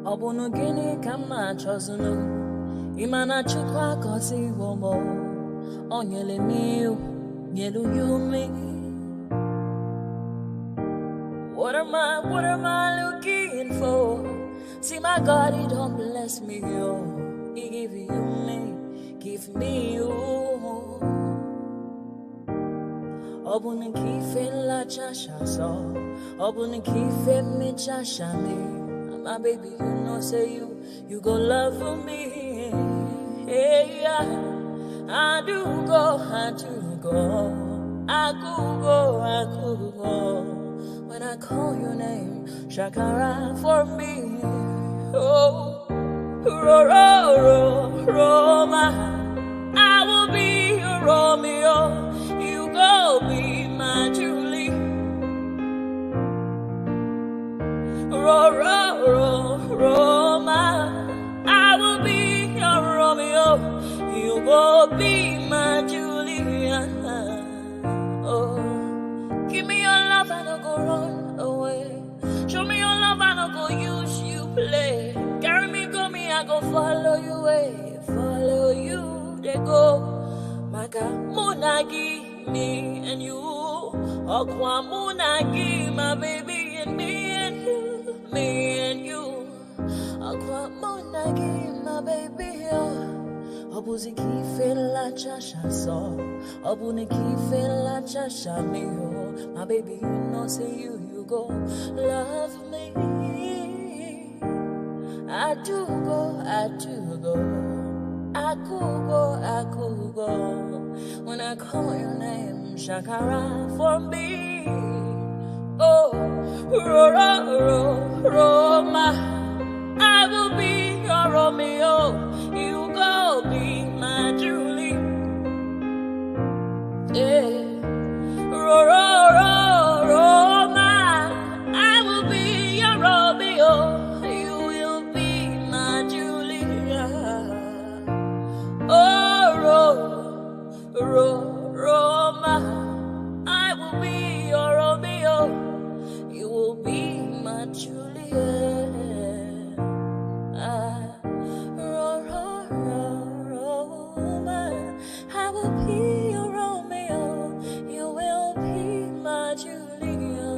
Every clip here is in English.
Obunu gini kama chozunu Imana chukwa kosi womo Onyele miu Nyelu yumi What am I looking for? See my God, he don't bless me, yo. He give you me, give me you. Obunu kife la chasha so Obunu kife me chasha me My baby, you know, say you go love me. Hey, yeah. I do go. I could go. When I call your name, Shakara for me. Oh, Roma, I will be your Romeo. You go be my Julie. Roma, I will be your Romeo. You go be my Julia. Oh, give me your love and I'll go run away. Show me your love and I'll go use you play. Carry me, go me, I go follow you way. Follow you, they go. Maka Munagi, me and you. Okwa Munagi, my baby and me and you. Me and you. Akwa Munagi, my baby, Obuzi kife la chasha so Obuni kife la chasha me, my baby, you know, say you go love me. I do go. I could go. When I call your name, Shakara for me. Oh, Roma, I will be your Romeo. You go be my Julie. Yeah. Roma, I will be your Romeo. You will be my Julia. Oh, Roma, I will be your Romeo. You will be my Julia. I will be your Romeo. You will be my Julia.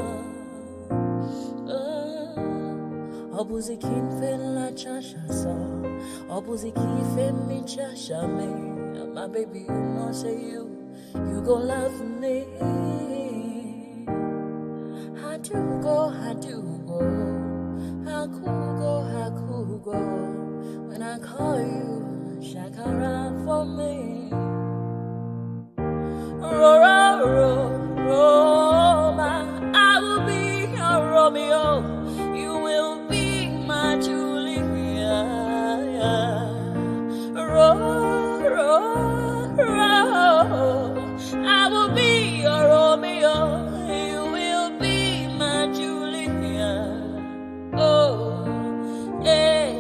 Obuzi kife la chasha so Obuzi kife mi chasha me. My baby, you know, say you go love me. I do go. I could go. When I call you, Shakara for me. Roma, I will be your Romeo. You will be my Julia. I will be your Romeo. You will be my Julia. Oh, yeah.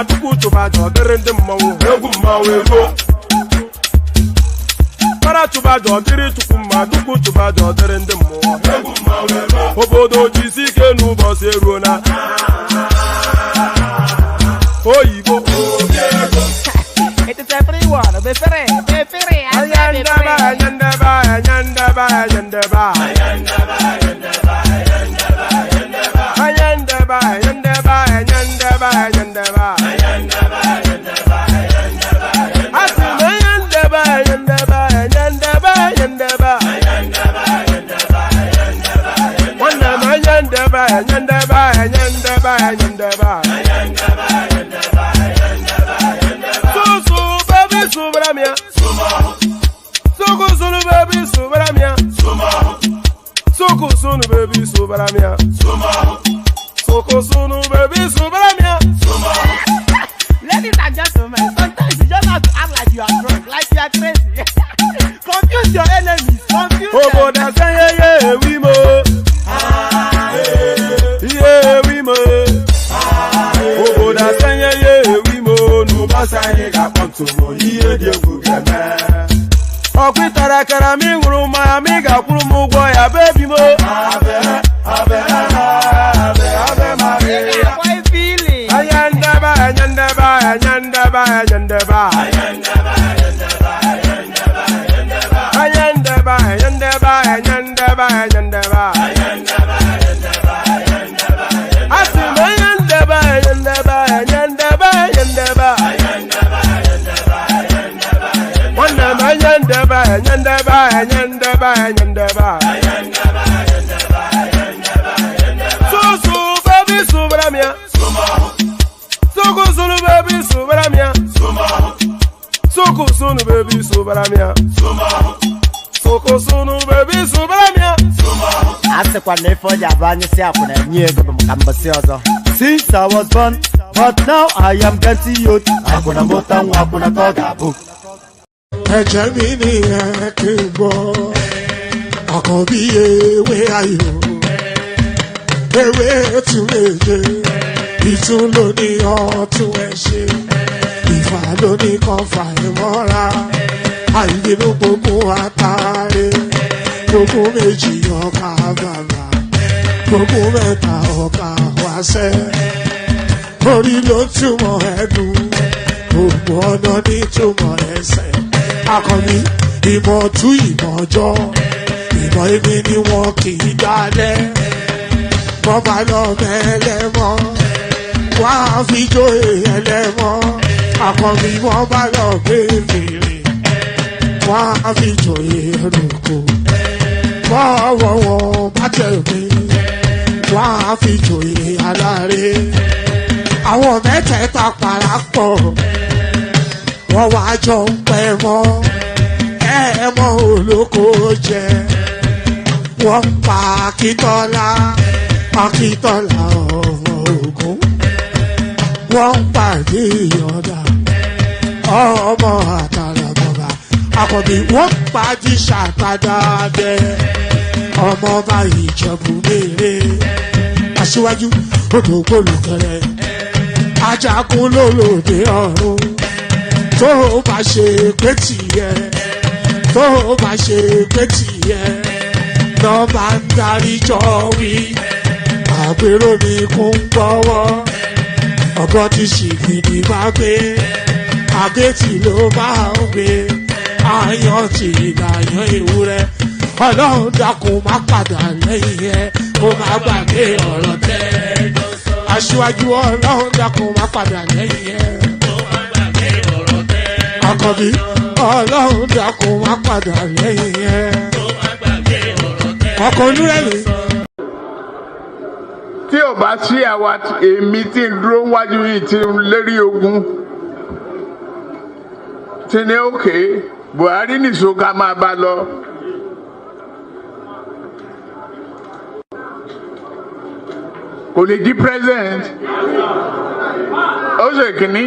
tuku tuba jodere ndi mmanwụ egwu mmanwụ ego para tuba jodere tuku mma tuku tuba jodere ndi mmụọ egwu mmanwụ ego obodo jisi ike n'ụbọchị eruo na oyibo it's a free one be free ayandaba Sunu baby subaramia Soko sunu baby subaramia Ladies and gentlemen, sometimes you just have to act like you are drunk, like you are crazy. Confuse your enemies, confuse them. Oh, that's yeah, we mo. Yeah, we mo. Oh, that's yeah, we mo. No basa ega ponto mo. Yeah, dia gugana. Okwitara kara mi nguru ma mi ga kwuru mu gwo ya baby mo. Abe Maria. Why feeling? Ayandaba. Soko sunu baby subaramia. Soko sunu baby subaramia. Ase kwa nefo jabani si akuna nyego mkambasi ozo. Since I was born, but now I am getting youth. Akuna mota akuna toga bu. Ẹ̀jẹ̀ mi ni ẹ kí n gbọ́, àkànbí ewé ayò, ewé tún lè yé, ìtún ló ní ọ̀tún ẹ̀ ṣe, ìfà ló ní kan fà ẹ̀ mọ́ra, àìbínú gbogbo àtàrẹ, gbogbo méjì ọkà bàbà, gbogbo mẹ́ta ọkà wáṣẹ́, orí ló túmọ̀ ẹ̀dùn, gbogbo ọ̀nà ní túmọ̀ ẹsẹ̀. Akọni ìmọ̀ tú ìmọ̀ ọjọ́, ìmọ̀ èmi ni wọn kì í dálẹ̀. Wọ́n bá lọ mẹ́lẹ́mọ́, wọ́n á fi jóye ẹlẹ́mọ́. Akọni wọ́n bá lọ gbé fèrè, wọ́n á fi jóye ẹlòkò. Bọ́wọ́ wọn bá tẹ̀lé, wọ́n á fi jóye aláre. Àwọn mẹ́tẹ̀ẹ̀ta parapọ̀. Wọ́n wá jọ ń pẹ́ mọ́, ẹ̀ẹ́mọ́ olóko jẹ. Wọ́n ń pa Akíntọ́lá ọmọ Ògún. Wọ́n ń pa Ìyọ̀dà ọmọ Àtàlàbọ̀bà. Àkànbí wọ́n ń pa Jíṣà Tàdàbẹ ọmọ ọba Ìjẹ̀bú Mèrè. Aṣíwájú odò gbólùkẹrẹ, Ajagun lólòdì ọ̀run. Tó bá ṣe pé tìyẹ, tó bá ṣe pé tìyẹ, lọ́ bá ń darí jọ wí. Àpérò mi kún gbọ́wọ́, ọ̀gọ́ ti ṣìgìdì máa gbé, àgétì ló máa ń gbé, àyàn ti ìlàyàn ewúrẹ́. Ọlọ́run dákun má padà lẹ́yìn ẹ̀, kó má gbàgbé ọ̀rọ̀ tẹ́. Aṣíwájú Ọlọ́run dákun má padà lẹ́yìn ẹ̀. Àkànbí Ọlọ́run dákun wá padà lẹ́yìn ẹ̀. Ọkọ̀ onúrẹ̀lẹ̀. Tí ò bá sí àwa èmi tí ń dúró wájú yìí tí ń lérí ogun tí ní òkè Buhari nìṣó ká máa bá lọ. Kò lè di president. Ó ṣe kìíní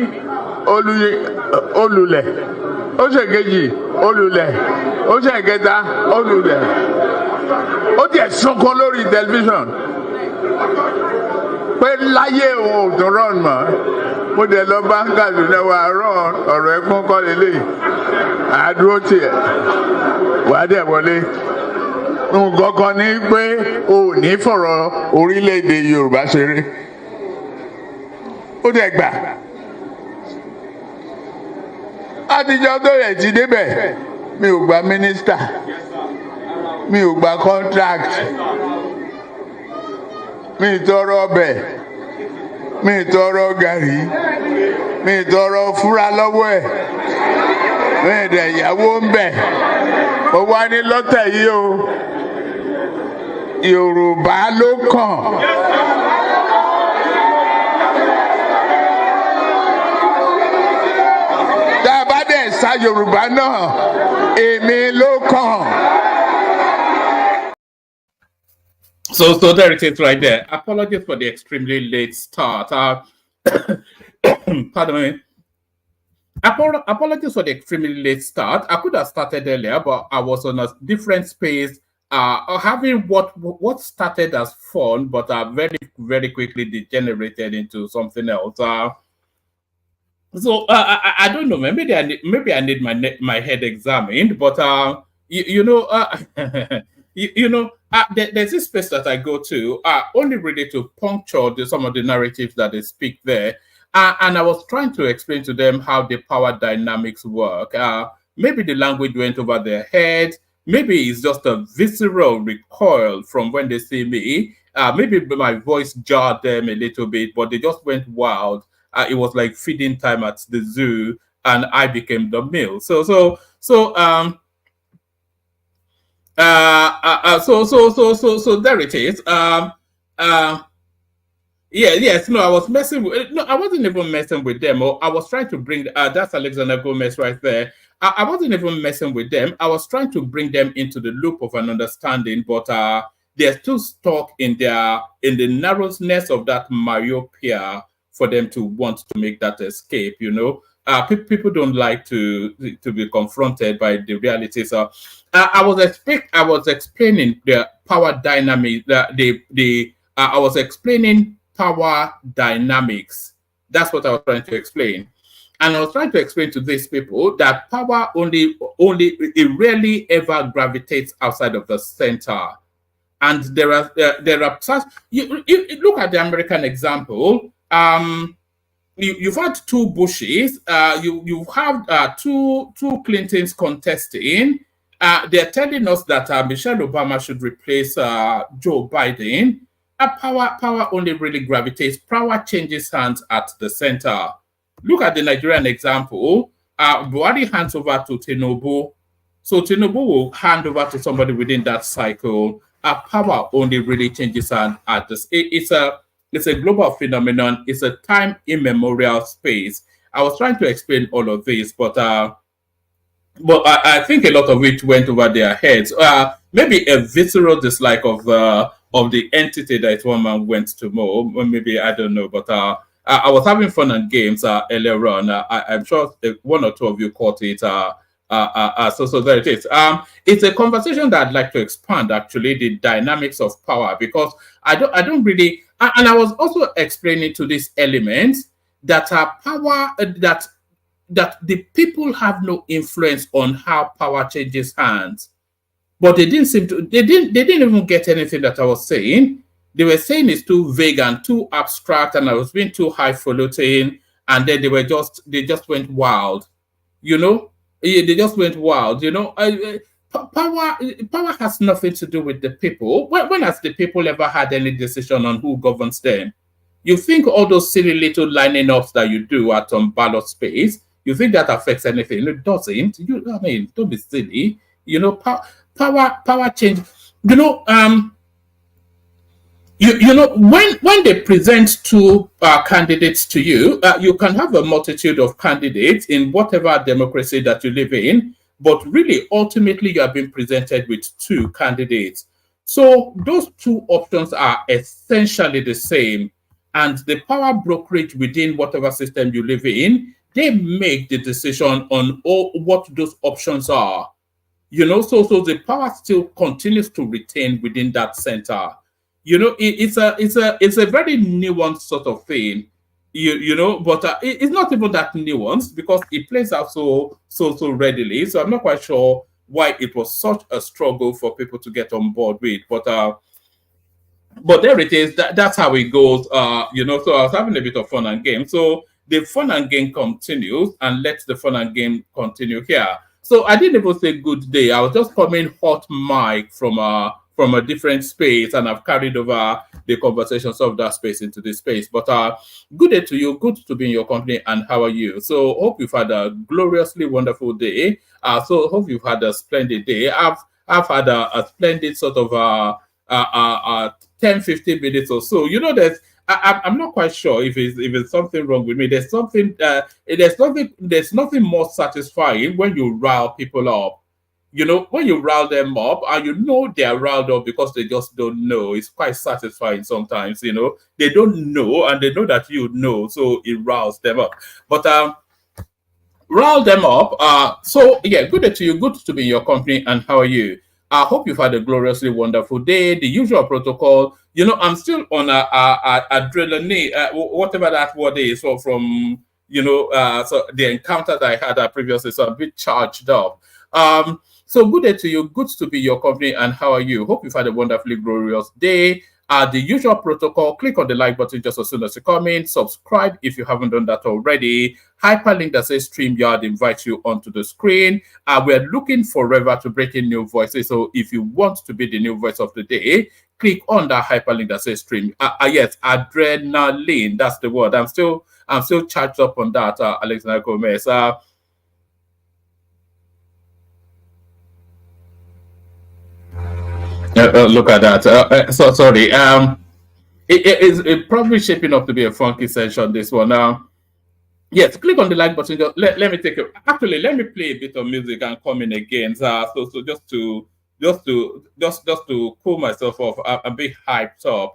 olùlẹ̀, ó ṣe kejì olùlẹ̀, ó ṣe kẹta olùlẹ̀. Ó tiẹ̀ sunkún lórí tẹlifíṣàn pé láyé òun ò tún rọrùn mọ́. mo dẹ̀ lọ bá Kaduna wa rán ọ̀rọ̀ ẹ̀kún kọ́ lélẹ̀ àdúró tiẹ̀ wà á dẹ̀ wọlé nǹkan kan ní pé o ò ní fọ̀rọ̀ orílẹ̀-èdè Yorùbá ṣeré ó dẹ̀ gbà àtijọ́ tó rẹ̀ ti débẹ̀ mi ò gba mínísítà mi ò gba contract mi ì tọrọ ọbẹ̀ mi ì tọrọ gàrí mi ì tọrọ fúra lọ́wọ́ ẹ̀ mi ì dẹ̀ ìyàwó ń bẹ̀ ó wá ní lọ́tẹ̀ yìí o Yorùbá ló kàn. tá a bá dẹ̀ sa Yorùbá náà èmi ló kàn. So there it is right there. Apologies for the extremely late start. Pardon me. Apologies for the extremely late start. I could have started earlier, but I was on a different space. Having what started as fun, but very quickly degenerated into something else. So I don't know. Maybe I need my head examined. But there's this space that I go to only really to puncture some of the narratives that they speak there. And I was trying to explain to them how the power dynamics work. Maybe the language went over their heads. Maybe it's just a visceral recoil from when they see me. Maybe my voice jarred them a little bit, but they just went wild. It was like feeding time at the zoo, and I became the meal. So there it is. I was messing with. No, I wasn't even messing with them. Or I was trying to bring. That's Alexander Gomez right there. I wasn't even messing with them. I was trying to bring them into the loop of an understanding, but they're still stuck in the narrowness of that myopia for them to want to make that escape. People don't like to be confronted by the reality. So I was explaining the power dynamic. I was explaining power dynamics. That's what I was trying to explain. And I was trying to explain to these people that power it rarely ever gravitates outside of the center. And there are you look at the American example. You've had two Bushes. You have two Clintons contesting. They're telling us that Michelle Obama should replace Joe Biden. Power only really gravitates. Power changes hands at the center. Look at the Nigerian example. Buhari hands over to Tinubu. So Tinubu will hand over to somebody within that cycle. Power only really changes hands at this. It's a global phenomenon. It's a time immemorial space. I was trying to explain all of this, but I think a lot of it went over their heads. Maybe a visceral dislike of the entity that one man went to more. Maybe I don't know, but I was having fun and games earlier on. I'm sure one or two of you caught it. So there it is. It's a conversation that I'd like to expand. Actually, the dynamics of power, because I don't really. And I was also explaining to these elements that power that the people have no influence on how power changes hands. But they didn't seem to. They didn't even get anything that I was saying. They were saying it's too vague and too abstract, and I was being too highfalutin, and then they just went wild. They just went wild. Power has nothing to do with the people. When has the people ever had any decision on who governs them? You think all those silly little lining ups that you do at ballot space, you think that affects anything? It doesn't. Don't be silly. Power change. When they present two candidates to you, you can have a multitude of candidates in whatever democracy that you live in, but really, ultimately, you have been presented with two candidates. So those two options are essentially the same, and the power brokerage within whatever system you live in, they make the decision on what those options are. So the power still continues to retain within that center. It's a very nuanced sort of thing. you know, but it's not even that nuanced because it plays out so readily. So I'm not quite sure why it was such a struggle for people to get on board with. But there it is. That's how it goes. You know, so I was having a bit of fun and game. So the fun and game continues, and let the fun and game continue here. So I didn't even say good day. I was just coming hot mic from a different space, and I've carried over the conversations of that space into this space. But good day to you. Good to be in your company. And how are you? So hope you've had a gloriously wonderful day. So hope you've had a splendid day. I've had a splendid sort of 10-15 minutes or so. You know, I'm not quite sure if it's something wrong with me. There's nothing more satisfying when you rile people up. You know, when you rile them up and you know they are riled up because they just don't know. It's quite satisfying sometimes, you know. They don't know and they know that you know, so it riles them up. But rile them up. So yeah, good day to you. Good to be in your company. And how are you? I hope you've had a gloriously wonderful day. The usual protocol, you know, I'm still on adrenaline, whatever that word is. So from, you know, so the encounter that I had previously, so I'm a bit charged up. So good day to you. Good to be your company. And how are you? Hope you've had a wonderfully glorious day. The usual protocol, click on the like button just as soon as you come in. Subscribe if you haven't done that already. Hyperlink that says StreamYard invites you onto the screen. We're looking forever to break in new voices. So if you want to be the new voice of the day, click on that hyperlink that says stream. Yes, adrenaline. That's the word. I'm still charged up on that, Alexander Gomez. Look at that. So sorry. It's probably shaping up to be a funky session. This one. Yes. Click on the like button. Let me take it. Actually, let me play a bit of music and come in again. So just to cool myself off. I'm a bit hyped up.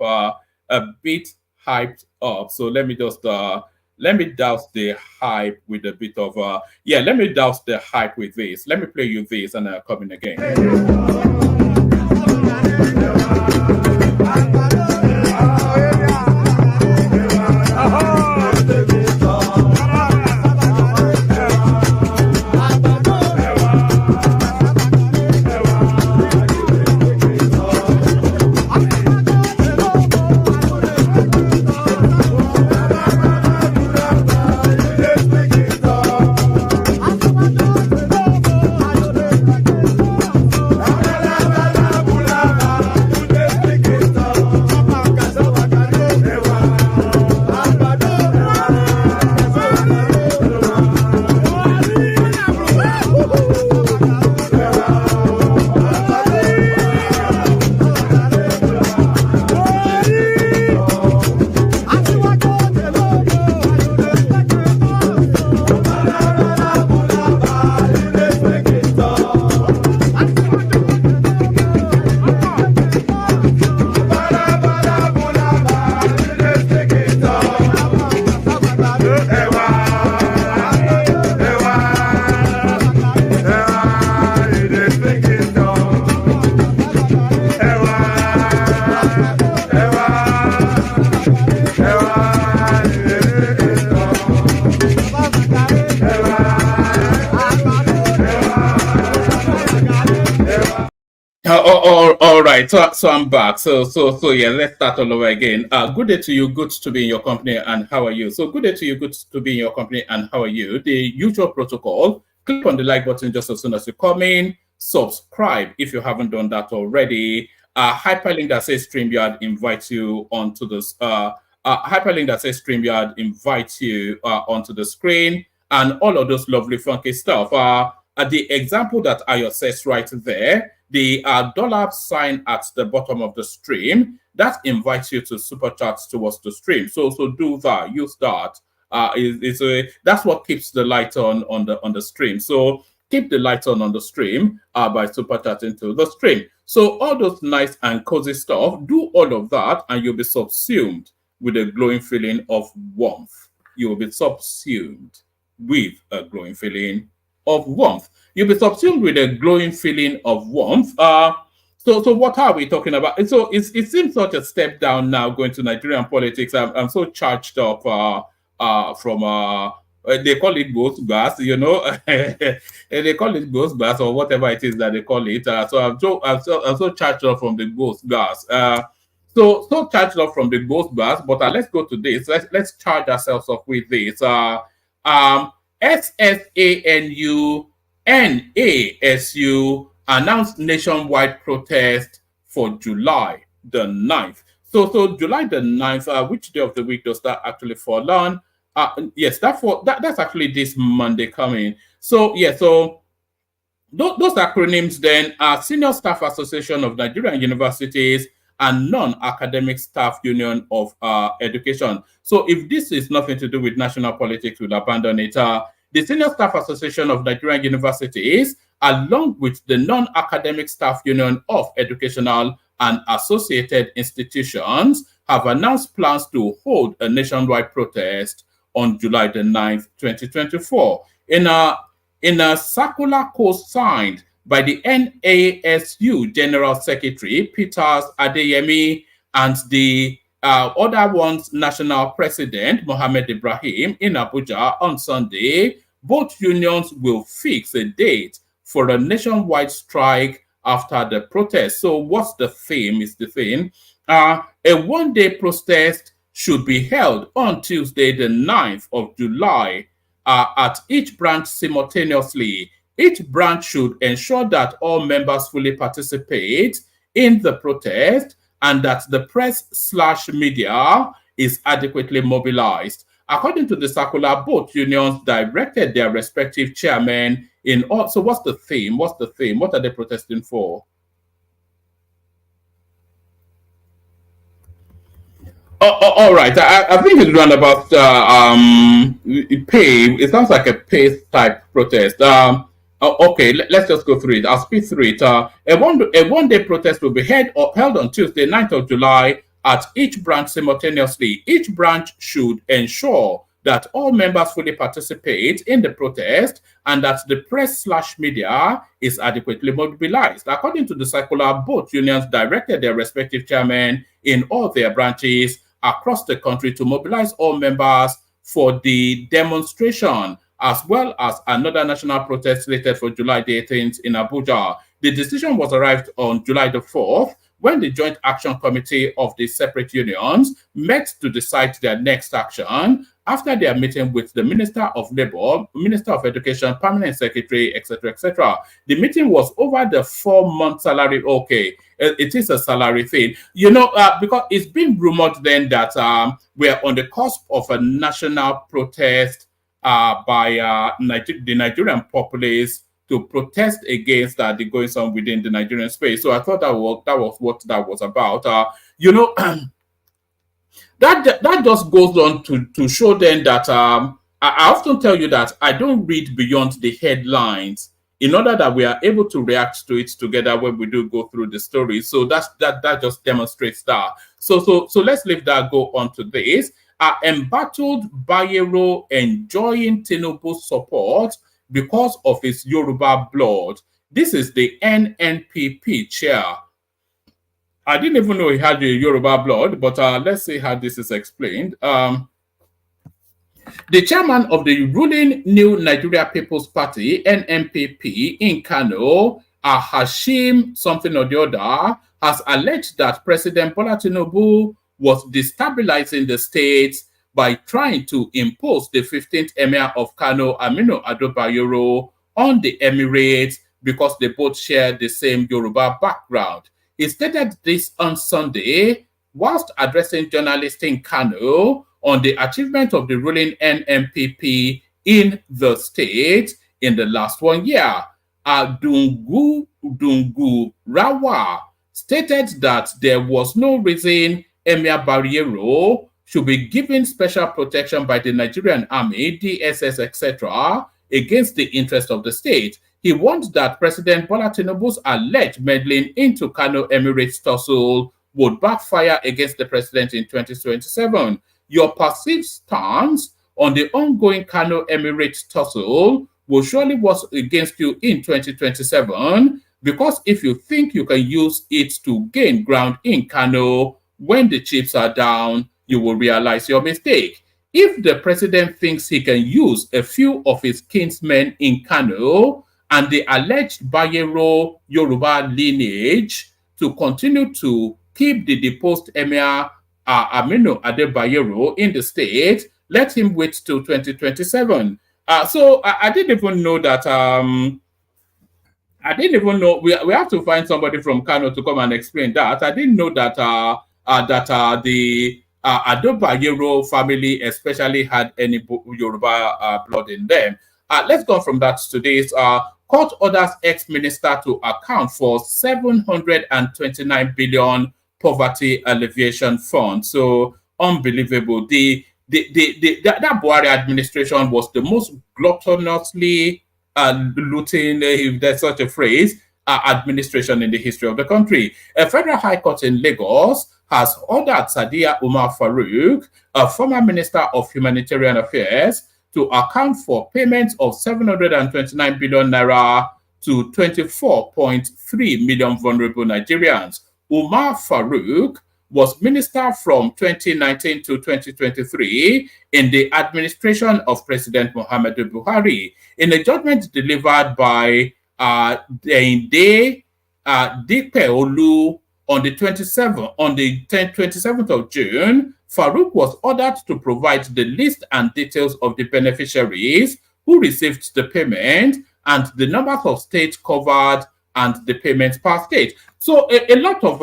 A bit hyped up. So let me just let me douse the hype with a bit of let me douse the hype with this. Let me play you this and I'll come in again. All right, so I'm back. So yeah, let's start all over again. Good day to you. Good to be in your company, and how are you? So good day to you. Good to be in your company, and how are you? The usual protocol: click on the like button just as soon as you come in. Subscribe if you haven't done that already. Hyperlink that says StreamYard invites you onto this. Hyperlink that says StreamYard invites you onto the screen, and all of those lovely funky stuff. The example that Ayo says right there. The dollar sign at the bottom of the stream that invites you to super chats towards the stream. So do that. Use that. That's what keeps the light on the stream. So keep the light on the stream by super chatting to the stream. So all those nice and cozy stuff. Do all of that, and you'll be subsumed with a glowing feeling of warmth. You will be subsumed with a glowing feeling of warmth. You'll be subsumed with a glowing feeling of warmth. So what are we talking about? So it seems such a step down now going to Nigerian politics. I'm so charged up they call it ghost bus, you know. They call it ghost bus or whatever it is that they call it. So I'm so charged up from the ghost bus. So charged up from the ghost bus. But let's go to this. Let's charge ourselves up with this. SSANU NASU announced nationwide protest for July the 9th. So July the 9th, which day of the week does that actually fall on? Yes, that's actually this Monday coming. So yeah, so those acronyms then are Senior Staff Association of Nigerian Universities and Non-Academic Staff Union of Education. So if this is nothing to do with national politics, we'll abandon it. The Senior Staff Association of Nigerian Universities, along with the Non-Academic Staff Union of Educational and Associated Institutions, have announced plans to hold a nationwide protest on July the 9th, 2024. In a circular co-signed by the NASU General Secretary Peters Adeyemi and the other one's National President Mohammed Ibrahim in Abuja on Sunday, both unions will fix a date for a nationwide strike after the protest. So what's the theme is the thing. A one-day protest should be held on Tuesday, the 9th of July, at each branch simultaneously. Each branch should ensure that all members fully participate in the protest and that the press/media is adequately mobilized. According to the circular, both unions directed their respective chairmen in all. So what's the theme? What's the theme? What are they protesting for? All right. I think it's around about pay. It sounds like a pay type protest. Okay, let's just go through it. I'll speed through it. A one-day protest will be held on Tuesday, 9th of July, at each branch simultaneously. Each branch should ensure that all members fully participate in the protest and that the press/media is adequately mobilized. According to the circular, both unions directed their respective chairmen in all their branches across the country to mobilize all members for the demonstration, as well as another national protest slated for July the 18th in Abuja. The decision was arrived on July the 4th when the Joint Action Committee of the separate unions met to decide their next action after their meeting with the Minister of Labour, Minister of Education, Permanent Secretary, etc., etc. The meeting was over the 4-month salary. Okay, it is a salary thing. You know, because it's been rumored then that we're on the cusp of a national protest by the Nigerian populace to protest against the goings on within the Nigerian space. So I thought that was what that was about. You know, that just goes on to show then that I often tell you that I don't read beyond the headlines in order that we are able to react to it together when we do go through the story. So that just demonstrates that. So let's leave that, go on to this. Embattled Bayero enjoying Tinubu's support because of his Yoruba blood. This is the NNPP chair. I didn't even know he had the Yoruba blood, but let's see how this is explained. The chairman of the ruling New Nigeria People's Party, NNPP, in Kano, Hashim something or the other, has alleged that President Bola Tinubu was destabilizing the state by trying to impose the 15th Emir of Kano, Aminu Ado Bayero, on the Emirates because they both share the same Yoruba background. He stated this on Sunday whilst addressing journalists in Kano on the achievement of the ruling NNPP in the state in the last 1 year. Dungu Rawa stated that there was no reason Emir Bayero should be given special protection by the Nigerian Army, DSS, etc., against the interest of the state. He warned that President Bola Tinubu's alleged meddling into Kano Emirates tussle would backfire against the president in 2027. Your perceived stance on the ongoing Kano Emirates tussle will surely work against you in 2027, because if you think you can use it to gain ground in Kano when the chips are down, you will realize your mistake. if the president thinks he can use a few of his kinsmen in Kano and the alleged Bayero Yoruba lineage to continue to keep the deposed Emir Aminu Adebayero in the state, let him wait till 2027. So I didn't even know that. I didn't even know we have to find somebody from Kano to come and explain that. I didn't know that the Adebayero family especially had any Yoruba blood in them. Let's go from that to this. Court orders ex-minister to account for 729 billion poverty alleviation fund. So unbelievable. That Buhari administration was the most gluttonously looting, if there's such a phrase, administration in the history of the country. A federal high court in Lagos has ordered Sadiya Umar Farouk, a former minister of humanitarian affairs, to account for payments of 729 billion naira to 24.3 million vulnerable Nigerians. Umar Farouk was minister from 2019 to 2023 in the administration of President Muhammadu Buhari. In a judgment delivered by Dende Dikpeolu on the 27th of June, Farouk was ordered to provide the list and details of the beneficiaries who received the payment and the numbers of states covered and the payments per state. So a lot of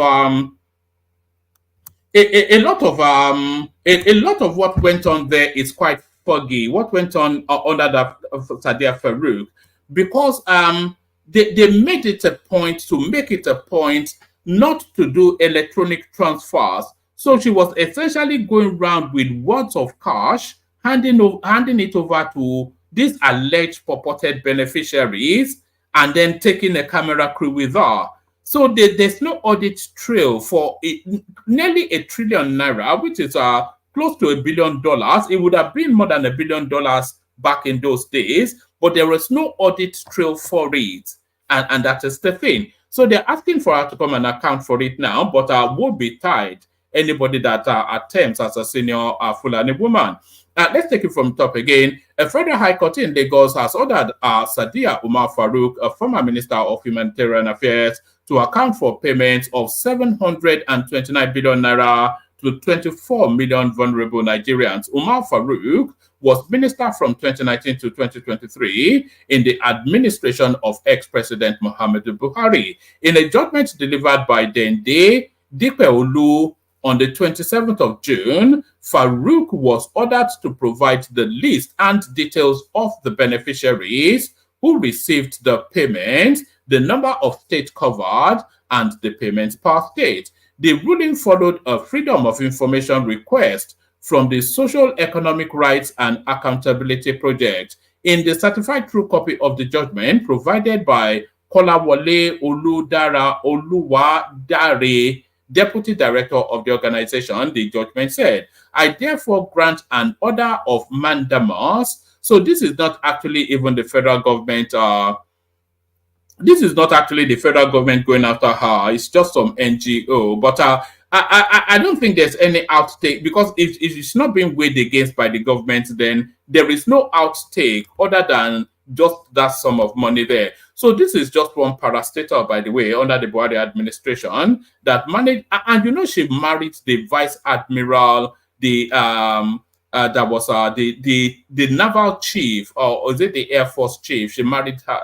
what went on there is quite foggy. What went on under the Sadiya Farouk, because they made it a point to make it a point not to do electronic transfers. So she was essentially going around with wads of cash, handing it over to these alleged purported beneficiaries, and then taking a camera crew with her. So there's no audit trail for nearly $1 trillion naira, which is close to $1 billion. It would have been more than $1 billion back in those days, but there was no audit trail for it. And that is the thing. So they're asking for her to come and account for it now, but will be tied anybody that attempts as a senior Fulani woman. Let's take it from top again. A federal high court in Lagos has ordered Sadiya Umar Farouk, a former minister of humanitarian affairs, to account for payments of 729 billion naira to 24 million vulnerable Nigerians. Umar Farouk was minister from 2019 to 2023 in the administration of ex-president Muhammadu Buhari. In a judgment delivered by Dende Dikpeolu on the 27th of June, Farouk was ordered to provide the list and details of the beneficiaries who received the payment, the number of states covered, and the payments per state. The ruling followed a Freedom of Information request from the Social Economic Rights and Accountability Project. In the certified true copy of the judgment provided by Kolawole Oluwadare, Deputy Director of the organization, the judgment said, I therefore grant an order of mandamus. So this is not actually even the federal government. This is not actually the federal government going after her. It's just some NGO. But I don't think there's any outtake, because if it's not being weighed against by the government, then there is no outtake other than just that sum of money there. So this is just one parastatal, by the way, under the Buhari administration that managed, and you know, she married the vice admiral, that was the naval chief, or is it the Air Force chief? She married her.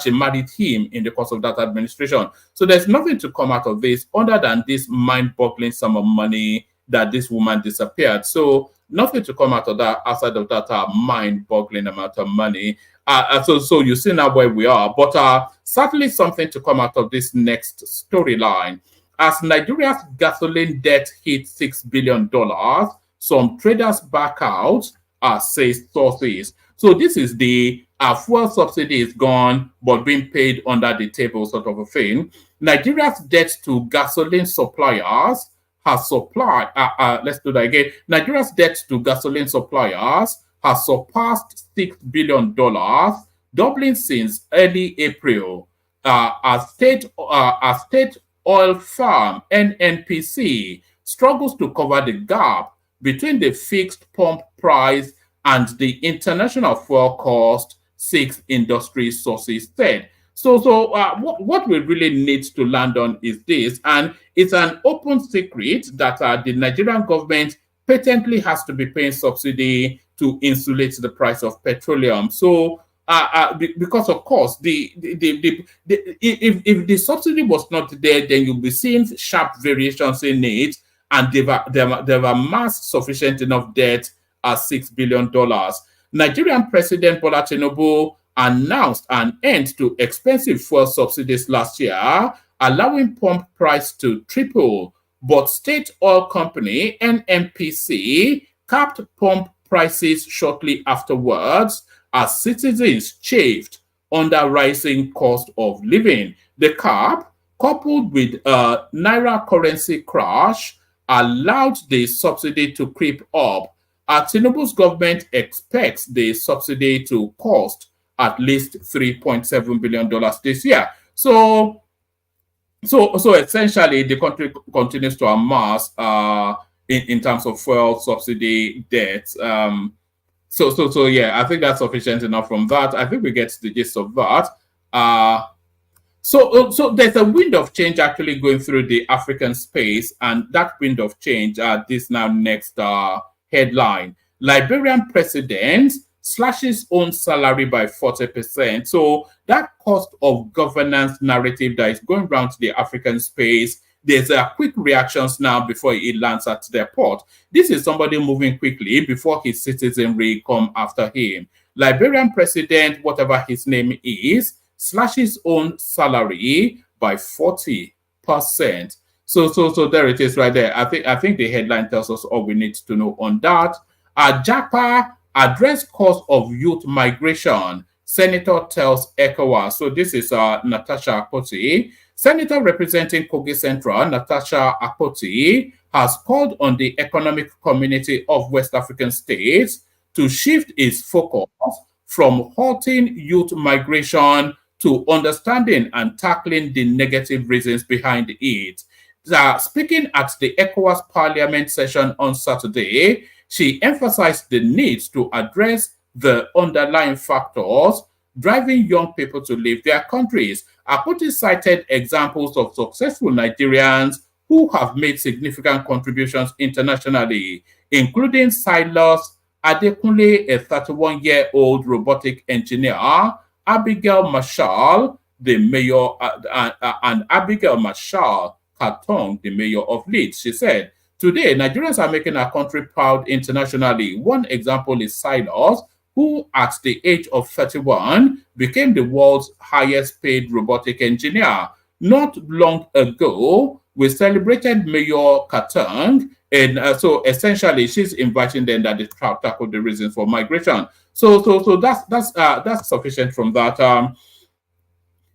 She married him in the course of that administration. So there's nothing to come out of this other than this mind-boggling sum of money that this woman disappeared. So nothing to come out of that outside of that mind-boggling amount of money. So you see now where we are. But certainly something to come out of this next storyline. As Nigeria's gasoline debt hit $6 billion, some traders back out, says sources. So this is the fuel subsidy is gone, but being paid under the table sort of a thing. Nigeria's debt to gasoline suppliers has let's do that again. Nigeria's debt to gasoline suppliers has surpassed $6 billion, doubling since early April. As state oil firm NNPC struggles to cover the gap between the fixed pump price and the international fuel cost, 6 industry sources said. So what we really need to land on is this, and it's an open secret that the Nigerian government patently has to be paying subsidy to insulate the price of petroleum. So because of course if the subsidy was not there, then you'll be seeing sharp variations in it, and they've amassed sufficient enough debt at $6 billion. Nigerian President Bola Tinubu announced an end to expensive fuel subsidies last year, allowing pump price to triple. But state oil company NNPC capped pump prices shortly afterwards as citizens chafed under rising cost of living. The cap, coupled with a naira currency crash, allowed the subsidy to creep up. Tinubu's government expects the subsidy to cost at least $3.7 billion this year. So essentially, the country continues to amass in terms of fuel subsidy debt. So yeah, I think that's sufficient enough from that. I think we get the gist of that. So there's a wind of change actually going through the African space, and that wind of change, this now next headline: Liberian president slashes own salary by 40%. So that cost of governance narrative that is going around the African space, there's a quick reactions now before it lands at the port. This is somebody moving quickly before his citizenry come after him. Liberian president, whatever his name is, slashes own salary by 40%. So there it is right there. I think the headline tells us all we need to know on that. Japa address cause of youth migration, Senator tells ECOWAS. So this is Natasha Akpoti. Senator representing Kogi Central, Natasha Akpoti, has called on the economic community of West African states to shift its focus from halting youth migration to understanding and tackling the negative reasons behind it. Speaking at the ECOWAS Parliament session on Saturday, she emphasized the need to address the underlying factors driving young people to leave their countries. Akpoti cited examples of successful Nigerians who have made significant contributions internationally, including Silas Adekunle, a 31-year-old robotic engineer, Abigail Marshall, the mayor, and Abigail Marshall Katong, the mayor of Leeds. She said, today, Nigerians are making our country proud internationally. One example is Silas, who at the age of 31 became the world's highest paid robotic engineer. Not long ago, we celebrated Mayor Katong, and so essentially she's inviting them that they tackle the reasons for migration. So that's sufficient from that.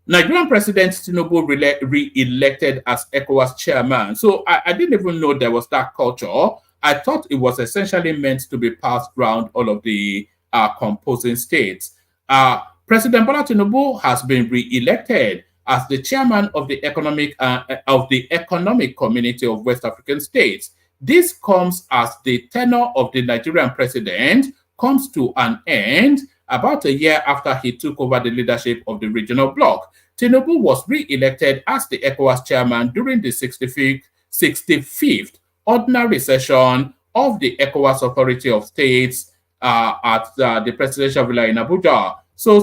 Nigerian President Tinubu re-elected as ECOWAS chairman. So I didn't even know there was that culture. I thought it was essentially meant to be passed around all of the composing states. President Bola Tinubu has been re-elected as the chairman of the economic community of West African states. This comes as the tenure of the Nigerian president comes to an end about a year after he took over the leadership of the regional bloc. Tinubu was re-elected as the ECOWAS chairman during the 65th ordinary session of the ECOWAS Authority of States at the presidential villa in Abuja. So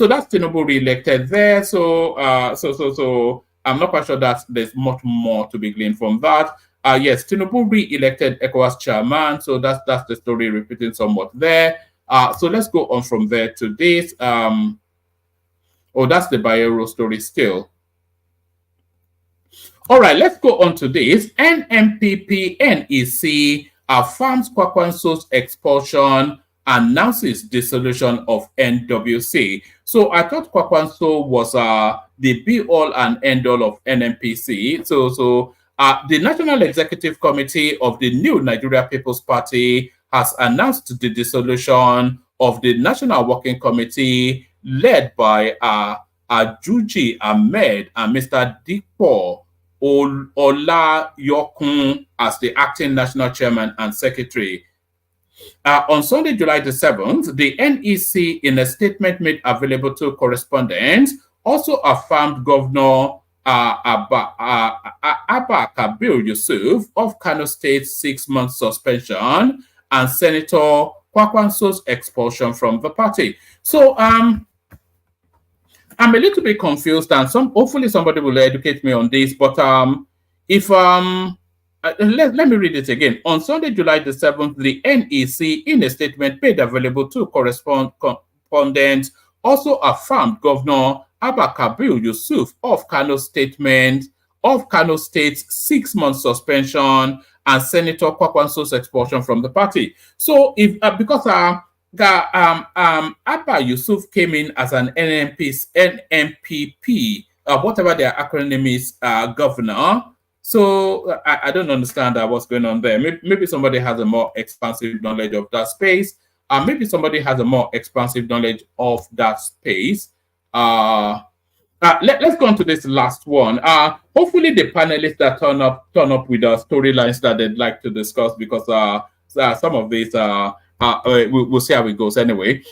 that's Tinubu re-elected there. So I'm not quite sure that there's much more to be gleaned from that. Yes, Tinubu re-elected ECOWAS chairman. So that's the story repeating somewhat there. So let's go on from there to this. That's the Bayero story still. All right, let's go on to this. NMPP NEC affirms Kwakwanso's expulsion, announces dissolution of NWC. So I thought Kwakwanso was the be-all and end-all of NMPC. So the National Executive Committee of the new Nigeria People's Party has announced the dissolution of the National Working Committee led by Ajuji Ahmed and Mr. Dikpo Ola Yokun as the acting national chairman and secretary. On Sunday, July the 7th, the NEC, in a statement made available to correspondents, also affirmed Governor Abba Kabir Yusuf of Kano State's 6-month suspension and Senator Kwakwanso's expulsion from the party. So I'm a little bit confused, and hopefully somebody will educate me on this. But let me read it again. On Sunday, July the 7th, the NEC, in a statement made available to correspondents, also affirmed Governor Abba Kabir Yusuf of Kano State's 6-month suspension and Senator Kwakwanso's expulsion from the party. So, because Abba Yusuf came in as an NMPP, whatever their acronym is, governor. So I don't understand what's going on there. Maybe somebody has a more expansive knowledge of that space. Maybe somebody has a more expansive knowledge of that space. Let's go on to this last one. Hopefully the panelists that turn up with storylines that they'd like to discuss, because some of these we'll see how it goes anyway.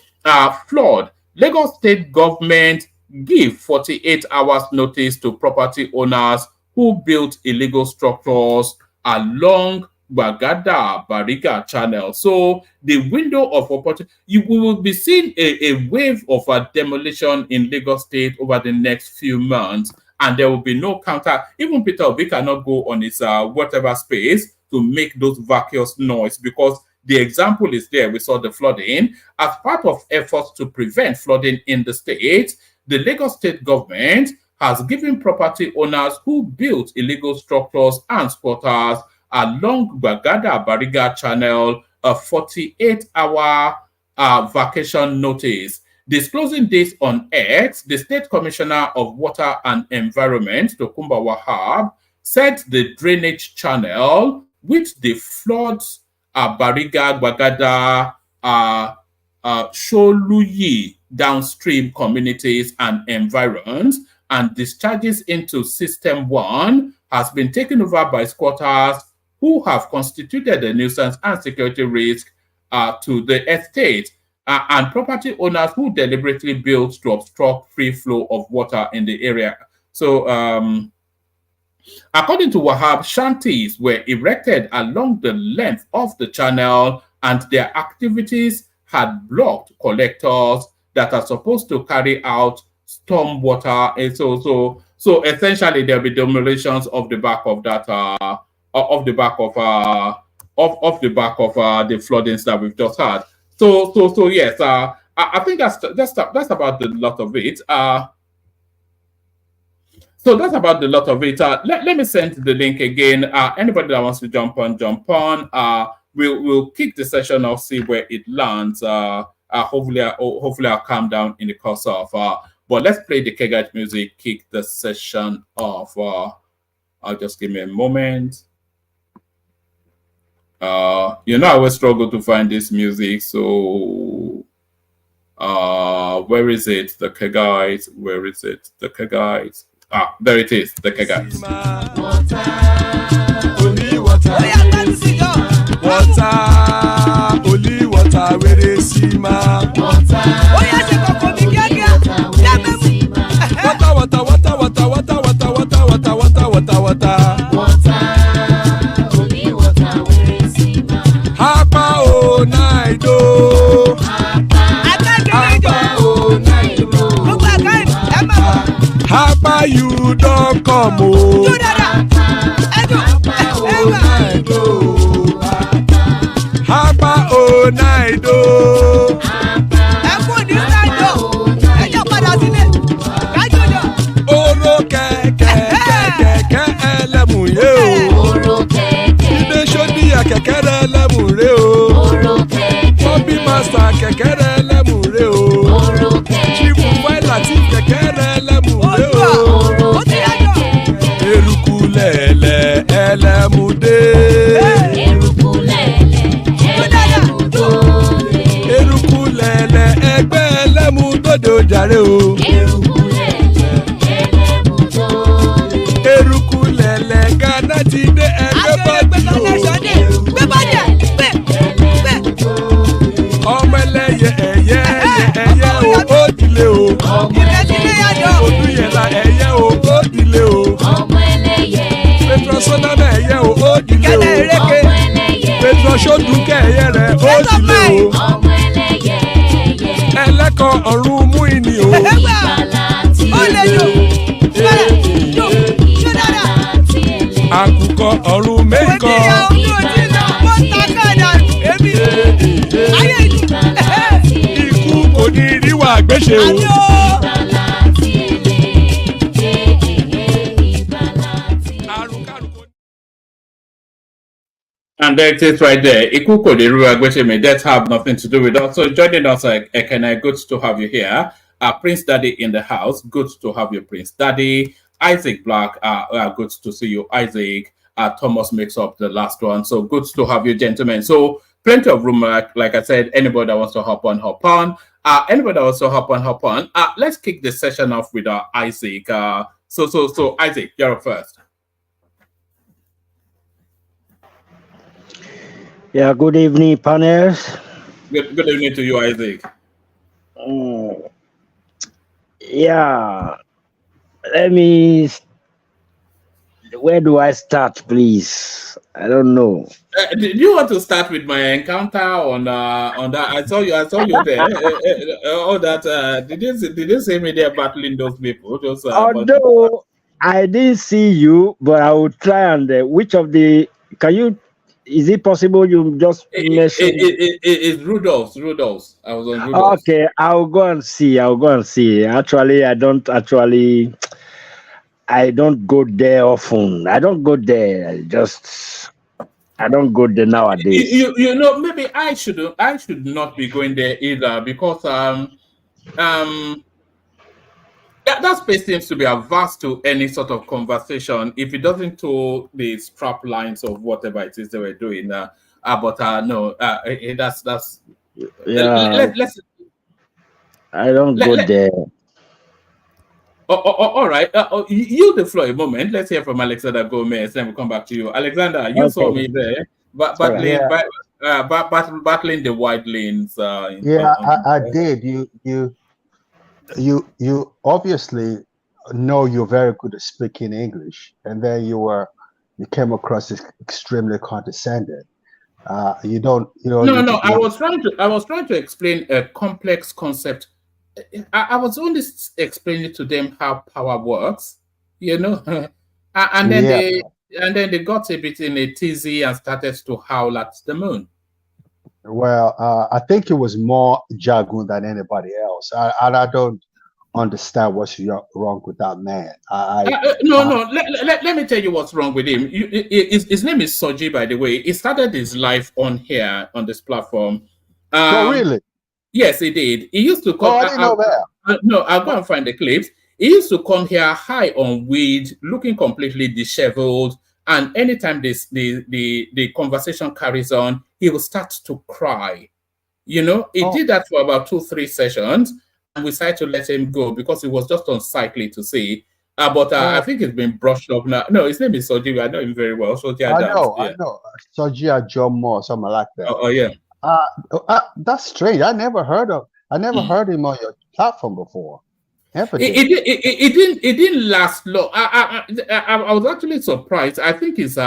Flood. Lagos State government give 48 hours notice to property owners who built illegal structures along Bagada Bariga Channel. So the window of opportunity, we will be seeing a wave of demolition in Lagos State over the next few months, and there will be no counter. Even Peter Obi cannot go on his whatever space to make those vacuous noise, because the example is there. We saw the flooding. As part of efforts to prevent flooding in the state, the Lagos State government has given property owners who built illegal structures and squatters along Bagada Bariga Channel a 48-hour vacation notice. Disclosing this on X, the State Commissioner of Water and Environment, Tokumba Wahab, said the drainage channel, which the floods Bariga, Bagada, Sholuyi downstream communities and environs, and discharges into System 1, has been taken over by squatters who have constituted a nuisance and security risk to the estate, and property owners who deliberately built to obstruct free flow of water in the area. So, according to Wahab, shanties were erected along the length of the channel, and their activities had blocked collectors that are supposed to carry out storm water. And so essentially there'll be demolitions of the back of that of the back of the floodings that we've just had. So yes, I think that's about the lot of it. So that's about the lot of it. Let me send the link again. Anybody that wants to jump on. We'll kick the session off, see where it lands. Hopefully I'll calm down in the course of. But let's play the Kegite music, kick the session off. I'll just give me a moment. I always struggle to find this music. So, where is it? The Kegite. Where is it? The Kegite. There it is. The Kegite. Only water, where they see ma. You don't come home. Hapa o naido. Oro keke elemu ye o. Ibe shodi ya keke elemu re o. Bobby master keke elemu re o. Chief Palliatives keke elemu re o. Erukulele elemude. Erukulele egbe elemudodo jare o. Erukulele ti dé ẹgbẹ́ bọ́dì o. Gbé bọ́dì ẹ̀ gbé. Ọmọ ẹlẹ́yẹ ẹyẹ o ó dilé o. Ìrẹsílẹ̀ yàjọ. Olúyẹ̀lá ẹyẹ o ó dilé o. Ọmọ ẹlẹ́yẹ. Petrosonana ẹyẹ o ó dilé Ìkẹlẹ̀ o. ìrèké. Ọmọ ẹlẹ́yẹ. Petrosodunke ẹyẹ rẹ̀ ó dilé o. Ọmọ ẹlẹ́yẹ. Ẹlẹ́kọ̀ ọ̀run mú ìní o. Ìgbàlà tí Ó lè jò. Bẹ́ẹ̀ jò. Jò dáadáa. tí ẹlẹ́. Àkùkọ ọ̀run méjìkọ. Òdìyà ojú òjì náà wọ́n ta káàdà èmi. Ayé ìlú. Ikú kò ní ríwà gbéṣe o. Àmì o. Ìgbàlà tí ẹlẹ́. Ìgbàlà tí ẹlẹ́. Àrùnkárùn kò ní. And there it is right there. Ikuko de Ruagweshime, that have nothing to do with us. So joining us, Ekene, good to have you here. Prince Daddy in the house, good to have you, Prince Daddy. Isaac Black, good to see you, Isaac. Thomas makes up the last one. So good to have you, gentlemen. So plenty of room, like I said, anybody that wants to hop on, hop on. Anybody that wants to hop on, hop on. Let's kick the session off with Isaac. So Isaac, you're up first. Yeah, good evening, panels. Good evening to you, Isaac. Yeah, where do I start, please? I don't know. Do you want to start with my encounter on that? I saw you there. All that. Did you see me there battling those people? Although I didn't see you, but I will try and is it possible you just mention? It's Rudolph's. I was on Rudolph's. Okay, I'll go and see. Actually, I don't go there often. I don't go there. I don't go there nowadays. You know, maybe I should not be going there either, because that space seems to be averse to any sort of conversation if it doesn't to the strap lines of whatever it is they were doing. No, that's Yeah, let's I don't go let, there. all right. You the floor a moment. Let's hear from Alexander Gomez, then we'll come back to you. Alexander, you saw me there, but battling, battling the wide lanes. I did. You obviously know you're very good at speaking English, and then you came across as extremely condescending. No. I was trying to explain a complex concept. I was only explaining to them how power works, and then they got a bit in a tizzy and started to howl at the moon. Well, I think it was more Jagun than anybody else. I don't understand what's wrong with that man. Let me tell you what's wrong with him. His name is Soji, by the way. He started his life on this platform. Oh, really? Yes, he did. He used to come. I didn't know that. No, I'll go and find the clips. He used to come here high on weed, looking completely disheveled. And anytime the conversation carries on, he will start to cry. He did that for about 2-3 sessions, and we decided to let him go because it was just unsightly to see. But I think it's been brushed up now. No, his name is Soji. I know him very well. Soji, I know. Soji John Moore, something like that. Oh yeah. That's strange. I never heard him on your platform before. It didn't last long. I was actually surprised. I think he's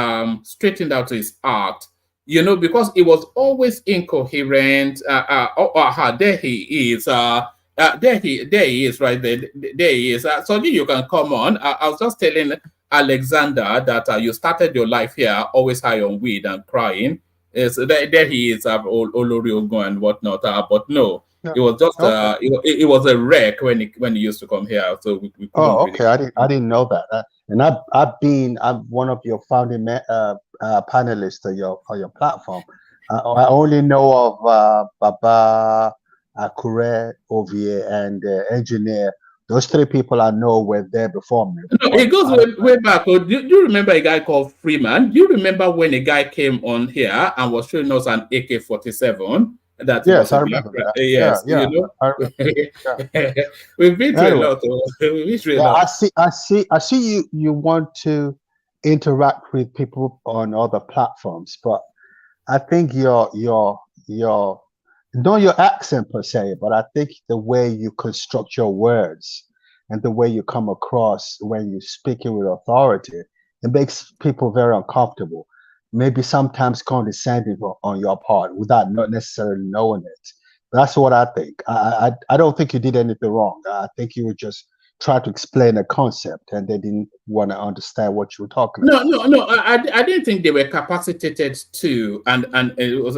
straightened out his art, because it was always incoherent. There he is. There he is right there. There he is. So you can come on. I was just telling Alexander that you started your life here always high on weed and crying. So there he is, Oloriogo and whatnot. But no. It was just it was a wreck when he used to come here. So we okay. I didn't know that. And I'm one of your founding panelists on your platform. I only know of Baba, Akure, Ovie, and Engineer. Those 3 people I know were there before me. No, it goes way back. Do you remember a guy called Freeman? Do you remember when a guy came on here and was showing us an AK-47? Yes, I remember that. Yes, we've been through a lot. I see. You want to interact with people on other platforms, but I think your not your accent per se, but I think the way you construct your words and the way you come across when you're speaking with authority, it makes people very uncomfortable. Maybe sometimes condescending on your part without not necessarily knowing it. That's what I think. I don't think you did anything wrong. I think you were just trying to explain a concept and they didn't want to understand what you were talking No, about. no, no. I didn't think they were capacitated to, and it was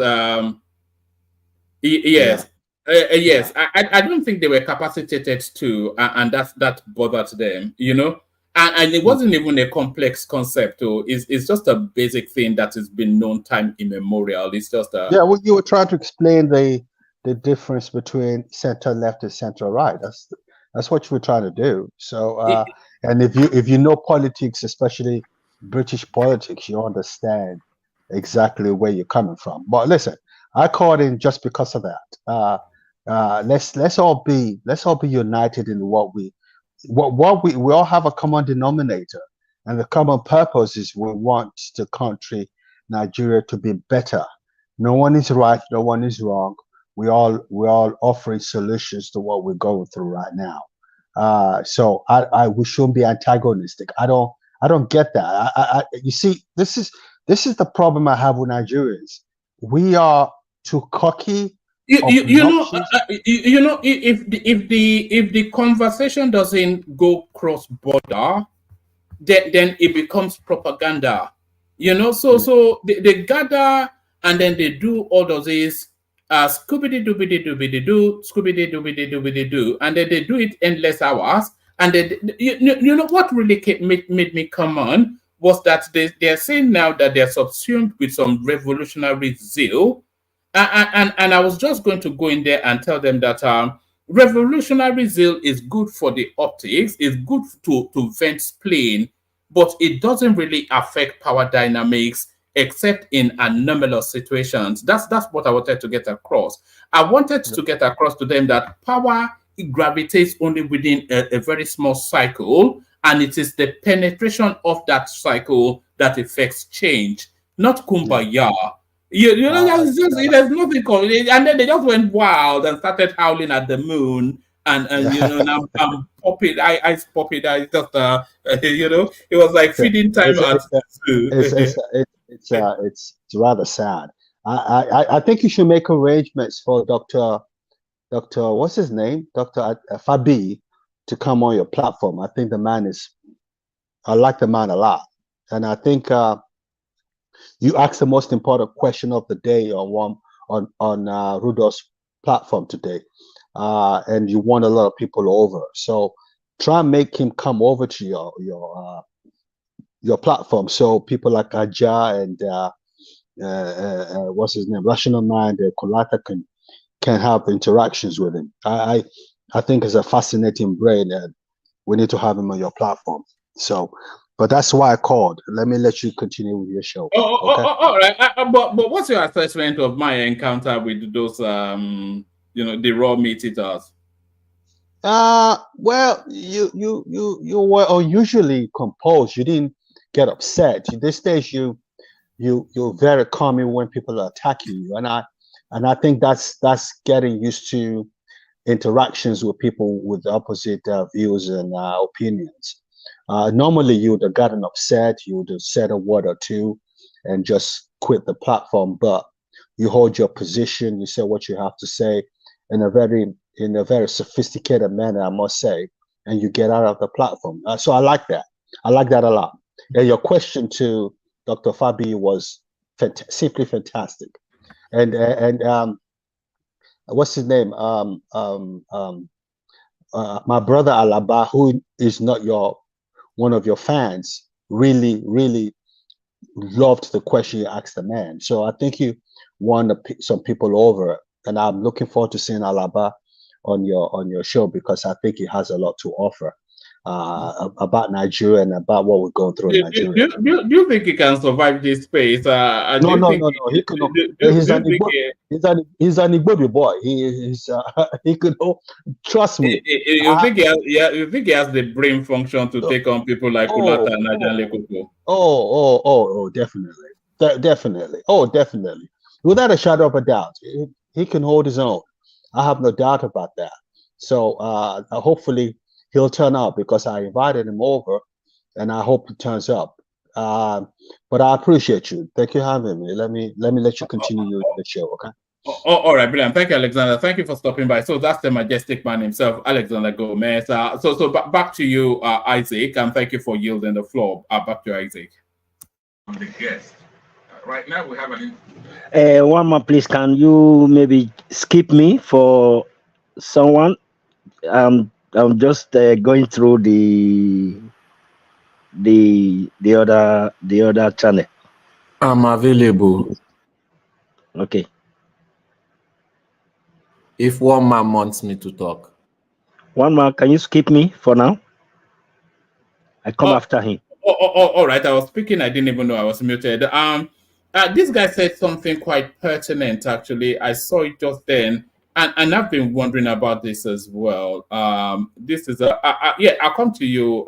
Yeah, yes, yeah. yes. I don't think they were capacitated to, and that bothered them, you know. And it Mm. wasn't even a complex concept, or it's just a basic thing that has been known time immemorial. It's just a Yeah, well, you were trying to explain the difference between center left and center right. That's what you were trying to do. So, and if you know politics, especially British politics, you understand exactly where you're coming from. But listen, I called in just because of that. Let's all be united in what we all have a common denominator, and the common purpose is we want the country Nigeria to be better. No one is right, no one is wrong. We all offering solutions to what we're going through right now. So we shouldn't be antagonistic. I don't get that. You see, this is the problem I have with Nigerians. We are too cocky, you know obnoxious. you know if the conversation doesn't go cross border, then it becomes propaganda. You know, so Yeah, they gather and then they do all of this scooby dooby dooby doo, scooby dooby dooby doo, and then they do it endless hours. And then you know what really made me come on was that they're saying now that they're subsumed with some revolutionary zeal. And I was just going to go in there and tell them that revolutionary zeal is good for the optics, is good to vent spleen, but it doesn't really affect power dynamics except in anomalous situations. That's what I wanted to get across. I wanted yeah, to get across to them that power gravitates only within a very small cycle, and it is the penetration of that cycle that affects change, not yeah. kumbaya. You know, I that's just, there's nothing called it. And then they just went wild and started howling at the moon. And you know, and I'm popping, I popping. I just, you know, it was like yeah. feeding time It's at it's the zoo. it's rather sad. I think you should make arrangements for Doctor what's his name, Doctor Fabi, to come on your platform. I think I like the man a lot, and I think you asked the most important question of the day on Rudolph's platform today, and you won a lot of people over. So try and make him come over to your platform, so people like Aja and what's his name, Rational Mind, Kolata can have interactions with him. I think it's a fascinating brain, and we need to have him on your platform. So, but that's why I called. Let me let you continue with your show. Okay. All right. But what's your assessment of my encounter with those you know, the raw meat eaters? Well, you were unusually composed. You didn't get upset. In this stage, you're very calming when people are attacking you, and I think that's getting used to interactions with people with opposite views and opinions. Normally, you would have gotten upset, you would have said a word or two, and just quit the platform. But you hold your position, you say what you have to say in a very sophisticated manner, I must say, and you get out of the platform. So I like that. I like that a lot. And your question to Dr. Fabi was simply fantastic. And what's his name? My brother Alaba, who is not one of your fans, really, really loved the question you asked the man. So I think you won some people over, and I'm looking forward to seeing Alaba on your show, because I think he has a lot to offer about Nigeria and about what we're going through in Nigeria. Do you think he can survive this space? Do No, you no, think no, no. He could not. do you think He's an Igbo boy. He could. Oh, trust me. you think he has the brain function to take on people like Kulata Oh, and Ajan oh, Lekoko? Definitely. Definitely. Oh, definitely. Without a shadow of a doubt, he can hold his own. I have no doubt about that. So hopefully he'll turn up because I invited him over and I hope he turns up. Uh, but I appreciate you. Thank you for having me. Let me let you continue the show, okay? All right, brilliant. Thank you, Alexander. Thank you for stopping by. So that's the majestic man himself, Alexander Gomez. Back to you, Isaac, and thank you for yielding the floor. Back to Isaac. I'm the guest. Right now, we have an. One more, please. Can you maybe skip me for someone? I'm just going through the other channel. I'm available. Okay. If one man wants me to talk. One man, can you skip me for now? I come after him. All right. I was speaking. I didn't even know I was muted. This guy said something quite pertinent. Actually, I saw it just then, and I've been wondering about this as well. This is yeah. I'll come to you,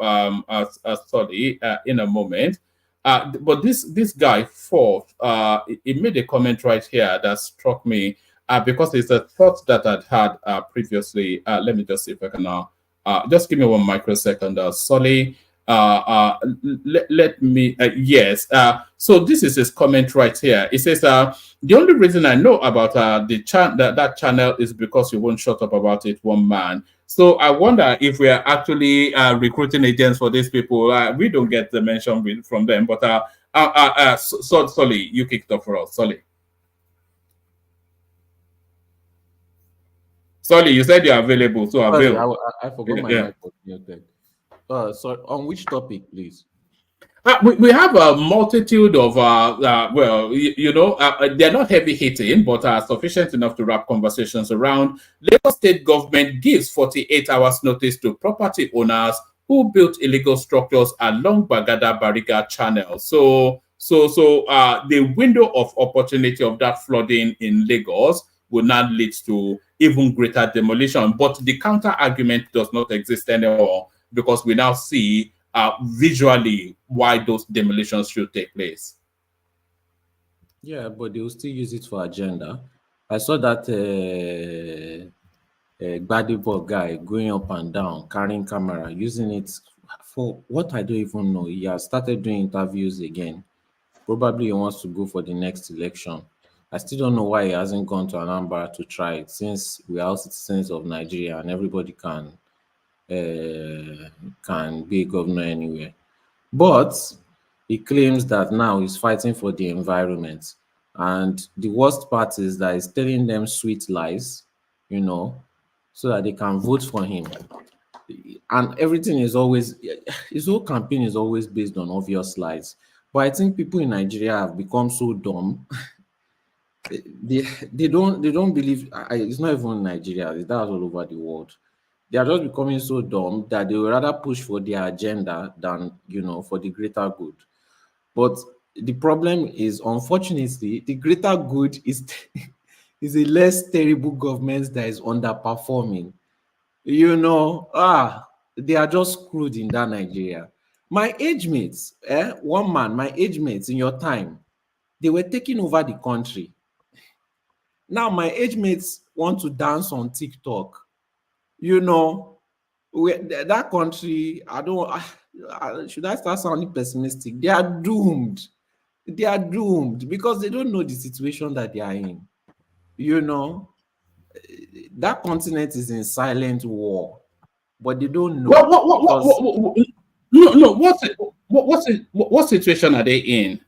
Solly, in a moment. But this guy Forth, he made a comment right here that struck me because it's a thought that I'd had previously. Let me just see if I can just give me 1 microsecond, Solly. Let me yes. So this is his comment right here. It says the only reason I know about that channel is because you won't shut up about it, one man. So I wonder if we are actually recruiting agents for these people. We don't get the mention from them, but Solly, you kicked off for us. Solly, you said you're available, so available. I forgot my mic was muted. So on which topic, please? We have a multitude of, they're not heavy hitting, but are sufficient enough to wrap conversations around. Lagos state government gives 48 hours notice to property owners who built illegal structures along Bagada Bariga Channel. So the window of opportunity of that flooding in Lagos will not lead to even greater demolition. But the counter argument does not exist anymore, because we now see visually why those demolitions should take place. Yeah, but they will still use it for agenda. I saw that Gbadebo guy going up and down, carrying camera, using it for what I don't even know. He has started doing interviews again. Probably he wants to go for the next election. I still don't know why he hasn't gone to Anambra to try it, since we are all citizens of Nigeria and everybody can be a governor anywhere. But he claims that now he's fighting for the environment. And the worst part is that he's telling them sweet lies, so that they can vote for him. And everything is always, his whole campaign is always based on obvious lies. But I think people in Nigeria have become so dumb. they don't believe. It's not even in Nigeria, that's all over the world. They are just becoming so dumb that they would rather push for their agenda than, for the greater good. But the problem is, unfortunately, the greater good is is a less terrible government that is underperforming. They are just screwed in that Nigeria. My age mates, one man, my age mates in your time, they were taking over the country. Now my age mates want to dance on TikTok. That country, should I start sounding pessimistic? They are doomed. They are doomed because they don't know the situation that they are in. That continent is in silent war, but they don't know. What situation are they in?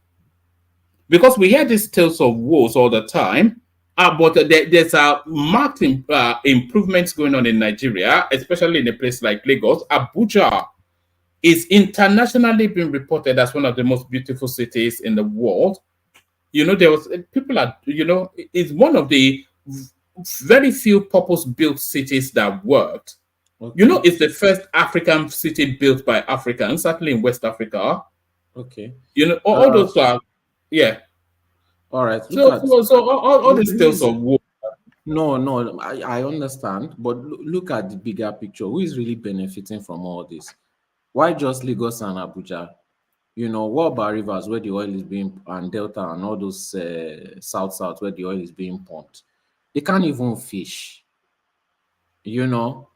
Because we hear these tales of wars all the time. But there's marked improvements going on in Nigeria, especially in a place like Lagos. Abuja is internationally being reported as one of the most beautiful cities in the world. It's one of the very few purpose-built cities that worked. Okay. It's the first African city built by Africans, certainly in West Africa. Okay. All those are, yeah. All right. All these tales of war. No, I understand, but look at the bigger picture. Who is really benefiting from all this? Why just Lagos and Abuja? You know, what about rivers where the oil is being, and Delta and all those south where the oil is being pumped? They can't even fish, you know.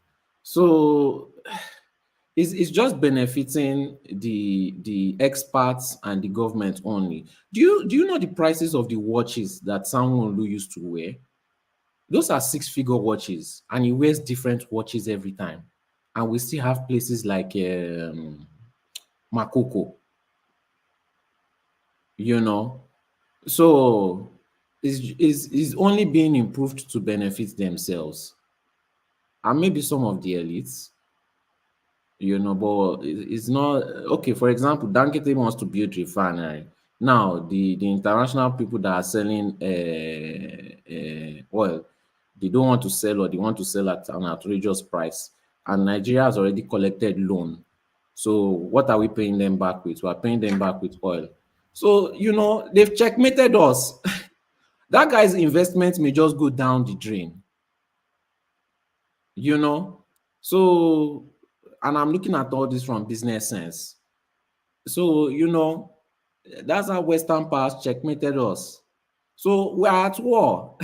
So it's just benefiting the experts and the government only. Do you know the prices of the watches that Sanwo-Olu used to wear? Those are six-figure watches, and he wears different watches every time. And we still have places like Makoko, you know. So is only being improved to benefit themselves and maybe some of the elites, you know, but it's not okay. For example, Dankete wants to build refinery. Now, the international people that are selling oil, they don't want to sell, or they want to sell at an outrageous price. And Nigeria has already collected loan. So what are we paying them back with? We are paying them back with oil. So, you know, they've checkmated us. That guy's investment may just go down the drain, you know. So, and I'm looking at all this from business sense. So, you know, that's how Western powers checkmated us. So we're at war.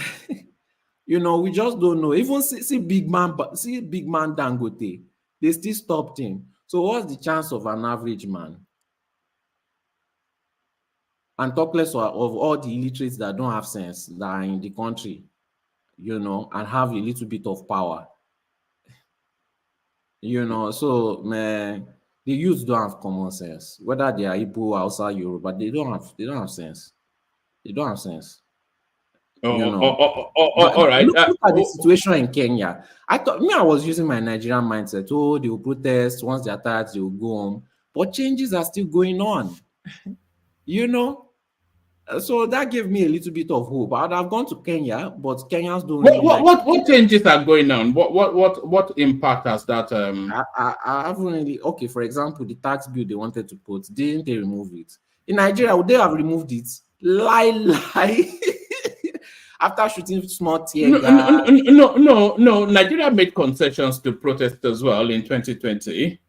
You know, we just don't know. Even see big man Dangote, they still stopped him. So what's the chance of an average man? And talk less of all the illiterates that don't have sense that are in the country, you know, and have a little bit of power. You know, so man, the youths don't have common sense. Whether they are Igbo, Hausa, Yoruba, they don't have sense. They don't have sense. You know. All right. Look at the situation in Kenya. I was using my Nigerian mindset. Oh, they will protest. Once they are tired, they will go home. But changes are still going on. You know. So that gave me a little bit of hope. I'd have gone to Kenya, but Kenyans don't really what changes are going on? What impact has that? I haven't really. Okay, for example, the tax bill they wanted to put, didn't they remove it? In Nigeria, would they have removed it? Lie. After shooting small tear gas. No. Nigeria made concessions to protest as well in 2020.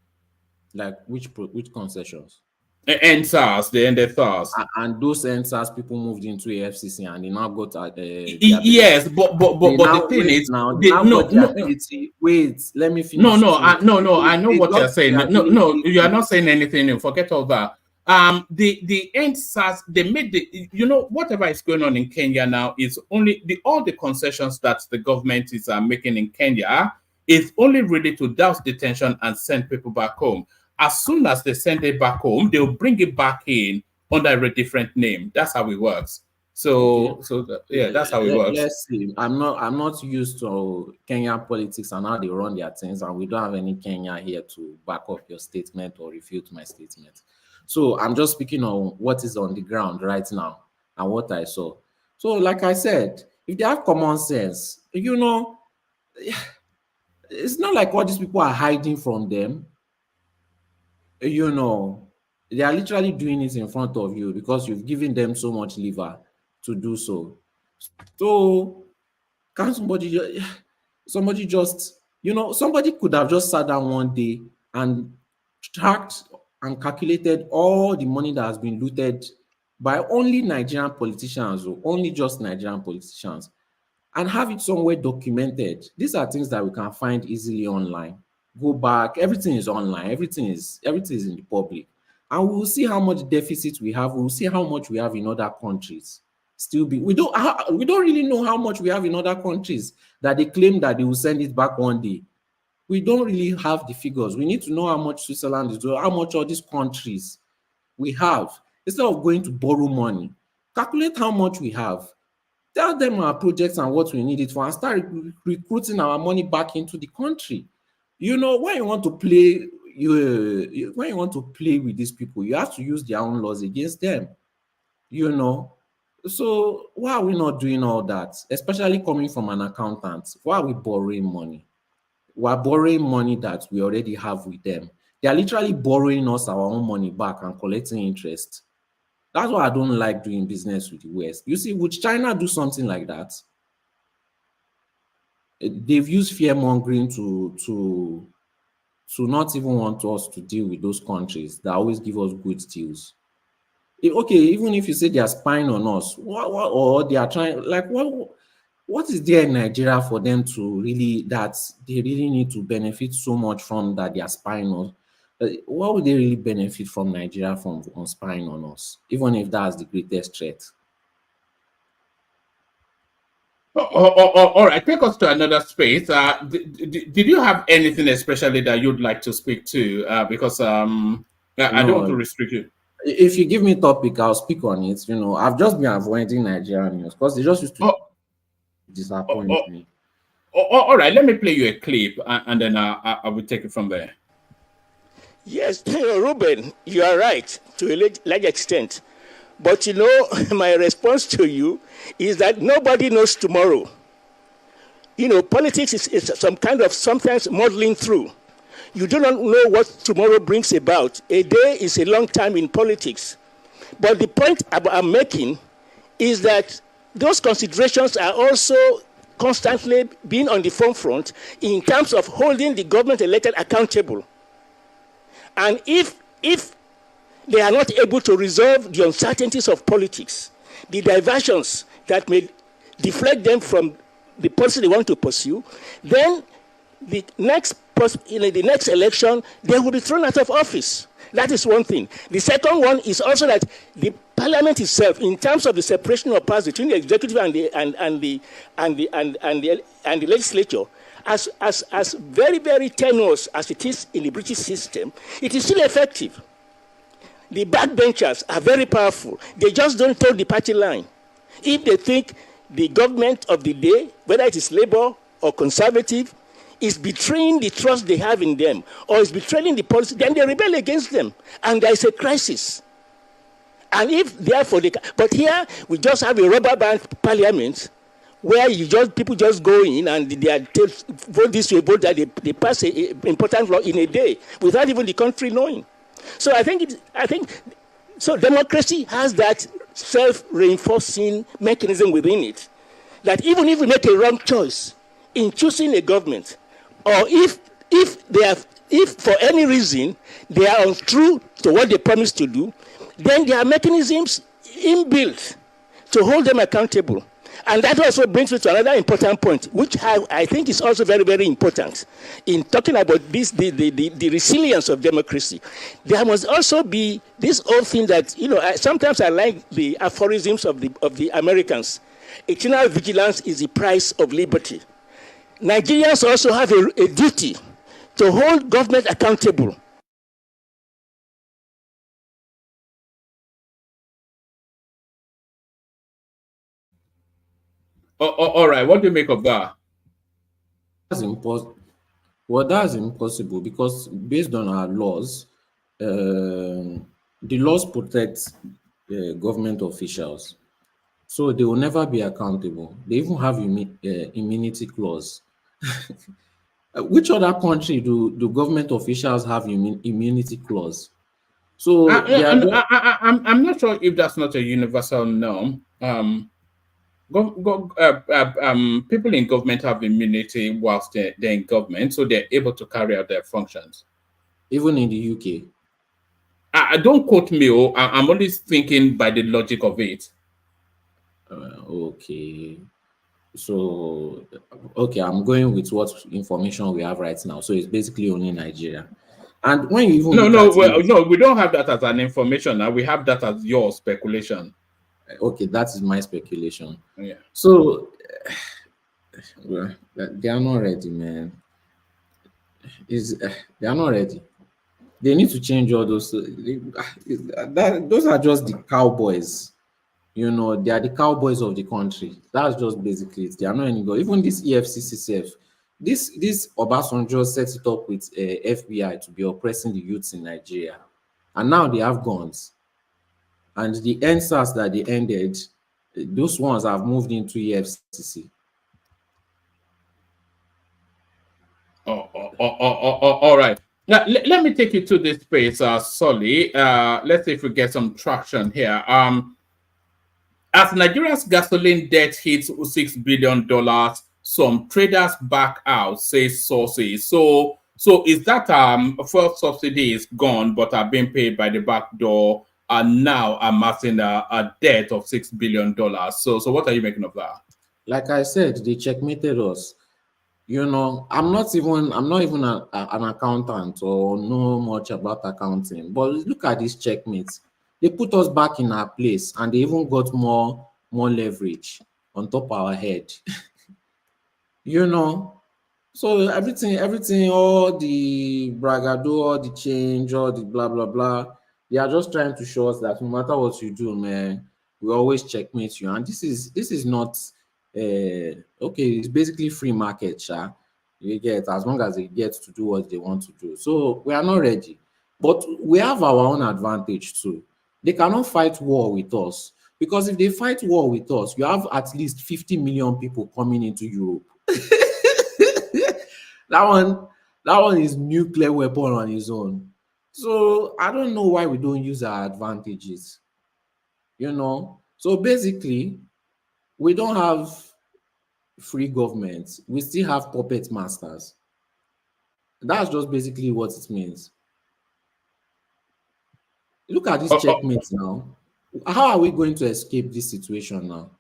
Like which concessions? End SARS, they ended SARS. And those end SARS people moved into AFCC and they now got yes, but the thing is now wait, let me finish. No, I know what you're saying. No, you are not saying anything new. Forget all that. The end SARS, they made whatever is going on in Kenya now is only all the concessions that the government is making in Kenya is only really to douse detention and send people back home. As soon as they send it back home, they'll bring it back in under a different name. That's how it works. That's how it works. Let's see. I'm not used to Kenyan politics and how they run their things, and we don't have any Kenya here to back up your statement or refute my statement. So I'm just speaking on what is on the ground right now and what I saw. So, like I said, if they have common sense, you know, it's not like all these people are hiding from them. You know, they are literally doing it in front of you because you've given them so much lever to do so. So, can somebody just, you know, somebody could have just sat down one day and tracked and calculated all the money that has been looted by only Nigerian politicians, or only just Nigerian politicians, and have it somewhere documented. These are things that we can find easily online. Go back, everything is online, everything is in the public, and we will see how much deficit we have. We will see how much we have in other countries. We don't really know how much we have in other countries that they claim that they will send it back one day. We don't really have the figures. We need to know how much Switzerland is doing, how much all these countries we have. Instead of going to borrow money, calculate how much we have. Tell them our projects and what we need it for, and start recruiting our money back into the country. You know, when you want to play, when you want to play with these people, you have to use their own laws against them. You know, so why are we not doing all that? Especially coming from an accountant, why are we borrowing money? We are borrowing money that we already have with them. They are literally borrowing us our own money back and collecting interest. That's why I don't like doing business with the West. You see, would China do something like that? They've used fear mongering to not even want us to deal with those countries that always give us good deals. Okay, even if you say they are spying on us, what or they are trying, like, what is there in Nigeria for them to really, that they really need to benefit so much from, that they are spying on? What would they really benefit from Nigeria from on spying on us, even if that's the greatest threat? All right, take us to another space. Did you have anything especially that you'd like to speak to? Because I don't want to No, restrict you. if you give me a topic, I'll speak on it. I've just been avoiding Nigerian news because they just used to Oh, disappoint oh, me. all right, let me play you a clip and then I will take it from there. Yes, Ruben, you are right to a large extent. But my response to you is that nobody knows tomorrow. Politics is some kind of sometimes modeling through. You do not know what tomorrow brings about. A day is a long time in politics. But the point I'm making is that those considerations are also constantly being on the forefront in terms of holding the government elected accountable. And if they are not able to resolve the uncertainties of politics, the diversions that may deflect them from the policy they want to pursue, then the next election, they will be thrown out of office. That is one thing. The second one is also that the parliament itself, in terms of the separation of powers between the executive and the legislature, as very, very tenuous as it is in the British system, it is still effective. The backbenchers are very powerful. They just don't toe the party line. If they think the government of the day, whether it is Labour or Conservative, is betraying the trust they have in them, or is betraying the policy, then they rebel against them. And there is a crisis. And if, therefore, but here we just have a rubber band parliament where people just go in and they are vote this way, vote that, they pass an important law in a day without even the country knowing. So I think democracy has that self-reinforcing mechanism within it, that even if we make a wrong choice in choosing a government, or if for any reason they are untrue to what they promised to do, then there are mechanisms inbuilt to hold them accountable. And that also brings me to another important point, which I think is also very, very important in talking about this, the resilience of democracy. There must also be this whole thing that, sometimes I like the aphorisms of the Americans. Eternal vigilance is the price of liberty. Nigerians also have a duty to hold government accountable. All right, what do you make of that? That's impossible. Well, that's impossible because based on our laws, the laws protect government officials, so they will never be accountable. They even have immunity clause. Which other country do government officials have immunity clause? So I'm not sure if that's not a universal norm. People in government have immunity whilst they're in government, so they're able to carry out their functions. Even in the UK? I don't quote me. I'm only thinking by the logic of it. Okay. So, okay, I'm going with what information we have right now. So it's basically only Nigeria. And when you even no, we don't have that as an information. Now we have that as your speculation. Okay, that is my speculation. Yeah. So well, they are not ready, man. They are not ready. They need to change all those. Those are just the cowboys. They are the cowboys of the country. That's just basically it. They are not any good. Even this EFCC, this Obasanjo set it up with FBI to be oppressing the youths in Nigeria, and now they have guns. And the NSAS that they ended, those ones have moved into EFCC. All right. Now, let me take you to this space, Solly. Let's see if we get some traction here. As Nigeria's gasoline debt hits $6 billion, some traders back out, say sources. So is that fuel subsidy is gone but are being paid by the back door? are now amassing a debt of $6 billion. So what are you making of that? Like I said, they checkmated us. I'm not even an accountant or know much about accounting, but look at these checkmates. They put us back in our place, and they even got more leverage on top of our head. So everything, all the bragado, all the change, all the blah blah blah, they are just trying to show us that no matter what you do, man, we always checkmate you. And this is not okay. It's basically free market, sha. You get, as long as they get to do what they want to do. So we are not ready, but we have our own advantage too. They cannot fight war with us, because if they fight war with us, you have at least 50 million people coming into Europe. That one is nuclear weapon on its own. So I don't know why we don't use our advantages. So basically, we don't have free government. We still have puppet masters. That's just basically what it means. Look at this checkmate now. How are we going to escape this situation now?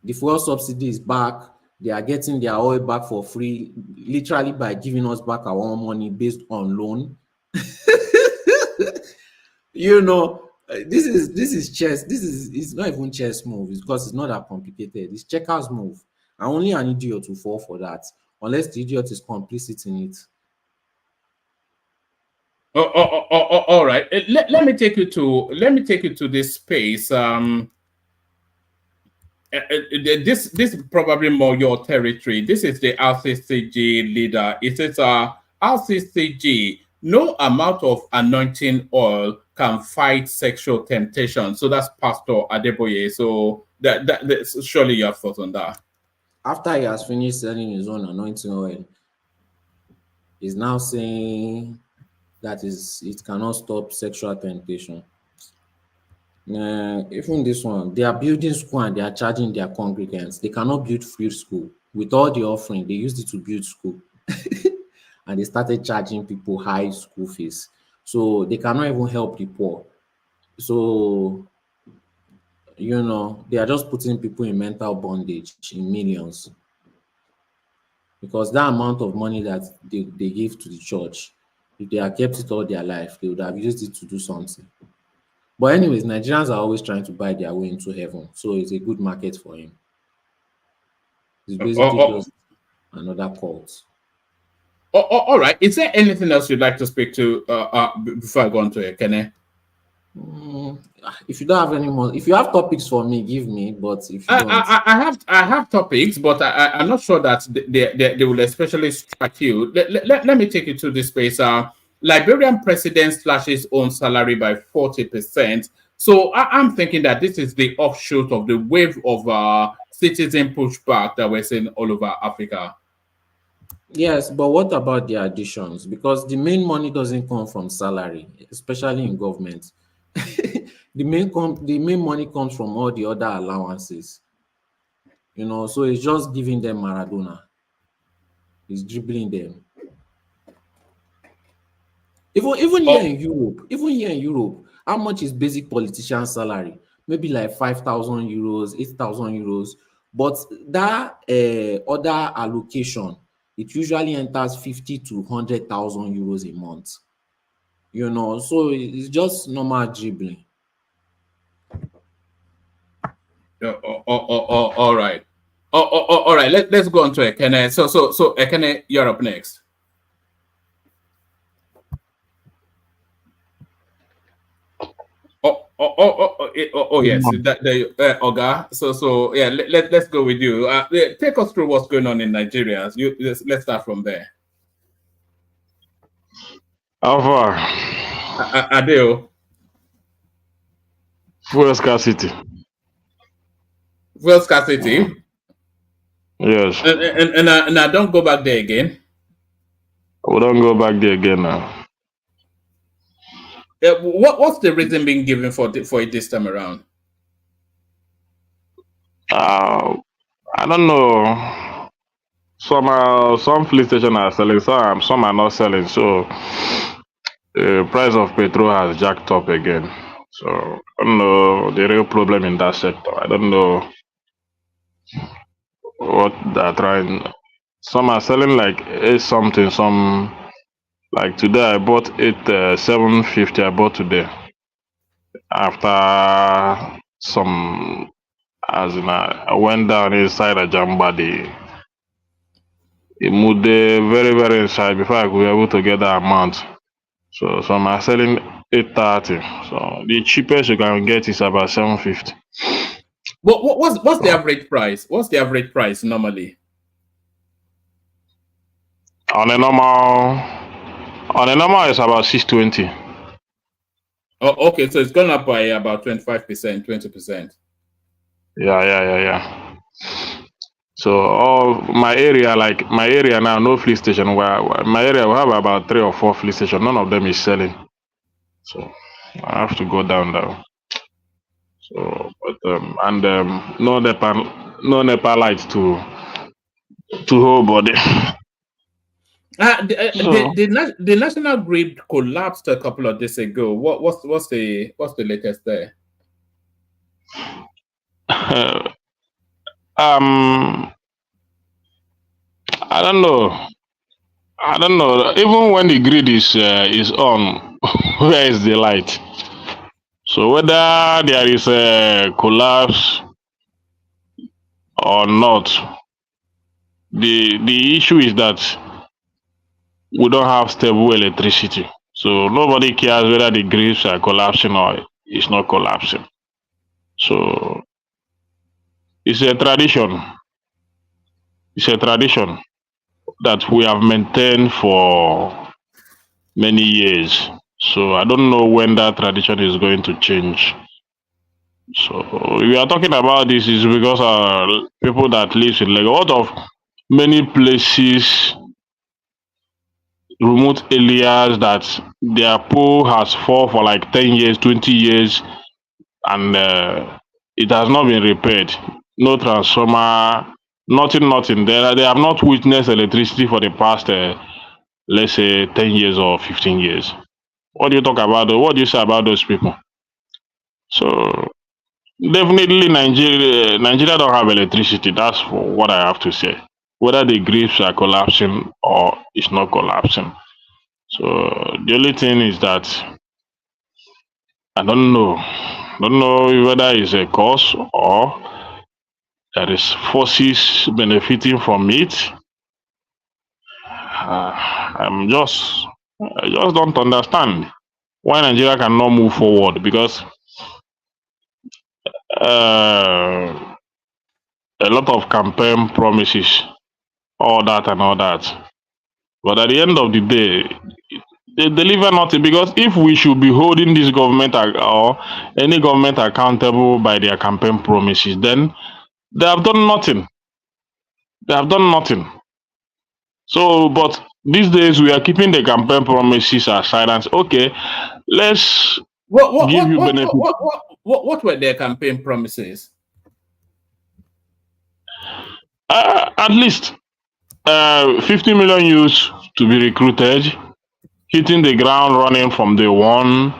The fuel subsidy is back. They are getting their oil back for free, literally by giving us back our own money based on loan. This is chess. It's not even chess move. It's because it's not that complicated. It's checkers move, and only an idiot will fall for that, unless the idiot is complicit in it. All right. Let me take you to this space. This is probably more your territory. This is the RCCG leader. It says, RCCG, no amount of anointing oil can fight sexual temptation. So that's Pastor Adeboye. So that surely you have thoughts on that. After he has finished selling his own anointing oil, he's now saying that it cannot stop sexual temptation. Even this one, they are building school and they are charging their congregants. They cannot build free school. With all the offering, they used it to build school. And they started charging people high school fees. So they cannot even help the poor. So, they are just putting people in mental bondage in millions. Because that amount of money that they give to the church, if they had kept it all their life, they would have used it to do something. But anyways, Nigerians are always trying to buy their way into heaven. So it's a good market for him. It's basically just another cult. All right. Is there anything else you'd like to speak to before I go on to it, Kenny? If you don't have any more, if you have topics for me, give me. But if you don't, I have topics, but I'm not sure that they will especially strike you. Let me take you to this space. Liberian president slashes own salary by 40%. So I'm thinking that this is the offshoot of the wave of citizen pushback that we're seeing all over Africa. Yes, but what about the additions? Because the main money doesn't come from salary, especially in government. The main money comes from all the other allowances. So it's just giving them Maradona. It's dribbling them. Even here in Europe, how much is basic politician salary? Maybe like 5,000 euros, 8,000 euros. But that other allocation, it usually enters 50 to 100,000 euros a month. So it's just normal dribbling. All right. All right. Let's go on to Ekene. So Ekene, you're up next. Yes, Oga. So yeah, let's go with you. Take us through what's going on in Nigeria. Let's start from there. How far? Adeo. Fuel scarcity. Fuel scarcity. Yes. And I don't go back there again. We don't go back there again now. What's the reason being given for it this time around? I don't know. Some police stations are selling, some are not selling. So the price of petrol has jacked up again. So I don't know the real problem in that sector. I don't know what they're trying. Some are selling like eight something. Some like today I bought it 750. I bought today after some as in I went down inside a jamba. It moved very very inside before I could be able to get that amount. So some are selling 830. So the cheapest you can get is about 750. What's the average price? What's the average price normally? On a normal it's about 620. Oh, okay, so it's gone up by about 25%, 20%. Yeah. So all my area, like my area now, no flea station. Where my area we have about 3 or 4 flea stations. None of them is selling. So I have to go down there. So but no NEPA lights to hold body. The national grid collapsed a couple of days ago. What's the latest there? I don't know. Even when the grid is on, where is the light? So whether there is a collapse or not, the issue is that we don't have stable electricity. So nobody cares whether the grids are collapsing or it's not collapsing. So it's a tradition. It's a tradition that we have maintained for many years. So I don't know when that tradition is going to change. So we are talking about this is because people that live in Lagos, out of many places, remote areas that their pole has fallen for like 10 years, 20 years, and it has not been repaired. No transformer, nothing. They have not witnessed electricity for the past, let's say, 10 years or 15 years. What do you talk about? What do you say about those people? So definitely Nigeria don't have electricity. That's what I have to say. Whether the grids are collapsing or it's not collapsing. So the only thing is that I don't know. Don't know whether it's a cause or there is forces benefiting from it. I just don't understand why Nigeria cannot move forward because a lot of campaign promises, all that and all that. But at the end of the day, they deliver nothing because if we should be holding this government or any government accountable by their campaign promises, then they have done nothing. They have done nothing. So, but these days we are keeping the campaign promises aside and say, okay, let's give you benefit. What were their campaign promises? At least 50 million youths to be recruited, hitting the ground running from day one,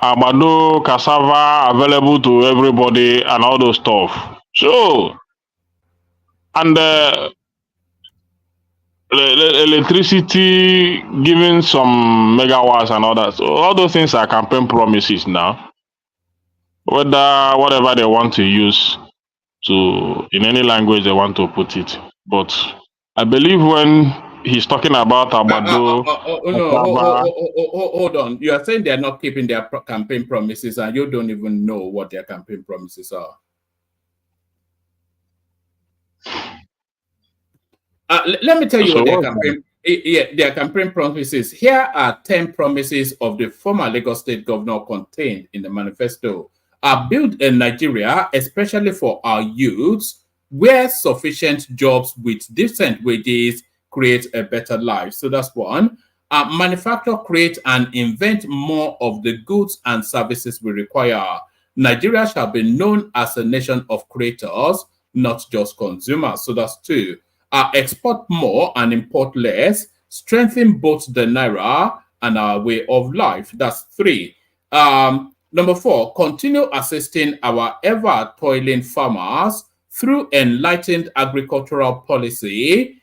abado, cassava available to everybody, and all those stuff. So, and electricity giving some megawatts and all that. So all those things are campaign promises now. Whatever they want to use to in any language they want to put it. But I believe when he's talking about abado, hold on. You are saying they are not keeping their campaign promises, and you don't even know what their campaign promises are. Let me tell you what their campaign promises. Here are 10 promises of the former Lagos State governor contained in the manifesto. Build a Nigeria, especially for our youths, where sufficient jobs with decent wages create a better life. So that's one. Manufacture, create, and invent more of the goods and services we require. Nigeria shall be known as a nation of creators, not just consumers. So that's two. Export more and import less. Strengthen both the Naira and our way of life. That's three. Number 4, continue assisting our ever toiling farmers through enlightened agricultural policy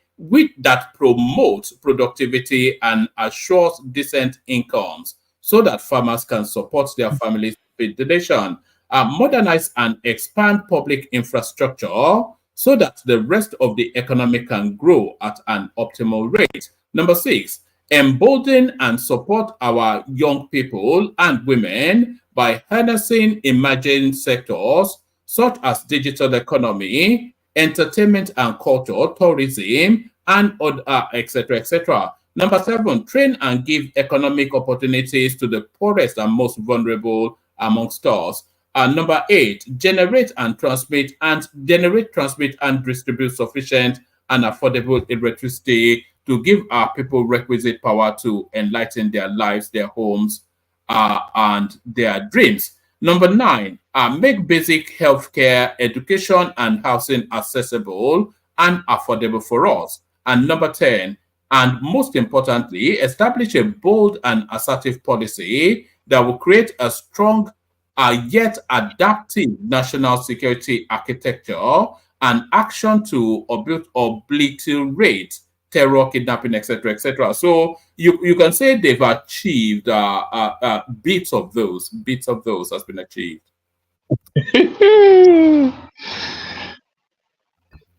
that promotes productivity and assures decent incomes so that farmers can support their families with the nation. Modernize and expand public infrastructure so that the rest of the economy can grow at an optimal rate. Number 6, embolden and support our young people and women by harnessing emerging sectors such as digital economy, entertainment and culture, tourism, and etc., etc. Number 7, train and give economic opportunities to the poorest and most vulnerable amongst us. Number 8, generate, transmit, and distribute sufficient and affordable electricity to give our people requisite power to enlighten their lives, their homes, and their dreams. Number 9, make basic healthcare, education, and housing accessible and affordable for us. And number 10, and most importantly, establish a bold and assertive policy that will create a strong yet adaptive national security architecture and action to obliterate terror, kidnapping, etc., etc. So you can say they've achieved bits of those has been achieved.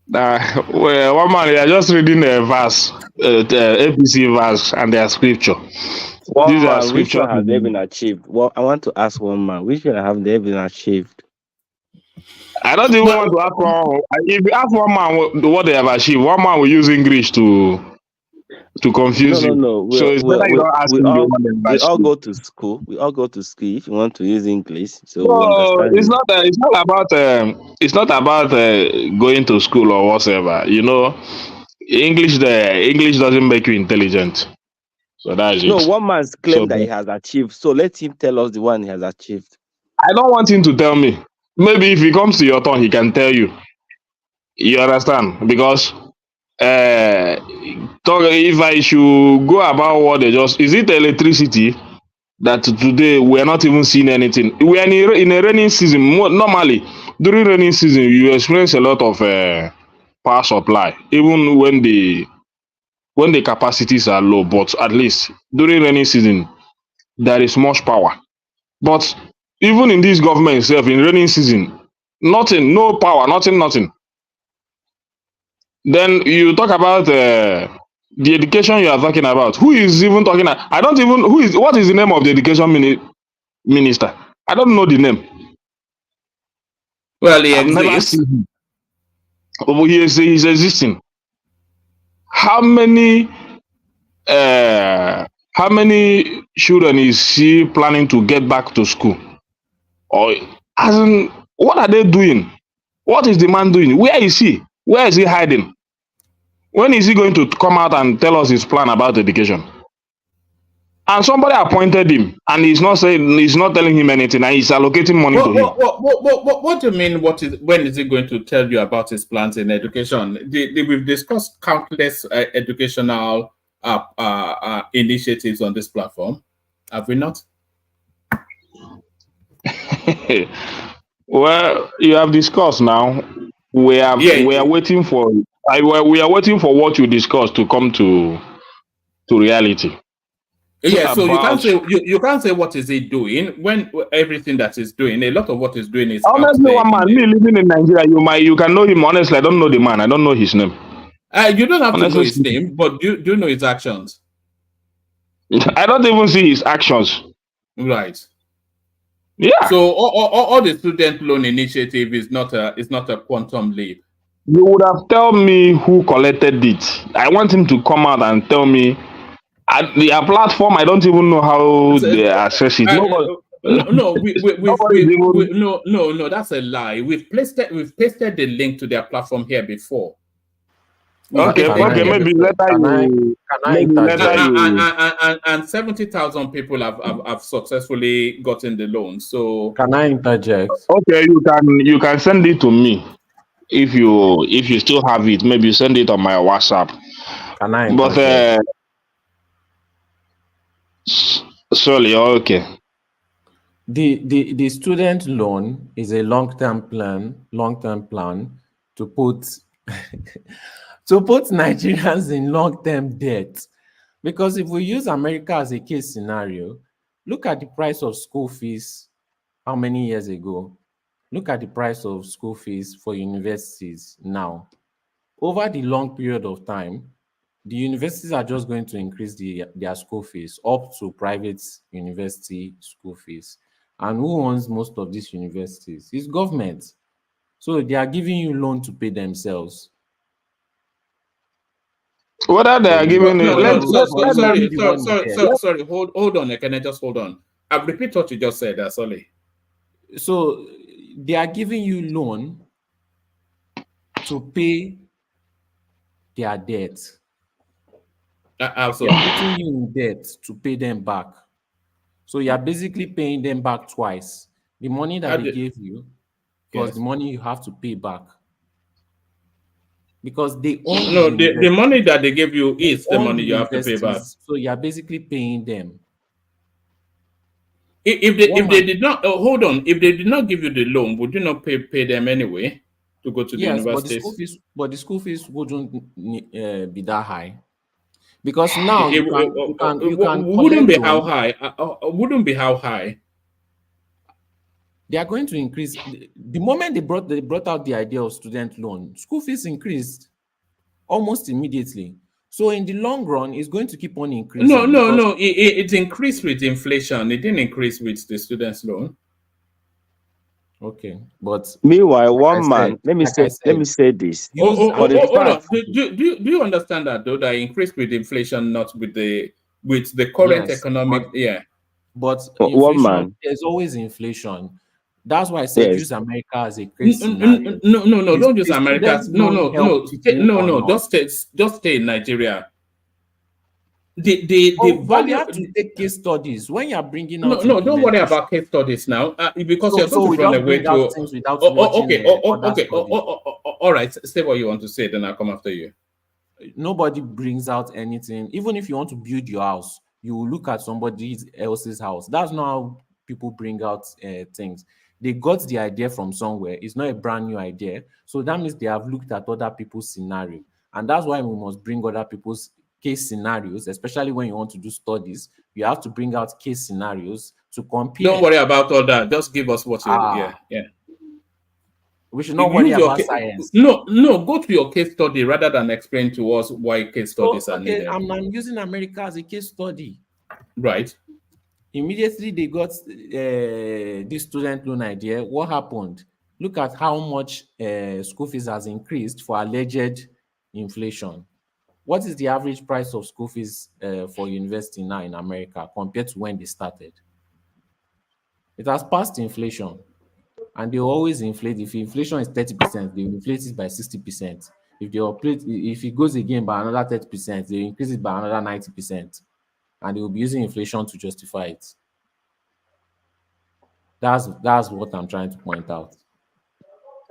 Well, one man, they are just reading a verse, the APC verse, and their scripture. One These are man, which scripture. one have they been achieved? Well, I want to ask one man, which one have they been achieved? I don't even want to ask one. If you ask one man what they have achieved, one man will use English to confuse you. No. So it's better you don't ask him the one they have We all achieved. go to school. We all go to school if you want to use English. So we No, understand. it's not. It's not about. It's not about going to school or whatever. You know, English. English doesn't make you intelligent. So that's it. No, one man's claim So that he has achieved. So let him tell us the one he has achieved. I don't want him to tell me. Maybe if he comes to your turn, he can tell you. You understand? Because if I should go about what they just is it electricity that today we are not even seeing anything. We are in a rainy season. Normally, during rainy season, you experience a lot of power supply, even when the capacities are low. But at least during rainy season, there is much power. But even in this government itself, in rainy season, nothing, no power, nothing. Then you talk about the education you are talking about. Who is even talking? I don't even. What is the name of the education minister? I don't know the name. Well, he I've never exists. seen him. Oh, he's existing. How many children is he planning to get back to school? Or as in, what are they doing? What is the man doing? Where is he? Where is he hiding? When is he going to come out and tell us his plan about education? And somebody appointed him, and he's not telling him anything, and he's allocating money to him. What do you mean? When is he going to tell you about his plans in education? We've discussed countless educational initiatives on this platform, have we not? Well, you have discussed now. We are waiting for. We are waiting for what you discussed to come to reality. Yeah, so you can't say what is he doing when everything that he's doing, a lot of what he's doing is honestly one man. Me living in Nigeria, you can know him. Honestly, I don't know the man. I don't know his name. You don't have to know his name, but do you know his actions? I don't even see his actions. Right. Yeah. So all the student loan initiative is not a quantum leap. You would have told me who collected it. I want him to come out and tell me. At the platform, I don't even know how they access it. No, that's a lie. We've pasted the link to their platform here before. Okay, maybe later you. And 70,000 people have successfully gotten the loan. So can I interject? Okay, you can send it to me if you still have it. Maybe send it on my WhatsApp. Can I interject? But sorry, okay. The student loan is a long-term plan to put to put Nigerians in long-term debt. Because if we use America as a case scenario, look at the price of school fees how many years ago? Look at the price of school fees for universities now. Over the long period of time, the universities are just going to increase their school fees up to private university school fees. And who owns most of these universities? It's government. So they are giving you loan to pay themselves. Whether they are But giving No, it, no, let you will be sorry, the one in debt. sorry. Hold on. Can I just hold on? I repeat what you just said. Sorry. So they are giving you loan to pay their debt. They Also, are putting you in debt to pay them back. So you are basically paying them back twice. The money that they gave you plus the yes. money you have to pay back. Because they own the No, the university. money that they give you They is the own the money you have to pay back. universities. So you are basically paying them. If One they man, did not hold on, if they did not give you the loan, would you not pay them anyway to go to the yes, but universities? the school fees wouldn't be that high. Because now you can Wouldn't collect be how loan. high. Wouldn't be how high. They are going to increase the moment they brought out the idea of student loan. School fees increased almost immediately. So in the long run, it's going to keep on increasing because No. It increased with inflation. It didn't increase with the students' loan. okay, but Meanwhile, like I one said, man, let me say this. use For the Hold on. fact, Do you understand that though? That increased with inflation, not with the current yes, economic. Yeah. but one inflation, man, there's always inflation. That's why I said yes. use America as a case scenario. No. Don't use The America's. student loan help people or No. not? Just stay in Nigeria. The But we value. have to take case studies when you are bringing No, out no, don't worry implementation. about case studies now, because you're going So to we run just away bring out to. things without watching other studies. All right. Say what you want to say, then I'll come after you. Nobody brings out anything. Even if you want to build your house, you will look at somebody else's house. That's not how people bring out things. They got the idea from somewhere. It's not a brand new idea. So that means they have looked at other people's scenario. And that's why we must bring other people's case scenarios, especially when you want to do studies. You have to bring out case scenarios to Don't compare. worry about all that. Just give us what you. Yeah, Ah, yeah. we should not worry Use your about science. no. Go to your case study rather than explain to us why case So, studies are okay, needed. I'm using America as a case study. Right. Immediately they got this student loan idea. What happened? Look at how much school fees has increased for alleged inflation. What is the average price of school fees for university now in America compared to when they started? It has passed inflation, and they always inflate. If inflation is 30%, they inflate it by 60%. If it goes again by another 30%, they increase it by another 90%, and they will be using inflation to justify it. That's what I'm trying to point out.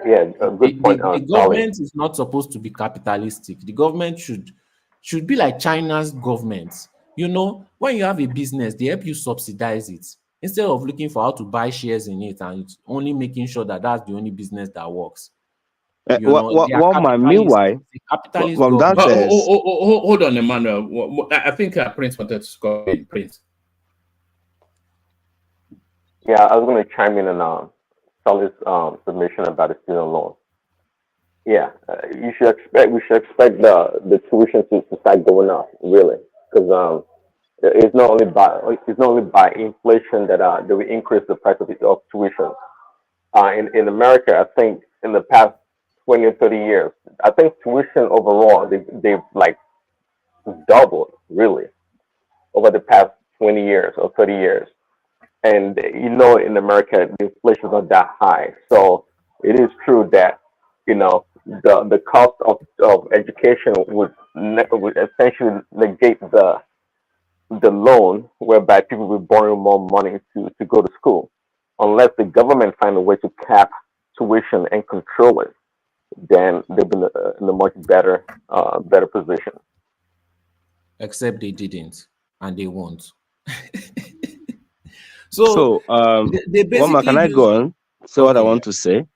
Yeah, a good point, The Charlie. government is not supposed to be capitalistic. The government should be like China's government. You know, when you have a business, they help you subsidize it instead of looking for how to buy shares in it and only making sure that that's the only business that works. You know, they are One man, capitalist. meanwhile, It's a capitalist from that, government. Hold on, Emmanuel. I think Prince wanted to score in. Prince. Yeah, I was going to chime in on Charlie's submission about the student loan. Yeah, we should expect the tuition to start going up, really, because it's not only by inflation that we increase the price of tuition. In America, I think in the past 20 or 30 years, I think tuition overall they've like doubled really over the past 20 years or 30 years. And in America, the inflation is not that high. So it is true that the cost of education would essentially negate the loan, whereby people will borrow more money to go to school, unless the government find a way to cap tuition and control it. Then they'll be in a much better position. Except they didn't, and they won't. So, they one more, can basically I use. go on? So what I Okay, want to say,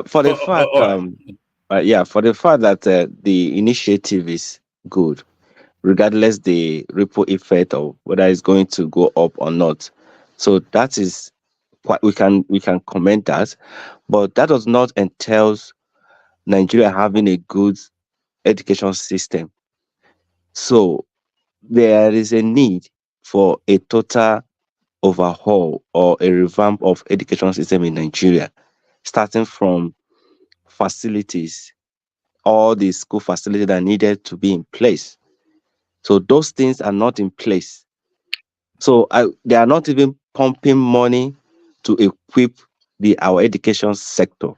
for the fact, all right. for the fact that the initiative is good, regardless the ripple effect or whether it's going to go up or not. So that is quite, we can comment that, but that does not entail Nigeria having a good education system. So there is a need for a total overhaul or a revamp of education system in Nigeria, starting from facilities, all the school facilities that needed to be in place. So those things are not in place. So they are not even pumping money to equip our education sector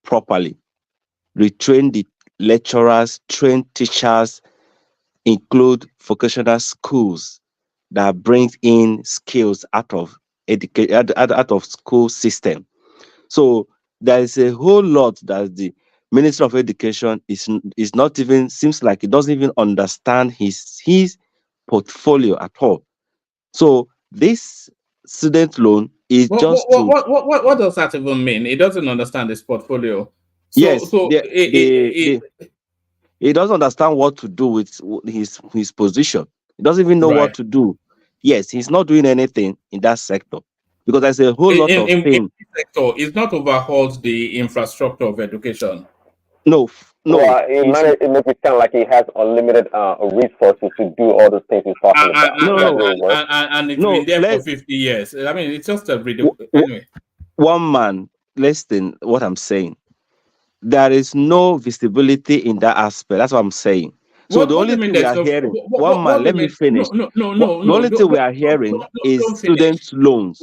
properly, retrain the lecturers, train teachers, include vocational schools that brings in skills out of out of school system. So there is a whole lot that the Minister of Education is not even, seems like he doesn't even understand his portfolio at all. So this student loan is just to, What does that even mean? He doesn't understand his portfolio. yes, he doesn't understand what to do with his position. He doesn't even know what right. to do. Yes, he's not doing anything in that sector because there's a whole lot of In things. this sector, it's not overhauled the infrastructure of education. No, Well, it makes it sound like he has unlimited resources to do all the things he's talking about. And it's been there for 50 years. I mean, it's just a ridiculous. Anyway. One man, listen what I'm saying. There is no visibility in that aspect. That's what I'm saying. So the only thing we are hearing, one man, let me finish. No. The only thing we are hearing is student loans.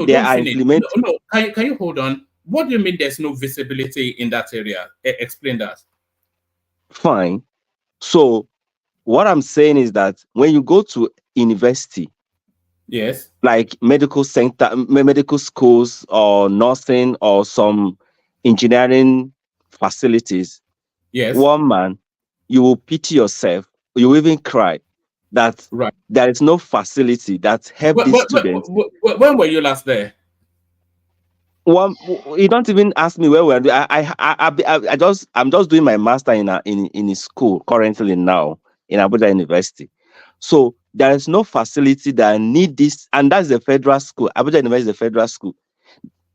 They are implementing. No. Can you hold on? What do you mean there's no visibility in that area? Explain that. Fine. So what I'm saying is that when you go to university, yes, like medical center, medical schools or nursing or some engineering facilities, yes, one man, you will pity yourself. You will even cry that there is no facility that help these students. When were you last there? You don't even ask me where we're. I'm just doing my master in a school currently now in Abuja University. So there is no facility that need this, and that's a federal school. Abuja University is a federal school.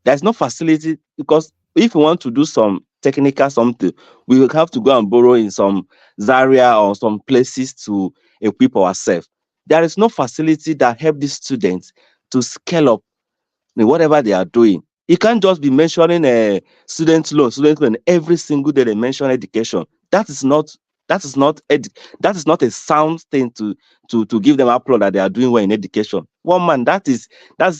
There's no facility because if we want to do some technical something, we will have to go and borrow in some Zaria or some places to equip ourselves. There is no facility that help these students to scale up in whatever they are doing. You can't just be mentioning a student loan every single day. They mention education. That is not a sound thing to give them applause that they are doing well in education. One man, that's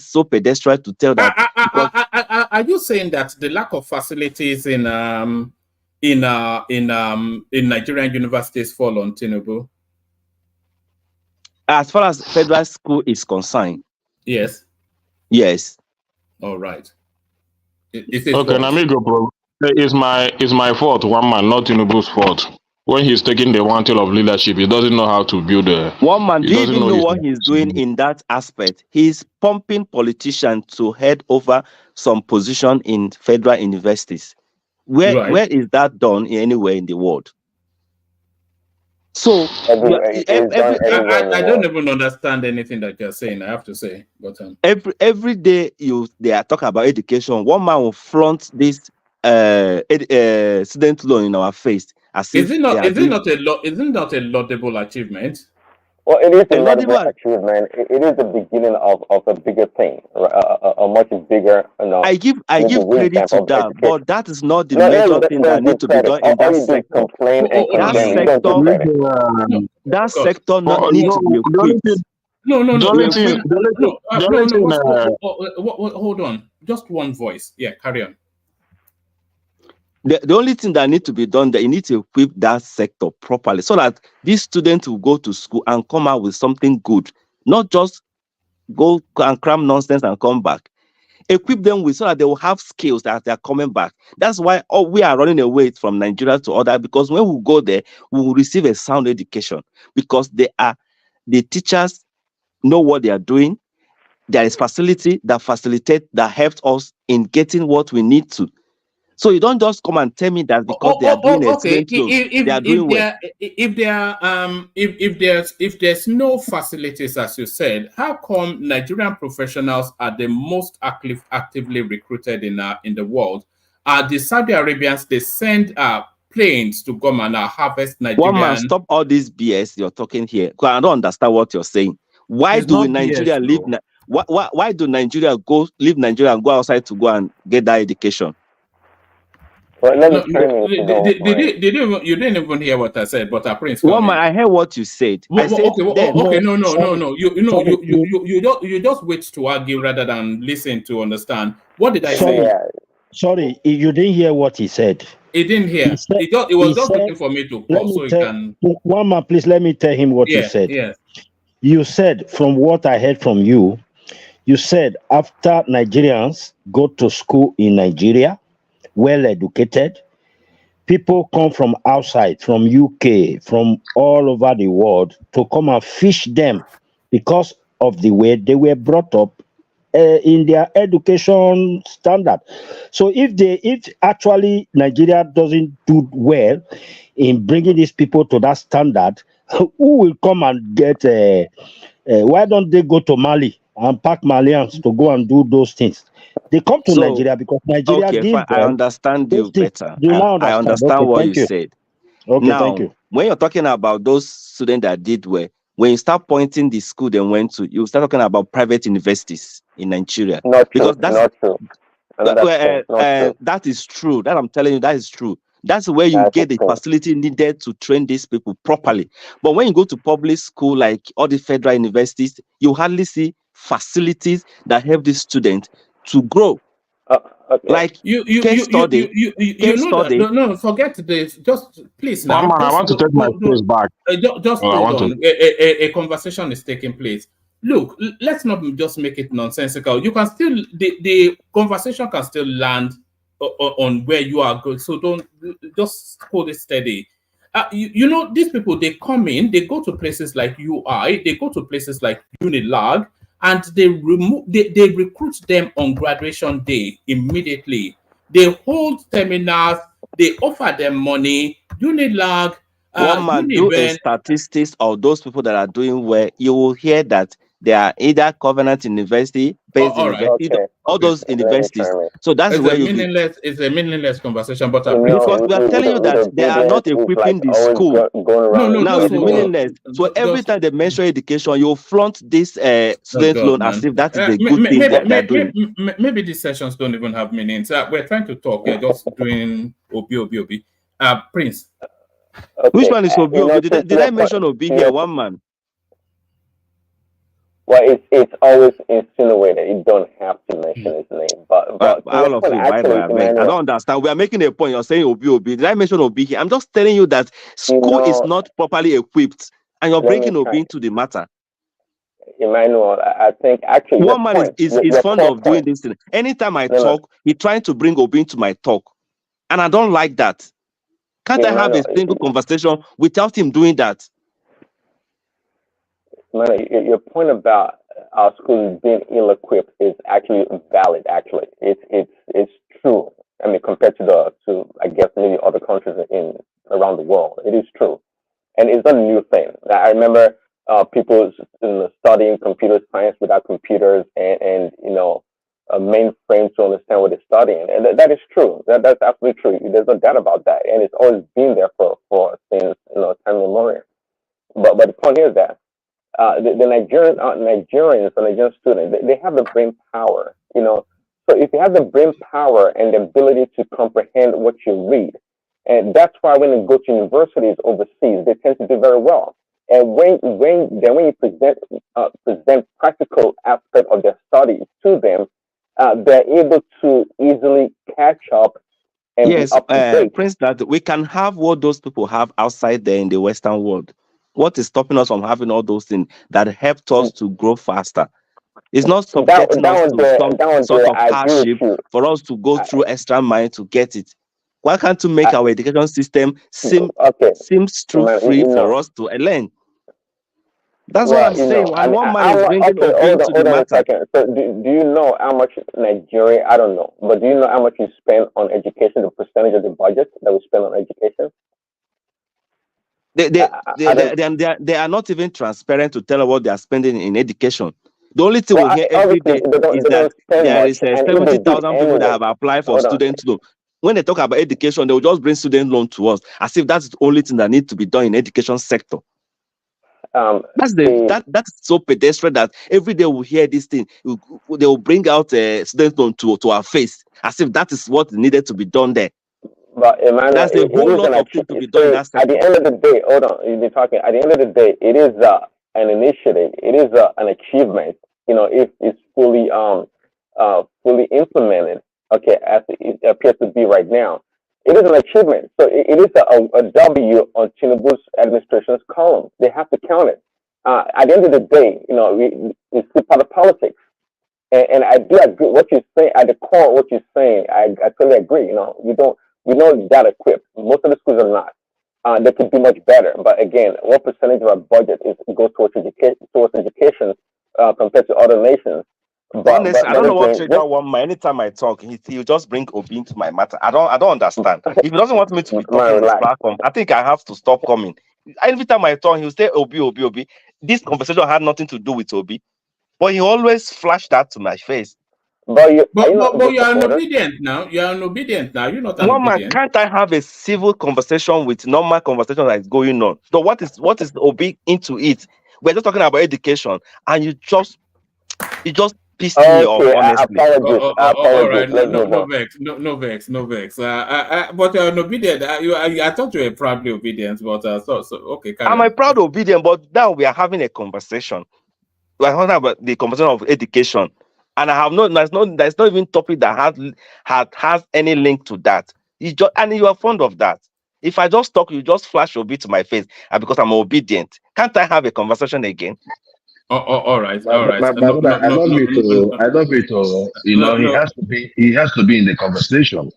so pedestrian to tell that. Are you saying that the lack of facilities in Nigerian universities fall on Tinubu? As far as federal school is concerned, yes. All right. Okay, Namigo, bro. It's my fault, one man, not Tinubu's fault. When he's taking the mantle of leadership, he doesn't know how to build a. One man, do you even know what he's doing in that aspect? He's pumping politicians to head over some position in federal universities. Where is that done anywhere in the world? So I don't even understand anything that you're saying, I have to say. But every day they are talking about education, one man will flaunt this student loan in our face. Is it not a laudable achievement? Well, it is a laudable achievement. It is the beginning of a bigger thing, a much bigger. I give credit to that, but that is not the major thing that needs to be done in that sector. That sector needs to be equipped. Hold on, just one voice. Yeah, carry on. The only thing that needs to be done, that you need to equip that sector properly so that these students will go to school and come out with something good, not just go and cram nonsense and come back. Equip them with so that they will have skills that they are coming back. That's why we are running away from Nigeria to other, because when we go there, we will receive a sound education because the teachers know what they are doing. there is facility that facilitate, that helps us in getting what we need to. So you don't just come and tell me that because they are doing a Okay. student loan, they are doing well. If there's no facilities, as you said, how come Nigerian professionals are the most actively recruited in the world? The Saudi Arabians, they send planes to come and harvest Nigerian. One man, stop all this BS you're talking here, because I don't understand what you're saying. Why do Nigeria leave? Why do Nigeria leave Nigeria and go outside to go and get that education? Well, let me you didn't even hear what I said, but Prince. One man, I heard what you said. I said, okay, no. You just wait to argue rather than listen to understand. What did I say? Sorry, you didn't hear what he said. He didn't hear. He was just looking for me to pause so he can. One man, please let me tell him what you said. Yes. You said, from what I heard from you, you said after Nigerians go to school in Nigeria, well educated, people come from outside, from UK, from all over the world to come and fish them because of the way they were brought up in their education standard. So if actually Nigeria doesn't do well in bringing these people to that standard, who will come and get? Why don't they go to Mali and pack Malians to go and do those things? They come to Nigeria because Nigeria gives them. I understand you better. I understand what you said. Okay, now, thank you. When you're talking about those students that did well, when you start pointing the school they went to, you start talking about private universities in Nigeria. Not true. Not true. That is true. That I'm telling you, that is true. That's where you get the facility needed to train these people properly. But when you go to public school, like all the federal universities, you hardly see facilities that help these students to grow. Like case study. No, forget this. Just please now. Man, I want to take my place back. Just hold on. A conversation is taking place. Look, let's not just make it nonsensical. You can still the conversation can still land on where you are going. So don't just hold it steady. These people, they come in, they go to places like UI, they go to places like Unilag, and they recruit them on graduation day immediately. They hold seminars, they offer them money. Unilag, one man do a statistics of those people that are doing well. You will hear that they are either Covenant University, based university, all those universities. So that's where it's a meaningless conversation. But because we are telling you that they are not equipping the school. Now it's meaningless. So every time they mention education, you flaunt this student loan as if that is a good thing that they're doing. Maybe these sessions don't even have meaning. So we're trying to talk. We're just doing Obi. Prince. Which one is Obi? Did I mention Obi here? One man. Well, it's always insinuated. You don't have to mention his name. But all of you, I don't understand. We are making a point. You're saying Obi. Did I mention Obi here? I'm just telling you that school is not properly equipped, and you're breaking Obi into the matter. Emmanuel, I think actually one man is fond of doing this thing. Anytime I talk, he's trying to bring Obi into my talk, and I don't like that. Can't I have a single conversation without him doing that? Man, your point about our schools being ill-equipped is actually valid. Actually, it's true. I mean, compared to I guess maybe other countries around the world, it is true, and it's not a new thing. I remember people studying computer science without computers and a mainframe to understand what they're studying, and that is true. That's absolutely true. There's no doubt about that, and it's always been there for since time immemorial. But the point is that. The Nigerian students, they have the brain power, So if you have the brain power and the ability to comprehend what you read, and that's why when they go to universities overseas, they tend to do very well. And when you present practical aspect of their studies to them, they're able to easily catch up. And yes, Prince, that we can have what those people have outside there in the Western world. What is stopping us from having all those things that helped us to grow faster? It's not subjecting us to some sort of hardship for us to go through extra mile to get it. Why can't we make our education system seem stress-free for us to learn? That's what Well, I'm saying. I And mean, one man is bringing okay, Obi into the hold on a matter. second. So, do you know how much Nigeria? I don't know, but do you know how much you spend on education? The percentage of the budget that we spend on education? I don't. They are not even transparent to tell us what they are spending in education. The only thing Well, we hear every obviously day they is that don't spend there much, is and if they do 70,000 people that anyway, have applied for hold on. student loan. When they talk about education, they will just bring student loan to us as if that's the only thing that needs to be done in education sector. That's so pedestrian that every day we hear this thing. They will bring out student loan to our face as if that is what needed to be done there. But Emmanuel, That's a whole lot of things to be done in that sector. At the end of the day, hold on, you've been talking. At the end of the day, it is an initiative. It is an achievement. If it's fully implemented, okay, as it appears to be right now, it is an achievement. So it is a W on Tinubu's administration's column. They have to count it. At the end of the day, it's part of politics. And I do agree what you're saying at the core of what you're saying. I totally agree. We know that equipped. Most of the schools are not. They could be much better. But again, what percentage of our budget goes towards education compared to other nations? Honestly, I don't know what trigger one man. Anytime I talk, he'll just bring Obi into my matter. I don't understand. If he doesn't want me to be talking on his platform, I think I have to stop coming. Every time I talk, he'll say Obi. This conversation had nothing to do with Obi, but he always flashed that to my face. But you are an obedient now. You are an obedient now. You're not an one obedient. Man, can't I have a civil conversation with normal conversation that is going on? So what is Obi into it? We're just talking about education, and you just pissed me off, honestly. All right, no vex. But you're an obedient. I thought you were proudly obedient, but okay. I'm a proud obedient, but now we are having a conversation. We're talking about the conversation of education, and I have there's not even topic that has any link to that. And you are fond of that. If I just talk, you just flash Obi to my face, and because I'm obedient, can't I have a conversation again? All right. I love it. He has to be in the conversation.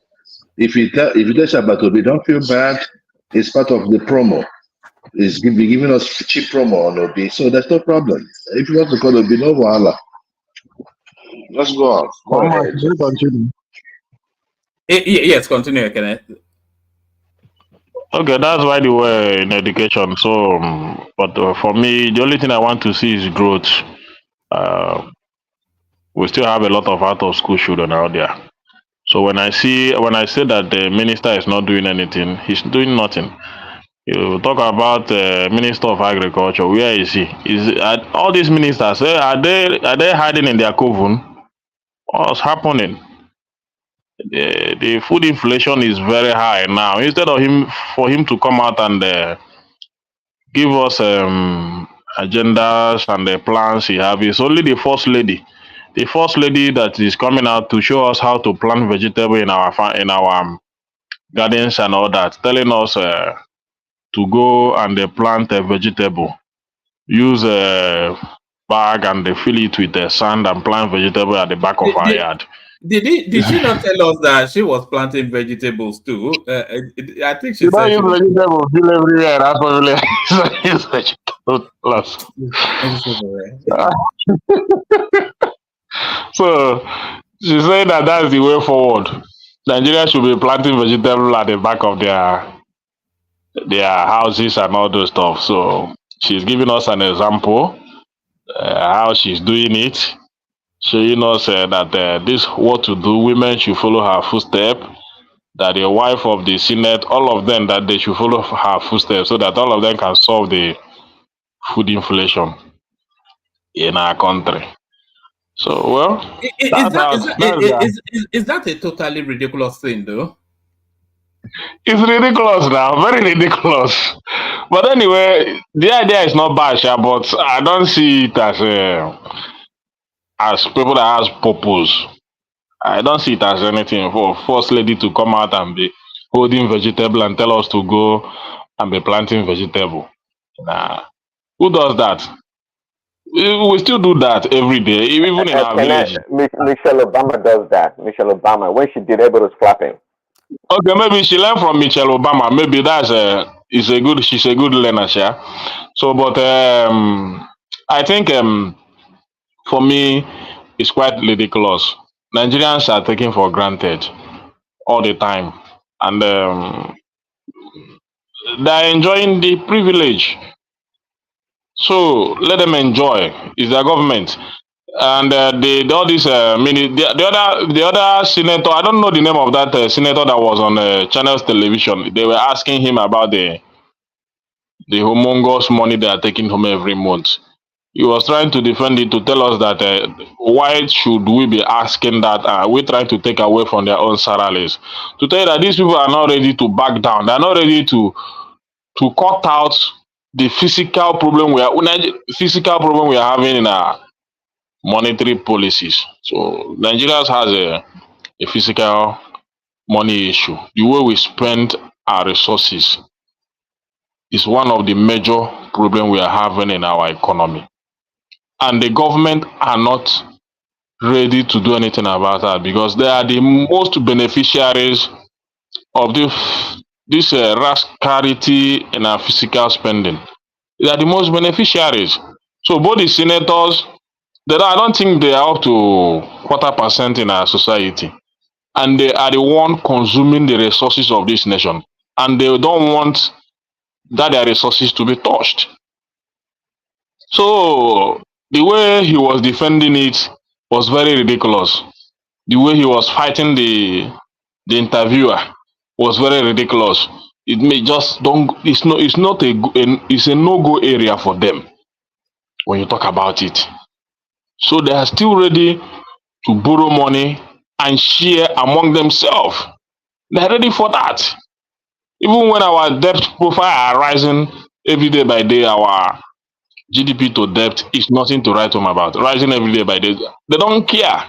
If you tell about Obi, don't feel bad. It's part of the promo. He's giving us cheap promo on Obi, so there's no problem. If you want to call Obi, no wahala. Let's go on. Go ahead. Continue. Yes, continue, Kenneth. Okay, that's why they were in education. So, but for me, the only thing I want to see is growth. We still have a lot of out of school children out there. So when I say that the minister is not doing anything, he's doing nothing. You talk about Minister of Agriculture. Where is he? All these ministers? Are they hiding in their coven? What's happening? The food inflation is very high now. Instead of for him to come out and give us agendas and the plans he have, it's only the first lady that is coming out to show us how to plant vegetable in our gardens and all that, telling us to go and plant a vegetable, use a bag and they fill it with sand and plant vegetable at the back of our yard. Did she not tell us that she was planting vegetables too? I think she said use vegetables everywhere. That's probably use vegetables. So she said that that's the way forward. Nigeria should be planting vegetable at the back of their houses and all those stuff. So she's giving us an example how she's doing it, showing us that this what to do. Women should follow her footstep. That the wife of the Senate, all of them, that they should follow her footsteps, so that all of them can solve the food inflation in our country. So, well, is that a totally ridiculous thing, though? It's ridiculous now, very ridiculous. But anyway, the idea is not bad, but I don't see it as people that has purpose. I don't see it as anything for first lady to come out and be holding vegetable and tell us to go and be planting vegetable. Nah, who does that? We still do that every day, even in our village. Michelle Obama does that. Michelle Obama, when she did able to slap him. Okay, maybe she learned from Michelle Obama. Maybe she's a good learner, yeah. So, but I think for me, it's quite ridiculous. Nigerians are taken for granted all the time, and they're enjoying the privilege. So let them enjoy. It's their government. And all this the other senator, I don't know the name of that senator that was on Channels Television. They were asking him about the humongous money they are taking home every month. He was trying to defend it, to tell us that why should we be asking that? We trying to take away from their own salaries. To tell you that these people are not ready to back down. They are not ready to cut out the physical problem we are having in our monetary policies. So Nigeria has a physical money issue. The way we spend our resources is one of the major problems we are having in our economy. And the government are not ready to do anything about that because they are the most beneficiaries of this rascality in our physical spending. They are the most beneficiaries. So both the senators, I don't think they are up to 25% in our society. And they are the one consuming the resources of this nation. And they don't want that their resources to be touched. So the way he was defending it was very ridiculous. The way he was fighting the interviewer was very ridiculous. It may just don't. It's a no-go area for them when you talk about it. So they are still ready to borrow money and share among themselves. They are ready for that. Even when our debt profile are rising every day by day, our GDP to debt is nothing to write home about. Rising every day by day. They don't care.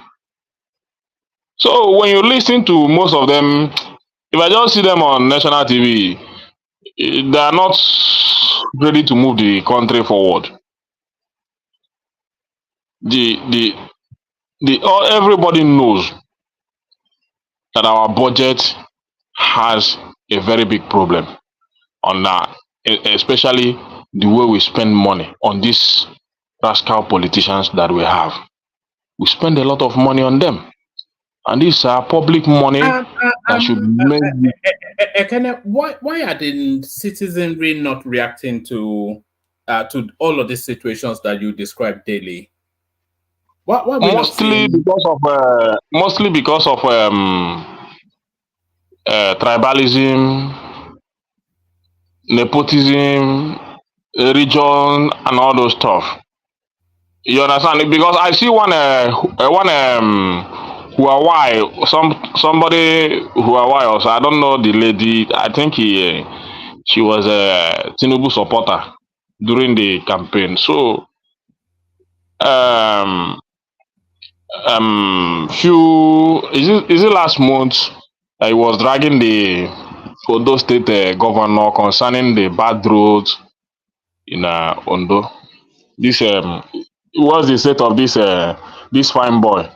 So when you listen to most of them, if I just see them on national TV, they are not ready to move the country forward. Everybody knows that our budget has a very big problem on that, especially the way we spend money on these rascal politicians that we have. We spend a lot of money on them, and these are public money that should make. Why are the citizenry not reacting to all of these situations that you describe daily? Why mostly because of tribalism, nepotism, religion, and all those stuff. You understand? Because I see one Huawei, somebody Huawei also. I don't know the lady. I think she was a Tinubu supporter during the campaign. So is it last month I was dragging the Ondo State governor concerning the bad roads in Ondo. This what's the state of this fine boy?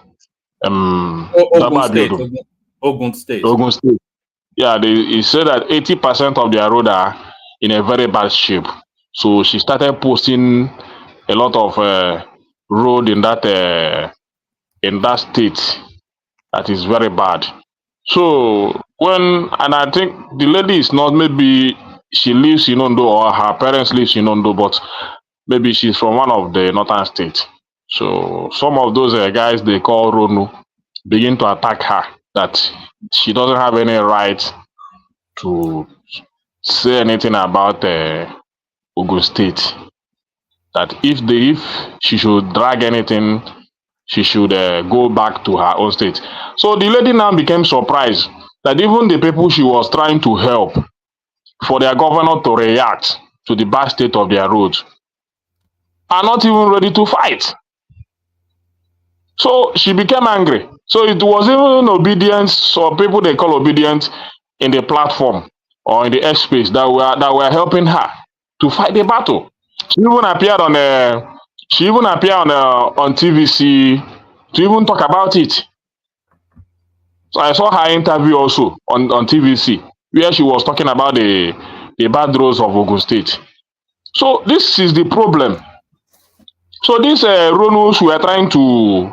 Ogun State. Ogun State. Yeah, he said that 80% of their road are in a very bad shape. So she started posting a lot of road in that state that is very bad. So and I think the lady is not, maybe she lives in Ondo or her parents lives in Ondo, but maybe she's from one of the northern states. So some of those guys they call Ronu begin to attack her, that she doesn't have any right to say anything about Ogun State. That if she should drag anything, she should go back to her own state. So the lady now became surprised that even the people she was trying to help, for their governor to react to the bad state of their roads, are not even ready to fight. So she became angry. So it was even obedience, so people they call obedient in the platform or in the airspace that were helping her to fight the battle. She even appeared on TVC to even talk about it. So I saw her interview also on TVC, where she was talking about the bad roads of Ogun State. So this is the problem. So these Ronus were trying to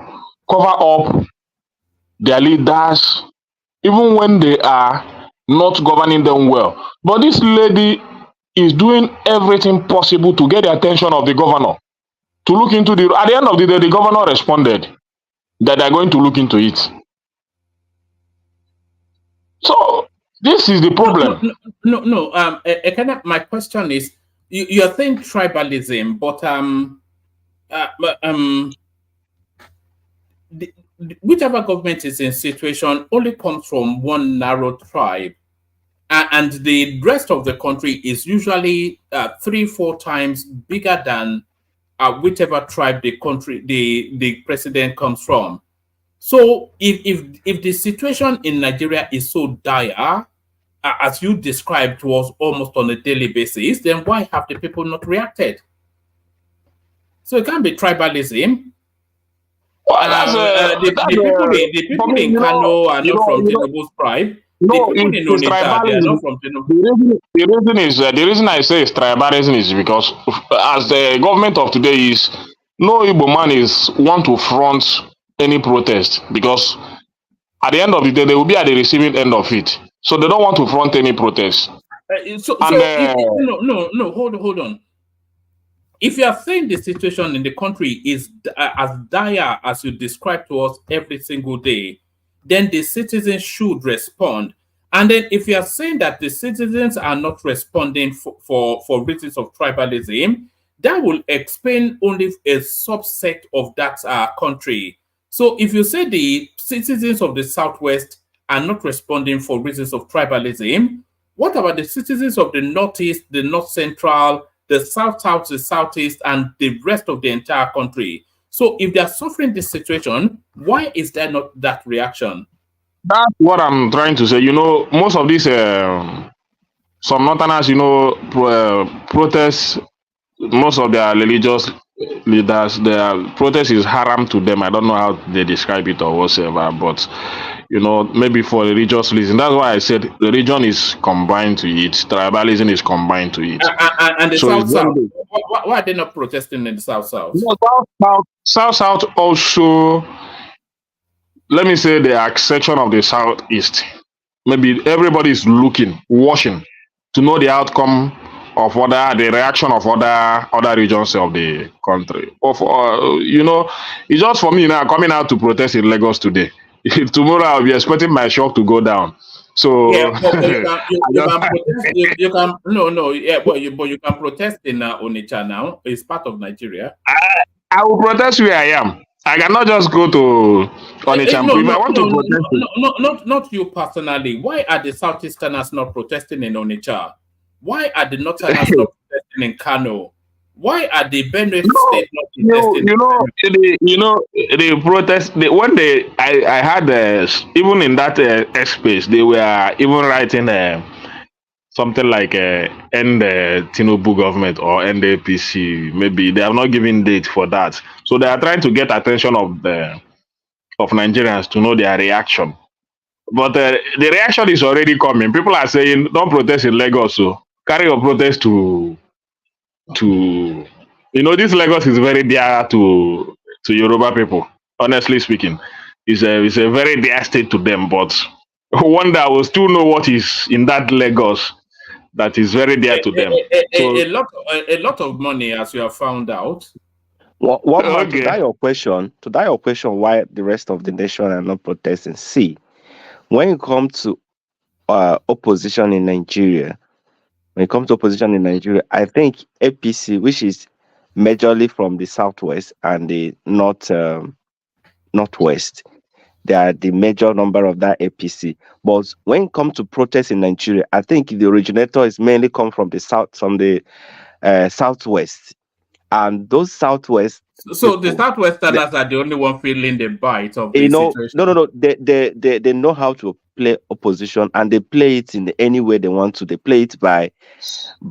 cover up their leaders, even when they are not governing them well. But this lady is doing everything possible to get the attention of the governor to look into the. At the end of the day, the governor responded that they're going to look into it. So this is the problem. No. My question is, you're saying tribalism, but uh, um, whichever government is in situation only comes from one narrow tribe, and the rest of the country is usually 3-4 times bigger than whichever tribe the president comes from. So if the situation in Nigeria is so dire, as you described, was almost on a daily basis, then why have the people not reacted? So it can't be tribalism. Well, The people in Kano are not from Tinubu's tribe. The No, people in it's Onitsha, they are tribalism. not from Tinubu. The reason I say it's tribalism is because as the government of today is, no Igbo man is want to front any protest because at the end of the day they will be at the receiving end of it. So they don't want to front any protest. Hold on. If you are saying the situation in the country is as dire as you describe to us every single day, then the citizens should respond. And then if you are saying that the citizens are not responding for reasons of tribalism, that will explain only a subset of that country. So if you say the citizens of the Southwest are not responding for reasons of tribalism, what about the citizens of the Northeast, the North Central, the South, the Southeast, and the rest of the entire country? So if they are suffering this situation, why is there not that reaction? That's what I'm trying to say. Most of these some northerners, protests. Most of their religious leaders, their protest is haram to them. I don't know how they describe it or whatsoever, but maybe for religious reason. That's why I said religion is combined to it, tribalism is combined to it. And the So South, why are they not protesting in the South? South also, let me say, the section of the Southeast. Maybe everybody is looking, watching to know the outcome of the reaction of other regions of the country. It's just for me now coming out to protest in Lagos today. If tomorrow I'll be expecting my shop to go down. So yeah, but you can protest in Onitsha now. It's part of Nigeria. I will protest where I am. I cannot just go to Onitsha. If I want to protest, not you personally. Why are the Southeasterners not protesting in Onitsha? Why are the Northerners not protesting in Kano? Why are the Benue State not protesting? The protest. I had even in that space, they were even writing something like end Tinubu government or end APC. Maybe they have not given date for that, so they are trying to get attention of Nigerians to know their reaction. But the reaction is already coming. People are saying, "Don't protest in Lagos, so carry your protest to." This Lagos is very dear to Yoruba people. Honestly speaking, it's a very dear state to them. But one day I will still know what is in that Lagos that is very dear to them. A lot of money, as you have found out. One more to that your question. Why the rest of the nation are not protesting? See, when it comes to opposition in Nigeria, I think APC, which is majorly from the southwest and the northwest, they are the major number of that APC. But when it comes to protests in Nigeria, I think the originator is mainly come from the southwest, and those southwest. So the Southwesterners are the only one feeling the bite of the situation. No. They know how to play opposition, and they play it in any way they want to. They play it by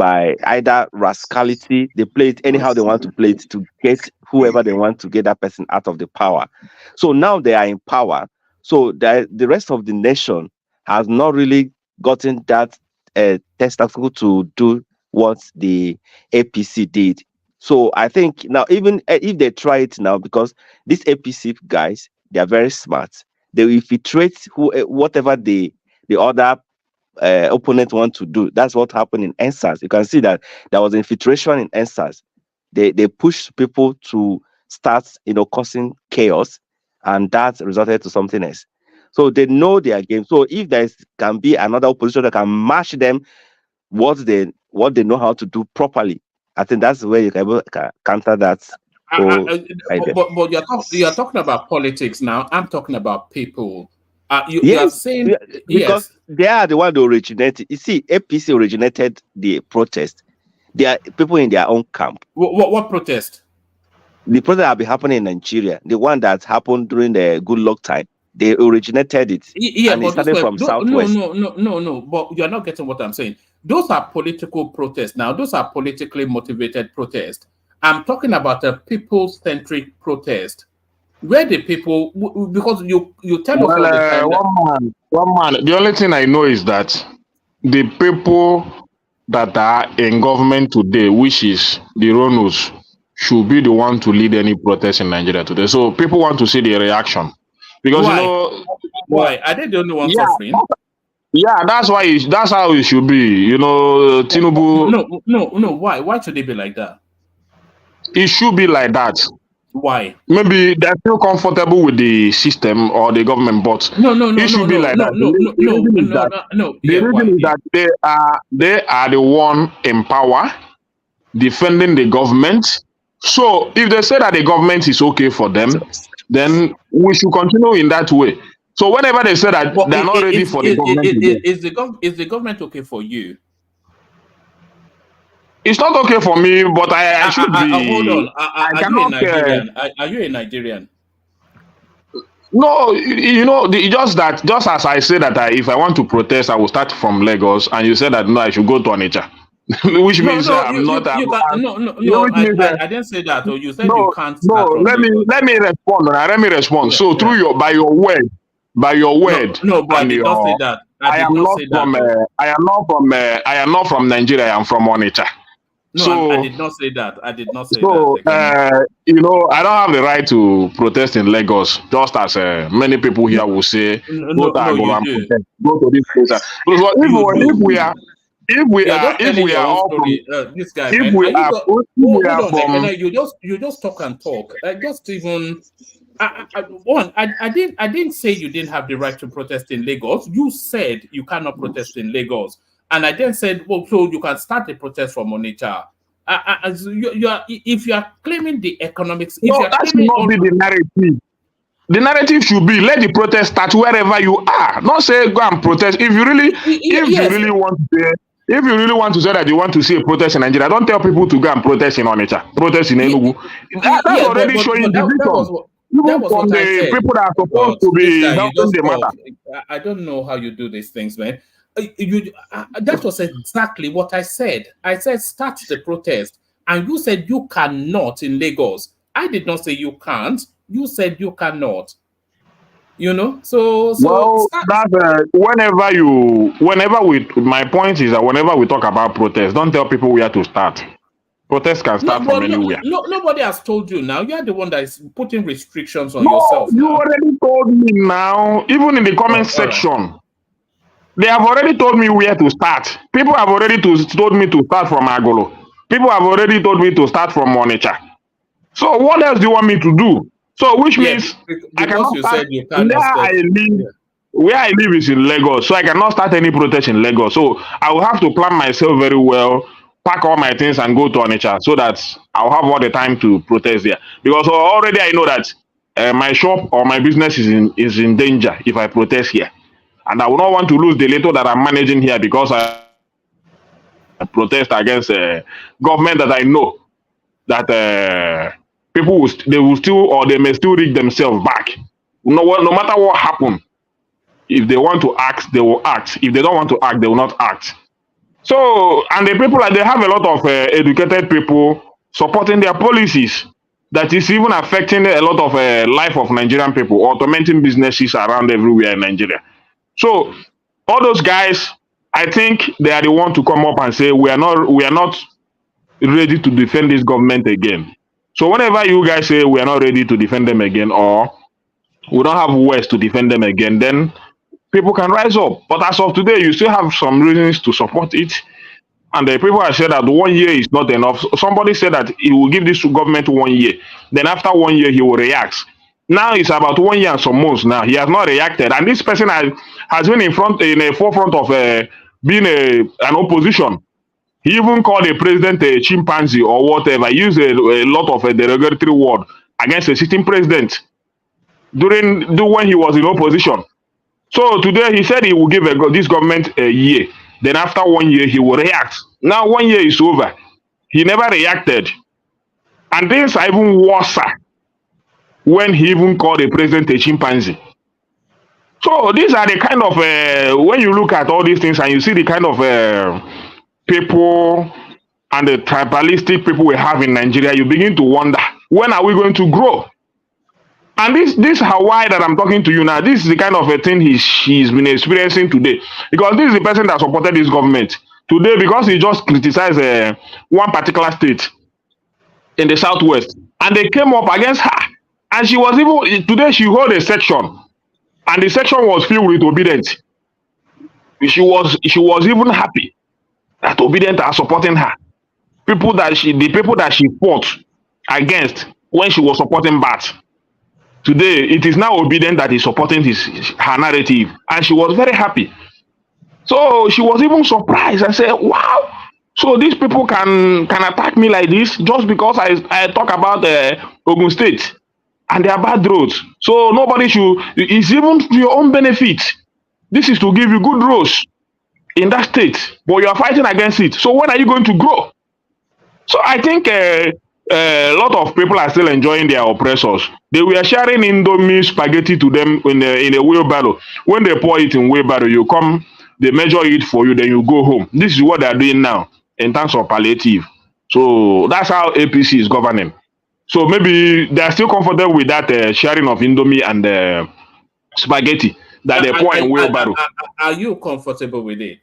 either rascality. They play it anyhow they want to play it to get whoever they want to get that person out of the power. So now they are in power. So the rest of the nation has not really gotten that testicle to do what the APC did. So I think now, even if they try it now, because these APC guys, they are very smart. They will infiltrate whatever the other opponent want to do. That's what happened in NSAS. You can see that there was infiltration in NSAS. They push people to start, causing chaos, and that resulted to something else. So they know their game. So if there can be another opposition that can match them, what they know how to do properly, I think that's where you can counter that. But you're talking about politics now. I'm talking about people. You are Yes, saying because they are the one who originated. You see, APC originated the protest. They are people in their own camp. What protest? The protest have been happening in Nigeria. The one that happened during the Good Luck time. They originated it. Yeah, and but it started from Southwest. No. But you're not getting what I'm saying. Those are political protests. Now, those are politically motivated protests. I'm talking about a people-centric protest. Where the people, because you tell us all the time. One man. The only thing I know is that the people that are in government today, which is the Ronus, should be the one to lead any protest in Nigeria today. So people want to see the reaction. Because Why? Why? Are they the only ones suffering? Yeah, that's why. That's how it should be. Tinubu. No. Why? Why should it be like that? It should be like that. Why? Maybe they're still comfortable with the system or the government, but it should be like that. The reason is that they are the one in power, defending the government. So if they say that the government is okay for them, then we should continue in that way. So whenever they say that they're not ready for the government, is the government okay for you? It's not okay for me, but I should be. Hold on. Are you a Nigerian? Are you a Nigerian? No, just as I say that if I want to protest, I will start from Lagos, and you said that no, I should go to Onitsha, which means I'm not. I didn't say that. Or you said you can't. No, let me respond. Let me respond. Yeah, so through by your word. No, but I did not say that. I am not from Nigeria. I am from Onitsha. No, I did not say that. I did not say that. I don't have the right to protest in Lagos, just as many people here will say, go to this place. You just talk and talk. I didn't say you didn't have the right to protest in Lagos. You said you cannot protest in Lagos. And I then said, well, so you can start a protest from Onitsha. If you are claiming the economics, that should not be the narrative. The narrative should be let the protest start wherever you are. Not say go and protest. If you really want to say that you want to see a protest in Nigeria, don't tell people to go and protest in Onitsha, protest in Enugu. That's already showing division. Even from the people that are supposed to be helping the matter. I don't know how you do these things, man. That was exactly what I said. I said start the protest, and you said you cannot in Lagos. I did not say you can't. You said you cannot. So well, that's my point is that whenever we talk about protest, don't tell people where to start. Protest can start from anywhere. Nobody has told you now. You are the one that is putting restrictions on yourself. You already told me now. Even in the comment section. Right. They have already told me where to start. People have already told me to start from Agolo. People have already told me to start from Onitsha. So what else do you want me to do? So which means I cannot start where I live is in Lagos. So I cannot start any protest in Lagos. So I will have to plan myself very well, pack all my things and go to Onitsha so that I'll have all the time to protest there. Because already I know that my shop or my business is in danger if I protest here. And I will not want to lose the little that I'm managing here because I protest against government that I know that people they may still rig themselves back. No matter what happens, if they want to act, they will act. If they don't want to act, they will not act. So, and the people, they have a lot of educated people supporting their policies. That is even affecting a lot of life of Nigerian people, automating businesses around everywhere in Nigeria. So all those guys, I think they are the one to come up and say we are not ready to defend this government again. So whenever you guys say we are not ready to defend them again, or we don't have words to defend them again, then people can rise up. But as of today, you still have some reasons to support it. And the people have said that 1 year is not enough. Somebody said that he will give this to government 1 year. Then after 1 year, he will react. Now it's about 1 year and some months now. He has not reacted. And this person has been in the forefront of being an opposition. He even called the president a chimpanzee or whatever. He used a lot of derogatory word against the sitting president when he was in opposition. So today he said he will give this government a year. Then after 1 year, he will react. Now 1 year is over. He never reacted. And things are even worse when he even called the president a chimpanzee. So these are the kind of, when you look at all these things and you see the kind of people and the tribalistic people we have in Nigeria, you begin to wonder, when are we going to grow? And this Hawaii that I'm talking to you now, this is the kind of a thing he's been experiencing today. Because this is the person that supported this government. Today, because he just criticized one particular state in the southwest, and they came up against her. And she was even, today she held a section, and the section was filled with obedient. She was even happy that obedient are supporting her. The people that she fought against when she was supporting Bat. Today, it is now obedient that is supporting her narrative, and she was very happy. So she was even surprised and said, "Wow! So these people can attack me like this just because I talk about Ogun State and their bad roads. So nobody should. It's even to your own benefit. This is to give you good roads in that state, but you are fighting against it. So when are you going to grow?" So I think a lot of people are still enjoying their oppressors. They were sharing Indomie spaghetti to them in a wheelbarrow. When they pour it in wheelbarrow, you come, they measure it for you, then you go home. This is what they are doing now in terms of palliative. So that's how APC is governing. So maybe they are still comfortable with that sharing of Indomie and spaghetti that they pour in wheelbarrow. Are you comfortable with it?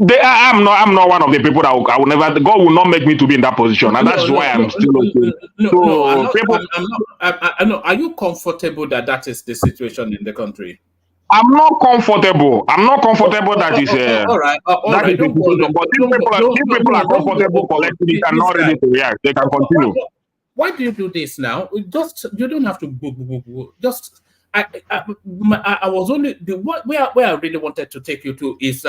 I'm not one of the people that I will never. God will not make me to be in that position, and that's why I'm still okay. I'm not. Are you comfortable that is the situation in the country? I'm not comfortable. That is all right. But these people are comfortable collecting it and not ready to react. They can continue. Why do you do this now? You don't have to go. Just I was only where I really wanted to take you to is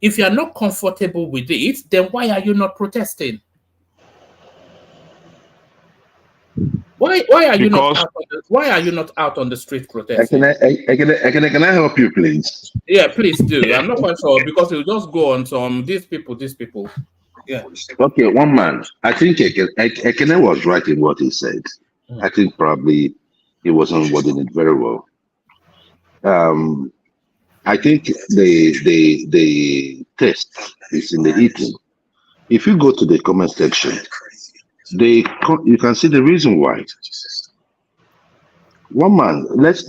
if you are not comfortable with it, then why are you not protesting? Why are you not out on the street protesting? Can I help you, please? Yeah, please do. I'm not quite sure because you'll just go on some these people. Yeah. Okay, one man. I think Ekene was right in what he said. I think probably he wasn't wording it very well. I think the test is in the eating. If you go to the comment section, you can see the reason why. One man, let's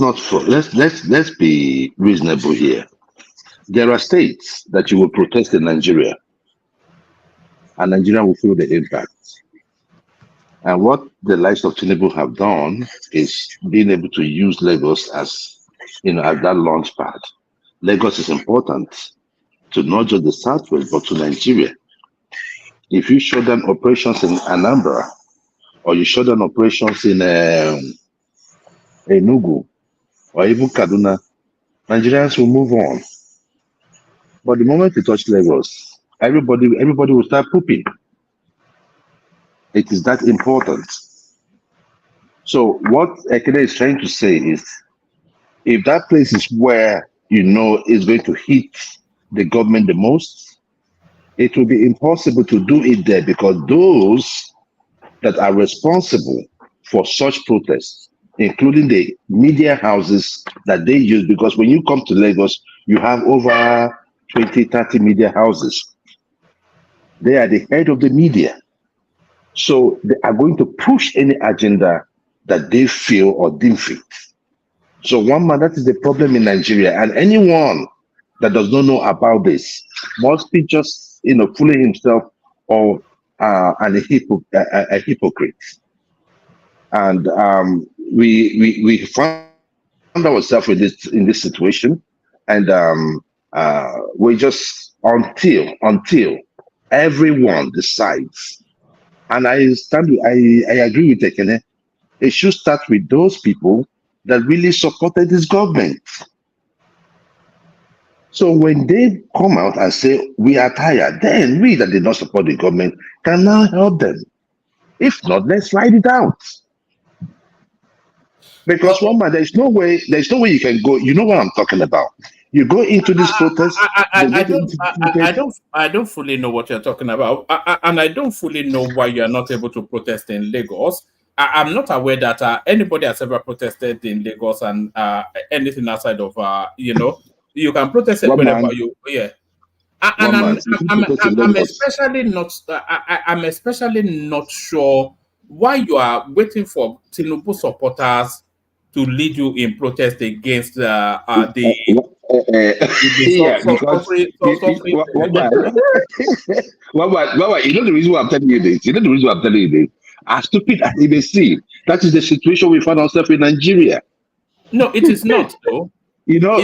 be reasonable here. There are states that you will protest in Nigeria, and Nigeria will feel the impact. And what the likes of Tinubu have done is being able to use Lagos as that launch pad. Lagos is important to not just the Southwest, but to Nigeria. If you shut down operations in Anambra, or you shut down operations in Enugu, or even Kaduna, Nigerians will move on. But the moment you touch Lagos, everybody will start pooping. It is that important. So what Ekene is trying to say is, if that place is where is going to hit the government the most, it will be impossible to do it there, because those that are responsible for such protests, including the media houses that they use, because when you come to Lagos, you have over 20, 30 media houses. They are the head of the media. So they are going to push any agenda that they feel or deem fit. So one man, that is the problem in Nigeria. And anyone that does not know about this must be just fooling himself or a hypocrite. And we found ourselves in this situation, and we just until everyone decides. And I agree with Ekene. It should start with those people that really supported this government. So when they come out and say we are tired, then we that did not support the government can now help them. If not, let's write it out. Because one man, there's no way you can go. You know what I'm talking about. You go into this protest. I don't fully know what you're talking about, and I don't fully know why you are not able to protest in Lagos. I'm not aware that anybody has ever protested in Lagos and anything outside of you can protest wherever you And I'm especially not. I'm especially not sure why you are waiting for Tinubu supporters to lead you in protest against the you know the reason why I'm telling you this. As stupid as it may seem, that is the situation we find ourselves in Nigeria. No, it is not though. You know,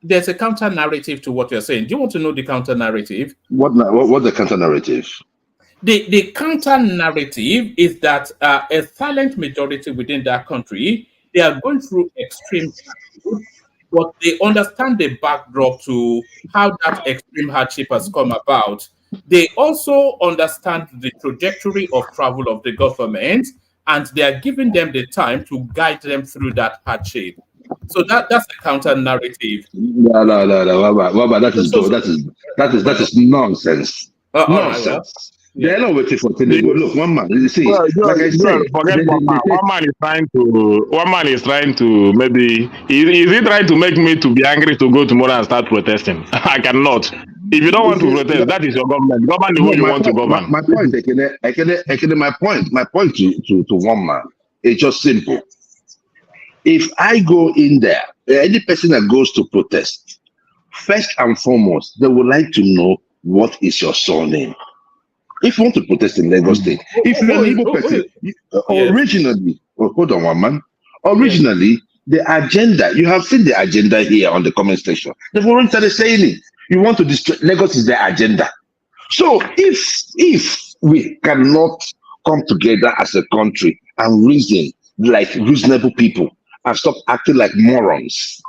there's a counter narrative to what you're saying. Do you want to know the counter narrative? What's the counter narrative? The counter narrative is that a silent majority within that country, they are going through extreme hardship, but they understand the backdrop to how that extreme hardship has come about. They also understand the trajectory of travel of the government, and they are giving them the time to guide them through that hardship. So that's the counter narrative. No. That is nonsense. Nonsense. They're not waiting for Tinubu. Look, one man. You see, like I said, one man is trying to maybe is he trying to make me to be angry to go tomorrow and start protesting? I cannot. If you don't want to protest, that is your government. Govern the way you want to govern. My point, my point to one man is just simple. If I go in there, any person that goes to protest, first and foremost, they would like to know what is your surname. If you want to protest in Lagos State, if you're an Igbo person, originally, hold on one man, originally, the agenda, you have seen the agenda here on the comment section. They've already started saying it. You want to destroy Lagos is their agenda. So if we cannot come together as a country and reason like reasonable people and stop acting like morons,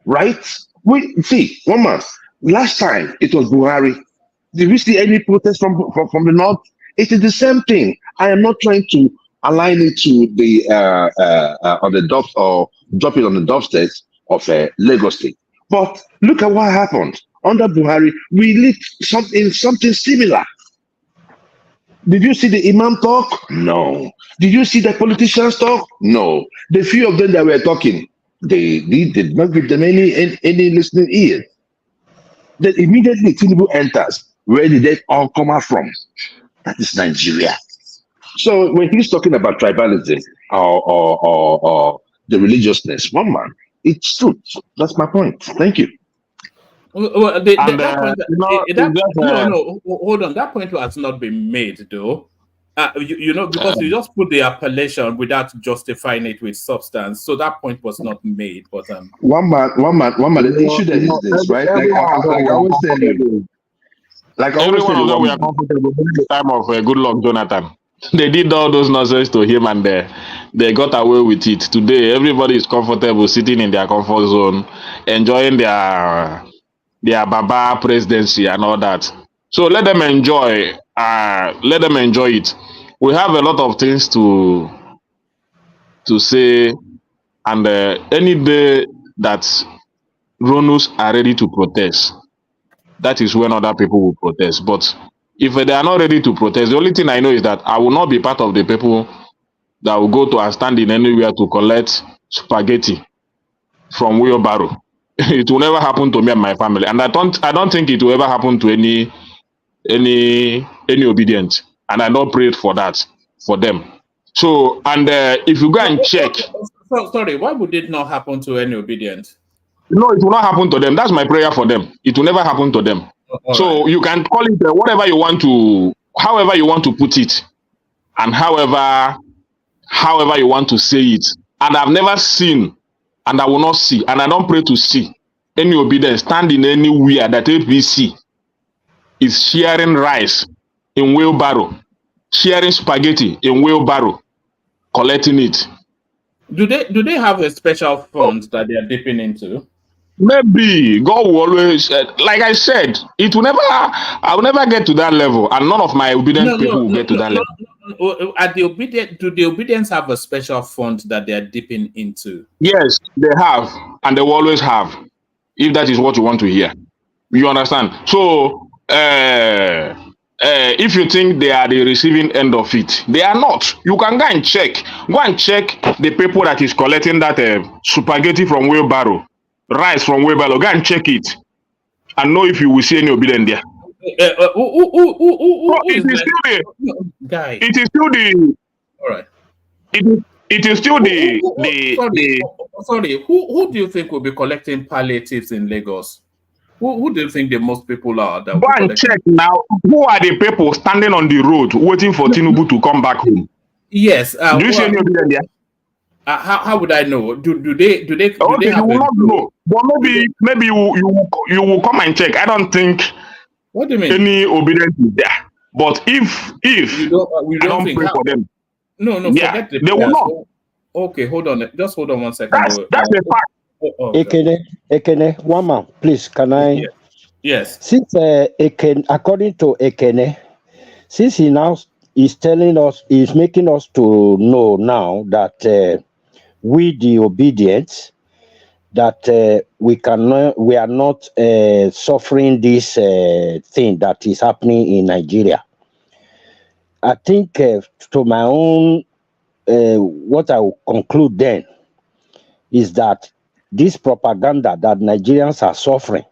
right? We see, one man, last time it was Buhari. Did we see any protest from the north? It is the same thing. I am not trying to align it to the on the dove or drop it on the doorstep of Lagos State. But look at what happened under Buhari. We lived something similar. Did you see the imam talk? No. Did you see the politicians talk? No. The few of them that were talking, they did not give them any listening ears. Then immediately Tinubu enters. Where did they all come out from? That is Nigeria. So when he's talking about tribalism or the religiousness, one man, it's truth. That's my point. Thank you. Well, hold on. That point has not been made, though. Because you just put the appellation without justifying it with substance. So that point was not made. But one man. The issue that is this, right? Like I always tell you. Like everyone of them, we are comfortable during the time of good luck, Jonathan. They did all those nonsense to him, and they got away with it. Today, everybody is comfortable, sitting in their comfort zone, enjoying their Baba presidency and all that. So let them enjoy. Let them enjoy it. We have a lot of things to say, and any day that Ronus are ready to protest, that is when other people will protest. But if they are not ready to protest, the only thing I know is that I will not be part of the people that will go to and stand in anywhere to collect spaghetti from wheelbarrow. It will never happen to me and my family, and I don't think it will ever happen to any obedient, and I don't pray for that for them. So, and if you go and check, sorry, why would it not happen to any obedient? No, it will not happen to them. That's my prayer for them. It will never happen to them. All So right. you can call it whatever you want to, however you want to put it, and however you want to say it. And I've never seen, and I will not see, and I don't pray to see any obedience standing anywhere that APC is sharing rice in wheelbarrow, sharing spaghetti in wheelbarrow, collecting it. Do they have a special fund that they are dipping into? Maybe God will always, like I said, it will never. I will never get to that level, and none of my No, obedient no, people will no, get to no, that no. level. No. Are the obedient? Do the obedience have a special fund that they are dipping into? Yes, they have, and they will always have. If that is what you want to hear, you understand. So, if you think they are the receiving end of it, they are not. You can go and check. Go and check the people that is collecting that spaghetti from wheelbarrow, rice from wheelbarrow. Go and check it, and know if you will see any obedient there. So Who it is is like, still the, guy? it is still the, All right. it is still Sorry, the. sorry. Who do you think will be collecting palliatives in Lagos? Who do you think the most people are that will Go be and collecting? check now. Who are the people standing on the road waiting for Tinubu to come back home? Yes. Do you see any obedient there? How would I know? Do they Okay, you have will a not goal? know, but maybe you will come and check. I don't think What do you mean? any obedience is there. But if You I don't don't think pray how? for them, No, yeah, forget the they will prayers. not. Okay, hold on. Just hold on 1 second. That's a fact. Ekene, one man, please, can I? Yes. Since Ekene, according to Ekene, since he now is telling us, is making us to know now that we the obedient, that we are not suffering this thing that is happening in Nigeria. I think to my own, what I will conclude then is that this propaganda that Nigerians are suffering,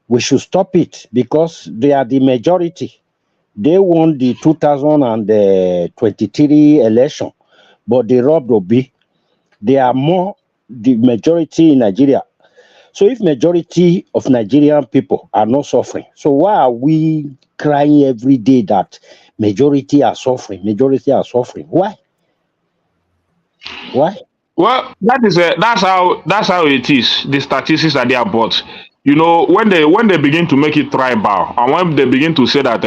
we should stop it because they are the majority. They won the 2023 election, but they robbed Obi. They are more the majority in Nigeria. So if majority of Nigerian people are not suffering, so why are we crying every day that majority are suffering? Majority are suffering. Why? Why? Well, that's how it is. The statistics are there, but you know when they begin to make it tribal, and when they begin to say that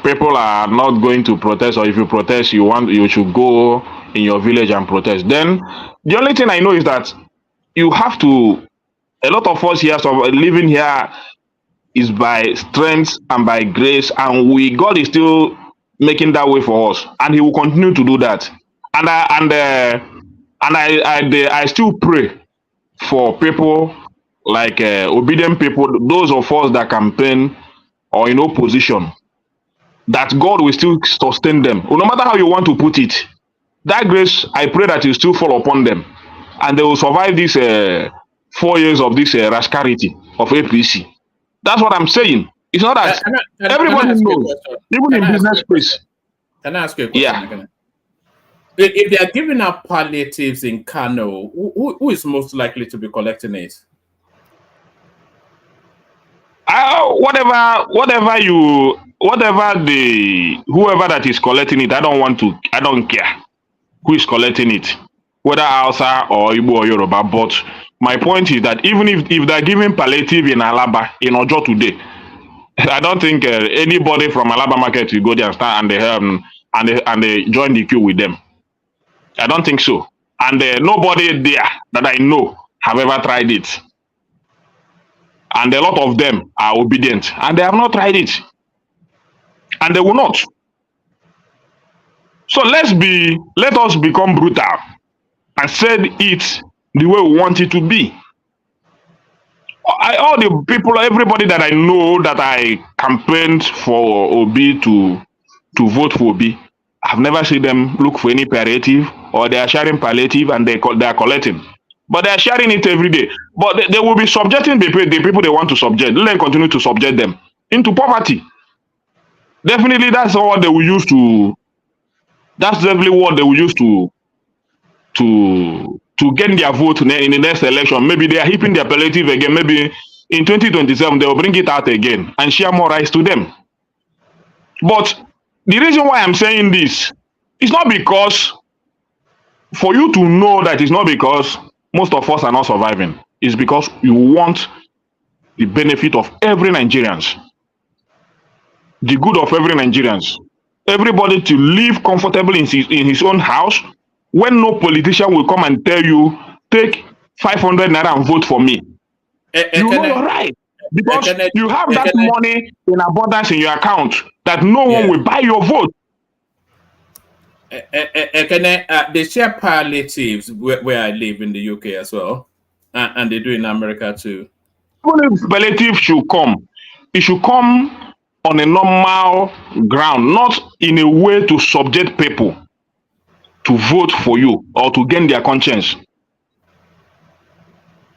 people are not going to protest, or if you protest, you should go in your village and protest. Then the only thing I know is that you have to. A lot of us here, so living here is by strength and by grace, and God is still making that way for us, and He will continue to do that. I still pray for people like obedient people, those of us that campaign or in opposition, that God will still sustain them. No matter how you want to put it, that grace, I pray that it will still fall upon them, and they will survive this 4 years of this rascality of APC. That's what I'm saying. It's not that Can I everybody ask you a knows, question? even Can in I ask business you a question? space. Can I ask you a question? Yeah. If they are giving out palliatives in Kano, who is most likely to be collecting it? Whoever that is collecting it, I don't care who is collecting it, whether Hausa or Igbo or Yoruba. But my point is that even if they're giving palliative in Alaba, in Ojo today, I don't think anybody from Alaba market will go there and stand and they join the queue with them. I don't think so. And nobody there that I know have ever tried it. And a lot of them are obedient, and they have not tried it, and they will not. So let us become brutal and say it the way we want it to be. All the people, everybody that I know that I campaigned for Obi to vote for Obi, I've never seen them look for any palliative, or they are sharing palliative and they are collecting. But they are sharing it every day. But they will be subjecting the people they want to subject. Let them continue to subject them into poverty. Definitely, that's what they will use to. That's definitely what they will use to gain their vote in the next election. Maybe they are heaping their palliative again. Maybe in 2027 they will bring it out again and share more rice to them. But the reason why I'm saying this is not because for you to know that it's not because most of us are not surviving. It's because you want the benefit of every Nigerians, the good of every Nigerians, everybody to live comfortably in his own house. When no politician will come and tell you, take 500 naira and vote for me, you know you're right. Because you have that money in abundance in your account that no one will buy your vote. They share palliatives where I live in the UK as well, and they do in America too. Even if palliative should come, it should come on a normal ground, not in a way to subject people to vote for you or to gain their conscience.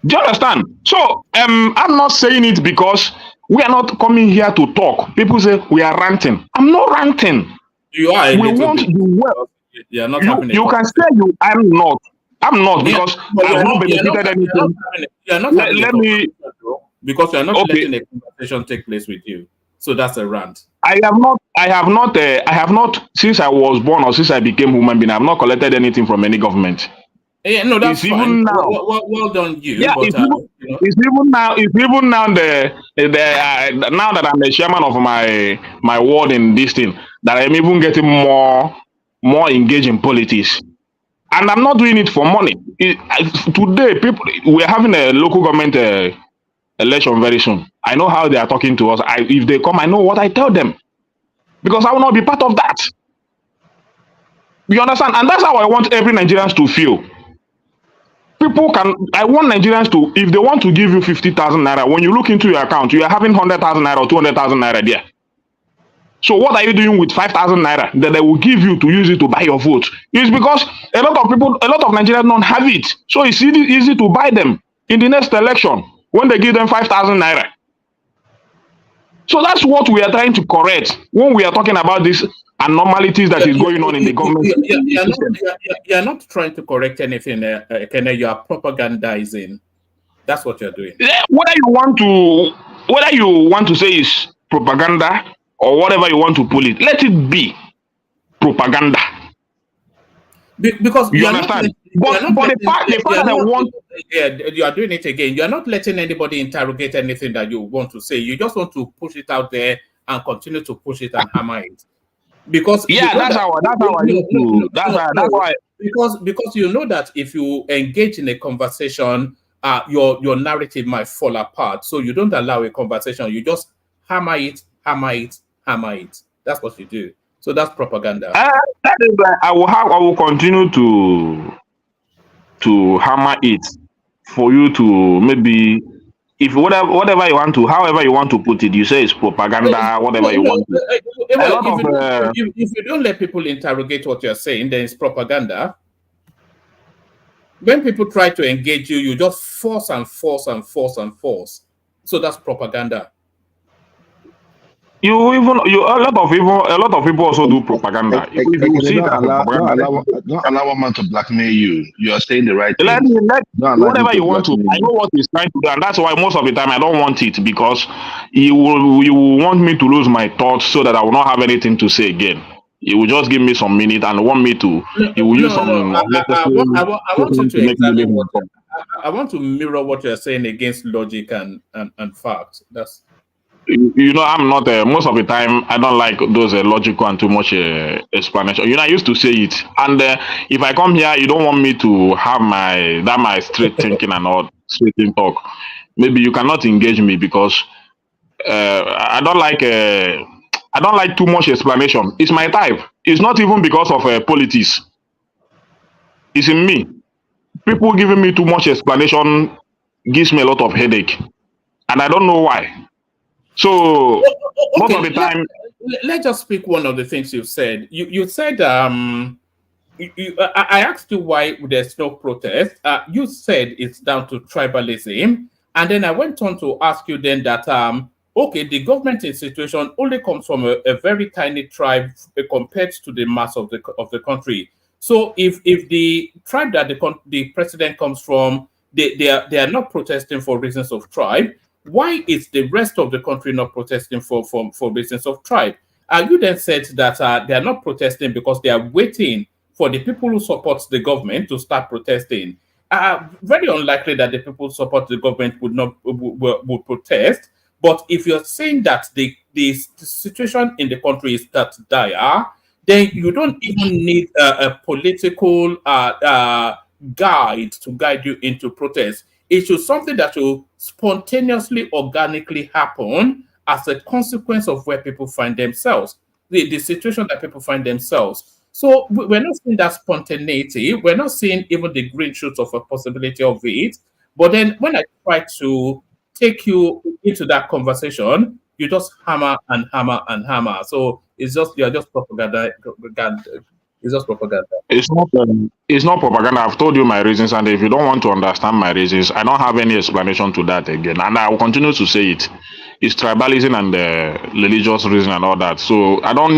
Do you understand? So I'm not saying it because we are not coming here to talk. People say we are ranting. I'm not ranting. You are. We want the well. You are not. You can say you. I'm not. I'm not because I've not benefited anything. You are not. Let me. Because you are not letting a conversation take place with you. So that's a rant. I have not. Since I was born or since I became human being, I have not collected anything from any government. Yeah, no, that's it's fine. Even now, well done, you. Yeah, but, it's even now. It's even now. Now that I'm the chairman of my ward in this thing, that I'm even getting more engaged in politics, and I'm not doing it for money. Today, people, we're having a local government election very soon. I know how they are talking to us. If they come, I know what I tell them, because I will not be part of that. You understand? And that's how I want every Nigerians to feel. I want Nigerians to, if they want to give you 50,000 naira, when you look into your account, you are having 100,000 naira or 200,000 naira there. So what are you doing with 5,000 naira that they will give you to use it to buy your vote? It's because a lot of Nigerians don't have it. So it's easy to buy them in the next election when they give them 5,000 naira. So that's what we are trying to correct when we are talking about this anomalies that is going on in the government. You are not trying to correct anything, Kene. You are propagandizing. That's what you're doing. Whether you want to say is propaganda or whatever you want to pull it, let it be propaganda. Because you understand. But the fact that I want, you are doing it again. You are not letting anybody interrogate anything that you want to say. You just want to push it out there and continue to push it and hammer it. Because that's how I used to. That's why. Because you know that if you engage in a conversation, your narrative might fall apart. So you don't allow a conversation. You just hammer it. That's what you do. So that's propaganda. That is why I will continue to hammer it for you to maybe. If whatever you want to, however you want to put it, you say it's propaganda, whatever you want to. If you don't let people interrogate what you're saying, then it's propaganda. When people try to engage you, you just force and force and force and force. So that's propaganda. A lot of people also do propaganda. Don't allow a man to blackmail you. You are saying the right thing. Whatever you want to. I know what he's trying to do, and that's why most of the time I don't want it, because you will want me to lose my thoughts so that I will not have anything to say again. He will just give me some minute and want me to. He will use some. I want you to examine I want to mirror what you're saying against logic and facts. That's. I'm not most of the time I don't like those logical and too much explanation. I used to say it, and if I come here, you don't want me to have my straight thinking and all straight talk. Maybe you cannot engage me because I don't like too much explanation. It's my type. It's not even because of politics. It's in me. People giving me too much explanation gives me a lot of headache, and I don't know why. So most of the time, let's just speak one of the things you've said. You said I asked you why there's no protest. You said it's down to tribalism, and then I went on to ask you then that okay, the government institution only comes from a very tiny tribe compared to the mass of the country. So if the tribe that the president comes from, they are not protesting for reasons of tribe. why is the rest of the country not protesting for business of tribe? You then said that they are not protesting because they are waiting for the people who support the government to start protesting. Very unlikely that the people who support the government would protest. But if you're saying that the situation in the country is that dire, then you don't even need a political guide to guide you into protest. It should something that will spontaneously, organically happen as a consequence of where people find themselves, the situation that people find themselves. So we're not seeing that spontaneity. We're not seeing even the green shoots of a possibility of it. But then when I try to take you into that conversation, you just hammer and hammer and hammer. So you're just propaganda. It's just propaganda. It's not propaganda. I've told you my reasons, and if you don't want to understand my reasons, I don't have any explanation to that again, and I will continue to say it. It's tribalism and religious reason and all that. So I don't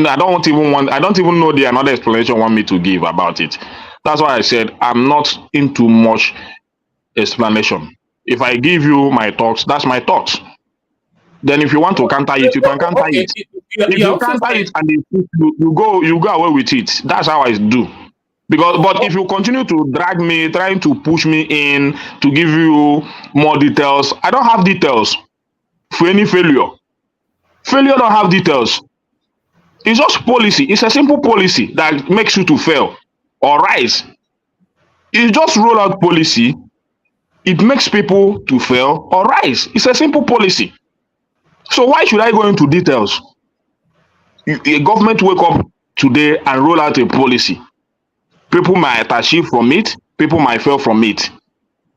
even know the another explanation you want me to give about it. That's why I said I'm not into much explanation. If I give you my thoughts, that's my thoughts. Then if you want to counter it, you can counter it. If you counter it and you go away with it, that's how I do. But if you continue to drag me, trying to push me in to give you more details, I don't have details for any failure. Failure don't have details. It's just policy. It's a simple policy that makes you to fail or rise. It's just roll out policy. It makes people to fail or rise. It's a simple policy. So why should I go into details? A government wake up today and roll out a policy. People might achieve from it. People might fail from it.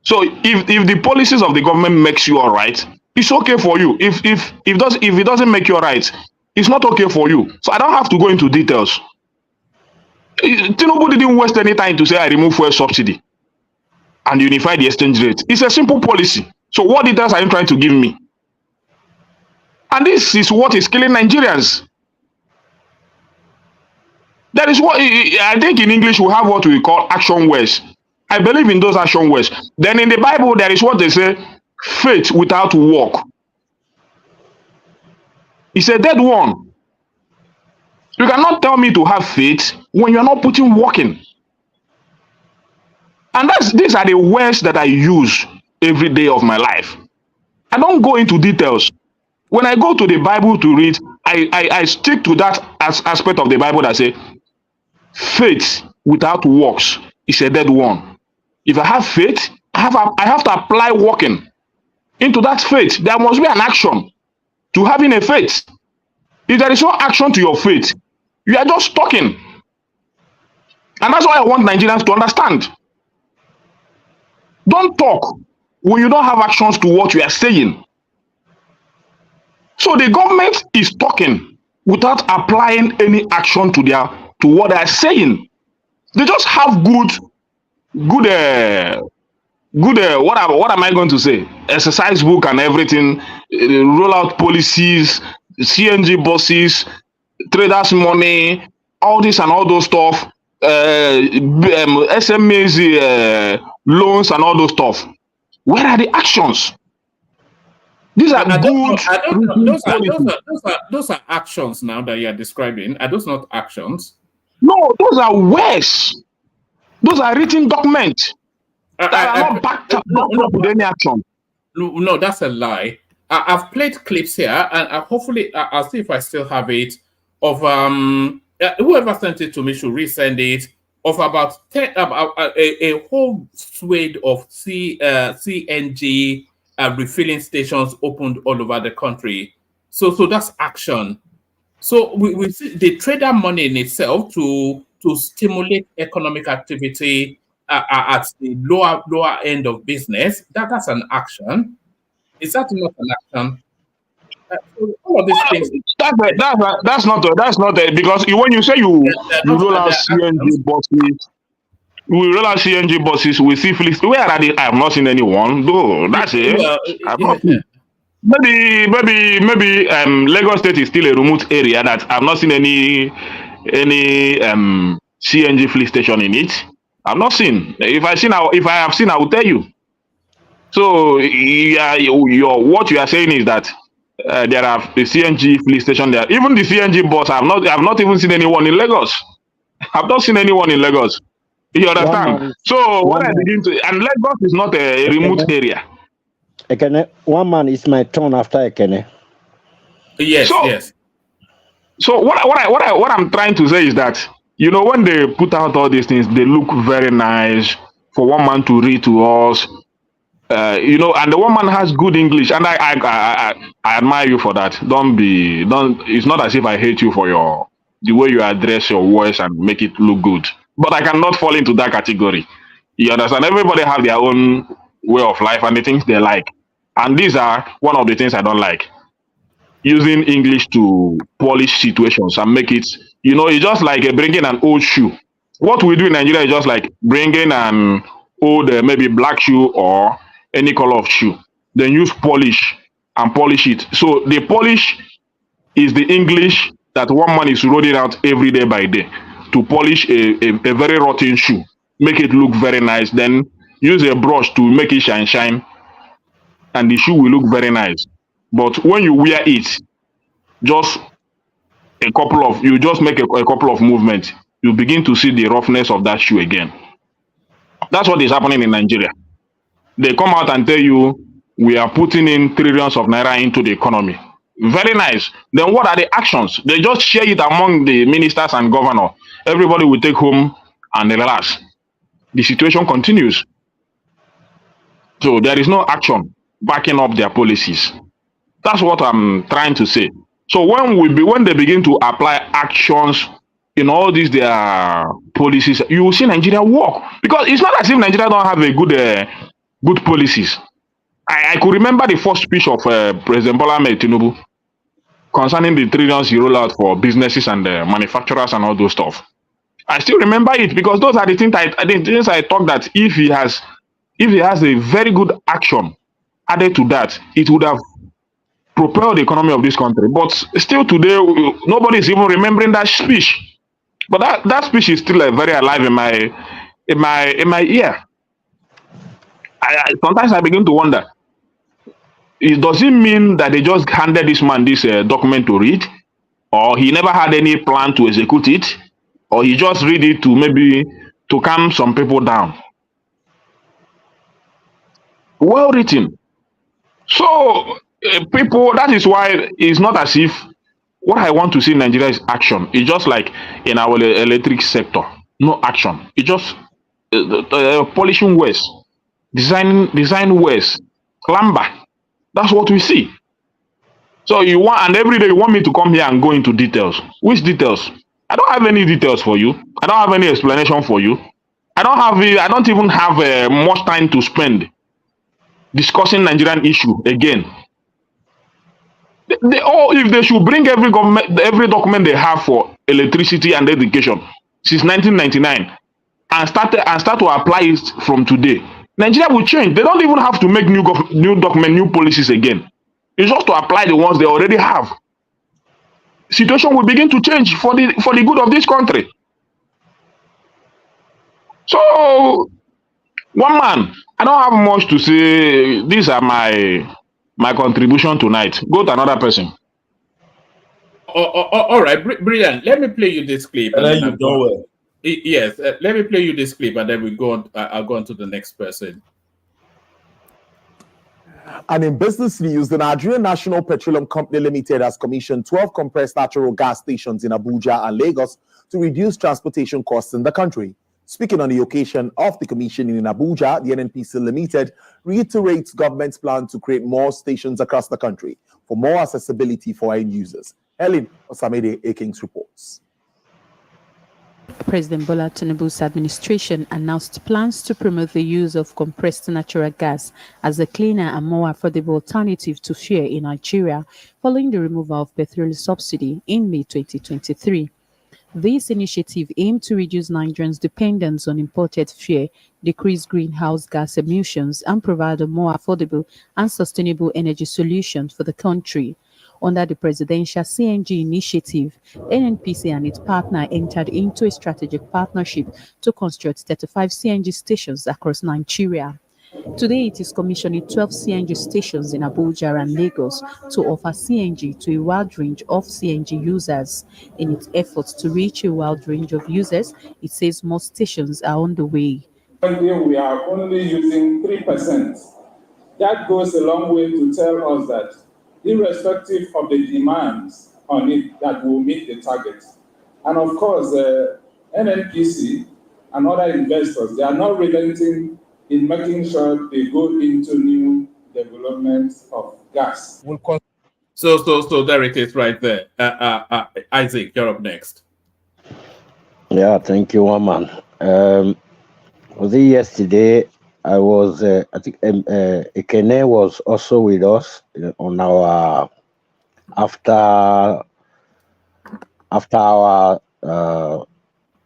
So if the policies of the government makes you all right, it's okay for you. If it doesn't make you all right, it's not okay for you. So I don't have to go into details. Tinubu didn't waste any time to say I remove fuel subsidy and unify the exchange rate. It's a simple policy. So what details are you trying to give me? And this is what is killing Nigerians. That is what I think in English we have what we call action words. I believe in those action words. Then in the Bible there is what they say, faith without work. It's a dead one. You cannot tell me to have faith when you're not putting work in. And these are the words that I use every day of my life. I don't go into details. When I go to the Bible to read, I stick to that aspect of the Bible that say, faith without works is a dead one. If I have faith, I have to apply working into that faith. There must be an action to having a faith. If there is no action to your faith, you are just talking. And that's why I want Nigerians to understand. Don't talk when you don't have actions to what you are saying. So the government is talking without applying any action to what they are saying. They just have good what am I going to say? Exercise book and everything, roll out policies, CNG buses, traders money, all this and all those stuff, SMEs loans and all those stuff. Where are the actions? These are those are actions now that you are describing. Are those not actions? No, those are words. Those are written documents that are not backed up with any action. No, that's a lie. I've played clips here, and hopefully I'll see if I still have it. Of whoever sent it to me should resend it. Of about a whole swathe of CNG refilling stations opened all over the country. So that's action. So we see the trader money in itself to stimulate economic activity at the lower end of business. That's an action. Is that not an action? All of these things. That's not because when you say you roll out CNG buses. We roll out CNG buses. We see fleets. Where are they? I have not seen anyone. Though that's it. I've not seen. Maybe Lagos State is still a remote area that I've not seen any CNG fleet station in it. I've not seen. If I have seen, I will tell you. So what you are saying is that there are the CNG fleet station there. Even the CNG bus, I've not even seen anyone in Lagos. I've not seen anyone in Lagos. You One understand? man, So when one I man. begin to, and Lagos is not a remote area. Ekene, one man is my turn after Ekene. Yes, So yes. So what I'm trying to say is that, you know, when they put out all these things, they look very nice for one man to read to us. You know, and the woman has good English, and I admire you for that. Don't. It's not as if I hate you for the way you address your voice and make it look good. But I cannot fall into that category. You understand? Everybody have their own way of life and the things they like, and these are one of the things I don't like. Using English to polish situations and make it, you know, it's just like bringing an old shoe. What we do in Nigeria is just like bringing an old, maybe black shoe or any color of shoe, then use polish and polish it. So the polish is the English that one man is rolling out every day by day to polish a very rotten shoe, make it look very nice, then use a brush to make it shine, and the shoe will look very nice. But when you wear it, just you just make a couple of movements, you begin to see the roughness of that shoe again. That's what is happening in Nigeria. They come out and tell you we are putting in trillions of naira into the economy. Very nice. Then what are the actions? They just share it among the ministers and governor. Everybody will take home and relax. The situation continues. So there is no action backing up their policies. That's what I'm trying to say. So when they begin to apply actions in all these their policies, you will see Nigeria work, because it's not as if Nigeria don't have a good policies. I could remember the first speech of President Bola Ahmed Tinubu concerning the trillions he rolled out for businesses and manufacturers and all those stuff. I still remember it because those are the things I thought that if he has a very good action added to that, it would have propel the economy of this country. But still today, nobody is even remembering that speech. But that speech is still very alive in my ear. Sometimes I begin to wonder: does it mean that they just handed this man this document to read, or he never had any plan to execute it, or he just read it to maybe to calm some people down? Well written. So people, that is why it's not as if what I want to see in Nigeria is action. It's just like in our electric sector, no action. It's just polishing ways, design ways, lumber. That's what we see. So and every day you want me to come here and go into details. Which details? I don't have any details for you. I don't have any explanation for you. I don't even have much time to spend discussing Nigerian issue again. If they should bring every document they have for electricity and education since 1999 and start to apply it from today, Nigeria will change. They don't even have to make new policies again. It's just to apply the ones they already have. Situation will begin to change for the good of this country. So, one man, I don't have much to say. These are my contribution tonight. Go to another person. All right, brilliant. Let me play you this clip. And then you go well. Yes, let me play you this clip, and then we go on. I'll go on to the next person. And in business news, the Nigerian National Petroleum Company Limited has commissioned 12 compressed natural gas stations in Abuja and Lagos to reduce transportation costs in the country. Speaking on the occasion of the commissioning in Abuja, the NNPC Limited reiterates government's plan to create more stations across the country for more accessibility for end users. Helen Osamede Akings reports. President Bola Tinubu's administration announced plans to promote the use of compressed natural gas as a cleaner and more affordable alternative to fuel in Nigeria following the removal of petrol subsidy in May 2023. This initiative aimed to reduce Nigerians' dependence on imported fuel, decrease greenhouse gas emissions, and provide a more affordable and sustainable energy solution for the country. Under the presidential CNG initiative, NNPC and its partner entered into a strategic partnership to construct 35 CNG stations across Nigeria. Today, it is commissioning 12 CNG stations in Abuja and Lagos to offer CNG to a wide range of CNG users. In its efforts to reach a wide range of users, it says more stations are on the way. Currently, we are only using 3%. That goes a long way to tell us that, irrespective of the demands on it, that will meet the target. And of course, NNPC and other investors, they are not relenting in making sure they go into new development of gas. So there it is right there. Isaac, you're up next. Yeah, thank you, Woman. Was it yesterday? I was, I think Ekene was also with us on our after our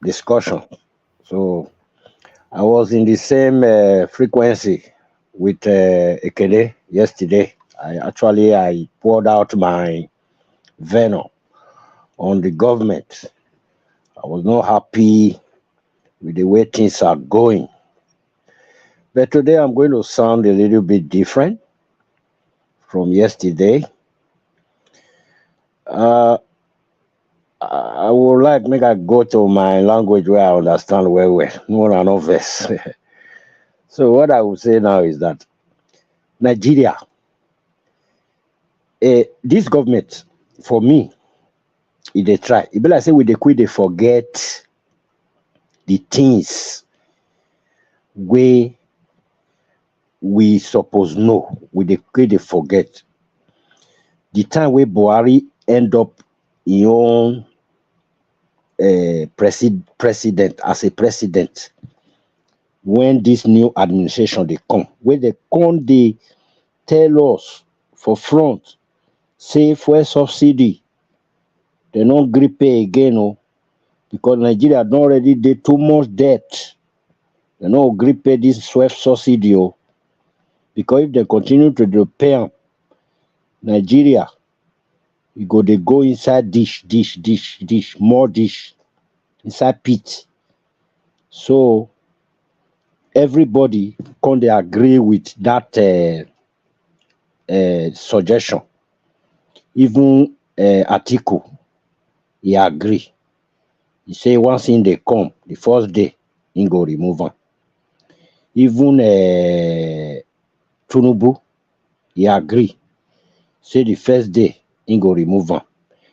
discussion. So I was in the same frequency with Ekene yesterday. I poured out my venom on the government. I was not happy with the way things are going. But today I'm going to sound a little bit different from yesterday. I would like make I go to my language where I understand well. No, no verse. So what I would say now is that Nigeria, this government, for me, if they try, it be like say we forget the things where we suppose know. They forget the time where Buhari end up in own president as a president. When this new administration they come, where they come, they tell us for front, say fuel subsidy, they don't gree pay again, because Nigeria don't already did too much debt. They don't agree pay this fuel subsidy, because if they continue to pay them, Nigeria, they go inside dish, more dish, inside pit. So everybody can they agree with that suggestion. Even Atiku, he agree. He say once in they come, the first day, he go remove them. Even Tinubu, he agree. Say the first day, he go remove them.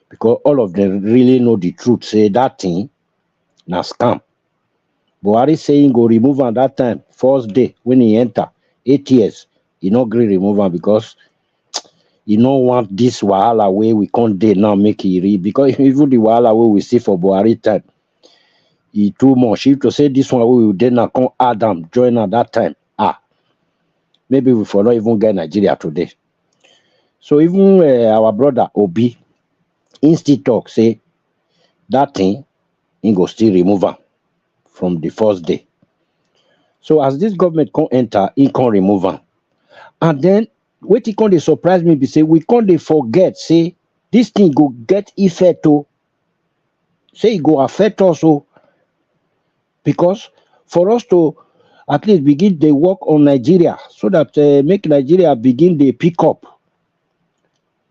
Because all of them really know the truth. Say that thing, na scam. Buhari say he go remove am that time, first day, when he enter, 8 years, he no gree remove am because he no want this wahala wey we can't dey now make e real. Because even the wahala wey we see for Buhari time, e too much. If to say this one wey we dey now come add am, join am that time, maybe we for not even get Nigeria today. So even our brother Obi, he still talk say that thing, he go still remove am from the first day. So as this government can't enter, he can't remove am. And then wetin come dey surprise me be say we can't dey forget say this thing go get effect say it go affect us because for us to at least begin dey work on Nigeria so that make Nigeria begin dey pick up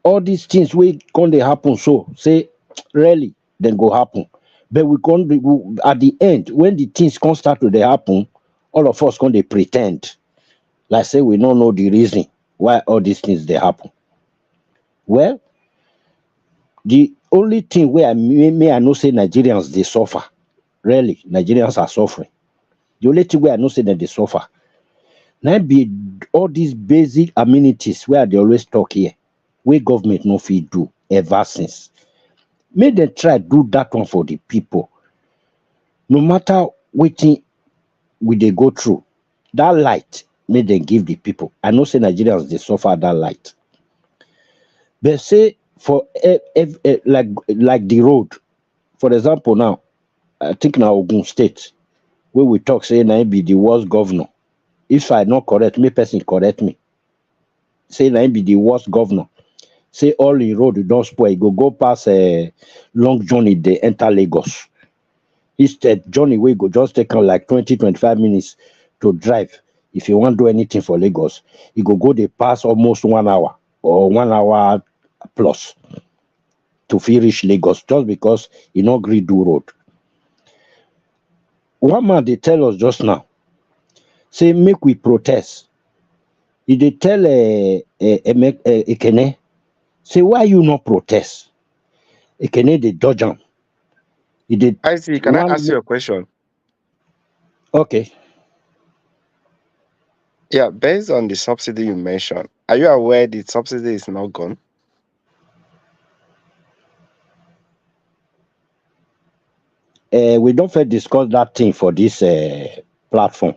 all these things wey come dey happen, so say really then go happen. But we can't be, at the end when the things come start to dey happen, all of us come dey pretend like say we don't know the reason why all these things they happen. Well, the only thing where I know say Nigerians they suffer. Really, Nigerians are suffering. The only thing where I know say that they suffer. Now be all these basic amenities where they always talk here, where government no fit do ever since. Make them try do that one for the people. No matter what we they go through, that light make them give the people. I know say Nigerians they suffer that light. But say for like the road, for example, now I think now Ogun State, where we talk say na be the worst governor. If I not correct, me person correct me. Say na be the worst governor. Say all the road you don't spoil, go past a long journey, they enter Lagos. Instead, journey we go just take on like 20-25 minutes to drive. if you want to do anything for Lagos, you go they pass almost 1 hour or 1 hour plus to fit reach Lagos just because you no gree do road. One man they tell us just now, say make we protest. He dey tell Ekene, say why you not protest? Ekene dey dodge am. He did. I see. Can I ask you a question? Okay. Yeah, based on the subsidy you mentioned, are you aware the subsidy is not gone? We don't first discuss that thing for this platform.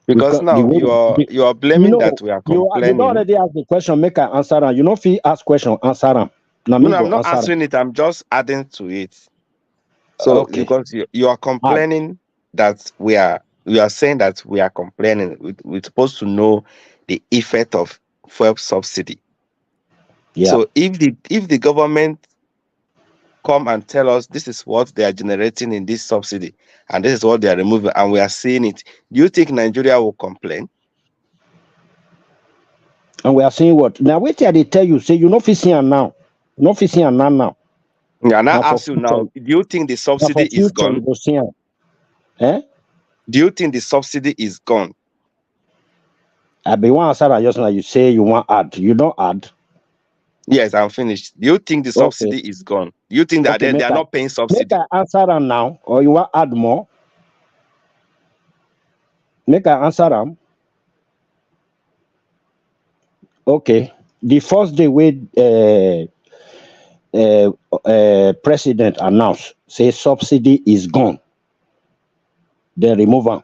Because now you are blaming that we are you complaining. don't already ask the question, make I answer am. You know, if you ask question, answer am. Now me No, I'm go not answer am. answering it. I'm just adding to it. So Okay. because you are complaining that we are saying that we are complaining. We're supposed to know the effect of fuel subsidy. Yeah. So if the government come and tell us this is what they are generating in this subsidy and this is what they are removing and we are seeing it, do you think Nigeria will complain? And we are saying what? Now wait till they tell you, say you know fit see am now. You know fit see am now. Yeah, and I Na for ask you now, future. do you think the subsidy Na for is future gone? you go see am. Eh? Do you think the subsidy is gone? I be one answer am just now. You say you want add. You don't add. Yes, I'm finished. Do you think the subsidy is gone? Do you think that Okay, they are not paying subsidy? Make I answer am now, or you want add more? Make I answer am. Okay. The first day president announced, say subsidy is gone. They remove am.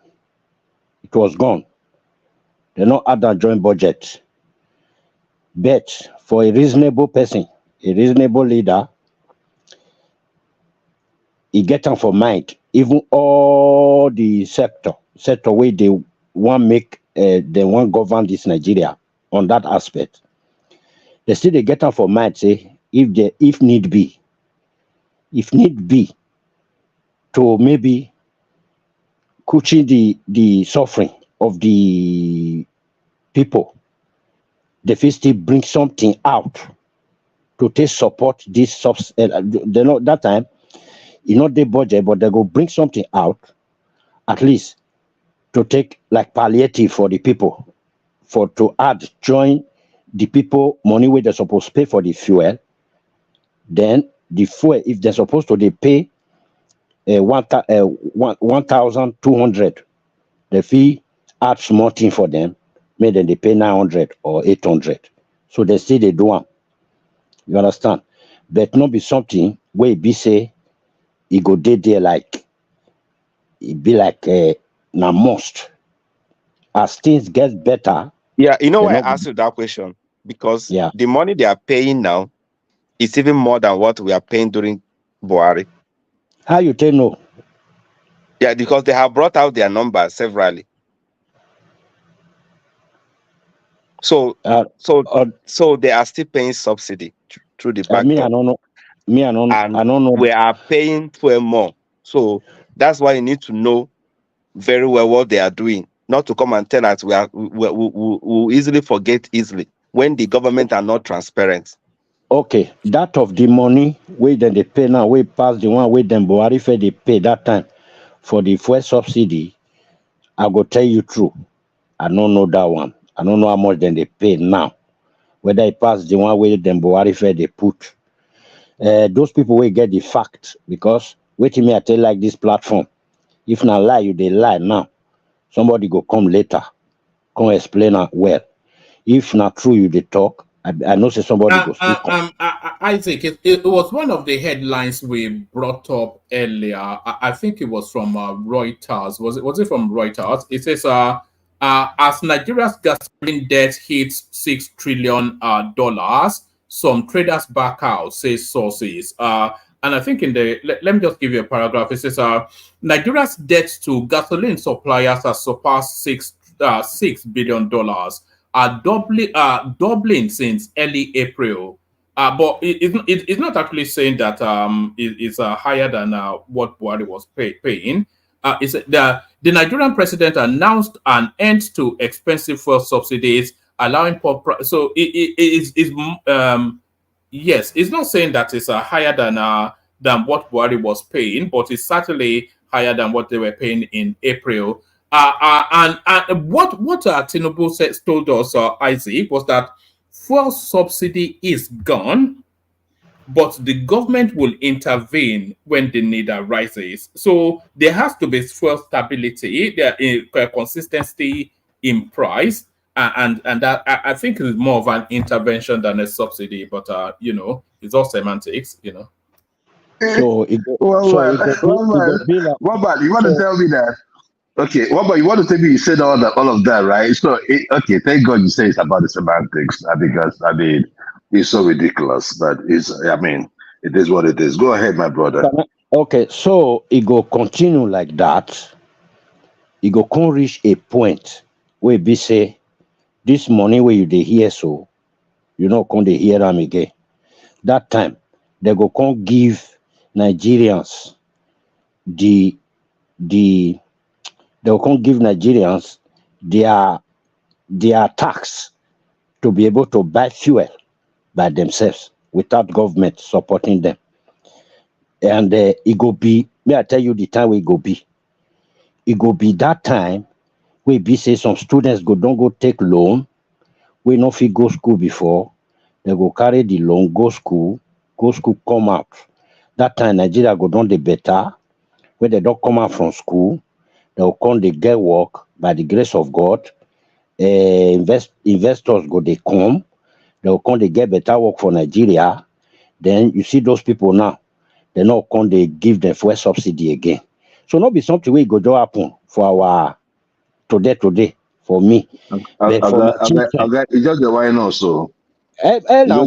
It was gone. They not add that joint budget. But for a reasonable person, a reasonable leader, he get am for mind. Even all the sector where they want make, they want govern this Nigeria on that aspect. They still they get am for mind. Say if need be, to maybe cushion the suffering of the people, they fit still bring something out to take support this they know that time you know they budget, but they go bring something out at least to take like palliative for the people, for to add join the people money where they're supposed to pay for the fuel. Then the fuel, if they're supposed to they pay 1,200, the fee add small thing for them, make them they pay 900 or 800. So they still they do one. You understand? But not be something where it be say it go dead there like it be like na must. As things get better. Yeah, you know they why I not- asked you that question? Because Yeah. the money they are paying now is even more than what we are paying during Buhari. How you tell no? Yeah, because they have brought out their numbers severally. So so they are still paying subsidy through the back me, door. I don't know. Me, I don't know. We are paying for more. So that's why you need to know very well what they are doing. Not to come and tell us we easily forget easily when the government are not transparent. Okay, that of the money where then they pay now, way past the one where them Buhari Fed they pay that time for the fuel subsidy. I go tell you true. I don't know that one. I don't know how much then they pay now. Whether it pass the one where them Buhari Fed they put. Those people will get the fact because wait till me I tell like this platform. If not lie, you they lie now. Somebody go come later, come explain it well. If not true, you they talk. I know say somebody go speak up. Isaac, it was one of the headlines we brought up earlier. I think it was from Reuters. Was it from Reuters? It says, as Nigeria's gasoline debt hits $6 trillion, some traders back out, says sources. And I think let me just give you a paragraph. It says, Nigeria's debt to gasoline suppliers has surpassed $6 billion. Are doubling since early April. But it's not actually saying that it's higher than what Buhari was paying. the Nigerian president announced an end to expensive fuel subsidies, allowing so it is yes, it's not saying that it's higher than what Buhari was paying, but it's certainly higher than what they were paying in April. And what Tinubu told us, Isaac, was that fuel subsidy is gone, but the government will intervene when the need arises. So there has to be fuel stability, there is consistency in price, and that I think is more of an intervention than a subsidy. But it's all semantics, So it go, Robert, you want to tell me that? Okay, Robert, you want to tell me you said all of that, right? So, okay, thank God you say it's about the semantics, because it's so ridiculous, but it is what it is. Go ahead, my brother. Okay, so it go continue like that. It go can reach a point where be say this money where you dey hear, so you know can dey hear them again. That time they go can give Nigerians they will come give Nigerians their tax to be able to buy fuel by themselves without government supporting them. And it go be, may I tell you the time it go be. It go be that time where be say some students don't go take loan, we no fit go school before, they go carry the loan, go school, come out. That time Nigeria go down the better, when they don't come out from school, they'll come, they get work by the grace of God. Investors go, they come, they'll come, they get better work for Nigeria. Then you see those people now, they not come, they give them fuel subsidy again. So not be something we go to happen for our today for me. It's just the why not so. Now,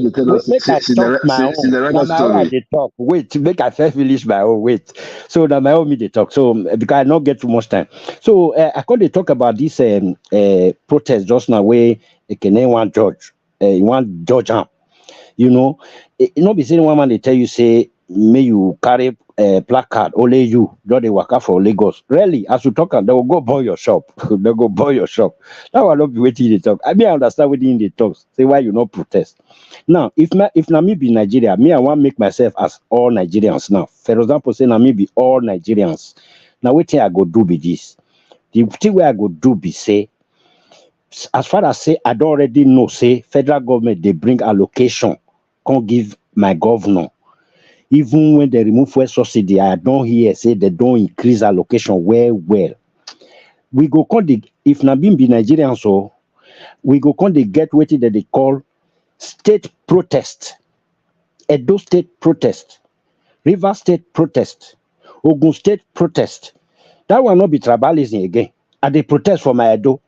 make I talk my own. Now my own they talk. Wait, make I first finish my own. Wait. So now my own me they talk. So because I not get too much time. So I can they talk about this protest just now where can one judge, one judge am. You know, it not be saying one man they tell you say may you carry placard only you just they work out for Lagos. Really, as you talk, they will go burn your shop. They go burn your shop. That will not be waiting they talk. I mean I understand what in the talks. Say why you not protest. Now, if me be Nigeria, me I want make myself as all Nigerians now. For example, say me be all Nigerians. Now what thing I go do be this. The thing where I go do be say, as far as say I don't already know, say federal government they bring allocation, can't give my governor. Even when they remove fuel subsidy, I don't hear say they don't increase allocation well. We go call the if Nabim be Nigerian, so we go call the get waiting that they call state protest, Edo state protest, River state protest, Ogun state protest. That will not be tribalism again. I they protest for my Edo.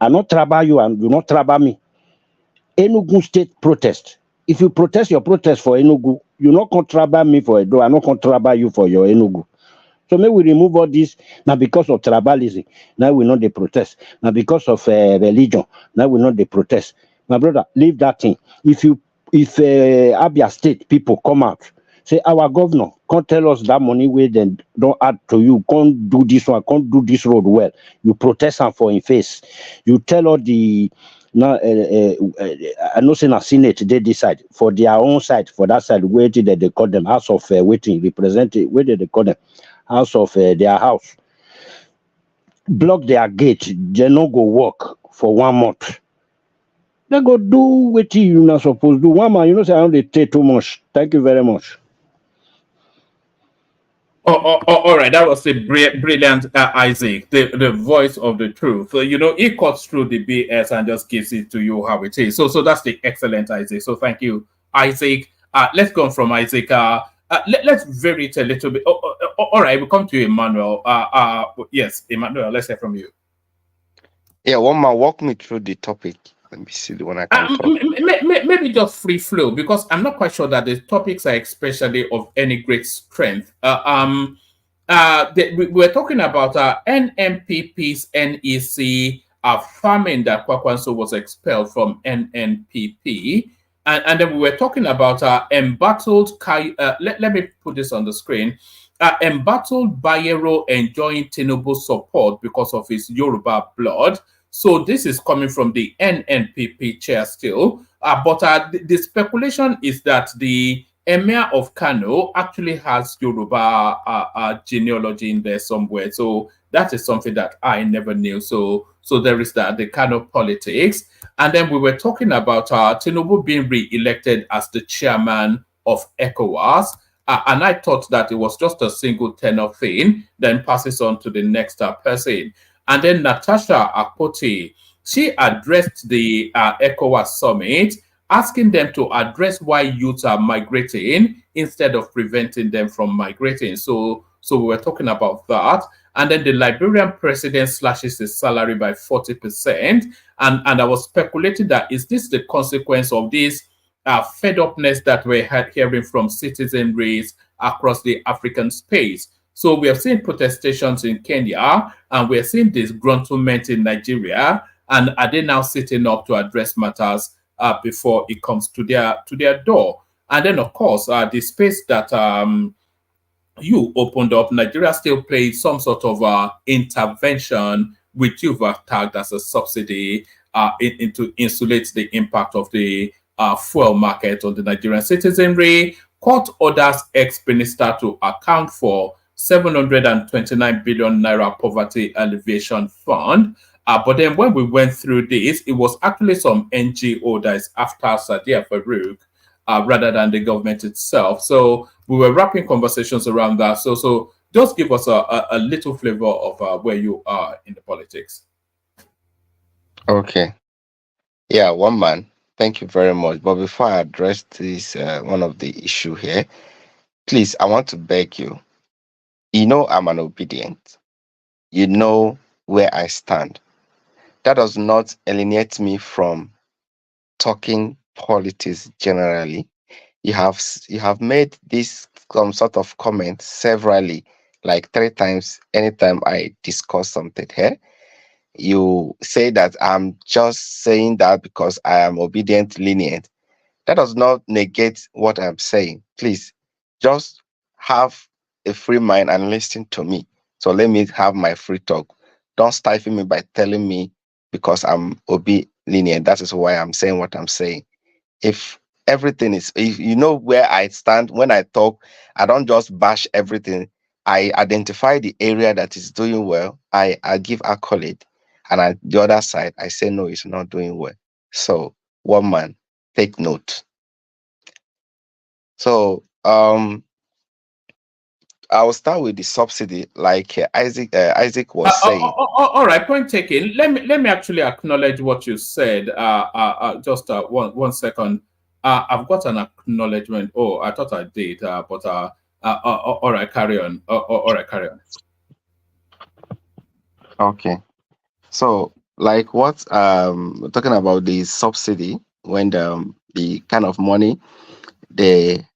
I not tribal you and you not tribal me. Enugu state protest. If you protest your protest for Enugu, you not contribute me for Edo, I not contribute you for your Enugu. So may we remove all this now because of tribalism. Now we know they protest. Now because of religion. Now we know they protest. My brother, leave that thing. If Abia State people come out, say our governor can't tell us that money where then don't add to you, can't do this one, can't do this road well. You protest and for in face. You tell all the now I know saying a Senate they decide for their own side, for that side where did they call them house of waiting representative, where did they call them house of their house. Block their gate, they no go work for 1 month. They go do what you not supposed to do. One man, you know, say I don't they take too much. Thank you very much. All right, that was a brilliant Isaac, the voice of the truth. So he cuts through the BS and just gives it to you how it is. So that's the excellent Isaac. So thank you, Isaac. Let's go on from Isaac. Let's vary it a little bit. All right, we'll come to you, Emmanuel. Yes, Emmanuel, let's hear from you. Yeah, one man walk me through the topic. Let me see the one I can talk. Maybe just free flow, because I'm not quite sure that the topics are especially of any great strength. We were talking about NNPP's NEC farming that Kwakwanso was expelled from NNPP. And then we were talking about embattled let me put this on the screen. embattled Bayero enjoying Tinubu's support because of his Yoruba blood. So this is coming from the NNPP chair still. But the speculation is that the Emir of Kano actually has Yoruba genealogy in there somewhere. So that is something that I never knew. So there is that, the Kano politics. And then we were talking about Tinubu being re-elected as the chairman of ECOWAS. And I thought that it was just a single tenor thing, then passes on to the next person. And then Natasha Akpoti, she addressed the ECOWAS summit, asking them to address why youth are migrating instead of preventing them from migrating. So we were talking about that. And then the Liberian president slashes his salary by 40%. And I was speculating that, is this the consequence of this fed upness that we're hearing from citizenries across the African space? So we have seen protestations in Kenya, and we're seeing disgruntlement in Nigeria. And are they now sitting up to address matters before it comes to their door? And then, of course, the space that you opened up, Nigeria still plays some sort of intervention, which you've tagged as a subsidy, to insulate the impact of the fuel market on the Nigerian citizenry. Court orders ex-minister to account for 729 billion naira poverty alleviation fund. But then when we went through this, it was actually some NGO that is after Sadia Farouk rather than the government itself. So we were wrapping conversations around that. So just give us a little flavor of where you are in the politics. Okay. Yeah, one man. Thank you very much. But before I address this, one of the issue here, please, I want to beg you. You know I'm an obedient. You know where I stand. That does not alienate me from talking politics generally. You have made this sort of comment severally, like 3 times anytime I discuss something here. You say that I'm just saying that because I am obedient, lenient. That does not negate what I'm saying. Please, just have a free mind and listen to me. So let me have my free talk. Don't stifle me by telling me because I'm lenient. That is why I'm saying what I'm saying. If you know where I stand when I talk, I don't just bash everything. I identify the area that is doing well. I give accolade. And the other side, I say, no, it's not doing well. So, one man, take note. So, I will start with the subsidy, like Isaac was saying. All right, point taken. Let me actually acknowledge what you said. Just one second. I've got an acknowledgement. Oh, I thought I did, but all right, carry on. All right, carry on. Okay. So, like what talking about the subsidy, when the kind of money they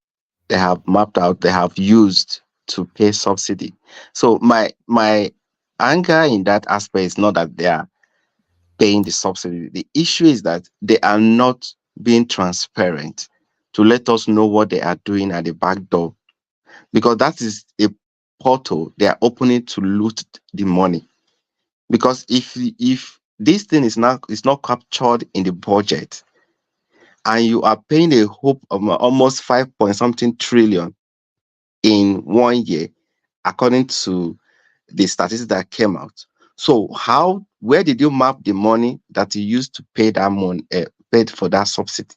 have mapped out, they have used to pay subsidy. So my anger in that aspect is not that they are paying the subsidy. The issue is that they are not being transparent to let us know what they are doing at the back door, because that is a portal they are opening to loot the money. Because if this thing is not captured in the budget, and you are paying a hope of almost 5 point something trillion in 1 year, according to the statistics that came out. So where did you map the money that you used to pay that money, paid for that subsidy?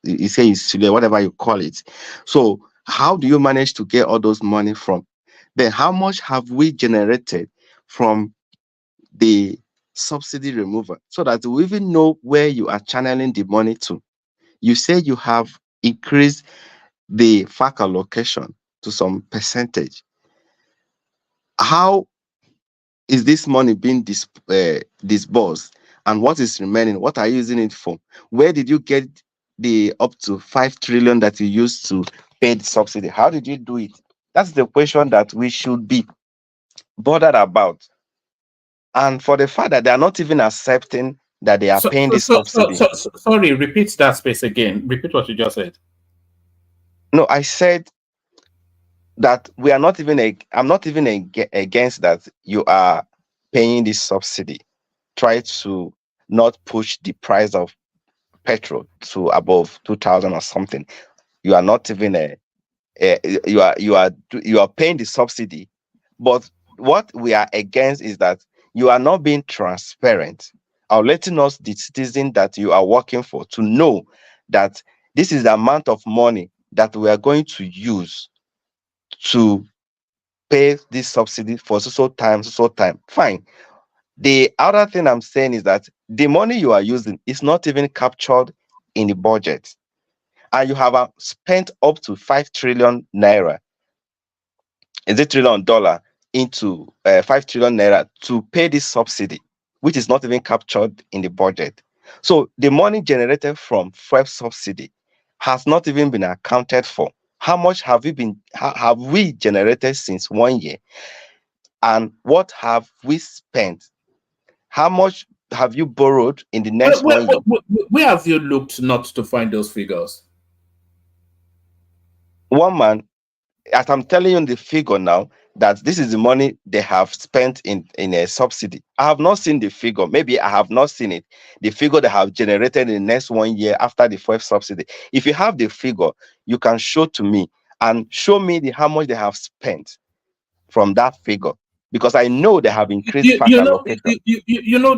You say it's whatever you call it. So how do you manage to get all those money from? Then how much have we generated from the subsidy removal, so that we even know where you are channeling the money to? You say you have increased the FAC allocation to some percentage. How is this money being disbursed, and what is remaining? What are you using it for? Where did you get the up to 5 trillion that you used to pay the subsidy? How did you do it? That's the question that we should be bothered about. And for the fact that they are not even accepting that they are paying the subsidy. Sorry, repeat that space again. Repeat what you just said. No, I said that we are not even I'm not even against that you are paying this subsidy. Try to not push the price of petrol to above 2,000 or something. You are not even you are paying the subsidy, but what we are against is that you are not being transparent or letting us, the citizen that you are working for, to know that this is the amount of money that we are going to use to pay this subsidy for so time, so time. Fine. The other thing I'm saying is that the money you are using is not even captured in the budget, and you have spent up to 5 trillion naira. Is it trillion dollar into 5 trillion naira to pay this subsidy, which is not even captured in the budget. So the money generated from fuel subsidy has not even been accounted for. How much have we generated since 1 year? And what have we spent? How much have you borrowed in the next 1 year? Where have you looked not to find those figures? One man, as I'm telling you the figure now, that this is the money they have spent in a subsidy. I have not seen the figure. Maybe I have not seen it. The figure they have generated in the next 1 year after the fuel subsidy. If you have the figure, you can show to me and show me how much they have spent from that figure, because I know they have increased fat allocation. You know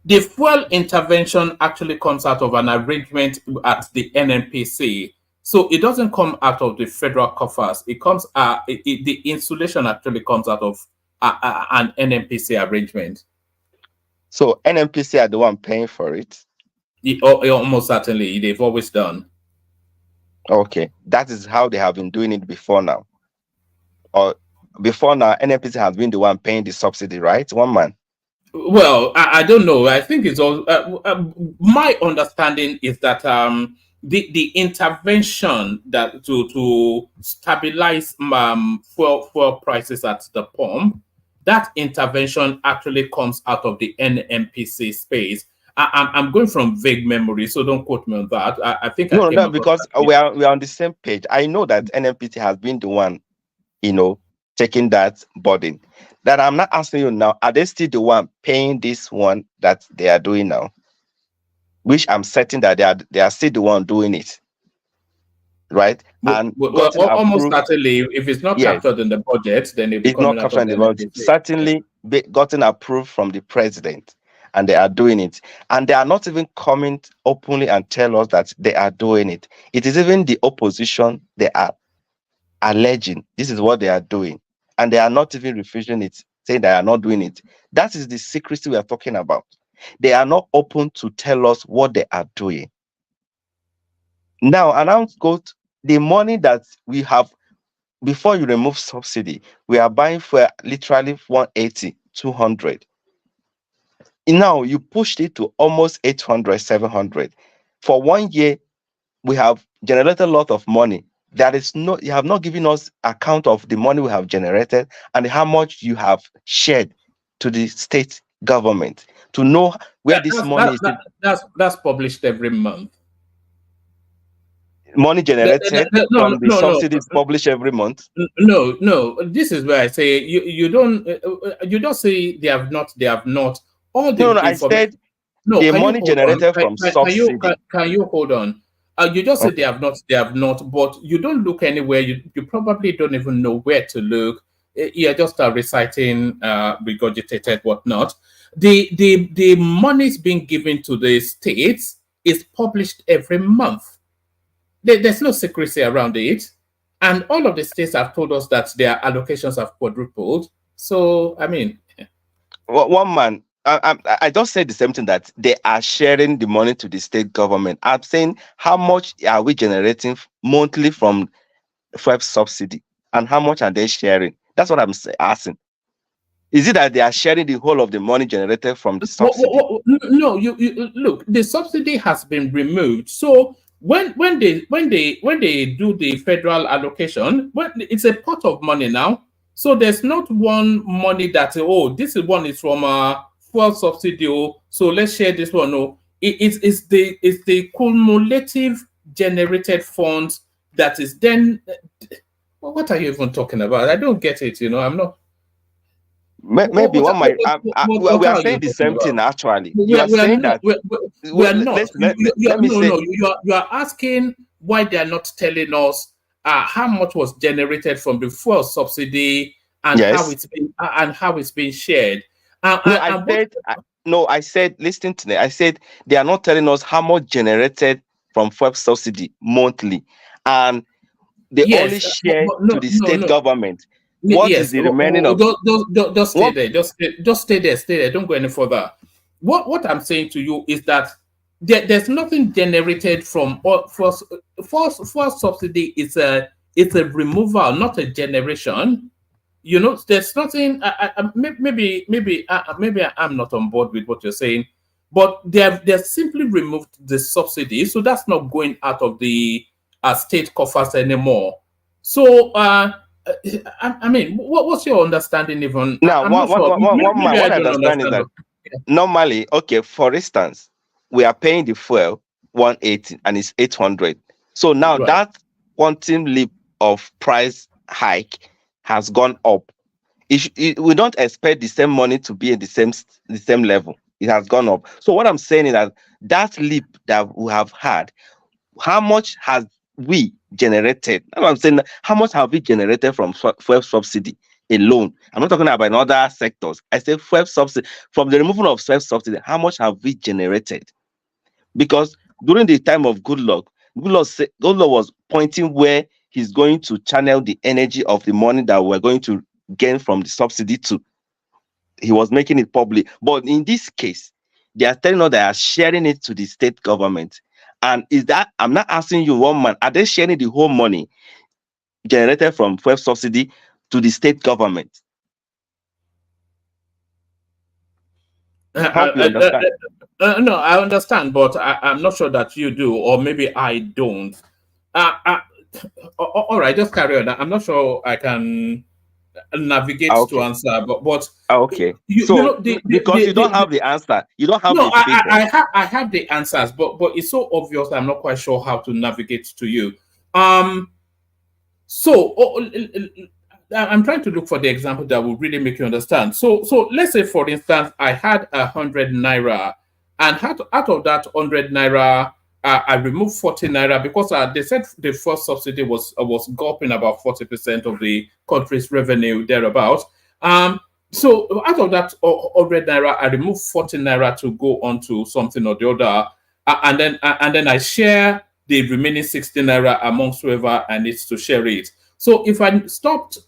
the fuel intervention actually comes out of an arrangement at the NNPC. So it doesn't come out of the federal coffers. It comes the insulation actually comes out of an NNPC arrangement. So NNPC are the one paying for it? Almost certainly. They've always done. Okay. That is how they have been doing it before now. Or before now, NNPC has been the one paying the subsidy, right? One man. Well, I don't know. I think it's all. My understanding is that the intervention that to stabilize fuel prices at the pump, that intervention actually comes out of the NNPC space. I'm going from vague memory, so don't quote me on that. I think no, because we are on the same page. I know that NNPC has been the one, taking that burden. That I'm not asking you now, are they still the one paying this one that they are doing now? Which I'm certain that they are still the one doing it, right? And almost certainly, if it's not captured in the budget, then it's not captured in the budget. Certainly, gotten approved from the president, and they are doing it. And they are not even coming openly and tell us that they are doing it. It is even the opposition they are alleging this is what they are doing, and they are not even refusing it, saying they are not doing it. That is the secrecy we are talking about. They are not open to tell us what they are doing. Now, and I'll go to the money that we have. Before you remove subsidy, we are buying for literally 180, 200. Now you pushed it to almost 800, 700. For 1 year, we have generated a lot of money. You have not given us account of the money we have generated and how much you have shared to the state government to know where this money is. That's published every month. Money generated from the subsidies published every month. No. This is where I say you don't say they have not. All the I said the money generated from subsidy. Can you hold on? You just said they have not, but you don't look anywhere. You probably don't even know where to look. You're just reciting regurgitated whatnot. The monies being given to the states is published every month. There's no secrecy around it. And all of the states have told us that their allocations have quadrupled. So, I mean... One man, I just said the same thing, that they are sharing the money to the state government. I'm saying, how much are we generating monthly from fuel subsidy? And how much are they sharing? That's what I'm asking. Is it that they are sharing the whole of the money generated from the subsidy? No, you look, the subsidy has been removed. So when they do the federal allocation, it's a pot of money now. So there's not one money that this one is from fuel subsidy. So let's share this one. No, it's the cumulative generated funds that is then, what are you even talking about? I don't get it. I'm not. Maybe one might. What We are are you saying the talking same about? thing. Actually, you are We are saying not. that. We are not. Let me No, say. no. You are asking why they are not telling us how much was generated from the fuel subsidy and Yes. how it's being shared. No, I said. Listen to me. I said they are not telling us how much generated from fuel subsidy monthly, and they only Yes, share no, to the no, state no. government. What is Yes, the remaining of? just stay there. Just stay there. Stay there. Don't go any further. What I'm saying to you is that there's nothing generated from for subsidy. It's a removal, not a generation. There's nothing. Maybe I'm not on board with what you're saying, but they've simply removed the subsidy, so that's not going out of the state coffers anymore. So, I mean, what's your understanding? Even Now, I'm not sure. Maybe I what I don't understand is understand. that normally, okay, for instance, we are paying the fuel 180 and it's 800. So now Right. that quantum leap of price hike has gone up. We don't expect the same money to be at the same level. It has gone up. So what I'm saying is that leap that we have had, how much has we generated? That's what I'm saying. How much have we generated from fuel subsidy alone? I'm not talking about in other sectors. I say fuel subsidy, from the removal of fuel subsidy, how much have we generated? Because during the time of Goodluck was pointing where he's going to channel the energy of the money that we're going to gain from the subsidy to. He was making it public. But in this case, they are telling us they are sharing it to the state government. And I'm not asking you, one man, are they sharing the whole money generated from fuel subsidy to the state government? I hope you understand. No, I understand, but I'm not sure that you do, or maybe I don't. All right, just carry on. I'm not sure I can navigate to Okay. answer, but Okay. Because you don't have the answer, you don't have no, the figure. I have the answers, but it's so obvious I'm not quite sure how to navigate to you. So I'm trying to look for the example that will really make you understand. So let's say, for instance, I had 100 naira, and out of that 100 naira, I removed 40 naira because they said the first subsidy was gulping about 40% of the country's revenue thereabouts. So out of that 100 naira, I removed 40 naira to go onto something or the other, and then I share the remaining 60 naira amongst whoever I need to share it. So if I stopped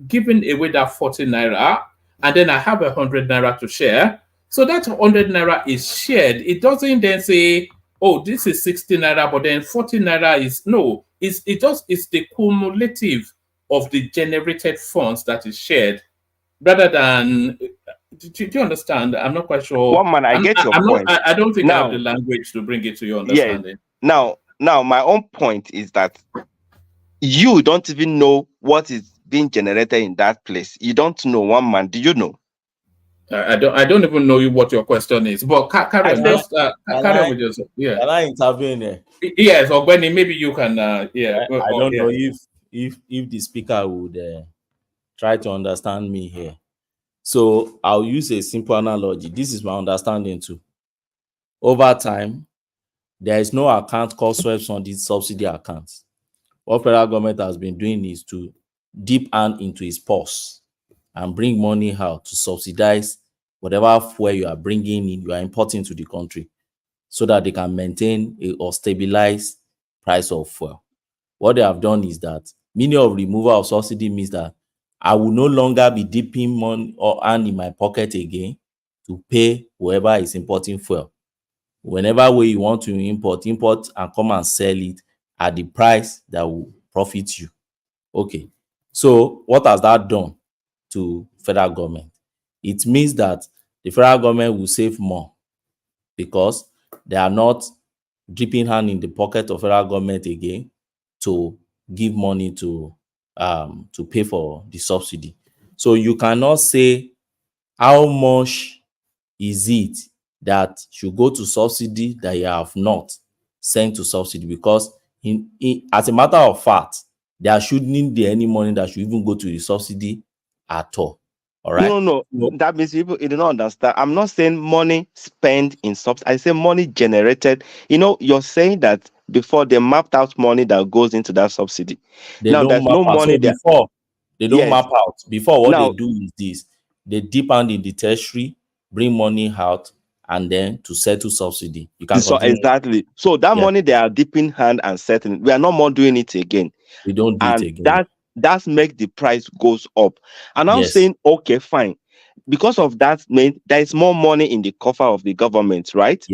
giving away that 40 naira, and then I have 100 naira to share, so that 100 naira is shared. It doesn't then say, oh, this is 60 naira, but then 40 naira is no. It's the cumulative of the generated funds that is shared, rather than. Do you understand? I'm not quite sure. One man, I get your point. I don't think I have Now, the language to bring it to your yeah. understanding. Now, my own point is that you don't even know what is being generated in that place. You don't know, one man. Do you know? I don't even know what your question is. But carry on. Just carry on with yourself. Yeah. Can I intervene there? Yes, or Benny, maybe you can. Yeah. I don't know if the speaker would try to understand me here. So I'll use a simple analogy. This is my understanding too. Over time, there is no account called sweeps on these subsidy accounts. What federal government has been doing is to dip hand into its purse and bring money out to subsidize whatever fuel you are bringing in, you are importing to the country, so that they can maintain or stabilize price of fuel. What they have done is that meaning of removal of subsidy means that I will no longer be dipping money or hand in my pocket again to pay whoever is importing fuel. Whenever way you want to import and come and sell it at the price that will profit you. Okay. So what has that done to federal government? It means that the federal government will save more because they are not dipping hand in the pocket of federal government again to give money to pay for the subsidy. So you cannot say how much is it that should go to subsidy that you have not sent to subsidy, because As a matter of fact, there shouldn't be any money that should even go to the subsidy at all. All right. No. That means people you do not understand. I'm not saying money spent in subsidy. I say money generated. You're saying that before they mapped out money that goes into that subsidy. They Now don't there's map no out. money So there. before they don't Yes. map out. Before what they Now do is this: they dip hand in the treasury, bring money out, and then to settle subsidy. You can so continue. exactly. So that Yeah. money they are dipping hand and settling. We are not more doing it again. We don't do And it again. that's make the price goes up. And I'm Yes. saying, okay, fine. Because of that, there is more money in the coffers of the government, right?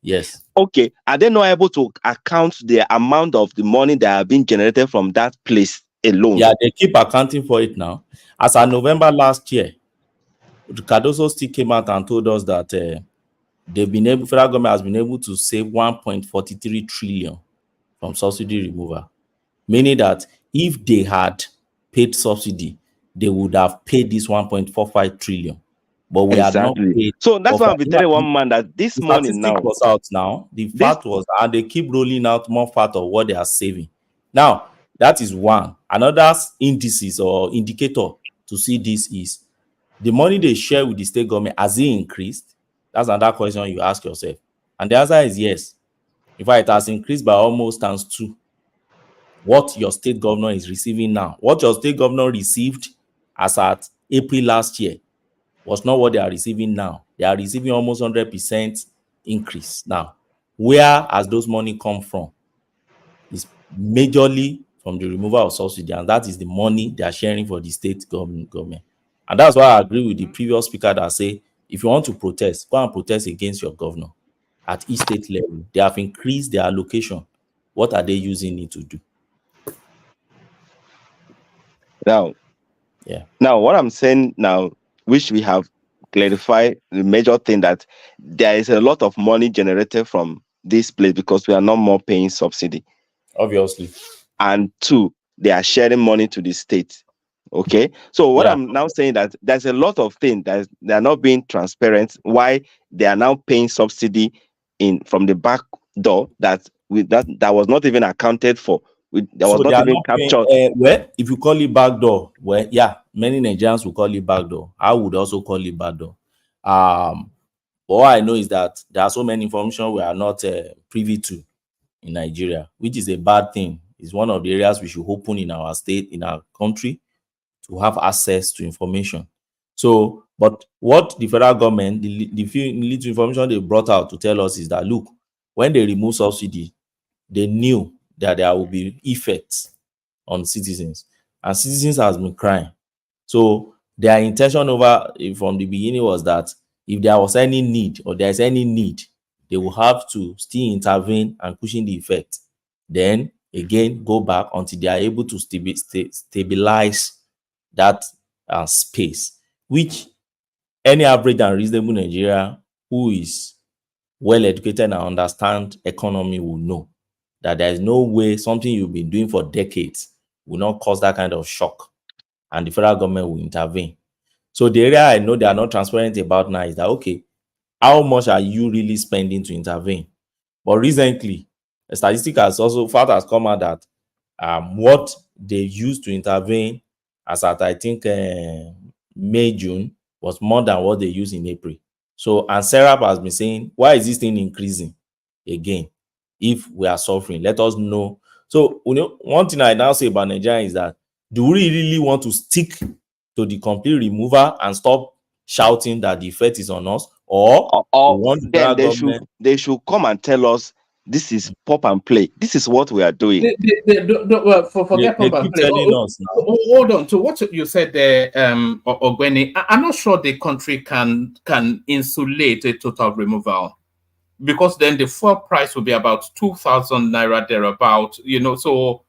Yes. Okay. Are they not able to account the amount of the money that have been generated from that place alone? Yeah, they keep accounting for it now. As of November last year, Cardoso still came out and told us that federal government has been able to save 1.43 trillion from subsidy removal, meaning that if they had paid subsidy, they would have paid this 1.45 trillion. But we had not Exactly. paid. So that's why I'll be telling one man that this The money statistic now. was out now. The fact was, and they keep rolling out more part of what they are saving. Now, that is one. Another indices or indicator to see this is the money they share with the state government, has it increased? That's another question you ask yourself. And the answer is yes. In fact, it has increased by almost times 2. What your state governor is receiving now, what your state governor received as at April last year was not what they are receiving now. They are receiving almost 100% increase now. Where has those money come from? It's majorly from the removal of subsidy, and that is the money they are sharing for the state government. And that's why I agree with the previous speaker that say, if you want to protest, go and protest against your governor. At each state level, they have increased their allocation. What are they using it to do? Now, what I'm saying now, which we have clarified the major thing, that there is a lot of money generated from this place because we are not more paying subsidy. Obviously. And 2, they are sharing money to the state. Okay. So what I'm now saying that there's a lot of things that they are not being transparent. Why they are now paying subsidy from the back door that was not even accounted for. That was So they not are even not paying, captured. well, if you call it backdoor, well, yeah, many Nigerians will call it backdoor. I would also call it backdoor. All I know is that there are so many information we are not privy to in Nigeria, which is a bad thing. It's one of the areas we should open in our state, in our country, to have access to information. So, but what the federal government, the few little information they brought out to tell us is that, look, when they remove subsidy, they knew that there will be effects on citizens, and citizens has been crying. So their intention from the beginning was that if there was any need, or there is any need, they will have to still intervene and cushion the effect. Then again go back until they are able to stabilize that space, which any average and reasonable Nigeria who is well educated and understand economy will know that there is no way something you've been doing for decades will not cause that kind of shock, and the federal government will intervene. So the area I know they are not transparent about now is that, okay, how much are you really spending to intervene? But recently, a statistic has come out that what they used to intervene as at, I think, May, June, was more than what they used in April. So, and Serap has been saying, why is this thing increasing again? If we are suffering, let us know. So, one thing I now say about Nigeria is that, do we really want to stick to the complete removal and stop shouting that the effect is on us, or we want the Then federal government? they should come and tell us this is pop and play. This is what we are doing. Forget They pop and keep play. telling us now. Hold on to what you said there, Ogweni. I'm not sure the country can insulate a total removal, because then the fuel price will be about 2,000 naira thereabout. So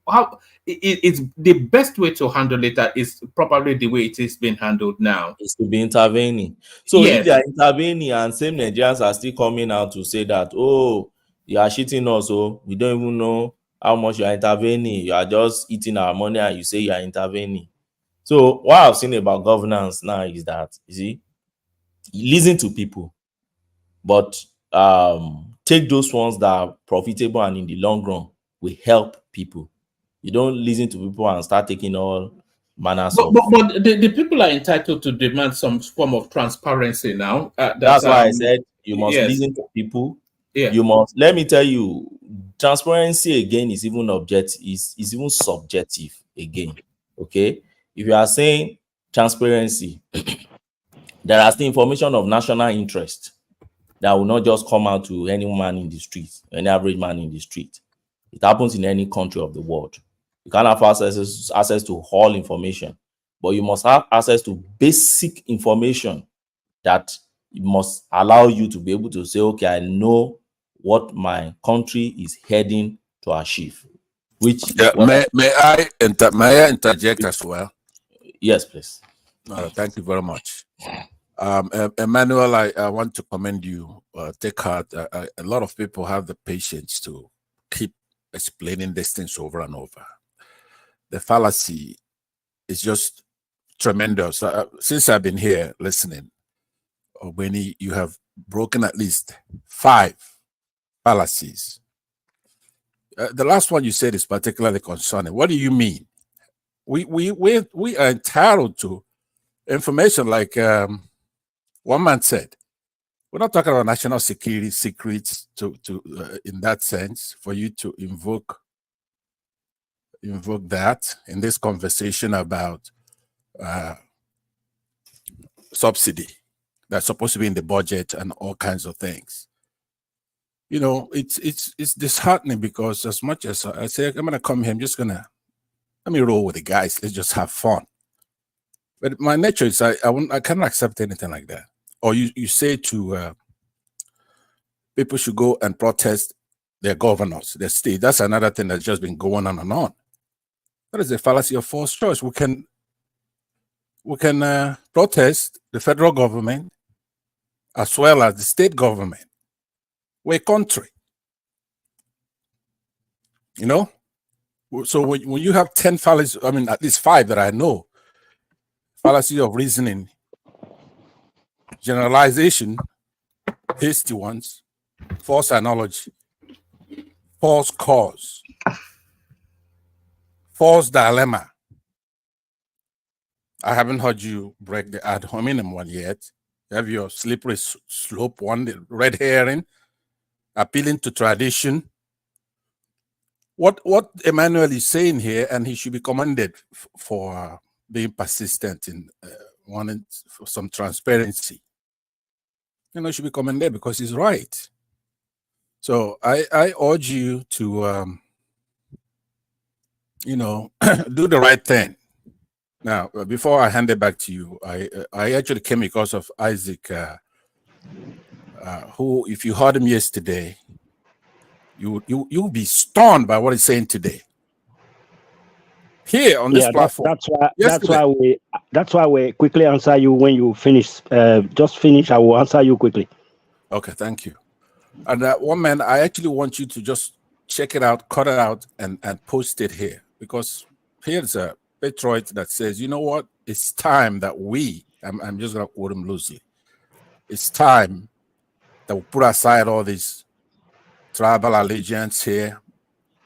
how it's the best way to handle it is probably the way it is being handled now. Is to be intervening. So Yes. if they are intervening and same Nigerians are still coming out to say that, oh, you are cheating us, oh, we don't even know how much you are intervening, you are just eating our money and you say you are intervening. So what I've seen about governance now is that, you see, listen to people, but take those ones that are profitable and in the long run will help people. You don't listen to people and start taking all manners But, of. but the people are entitled to demand some form of transparency now. That's why I said you must yes. listen to people. Yeah. You must, let me tell you, transparency again is even objective, is even subjective again. Okay. If you are saying transparency, there are still information of national interest that will not just come out to any man in the street, any average man in the street. It happens in any country of the world. You can't have access to all information, but you must have access to basic information that must allow you to be able to say, okay, I know what my country is heading to achieve. Which yeah, may I interject as well? Yes, please. Thank you very much. Emmanuel, I want to commend you. Take heart. A lot of people have the patience to keep explaining these things over and over. The fallacy is just tremendous. Since I've been here listening, Benny, you have broken at least 5 fallacies. The last one you said is particularly concerning. What do you mean? We are entitled to information, like one man said. We're not talking about national security secrets in that sense, for you to invoke that in this conversation about subsidy that's supposed to be in the budget and all kinds of things. You know, it's disheartening, because as much as I say, I'm gonna come here, I'm just gonna let me roll with the guys, let's just have fun. But my nature is I cannot accept anything like that. Or you say to people should go and protest their governors, their state. That's another thing that's just been going on and on. That is a fallacy of false choice. We can protest the federal government as well as the state government. We're a country, you know. So when you have 10 fallacies, I mean at least 5 that I know, fallacy of reasoning, generalization, hasty ones, false analogy, false cause, false dilemma. I haven't heard you break the ad hominem one yet. You have your slippery slope one, the red herring, appealing to tradition. What Emmanuel is saying here, and he should be commended for being persistent in wanting for some transparency. You know, he should be commended because he's right. So I urge you to, you know, do the right thing. Now, before I hand it back to you, I actually came because of Isaac, who, if you heard him yesterday, you'll be stunned by what he's saying today. Here on this platform. That's why we quickly answer you when you finish. Just finish. I will answer you quickly. Okay, thank you. And one man, I actually want you to just check it out, cut it out, and post it here, because here's a patriot that says, you know what? It's time that I'm just going to quote him loosely. It's time that we put aside all this tribal allegiance here,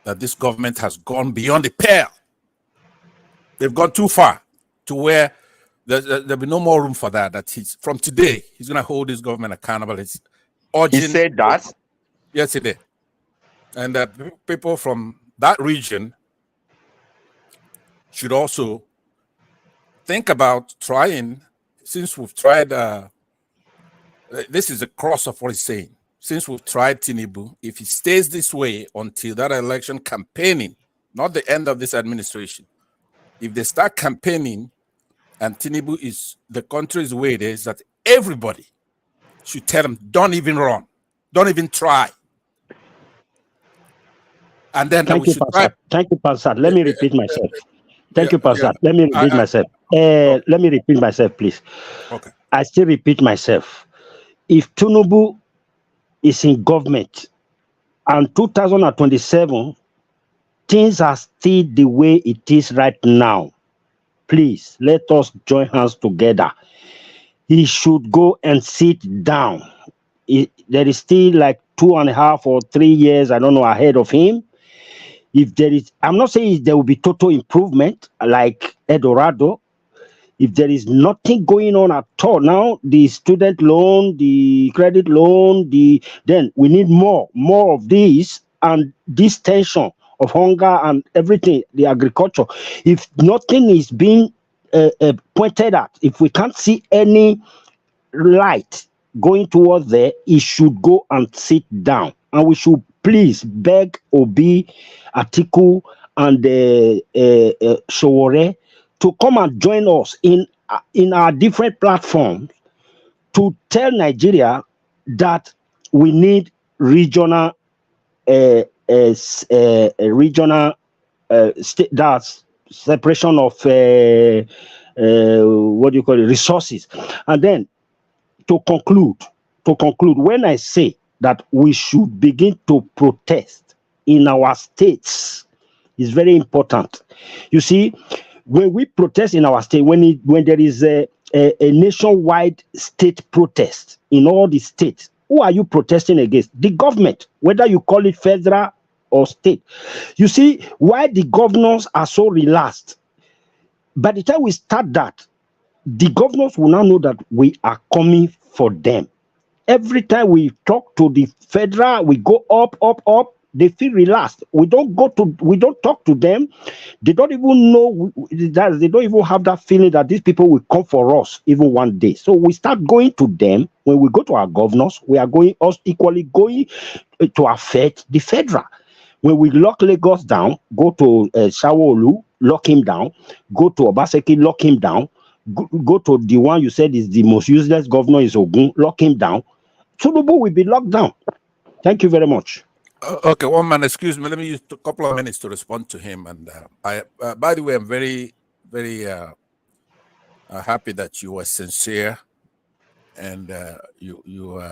that this government has gone beyond the pale. They've gone too far to where there'll be no more room for that. That from today, he's going to hold this government accountable. He said that? Yes, he did. And people from that region should also think about trying, since we've tried, this is a cross of what he's saying. Since we've tried Tinubu, if he stays this way until that election campaigning, not the end of this administration, if they start campaigning and Tinubu is the country's way it is, that everybody should tell them, don't even run, don't even try. And then Thank you, Pastor. Let me repeat myself. Thank you, Pastor. Let me repeat myself. Let me repeat myself, please. Okay. I still repeat myself. If Tinubu is in government and 2027, things are still the way it is right now, please let us join hands together. He should go and sit down there is still like 2.5 or 3 years, I don't know, ahead of him. If there is, I'm not saying there will be total improvement like Eldorado. If there is nothing going on at all now, the student loan, the credit loan, then we need more of these, and this tension of hunger and everything, the agriculture. If nothing is being pointed at, if we can't see any light going towards there, it should go and sit down, and we should please beg Obi, Atiku, and Sowore to come and join us in our different platforms to tell Nigeria that we need regional that's separation of resources. And then to conclude, when I say that we should begin to protest in our states, is very important. You see, when we protest in our state, when there is a nationwide state protest in all the states, who are you protesting against? The government, whether you call it federal or state. You see, why the governors are so relaxed. By the time we start that, the governors will now know that we are coming for them. Every time we talk to the federal, we go up. They feel relaxed. We don't talk to them. They don't even know that, they don't even have that feeling that these people will come for us even one day. So we start going to them. When we go to our governors, we are equally going to affect the federal. When we lock Lagos down, go to Shawolu, lock him down. Go to Obaseki, lock him down. Go to the one you said is the most useless governor is Ogun, lock him down. Tinubu will be locked down. Thank you very much. Okay, one man, excuse me. Let me use a couple of minutes to respond to him. And by the way, I'm very, very happy that you were sincere and you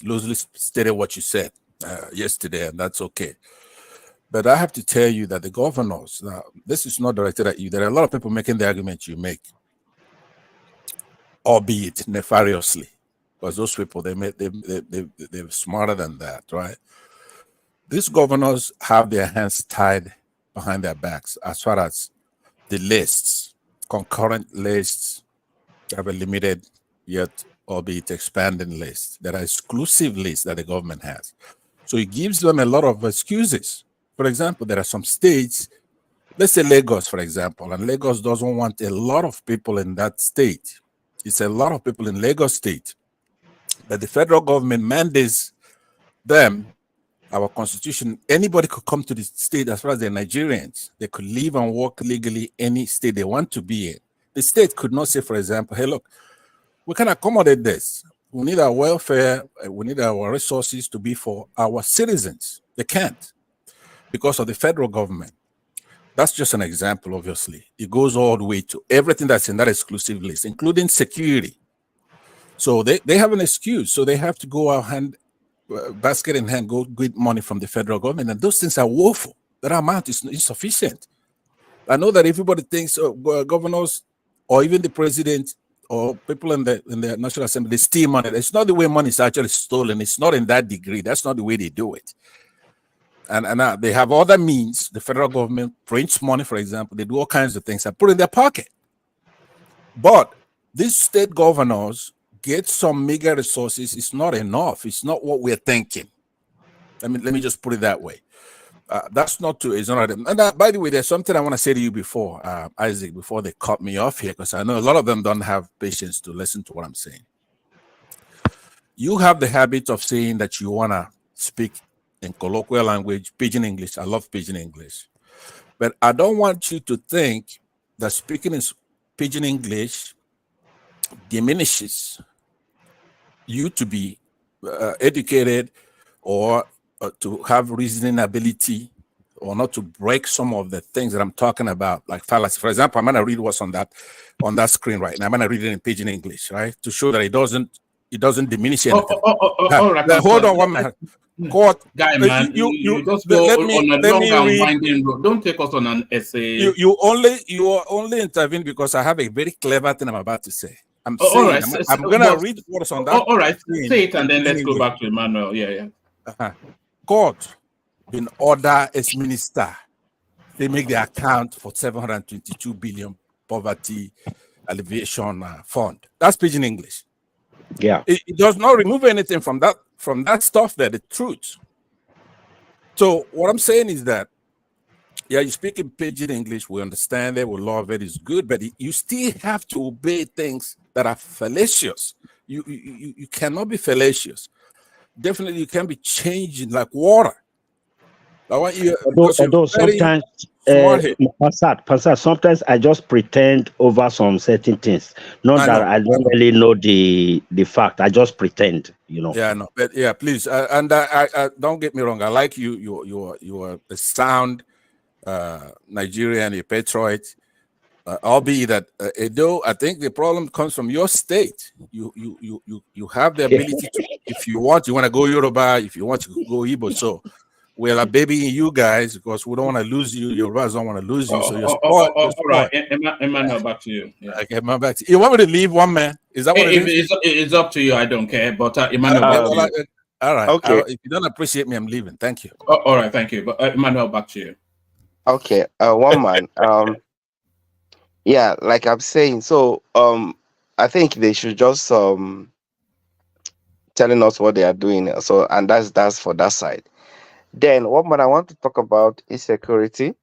loosely stated what you said yesterday, and that's okay. But I have to tell you that the governors, now, this is not directed at you. There are a lot of people making the argument you make, albeit nefariously, because those people, they're smarter than that, right? These governors have their hands tied behind their backs as far as the lists, concurrent lists, they have a limited yet albeit expanding list. There are exclusive lists that the government has. So it gives them a lot of excuses. For example, there are some states, let's say Lagos, for example, and Lagos doesn't want a lot of people in that state. It's a lot of people in Lagos state. But the federal government mandates them, our constitution, anybody could come to the state as far as they're Nigerians. They could live and work legally any state they want to be in. The state could not say, for example, hey, look, we can accommodate this. We need our welfare, we need our resources to be for our citizens. They can't because of the federal government. That's just an example, obviously. It goes all the way to everything that's in that exclusive list, including security. So they have an excuse. So they have to go out basket in hand, go get money from the federal government. And those things are woeful. That amount is insufficient. I know that everybody thinks governors or even the president or people in the National Assembly, they steal money. It's not the way money is actually stolen. It's not in that degree. That's not the way they do it. And they have other means. The federal government prints money, for example. They do all kinds of things and put it in their pocket. But these state governors get some meager resources. It's not enough. It's not what we're thinking. Let me just put it that way. That's not true. It's not. And by the way, there's something I want to say to you before, Isaac, before they cut me off here, because I know a lot of them don't have patience to listen to what I'm saying. You have the habit of saying that you want to speak in colloquial language, pidgin English. I love pidgin English. But I don't want you to think that speaking in pidgin English diminishes you to be educated or to have reasoning ability or not to break some of the things that I'm talking about, like fallacy. For example, I'm going to read what's on that screen right now. I'm going to read it in pidgin English, right? To show that it doesn't diminish anything. All right. Hold on 1 minute. Court, guy, man, you just go on a long and winding road. Don't take us on an essay. You only intervene because I have a very clever thing I'm about to say. I'm Oh, all saying, right. I'm gonna read what's on that All right. thing Say it, and then in let's go English. back to Emmanuel. Yeah. God been order as minister. They make the account for 722 billion poverty alleviation fund. That's pidgin English. Yeah. It does not remove anything from that stuff there, the truth. So what I'm saying is that, yeah, you speak in pidgin English, we understand it, we love it, it's good, but you still have to obey things that are fallacious. You cannot be fallacious. Definitely, you can be changing like water. I want you, because you're Although very sometimes, smart here. Pastor, sometimes I just pretend over some certain things. Not I that know. I don't really know the fact. I just pretend, you know. Yeah, no, but yeah, please, and I don't get me wrong. I like you. You are a sound Nigerian, a patriot. Albeit that, though, I think the problem comes from your state. You have the ability to, if you want to go Yoruba, if you want to go Igbo. So we're babying you guys because we don't want to lose you. Yorubas don't want to lose you. So you're spoiled. You're All right. spoiled. Emmanuel, back to you. Yeah. Okay, my back to you. You want me to leave one man? Is that what it is? It's up to you. I don't care. But Emmanuel, Okay, back to well, you. all right. Okay. If you don't appreciate me, I'm leaving. Thank you. All right. Thank you. But Emmanuel, back to you. Okay. One man. Yeah, like I'm saying. So I think they should just telling us what they are doing. So, and that's for that side. Then one man I want to talk about insecurity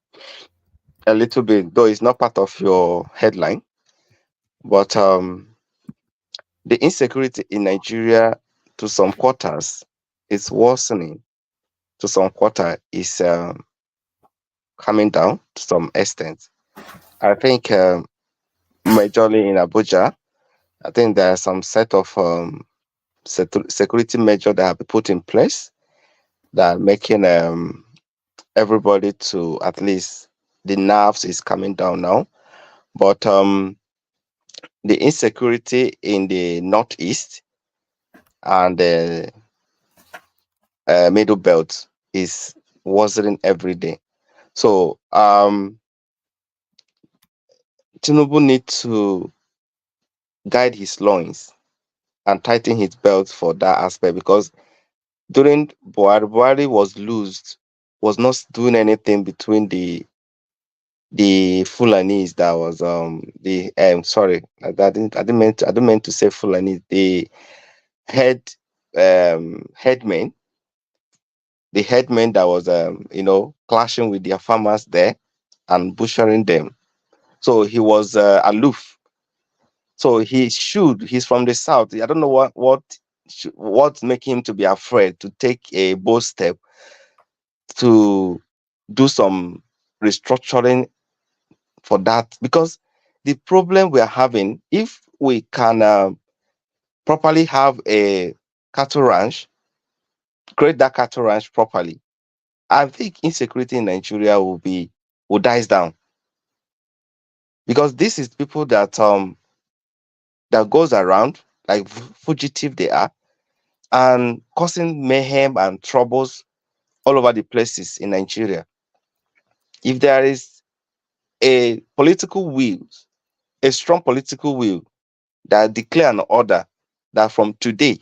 a little bit, though it's not part of your headline, but the insecurity in Nigeria to some quarters is worsening. To some quarter is coming down to some extent. I think majorly in Abuja, I think there are some set of security measures that have been put in place that are making everybody to, at least the nerves is coming down now. But the insecurity in the northeast and the middle belt is worsening every day. So Tinubu needs to guide his loins and tighten his belt for that aspect, because during Buhari was not doing anything between the Fulanis that was the sorry, I didn't mean to say Fulani, the headmen that was clashing with their farmers there and butchering them. So he was aloof. So he's from the south. I don't know what's making him to be afraid to take a bold step to do some restructuring for that, because the problem we are having, if we can properly have a cattle ranch, create that cattle ranch properly, I think insecurity in Nigeria will dies down, because this is people that that goes around like fugitive they are, and causing mayhem and troubles all over the places in Nigeria. If there is a political will, a strong political will that declare an order that from today,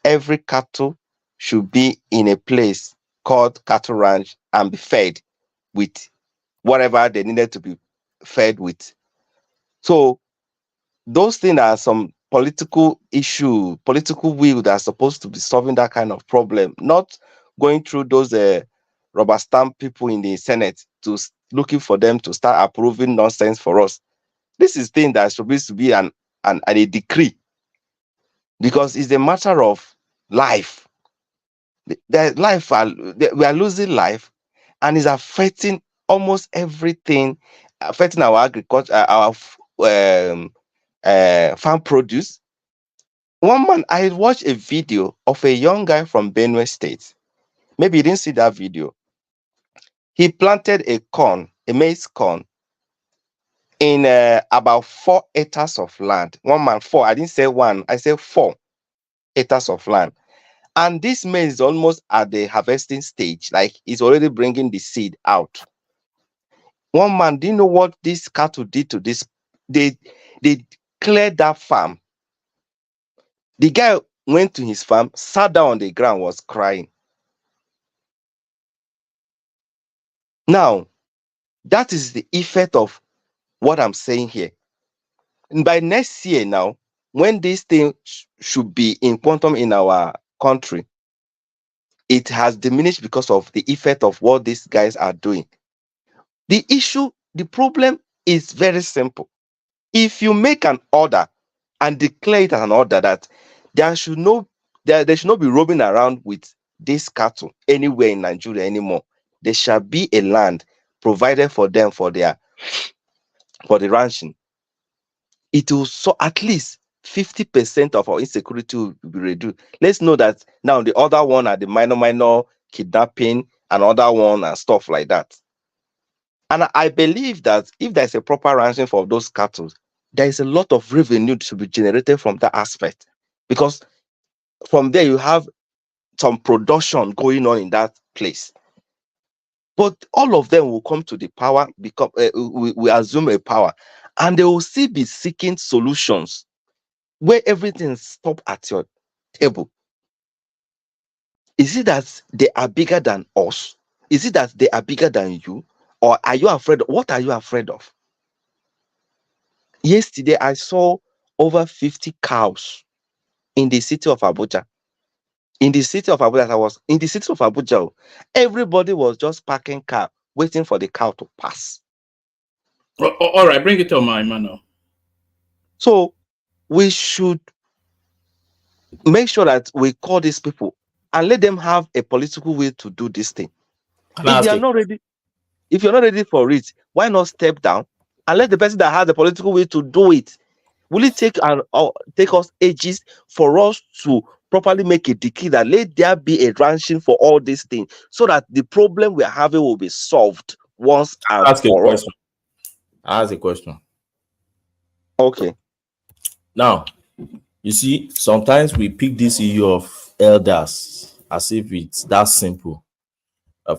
every cattle should be in a place called cattle ranch and be fed with whatever they needed to be fed with. So those things are some political issue, political will that are supposed to be solving that kind of problem, not going through those rubber stamp people in the Senate to looking for them to start approving nonsense for us. This is thing that supposed to be a decree, because it's a matter of life. We are losing life, and it's affecting almost everything, affecting our agriculture, our farm produce. One man, I watched a video of a young guy from Benue State. Maybe you didn't see that video. He planted a maize corn, in about 4 hectares of land. One man, 4. I didn't say 1. I said 4 hectares of land. And this maize is almost at the harvesting stage. Like, it's already bringing the seed out. One man, do you know what this cattle did to this? They cleared that farm. The guy went to his farm, sat down on the ground, was crying. Now, that is the effect of what I'm saying here. And by next year now, when this thing should be in quantum in our country, it has diminished because of the effect of what these guys are doing. The problem is very simple. If you make an order and declare it as an order that there should not be roaming around with this cattle anywhere in Nigeria anymore, there shall be a land provided for them for the ranching. It will so at least 50% of our insecurity will be reduced. Let's know that now the other one are the minor kidnapping and other one and stuff like that. And I believe that if there's a proper ranching for those cattle, there is a lot of revenue to be generated from that aspect, because from there you have some production going on in that place. But all of them will come to the power because we assume a power, and they will still be seeking solutions where everything stop at your table. Is it that they are bigger than us? Is it that they are bigger than you? Or are you afraid? What are you afraid of? Yesterday, I saw over 50 cows in the city of Abuja. In the city of Abuja, everybody was just parking car, waiting for the cow to pass. All right, bring it on my man. So we should make sure that we call these people and let them have a political will to do this thing. If you're not ready for it, why not step down and let the person that has the political will to do it? Will it take us ages for us to properly make a decree that let there be a ranching for all these things, so that the problem we are having will be solved once and for all? Ask a question. Okay. Now, you see, sometimes we pick this issue of elders as if it's that simple.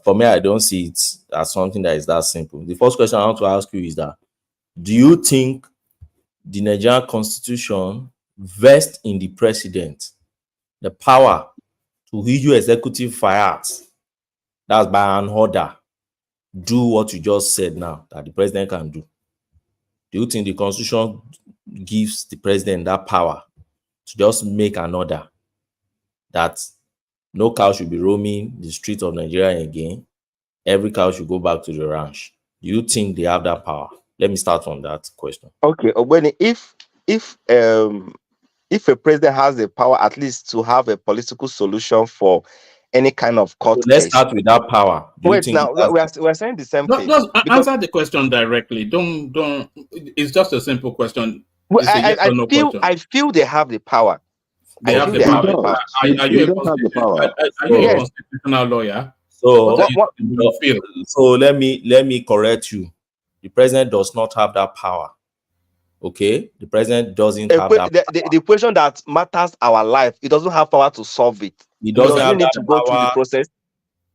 For me, I don't see it as something that is that simple. The first question I want to ask you is that, do you think the Nigerian Constitution vests in the president the power to issue executive fiat, that's by an order, do what you just said now that the president can do? Do you think the Constitution gives the president that power to just make an order that no cow should be roaming the streets of Nigeria again? Every cow should go back to the ranch. Do you think they have that power? Let me start on that question. Okay, when if a president has the power at least to have a political solution for any kind of court Let's case. start with that power. Wait, now we're saying the same thing. Just answer the question directly. Don't. It's just a simple question. Well, It's a yes or no question. I feel they have the power. They have the power. Are you a constitutional lawyer? So let me correct you. The president does not have that power. Okay, the president doesn't have that. The question that matters our life, he doesn't have power to solve it. He doesn't have need that to go through the power. process.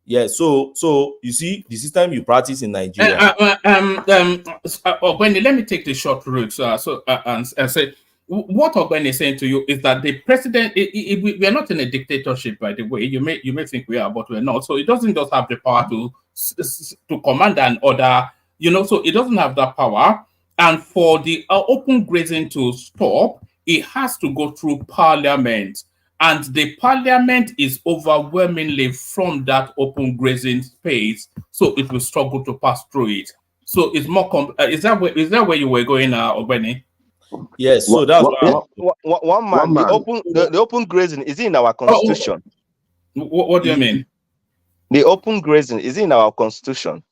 Yeah, so you see the system you practice in Nigeria. Ogbeni, let me take the short route. And say what Ogbeni is saying to you is that the president, we are not in a dictatorship, by the way. You may think we are, but we're not. So it doesn't just have the power to command an order. So it doesn't have that power. And for the open grazing to stop, it has to go through Parliament. And the Parliament is overwhelmingly from that open grazing space, so it will struggle to pass through it. So it's more. Is that where you were going, Ogbeni? Yes. So that's one man. The open grazing is in our constitution. What do you mean? The open grazing is in our constitution.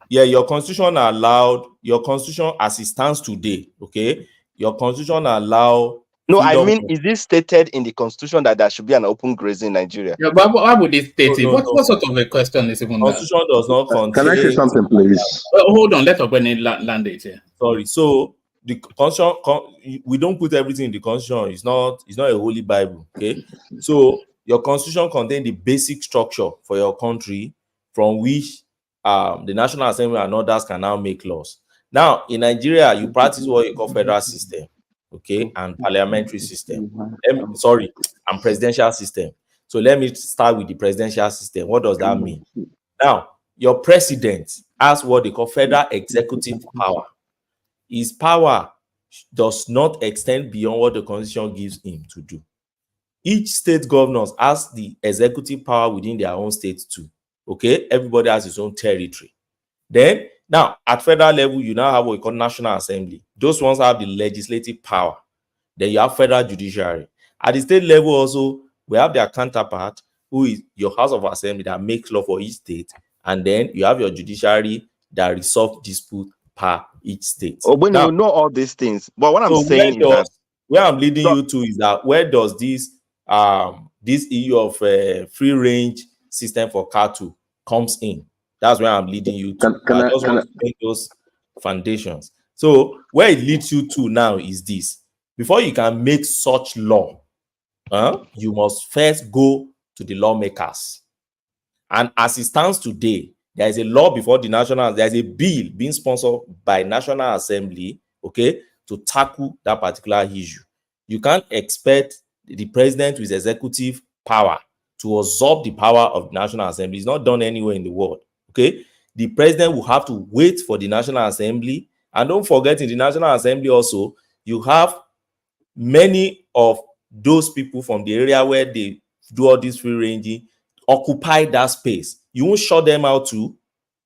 Yeah, your constitution allowed, your constitution as it stands today, okay? Your constitution allow. No, I mean, is it stated in the constitution that there should be an open grazing in Nigeria? Yeah, but why would it state it? What sort of a question is even that? Constitution does not contain. Can I say something, please? Hold on, let Ogbeni land it here. Sorry. So the constitution, we don't put everything in the constitution. It's not a holy Bible, okay? So your constitution contains the basic structure for your country from which the National Assembly and others can now make laws. Now, in Nigeria, you practice what you call federal system, okay, and parliamentary system. And presidential system. So let me start with the presidential system. What does that mean? Now, your president has what they call federal executive power. His power does not extend beyond what the constitution gives him to do. Each state governor has the executive power within their own state too. Okay, everybody has his own territory. Then, now at federal level, you now have what we call National Assembly. Those ones have the legislative power. Then you have federal judiciary. At the state level also, we have their counterpart, who is your House of Assembly that makes law for each state. And then you have your judiciary that resolves dispute per each state. Oh, when Now, you know all these things, but what I'm so saying is that where I'm leading you to is that where does this issue of free range system for cattle comes in? That's where I'm leading you to. I just want to make those foundations. So where it leads you to now is this: before you can make such law, you must first go to the lawmakers. And as it stands today, there is a law before the national, there is a bill being sponsored by National Assembly, okay, to tackle that particular issue. You can't expect the president with executive power to absorb the power of the National Assembly. It's not done anywhere in the world, okay? The president will have to wait for the National Assembly. And don't forget, in the National Assembly also, you have many of those people from the area where they do all this free ranging occupy that space. You won't shut them out too,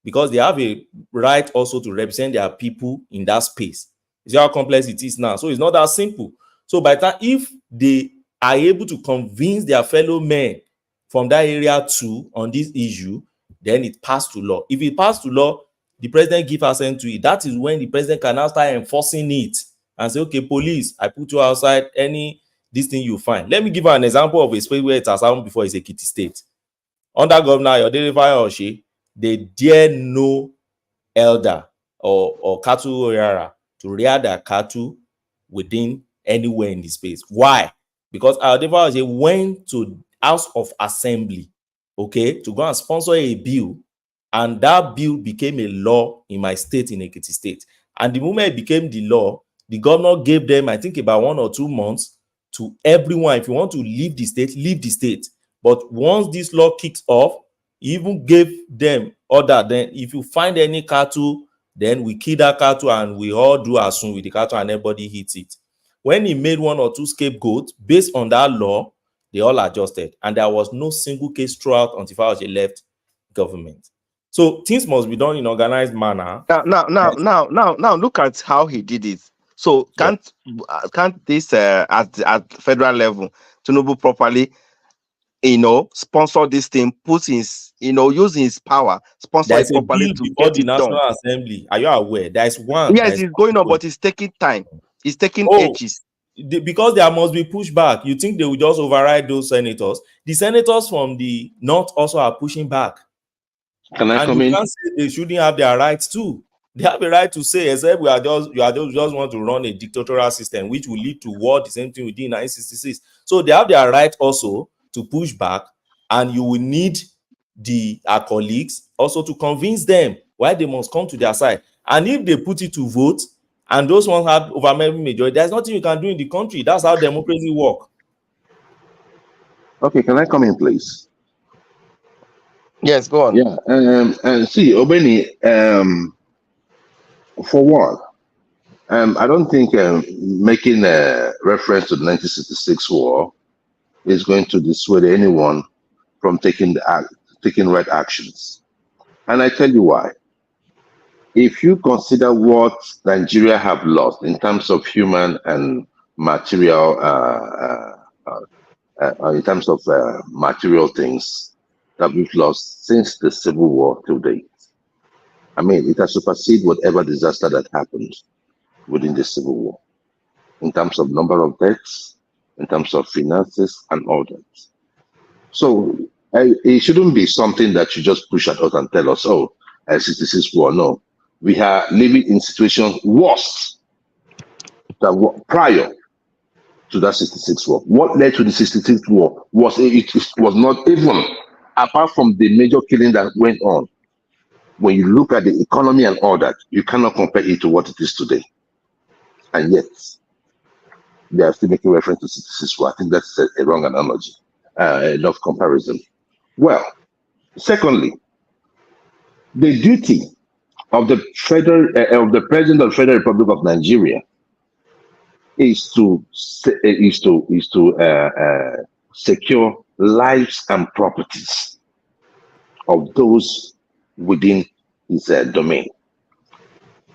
because they have a right also to represent their people in that space. You see how complex it is now. So it's not that simple. So by the time, if they are able to convince their fellow men from that area too on this issue, then it passed to law. If it passed to law, the president gives assent to it. That is when the president can now start enforcing it and say, okay, police, I put you outside, this thing you find. Let me give you an example of a space where it has happened before. Is Ekiti State. Under Governor Ayodele Fayoshi, they dare no elder or cattle rearer to rear their cattle within anywhere in the space. Why? Because Ayodele Fayoshi went to House of Assembly, okay, to go and sponsor a bill, and that bill became a law in my state, in Ekiti State. And the moment it became the law, the governor gave them, I think, about 1 or 2 months to everyone. If you want to leave the state, leave the state. But once this law kicks off, he even gave them order. Then if you find any cattle, then we kill that cattle and we all do as soon with the cattle and everybody hits it. When he made 1 or 2 scapegoats, based on that law, they all adjusted. And there was no single case throughout until Fayoshi left government. So things must be done in organized manner. Now, look at how he did it. So can't this at federal level, Tinubu properly, sponsor this thing, put his, using his power, sponsor There's it properly to before get the it National done. Assembly. Are you aware? There is one. Yes, it's going on, but it's taking time. It's taking ages. Because there must be pushback. You think they will just override those senators? The senators from the north also are pushing back. Can I come in? You can't say they shouldn't have their rights too. They have a right to say, except you just want to run a dictatorial system, which will lead to war. The same thing we did in 1966. So they have their right also to push back, and you will need our colleagues also to convince them why they must come to their side. And if they put it to vote, and those ones have overwhelming majority, there's nothing you can do in the country. That's how democracy works. Okay, can I come in, please? Yes, go on. Yeah, see, Obeni, for one, I don't think making a reference to the 1966 war is going to dissuade anyone from taking right actions. And I tell you why. If you consider what Nigeria have lost in terms of human and material, in terms of material things that we've lost since the Civil War to date, I mean, it has superseded whatever disaster that happened within the Civil War, in terms of number of deaths, in terms of finances, and all that. So it shouldn't be something that you just push at us and tell us, oh, 66 war. No, we are living in situations worse than prior to that 66 war. What led to the 66 war was it was not even, apart from the major killing that went on. When you look at the economy and all that, you cannot compare it to what it is today. And yet, they are still making reference to citizens. I think that's a wrong analogy, enough comparison. Well, secondly, the duty of the President of the Federal Republic of Nigeria is to secure lives and properties of those within his domain.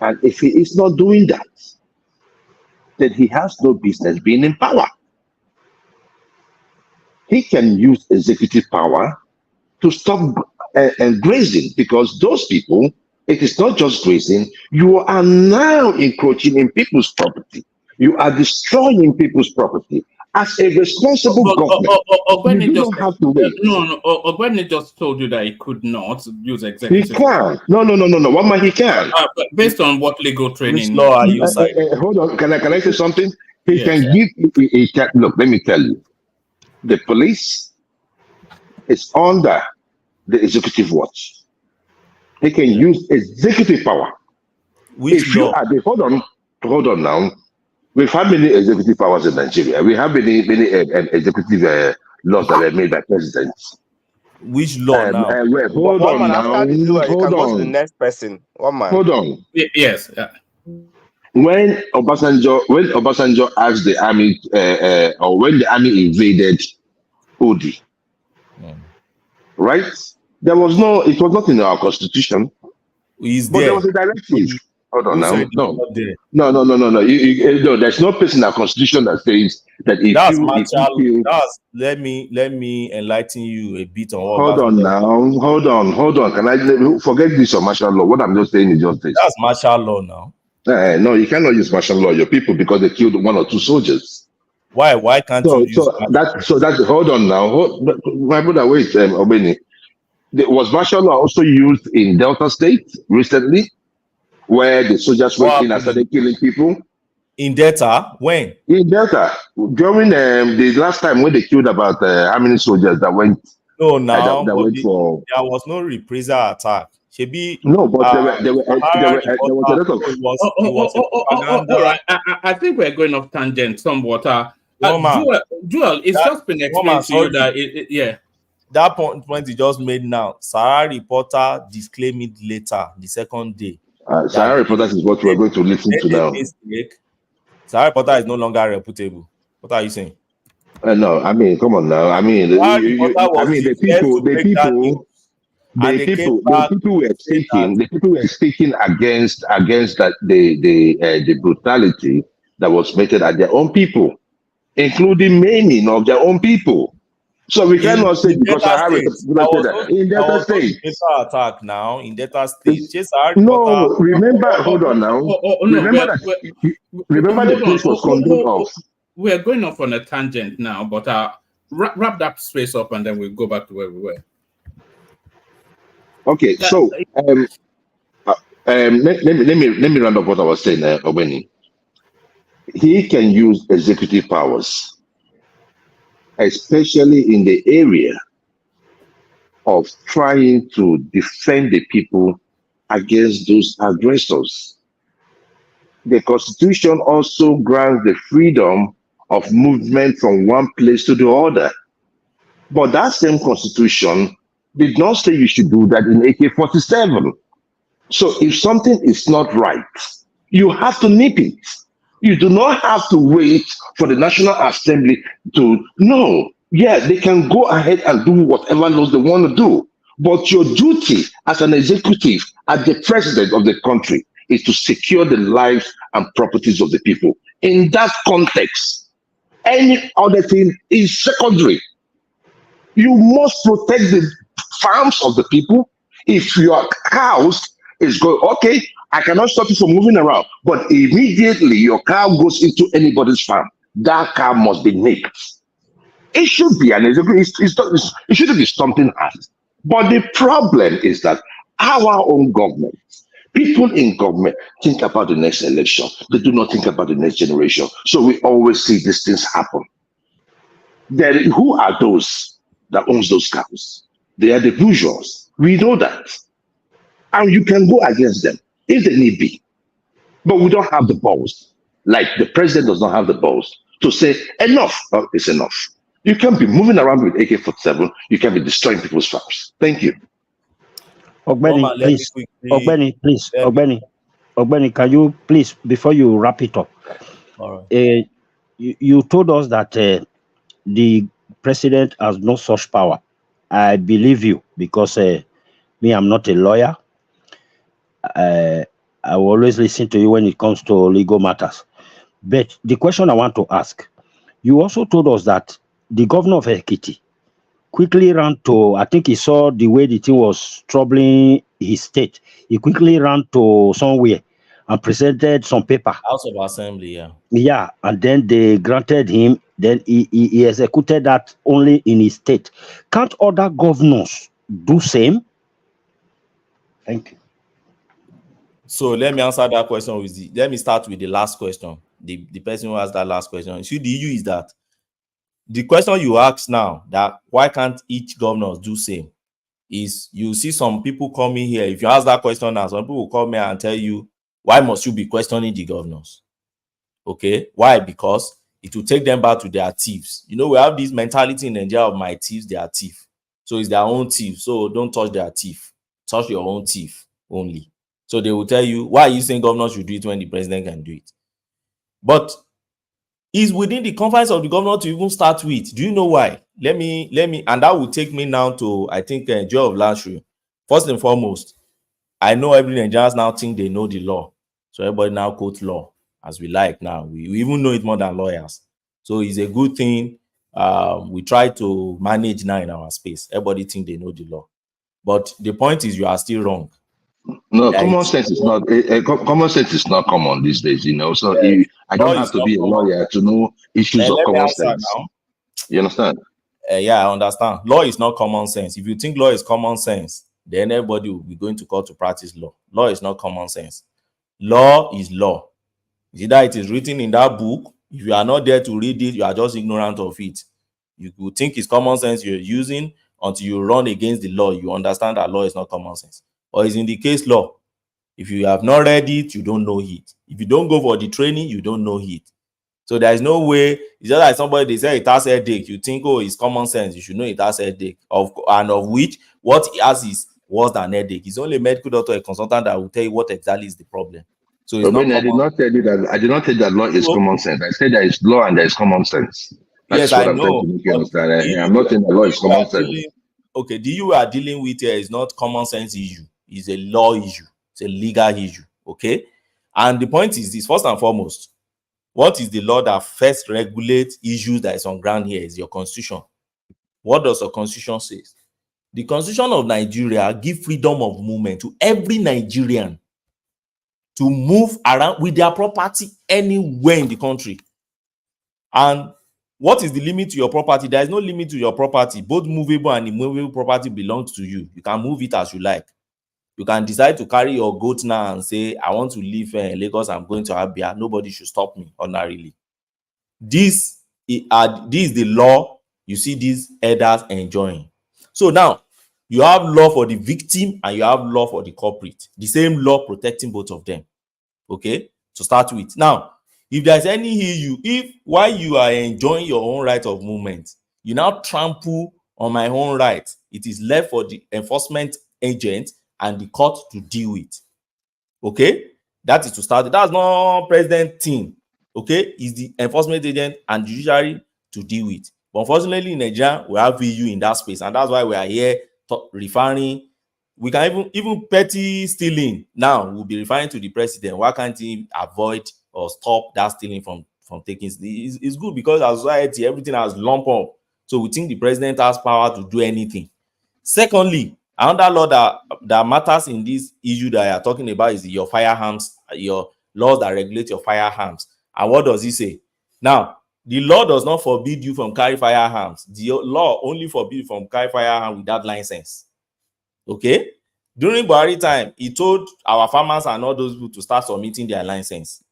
And if he is not doing that, then he has no business being in power. He can use executive power to stop grazing, because those people, it is not just grazing, you are now encroaching in people's property. You are destroying people's property. As a responsible government, you don't have to wait. No, Ogwene just told you that he could not use He executive. can. No. What man, he can. But based on what legal training? Which law are you citing? Hold on. Can I say something? He Yes. can give. Look, let me tell you. The police is under the executive watch. He can use executive power. Which law? Hold on now. We've had many executive powers in Nigeria. We have many executive laws that were made by presidents. Which law now? Hold on now. After this law, you can Hold go to the on. next person. One man. Hold on. Yes. When Obasanjo asked the army, or when the army invaded Odi, right? It was not in our constitution. But there was a directive. Hold on now. No, there's no place in our constitution that says that if That's you let me enlighten you a bit on what. hold on. Can I forget this on martial law? What I'm just saying is just this. That's martial law now. No, you cannot use martial law. Your people, because they killed 1 or 2 soldiers. Why can't you use that? Hold on now. My brother, wait, Obeni. Was martial law also used in Delta State recently, where the soldiers went in and started killing people? In Delta? When? In Delta. During the last time when they killed about how many soldiers that went? No, now that went for. There was no reprisal attack. No, but there was a lot of. All right. I think we're going off tangent somewhat. Joel, it's just been explained to you that that point you just made now. Sarah reporter disclaimed it later, the second day. Sarah reporter is what we're going to listen to now. Sarah reporter is no longer reputable. What are you saying? No, I mean, come on now. I mean, the people were speaking against that the brutality that was meted at their own people, including many of their own people. So we cannot say because in Delta State. Attack now in Delta State. No, remember. Hold on now. Remember the place was condemned off. We are going off on a tangent now, but wrap that space up and then we'll go back to where we were. Okay, so let me round up what I was saying, Obeni. He can use executive powers, especially in the area of trying to defend the people against those aggressors. The Constitution also grants the freedom of movement from one place to the other. But that same Constitution did not say you should do that in AK-47. So if something is not right, you have to nip it. You do not have to wait for the National Assembly to know. Yeah, they can go ahead and do whatever laws they want to do. But your duty as an executive, as the president of the country, is to secure the lives and properties of the people. In that context, any other thing is secondary. You must protect the farms of the people. If your house is going, okay, I cannot stop you from moving around, but immediately your cow goes into anybody's farm, that cow must be nipped. It should be an executive. It shouldn't be something hard. But the problem is that our own government, people in government think about the next election. They do not think about the next generation. So we always see these things happen. Then who are those that owns those cows? They are the bourgeois. We know that. And you can go against them if they need be. But we don't have the balls. Like the president does not have the balls to say enough is enough. You can't be moving around with AK-47. You can't be destroying people's farms. Thank you. Norman, let me quickly. Ogbeni, can you please, before you wrap it up, All right. you told us that the president has no such power. I believe you because me, I'm not a lawyer. I will always listen to you when it comes to legal matters. But the question I want to ask, you also told us that the governor of Ekiti quickly ran to, I think he saw the way the thing was troubling his state. He quickly ran to somewhere and presented some paper. House of Assembly, yeah. Yeah, and then they granted him. Then he executed that only in his state. Can't other governors do same? Thank you. So let me answer that question with let me start with the last question. The person who asked that last question. See, the issue is that the question you ask now, that why can't each governor do same, is you see some people coming here. If you ask that question now, some people will come here and tell you, why must you be questioning the governors? Okay, why? Because it will take them back to their thieves. You know, we have this mentality in Nigeria of my thieves, they are thief. So it's their own thief. So don't touch their thief. Touch your own thief only. So they will tell you, why are you saying governors should do it when the president can do it? But it's within the confines of the governor to even start with. Do you know why? Let me, and that will take me now to, I think, Joy of Lashru. First and foremost, I know every Nigerians now think they know the law. So everybody now quote law as we like now. We even know it more than lawyers. So it's a good thing. We try to manage now in our space. Everybody think they know the law. But the point is, you are still wrong. No, common sense is not common sense is not common these days, you know. So I don't have to be a lawyer to know issues of common sense. Now. You understand? Yeah, I understand. Law is not common sense. If you think law is common sense, then everybody will be going to court to practice law. Law is not common sense. Law is law. Either it is written in that book. If you are not there to read it, you are just ignorant of it. You will think it's common sense you're using until you run against the law. You understand that law is not common sense. Or is in the case law. If you have not read it, you don't know it. If you don't go for the training, you don't know it. So there is no way. It's just like somebody, they say it has headache. You think, oh, it's common sense. You should know it has headache. Of which what it has is worse than headache. It's only a medical doctor, a consultant that will tell you what exactly is the problem. So it's not. I did not tell you that. I did not tell you that law is common sense. I said there is law and there is common sense. That's yes, what I I'm trying know. to make you understand. I'm not saying the law is common sense. Okay, the issue we are dealing with here is not common sense issue. It's a law issue. It's a legal issue. Okay, and the point is this: first and foremost, what is the law that first regulates issues that is on ground here is your constitution. What does the constitution say? The constitution of Nigeria gives freedom of movement to every Nigerian to move around with their property anywhere in the country. And what is the limit to your property? There is no limit to your property. Both movable and immovable property belongs to you. You can move it as you like. You can decide to carry your goat now and say, I want to live in Lagos, I'm going to Abia. Nobody should stop me ordinarily. This is the law you see these elders enjoying. So now, you have law for the victim and you have law for the culprit. The same law protecting both of them. Okay, to start with. Now, if there's any issue, if while you are enjoying your own right of movement, you now trample on my own right, it is left for the enforcement agent and the court to deal with. Okay, that is to start. That's not president thing. Okay, is the enforcement agent and judiciary to deal with. But unfortunately, in Nigeria, we have VU in that space, and that's why we are here referring. We can even petty stealing now we'll be referring to the president. Why can't he avoid or stop that stealing from taking? It's good because as society, everything has lumped up. So we think the president has power to do anything. Secondly, another law that matters in this issue that you are talking about is your firearms, your laws that regulate your firearms. And what does he say? Now, the law does not forbid you from carrying firearms. The law only forbids you from carrying firearms without license. Okay, during Buhari time, he told our farmers and all those people to start submitting their license.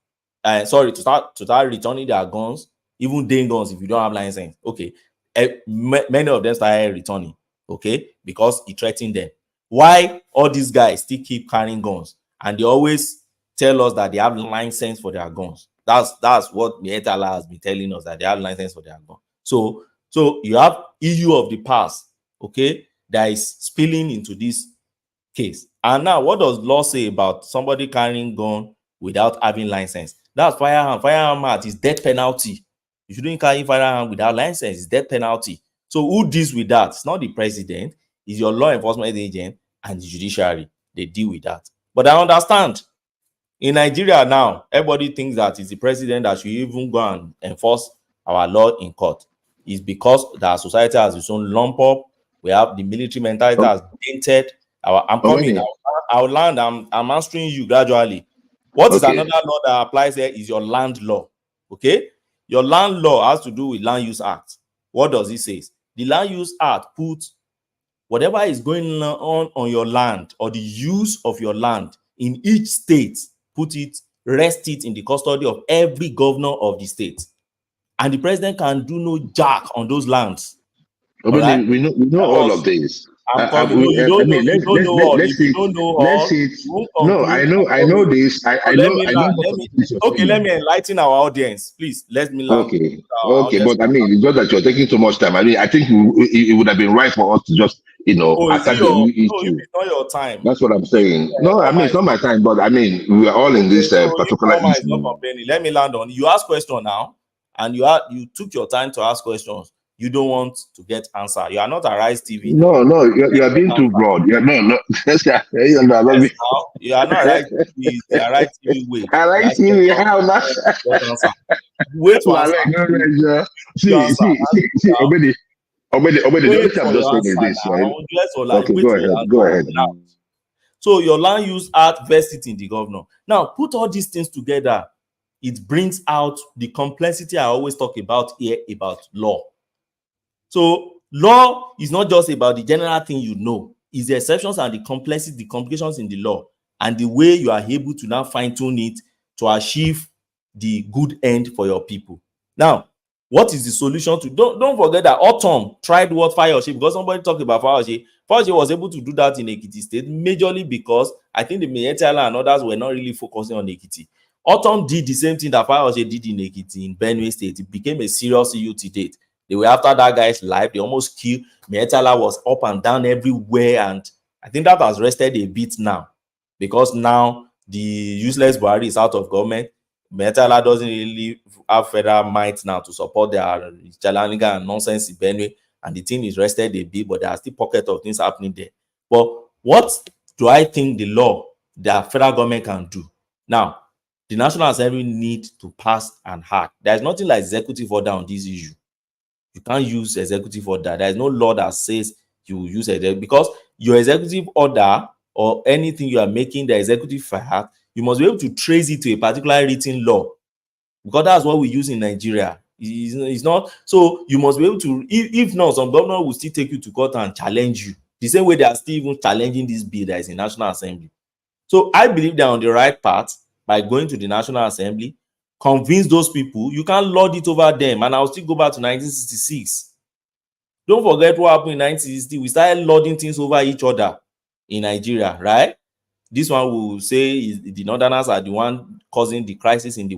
To start returning their guns, even day guns if you don't have license. Okay, many of them started returning. Okay, because he threatened them. Why all these guys still keep carrying guns and they always tell us that they have license for their guns? That's what Mietala has been telling us, that they have license for their gun. So you have issue of the past, okay, that is spilling into this case. And now, what does law say about somebody carrying gun without having license? That's firearm. Firearm act is death penalty. You shouldn't carry firearm without license. It's death penalty. So who deals with that? It's not the president. It's your law enforcement agent and the judiciary. They deal with that. But I understand. In Nigeria now, everybody thinks that it's the president that should even go and enforce our law in court. It's because our society has its own lump up. We have the military mentality has tainted. I'm coming. I'll land. I'm answering you gradually. What is another law that applies here is your land law. Okay, your land law has to do with Land Use Act. What does it say? The Land Use Act puts whatever is going on your land or the use of your land in each state, rest it in the custody of every governor of the state, and the president can do no jack on those lands. Right? We know all of this. I'm coming. You don't know all. If you don't know all, no, I know this. I know. Let me enlighten our audience, please. Let me learn. Okay, but I mean, it's just that you're taking too much time. I mean, I think it would have been right for us to just, attack the new issue. It's not your time. That's what I'm saying. No, I mean, it's not my time, but I mean, we are all in this particular issue. Let me land on. You ask question now, and you took your time to ask questions. You don't want to get answer. You are not a Rise TV. No, you are being too broad. No. Yes, now, you are not Rise TV. You are Rise TV. Wait. I like TV. How much? Wait to answer. See, Obedi. The only thing I'm just saying is this, right? Okay, go ahead. So your Land Use Act vests it in the governor. Now, put all these things together. It brings out the complexity I always talk about here about law. So law is not just about the general thing you know. It's the exceptions and the complexity, the complications in the law, and the way you are able to now fine-tune it to achieve the good end for your people. Now, what is the solution to? Don't forget that Autumn tried what Fayose, because somebody talked about Fayose. Fayose was able to do that in Ekiti State majorly because I think the Mietala and others were not really focusing on Ekiti. Autumn did the same thing that Fayose did in Ekiti, in Benue State. It became a serious issue to date. They were after that guy's life. They almost killed. Mietala was up and down everywhere. And I think that has rested a bit now, because now the useless Buhari is out of government. Mietala doesn't really have federal might now to support their Jalaniga and nonsense in Benue. And the thing is rested a bit, but there are still pockets of things happening there. But what do I think the federal government can do? Now, the National Assembly need to pass and act. There's nothing like executive order on this issue. You can't use executive order. There is no law that says you use it, because your executive order or anything you are making the executive file, you must be able to trace it to a particular written law, because that's what we use in Nigeria. It's not so. You must be able to. If not, some governor will still take you to court and challenge you. The same way they are still even challenging this bill that is in National Assembly. So I believe they're on the right path by going to the National Assembly. Convince those people. You can't lord it over them. And I'll still go back to 1966. Don't forget what happened in 1960. We started lording things over each other in Nigeria, right? This one will say the Northerners are the one causing the crisis in the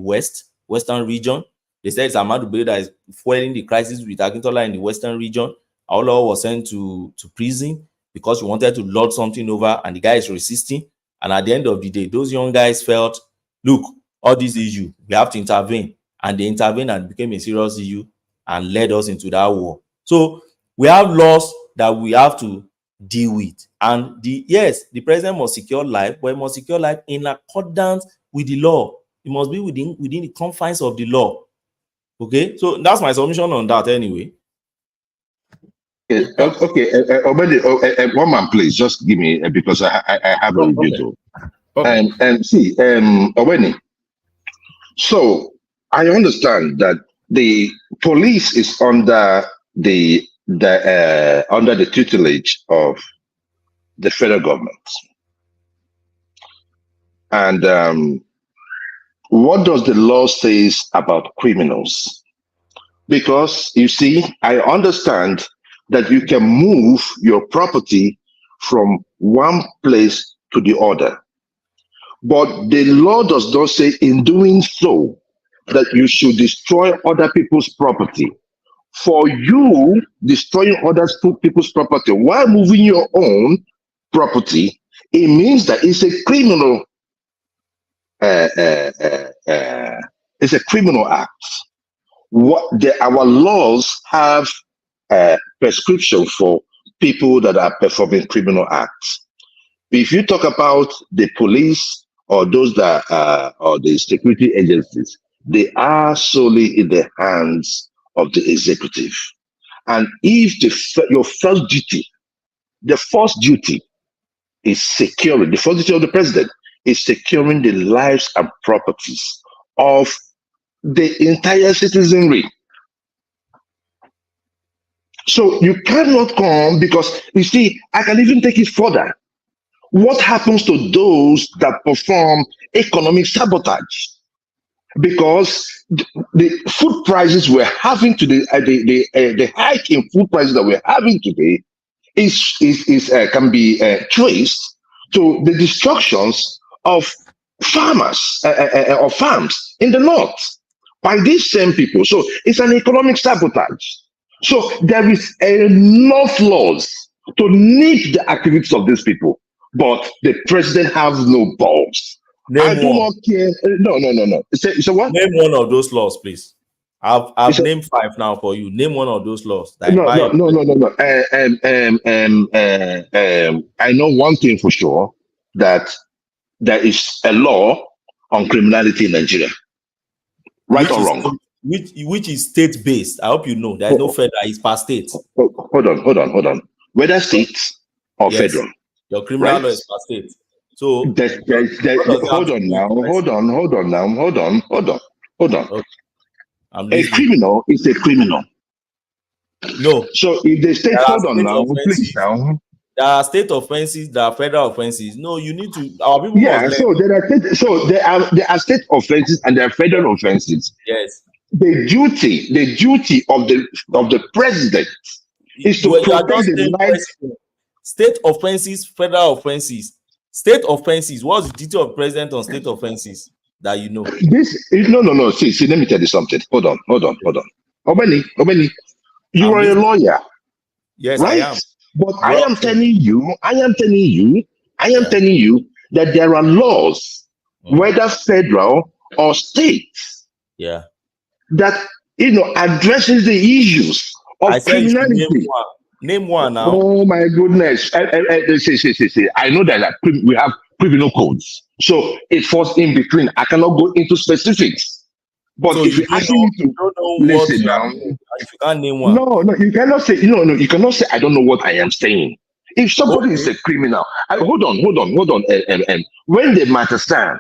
Western region. They said it's Ahmadu Bello that is fueling the crisis with Akintola in the Western region. Awolowo was sent to prison because he wanted to lord something over, and the guy is resisting. And at the end of the day, those young guys felt, look, all these issues, we have to intervene. And they intervened and became a serious issue and led us into that war. So we have laws that we have to deal with. And the president must secure life, but he must secure life in accordance with the law. It must be within the confines of the law. Okay, so that's my submission on that anyway. Okay. One man, please, just give me, because I have a review too. Okay. And see, Oweni. So I understand that the police is under the tutelage of the federal government. And what does the law say about criminals? Because you see, I understand that you can move your property from one place to the other. But the law does not say in doing so that you should destroy other people's property. For you destroying other people's property while moving your own property, it means that it's a criminal. It's a criminal act. Our laws have prescription for people that are performing criminal acts. If you talk about the police or those that or the security agencies, they are solely in the hands of the executive. And if your first duty, the first duty is securing, the first duty of the president is securing the lives and properties of the entire citizenry. So you cannot come, because you see, I can even take it further. What happens to those that perform economic sabotage? Because the food prices we're having today, the hike in food prices that we're having today can be traced to the destructions of farmers or farms in the north by these same people. So it's an economic sabotage. So there is enough laws to nip the activities of these people, but the president has no balls. I do not care. No. So what? Name one of those laws, please. I've named 5 now for you. Name one of those laws. No. I know one thing for sure, that there is a law on criminality in Nigeria. Right or wrong? Which is state-based. I hope you know. There is no federal. It's per state. Hold on. Whether state or federal. Your criminal law is per state. So hold on now. Okay. A criminal is a criminal. No. So if the state, hold on now, please now. There are state offenses, there are federal offenses. No, you need to. Our people. Yeah. So there are state offenses and there are federal offenses. Yes. The duty of the president is to protect the lives. State offenses, federal offenses. State offenses. What's the duty of president on state offenses that you know? No. See, let me tell you something. Hold on. Obeni, you are a lawyer. Yes, right? I am. But I am telling you that there are laws, whether federal or state, that addresses the issues of criminality. Name one now. Oh my goodness! See. I know that we have criminal codes, so it falls in between. I cannot go into specifics. But so if you ask me to listen now, if you can't name one, no, you cannot say you cannot say I don't know what I am saying. If somebody is a criminal, hold on. When the Matastan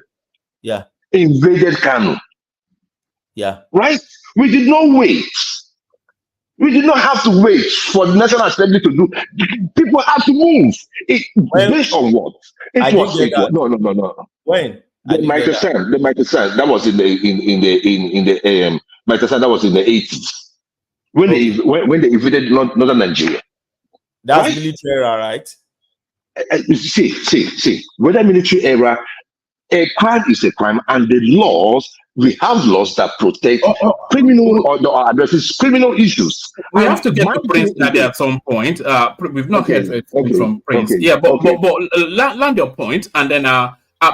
invaded Kano, right? We did not wait. We did not have to wait for the National Assembly to do. People have to move. Based on what? No. When? The Matastan, that was in the Matastan, that was in the 80s. When they invaded northern Nigeria. That's right? Military era, right? See. Whether military era, a crime is a crime, and the laws, we have laws that protect criminal or addresses criminal issues. We have to get to Prince Nadia at some point. We've not heard from Prince. But land your point, and then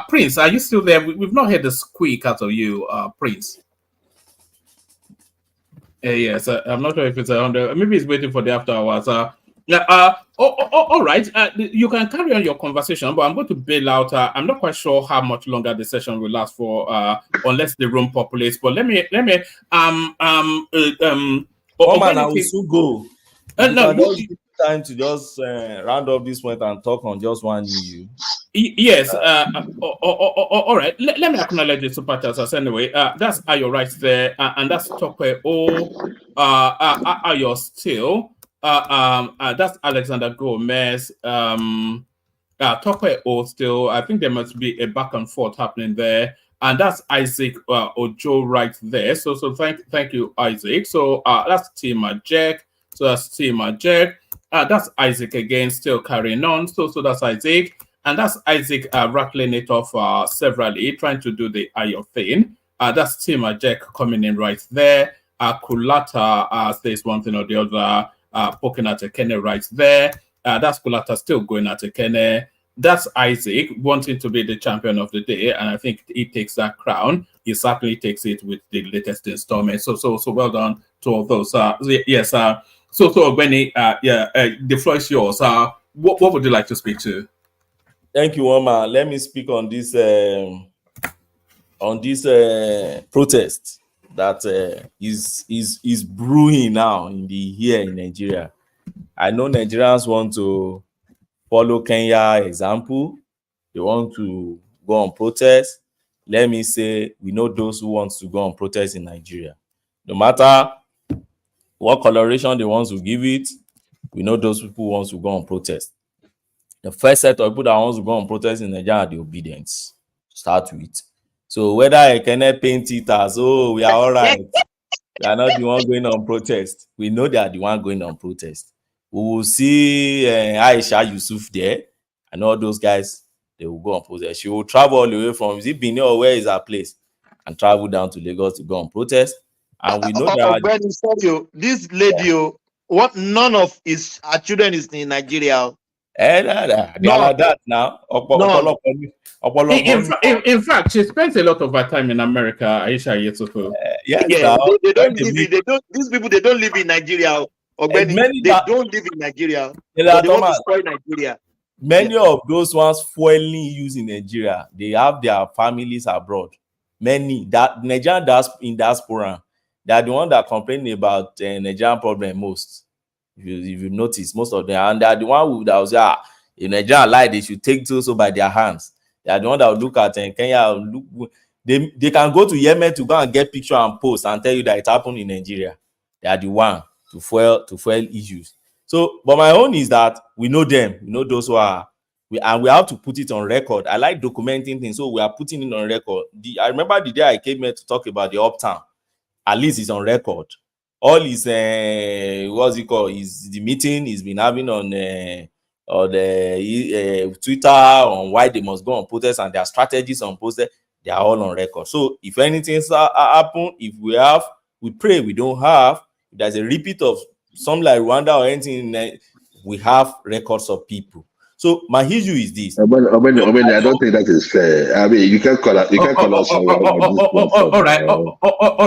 Prince, are you still there? We've not heard the squeak out of you, Prince. Yes, I'm not sure if it's maybe he's waiting for the after hours. All right. You can carry on your conversation, but I'm going to bail out. I'm not quite sure how much longer the session will last for, unless the room populates. But let me. I will soon go. No, time to just round up this point and talk on just one EU. Yes. All right. Let me acknowledge the super chatters anyway. That's Ayo right there, and that's Tope Ayo still. That's Alexander Gomez. Tope O still. I think there must be a back and forth happening there. And that's Isaac Ojo right there. So thank you, Isaac. So that's Tima Jack. So that's Tima Jack. That's Isaac again, still carrying on. So that's Isaac. And that's Isaac rattling it off severally, trying to do the Ayo thing. That's Tim Jack coming in right there. Kulata says one thing or the other, poking at Ekene right there. That's Kulata still going at Ekene. That's Isaac wanting to be the champion of the day, and I think he takes that crown. He certainly takes it with the latest installment. So well done to all those. Yes. So Benny, the floor is yours. What would you like to speak to? Thank you, Oma. Let me speak on this protest that is brewing now here in Nigeria. I know Nigerians want to follow Kenya example. They want to go on protest. Let me say, we know those who want to go on protest in Nigeria. No matter what coloration they want to give it, we know those people who want to go on protest. The first set of people that wants to go on protest in Nigeria are the obedience, to start with. So whether I can paint it as, oh, we are all right, we are not the one going on protest. We know they are the one going on protest. We will see Aisha Yusuf there, and all those guys, they will go on protest. She will travel all the way from Benin or where is her place, and travel down to Lagos to go on protest. And we know that this lady, what none of her children is in Nigeria. They are like that now. In fact, she spends a lot of her time in America, Aisha Yesufu. Yes, they don't live. These people, they don't live in Nigeria. They don't live in Nigeria. They want to spoil Nigeria. Many of those ones fueling use in Nigeria, they have their families abroad. Many that Nigerian in diaspora, they are the one that complain about Nigerian problem most. If you notice, most of them, and they are the one that was in Nigeria lie, they should take to so by their hands. They are the one that will look at Kenya. They can go to Yemen to go and get picture and post and tell you that it happened in Nigeria. They are the one to fuel issues. So, but my own is that we know them. We know those who are. We have to put it on record. I like documenting things, so we are putting it on record. I remember the day I came here to talk about the Uptown. At least it's on record. All his what's it called? Is the meeting he's been having on the Twitter on why they must go on protest and their strategies on protest. They are all on record. So if anything happen, if we pray we don't have. If there's a repeat of something like Rwanda or anything, we have records of people. So my issue is this. I don't think that is fair. I mean, you can't call us. All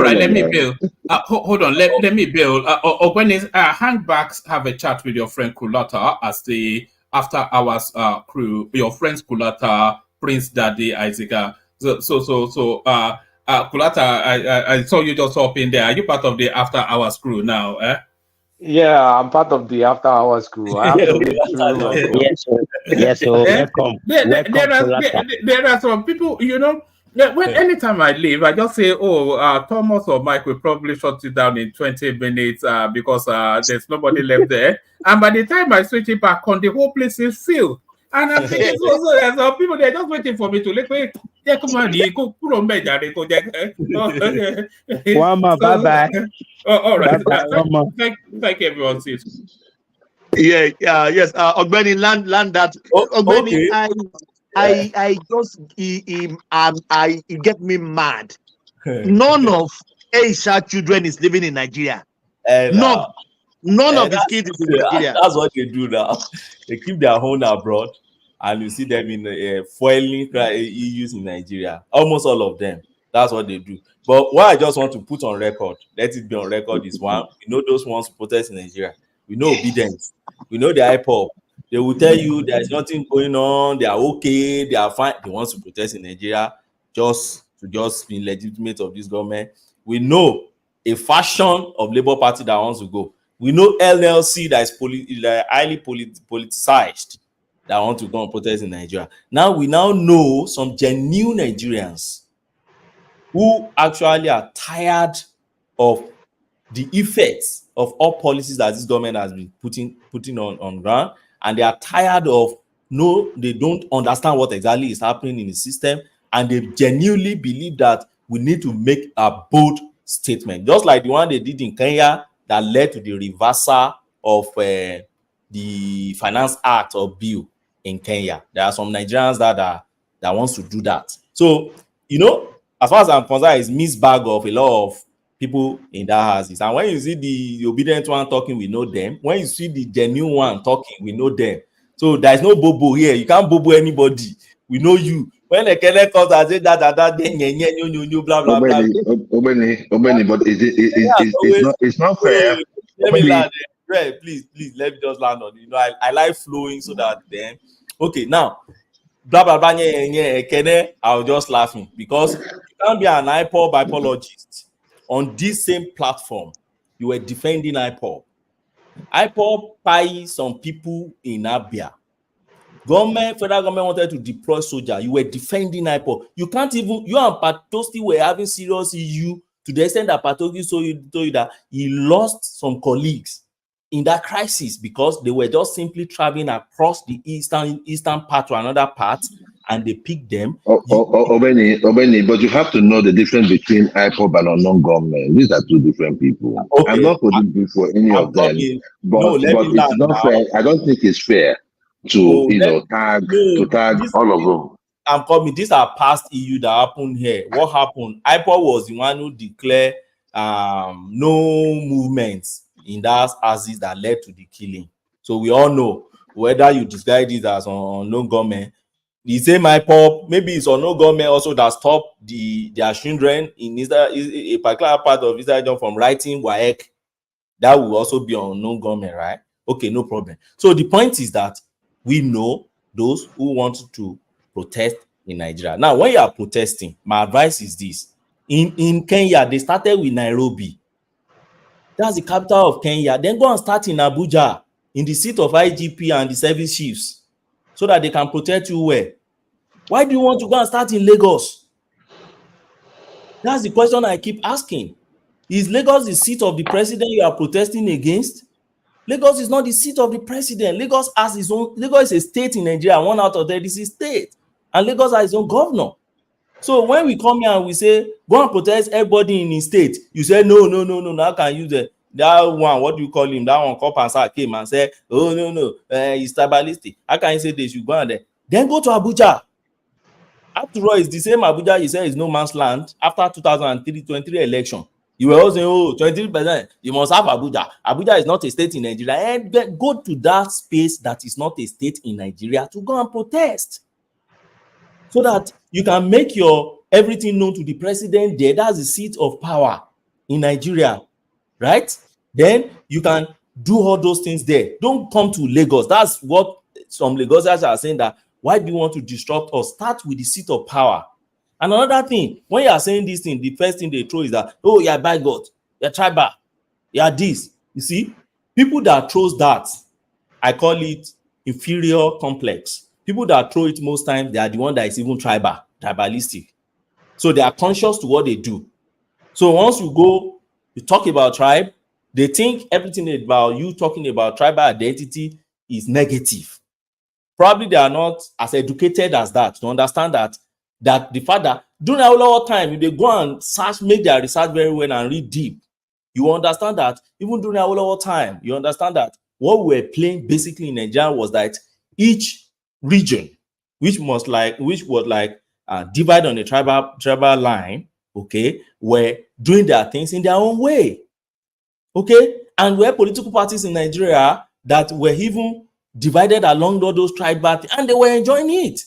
right. Let me build. Hold on. Let me build. When hang back, have a chat with your friend Kulata as the after hours crew. Your friends Kulata, Prince Daddy, Isaac. So Kulata, I saw you just hop in there. Are you part of the after hours crew now? Yeah, I'm part of the after hours crew. I have to read through. Yes, welcome. There are some people, anytime I leave, I just say, Thomas or Mike will probably shut it down in 20 minutes because there's nobody left there. And by the time I switch it back on, the whole place is filled. And I'm thinking, so there's some people, they're just waiting for me to let yeah, come on, go put on bed, bye-bye. All right. Bye-bye, thank everyone. Yes. Ogbeni land that. Ogbeni, okay. I just it get me mad. None of Aisha children is living in Nigeria. None of his kids is in Nigeria. That's what they do now. They keep their home abroad, and you see them in foiling issues in Nigeria. Almost all of them. That's what they do. But what I just want to put on record, let it be on record, is one, we know those ones protest in Nigeria. We know obedience. We know the IPOP. They will tell you there's nothing going on. They are okay. They are fine. They want to protest in Nigeria just to be legitimate of this government. We know a faction of Labour Party that wants to go. We know LLC that is highly politicized that want to go and protest in Nigeria. Now we know some genuine Nigerians who actually are tired of the effects of all policies that this government has been putting on ground, and they are tired of they don't understand what exactly is happening in the system, and they genuinely believe that we need to make a bold statement, just like the one they did in Kenya that led to the reversal of the Finance Act or bill in Kenya. There are some Nigerians that wants to do that. So, as far as I'm concerned, it's mixed bag of a lot of people in that houses. And when you see the obedient one talking, we know them. When you see the genuine one talking, we know them. So there's no bobo here. You can't bobo anybody. We know you. When the Kele comes and say that, blah blah blah. Obeni, but it's not fair. Let me land there. Please, let me just land on. I like flowing so that then. Okay, now blah blah blah. I was just laughing because you can't be an IPOB apologist on this same platform. You were defending IPOB. IPOB pay some people in Abia. Federal government wanted to deploy soldiers. You were defending IPOB. You can't even. You and Patosti were having serious issue to the extent that Patosti told you that he lost some colleagues in that crisis because they were just simply traveling across the eastern part to another part, and they picked them. Obeni, but you have to know the difference between IPOB and unknown government. These are two different people. Okay. I'm not putting this for any of them, but it's not fair. I don't think it's fair to tag all of them. I'm coming. These are past EU that happened here. What happened? IPOB was the one who declared no movements in that axis that led to the killing. So we all know whether you describe this as unknown government. The same IPOB, maybe it's unknown government also that stopped their children in a particular part of Israel from writing WAEC. That will also be unknown government, right? Okay, no problem. So the point is that we know those who want to protest in Nigeria. Now, when you are protesting, my advice is this. In Kenya, they started with Nairobi. That's the capital of Kenya. Then go and start in Abuja, in the seat of IGP and the service chiefs, so that they can protect you well. Why do you want to go and start in Lagos? That's the question I keep asking. Is Lagos the seat of the president you are protesting against? Lagos is not the seat of the president. Lagos has its own. Lagos is a state in Nigeria, 1 out of 36 states, and Lagos has its own governor. So when we come here and we say go and protest everybody in his state, you say no. How can you do that one? What do you call him? That one Kopansa came and said, oh no, he's tribalistic. How can you say they should go on there? Then go to Abuja. After all, it's the same Abuja you say is no man's land after 2023 election. You were also saying, 23%, you must have Abuja. Abuja is not a state in Nigeria. And then go to that space that is not a state in Nigeria to go and protest. So that you can make your everything known to the president there. That's the seat of power in Nigeria, right? Then you can do all those things there. Don't come to Lagos. That's what some Lagosians are saying, that why do you want to disrupt us? Start with the seat of power. And another thing, when you are saying this thing, the first thing they throw is that, oh, you're bigot, you're tribal, you're this. You see, people that throws that, I call it inferior complex. People that throw it most times, they are the one that is even tribalistic. So they are conscious to what they do. So once you talk about tribe, they think everything about you talking about tribal identity is negative. Probably they are not as educated as that to understand that the fact that during our time, if they go and search, make their research very well and read deep, you understand that even during our time, you understand that what we were playing basically in Nigeria was that each region, which was like divide on a tribal line, okay, were doing their things in their own way, okay, and were political parties in Nigeria that were even divided along all those tribal things, and they were enjoying it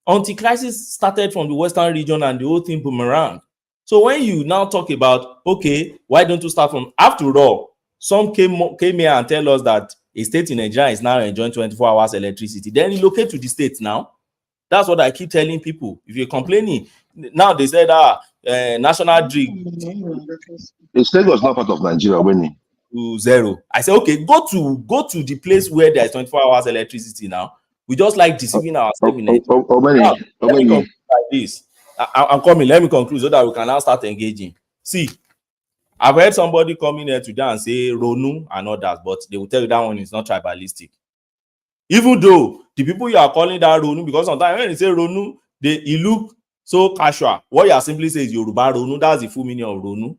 until crisis started from the western region and the whole thing boomerang. So when you now talk about, okay, why don't you start from, after all, some came here and tell us that a state in Nigeria is now enjoying 24 hours electricity. Then relocate to the state now. That's what I keep telling people. If you're complaining, now they said, national drink. The state was not part of Nigeria when to zero. I say, okay, go to the place where there's 24 hours electricity now. We just like deceiving ourselves in Nigeria. Let me conclude like this. I'm coming. Let me conclude so that we can now start engaging. See, I've heard somebody coming here today and say Ronu and others, but they will tell you that one is not tribalistic. Even though the people you are calling that Ronu, because sometimes when you say Ronu, it look so casual. What you are simply saying is Yoruba Ronu. That's the full meaning of Ronu.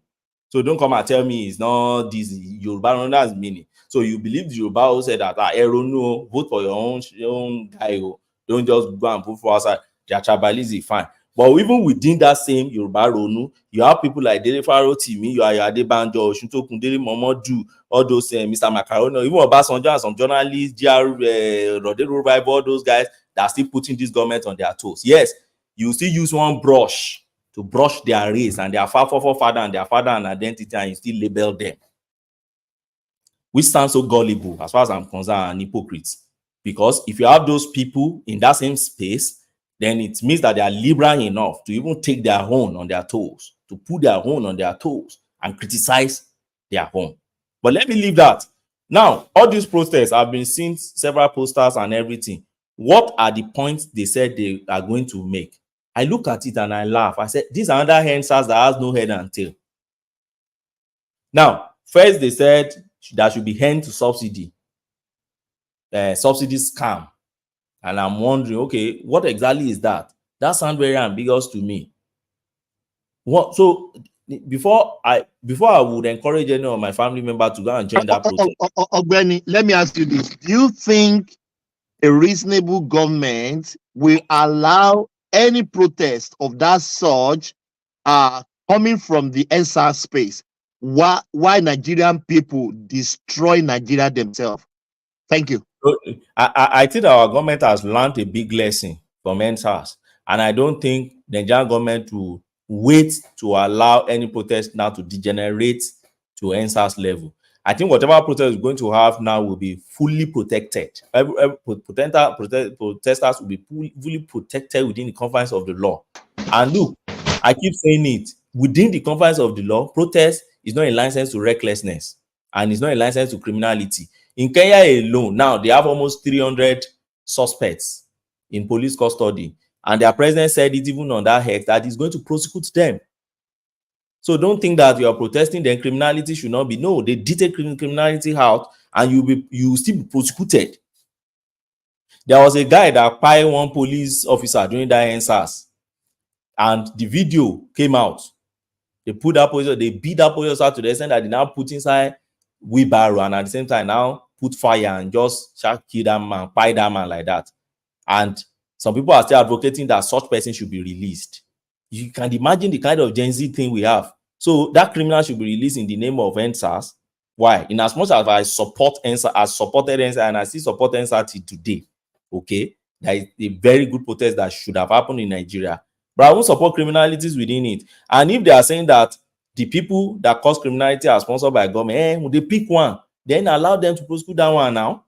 So don't come and tell me it's not this Yoruba Ronu. That's meaning. So you believe the Yoruba who said that Ronu, vote for your own guy. Don't just go and vote for outside. Their tribalism, fine. But even within that same Yoruba Ronu, you have people like Dele Farotimi, you are Adebanjo, Osuntokun, Dele Momodu, all those Mr. Macaroni, even Obasanjo and some journalists, Rodero Revival, all those guys that are still putting this government on their toes. Yes, you still use one brush to brush their race and their father and their father and identity, and you still label them. We stand so gullible, as far as I'm concerned, and hypocrites. Because if you have those people in that same space, then it means that they are liberal enough to even take their own on their toes, to put their own on their toes and criticize their own. But let me leave that. Now, all these protests, I've been seeing several posters and everything. What are the points they said they are going to make? I look at it and I laugh. I said, these are other answers that has no head and tail. Now, first they said there should be end to subsidy, subsidy scam. And I'm wondering, okay, what exactly is that? That sounds very ambiguous to me. What? So before I would encourage any of my family member to go and join that protest. Ogbeni, let me ask you this: do you think a reasonable government will allow any protest of that sort coming from the NSA space? Why Nigerian people destroy Nigeria themselves? Thank you. I think our government has learned a big lesson from NSAS, and I don't think the Nigerian government will wait to allow any protest now to degenerate to NSAS level. I think whatever protest is going to have now will be fully protected. Protesters will be fully protected within the confines of the law. And look, I keep saying it, within the confines of the law, protest is not a license to recklessness, and it's not a license to criminality. In Kenya alone, now they have almost 300 suspects in police custody, and their president said it even on that head that he's going to prosecute them. So don't think that you are protesting, then criminality should not be. No, they detail criminality out, and you will still be prosecuted. There was a guy that piled one police officer during that NSAS, and the video came out. They put that police, they beat that police out to the extent that they now put inside wheelbarrow, and at the same time now put fire and just kill that man, pile that man like that. And some people are still advocating that such person should be released. You can imagine the kind of Gen Z thing we have. So that criminal should be released in the name of NSAS. Why? In as much as I support NSAS, I supported NSAS, and I still support NSAS till today. Okay, that is a very good protest that should have happened in Nigeria. But I won't support criminalities within it. And if they are saying that the people that cause criminality are sponsored by government, they pick one, then allow them to prosecute that one now.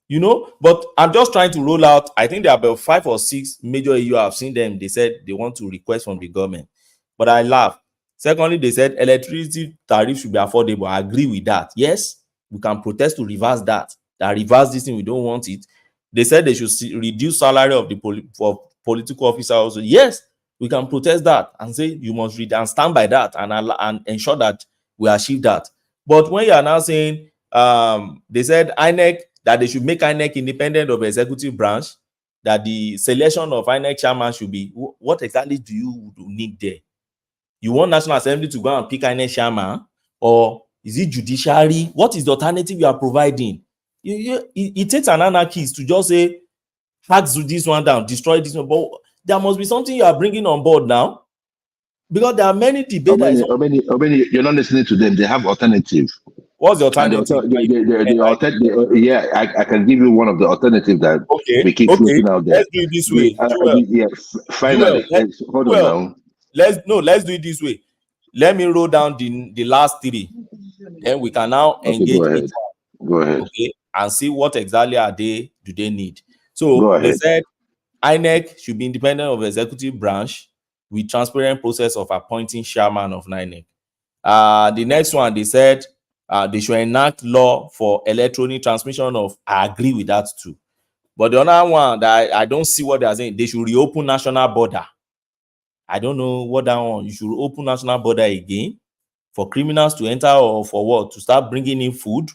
You know, but I'm just trying to roll out. I think there are about 5 or 6 major EU. I've seen them. They said they want to request from the government, but I laugh. Secondly, they said electricity tariff should be affordable. I agree with that. Yes, we can protest to reverse that. Reverse this thing. We don't want it. They said they should reduce salary of the political officer. Also, yes, we can protest that and say you must read and stand by that and ensure that we achieve that. But when you are now saying, they said INEC, that they should make INEC independent of the executive branch, that the selection of INEC chairman should be, what exactly do you need there? You want National Assembly to go and pick INEC chairman, or is it judiciary? What is the alternative you are providing? It takes an anarchist to just say, hack this one down, destroy this one, but there must be something you are bringing on board now, because there are many debates. Obeni, you're not listening to them. They have alternative. What's the alternative? Yeah, I can give you one of the alternatives that we keep looking out there. Let's do it this way. Finally, hold on now. Let's do it this way. Let me roll down the last 3. Then we can now engage. Go ahead. Okay, and see what exactly do they need. So they said INEC should be independent of the executive branch with transparent process of appointing chairman of INEC. The next one, they said they should enact law for electronic transmission of. I agree with that too. But the other one that I don't see what they are saying, they should reopen national border. I don't know what that one. You should open national border again for criminals to enter, or for what? To start bringing in food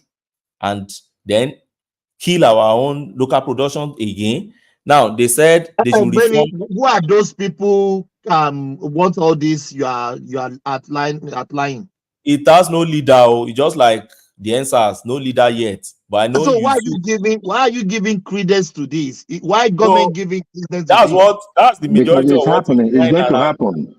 and then kill our own local production again. Now they said they should reform. Who are those people want all this you are outlining? It has no leader. It's just like the answers, no leader yet. But I know So you why are you giving credence to this? Why government giving credence to that's this? the Because majority it's of what is happening. It's flying going to around. happen.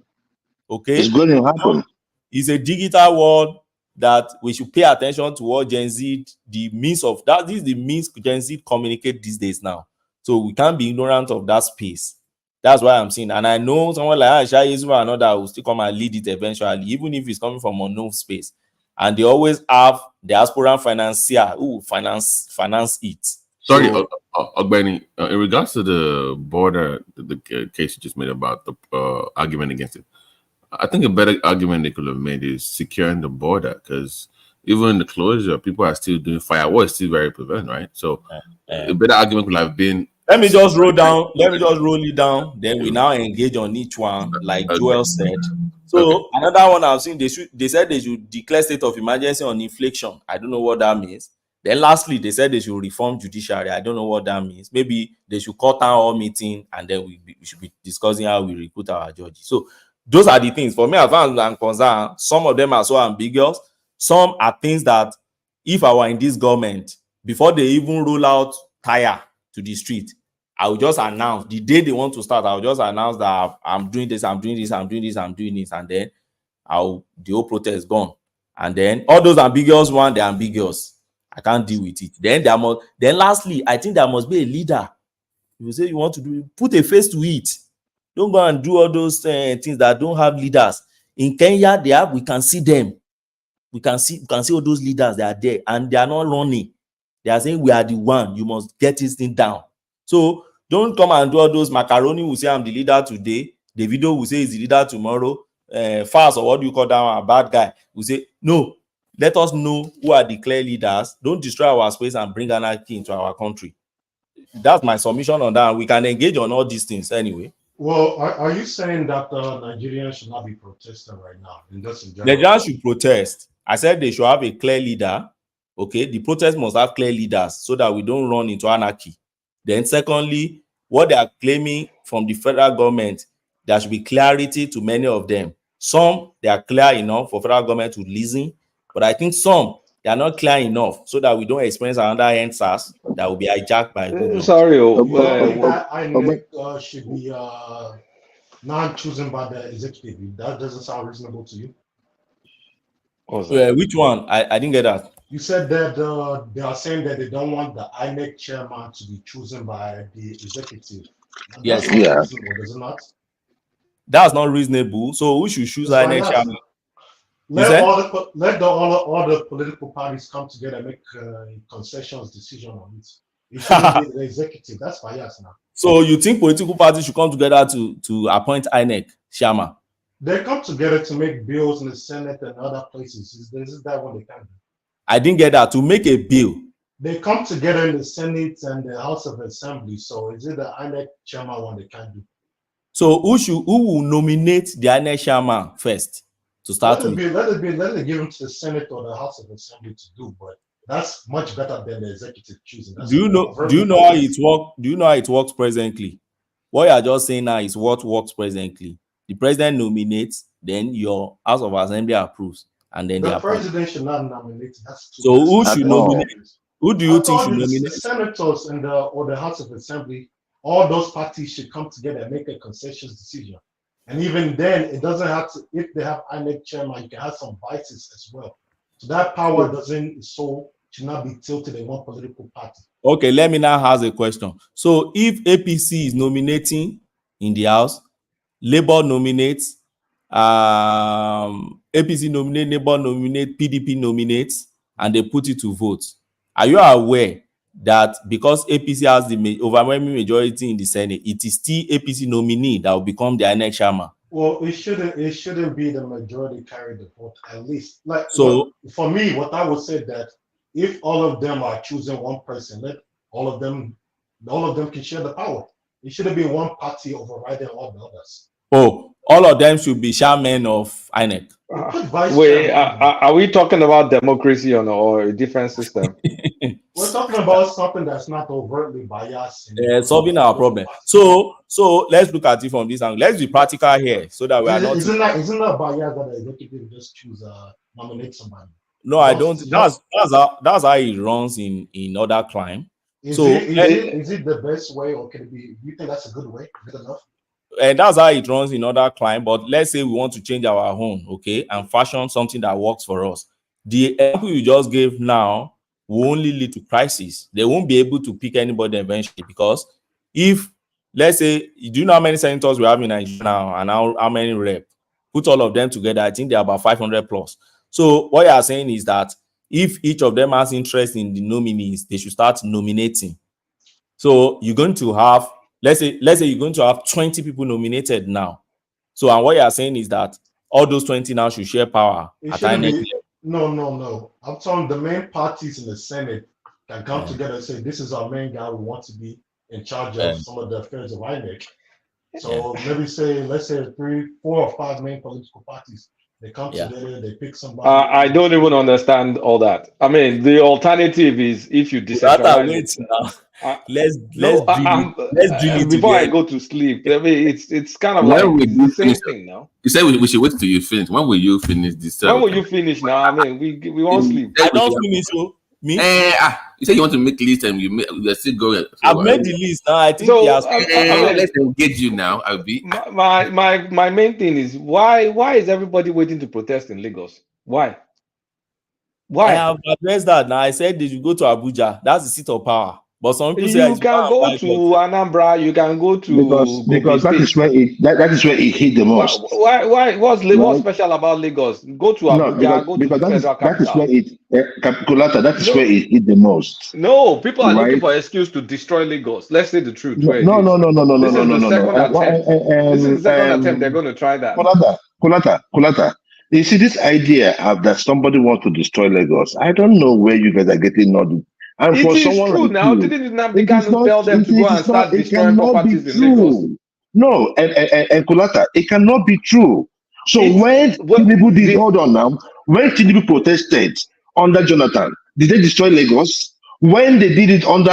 Okay, It's going to happen. it's a digital world that we should pay attention to what Gen Z, the means of that. This is the means Gen Z communicate these days now. So we can't be ignorant of that space. That's why I'm saying, and I know someone like Aisha Yesu or another will still come and lead it eventually, even if it's coming from unknown space. And they always have diaspora financier who finance it. Sorry, So, Ogbeni, in regards to the border, the case you just made about the argument against it, I think a better argument they could have made is securing the border, because even in the closure, people are still doing firewall. It's still very prevalent, right? So a better argument could have been. let me just roll it down. Then we now engage on each one, like Joel said. So another one I've seen, they said they should declare state of emergency on inflation. I don't know what that means. Then lastly, they said they should reform judiciary. I don't know what that means. Maybe they should cut down all meeting and then we should be discussing how we recruit our judges. So those are the things. For me, as far as I'm concerned, some of them are so ambiguous. Some are things that if I were in this government, before they even roll out tire to the street, I will just announce the day they want to start. I will just announce that I'm doing this, I'm doing this, I'm doing this, I'm doing this, and then the whole protest is gone. And then all those ambiguous ones, they're ambiguous. I can't deal with it. Then lastly, I think there must be a leader. You say you want to put a face to it. Don't go and do all those things that don't have leaders. In Kenya, we can see them. We can see all those leaders that are there, and they are not running. They are saying we are the one. You must get this thing down. So don't come and do all those macaroni. Will say I'm the leader today. Davido will say he's the leader tomorrow. Fast, or what do you call that one? A bad guy will say no. Let us know who are the clear leaders. Don't destroy our space and bring anarchy into our country. That's my submission on that. We can engage on all these things anyway. Well, are you saying that Nigerians should not be protesting right now? In general? Nigerians should protest. I said they should have a clear leader. Okay, the protest must have clear leaders so that we don't run into anarchy. Then secondly, what they are claiming from the federal government, there should be clarity to many of them. Some, they are clear enough for federal government to listen, but I think some, they are not clear enough so that we don't experience another NSAS that will be hijacked by Google. Sorry, INEC should be not chosen by the executive. That doesn't sound reasonable to you? Which one? I didn't get that. You said that they are saying that they don't want the INEC chairman to be chosen by the executive. Yes. That's not reasonable, does it not? That's not reasonable. So who should choose INEC chairman? Let all the political parties come together and make concessions decision on it. It shouldn't be the executive. That's bias now. So you think political parties should come together to appoint INEC chairman? They come together to make bills in the Senate and other places. Is that what they can do? I didn't get that. To make a bill. They come together in the Senate and the House of Assembly. So is it the INEC chairman one they can do? So who will nominate the INEC chairman first to start with? Let it give him to the Senate or the House of Assembly to do, but that's much better than the executive choosing. Do you know how it works? Do you know how it works presently? What you are just saying now is what works presently. The president nominates, then your House of Assembly approves, and then the president should not nominate. So who should nominate? Who do you think should nominate? The senators and or the House of Assembly, all those parties should come together and make a concessions decision. And even then, it doesn't have to. If they have INEC chairman, you can have some vices as well. So that power should not be tilted in one political party. Okay, let me now ask a question. So if APC is nominating in the House, Labour nominates, APC nominate, Labour nominate, PDP nominates, and they put it to vote. Are you aware that because APC has the overwhelming majority in the Senate, it is still APC nominee that will become the INEC chairman? Well, it shouldn't be the majority carry the vote, at least. For me, what I would say that if all of them are choosing one person, let all of them can share the power. It shouldn't be one party overriding all the others. Oh, all of them should be chairmen of INEC. Wait, are we talking about democracy or a different system? We're talking about something that's not overtly biased. Solving our problem. So let's look at it from this angle. Let's be practical here, so that we are not. Isn't that biased that the executive just nominate somebody? No, I don't. That's how it runs in other crime. Is So it the best way, or can it be? Do you think that's a good way? Good enough? and that's how it runs in other crime. But let's say we want to change our own, okay, and fashion something that works for us. The example you just gave now will only lead to crisis. They won't be able to pick anybody eventually, because if, let's say, do you know how many senators we have in Nigeria now and how many rep? Put all of them together, I think they're about 500 plus. So what you are saying is that if each of them has interest in the nominees, they should start nominating. So you're going to have, let's say you're going to have 20 people nominated now. So, and what you are saying is that all those 20 now should share power at INEC. No. I'm talking the main parties in the Senate can come together and say, this is our main guy. We want to be in charge of some of the affairs of INEC. So maybe say, let's say 3, 4, or 5 main political parties. They come together, they pick somebody. I don't even understand all that. I mean, the alternative is if you decentralize it. Let's drill it before together. I go to sleep. I mean, it's kind of like the same thing now. You said we should wait till you finish. When will you finish this? When will you finish now? I mean, we won't sleep. I don't finish. So me. You said you want to make list and you're still going. So, I've made the list now. I think let's engage you now. I'll be. My main thing is why is everybody waiting to protest in Lagos? Why? I have addressed that now. I said they should go to Abuja. That's the seat of power. But some people say you can go to Anambra, you can go to because that is where it hit the most. Why what's special about Lagos? Go to Abuja, go to the federal capital. That is where it hit the most. No, people are looking for an excuse to destroy Lagos. Let's say the truth. No. This is the second attempt they're going to try that. Kulata. You see this idea of that somebody wants to destroy Lagos. I don't know where you guys are getting nodded. And it for is someone true like now. you, Didn't Nnamdi Kanu tell them to go and start destroying properties in Lagos? No, and Kulata, it cannot be true. So when Tinubu did, hold on now, when Tinubu protested under Jonathan, did they destroy Lagos? When they did it under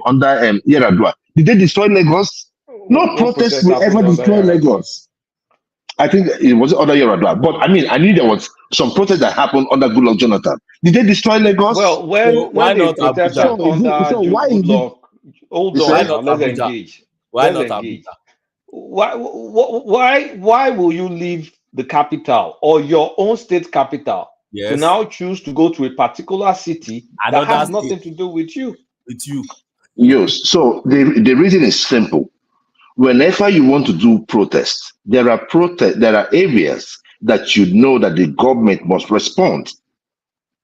under Yar'Adua, did they destroy Lagos? No protest will ever destroy Lagos. I think it was under Yar'Adua, but I knew there was some protest that happened under Goodluck Jonathan. Did they destroy Lagos? Well, when they protested under Goodluck, hold on, let's engage. Why not Abuja? Why will you leave the capital or your own state capital to now choose to go to a particular city that has nothing to do with you? Yes. So the reason is simple. Whenever you want to do protests, there are areas that you know that the government must respond.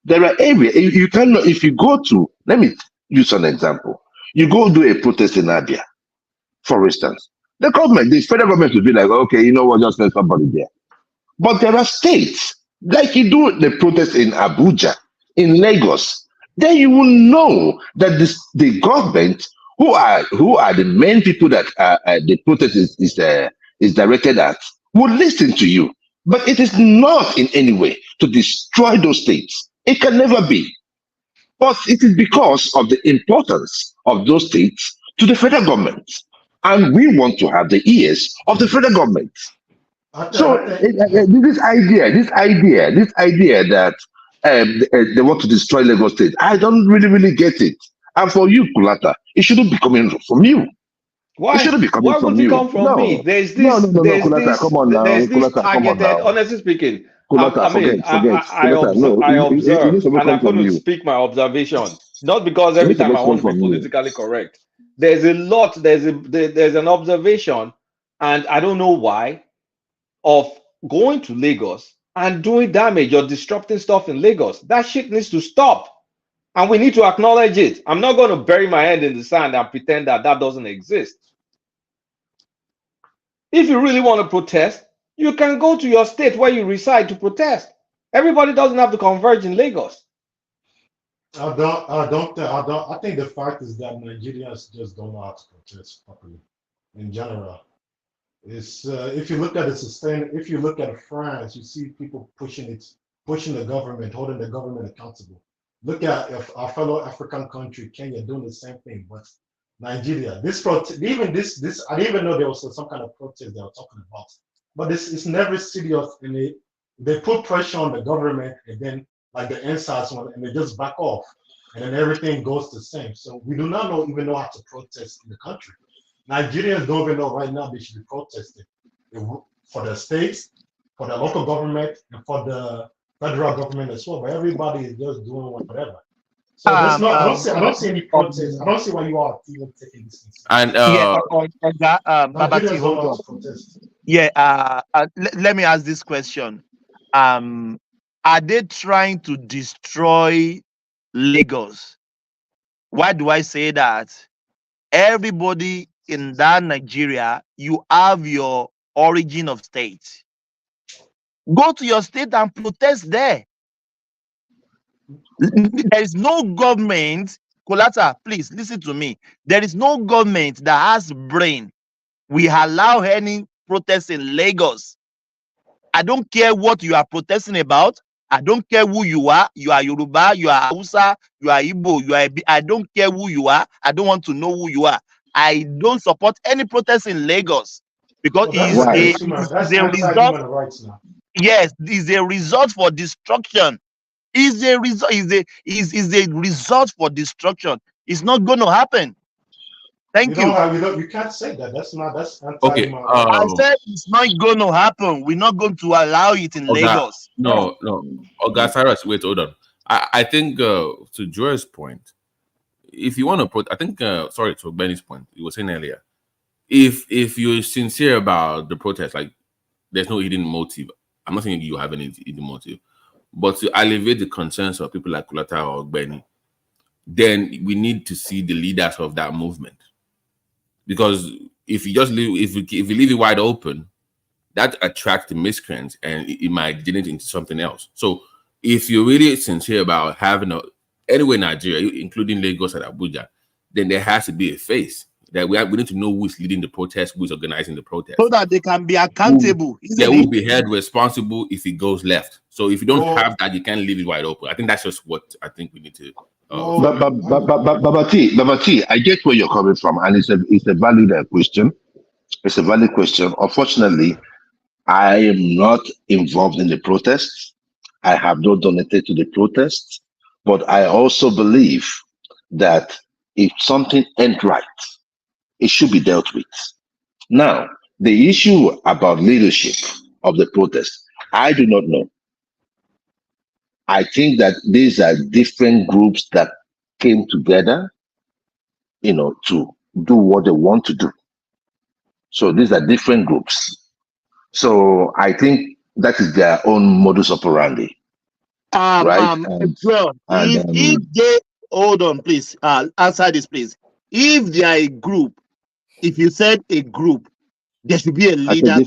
There are areas you cannot. If you go to, let me use an example. You go do a protest in Abia, for instance. The federal government will be like, okay, you know what, just let somebody there. But there are states, like you do the protest in Abuja, in Lagos, then you will know that the government, who are the main people that the protest is directed at, will listen to you. But it is not in any way to destroy those states. It can never be. But it is because of the importance of those states to the federal government. And we want to have the ears of the federal government. So this idea that they want to destroy Lagos State, I don't really get it. And for you, Kulata, it shouldn't be coming from you. Why? It shouldn't be coming Why from would you. it come from me? There's this. Kulata, come on now. There's this Kulata, targeted. Honestly speaking, Kulata, I observe, and I'm going to speak my observation. Not because every time I want to be politically correct. There's a lot. There's an observation, and I don't know why, of going to Lagos and doing damage or disrupting stuff in Lagos. That shit needs to stop. And we need to acknowledge it. I'm not going to bury my head in the sand and pretend that doesn't exist. If you really want to protest, you can go to your state where you reside to protest. Everybody doesn't have to converge in Lagos. I think the fact is that Nigerians just don't know how to protest properly in general. It's if you look at if you look at France, you see people pushing the government, holding the government accountable. Look at our fellow African country, Kenya, doing the same thing. But Nigeria, this I didn't even know there was some kind of protest they were talking about. But it's never serious they put pressure on the government, and then like the NSAS one, and they just back off, and then everything goes the same. So we do not even know how to protest in the country. Nigerians don't even know right now they should be protesting for the states, for the local government, and for the federal government as well. But everybody is just doing whatever. So there's no, I don't see any protests. I don't see why you are even taking this into And Babati, hold on. Yeah, let me ask this question. Are they trying to destroy Lagos? Why do I say that? Everybody in that Nigeria, you have your origin of state. Go to your state and protest there. There is no government, Kolata, please listen to me. There is no government that has brain. We allow any protest in Lagos. I don't care what you are protesting about. I don't care who you are. You are Yoruba, you are Hausa, you are Igbo, I don't care who you are. I don't want to know who you are. I don't support any protest in Lagos because it's a result. Rights now. Yes, it's a result for destruction. Is a result for destruction. It's not going to happen. Thank you. You can't say that. That's okay. I said it's not going to happen. We're not going to allow it in Lagos. No. Cyrus, wait, hold on. I think to Joy's point, if you want to put, I think sorry, to Benny's point, you were saying earlier, if you're sincere about the protest, like there's no hidden motive. I'm not saying you have any hidden motive, but to alleviate the concerns of people like Kulata or Benny, then we need to see the leaders of that movement. Because if you just leave, if you leave it wide open, that attracts the miscreants and it might generate into something else. So if you're really sincere about having anywhere in Nigeria, including Lagos and Abuja, then there has to be a face that we need to know who is leading the protest, who is organizing the protest, so that they can be accountable. Who will be held responsible if it goes left. So if you don't have that, you can't leave it wide open. I think that's just what I think we need to. Babati, I get where you're coming from, and it's a valid question. It's a valid question. Unfortunately, I am not involved in the protests. I have not donated to the protests, but I also believe that if something ain't right, it should be dealt with. Now, the issue about leadership of the protest, I do not know. I think that these are different groups that came together, to do what they want to do. So these are different groups. So I think that is their own modus operandi. Right? If they hold on, please, answer this, please. If they are a group, if you said a group, there should be a leader. I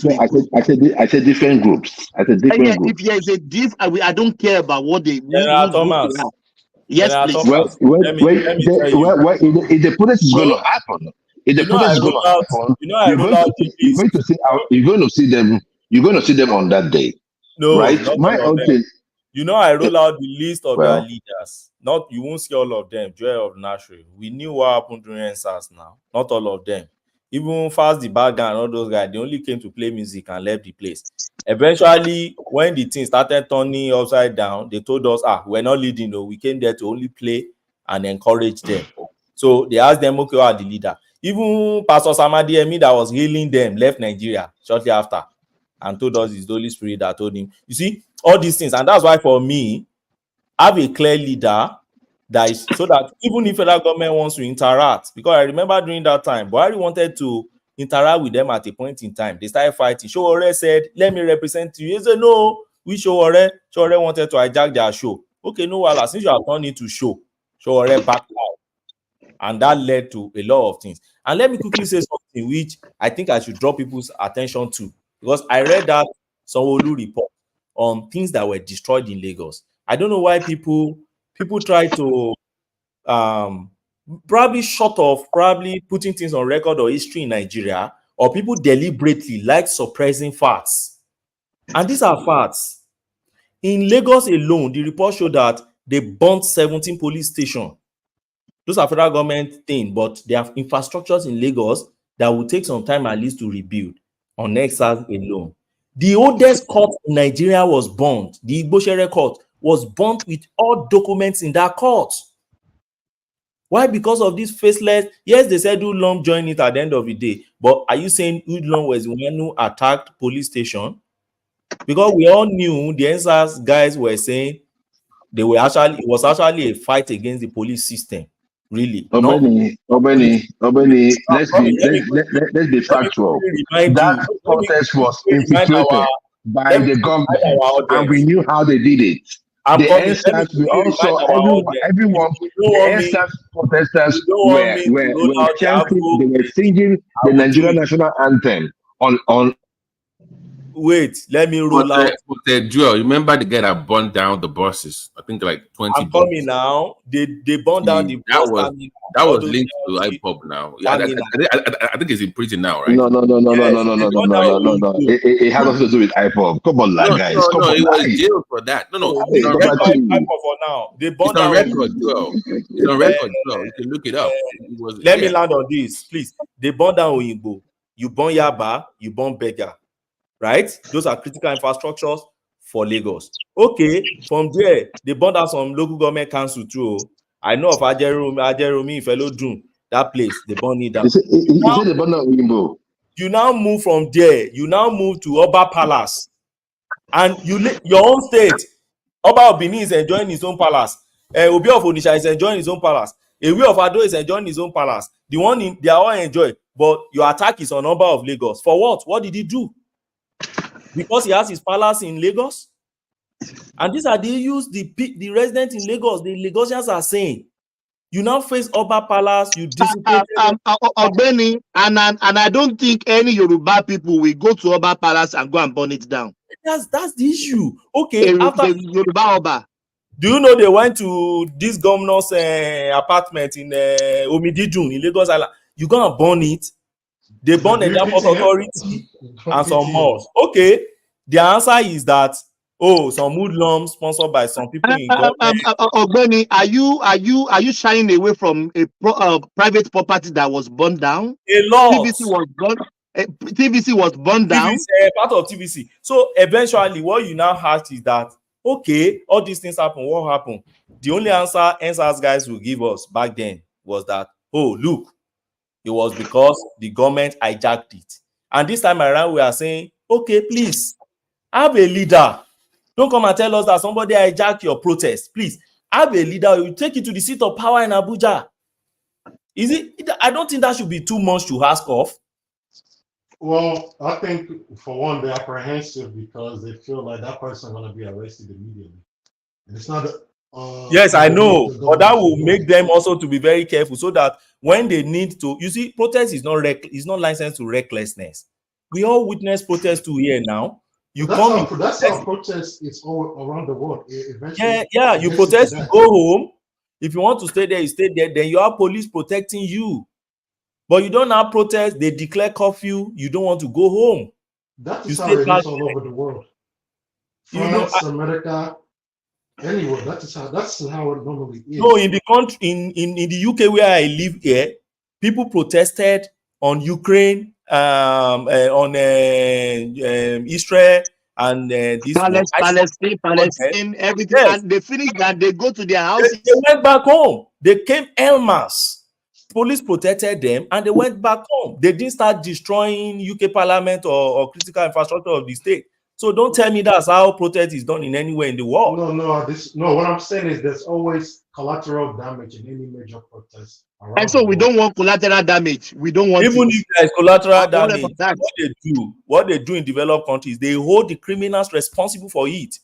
said different groups. I said different groups. If there is a diff, I don't care about what they. Thomas. Yes, please. If the protest is going to happen, you're going to see them. You're going to see them on that day. No, right? My own thing. I roll out the list of their leaders. You won't see all of them. Joy of Nashville. We knew what happened during SARS now. Not all of them. Even Fast the Bad Guy and all those guys, they only came to play music and left the place. Eventually, when the thing started turning upside down, they told us, we're not leading, we came there to only play and encourage them. So they asked them, okay, what are the leader? Even Pastor Samadi Emi that was healing them left Nigeria shortly after and told us it's the Holy Spirit that told him. You see, all these things. And that's why for me, have a clear leader that is so that even if federal government wants to interact, because I remember during that time, Buhari wanted to interact with them at a point in time. They started fighting. Showore said, let me represent you. He said, no, we Showore wanted to hijack their show. Okay, no, well, since you have turned it to show, Showore backed out. And that led to a lot of things. And let me quickly say something which I think I should draw people's attention to, because I read that Sanwo-Olu report on things that were destroyed in Lagos. I don't know why people try to probably short of putting things on record or history in Nigeria, or people deliberately like suppressing facts. And these are facts. In Lagos alone, the report showed that they burnt 17 police stations. Those are federal government things, but they have infrastructures in Lagos that will take some time at least to rebuild on Nexus alone. The oldest court in Nigeria was burnt. The Igboshere court was burnt with all documents in that court. Why? Because of this faceless. Yes, they said Udlom joined it at the end of the day. But are you saying Udlom was the one who attacked police station? Because we all knew the NSAS guys were saying it was actually a fight against the police system. Really. Obeni, let's be factual. That protest was infiltrated by the government, and we knew how they did it. The NSAS, we also everyone. The NSAS protesters were chanting, they were singing the Nigerian national anthem on. Wait, let me roll out. Joel, remember the guy that burned down the buses? I think like 20. I'm coming now. They burned down the bus. That was linked to IPOB now. Yeah, I think he's in prison now, right? No. It has nothing to do with IPOB. Come on, guys. Come on, he was jailed for that. No. It's on record. For now. They burned down record, Joel. It's on record, Joel. You can look it up. Let me land on this, please. They burned down Oyinbo. You burn Yaba. You burn Bega. Right? Those are critical infrastructures for Lagos. Okay, from there, they burned out some local government council too. I know of Ajeromi, Fellow Doom, that place, they burned it down. You now move from there, you now move to Oba Palace. And your own state, Oba of Benin is enjoying his own palace. Obi of Onisha is enjoying his own palace. Ewi of Ado is enjoying his own palace. They are all enjoying. But your attack is on Oba of Lagos. For what? What did he do? Because he has his palace in Lagos, and these are the issues the residents in Lagos, the Lagosians are saying. You now face Oba Palace, you dissipate. Ogbeni, and I don't think any Yoruba people will go to Oba Palace and go and burn it down. That's the issue. Okay, after Yoruba Oba. Do you know they went to this governor's apartment in Omidijun in Lagos Island? You gonna burn it? They burn the airport authority and some more. Okay, the answer is that some hoodlums sponsored by some people in government. Ogbeni, are you shying away from a private property that was burned down? A lot. TVC was burned down. Part of TVC. So eventually, what you now have is that all these things happen. What happened? The only answers guys will give us back then was that look. It was because the government hijacked it. And this time around, we are saying, okay, please, have a leader. Don't come and tell us that somebody hijacked your protest. Please, have a leader. You take it to the seat of power in Abuja. Is it? I don't think that should be too much to ask of. Well, I think, for one, they're apprehensive because they feel like that person is going to be arrested immediately. And it's not... yes, I know, but that will make them also to be very careful so that when they need to, you see, protest is not licensed to recklessness. We all witness protests too here now. That's how protest is all around the world. Eventually, you protest, you go home. If you want to stay there, you stay there. Then you have police protecting you. But you don't have protest. They declare curfew. You don't want to go home. That is how it is all over the world. France, America. Anyway, that's how it normally is. No, in the country, in the UK where I live here, people protested on Ukraine, on Israel, and this Palestine, everything. Yes. And they finished that, they go to their houses. They went back home. They came en masse. Police protected them, and they went back home. They didn't start destroying UK Parliament or critical infrastructure of the state. So don't tell me that's how protest is done in anywhere in the world. No. What I'm saying is there's always collateral damage in any major protest. And so we don't want collateral damage. We don't want even if there's collateral damage. What they do in developed countries, they hold the criminals responsible for it.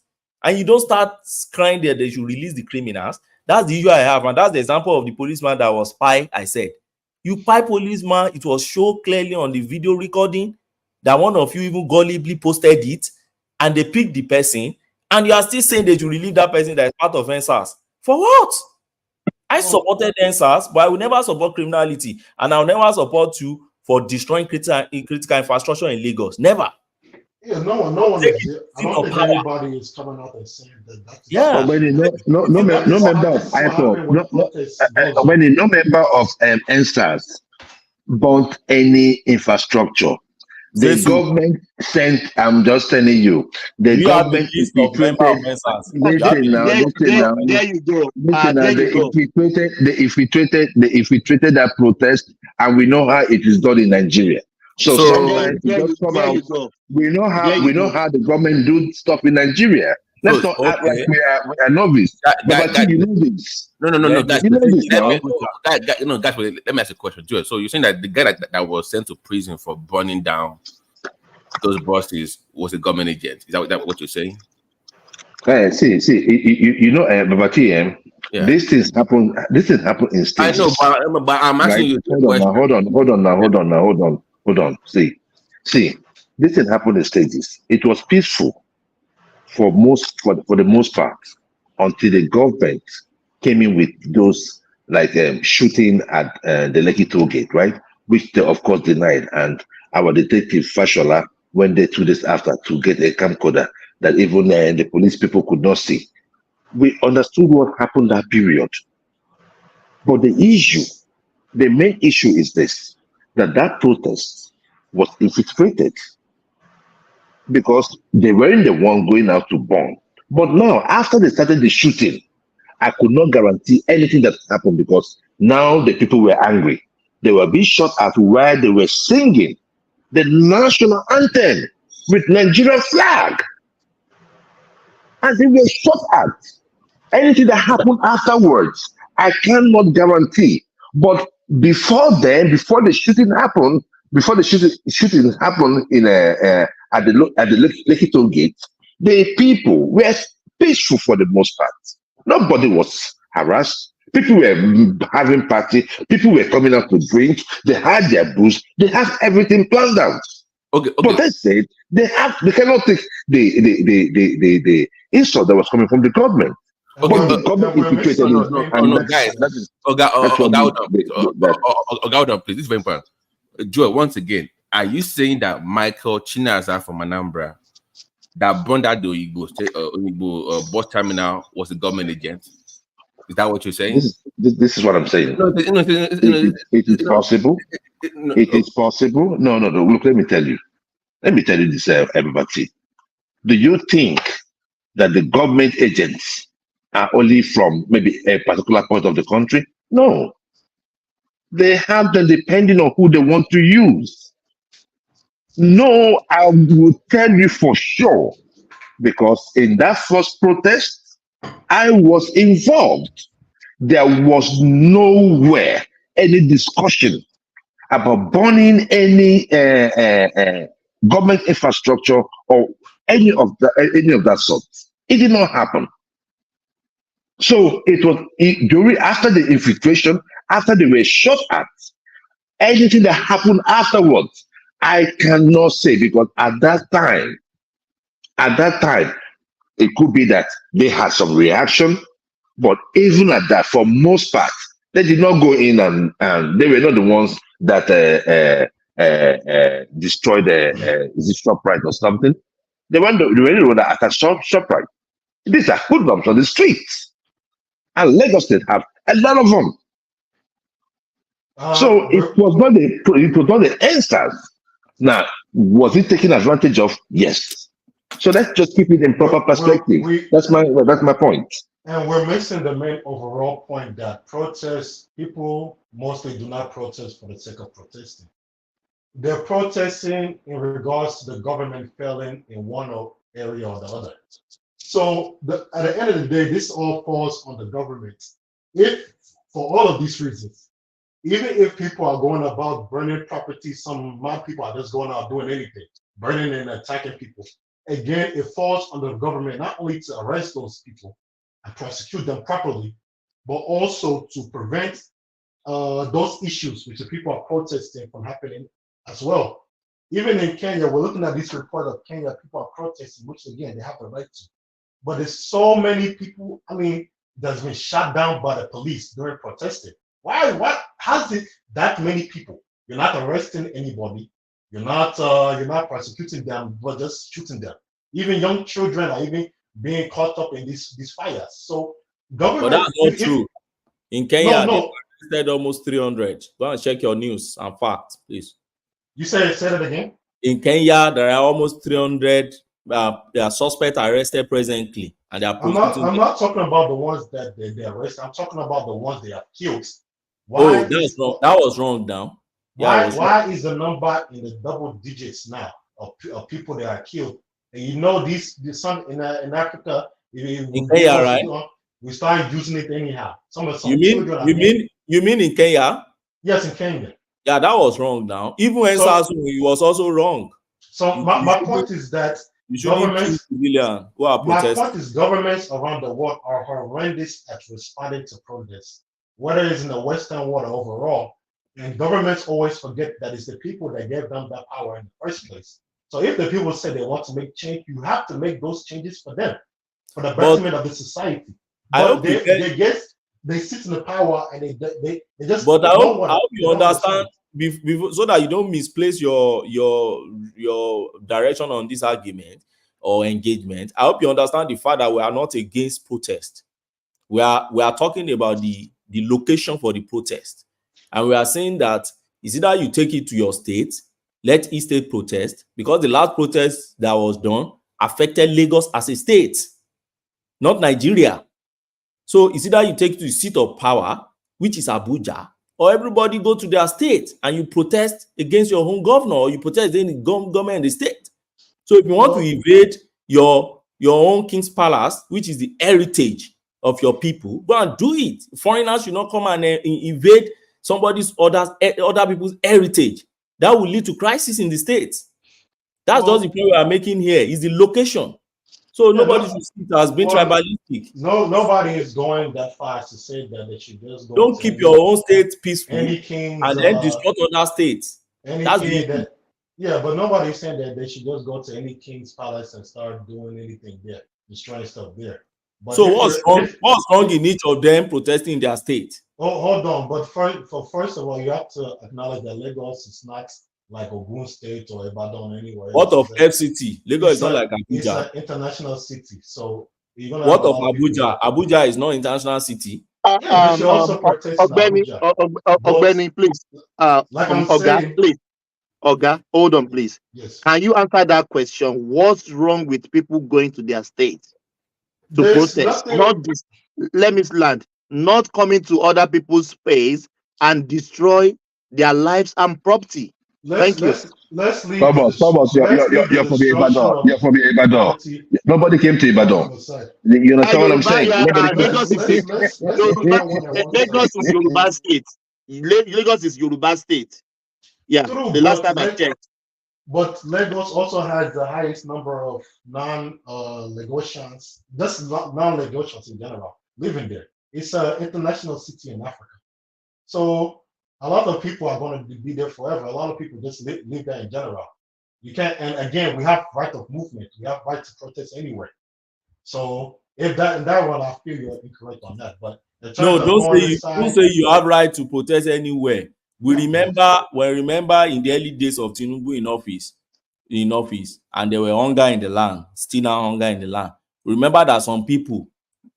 And you don't start crying there they should release the criminals. That's the issue I have, and that's the example of the policeman that was spy. I said, you spy policeman. It was shown clearly on the video recording that one of you even gullibly posted it. And they pick the person, and you are still saying they should relieve that person that is part of NSAS. For what? I supported NSAS, but I will never support criminality, and I will never support you for destroying critical infrastructure in Lagos. Never. Yeah, no one is. I don't think anybody is coming out and saying that. No member of IPOB, no member of NSAS bought any infrastructure. The government sent, I'm just telling you, the you have a government list of member infiltrated. officers. Listen now, listen now. There you go. Listen now, There they you go. infiltrated that protest, and we know how it is done in Nigeria. So sometimes there you just come you out. go. We know how There you go. the government do stuff in Nigeria. Let's not act like we are novice. But you know this. No, guys. You know this now. Guys, let me ask you a question, Joel. So you're saying that the guy that was sent to prison for burning down those buses was a government agent? Is that what you're saying? See, you know, Babati, these things happen. This thing happen in stages. I know, but I'm asking you. Hold on. See, this thing happened in stages. It was peaceful for the most part until the government came in with those shooting at the Lekki toll gate, right? Which they of course denied, and our detective Fashola went there 2 days after to get a camcorder that even the police people could not see. We understood what happened that period. But the main issue is this, that protest was infiltrated because they weren't the one going out to bomb. But now, after they started the shooting, I could not guarantee anything that happened because now the people were angry. They were being shot at while they were singing the national anthem with Nigerian flag. And they were shot at. Anything that happened afterwards, I cannot guarantee. But before the shooting happened, in at the Lekki toll gate, the people were peaceful for the most part. Nobody was harassed. People were having party. People were coming out to drink. They had their booze. They have everything planned out. Okay. But they said they cannot take the insult that was coming from the government. Okay, but the government infiltrated it. Guys. Hold on, please. This is very important. Joel, once again, are you saying that Michael Chinaza from Anambra, that burned out the Oyigbo bus terminal, was a government agent? Is that what you're saying? This is what I'm saying. It is possible. It is possible. No. Look, let me tell you this, everybody. Do you think that the government agents are only from maybe a particular part of the country? No. They have them depending on who they want to use. No, I will tell you for sure, because in that first protest, I was involved. There was nowhere any discussion about burning any government infrastructure or any of that sort. It did not happen. So it was after the infiltration, after they were shot at, anything that happened afterwards, I cannot say, because at that time, it could be that they had some reaction, but even at that, for most part, they did not go in and they were not the ones that destroyed the ShopRite or something. They were the ones that attacked ShopRite. These are hoodlums on the streets, and Lagos State have a lot of them. So it was not the answers. Now, was it taken advantage of? Yes. So let's just keep it in proper perspective. That's my point. And we're missing the main overall point that people mostly do not protest for the sake of protesting. They're protesting in regards to the government failing in one area or the other. So at the end of the day, this all falls on the government. If, for all of these reasons, even if people are going about burning property, some mad people are just going out doing anything, burning and attacking people. Again, it falls on the government not only to arrest those people and prosecute them properly, but also to prevent those issues which the people are protesting from happening as well. Even in Kenya, we're looking at this report of Kenya, people are protesting, which again, they have the right to. But there's so many people, that's been shot down by the police during protesting. Why? What? How's it that many people? You're not arresting anybody. You're not prosecuting them, but just shooting them. Even young children are even being caught up in these fires. So government. But that's not true. In Kenya, they arrested almost 300. Go and check your news and facts, please. You say it again? In Kenya, there are almost 300 suspects arrested presently, and they are prosecuting I'm them. not talking about the ones that they arrest. I'm talking about the ones they have killed. Oh, that's wrong. That was wrong now. Yeah, Why is the number in the double digits now of people that are killed? And you know, some in Africa, in Kenya, right? We start using it anyhow. You mean in Kenya? Yes, in Kenya. Yeah, that was wrong now. Even when SARS was also wrong. So my point is that governments who are protesting. My point is governments around the world are horrendous at responding to protests, whether it's in the Western world or overall. And governments always forget that it's the people that gave them that power in the first place. So if the people say they want to make change, you have to make those changes for them, for the betterment of the society. But they sit in the power and they just. But I hope you understand, so that you don't misplace your direction on this argument or engagement. I hope you understand the fact that we are not against protest. We are talking about the location for the protest, and we are saying that it's either you take it to your state, let each state protest, because the last protest that was done affected Lagos as a state, not Nigeria. So it's either you take it to the seat of power, which is Abuja, or everybody go to their state and you protest against your own governor, or you protest against the government in the state. So if you want to invade your own king's palace, which is the heritage of your people, go and do it. Foreigners should not come and invade other people's heritage. That will lead to crisis in the states. That's just the point we are making here, is the location. So nobody should see it as being tribalistic. No, nobody is going that far to say that they should just go. Don't keep your own state peaceful and then destroy other states. Yeah, but nobody is saying that they should just go to any king's palace and start doing anything there, destroying stuff there. But so what's wrong in each of them protesting in their state? Oh, hold on. But first of all, you have to acknowledge that Lagos is not like Ogun State or Ibadan anywhere. What of FCT? Lagos is not like Abuja. It's an international city. So you're gonna what of Abuja? Abuja is not international city. Ogbeni, please. Like I'm saying, please. Oga, hold on, please. Yes. Can you answer that question? What's wrong with people going to their state to protest? Let me land. Not coming to other people's space and destroy their lives and property. Thank you. Let's leave. Thomas, you're from Ibadan. You're from Ibadan. Nobody came to Ibadan. You understand what I'm saying? Lagos is Yoruba State. Lagos is Yoruba State. Yeah, true, the last time I checked. But Lagos also has the highest number of non-Lagosians, just non-Lagosians in general, living there. It's an international city in Africa. So a lot of people are going to be there forever. A lot of people just live there in general. You can't, and again, we have right of movement. We have right to protest anywhere. So if that one, I feel you're incorrect on that. But no, don't say you have right to protest anywhere. We remember in the early days of Tinubu in office, and there were hunger in the land, still now hunger in the land. Remember that some people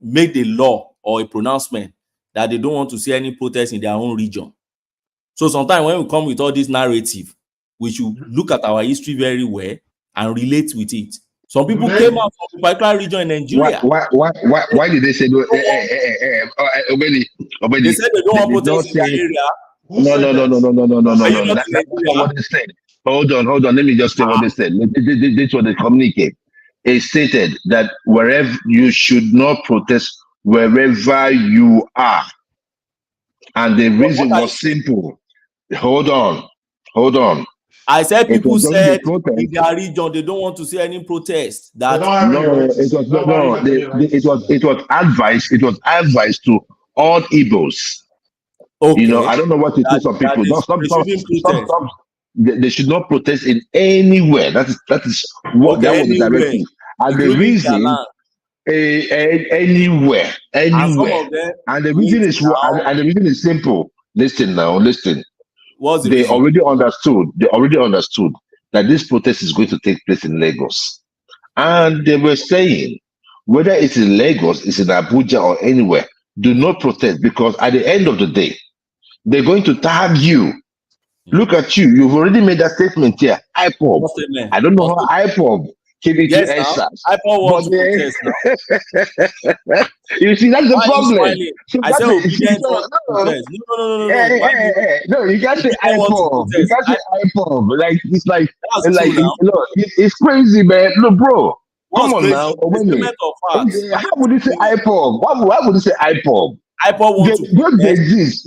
made a law or a pronouncement that they don't want to see any protest in their own region. So sometimes when we come with all this narrative, we should look at our history very well and relate with it. Some people came out from a particular region in Nigeria. Why did they say no? Obedi. They said they don't want protest in their area. No. That's not what they said. Hold on. Let me just say what they said. This was the communique. It stated that wherever you should not protest wherever you are. And the reason was simple. Hold on. I said people said in their region they don't want to see any protest. It was advised. It was advised to all Igbos. Okay. You know, I don't know what it is for people. Stop. They should not protest in anywhere. That is what that was the directive. And the reason anywhere. And the reason is simple. Listen. They already understood that this protest is going to take place in Lagos. And they were saying, whether it's in Lagos, it's in Abuja or anywhere, do not protest, because at the end of the day, they're going to tag you Look at you. You've already made that statement here. IPOB. What statement? I don't know how IPOB came into Yes, now. EndSARS. IPOB wants to protest now. You see, that's the Why are you problem. smiling? So I that's said the, obedient wants to protest. No. Why do you no, you can't say obedient wants to IPOB. You protest? can't say IPOB. Like it's like That's true now. look, it's crazy, man. Look, bro. What's Come on crazy? now. A statement of facts. How would you say IPOB? Why would you say IPOB? IPOB wants to Those protest. exist.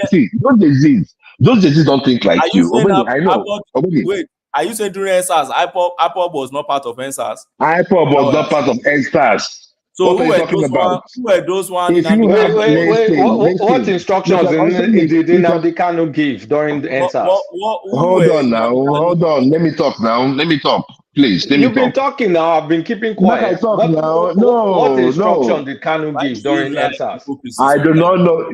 See. Those exist. Those exist don't think like Are you saying Obedi, I know. Obedi. wait, are you saying during EndSARS, IPOB was not part of EndSARS? IPOB was not part of EndSARS. So What are you talking about? who were those one If in you have What instructions did Nnamdi Kanu give during the EndSARS? Hold on. Let me talk now. Please, let me You've been talking now. I've been keeping quiet. What instruction did Kanu give during EndSARS? I do not know.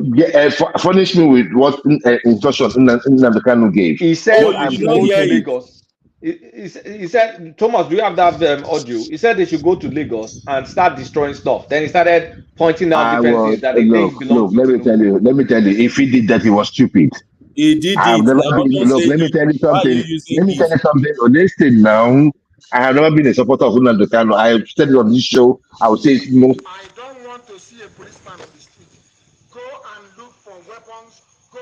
Furnish me with what instruction Nnamdi Kanu gave. He said, "I should go to Lagos." He said, "Thomas, do you have that audio?" He said they should go to Lagos and start destroying stuff. Then he started pointing out differences that he thinks belong to Tinubu. Let me tell you. If he did that, he was stupid. He did I've it. never been, let me tell you something. Listen now. I have never been a supporter of Nnamdi Kanu. I have said it on this show. I would say it most. I don't want to see a policeman on the street. Go and look for weapons. Go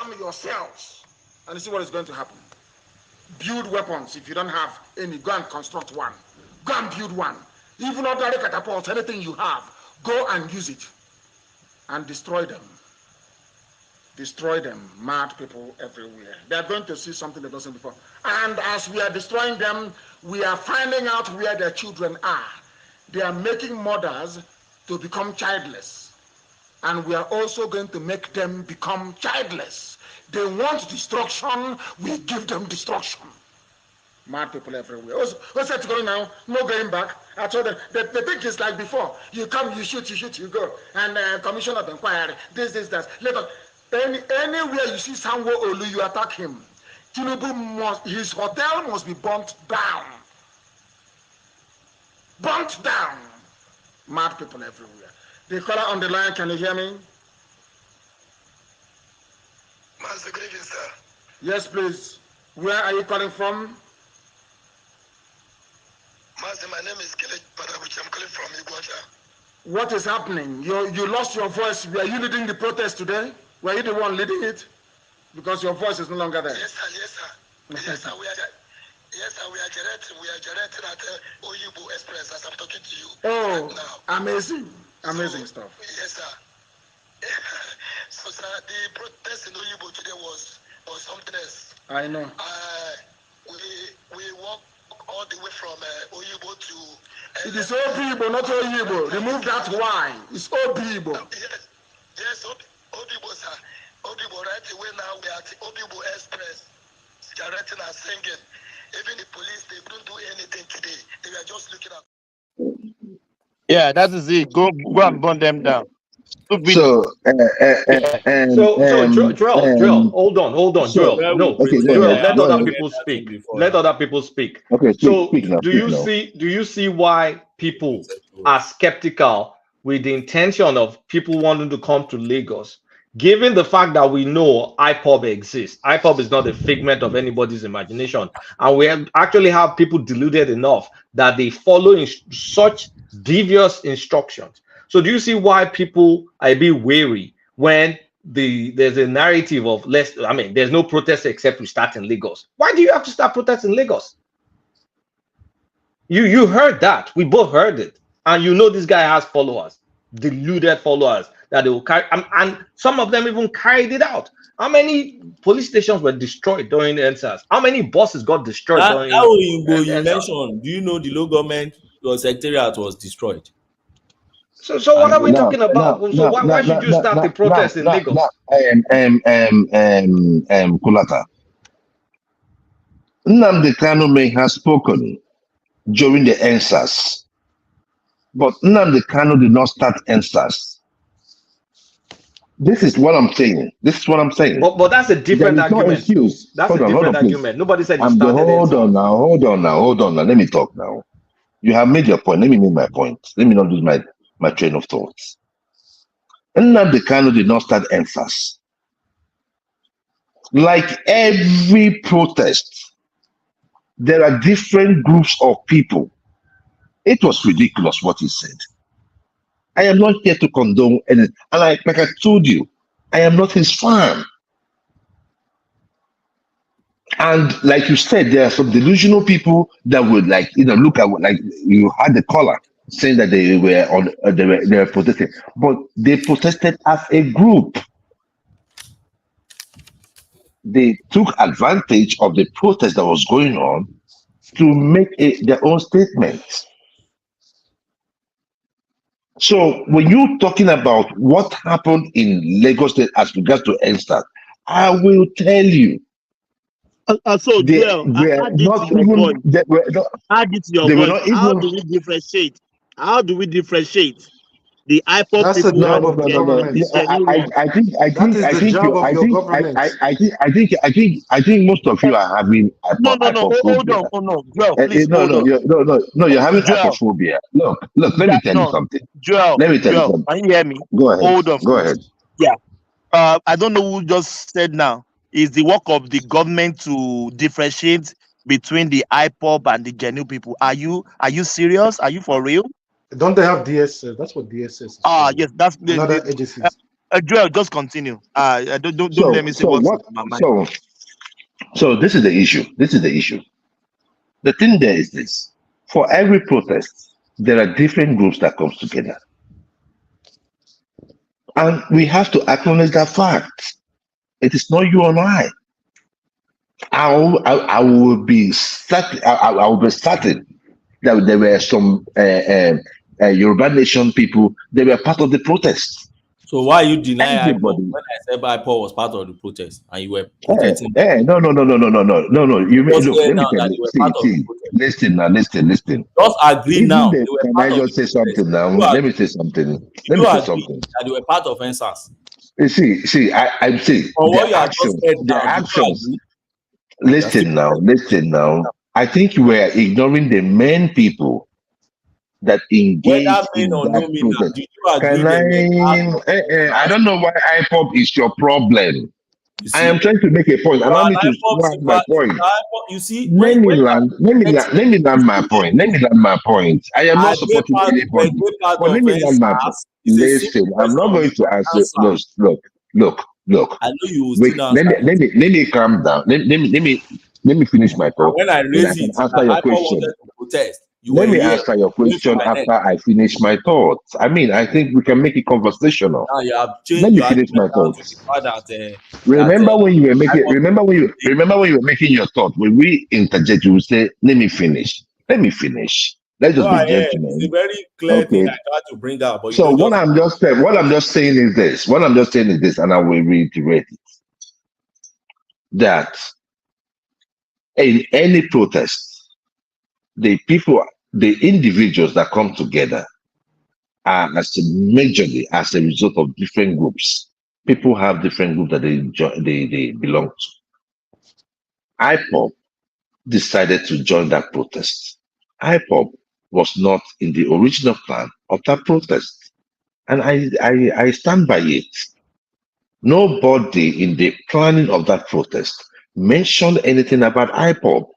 arm yourselves. And you see what is going to happen. Build weapons. If you don't have any, go and construct one. Go and build one. Even ordinary catapults, anything you have, go and use it. And destroy them. Destroy them, mad people everywhere. They are going to see something they don't see before. And as we are destroying them, we are finding out where their children are. They are making mothers to become childless. And we are also going to make them become childless. They want destruction, we give them destruction. Mad people everywhere. What's that going now? No going back. I told them, the thing is like before. You come, you shoot, you go. And commission of inquiry, this, that. Later, anywhere you see Sanwo Olu, you attack him. Tinubu his hotel must be burnt down. Burnt down. Mad people everywhere. The caller on the line, can you hear me? Master, good evening, sir. Yes, please. Where are you calling from? Master, my name is Kele Padabuchi. I'm calling from Iguacha. What is happening? You lost your voice. Were you leading the protest today? Were you the one leading it? Because your voice is no longer there. Yes, sir. Yes, sir. We are generating at Oyibo Express as I'm talking to you. Oh, right now. Amazing stuff. Yes, sir. So, sir, the protest in Oyibo today was something else. I know. We walked all the way from Oyibo to... It is Obibo, not Oyibo. Remove that Y. It's Obibo. Yes, Obibo, sir. Obibo, right away now we are at Obibo Express. Generating and singing. Even the police, they couldn't do anything today. They were just looking at... Yeah, that is it. Go and burn them down. So, Joel, hold on, So, Joel. No, okay, Joel, let other people speak. Let other people speak. Okay, speak now. Do you see why people are skeptical with the intention of people wanting to come to Lagos? Given the fact that we know IPOB exists, IPOB is not a figment of anybody's imagination, and we actually have people deluded enough that they follow such devious instructions. So do you see why people are a bit wary when there's a narrative of there's no protest except we start in Lagos? Why do you have to start protesting in Lagos? You heard that. We both heard it. And you know this guy has followers, deluded followers that they will carry, and some of them even carried it out. How many police stations were destroyed during the EndSARS? How many buses got destroyed during the you mentioned? Do you know the local government secretariat was destroyed? So what are we talking about? Why should you start the protest in Lagos? Kulata. Nnamdi Kanu may have spoken during the EndSARS, but Nnamdi Kanu did not start EndSARS. This is what I'm saying. But that's a different argument. That's a different argument. Nobody said you started Hold on now. Let me talk now. You have made your point. Let me make my point. Let me not lose my train of thoughts. Nnamdi Kanu did not start EndSARS. Like every protest, there are different groups of people. It was ridiculous what he said. I am not here to condone anything. And like I told you, I am not his fan. And like you said, there are some delusional people that would look at like you had the caller saying that they were protesting, but they protested as a group. They took advantage of the protest that was going on to make their own statement. So when you're talking about what happened in Lagos State as regards to NSTAT, I will tell you. So, Joel, add it to your point. Add it to your point. How do we differentiate? How do we differentiate the IPOP That's people? the job of the government. I think most of you are having Hold on, Joel, please hold on. You're having hypophobia. Look, let me tell you something. Joel, can you hear me? Go ahead. Hold on. Go ahead. Yeah. I don't know who just said now. Is the work of the government to differentiate between the IPOP and the genuine people? Are you serious? Are you for real? Don't they have DSS? That's what DSS is. Yes, that's another agencies. Joel, just continue. Don't let me say what's in my mind. So this is the issue. The thing there is this: for every protest, there are different groups that comes together, and we have to acknowledge that fact. It is not you and I. I will be certain. I will be certain that there were some Yoruba Nation people. They were part of the protest. So why you deny IPOP when I said IPOP was part of the protest and you were protesting? No. You may look. Let me tell you. Listen. Just agree now. Can I just say something now? Let me say something. That they were part of NSAS. I'm saying the actions. Listen now. I think you were ignoring the main people that engaged in that protest. I don't know why IPOP is your problem. I am trying to make a point. Allow me to land my point. You see, let me land my point. I am not supporting anybody. But let me land my point. Listen, I'm not going to answer. Look. I know you will still let me calm down. Let me finish my thought. When I raise it, answer your question. Protest. Let me answer your question after I finish my thoughts. I mean, I think we can make it conversational. Now you have changed. Let me finish my thoughts. Remember when you were making your thought. When we interject, you will say, "Let me finish." Let's just be gentlemen. It's a very clear thing I tried to bring out. But so what I'm just saying is this, and I will reiterate it: that in any protest, the individuals that come together are majorly as a result of different groups. People have different groups that they belong to. IPOP decided to join that protest. IPOP was not in the original plan of that protest. And I stand by it. Nobody in the planning of that protest mentioned anything about IPOP.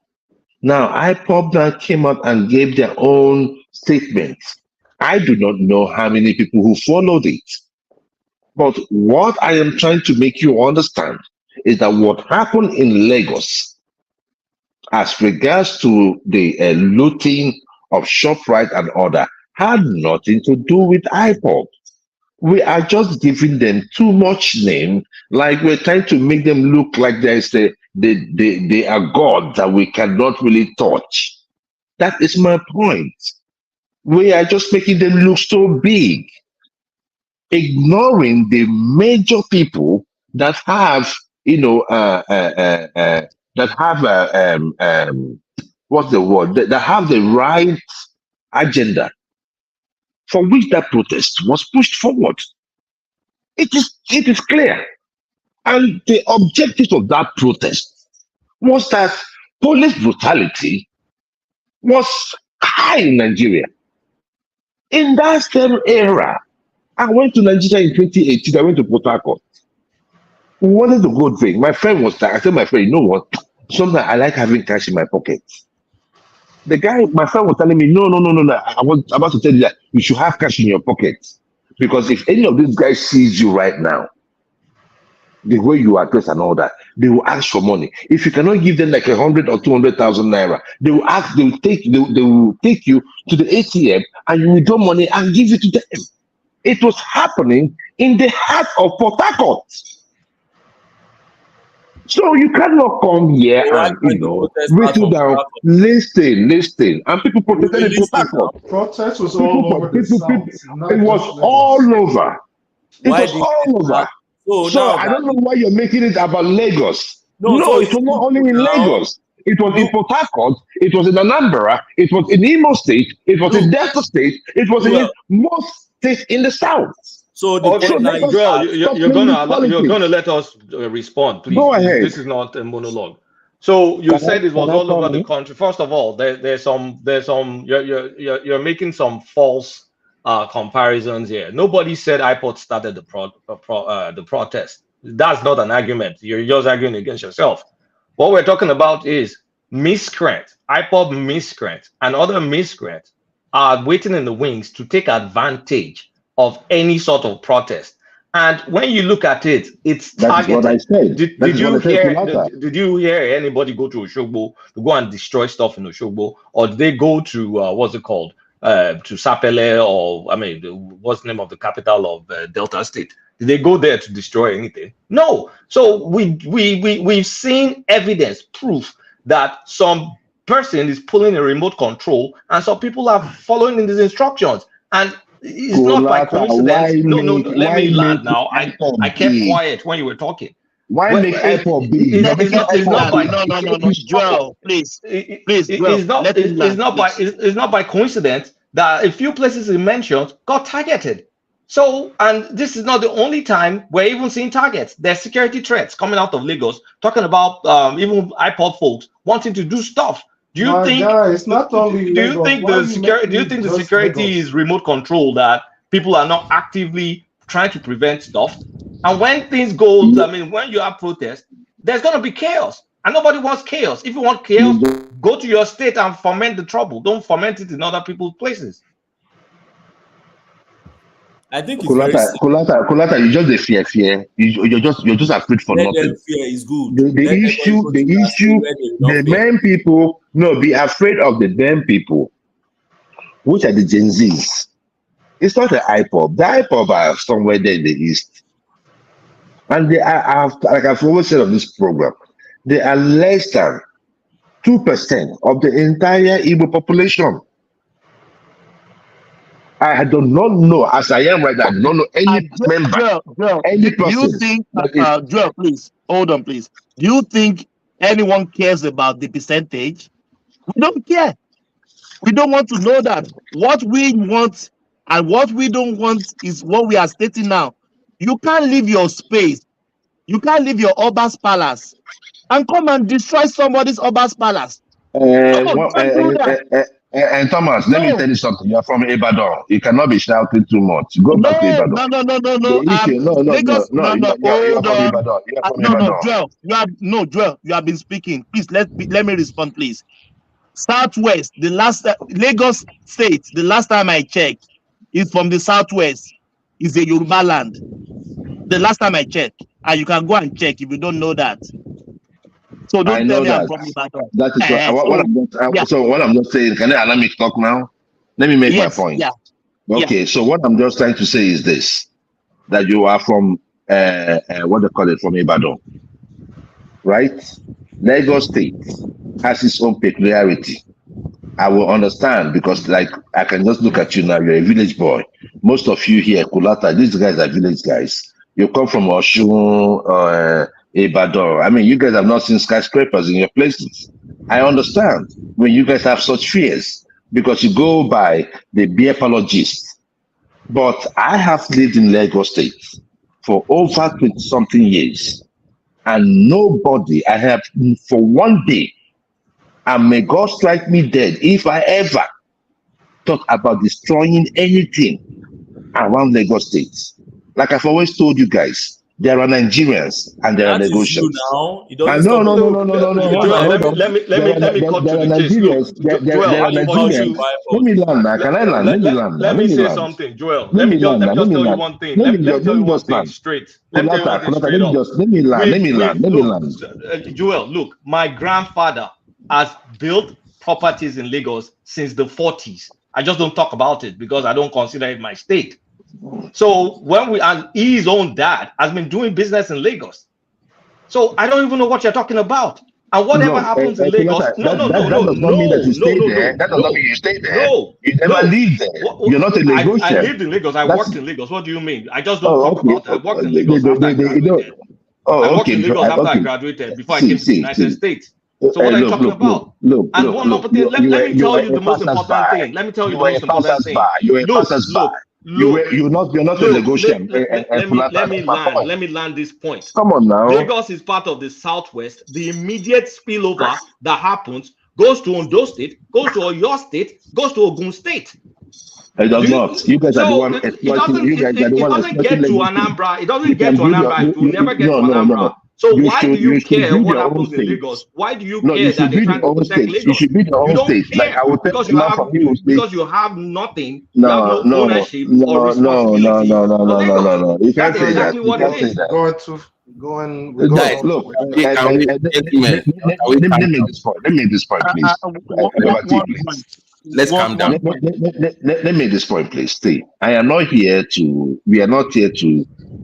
Now, IPOP now came out and gave their own statements. I do not know how many people who followed it. But what I am trying to make you understand is that what happened in Lagos as regards to the looting of ShopRite and other had nothing to do with IPOP. We are just giving them too much name, like we're trying to make them look like they are God that we cannot really touch. That is my point. We are just making them look so big, ignoring the major people that have, what's the word? That have the right agenda for which that protest was pushed forward. It is clear. And the objective of that protest was that police brutality was high in Nigeria. In that same era, I went to Nigeria in 2018. I went to Port Harcourt. We wanted to go drink. My friend was like, I said, my friend, you know what? Sometimes I like having cash in my pocket. The guy, my friend was telling me, no. I was about to tell you that you should have cash in your pocket. Because if any of these guys sees you right now, the way you are dressed and all that, they will ask for money. If you cannot give them like 100 or 200,000 naira, they will ask, they will take you to the ATM and you withdraw money and give it to them. It was happening in the heart of Port Harcourt. So you cannot come here and written down, listen, and people protested in Port Harcourt. Protest was all over the South. It was all over. It was all over. So I don't know why you're making it about Lagos. No, it was not only in Lagos. It was in Port Harcourt. It was in Anambra. It was in Imo State. It was in Delta State. It was in most states in the South. So you're gonna let us respond, please. Go ahead. This is not a monologue. So you said it was all over the country. First of all, there's some you're making some false comparisons here. Nobody said iPod started the protest. That's not an argument. You're just arguing against yourself. What we're talking about is miscreants, iPod miscreants, and other miscreants are waiting in the wings to take advantage of any sort of protest. And when you look at it, it's targeted. That's what I said. Did you hear anybody go to Oshogbo to go and destroy stuff in Oshogbo? Or did they go to, what's it called, to Sapele, or, I mean, what's the name of the capital of Delta State? Did they go there to destroy anything? No. So we've seen evidence, proof that some person is pulling a remote control and some people are following in these instructions. And it's not by coincidence. No, let me land now. I kept quiet when you were talking. Why make iPod B? No, Joel, please, Joel, it's not by coincidence that a few places he mentioned got targeted. So, and this is not the only time we're even seeing targets. There's security threats coming out of Lagos, talking about even iPod folks wanting to do stuff. Do you think it's not only do you think the security is remote control, that people are not actively trying to prevent stuff? And when things go, I mean, when you have protests, there's going to be chaos, and nobody wants chaos. If you want chaos, go to your state and foment the trouble. Don't foment it in other people's places. I think it's Kulata, you just a fear. You're just afraid for nothing. Fear is good. The issue, the main people, be afraid of the damn people, which are the Gen Zs. It's not the IPOB. The IPOB are somewhere there in the east, and they are, like I've always said on this program, they are less than 2% of the entire Igbo population. I do not know, as I am right now, I don't know any member, any person. Do you think, Joel, please, hold on, please. Do you think anyone cares about the percentage? We don't care. We don't want to know that. What we want and what we don't want is what we are stating now. You can't leave your space. You can't leave your Oba's palace and come and destroy somebody's Oba's palace. And Thomas, let me tell you something. You're from Ibadan. You cannot be shouting too much. Go back to Ibadan. Joel, you have been speaking. Please let me respond, please. Southwest, the last Lagos State, the last time I checked, is from the Southwest. Is a Yoruba land. The last time I checked, and you can go and check if you don't know that. So don't tell me I'm from Ibadan. That is so what I'm just saying. Can I allow me to talk now? Let me make my point. Yeah. Okay, so what I'm just trying to say is this: that you are from what they call it, from Ibadan, right? Lagos State has its own peculiarity. I will understand, because like I can just look at you now. You're a village boy. Most of you here, Kulata, these guys are village guys. You come from Oshun, Ibadan. I mean, you guys have not seen skyscrapers in your places. I understand when you guys have such fears, because you go by the beer apologist. But I have lived in Lagos State for over 20-something years, and nobody, I have for one day, and may God strike me dead if I ever thought about destroying anything around Lagos State. Like I've always told you guys, There are Nigerians and there are That is you Lagosians. now. It No, doesn't no, stop no, you. no, no, no, no. Hold Joel, on, hold on. let me cut There to are the chase. Look, Nigerians. There Joel, are I want Nigerians. you. Let me land now. Can I land? Let me land now. Let me Let me say land. something, Joel. Let me Let land. me just tell you one thing. Let me tell you one thing straight. Let me tell you one thing straight up. Let me land. Let me land. Let me Look, land. Joel, look, my grandfather has built properties in Lagos since the 40s. I just don't talk about it because I don't consider it my state. So his own dad has been doing business in Lagos. So I don't even know what you're talking about. And whatever happens in Lagos, That does not mean that you stay there. That does not mean you stay there. You never live there. You're not a Lagosian. I lived in Lagos. I worked in Lagos. What do you mean? I just don't talk about it. I worked in Lagos after I graduated. I worked in Lagos after I graduated before I came to the United States. So what are you talking about? And one more thing. Let me tell you the most important thing. Let me tell you the most important thing. You were a passersby. You're not a Lagosian. Let me land this point. Come on now. Lagos is part of the Southwest. The immediate spillover that happens goes to Ondo State, goes to Oyo State, goes to Ogun State. It does not. You guys are the one exploiting. You guys are the one exploiting. It doesn't get to Anambra. It doesn't get to Anambra. It will never get to Anambra. So why do you care what happens in Lagos? Why do you care that they're trying to protect Lagos? You should be the own state. Like I would because you have nothing. You have no ownership or responsibility. No. You can't say that. Exactly what it is. Look, let me make this point, please. Let's calm down. Let me make this point, please. See, we are not here to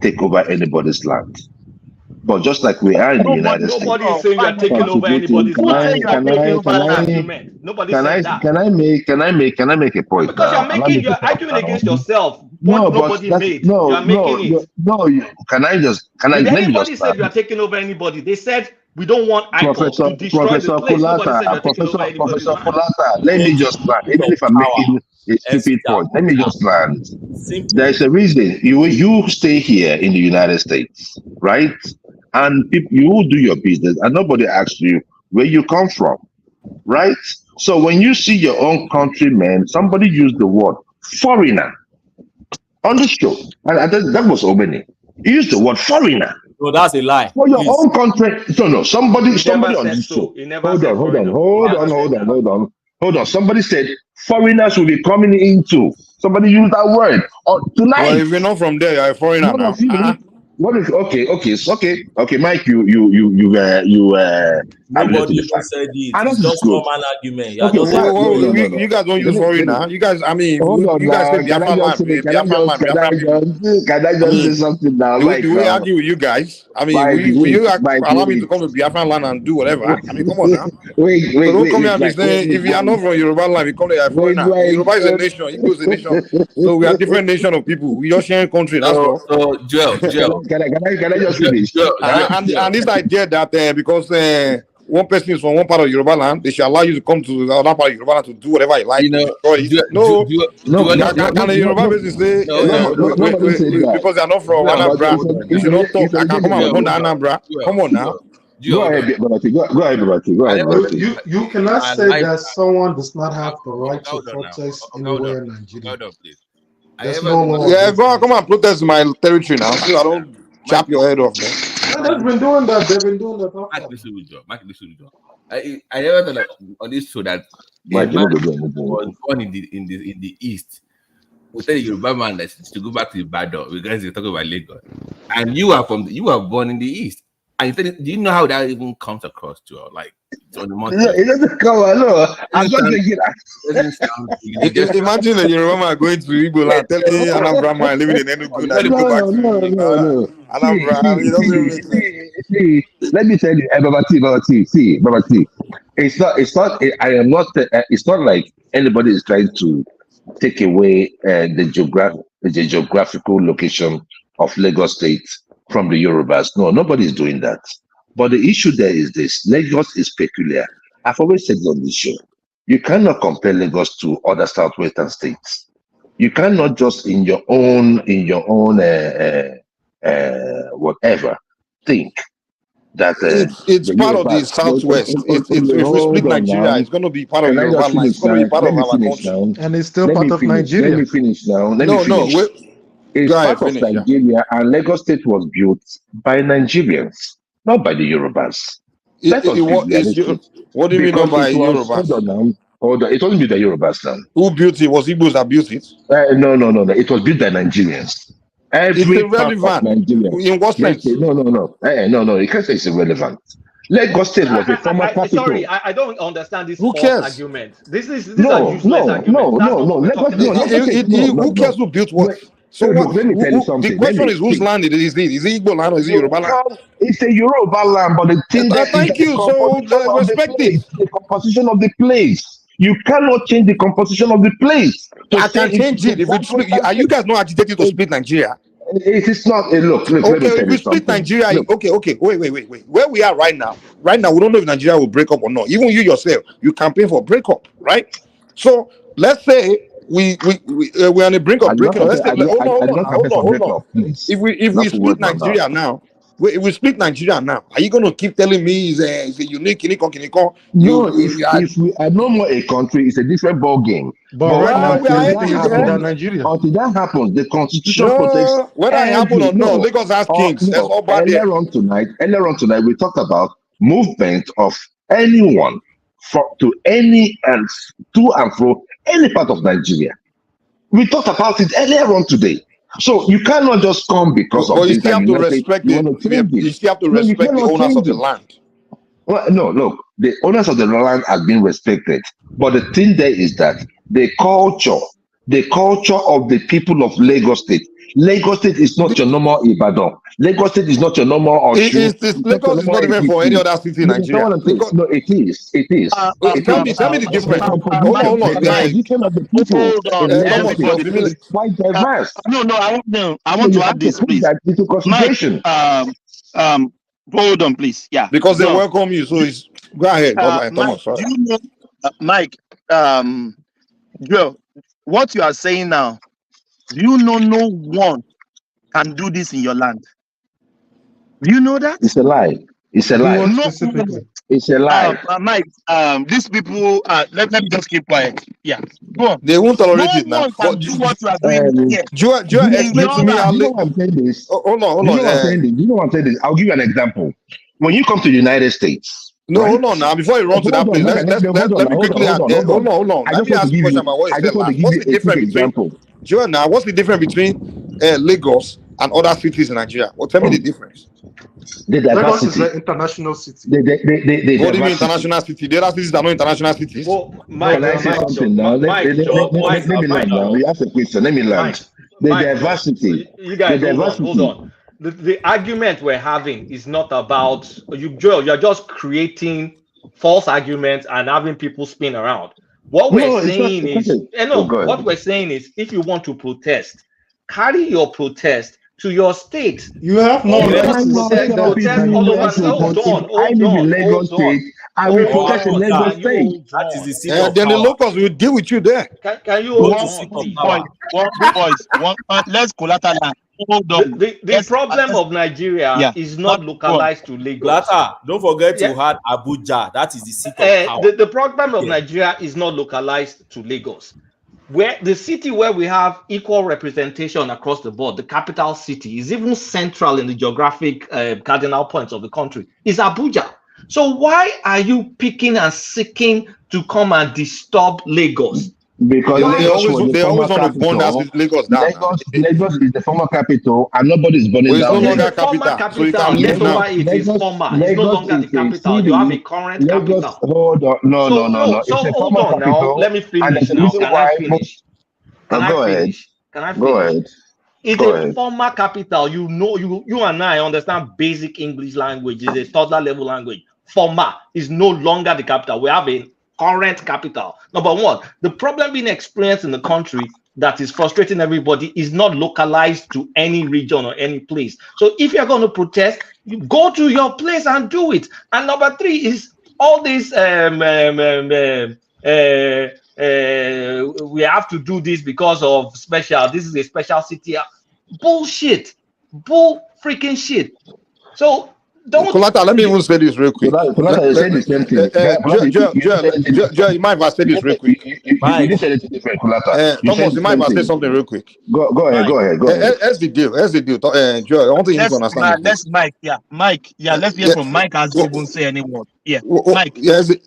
take over anybody's land. But just like we are in the United States. Nobody is saying you are taking over anybody's land. Can I make a point? Because you're arguing against yourself. Nobody made. You are making it. Did anybody say you are taking over anybody? They said we don't want ICOP to destroy the place. Professor Kulata, let me just land. Even if I'm making a stupid point, let me just land. There's a reason you stay here in the United States, right? And you do your business, and nobody asks you where you come from, right? So when you see your own countrymen, somebody used the word foreigner on the show, and that was Obeni. He used the word foreigner. No, that's a lie. For your own country. No. Somebody on this show. Hold on. Somebody said foreigners will be coming into. Somebody used that word tonight. Well, if you're not from there, you're a foreigner now. What is okay, Mike? You nobody even said it. It's just normal argument. You guys don't use foreigner. You guys, I mean, you guys say Biafra land. Can I just say something now? Like, we argue with you guys. I mean, will you allow me to come to Biafra land and do whatever? I mean, come on now. Wait. Don't come here and be saying if you are not from Yoruba land, you come here a foreigner. Yoruba is a nation. Igbo is a nation. So we are different nation of people. We just share a country. That's all. So Joel. Can I just finish? And this idea that because one person is from one part of Yoruba land, they should allow you to come to the other part of Yoruba land to do whatever you like. Can the Yoruba person say because they are not from Anambra, they should not talk. I can come and come to Anambra. Come on now. Go ahead, Babati. You cannot say that someone does not have the right to protest anywhere in Nigeria. Come and protest my territory now. So I don't chop your head off, man. They've been doing that. I never thought on this show that was born in the east. We tell the Yoruba man that to go back to Ibadan because you're talking about Lagos, and you are born in the east. And do you know how that even comes across to you? Like it's on the mountain. It doesn't come. I'm not thinking that. Imagine a Yoruba man going to Igbo land, telling Anambra man living in Enugu that they go back to Anambra. See, let me tell you, Babati. It's not like anybody is trying to take away the geographical location of Lagos State from the Yorubas. No, nobody is doing that. But the issue there is this: Lagos is peculiar. I've always said on this show, you cannot compare Lagos to other southwestern states. You cannot just in your own whatever think that it's part of the southwest. If we split Nigeria, it's going to be part of Yoruba land. It's going to be part of our country, and it's still part of Nigeria. Let me finish now. It's part of Nigeria, and Lagos State was built by Nigerians, not by the Yorubas. Let us be realistic. What do you mean not by Yorubas? Hold on. It wasn't built by Yorubas now. Who built it? Was Igbos that built it? No. It was built by Nigerians. Every part of Nigeria. In what sense? No. You can't say it's irrelevant. Lagos State was a former capital. Sorry, I don't understand this Who false cares? argument. These are useless arguments. Who cares who built what? So look, let me tell you something. The question is whose land is it? Is it Igbo land or is it Yoruba land? It's a Yoruba land, but the thing thank you. So respect it. The composition of the place. You cannot change the composition of the place. I can change it. Are you guys not agitating to split Nigeria? It is not. Look. Okay, if we split Nigeria, okay. Wait. Where we are right now, we don't know if Nigeria will break up or not. Even you yourself, you campaign for breakup, right? So let's say we're on the brink of breaking up. Hold on. If we split Nigeria now, if we split Nigeria now, are you going to keep telling me it's a unique kiniko? No, if we are no more a country, it's a different ball game. But right now we are Nigeria. Until that happens, the constitution protects. Whether it happens or not, Lagos has kings. That's all bad. Earlier on tonight, we talked about movement of anyone to any and to and fro any part of Nigeria. We talked about it earlier on today. So you cannot just come because of you still have to respect you still have to respect the owners of the land. Well, no, look, the owners of the land have been respected. But the thing there is that the culture of the people of Lagos State. Lagos State is not your normal Ibadan. Lagos State is not your normal Osun. Lagos is not even for any other city in Nigeria. No, it is. Tell me the difference. Hold on. It's quite diverse. I want to add this, please. Mike, hold on, please. Yeah. Because they welcome you, so it's go ahead. Thomas, do you know, Mike, Joel, what you are saying now, do you know no one can do this in your land? Do you know that? It's a lie. It's a lie. It's a lie. Mike, these people, let me just keep quiet. Yeah. Go on. They won't tolerate it now. Can do what you are doing here. Joel, explain to me how. You know what I'm saying this? Hold on. You know what I'm saying this? I'll give you an example. When you come to the United States. No, hold on now. Before you run to that place, let me quickly add. Hold on. Let me ask you a question about what you said. What's the difference between Joel now? What's the difference between Lagos and other cities in Nigeria? Well, tell me the difference. The Lagos diversity. is an international city. The what do you mean international city? The other cities are not international cities. Well, Can I say something now? Let me land now. You ask a question. Let me land. The diversity. You guys, hold on. The argument we're having is not about you, Joel. You're just creating false arguments and having people spin around. What we're saying is, if you want to protest, carry your protest to your state. You have no protest all over. Hold on. in Lagos State. I will protest in Lagos State. That is the seat of power. Then the locals will deal with you there. Can you hold on? Let's collateral. Hold on. The problem of Nigeria is not localized to Lagos. Don't forget to add Abuja. That is the seat of power. The problem of Nigeria is not localized to Lagos. Where the city where we have equal representation across the board, the capital city, is even central in the geographic cardinal points of the country, is Abuja. So why are you picking and seeking to come and disturb Lagos? Because they always want to burn Lagos down. Lagos is the former capital, and nobody is burning down. It's no longer capital. So you can leave now. It's former. It's no longer the capital. You have a current capital. Hold on. No. So hold on now. Let me finish now. Can I finish? Go ahead. Go ahead. It's a former capital. You know, you and I understand basic English language. It's a toddler level language. Former is no longer the capital. We have a current capital. Number one, the problem being experienced in the country that is frustrating everybody is not localized to any region or any place. So if you're going to protest, you go to your place and do it. And number three is all this we have to do this because of this is a special city. Bullshit. Bull freaking shit. So don't. Kolata, let me even say this real quick. Kolata, you said the same thing. Joel, you mind if I say this real quick? You didn't say anything different, Kolata. You Thomas, said you the mind same if I say thing. something real quick? Go ahead. That's the deal. Joel, I want you to understand is this. Mike, let's hear from Mike as he won't say any word. Yeah, Mike.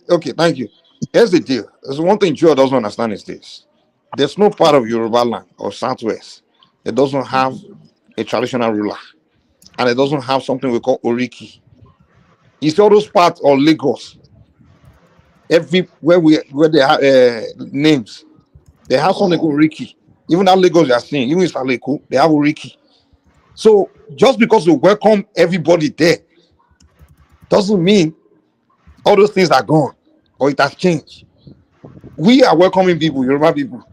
Okay, thank you. Here's the deal. There's one thing Joel doesn't understand is this. There's no part of Yoruba land or Southwest that doesn't have a traditional ruler. And it doesn't have something we call Oriki. It's all those parts of Lagos. Everywhere where they have names, they have something called Oriki. Even that Lagos you are seeing, even in Saleko, they have Oriki. So just because we welcome everybody there, doesn't mean all those things are gone or it has changed. We are welcoming people, Yoruba people.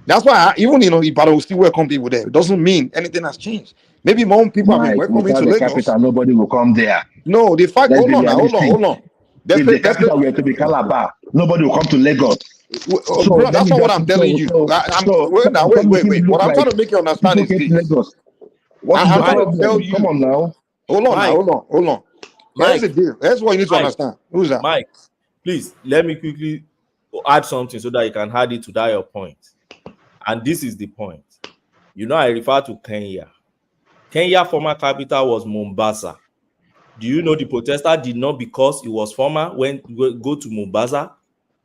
That's why even Ibadan will still welcome people there. It doesn't mean anything has changed. Maybe more people have been welcoming to the Lagos. Capital, nobody will come there. No, the fact. Hold on. If the capital were to be Calabar, nobody will come to Lagos. So bro, that's not what I'm telling you. Wait. What I'm trying to make you understand is this. What's the problem? Tell you. Come on now. Hold on. Here's the deal. That's what you need to understand. Who's that? Mike, please let me quickly add something so that you can add it to that your point. And this is the point. I refer to Kenya. Kenya former capital was Mombasa. Do you know the protester did not because it was former when go to Mombasa?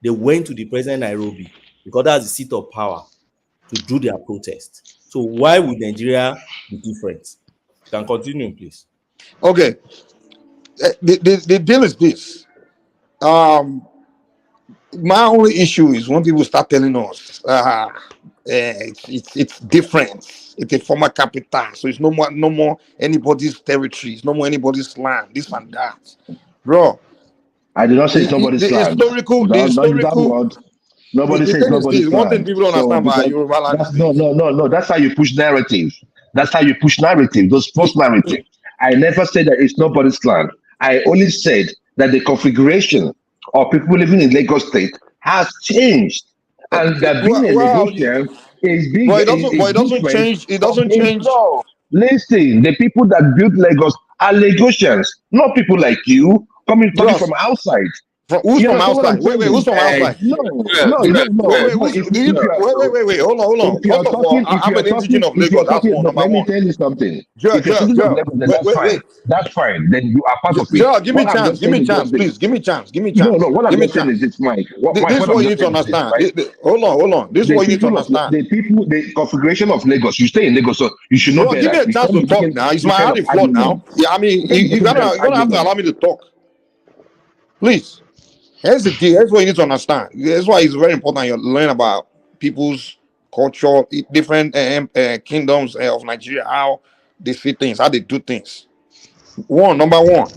They went to the present Nairobi because that's the seat of power to do their protest. So why would Nigeria be different? You can continue, please. Okay. The deal is this. My only issue is when people start telling us it's different. It's a former capital, so it's no more anybody's territory. It's no more anybody's land. This and that, bro. I did not say it's nobody's land. The historical. Nobody says nobody's land. One thing people don't understand about Yoruba land. No. That's how you push narrative. Those false narratives. I never said that it's nobody's land. I only said that the configuration of people living in Lagos State has changed, and that being a Lagosian is big. It doesn't change. No, listen, the people that built Lagos are Lagosians, not people like you coming from outside. Who's from outside? Wait, who's from outside? No. Wait, hold on. First of all, I'm an indigenous of Lagos. That's one. Let me tell you something. If you're citizen of Lagos, then that's fine. Then you are part of it. Give me a chance, please. Give me a chance. No, what I'm saying is this, Mike. This is what you need to understand. Hold on. This is what you need to understand. The configuration of Lagos, you stay in Lagos, so you should know better. Give me a chance to talk now. It's my hard floor now. Yeah, I mean, you're gonna have to allow me to talk. Please. Here's the deal. That's what you need to understand. That's why it's very important you learn about people's culture, different kingdoms of Nigeria, how they see things, how they do things. Number one,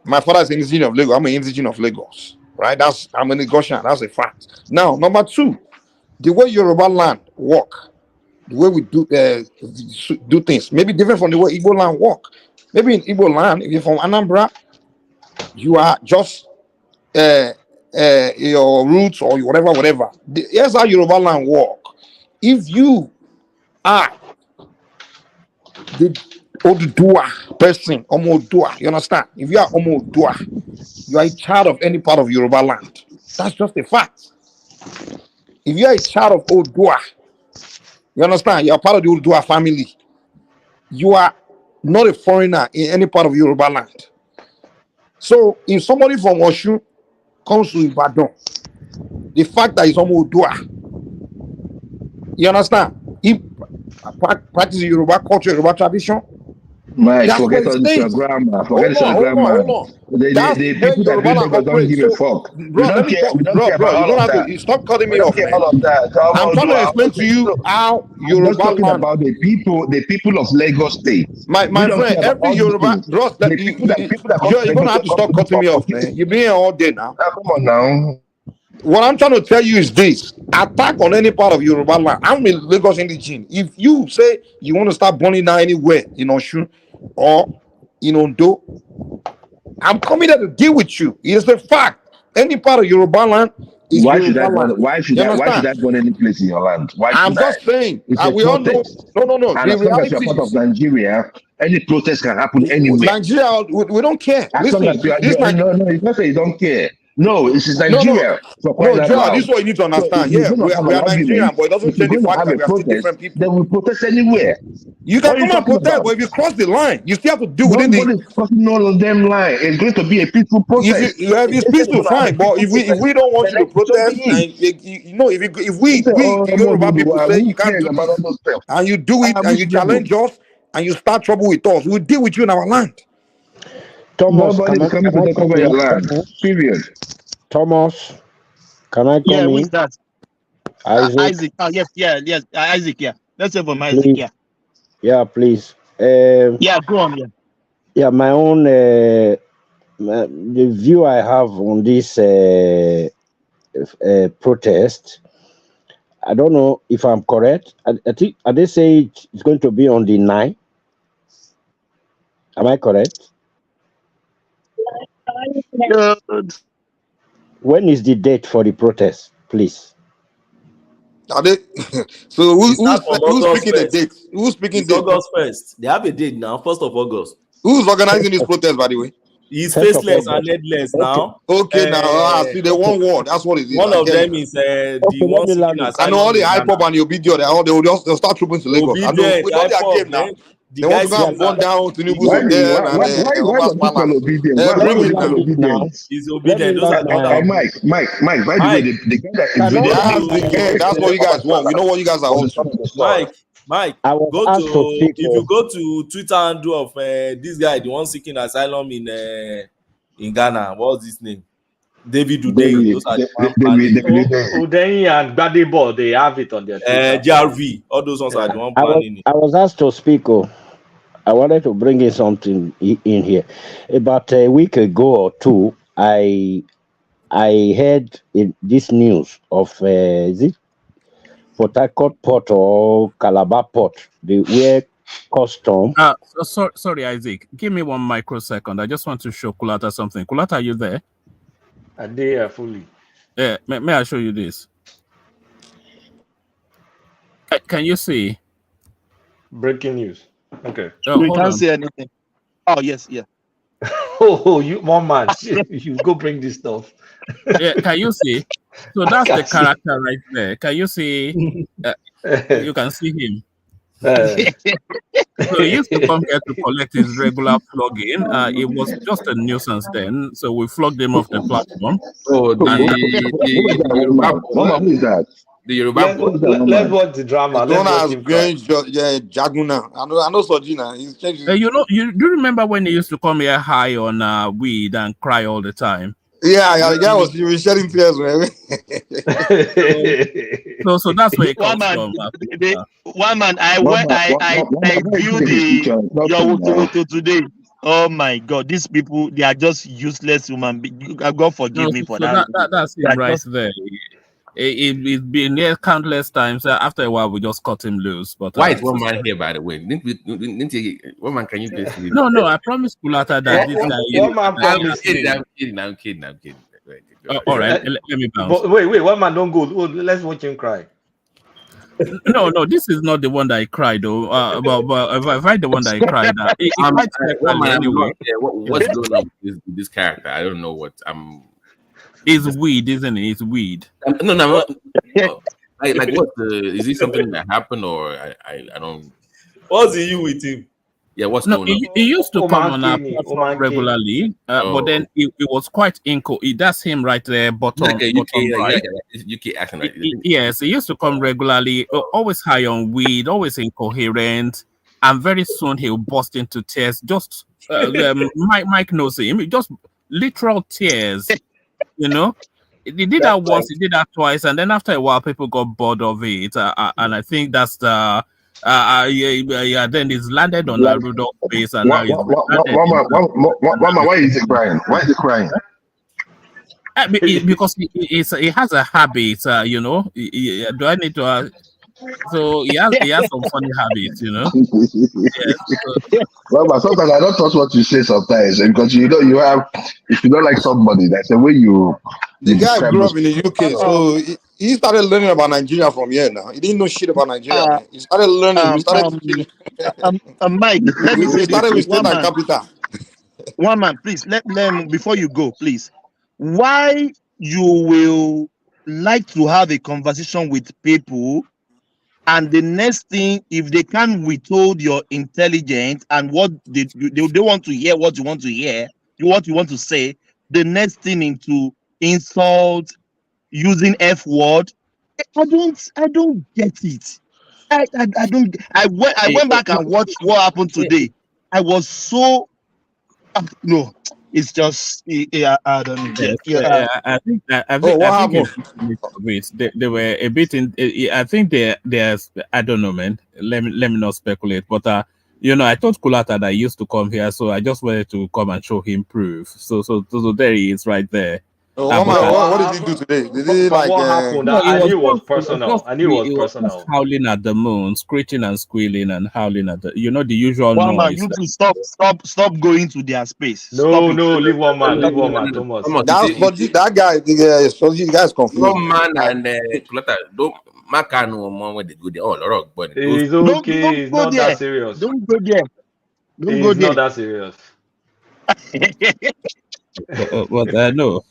my father is an indigenous of Lagos. I'm an indigenous of Lagos, right? I'm a Lagosian. That's a fact. Now, number two, the way Yoruba land work, the way we do things, maybe different from the way Igbo land work. Maybe in Igbo land, if you're from Anambra, you are just your roots or whatever. Here's how Yoruba land work. If you are the Odudua person, Omodua, you understand? If you are Omodua, you are a child of any part of Yoruba land. That's just a fact. If you are a child of Odua, you understand? You are part of the Odua family. You are not a foreigner in any part of Yoruba land. So if somebody from Osun comes to Ibadan, the fact that he's Omodua, you understand? He practices Yoruba culture, Yoruba tradition. Mike, forget all this grammar. Forget this grammar. The people that build Lagos don't give a fuck. We don't care about all of that. Stop cutting me off, man. All of that. I'm trying to explain to you how Yoruba I'm talking about the people of Lagos State. My friend, every Yoruba, bro, you're gonna have to stop cutting me off, man. You've been here all day now. Come on now. What I'm trying to tell you is this: attack on any part of Yoruba land. I'm a Lagos indigenous. If you say you want to start burning down anywhere in Osun or in Ondo, I'm coming there to deal with you. It's the fact. Any part of Yoruba land, It's Why should I Yoruba burn? land. Why should You I? Why should understand? I burn any place in your land? Why I'm should I? just saying. It's a We all know. protest, No. and The as long as you're reality part of is Nigeria, any protest can happen anywhere. Nigeria. We don't care. As long Listen, as you are, this Nigeria. no, it's not that you don't care. No, this is No, Nigeria. For crying no, out Gerald, this loud. is what you need to So if understand. we're Yeah, going to have we an are Nigerian, argument, but it doesn't if we're change the going to fact have that a we are still protest, different people. then we protest anywhere. You What can are you come and talking protest, about? but if you cross the line, you still have to deal within the. Nobody's crossing none of them line. It's going to be a peaceful protest. If it's If they say peaceful, they're going to have a fine. But peaceful if we protest, don't want then you to let so be protest, it. and if They say, we oh, the no, Yoruba people say who you can't cares do about all this, those stuff? and you do it, and Which you level? challenge us, and you start trouble with us, we'll deal with you in our land. Thomas, Nobody's coming can to I take come over your in? land. Period. Thomas, can I Yeah, come who's in? that? Isaac, Isaac. Oh, yes, yes. Isaac, yeah. Let's hear from Isaac, please. yeah. Yeah, please. Yeah, go on, yeah. Yeah, my own the view I have on this protest. I don't know if I'm correct. I think they say it's going to be on the 9th. Am I correct? When is the date for the protest, please? Are they? So It starts from who's August picking the 1st. date? Who's picking It's date? August 1st. They have a date now, 1st of August. Who's organizing this protest, by the way? He's First of faceless and August. headless Okay. now. Okay, now see the one word. That's what it is. One I of get them you. is the Okay, let one me seeking land it. I know all asylum the in hype Ghana. up and the Obidio. They'll start trooping to Lagos. I know. Obedient, We know their hype game up, now. man. The They want to guys go and burn down Tinubu's Why hotel and do Obas people Palace. obedient? Let Bring me it People land now. it now. obedient? is Let me obedient. Those land are the my. other Mike, by the way, Mike, the guy that Can I invaded go That's land the my? game. That's what you guys want. We know what you guys are was the up son to. of the sun. Mike, I was go asked to to speak. if you go to Twitter handle of this guy, the one seeking asylum in Ghana. What's his name? David Udeyi. Those are the one planning. Udeyi and Gbadebo, they have it on their Twitter. GRV. All those ones are the one I planning it. was asked to speak. Oh, I wanted to bring in something in here. About a week ago or two, I heard this news of is it Port Harcourt Port or Calabar Port, where custom. Sorry, Isaac. Give me 1 microsecond. I just want to show Kulata something. Kulata, are you there? They are fully. Yeah, may I show you this? Can you see? Breaking news. Okay. Oh, We hold can't on. say anything. Oh, yes, yeah. Oh, you one man. You go bring this stuff. Yeah, can you see? So that's the character right there. Can you see? You can see him. So he used to come here to collect his regular flogging. It was just a nuisance then, so we flogged him off the platform. Oh, the Yoruba. Let's watch the drama. It's known Let's watch as him cry. Jaguna. I know Sojina. He's changed his... You do remember when he used to come here high on weed and cry all the time? Yeah, the guy was shedding tears, man. So that's where it comes from. One man, I viewed your photo today. Oh my God, these people, they are just useless human beings. God forgive me for that. That's him right there. It's been there countless times. After a while, we just cut him loose. But why is one man here, by the way? One man, can you please? No, I promised Kulata that this guy. One man promised me. I'm kidding. All right, let me bounce. But wait, one man don't go. Oh, let's watch him cry. No, this is not the one that I cried though. But if I the one that I cried, anyway. What's going on with this character? I don't know what I'm. It's weed, isn't it? It's weed. No. Like what? Is it something that happened, or I don't? What's the you with him? Yeah, what's going on? He used to come on our platform regularly, but then it was quite that's him right there, bottom right. UK accent, right? Yes, he used to come regularly, always high on weed, always incoherent, and very soon he'll burst into tears. Just Mike knows him, just literal tears. You know, he did that once, he did that twice, and then after a while, people got bored of it, and I think that's the. Then he's landed on a Rudolph face, and now he's why is he crying? Why is he crying? Because he has a habit, you know. Do I need to? So he has some funny habits, you know. Yes. So, Well, but sometimes I don't trust what you say sometimes because you have if you don't like somebody, that's the way you The guy describe grew those up in the people. UK, so he started learning about Nigeria from here now. He didn't know shit about Nigeria, man. He started learning. We started teaching him. Mike, let me We say this, started with please. state and capital. One man, please let them before you go, please. Why you will like to have a conversation with people, and the next thing, if they can't withhold your intelligence and what they want to hear, what you want to hear, what you want to say, the next thing into insult, using F word. I don't get it. I don't. I went back and watched what happened today. I was so no. It's just I don't get. yes, I think Oh, what a happened? bit of it. They were a bit in. I think there's. I don't know, man. Let me not speculate. But I thought Kulata that used to come here, so I just wanted to come and show him proof. So there he is, right there. Oh, Bro, what did he do today? Did he from like? what happened, No, I knew it was it was personal. just I knew it was it was just personal. howling at the moon, screeching and squealing and howling at the the usual one man, noise. you to stop going to their space. Stop No, it. leave one man, Thomas. That guy, the guy's confused. One man and Kulata don't Makano one when they go there. Oh, Lord, but It's Don't okay. It's go not there. that serious. Don't go there. Don't go It's not there. that serious. But no.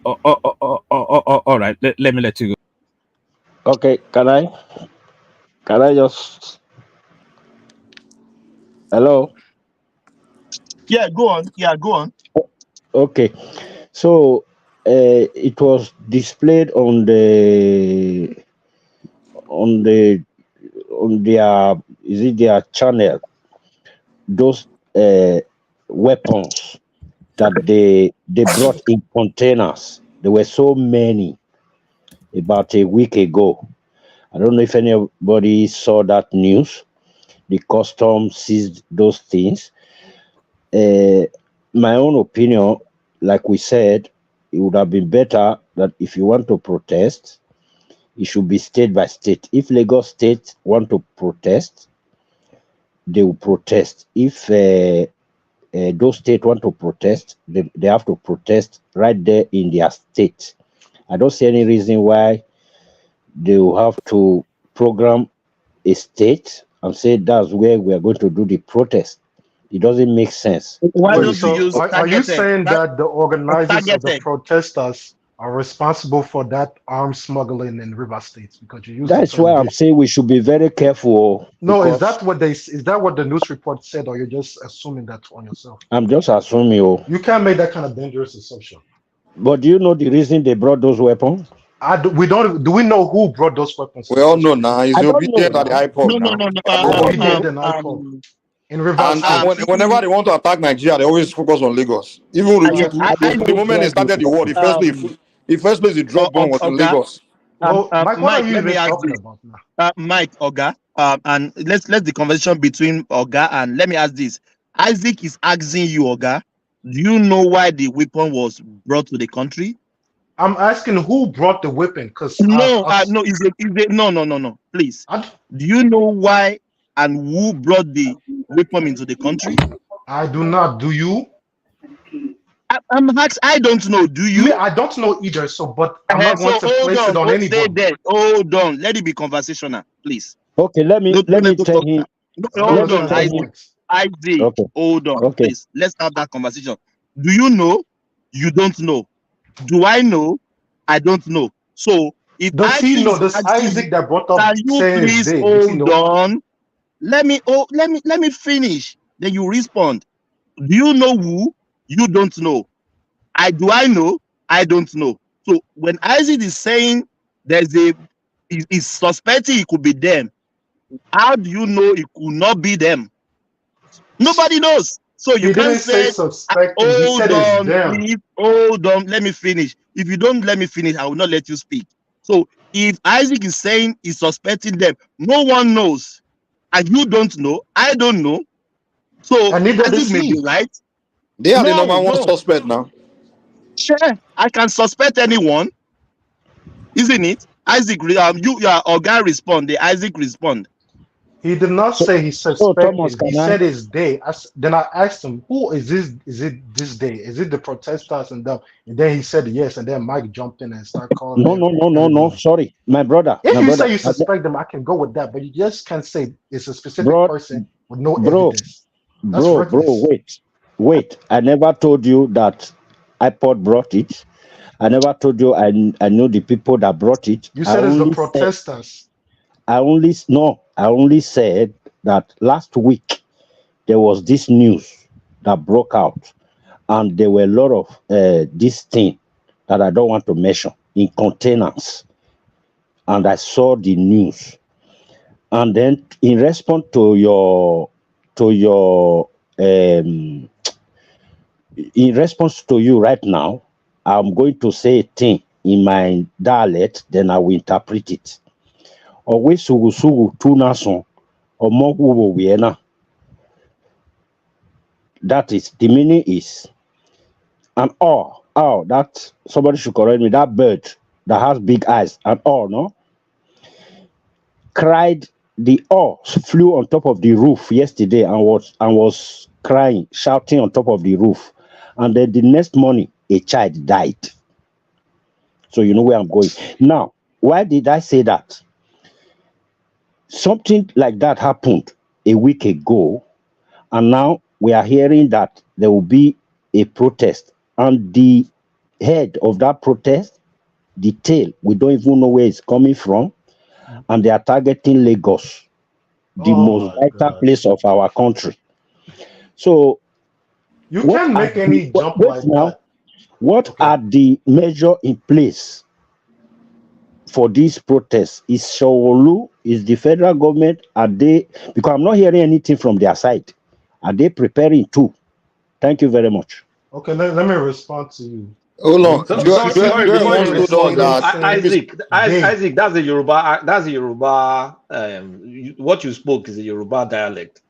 All right. Let me let you go. Okay, can I just hello? Yeah, go on. Yeah, go on. Okay, so it was displayed on their their channel, those weapons that they brought in containers. There were so many about a week ago. I don't know if anybody saw that news. The custom seized those things. My own opinion, like we said, it would have been better that if you want to protest, it should be state by state. If Lagos State want to protest, they will protest. If those states want to protest, they have to protest right there in their state. I don't see any reason why they will have to program a state and say that's where we are going to do the protest. It doesn't make sense. Why Wait, don't you so use are you saying that the organizers of the targeted? protesters are responsible for that arms smuggling in River States because you use That's why I'm saying we should be very careful. No, is because that what the news report said, or you're just assuming that on yourself? I'm just assuming. You can't make that kind of dangerous assumption. But do you know the reason they brought those weapons? Do we know who brought those weapons? We all know now. He's I don't obedient know at the now. IPOB No. now. Obedient and IPOB in River State. Whenever they want to attack Nigeria, they always focus on Lagos. Even the moment they started the war, the first place he dropped bomb was in Lagos. Mike, what are you let me even ask talking this. about now? Mike, Oga, and let's the conversation between Oga and let me ask this. Isaac is asking you, Oga, do you know why the weapon was brought to the country? I'm asking who brought the weapon, because no, no. Please, do you know why and who brought the weapon into the country? I do not. Do you? I don't know. Do you? I don't know either. So, but I'm not going to place it on anybody. Hold on. Let it be conversational, please. Okay, let me tell him. Hold on, Isaac. Okay. Hold on, okay. Please. Let's have that conversation. Do you know? You don't know. Do I know? I don't know. So if does he know? Does Isaac that brought up? Can you please hold on? Let me finish. Then you respond. Do you know who? You don't know. Do I know? I don't know. So when Isaac is saying he's suspecting it could be them, how do you know it could not be them? Nobody knows. So you can't say suspecting. He said it's them. Please, hold on. Let me finish. If you don't let me finish, I will not let you speak. So if Isaac is saying he's suspecting them, no one knows. And you don't know. I don't know. So Isaac may be right. They are the number one suspect now. Sure, I can suspect anyone. isn't it? Isaac, or guy respond. The Isaac respond. He did not say he Thomas, suspected. He said his day. Then I asked him, "Who is this? Is it this day? Is it the protesters and them?" And then he said yes. And then Mike jumped in and started calling them. No. Sorry, my brother. If you say you suspect them, I can go with that. But you just can't say it's a specific person with no evidence. Wait. I never told you that iPod brought it. I never told you I know the people that brought it. You said it's the protesters. I only said that last week there was this news that broke out, and there were a lot of this thing that I don't want to mention in containers, and I saw the news, and then in response to your in response to you right now, I'm going to say a thing in my dialect, then I will interpret it. Always sugu tuna son or more Vienna. That is the meaning is and that somebody should correct me. That bird that has big eyes and no cried. The flew on top of the roof yesterday and was crying, shouting on top of the roof, and then the next morning a child died. So you know where I'm going now. Why did I say that? Something like that happened a week ago, and now we are hearing that there will be a protest, and the head of that protest, the tail, we don't even know where it's coming from, and they are targeting Lagos, the most vital place of our country. So you can't make any jump like that. What are the measures in place for these protests? Is Shawolu, is the federal government, are they, because I'm not hearing anything from their side, are they preparing too? Thank you very much. Okay, let me respond to you. Hold on. Isaac, that's a Yoruba. What you spoke is a Yoruba dialect.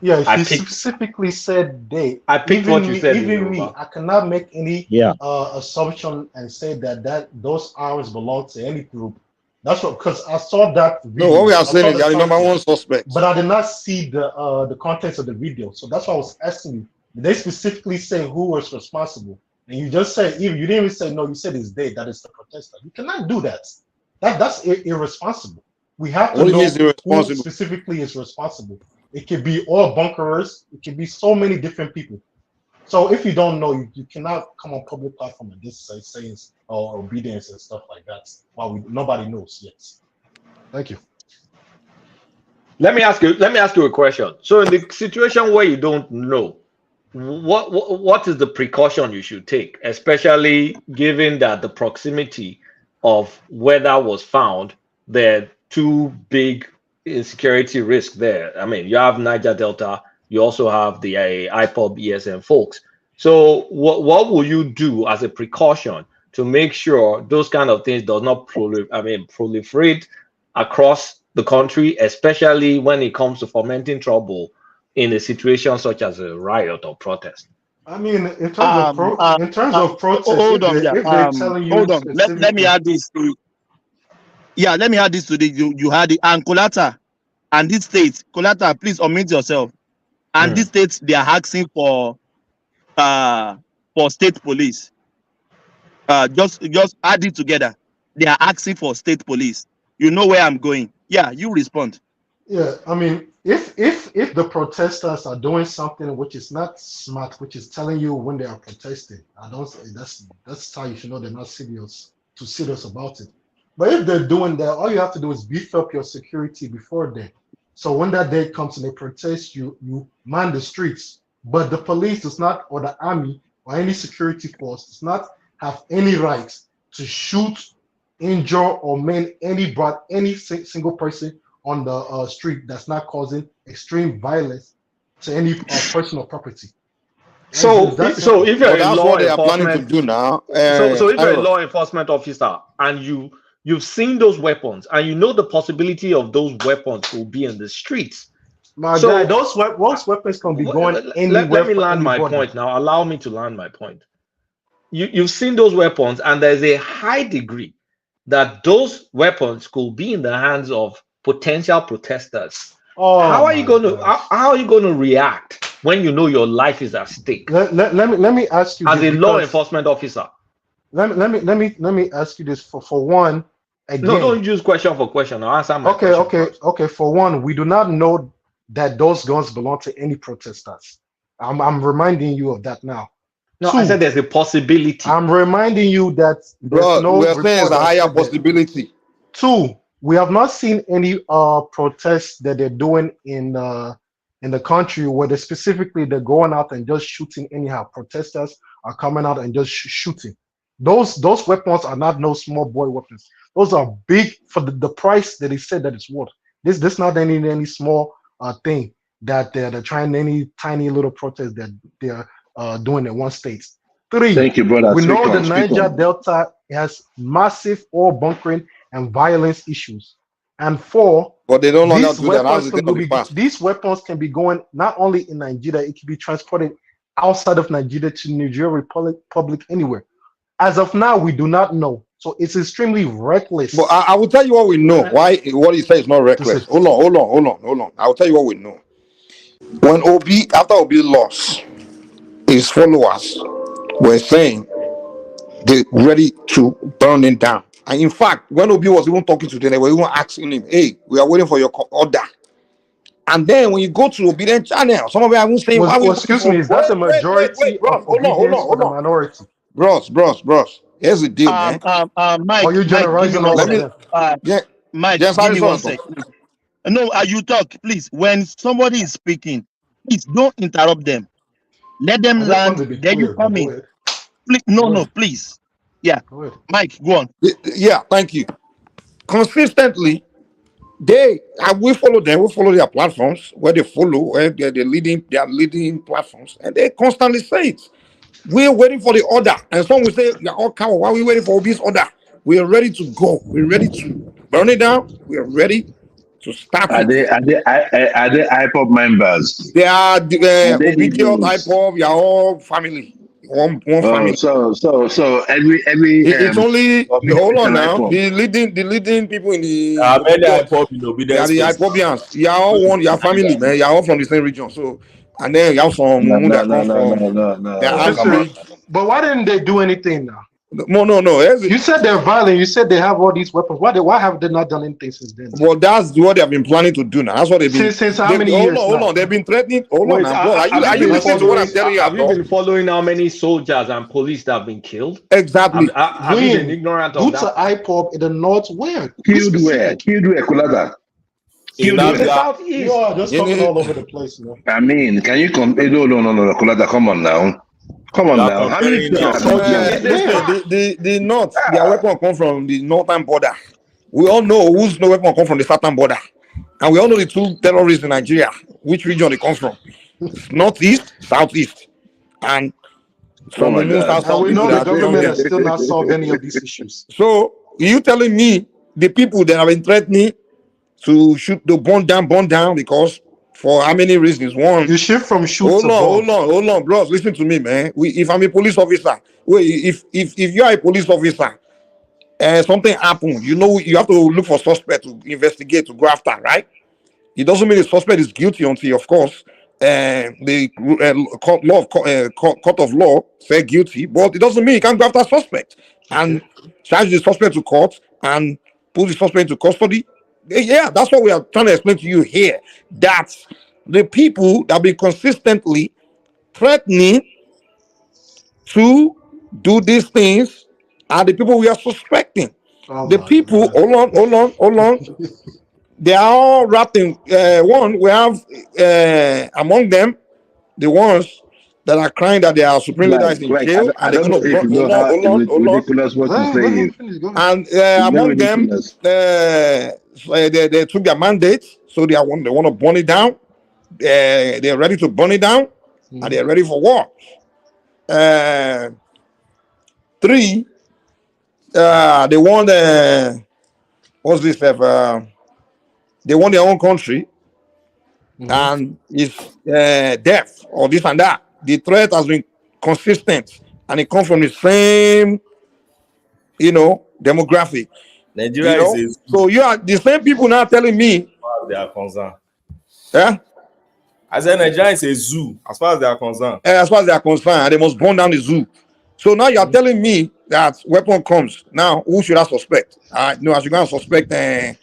Yeah, he specifically said they. I picked what you said. Even me, I cannot make any assumption and say that those arms belong to any group. That's what, because I saw that video. No, what we are saying is they are the number one suspect. But I did not see the contents of the video, so that's why I was asking you. Did they specifically say who was responsible? And you just said, you didn't even say no. You said it's they, that is the protester. You cannot do that. That's irresponsible. We have to know who specifically is responsible. It could be all bunkerers. It could be so many different people. So if you don't know, you cannot come on public platform and just say obedience and stuff like that. While nobody knows yet. Thank you. Let me ask you a question. So in the situation where you don't know, what is the precaution you should take, especially given that the proximity of where that was found, there are two big insecurity risk there. I mean, you have Niger Delta, you also have the IPOB ESN folks. So what will you do as a precaution to make sure those kind of things does not proliferate across the country, especially when it comes to fomenting trouble in a situation such as a riot or protest? I mean, in terms of protest, hold on, if they're telling you hold on. Let me add this to it. Yeah, let me add this to the you had it and Kolata and this state. Kolata, please unmute yourself. And these states, they are asking for state police. Just add it together. They are asking for state police. You know where I'm going. Yeah, you respond. Yeah, I mean, if the protesters are doing something which is not smart, which is telling you when they are protesting, that's how you should know they're not serious about it. But if they're doing that, all you have to do is beef up your security before then. So when that day comes and they protest, you man the streets. But the police does not, or the army, or any security force does not have any right to shoot, injure, or maim any single person on the street that's not causing extreme violence to any personal property. So if you're a law enforcement, so if you're a law enforcement officer and you've seen those weapons and you know the possibility of those weapons will be in the streets. Guy, those weapons can be going anywhere. Let me land my point now. Allow me to land my point. You've seen those weapons, and there's a high degree that those weapons could be in the hands of potential protesters, Oh, how are you going to how are you going to react when you know your life is at stake let me ask you as this, a law because enforcement officer? let me ask you this for one again. No, don't use question for question. I'll answer my question first. Okay. For one, we do not know that those guns belong to any protesters. I'm reminding you of that now. No, Two, I said there's a possibility. I'm reminding you that there's Bro, no we're saying it's report a that higher said that. possibility. Two, we have not seen any protests that they're doing in the country where they're going out and just shooting anyhow. Protesters are coming out and just shooting. Those weapons are not no small boy weapons. Those are big for the price that they said that it's worth. This not any small thing that they're trying, any tiny little protest that they're doing in one state. Three, Thank you, brother. we Speak know the on, speak Niger on. Delta has massive oil bunkering and violence issues. And four, But they don't longer these do that. How's weapons it can gonna be be fast? these weapons can be going not only in Nigeria, it can be transported outside of Nigeria to Nigeria Republic anywhere. As of now, we do not know. So it's extremely reckless. But I will tell you what we know. Why what he says is not reckless. Hold on. I will tell you what we know. When after Obi lost, his followers were saying they're ready to burn it down. And in fact, when Obi was even talking to them, they were even asking him, "Hey, we are waiting for your order." And then when you go to obedient channel, some of them are even saying, "Why we Excuse me, is that the majority bros, of obedience or the minority?" Bros. Here's the deal, man. Mike, Or you give generalizing me all one of sec. them? Mike, Yes, give me one Harrison. sec. No, you talk, please. When somebody is speaking, please don't interrupt them. Let them I just land. wanted to be Then you clear, come but go in. ahead. Please, no, please. Yeah, Go ahead. Mike, go on. Yeah, thank you. Consistently, we follow them. We follow their platforms where they follow, where they're leading platforms, and they constantly say it. We're waiting for the order, and some will say, "You're all coward. Why are we waiting for this order? We are ready to go. We're ready to burn it down. We are ready to start Are it." they IPOP members? They are Are they obedient Igbos? IPOB. We are all family, one Oh, family. so every It's only hold on official now. IPOP. The leading people in There are the many obedient, IPOB in they are obedience the space. IPOBians. You are all one. You are family, man. You are all from the same region. So, and then you have some No, that come from the no. Come on. average. But why didn't they do anything now? No. You said they're violent. You said they have all these weapons. Why have they not done anything since then? Well, that's what they have been planning to do now. That's what they've been. Since how many years Hold now? on. They've been threatening. Hold on Wait, now, bro. Are have you listening to what I'm telling you? have you been following how many soldiers and police that have been killed? Exactly. Have you been ignorant of Due that? to IPOB in the north, where? Killed where, Kulada? In the southeast. You are just talking all over the place, man. I mean, can you come? No, Kulada, come on now. Come on now. How many the north, their weapon come from the northern border. We all know whose no weapon come from the southern border, and we all know the two terrorists in Nigeria. Which region they come from? Northeast, southeast, and from the north, south, And we southeast. know the government has still not solved any of these issues. So you telling me the people that have been threatening to burn down because for how many reasons? One, you shift from shoot hold to on, bros. Listen to me, man. If I'm a police officer, if you are a police officer and something happened, you know you have to look for suspect to investigate, to go after, right? It doesn't mean the suspect is guilty until, of course, the court of law say guilty, but it doesn't mean you can't go after suspect and charge the suspect to court and put the suspect into custody. Yeah, that's what we are trying to explain to you here. That the people that be consistently threatening to do these things are the people we are suspecting. The people, hold on. They are all wrapped in one. We have among them the ones that are crying that their supreme leader is in jail, I don't know if you know how ridiculous what you say. And among them, they took their mandate, so they want to burn it down. They're ready to burn it down, and they're ready for war. 3, they want what's this? They want their own country, and it's death or this and that. The threat has been consistent, and it comes from the same, demographic. Nigeria You know, is a so you are the same people now telling me as far as they are concerned. Yeah. I said Nigeria is a zoo as far as they are concerned. As far as they are concerned, they must burn down the zoo. So now you are telling me that weapon comes. Now, who should I suspect? No, I should go and suspect. I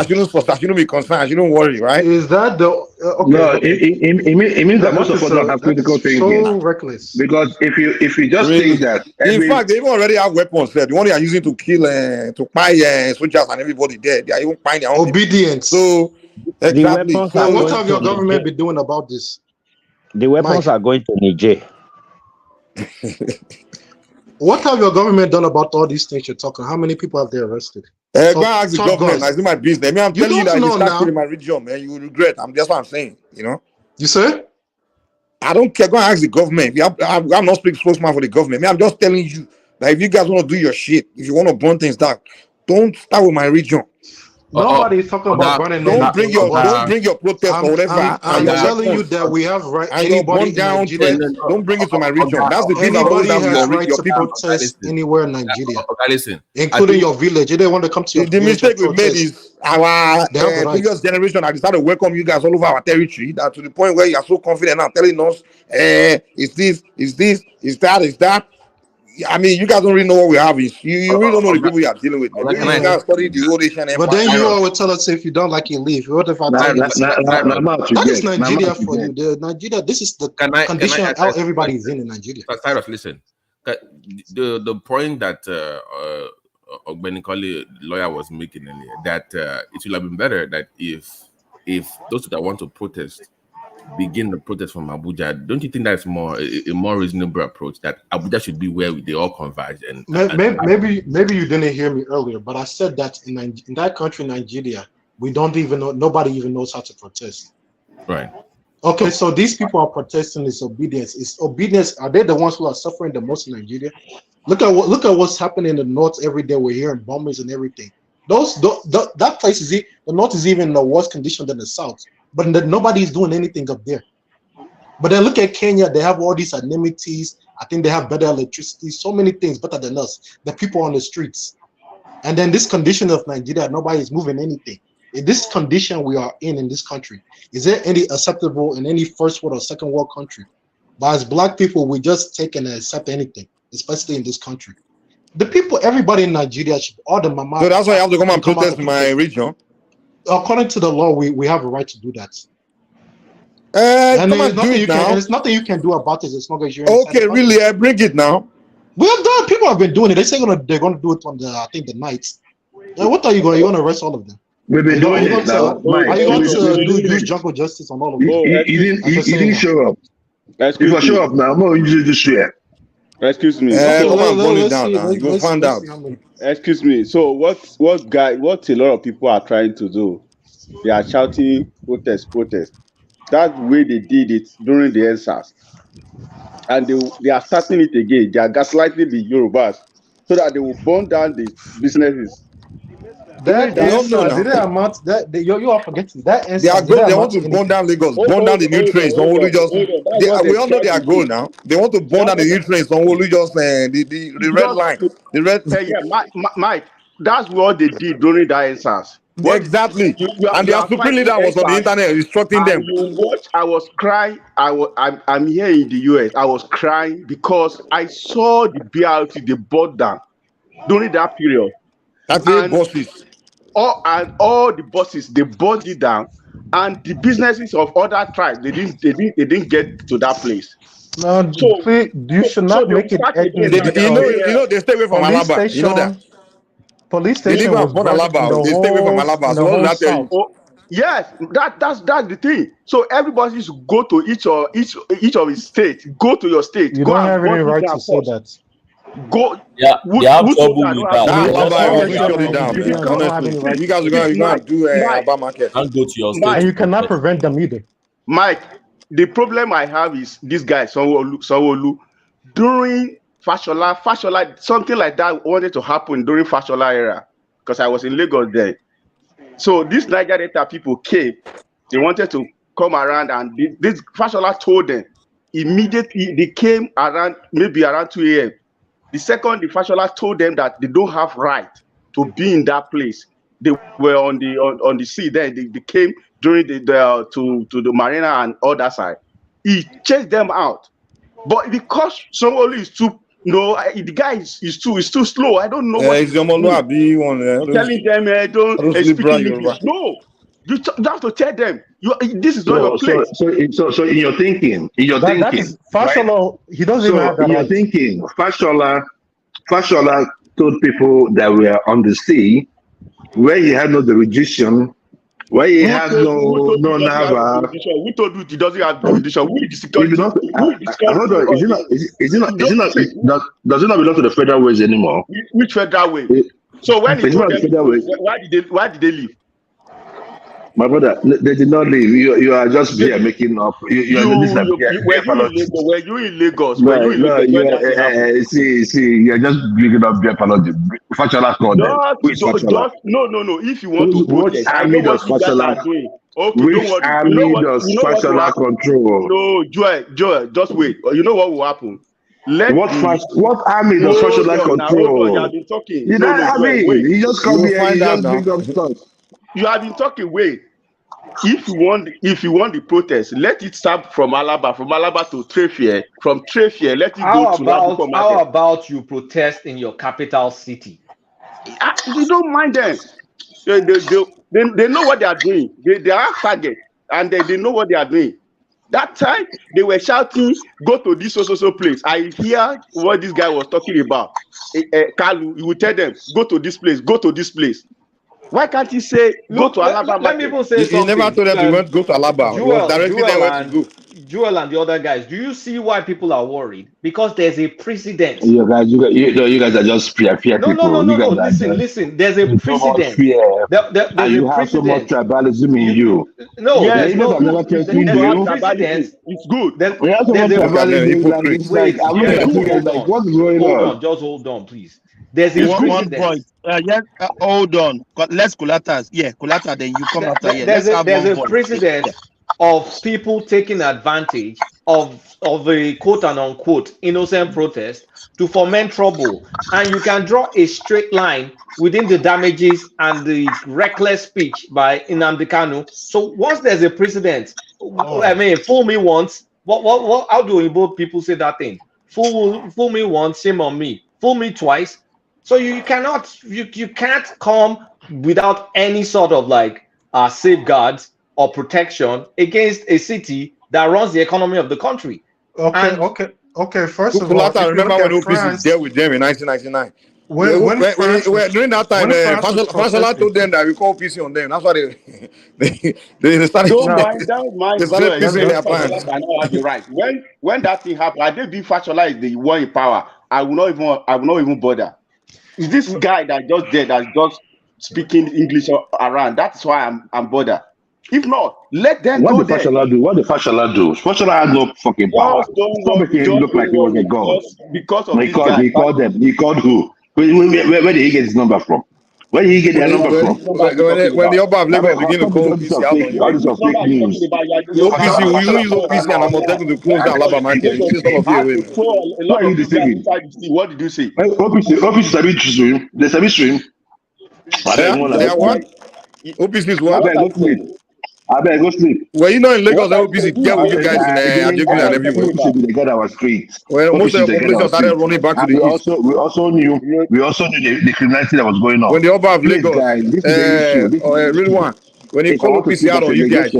shouldn't be concerned. I shouldn't worry, right? Is that the okay? No, Okay. it means that most That of is us don't have critical that's thinking. so reckless. Because if you just Really? think that In every fact, they even already have weapons there. The one they are using to kill, to buy soldiers and everybody there. They are even buying their own Obedience. people. So, The exactly. weapons are And what going have to your government Niger. been doing about this? The weapons Mike, are going to Niger. what have your government done about all these things you're talking? How many people have they arrested? Go and ask the government. guns. It's not my business. I mean, I'm You telling you don't that if you know start now. killing my region, man, you will regret. That's what I'm saying. You know. You say? I don't care. Go and ask the government. I'm not speaking spokesman for the government. Man, I'm just telling you that if you guys want to do your shit, if you want to burn things down, don't start with my region. Nobody is talking about burning anything. Don't bring your protest or whatever and your telling you weapons that we have right. and your Anybody burn in down Nigeria, threats. Don't bring it to my region. That's the beef I've always anybody had has with right your to people. protest anywhere in Nigeria, listen, including your village. If they want to come to your The village mistake and we made protest, is our they have the right. previous generation had decided to welcome you guys all over our territory. That to the point where you are so confident now, telling us, "It's this, it's this, it's that, it's that." I mean, you guys don't really know what we have. You really don't know the people you are dealing with, man. Maybe you guys study the old Asian Empire. But then you always tell us if you don't like it, leave. What if I tell you that is Nigeria for you? The Nigeria. This is the condition how everybody is in Nigeria. Cyrus, listen. The point that Ogbenikoli lawyer was making earlier, that it would have been better that if those that want to protest begin the protest from Abuja, don't you think that's a more reasonable approach? That Abuja should be where they all converge. And maybe you didn't hear me earlier, but I said that in that country, Nigeria, we don't even know. Nobody even knows how to protest. Right. Okay, so these people are protesting this obedience. Is obedience? Are they the ones who are suffering the most in Nigeria? Look at what's happening in the north every day. We're hearing bombings and everything. That place is the north is even in a worse condition than the south. But nobody's doing anything up there. But then look at Kenya. They have all these amenities. I think they have better electricity. So many things better than us. The people on the streets. And then this condition of Nigeria, nobody's moving anything. In this condition we are in this country, is there any acceptable in any first world or second world country? But as black people, we just take and accept anything, especially in this country. The people, everybody in Nigeria, all the mama. So that's why you have to come and protest in my region. According to the law, we have a right to do that. And there's nothing you can do about it as long as you're okay. Really, I bring it now. We have done. People have been doing it. They say they're going to do it on the nights. What are you going? You're going to arrest all of them? We've been doing it now. Are you going to do jungle justice on all of them? He didn't show up. If I show up now, I'm going to just share. Excuse me. Come on, burn it down now. You go find out. Excuse me. So what a lot of people are trying to do? They are shouting protest. That way they did it during the EndSARS. And they are starting it again. They are gaslighting the Yorubas so that they will burn down the businesses. That you are forgetting that. They want to burn down Lagos, burn down the new trains. We all know their goal now. They want to burn down the new trains. The red line, the red. Yeah, Mike, that's what they did during that EndSARS. Exactly. And their supreme leader was on the internet instructing them. You watch, I was crying. I'm here in the US. I was crying because I saw the BRT they bought down during that period. That's the buses. All the buses they burned it down, and the businesses of other tribes they didn't get to that place. No, so you should not make it. They stay away from Alaba. You know that. Police station was born Alaba. They stay away from Alaba. So what tell you? Yes, that's the thing. So everybody should go to each of his states. Go to your state. You go don't have any right to say that. Go. Yeah, they have trouble with that. Honestly, you guys are going to do Alaba market. And go to your state. And you cannot prevent them either. Mike, the problem I have is this guy Sanwo-Olu during Fashola, something like that wanted to happen during Fashola era because I was in Lagos then. So these Niger Delta people came, they wanted to come around, and this Fashola told them immediately. They came around 2 a.m. The second the Fashola told them that they don't have right to be in that place. They were on the sea. Then they came during to the marina and other side. He chased them out, but because Sanwo-Olu is too. No, the guy is too slow. I don't know what he's doing. Telling them don't speak English. No, you have to tell them this is not your place. So in your thinking, That is Fashola. He doesn't even have that. In your thinking, Fashola told people that were on the sea where he had no jurisdiction. Why he has no Nava? Who told you he doesn't have jurisdiction? Who is the security? Hold on, does it not belong to the federal ways anymore? Which federal way? So when he told them, why did they leave? My brother, they did not leave. You are just here making up. Were you in Lagos? See, you're just bringing up beer apology. Fashola called them. No. If you want to protest, which army does Fashola control? No, Joy, just wait. You know what will happen? What army does Fashola control? You just come here and just bring up stuff. You have been talking. Wait, if you want the protest, let it start from Alaba to Trefie. From Trefie, let it go to. How about you protest in your capital city? You don't mind them. They know what they are doing. They are target and they know what they are doing. That time they were shouting, "Go to this so place." I hear what this guy was talking about. Kalu, you will tell them, "Go to this place. Go to this place." Why can't he say go to Alaba? Let me even say something. He never told them he went to go to Alaba. Joel and the other guys. Do you see why people are worried? Because there's a precedent. You guys are just fear people. No. Listen. There's a precedent. And you have so much tribalism in you. No, there's no precedent. It's good. There's what's going on? Just hold on, please. There's a one point. Hold on. Let's collaterals. Yeah, collateral. Then you come after. Yeah, there's a precedent of people taking advantage of a quote and unquote innocent protest to foment trouble, and you can draw a straight line within the damages and the reckless speech by Nnamdi Kanu. So once there's a precedent, I mean, fool me once. What? How do both people say that thing? Fool me once, shame on me. Fool me twice. So you can't come without any sort of safeguards or protection against a city that runs the economy of the country. Okay. First of all, I remember when OPC dealt with them in 1999. During that time, Fashola told them that we call OPC on them. That's why they started. Don't mind. They started pissing their pants. Right. When that thing happened, I did be Fashola is the one in power. I will not even bother. Is this guy that just did that just speaking English around? That's why I'm bothered. If not, let them go there. What did Fashola do? Fashola had no fucking power. Stop making him look like he was a god. Because of this guy. He called them. He called who? Where did he get his number from? Where did he get their number from? When the Oba of Lagos begin to call OPC all this fake news. You use OPC and I'm attempting to close down Alaba market. Why are you deceiving? What did you say? OPC sabi stream. They sabi stream. They are what? OPC is what? I better go sleep. Well, you know in Lagos, OPC get with you guys in Ajegunle and everywhere. OPC be the guy that was straight. Well, most of the population started running back to the east. We also knew the criminality that was going on. When the Oba of Lagos, real one, when he call OPC out on you guys.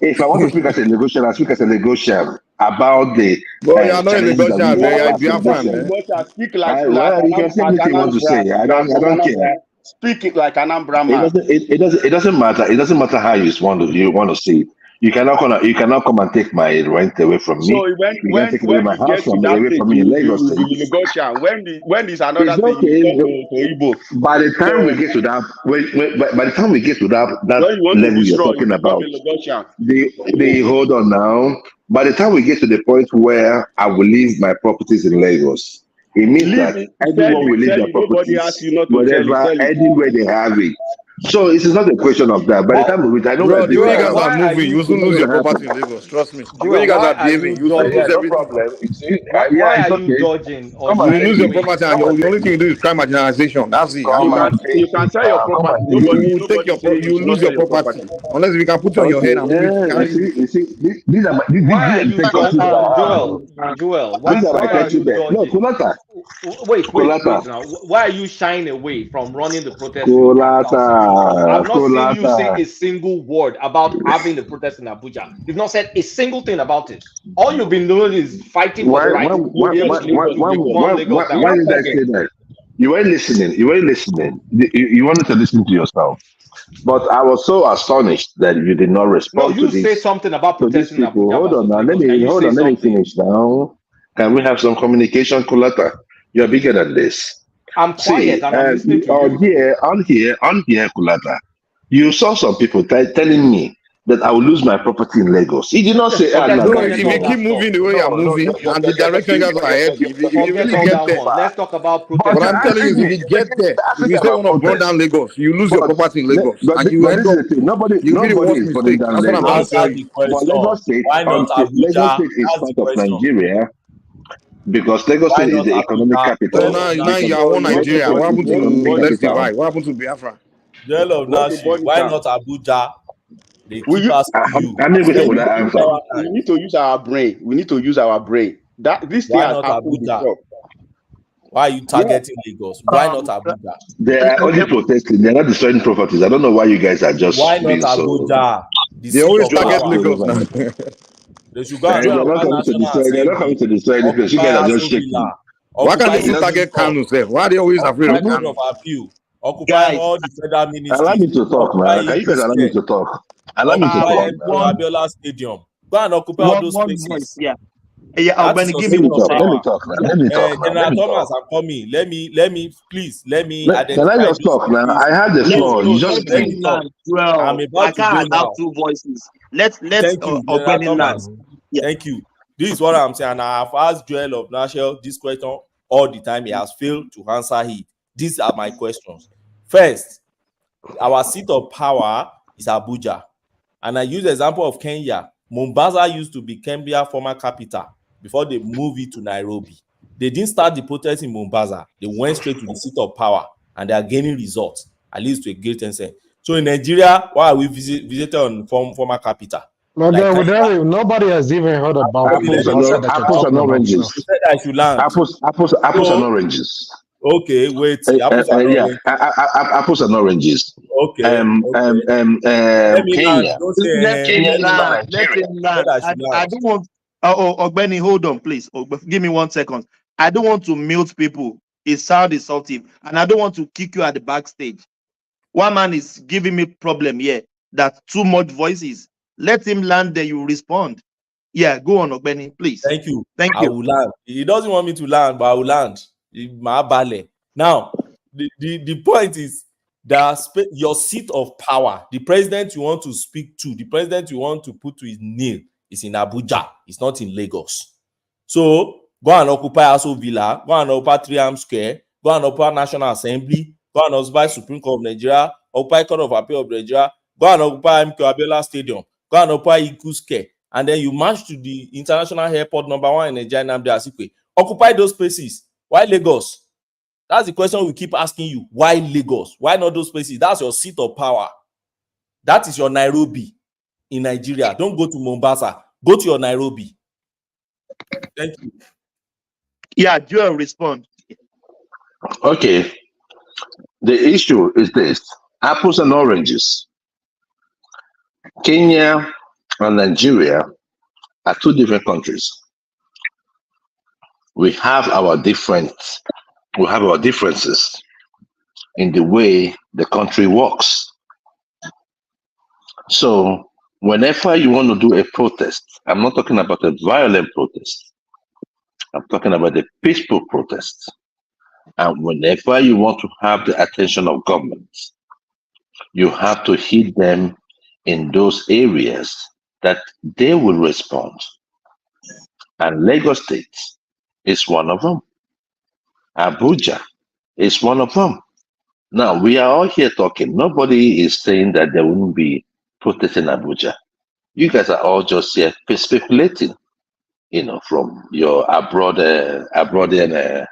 If I want to speak as a negotiator, I speak as a negotiator about the. Well, you are not a negotiator, man. You are fan, man. You can say anything you want to say. I don't care. Speak it like an Anambra man. It doesn't matter. It doesn't matter how you want to see it. You cannot come and take my rent away from me. So when take away my house from me in Lagos. When is another thing to Igbo. By the time we get to that, by the time we get to that level you're talking about, they hold on now. By the time we get to the point where I will leave my properties in Lagos, it means that everyone will leave their properties, anywhere they have it. So it is not a question of that. By the time we reach, I know you guys are moving. You will soon lose your property in Lagos. Trust me. The way you Joel, guys why are are behaving, you you still dodging? lose no everything. problem. You see, Why yeah, are it's you okay. dodging or Come and You take shying lose your it. away? property, and Come the and take only thing it. you do is crime marginalization. That's it. Come And and take You can it sell your now. Come and property. take you it. will take Nobody your say you you should not lose sell your your property property. unless we can put it on your head Okay, and move it, yeah, carry you. you see, these are my, Why are these are the you kind of do questions that I have. Joel? These are my Why are questions you there. No, dodging? Kulata, Wait Kulata, now. Why are you shying away from running the protest in your capital city? Kulata, I've not seen you say Kulata. a single word about having the protest in Abuja. You've not said a single thing about it. All you've been doing is fighting for the right to defund Lagos Why down. did I say that? You weren't listening. You weren't listening. You wanted to listen to yourself. But I was so astonished that you did not No, respond to you say these something about protesting in people. Abuja Hold on versus now. Lagos. Can you say Let me something? finish now. Can we have some communication, Kulata? You're bigger than this. I'm See, quiet and I'm listening to you. on here, Kulata. You saw some people telling me that I will lose my property in Lagos. He did not say, Forget No, forget if all you that keep stuff. moving the way you're moving and the direction you guys are heading, if you Forget really all get that there. one. Let's talk about But What protest in I'm telling you is, Abuja. if you get there, if you asking say you about want to burn protest. down Lagos, you lose your property in Lagos, and you But end this is up the thing. you be the Nobody worst is burning mistake. down That's what I'm trying Lagos. to tell Answer you. the But question. Why not Lagos Abuja? State is That's the part of question. Nigeria because Lagos Why State is not the economic Abuja? So Joel capital. of now you Nashi. are one Lagos Nigeria. What State is happened the economic to Let's capital. Divide? What happened to Biafra? Joel of Want to Nashi. burn it Why down? not Abuja? They Will keep you? asking you. How many I've questions said would it I answer? several We times. need to use our brain. We need to use our brain. That this thing Why has not happened Abuja? before. Why are you Yeah. targeting Lagos? Why not Abuja? They are only protesting. They are not destroying properties. I don't know why you guys are Why just not being so. Abuja? The They seat always of target power. Lagos now. They should go and They're not occupy coming to National destroy. They're not coming Assembly, to destroy any place. You occupy guys are just Aso shaking. Villa, Why can't occupy they still Eko target Stop, Kanu, sir? Why are they always afraid occupy of Court Kanu? of Appeal, occupy Guys, all the federal Allow ministries, me to talk occupy now. Can you Eagle guys allow me Square, to talk? Allow me to occupy talk one MKO now. one Abiola Stadium. Go and occupy all one those one voice. places. Yeah, yeah. That is Albany, your give me Let seat me one of talk. second. Let me power. talk now. Yeah, Let me talk now. Let General me Thomas, talk. I'm coming. Let me Can I identify just those talk now? places. I had the let No, floor. You no, just no, let me him speak. talk. land. I'm Well, I about to go can't have now. two voices. Let Thank you, General Albany land. Thomas. Yeah, Thank you. This is what I'm saying. I have asked Joel of Nashel this question all the time. He has failed to answer it. These are my questions. First, our seat of power is Abuja. And I use the example of Kenya. Mombasa used to be Kenya's former capital before they moved it to Nairobi. They didn't start the protest in Mombasa. They went straight to the seat of power and they are gaining results, at least to a great extent. So in Nigeria, why are we visited on former capital? No, Like then, Kenya, nobody has even heard about let Apples me and, Mombasa that you're apples and talking about, sir. you oranges. said I should land. Apples and So, oranges. okay, wait. Apples are not Yeah, orange. apples and oranges. Okay, okay. Let me land. Kenya. Don't say let him Kenya is not land. Let Nigeria. him said land. I should I land. don't want. Ogbeni, hold on, please. Give me 1 second. I don't want to mute people. It sound insultive, and I don't want to kick you at the backstage. One man is giving me problem here. That too much voices. Let him land. Then you respond. Yeah, go on, Ogbeni, please. Thank you. Thank I you. will land. He doesn't want me to land, but I will land. My ballet. Now, the point is that your seat of power, the president you want to speak to, the president you want to put to his knee is in Abuja. It's not in Lagos. So go and occupy Aso Villa, go and occupy Triam Square, go and occupy National Assembly, go and occupy Supreme Court of Nigeria, occupy Court of Appeal of Nigeria, go and occupy MKO Abiola Stadium, go and occupy Eagle Square, and then you march to the international airport #1 in Nigeria, Nnamdi Azikiwe. Occupy those places. Why Lagos? That's the question we keep asking you. Why Lagos? Why not those places? That's your seat of power. That is your Nairobi in Nigeria. Don't go to Mombasa. Go to your Nairobi. Thank you. Yeah, Joel, respond. Okay. The issue is this: apples and oranges. Kenya and Nigeria are two different countries. We have our differences in the way the country works. So whenever you want to do a protest, I'm not talking about a violent protest. I'm talking about a peaceful protest. And whenever you want to have the attention of government, you have to hit them in those areas that they will respond. And Lagos State is one of them. Abuja is one of them. Now, we are all here talking. Nobody is saying that there wouldn't be protests in Abuja. You guys are all just here speculating, from your abroad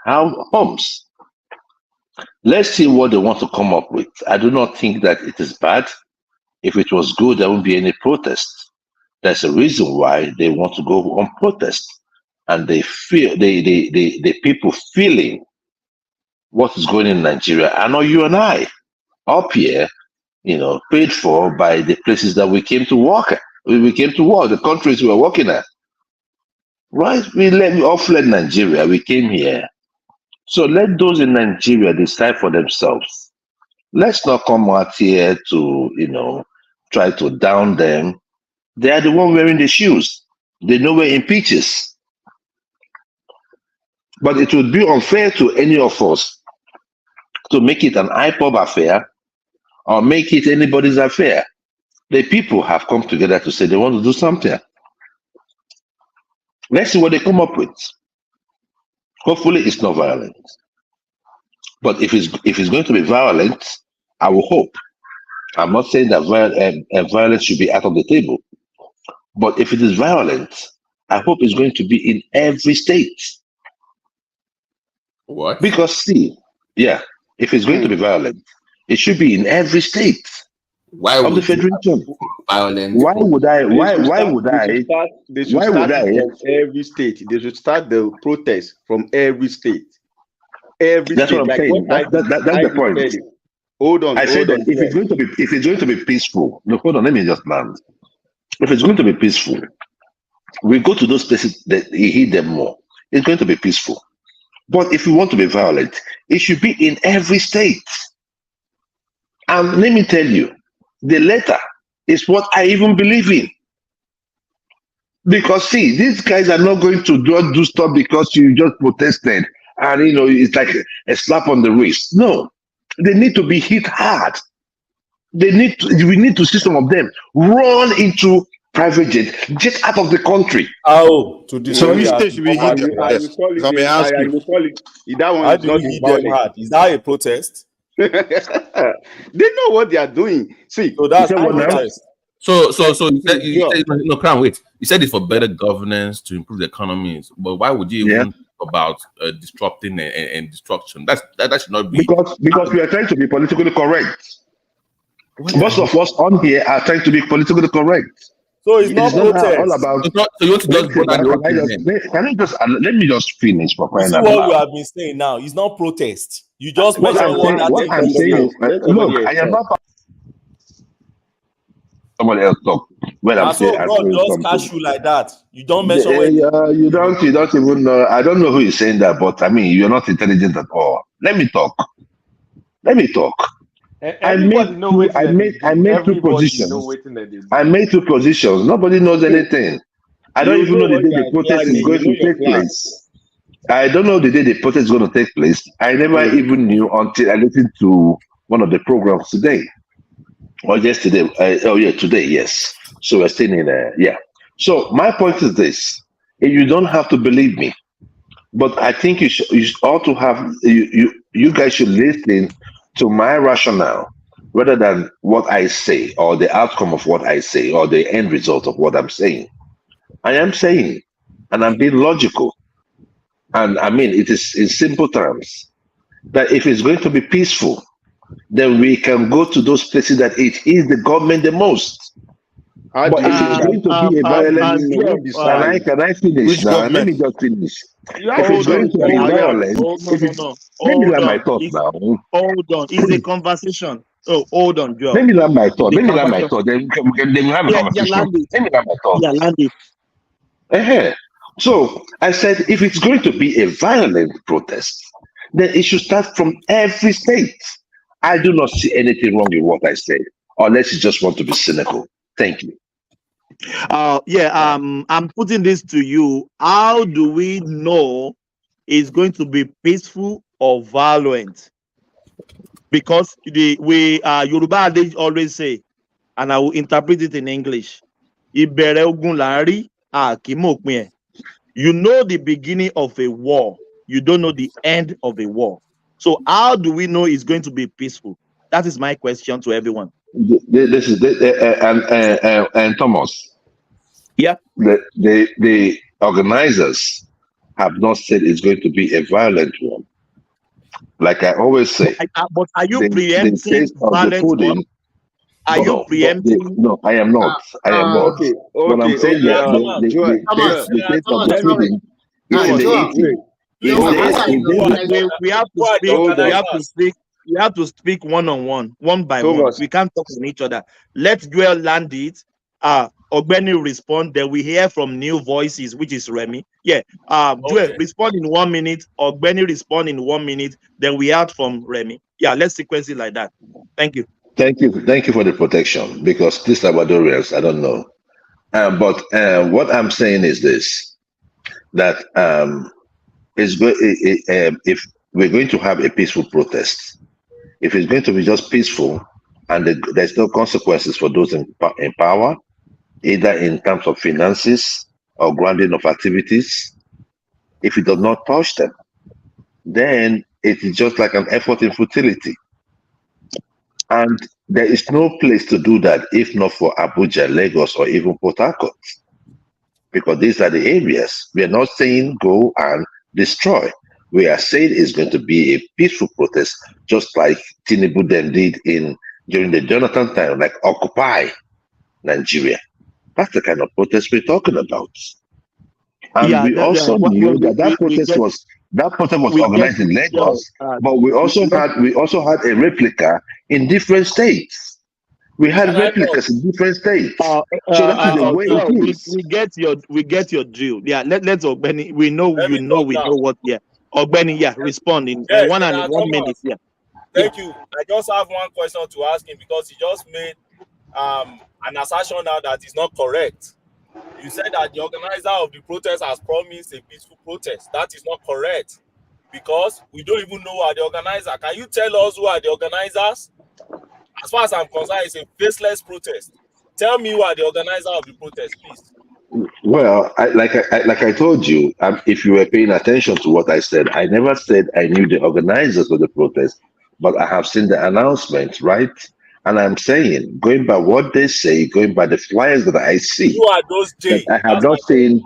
homes. Let's see what they want to come up with. I do not think that it is bad. If it was good, there wouldn't be any protest. There's a reason why they want to go on protest, and they feel the people feeling what is going on in Nigeria. I know you and I up here, paid for by the places that we came to work at. We came to work, the countries we were working at. Right? We all fled Nigeria. We came here. So let those in Nigeria decide for themselves. Let's not come out here to, try to down them. They are the one wearing the shoes. They know we're in peaches. But it would be unfair to any of us to make it an IPOB affair or make it anybody's affair. The people have come together to say they want to do something. Let's see what they come up with. Hopefully it's not violent. But if it's going to be violent, I will hope. I'm not saying that violence should be out of the table. But if it is violent, I hope it's going to be in every state. What? Because if it's going to be violent, it should be in every state. Why of would the federation? Violent? Why would I? They should start from every state. They should start the protest from every state. Every That's state. what I'm saying. That's the point. Hold on. I said that if it's going to be peaceful. No, hold on. Let me just land. If it's going to be peaceful, we go to those places that hit them more. It's going to be peaceful. But if we want to be violent, it should be in every state. And let me tell you, the letter is what I even believe in. Because see, these guys are not going to do stuff because you just protested and it's like a slap on the wrist. No, they need to be hit hard. We need to see some of them run into private jet out of the country. Oh, to this. So should be hit. How do you hit them hard? Is that a protest? They know what they are doing. See, so that's what protest. So you said no, Crown, wait. You said it's for better governance to improve the economies, but why would you even talk about disrupting and destruction? That should not be because we are trying to be politically correct. Most of us on here are trying to be politically correct. So it's not protest. All about. So you want to just let me just finish for crying out loud. What we have been saying now is not protest. You just mentioned what I'm saying is, look, I am not. Somebody else talk. When I'm saying, God just catch you like that. You don't mention. You don't even know. I don't know who is saying that, but I mean, you're not intelligent at all. Let me talk. I made two positions. I made two positions. Nobody knows anything. I don't even know the day the protest is going to take place. I don't know the day the protest is going to take place. I never even knew until I listened to one of the programs today. Or yesterday. Today, yes. So we're staying in there. Yeah. So my point is this. You don't have to believe me. But I think you ought to have, you guys should listen to my rationale rather than what I say or the outcome of what I say or the end result of what I'm saying. I am saying, and I'm being logical, and I mean it is in simple terms, that if it's going to be peaceful, then we can go to those places that it is the government the most. But if it's going to be a violent, can I finish now? Let me just finish. If it's going to be violent, let me land my thought now. Hold on, it's a conversation. Oh, hold on, Joe. Let me land my thought. Then we can have a conversation. Let me land my thought. So I said, if it's going to be a violent protest, then it should start from every state. I do not see anything wrong with what I said, unless you just want to be cynical. Thank you. I'm putting this to you. How do we know it's going to be peaceful or violent? Because Yoruba they always say, and I will interpret it in English. You know the beginning of a war. You don't know the end of a war. So how do we know it's going to be peaceful? That is my question to everyone. This is and Thomas. Yeah. The organizers have not said it's going to be a violent one. Like I always say, But are you the preempting taste of the violent pudding. one? Are you preempting? No, I am not. I am not. Okay, But I'm okay, saying okay. that Joel, the taste of the let me. pudding is in the Thomas, eating. wait. We have to Hold speak. on. We have to speak. We have to speak one on one, one by one. Thomas, We can't talk on each other. Let Joel land it. Ogbeni respond. Then we hear from new voices, which is Remy. Yeah. Joel respond in 1 minute. Ogbeni respond in 1 minute. Then we heard from Remy. Yeah. Let's sequence it like that. Thank you. Thank you for the protection, because these Salvadorians, I don't know. But what I'm saying is this: that if we're going to have a peaceful protest, if it's going to be just peaceful and there's no consequences for those in power, either in terms of finances or granting of activities, if it does not touch them, then it is just like an effort in futility. And there is no place to do that if not for Abuja, Lagos, or even Port Harcourt, because these are the areas. We are not saying go and destroy. We are saying it's going to be a peaceful protest, just like Tinubu then did during the Jonathan time, like Occupy Nigeria. That's the kind of protest we're talking about. And we also knew that protest was organized in Lagos, but we also had a replica in different states. We had replicas in different states. So that is the way it is. We get your drill. Yeah, let's Ogbeni. We know what. Yeah, Ogbeni. Yeah, respond in Yes, 1 minute. Yeah. Thank you. I just have one question to ask him, because he just made an assertion now that is not correct. You said that the organizer of the protest has promised a peaceful protest. That is not correct, because we don't even know who are the organizers. Can you tell us who are the organizers? As far as I'm concerned, it's a faceless protest. Tell me who are the organizers of the protest, please. Well, like I told you, if you were paying attention to what I said, I never said I knew the organizers of the protest, but I have seen the announcement, right? And I'm saying, going by what they say, going by the flyers that I see, who are those J? that I have not seen.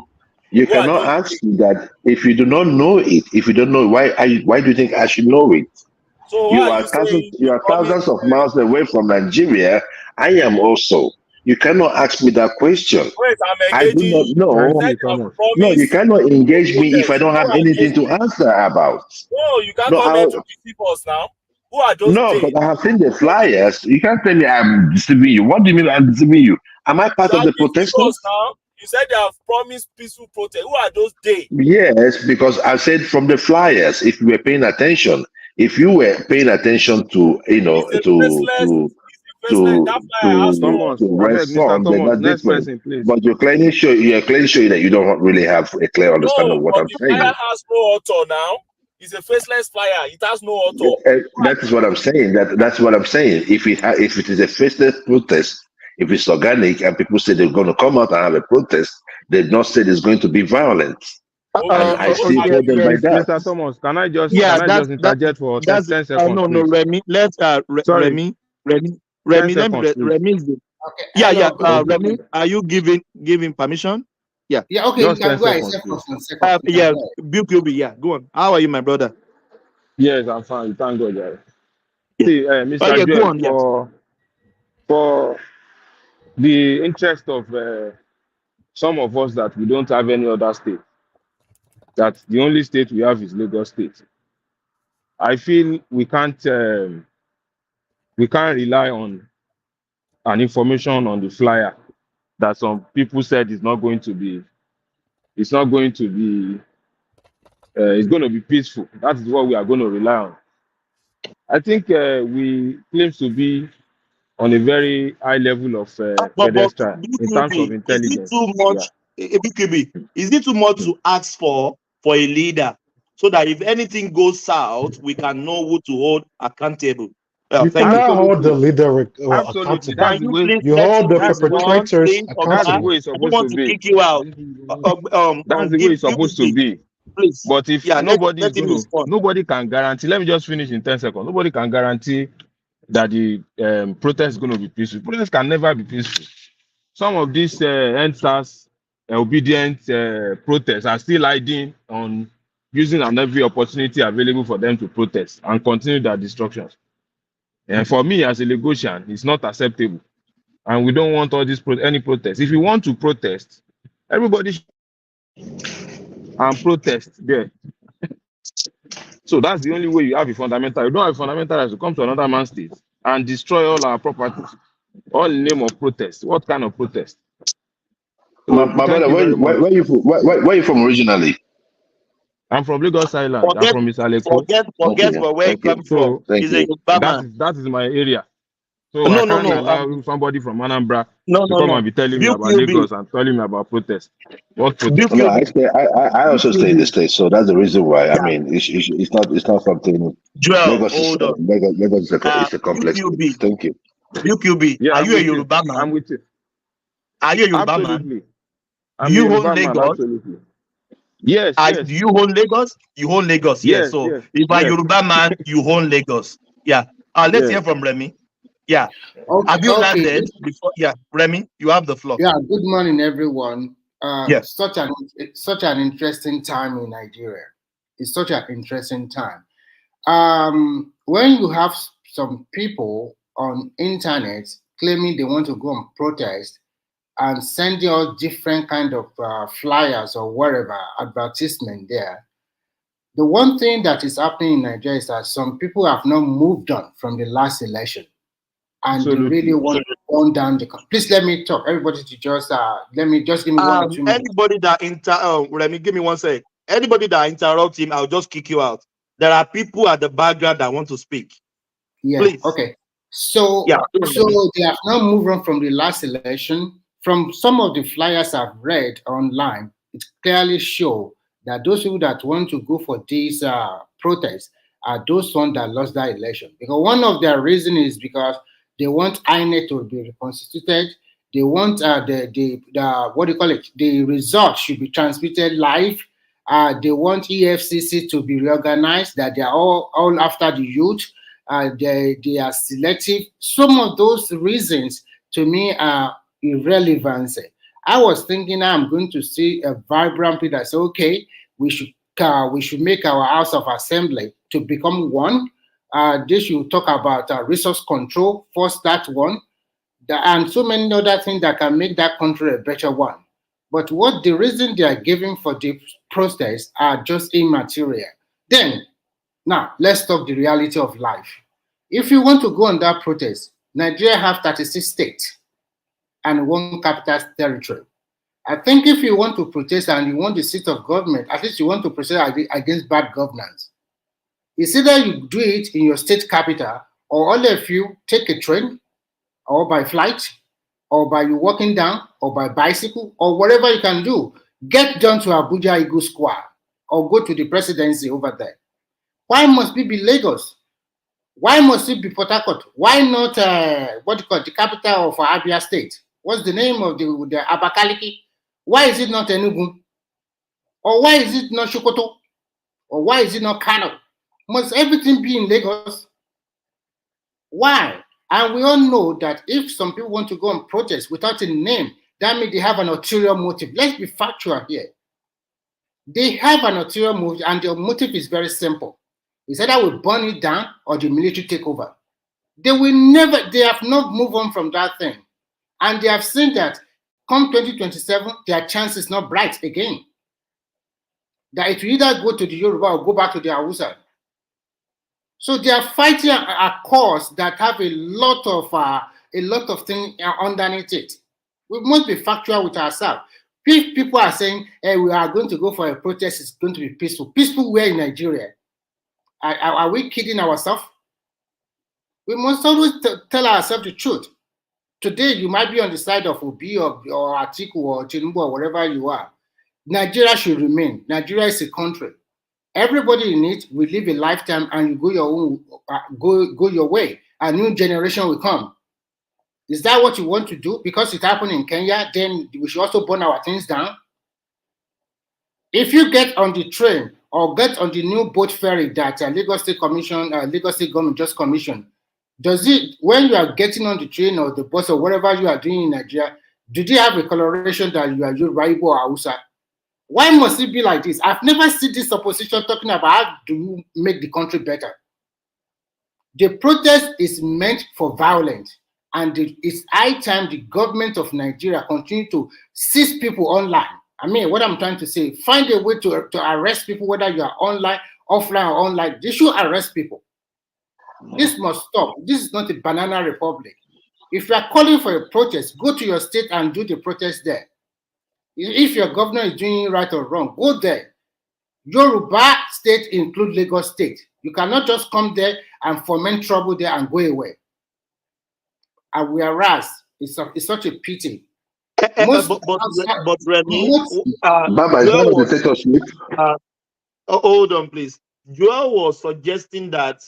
You cannot ask me that if you do not know it. If you don't know, why do you think I should know it? So you are thousands of miles away from Nigeria. I am also. You cannot ask me that question. Wait, I do not know. No, you cannot engage me if I don't have anything to answer about. No, you can't come here to deceive us now. Who are those? No, but I have seen the flyers. You can't tell me I'm deceiving you. What do you mean I'm deceiving you? Am I part of the protesters? Now? You said they have promised peaceful protest. Who are those they? Yes, because I said from the flyers, if you were paying attention, if you were paying attention to, respond, then that's different. But you're clearly showing that you don't really have a clear understanding of what I'm saying. Flyer has no author now. It's a faceless flyer. It has no author. That is what I'm saying. That's what I'm saying. If it is a faceless protest, if it's organic and people say they're going to come out and have a protest, they've not said it's going to be violent. And I still told them by that. Mr. Thomas, can I just interject for 10 seconds? No, Remy. Let's Remy. Remy. Yeah. Remy, are you giving permission? Yeah. Yeah. Okay. You can go ahead. Yeah. BQB. Yeah. Go on. How are you, my brother? Yes, I'm fine. Thank God. Yeah. See, Mr. Joel, go on, for the interest of some of us that we don't have any other state, that the only state we have is Lagos State. I feel we can't rely on an information on the flyer that some people said is not going to be. It's going to be peaceful. That is what we are going to rely on. I think we claim to be on a very high level of pedestrian in terms of intelligence. Is it too much, BKB? Is it too much to ask for a leader, so that if anything goes south, we can know who to hold accountable? You cannot hold the leader accountable. You hold the perpetrators accountable. That's the way it's supposed to be. Kick you out. That's the way it's supposed to be. Please. But if nobody can guarantee, let me just finish in 10 seconds. Nobody can guarantee that the protest is going to be peaceful. Protest can never be peaceful. Some of these NSAS obedient protests are still hiding on using on every opportunity available for them to protest and continue their destructions. And for me, as a Lagosian, it's not acceptable. And we don't want all this any protest. If you want to protest, everybody should and protest there. So that's the only way you have a fundamental. You don't have a fundamental right to come to another man's state and destroy all our properties, all in the name of protest. What kind of protest? So, my brother, where you from originally? I'm from Lagos Island. I'm from Isaleko. Forget where you come from. He's a Yoruba man. That is my area. So I can't allow somebody from Anambra to come and be telling me about Lagos and telling me about protest. What protest? No, I also stay in the States, so that's the reason why. I mean, it's not something. Joel, Lagos is a complex. Thank you. UQB, yeah, are you a Yoruba man? I'm with you. Are you a Yoruba absolutely. Man? I'm you own Lagos? Absolutely. Yes, yes. Do you own Lagos? You own Lagos, yes. So if you're a Yoruba man, you own Lagos. Yeah. Let's hear from Remy. Yeah. Okay, have you landed before? Yeah, Remy, you have the floor. Yeah. Good morning, everyone. Yes. Such an interesting time in Nigeria. It's such an interesting time. When you have some people on internet claiming they want to go and protest and sending out different kind of flyers or whatever advertisement there, the one thing that is happening in Nigeria is that some people have not moved on from the last election. And absolutely. They really want to burn down the. Please let me talk. Everybody to just let me just give me 1 or 2 minutes. Anybody that let me give me 1 second. Anybody that interrupts him, I'll just kick you out. There are people at the background that want to speak. Yeah. Please. Okay. So so they have not moved on from the last election. From some of the flyers I've read online, it clearly shows that those people that want to go for these protests are those ones that lost that election. Because one of their reasons is because they want INEC to be reconstituted. They want the what do you call it? The results should be transmitted live. They want EFCC to be reorganized. That they are all after the youth. They are selective. Some of those reasons to me are irrelevant. I was thinking I'm going to see a vibrant people that say, okay, we should make our House of Assembly to become one. They should talk about resource control, first that one, and so many other things that can make that country a better one. But what the reason they are giving for the protests are just immaterial. Then, now, let's talk the reality of life. If you want to go on that protest, Nigeria have 36 states and 1 capital territory. I think if you want to protest and you want the seat of government, at least you want to protest against bad governance. It's either you do it in your state capital, or all of you take a train, or by flight, or by you walking down, or by bicycle, or whatever you can do. Get down to Abuja Eagle Square, or go to the presidency over there. Why must it be Lagos? Why must it be Port Harcourt? Why not what you call the capital of Abia State? What's the name of the Abakaliki? Why is it not Enugu? Or why is it not Sokoto? Or why is it not Kano? Must everything be in Lagos? Why? And we all know that if some people want to go and protest without a name, that means they have an ulterior motive. Let's be factual here. They have an ulterior motive, and their motive is very simple. It's either we burn it down or the military take over. They have not moved on from that thing. And they have seen that come 2027, their chance is not bright again. That it will either go to the Yoruba or go back to the Hausa. So they are fighting a cause that have a lot of things underneath it. We must be factual with ourselves. If people are saying, hey, we are going to go for a protest, it's going to be peaceful. Peaceful where in Nigeria? Are we kidding ourselves? We must always tell ourselves the truth. Today, you might be on the side of Obi or Atiku or Tinubu or wherever you are. Nigeria should remain. Nigeria is a country. Everybody in it will live a lifetime, and you go your own, go your way. A new generation will come. Is that what you want to do? Because it happened in Kenya, then we should also burn our things down. If you get on the train or get on the new boat ferry that Lagos State government just commissioned, does it, when you are getting on the train or the bus or whatever you are doing in Nigeria, Did you have a coloration that you are Yoruba or Hausa? Why must it be like this? I've never seen this opposition talking about how do you make the country better. The protest is meant for violence, and it's high time the government of Nigeria continue to seize people online. I mean, what I'm trying to say, find a way to arrest people, whether you are online, offline, or online. They should arrest people. This must stop. This is not a banana republic. If you are calling for a protest, go to your state and do the protest there. If your governor is doing right or wrong, go there. Yoruba state include Lagos state. You cannot just come there and foment trouble there and go away. And we are it's such a pity. But Remy, Baba, is that the dictatorship? Hold on, please. Joel was suggesting that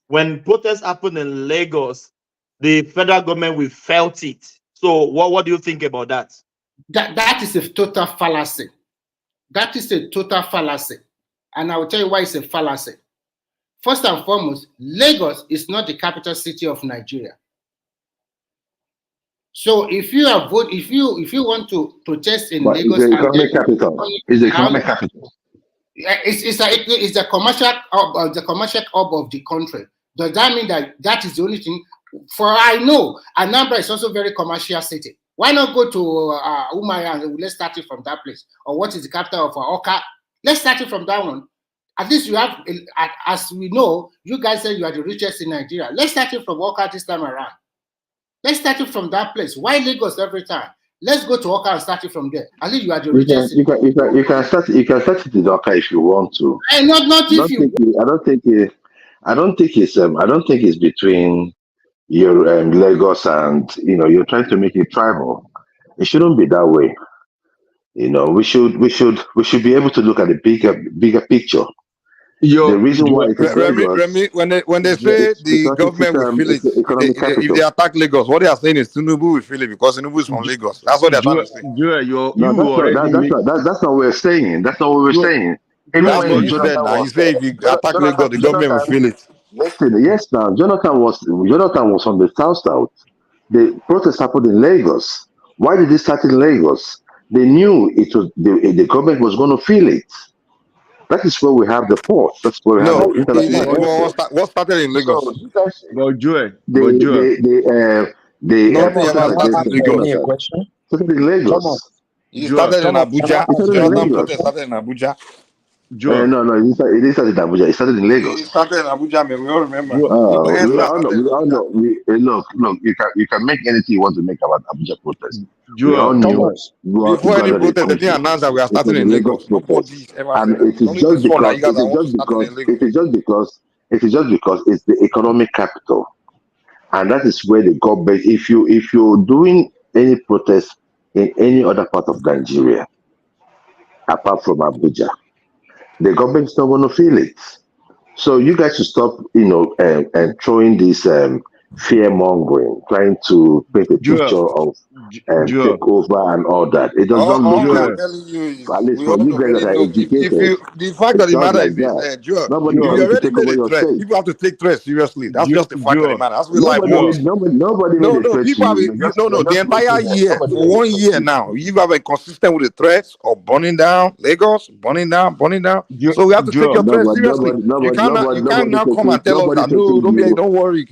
when protests happen in Lagos, the federal government will felt it. So what do you think about that? That is a total fallacy. That is a total fallacy. And I will tell you why it's a fallacy. First and foremost, Lagos is not the capital city of Nigeria. So if you want to protest in Lagos, it's the economic capital. It's the economic capital. It's the commercial hub of the country. Does that mean that is the only thing? For I know, Anambra is also a very commercial city. Why not go to Umuahia and let's start it from that place? Or what is the capital of Oka? Let's start it from that one. At least you have, as we know, you guys say you are the richest in Nigeria. Let's start it from Oka this time around. Let's start it from that place. Why Lagos every time? Let's go to Oka and start it from there. At least you are the richest. You can start it in Oka if you want to. Not if you. I don't think it's between your Lagos and you're trying to make it tribal. It shouldn't be that way. We should be able to look at the bigger picture. The reason why Remy, when they say the government will feel it, if they attack Lagos, what they are saying is Tinubu will feel it because Tinubu is from Lagos. That's what they're trying to say. That's not what we're saying. That's not what we're saying. That's what you said now. You say if you attack Lagos, the government will feel it. Listen, yes, now Jonathan was from the south. The protest happened in Lagos. Why did it start in Lagos? They knew it was the government was going to feel it. That is where we have the port. That's where we have the international. What started in Lagos? Started in Lagos. It started in Abuja. Protest started in Abuja. No, it didn't start in Abuja. It started in Lagos. It started in Abuja, man. We all remember. We all know. Look. You can make anything you want to make about Abuja protest. Before any protest, they didn't announce that we are starting in Lagos. And it is just because it's the economic capital, and that is where the government. If you're doing any protest in any other part of Nigeria, apart from Abuja, the government is not going to feel it. So you guys should stop, and throwing this fear mongering, trying to paint a picture of take over and all that. It does not look good. At least for you guys that are educated. The fact of the matter is this, Joe, you already made a threat. People have to take threats seriously. That's just the fact of the matter. That's what life was. Nobody made a threat. The entire year, for 1 year now, you have been consistent with the threats of burning down Lagos, burning down. So we have to take your threats seriously. You can't now come and tell us that don't worry.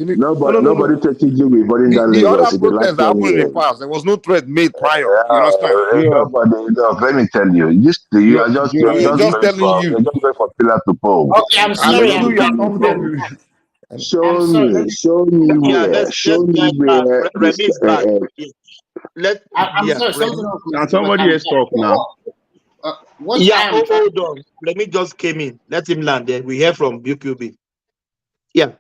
Nobody threatened you with burning down Lagos. The other protests that happened in the past, there was no threat made prior. You understand? Let me tell you, you are just telling you're just going for pillar to pole. Okay, I'm sorry. Show me where. Remy's back. I'm sorry. Can somebody else talk now? Hold on. Remy just came in. Let him land. Then we hear from BQB. Yeah.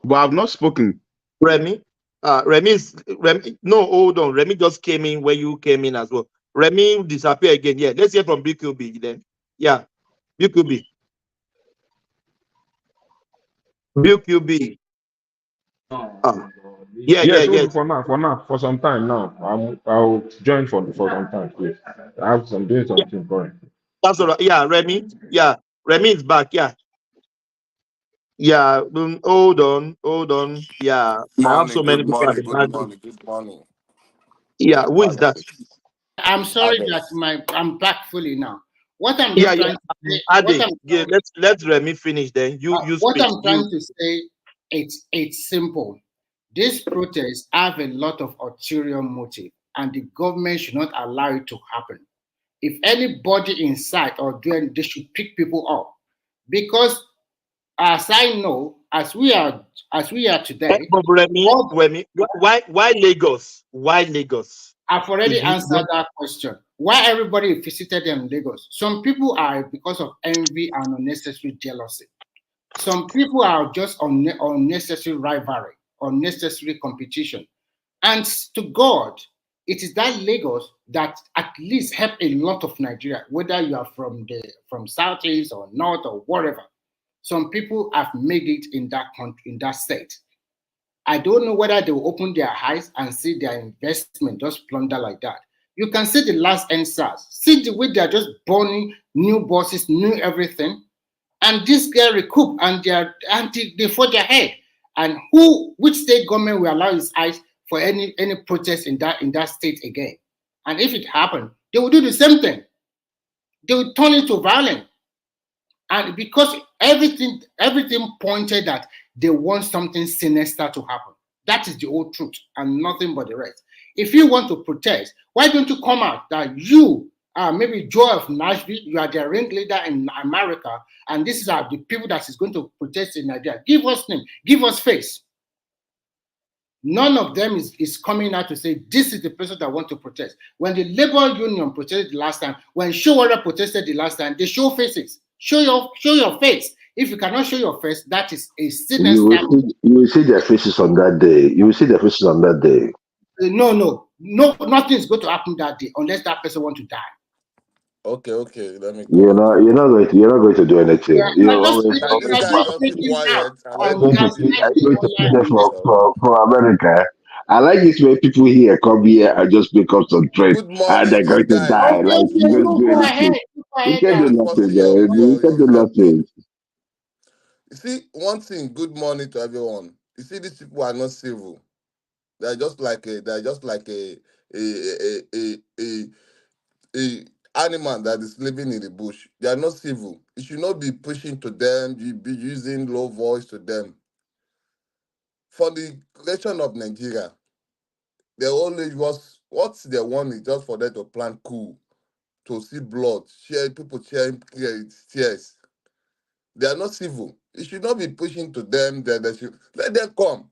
But I've not spoken. Remy, no, hold on. Remy just came in where you came in as well. Remy disappear again. Yeah, let's hear from BQB then. Yeah, BQB. Yeah. For some time now. I'll join for some time, please. I'm doing something currently. That's all right. Yeah, Remy. Yeah, Remy is back. Yeah. Yeah, hold on. Yeah, I have so many people at the back. Good morning. Yeah, who is that? I'm sorry that I'm back fully now. What I'm just trying to say, let Remy finish. Then you what speak. I'm trying to say, it's simple. These protests have a lot of ulterior motive, and the government should not allow it to happen. If anybody inside or doing, they should pick people up, because as I know, as we are today, Remy, why Lagos? Why Lagos? I've already answered that question. Why everybody visited them in Lagos? Some people are because of envy and unnecessary jealousy. Some people are just unnecessary rivalry, unnecessary competition. And to God, it is that Lagos that at least help a lot of Nigeria, whether you are from Southeast or North or whatever. Some people have made it in that country, in that state. I don't know whether they will open their eyes and see their investment just plunder like that. You can see the last NSAS. See the way they are just burning new bosses, new everything. And this guy recoup and they forge ahead. And which state government will allow his eyes for any protest in that state again? And if it happened, they will do the same thing. They will turn it to violence. And because everything pointed that they want something sinister to happen. That is the whole truth and nothing but the rest. If you want to protest, why don't you come out that you are maybe Joe of Nashville, you are the ringleader in America, and this is the people that is going to protest in Nigeria. Give us name, give us face. None of them is coming out to say this is the person that want to protest. When the labor union protested the last time, when Showara protested the last time, they show faces. Show your face. If you cannot show your face, that is a sinister. You will see their faces on that day. You will see their faces on that day. No, nothing is going to happen that day unless that person want to die. Okay. Let me. You're not going to do anything. Yeah, You're always talking about. I'm going to say for America. I like this way people here come here and just make up some trends and they're going to die. Like you don't do anything. You can't do nothing, man. You can't do nothing. You see, one thing. Good morning to everyone. You see, these people are not civil. They're just like a animal that is living in the bush. They are not civil. You should not be pushing to them. You be using low voice to them. For the creation of Nigeria, the only was what they want is just for them to plant coup, to see blood, people sharing tears. They are not civil. You should not be pushing to them. That they should let them come.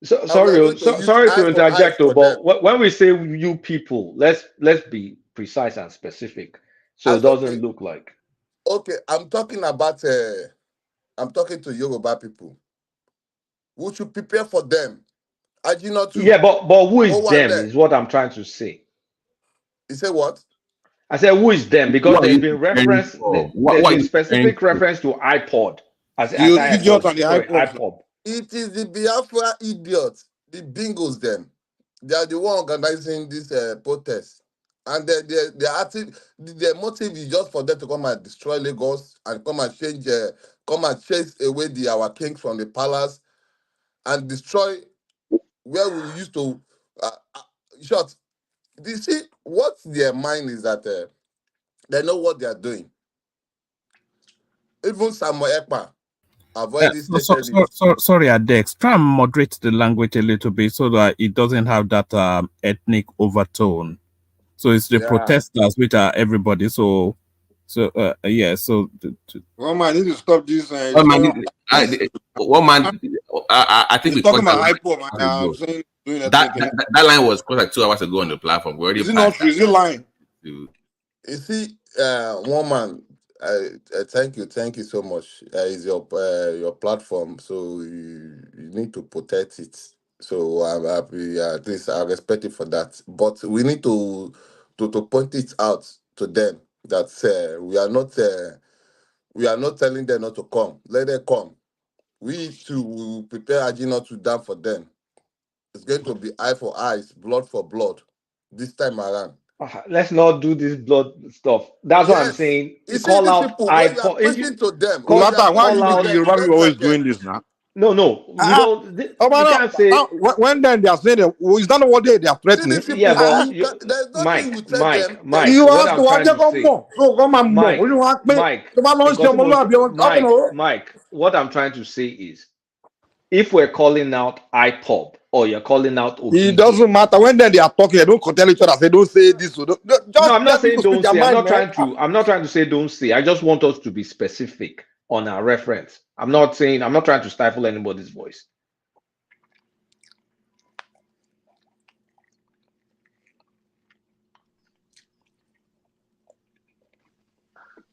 Sorry to interject, but when we say you people, let's be precise and specific, so it doesn't look like. Okay, I'm talking to Yoruba people. We should prepare for them. Yeah, but who is them is what I'm trying to say. You say what? I said who is them because there's been reference. There's been specific reference to iPod. You idiot on the iPod. It is the Biafra idiots, the bingos them. They are the one organizing this protest. And their motive is just for them to come and destroy Lagos and come and chase away our kings from the palace and destroy where we used to short. You see, what their mind is that they know what they are doing. Even Samuel Ekpa have already stated it. Sorry, Adex. Try and moderate the language a little bit so that it doesn't have that ethnic overtone. So it's the protesters, which are everybody. So yeah. So one man need to stop this. I think we talking about hypo, man. That line was close like 2 hours ago on the platform. We already is it not true? Is it lying? You see, one man. Thank you so much. It's your platform, so you need to protect it. So I'm happy. At least I respect it for that. But we need to point it out to them that we are not telling them not to come. Let them come. We too will prepare Agina to down for them. It's going to be eye for eyes, blood for blood this time around. Let's not do this blood stuff. That's what I'm saying. You call out iPod. To them. Why are you always doing this now? No, you don't. You can't say. When then they are saying that, is that not what they are threatening? Yeah, but there's nothing you tell them. Mike, You what ask I'm trying to say, Mike, what I'm trying to say is, if we're calling out IPOB or you're calling out It doesn't matter. When then they are talking, they don't tell each other. They don't say this. No, I'm not saying don't say. I'm not trying to say don't say. I just want us to be specific on our reference. I'm not trying to stifle anybody's voice.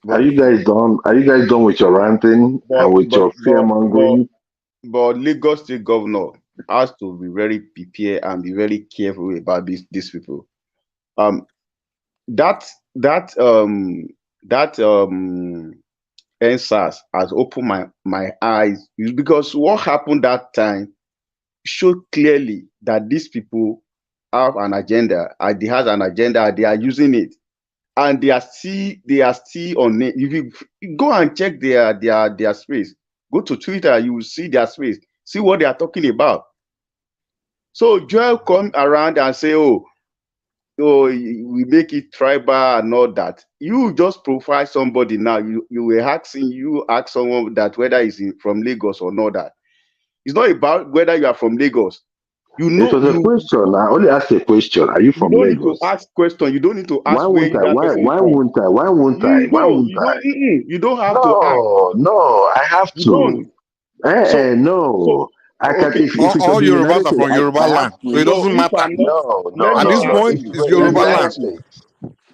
Are you guys done? Are you guys done with your ranting and with your fear mongering? But Lagos State Governor has to be very prepared and be very careful about these people. That NSAS has opened my eyes, because what happened that time showed clearly that these people have an agenda, and they have an agenda, and they are using it, and they are still on it. If you go and check their space, go to Twitter, you will see their space, see what they are talking about. So Joel come around and say, oh, we make it tribal and all that. You just profile somebody now. You ask someone that whether he's from Lagos or not. That it's not about whether you are from Lagos. You know, it was a question. I only asked a question. Are you from Lagos? You don't need to ask question. You don't need to ask why won't I? You don't have to ask. No, I have to. No. I can, if all Yorubas are from Yoruba land, so it doesn't matter. No. At this point, it's Yoruba land.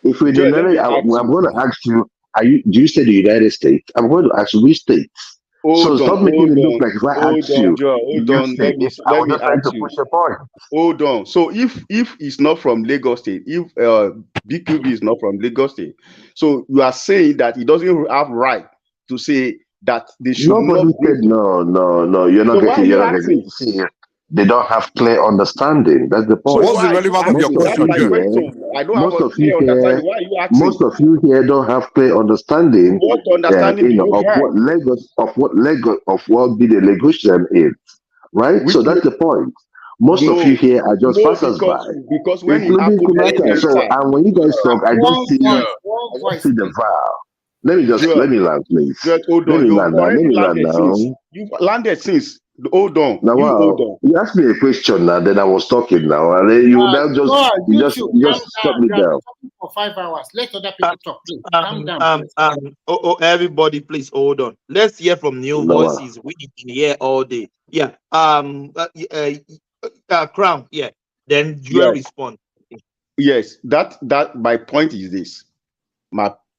If we do I'm going to ask you, do you say the United States? I'm going to ask you which states. Stop making it look like if I ask you, let me ask you. Hold on. So if it's not from Lagos State, if BQB is not from Lagos State, so you are saying that he doesn't have right to say that they should Nobody said no. You're not getting. See, they don't have clear understanding. That's the point. So what's the relevance of your question? I don't have a clear understanding. Why are you asking? Most of you here don't have clear understanding. What understanding of what be the Lagosian is, right? So that's the point. Most of you here are just passers-by. Because when it happened, and when you guys talk, I don't see the vow. Let me land, please. Hold on. You've landed since. Hold on. Now, you asked me a question now, then I was talking now. And then you just shut me down. For 5 hours. Let other people talk. Calm down. Everybody, please hold on. Let's hear from new voices. We can hear all day. Yeah. Crown. Yeah. Then you will respond. Yes. That my point is this.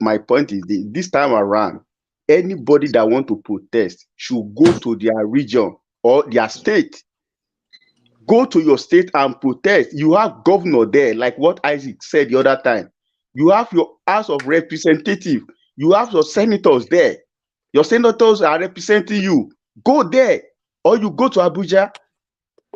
My point is this time around, anybody that want to protest should go to their region or their state. Go to your state and protest. You have governor there, like what Isaac said the other time. You have your House of Representatives. You have your senators there. Your senators are representing you. Go there, or you go to Abuja.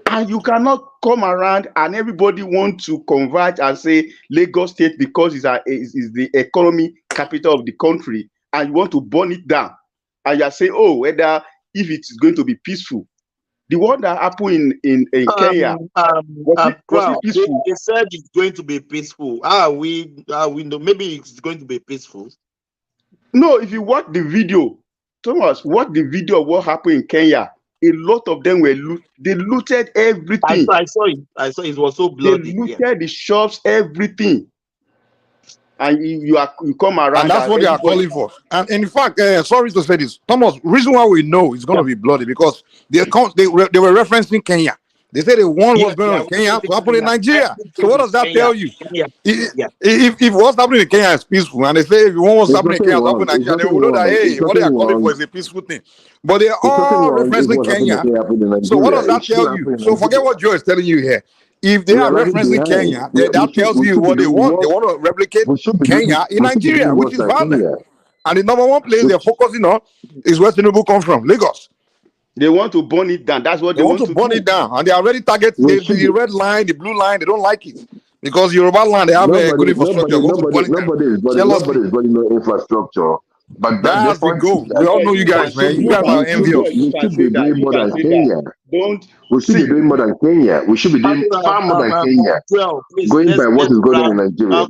And you cannot come around and everybody want to converge and say Lagos State because it's the economy capital of the country, and you want to burn it down. And you are saying, oh, whether if it's going to be peaceful. The one that happened in Kenya was it peaceful? They said it's going to be peaceful. We know maybe it's going to be peaceful. No, if you watch the video, Thomas, watch the video of what happened in Kenya. A lot of them they looted everything. I saw it. It was so bloody. They looted the shops, everything. And you come around. And that's what they are calling for. And in fact, sorry to say this, Thomas, reason why we know it's going to be bloody because they were referencing Kenya. They said the one was going on in Kenya to happen in Nigeria. So what does that tell you? If what's happening in Kenya is peaceful, and they say if one was happening in Kenya to happen in Nigeria, they will know that hey, what they are calling for is a peaceful thing. But they are all referencing Kenya. So what does that tell you? So forget what Joe is telling you here. If they are referencing Kenya, that tells you what they want. They want to replicate Kenya in Nigeria, which is violent. And the number one place they're focusing on is where Tinubu comes from, Lagos. They want to burn it down. That's what they want to burn it down. And they already target the red line, the blue line. They don't like it. Because Yoruba land, they have a good infrastructure. Nobody is burning no infrastructure. But That's the goal. We all know you guys, man. You guys are envious. We should be doing more than Kenya. Don't We should be doing more than Kenya. We should be doing far more than Kenya. Joel, please, Going by what is going on in Nigeria.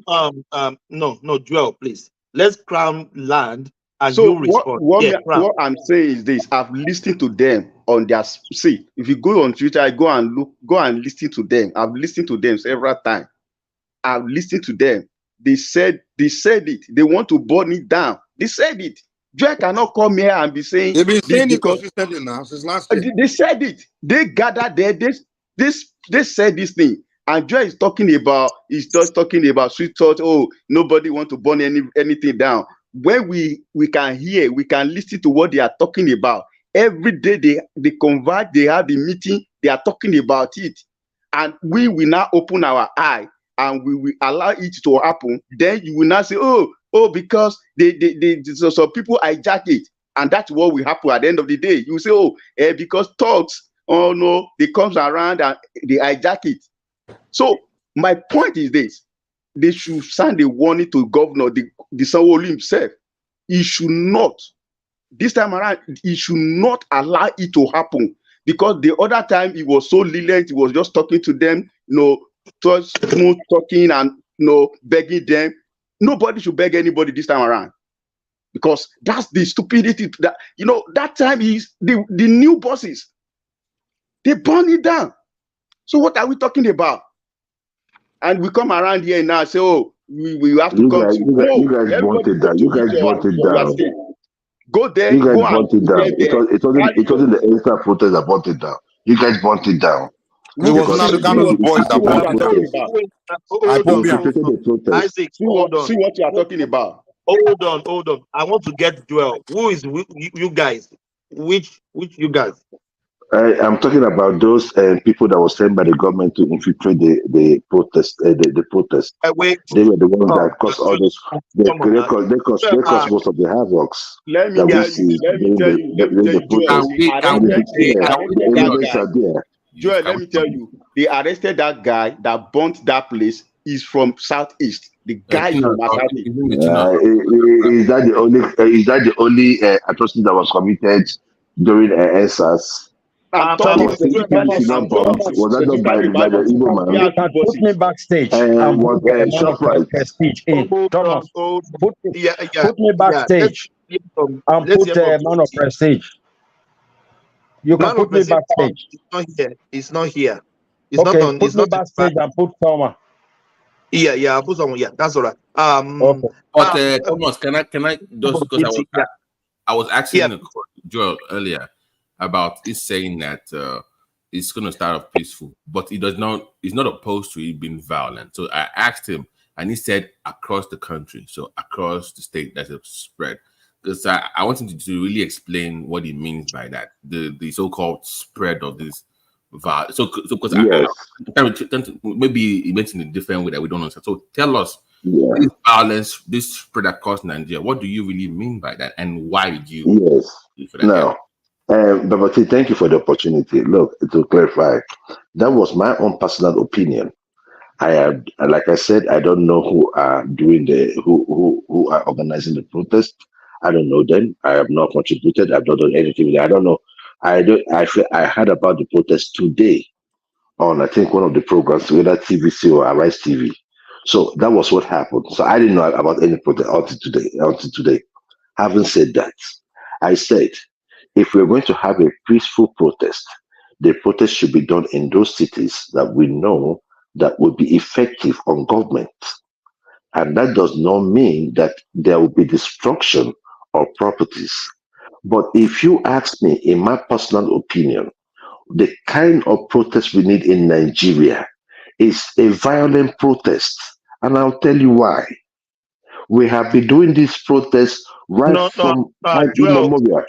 No, Joel, please. Let's crown land and so you respond. what I'm saying is this: I've listened to them on their see. If you go on Twitter, I go and listen to them. I've listened to them several times. I've listened to them. They said it. They want to burn it down. They said it. Joy cannot come here and be saying they've been saying it consistently now since last year. They said it. They gathered there. They said this thing. And Joy is just talking about sweet thought. Oh, nobody want to burn anything down. When we can hear, we can listen to what they are talking about. Every day they converge, they have the meeting, they are talking about it. And we will now open our eye and we will allow it to happen. Then you will not say, oh, because so people hijack it. And that's what will happen at the end of the day. You say, because talks, oh no, they comes around and they hijack it. So my point is this: they should send a warning to Governor the Sanwo-Olu himself. He should not, this time around, he should not allow it to happen. Because the other time he was so lenient, he was just talking to them, smooth talking and begging them. Nobody should beg anybody this time around. Because that's the stupidity that that time is the new bosses. They burn it down. So what are we talking about? And we come around here now and say, oh, we have to You come guys wanted that. You guys wanted down. Go there. You guys wanted down. It wasn't the extra protest that brought it down. You guys brought it down. It was not the kind of boys that brought it down. Isaac, hold on. See what you are talking about. Hold on. I want to get Joel. Who is you guys? Which you guys? I'm talking about those people that were sent by the government to infiltrate the protest. The protest. They were the ones that caused all those. They caused most of the havocs. Let me tell you. They arrested that guy that burnt that place. Is from Southeast. The guy is from Makati. Is that the only atrocity that was committed during NSAS? Was that done by the evil man? You can put me backstage and put prestige in. Thomas, put me backstage and put a man of prestige. You can put me backstage. It's not here. Okay, put me backstage and put Thomas. Yeah, I'll put someone. Yeah, that's all right. Okay. But Thomas, can I just because I was asking Joel earlier about it saying that it's going to start off peaceful, but he's not opposed to it being violent. So I asked him, and he said across the country, so across the state, that's a spread. Because I want him to really explain what he means by that, the so-called spread of this violence. So because maybe he mentioned in a different way that we don't understand. So tell us, this violence, this spread across Nigeria, what do you really mean by that, and why did you? Yes. Now, Babati, thank you for the opportunity. Look, to clarify, that was my own personal opinion. Like I said, I don't know who are doing who are organizing the protest. I don't know them. I have not contributed. I've not done anything. I don't know. I heard about the protest today on I think one of the programs, whether TVC or Arise TV. So that was what happened. So I didn't know about any protest until today. Having said that, I said, if we're going to have a peaceful protest, the protest should be done in those cities that we know that will be effective on government. And that does not mean that there will be destruction of properties. But if you ask me, in my personal opinion, the kind of protest we need in Nigeria is a violent protest. And I'll tell you why. We have been doing this protest from immemorial.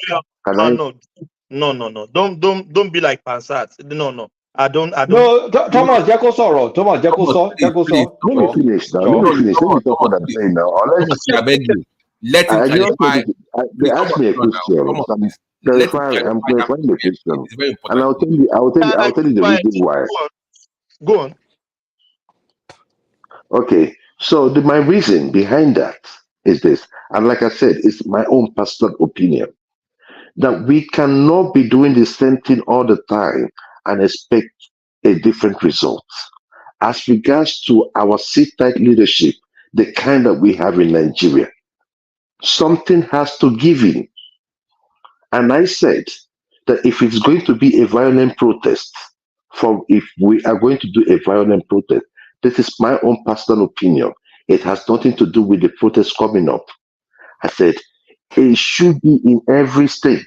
No. Don't be like Pansat. No. I don't. No, Thomas, Thomas, Let me finish now. Let me talk what I'm saying now. I beg you. Let him clarify. They asked me a question. I'm clarifying the question. And I'll tell you the reason why. Go on. Okay. So my reason behind that is this, and like I said, it's my own personal opinion, that we cannot be doing the same thing all the time and expect a different result. As regards to our sit-tight leadership, the kind that we have in Nigeria, something has to give in. And I said that if it's going to be a violent protest, if we are going to do a violent protest, this is my own personal opinion. It has nothing to do with the protest coming up. I said it should be in every state,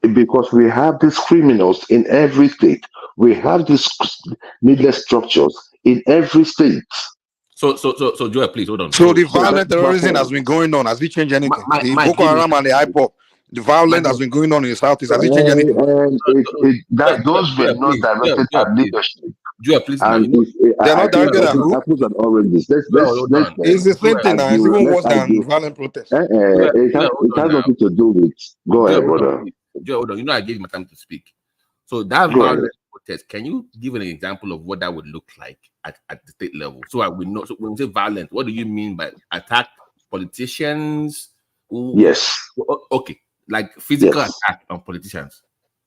because we have these criminals in every state. We have these needless structures in every state. So, Joel, please hold on. So the violent terrorism has been going on. Has it changed anything? The Boko Haram and the IPOC, the violence has been going on in the Southeast. Has it changed anything? Those were not directed at leadership. Joel, please. They're not directed at who? Apples and oranges. It's the same thing now. It's even worse than violent protests. It has nothing to do with. Go ahead, brother. Joel, hold on. You know, I gave you my time to speak. So that violent protest, can you give an example of what that would look like at the state level? So we know. So when we say violent, what do you mean by attack politicians? Yes. Okay, like physical attack on politicians.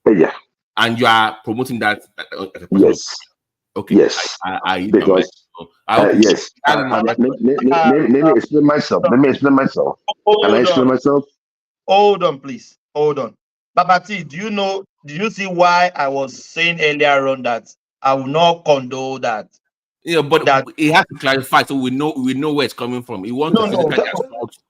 Yeah. And you are promoting that. Yes. Okay. Yes. Because yes. Let me explain myself. Can I explain myself? Hold on, please. Hold on. Babati, did you see why I was saying earlier on that I will not condone that? Yeah, but it has to clarify so we know where it's coming from. He wants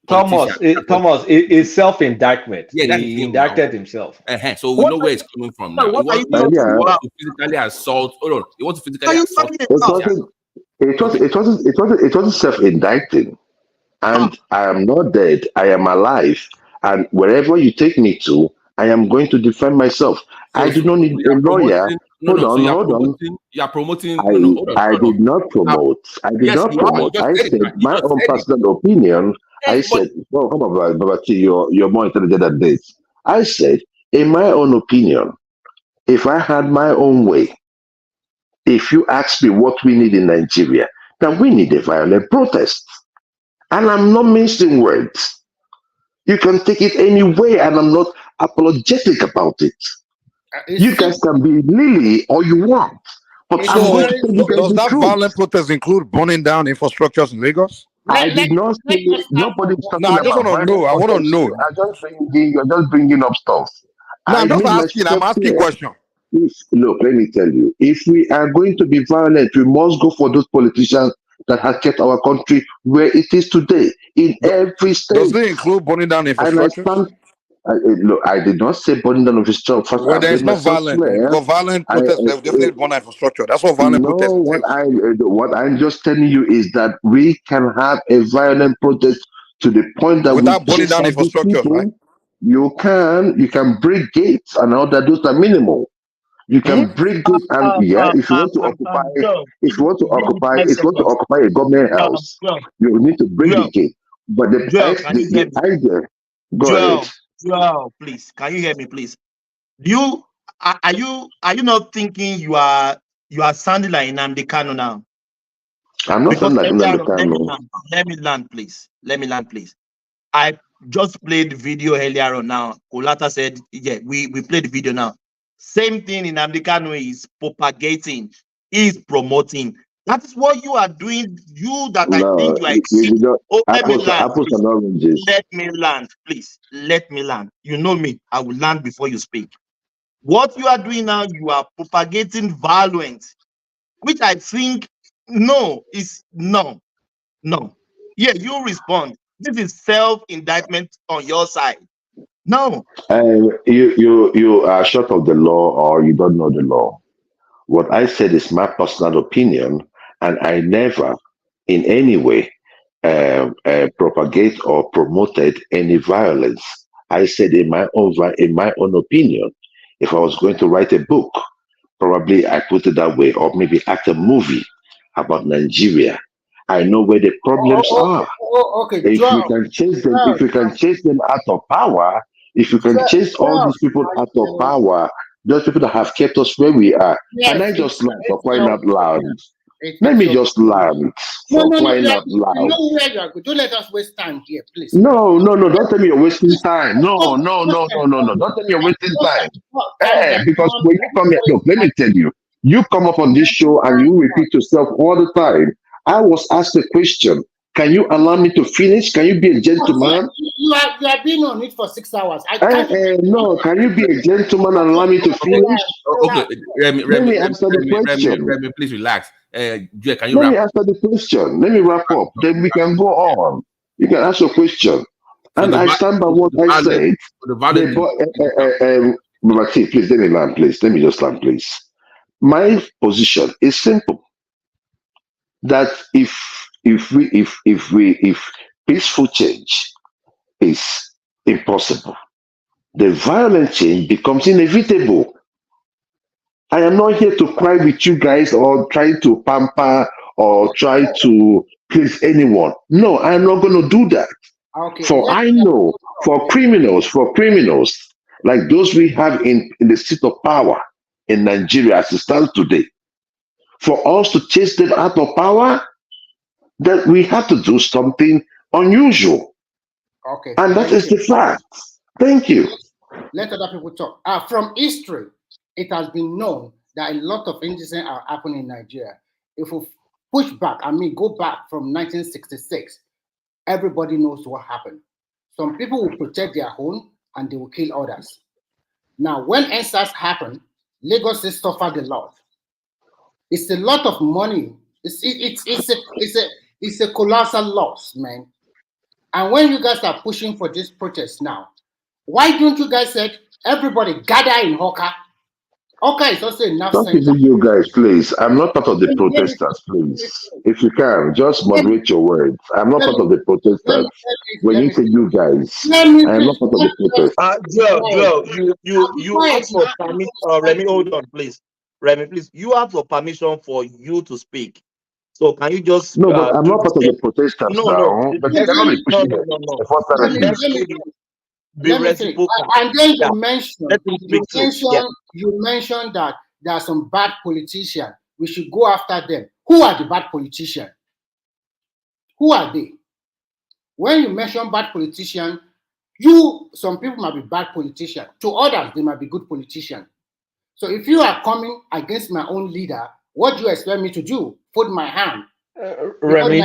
Thomas, it's self-indictment. Yeah, he indicted himself. So we know where it's coming from now. He wants to physically assault. Hold on. He wants to physically assault. It wasn't self-indicting. And I am not dead. I am alive. And wherever you take me to, I am going to defend myself. I do not need a lawyer. Hold on. You are promoting. I did not promote. I said my own personal opinion. I said, well, come on, Babati, you're more intelligent than this. I said, in my own opinion, if I had my own way, if you ask me what we need in Nigeria, then we need a violent protest. And I'm not mincing words. You can take it any way, and I'm not apologetic about it. You guys can be Lily all you want. But does that violent protest include burning down infrastructures in Lagos? I did not say nobody's talking about. I just want to know. I want to know. You're just bringing up stuff. No, I'm just asking. I'm asking question. Look, let me tell you. If we are going to be violent, we must go for those politicians that have kept our country where it is today in every state. Does it include burning down infrastructure? Look, I did not say burning down infrastructure. Well, there's no violent. Because violent protests, they definitely burn infrastructure. That's what violent protests. What I'm just telling you is that we can have a violent protest to the point that without burning down infrastructure, right? You can break gates and all that. Those are minimal. You can break it, and if you want to occupy a government house, you need to break the gate. But the idea. Go ahead. Joel, please, can you hear me, please? Are you not thinking you are sounding like Nnamdi Kanu now? I'm not sounding like Nnamdi Kanu. Let me land, please. I just played the video earlier on now. Kolata said, yeah, we played the video now. Same thing in Nnamdi Kanu is propagating, is promoting. That is what you are doing. I think you are exceeding. Let me land, please. Let me land. You know me. I will land before you speak. What you are doing now, you are propagating violence, which I think is no. Yeah, you respond. This is self-indictment on your side. No. You are short of the law, or you don't know the law. What I said is my personal opinion, and I never in any way propagate or promoted any violence. I said in my own opinion, if I was going to write a book, probably I put it that way, or maybe act a movie about Nigeria. I know where the problems are. Okay. If we can chase them out of power, if you can chase all these people out of power, those people that have kept us where we are. And I just laugh for crying out loud. Let me just land for crying out loud. You know where you are going. Don't let us waste time here, please. No. Don't tell me you're wasting time. No. Don't tell me you're wasting time. Because when you come here, look, let me tell you, you come up on this show and you repeat yourself all the time. I was asked a question. Can you allow me to finish? Can you be a gentleman? You are being on it for 6 hours. No, can you be a gentleman and allow me to finish? Okay, Let me answer the question. Remy, please relax. Can you Let me answer the question. Let me wrap up. Then we can go on. You can ask your question. And I stand by what I said. Please let me land, please. Let me just land, please. My position is simple. That if peaceful change is impossible, the violent change becomes inevitable. I am not here to cry with you guys or try to pamper or try to please anyone. No, I'm not going to do that. Okay. For I know, for criminals like those we have in the seat of power in Nigeria as it stands today, for us to chase them out of power, that we have to do something unusual. Okay. And that is the fact. Thank you. Let other people talk. From history, it has been known that a lot of incidents are happening in Nigeria. If we push back, go back from 1966, everybody knows what happened. Some people will protect their own and they will kill others. Now, when NSAS happened, Lagos State suffered a lot. It's a lot of money. It's a colossal loss, man. And when you guys are pushing for this protest now, why don't you guys say everybody gather in Hoka? Hoka is also enough. Don't even you guys, please. I'm not part of the protesters, please. If you can, just moderate your words. I'm not part of the protesters. When you say you guys, I am not part of the protesters. Joel, you ask for permission. Remy, hold on, please. Remy, please. You ask for permission for you to speak. So can you just no? But I'm not part of the protesters now. But you cannot be pushing it. Let me think. And then you mentioned that there are some bad politicians. We should go after them. Who are the bad politicians? Who are they? When you mention bad politicians, some people might be bad politicians. To others, they might be good politicians. So if you are coming against my own leader, what do you expect me to do? Put my hand. Remy,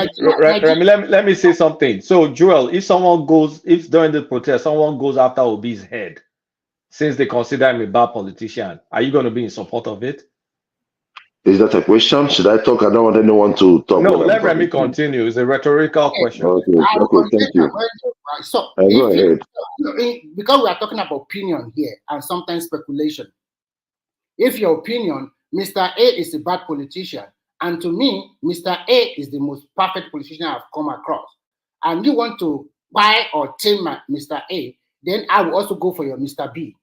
let me say something. So, Joel, if during the protest, someone goes after Obi's head, since they consider him a bad politician, are you going to be in support of it? Is that a question? Should I talk? I don't want anyone to talk. No, let Remy continue. It's a rhetorical question. Okay, thank you. So, go ahead. Because we are talking about opinion here and sometimes speculation. If your opinion, Mr. A is a bad politician, and to me, Mr. A is the most perfect politician I've come across, and you want to buy or tame Mr. A, then I will also go for your Mr. B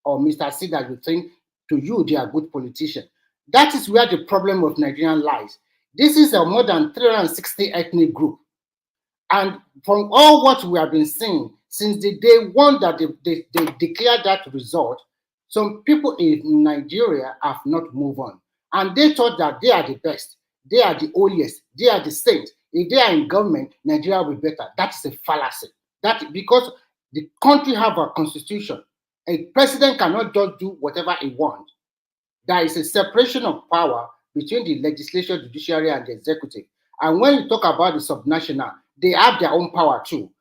or Mr. C that you think to you they are good politicians. That is where the problem of Nigerian lies. This is a more than 360 ethnic group. And from all what we have been seeing since the day one that they declared that result, some people in Nigeria have not moved on. And they thought that they are the best. They are the holiest. They are the saints. If they are in government, Nigeria will be better. That is a fallacy. That because the country have a constitution. A president cannot just do whatever he wants. There is a separation of power between the legislature, judiciary, and the executive. And when you talk about the subnational, they have their own power too.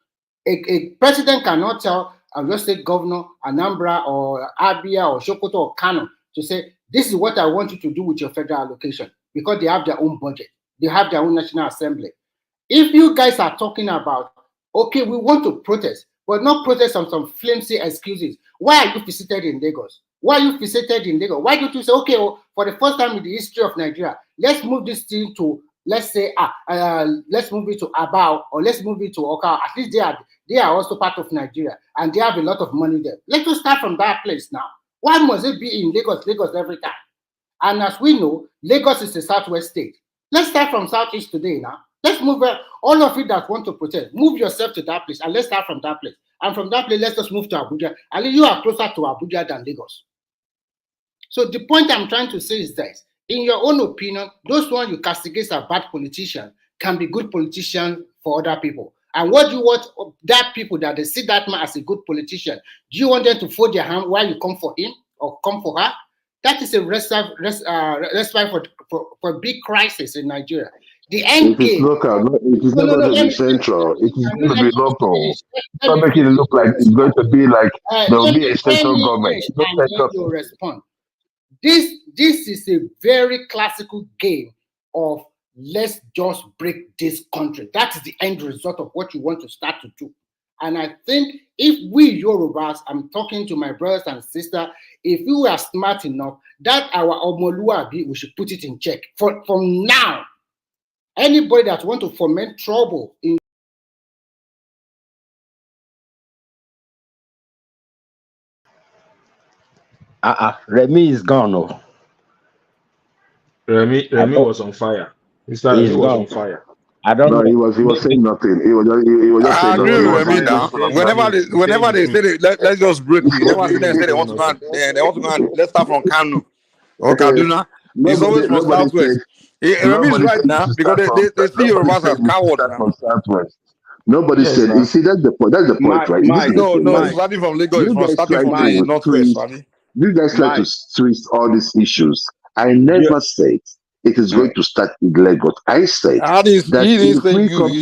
A president cannot tell a state governor, Anambra, or Abia, or Sokoto, or Kano to say, this is what I want you to do with your federal allocation, because they have their own budget. They have their own National Assembly. If you guys are talking about, okay, we want to protest, but not protest on some flimsy excuses. Why are you visited in Lagos? Why are you visited in Lagos? Why don't you say, okay, for the first time in the history of Nigeria, let's move this thing to, let's say, let's move it to Abao, or let's move it to Oka. At least they are also part of Nigeria, and they have a lot of money there. Let us start from that place now. Why must it be in Lagos every time? And as we know, Lagos is a southwest state. Let's start from southeast today now. Let's move all of you that want to protest. Move yourself to that place, and let's start from that place. And from that place, let's just move to Abuja. And you are closer to Abuja than Lagos. So the point I'm trying to say is this. in your own opinion, those ones you castigate as bad politicians can be good politicians for other people. And what do you want that people that they see that man as a good politician? Do you want them to fold their hand while you come for him or come for her? That is a recipe for big crisis in Nigeria. The end game. If it's local, it is not going to be central. It is going to be local. Stop making it look like it's going to be like there will be a central government. To respond. This is a very classical game of let's just break this country. That is the end result of what you want to start to do. And I think if we Yorubas, I'm talking to my brothers and sisters, if we were smart enough, that our Omoluabi, we should put it in check. From now, anybody that want to foment trouble in Remy is gone. Oh. Remy was on fire. He's was on fire. I don't know. He was saying nothing. He was just saying I agree with Remy now. Whenever they say let's just break it. Whenever they say they want to go and let's start from Kano or Kaduna. It's always from Southwest. Remy is right now because they see Yorubas as cowards now. Southwest. Nobody said. You see, that's the point. That's the point, right? No, it's starting from Lagos. It's starting from the Northwest. You guys try to twist all these issues. I never said it is going to start in Lagos. I said that you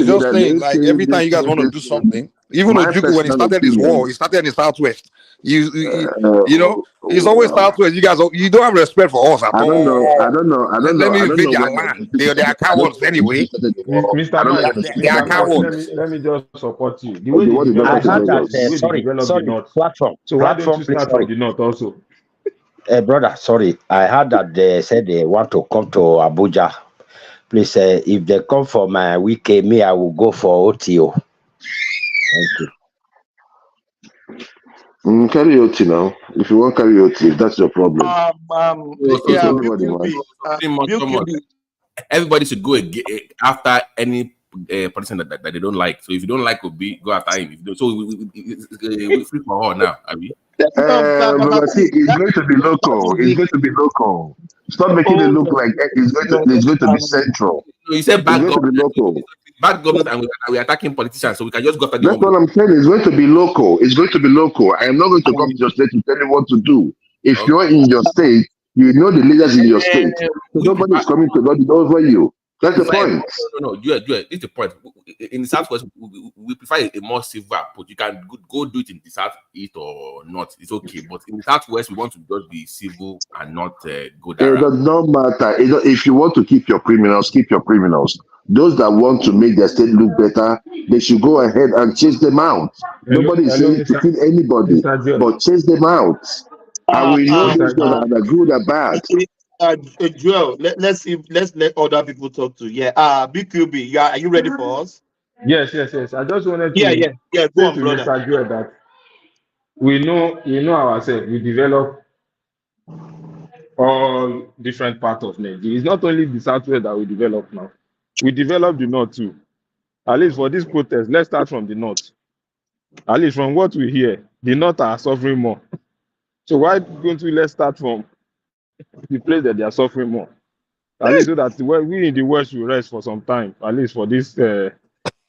just saying like every time you guys want to do something. Even Ojukwu, when he started his war, he started in the Southwest. You know, it's always Southwest. You guys, you don't have respect for us at all. I don't know. Let me invade their land. They are cowards anyway. Mr. They are cowards. Let me just support you. The way I heard that. Sorry, platform. So why don't you start from the north also? Brother, sorry. I heard that they said they want to come to Abuja. Please, if they come for my weekend, me, I will go for OTO. Thank you. Carry OT now. If you want carry OT, if that's your problem. Everybody should go after any person that they don't like. So if you don't like Obi, go after him. So we're free for all now, are we? But see, it's going to be local. It's going to be local. Stop making it look like it's going to be central. No, you said bad government. Local. Bad government, and we're attacking politicians, so we can just go after the That's what I'm saying. It's going to be local. It's going to be local. I am not going to come to your state to tell you what to do. If you're in your state, you know the leaders in your state. So nobody is coming to lord it over you. That's the point. No. This is the point. In the Southwest, we prefer a more civil approach. You can go do it in the Southeast or not. It's okay. But in the Southwest, we want to just be civil and not go down. It does not matter. If you want to keep your criminals, keep your criminals. Those that want to make their state look better, they should go ahead and chase them out. Nobody is saying to kill anybody, but chase them out. And we know those that are good or bad. Joel, let's let other people talk to. BQB, are you ready for us? Yes. I just wanted to go on, brother. Mr. Joel that we know ourselves. We develop all different parts of Nigeria. It's not only the Southwest that we develop now. We develop the North too. At least for this protest, let's start from the North. At least from what we hear, the North are suffering more. So why don't let's start from the place that they are suffering more? At least so that we in the West will rest for some time, at least for this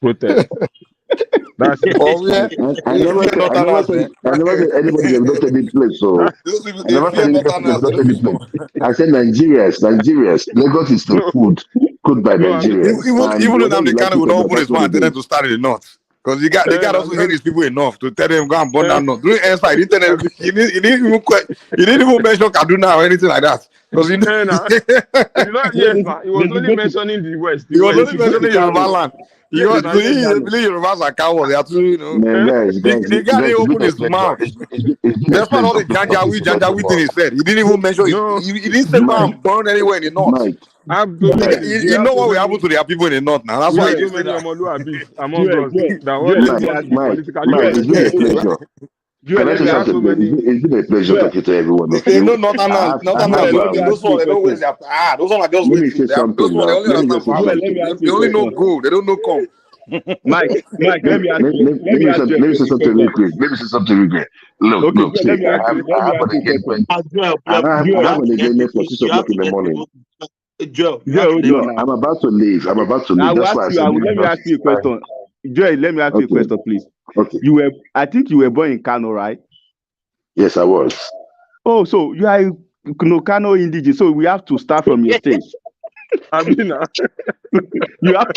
protest. That's it. I never said anybody developed any place. So I never said anybody developed any place. I said Nigerians. Lagos is the food cooked by Nigerians. Even though the kind would open his mouth, they to start in the North. Because they got also hate these people enough to tell them go and burn down North. During inside, he didn't even mention Kaduna or anything like that. Because he was only mentioning the West. He was only mentioning Yoruba land. He believe Yorubas are cowards. They are too, the guy didn't open his mouth. That's not all the Janjaweed thing he said. He didn't even mention it. He didn't say go and burn anywhere in the North. You know what will happen to their people in the North now. That's why it's been a pleasure talking to everyone. They know Northern those ones, they don't waste their those ones are just waiting. Those ones, they only know good. They don't know come. Mike, let me ask you. Let me say something real quick. Look, Okay, look. See, let me I ask have you an a question. engagement. I have an engagement for 6 o'clock in the morning. Joel, Hold on I'm now. about to leave. That's why I said Let me ask you a question. Joel, let me ask you a question, please. Okay. I think you were born in Kano, right? Yes, I was. Oh, so you are Kano indigenous. So we have to start from your stage. I mean, you have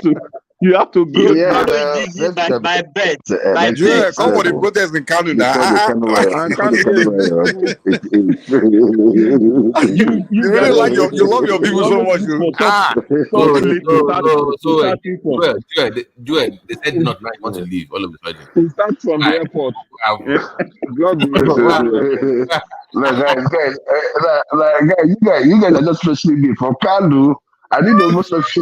to go. Yeah, by bed. Joel, come for the protest in Kano now. You really like you love your people so much. Joel, they said not now you want to leave all of a sudden. We start from the airport. Guys, you guys are just pushing me from Kano. I need almost a this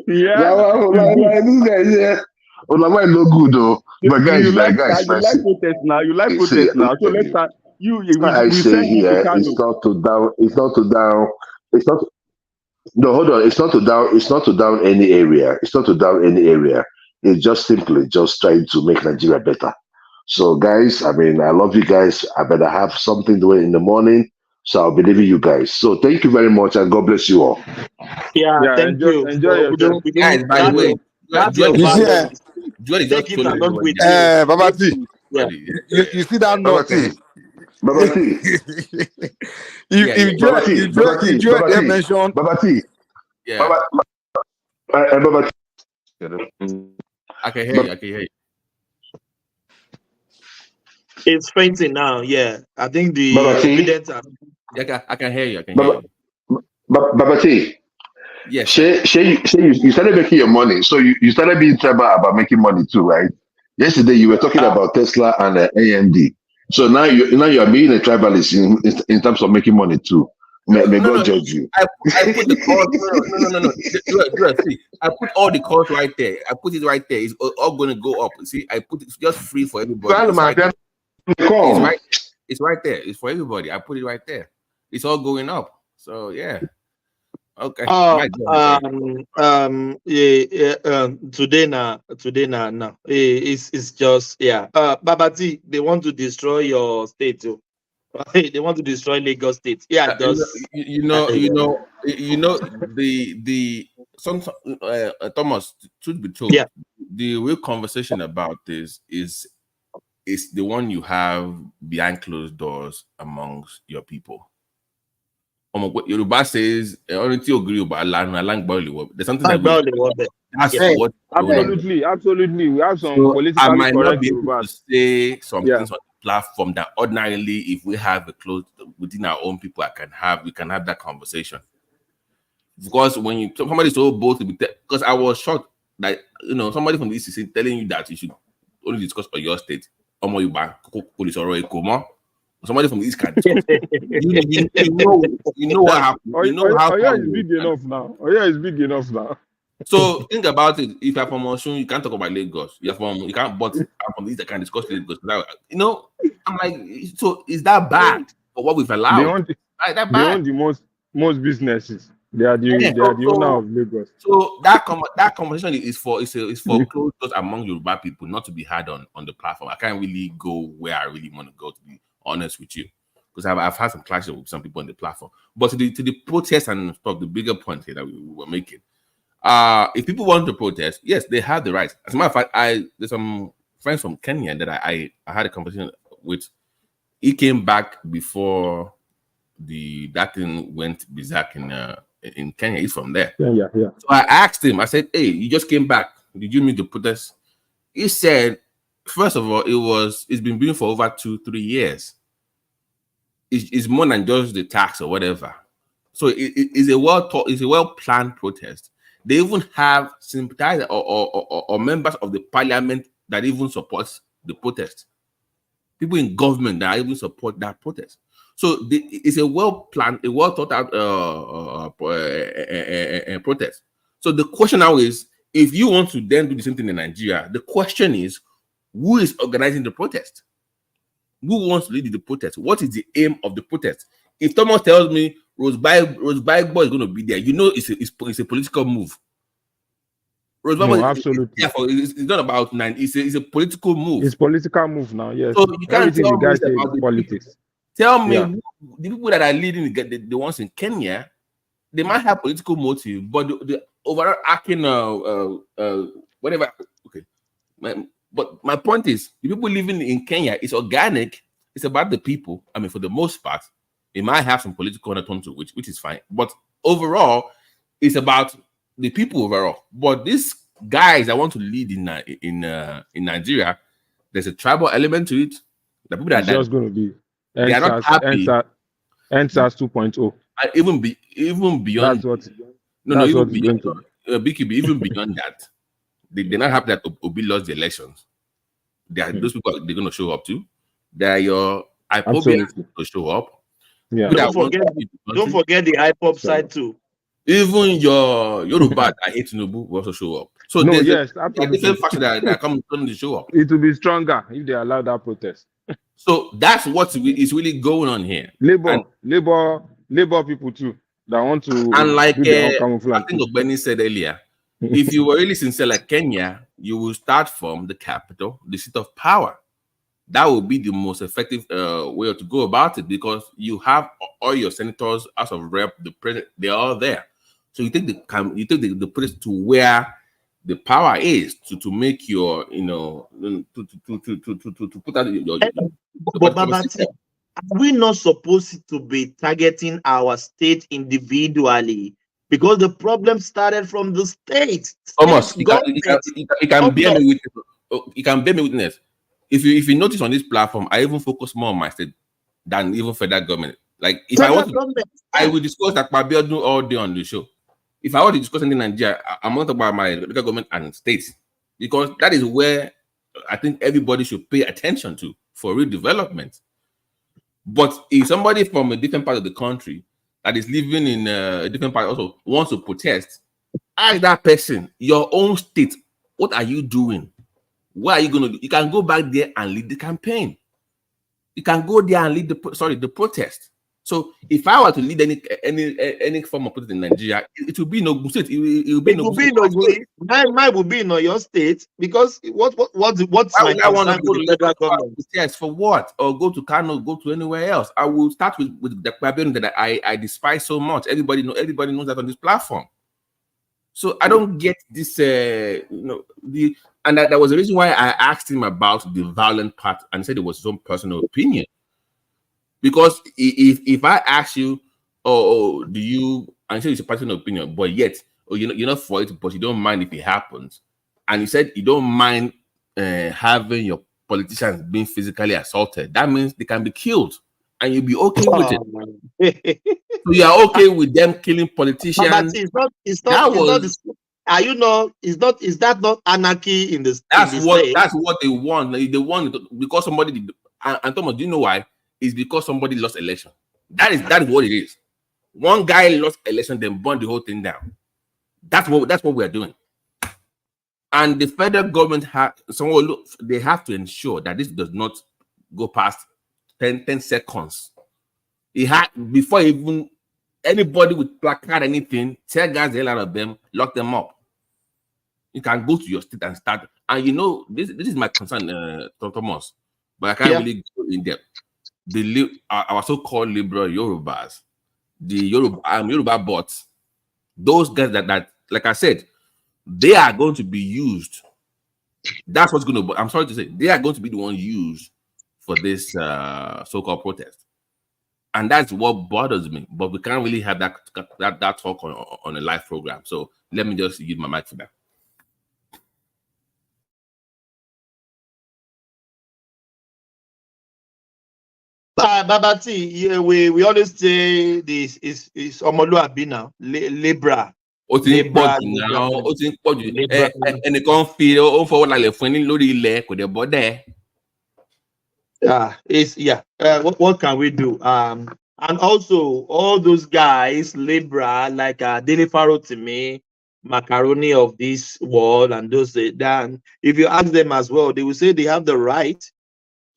guy here. Oh, no, no good though. But guys, you like protest now. You like protest now. So let's start. I say here, it's not to down. No, hold on. It's not to down any area. It's just simply just trying to make Nigeria better. So guys, I mean, I love you guys. I better have something doing in the morning. So I'll be leaving you guys. So thank you very much and God bless you all. Yeah, thank you. Enjoy yourself. Guys, by the way, Joel is just trolling everybody. Babati, you see that note? Babati. If Joel mentioned Babati. Yeah. Babati. I can hear you. It's fainting now. Yeah, I think the evidence. I can hear you. Babati. Yes. You started making your money, so you started being tribal about making money too, right? Yesterday you were talking about Tesla and AMD. So now you are being a tribalist in terms of making money too. May God judge you. I put the cost. No. See, I put all the cost right there. I put it right there. It's all going to go up. See, I put it just free for everybody. It's right there. It's for everybody. I put it right there. It's all going up. So yeah. Okay. Today now. It's just Babati, they want to destroy your state too. They want to destroy Lagos State. Yeah, you know the Thomas, truth be told, the real conversation about this is the one you have behind closed doors amongst your people. Yoruba says there's something that absolutely. We have some politically correct Yoruba to say some things on the platform that ordinarily, if we have a close within our own people, we can have that conversation. Because when somebody so bold to be, because I was shocked that somebody from the East is telling you that you should only discuss on your state. Somebody from the East can discuss. you know what happened. Oyo is big enough now. So think about it. If you're from Osun, you can't talk about Lagos. You can't. But I'm from the East, I can discuss Lagos. I'm like, so is that bad for what we've allowed? They own the most businesses. They are the owner of Lagos. So that conversation is for closed doors among Yoruba people, not to be had on the platform. I can't really go where I really want to go, to be honest with you, because I've had some clashes with some people on the platform. But to the protest and stuff, the bigger point here that we were making, if people want to protest, yes, they have the right. As a matter of fact, there's some friends from Kenya that I had a conversation with. He came back before that thing went berserk in Kenya. He's from there. Yeah. So I asked him, I said, hey, you just came back. Did you meet the protest? He said, first of all, it's been brewing for over 2-3 years. It's more than just the tax or whatever. So it's a well-planned protest. They even have sympathizers or members of the parliament that even supports the protest. People in government that even support that protest. So it's a well-planned, a well-thought-out protest. So the question now is, if you want to then do the same thing in Nigeria, the question is, who is organizing the protest? Who wants to lead the protest? What is the aim of the protest? If Thomas tells me Rose Bible is going to be there, it's a political move. No, absolutely. It's not about it's a political move. It's political move now. Yes. So you can't Everything tell the me guy it's say about is the politics. people. Tell me Yeah. the people that are leading the ones in Kenya, they might have political motive, but the overall acting whatever. Okay, but my point is, the people living in Kenya is organic. It's about the people. I mean, for the most part, it might have some political undertone to which is fine, but overall, it's about the people overall. But these guys that want to lead in Nigeria, there's a tribal element to it. The people It's just going to be they are not happy. NSAS 2.0. And even beyond. That's what. No, that's even what it's beyond going to BKB, even beyond that, they're not happy that Obi lost the elections. Those people they're going to show up to. They are your IPOBians to show up. Yeah. Don't forget the IPOB side too. Even your Yoruba, I hate Tinubu, will also show up. So no, there's yes, a different faction that come to show up. It will be stronger if they allow that protest. So that's what is really going on here. Labor people too that want to. And like do their own camouflage. I think Ogbeni said earlier, if you were really sincere like Kenya, you will start from the capital, the seat of power. That will be the most effective way to go about it, because you have all your senators, House of Rep, the president, they're all there. So you take the place to where the power is to make your to put out your. But are we not supposed to be targeting our state individually? Because the problem started from the state. Almost, you can bear me witness. If you notice on this platform, I even focus more on my state than even federal government. Like if I want to, I will discuss that Pabiodun all day on the show. If I want to discuss anything in Nigeria, I'm not about my local government and states, because that is where I think everybody should pay attention to for real development. But if somebody from a different part of the country that is living in a different part also wants to protest, ask that person, your own state, what are you doing? What are you going to do? You can go back there and lead the campaign. You can go there and lead the protest. So if I were to lead any form of protest in Nigeria, it will be in Ogun State. It will be in Ogun. Mine will be in your state, because what's my concern with the federal government? Yes, for what? Or go to Kano, go to anywhere else. I will start with the Caribbean that I despise so much. Everybody knows that on this platform. So I don't get this, and that was the reason why I asked him about the violent part and said it was his own personal opinion. Because if I ask you, do you, and say it's a personal opinion, but yet, you're not for it, but you don't mind if it happens, and you said you don't mind having your politicians being physically assaulted, that means they can be killed, and you'll be okay with it. So you are okay with them killing politicians? Is that not anarchy in the That's in the what state? that's what they want. They want it because somebody did. And Thomas, do you know why? It's because somebody lost election. That is what it is. One guy lost election, then burned the whole thing down. That's what we are doing. And the federal government they have to ensure that this does not go past 10 seconds. Before even anybody with placard anything, tear gas the hell out of them, lock them up. You can go to your state and start. And this is my concern, Thomas, but I can't really go in depth. Our so-called liberal Yorubas, the Yoruba bots, those guys that, like I said, they are going to be used. That's what's going to. I'm sorry to say, they are going to be the one used for this so-called protest, and that's what bothers me. But we can't really have that talk on a live program. So let me just use my mic for that. Babati, we always say this is Omoluabi now, Libra. Ó ti ń pọ̀ jù náà, ó ti ń pọ̀ jù. Ẹnìkan fi ó fọwọ́ lálẹ́ fún ní lórí ilẹ̀ kò dẹ̀ bọ́ dẹ̀. What can we do? And also all those guys, Libra, like Dele Faro to me, Macaroni of this world, and those then if you ask them as well, they will say they have the right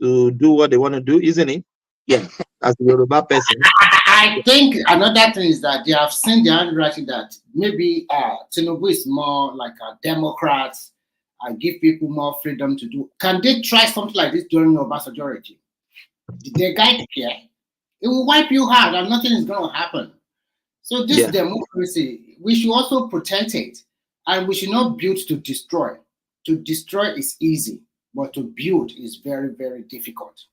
to do what they want to do, isn't it? Yeah, as a Yoruba person. I think another thing is that they have seen the handwriting that maybe Tinubu is more like a Democrat. I give people more freedom to do. Can they try something like this during Obasanjo regime? Did the guy care? It will wipe you out and nothing is going to happen. So this democracy, we should also protect it. And we should not build to destroy. To destroy is easy, but to build is very, very difficult.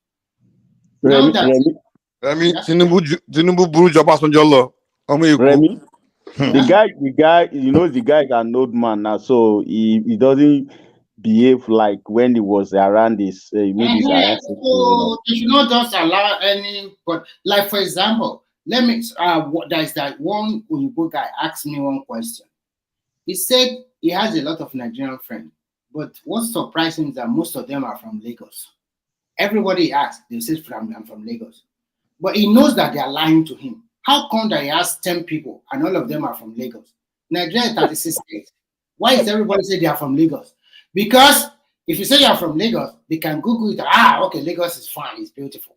Now that Tinubu Buruj Obasanjo. Remy, the guy, you know, the guy is an old man now, so he doesn't behave like when he was around this. So they should not just allow any, but like for example, let me. There's that one Uyibo guy asked me one question. He said he has a lot of Nigerian friends, but what's surprising is that most of them are from Lagos. Everybody asks, they say I'm from Lagos, but he knows that they are lying to him. How come that he has 10 people and all of them are from Lagos? Nigeria is 36 states. Why is everybody say they are from Lagos? Because if you say you are from Lagos, they can Google it. Okay, Lagos is fine, it's beautiful.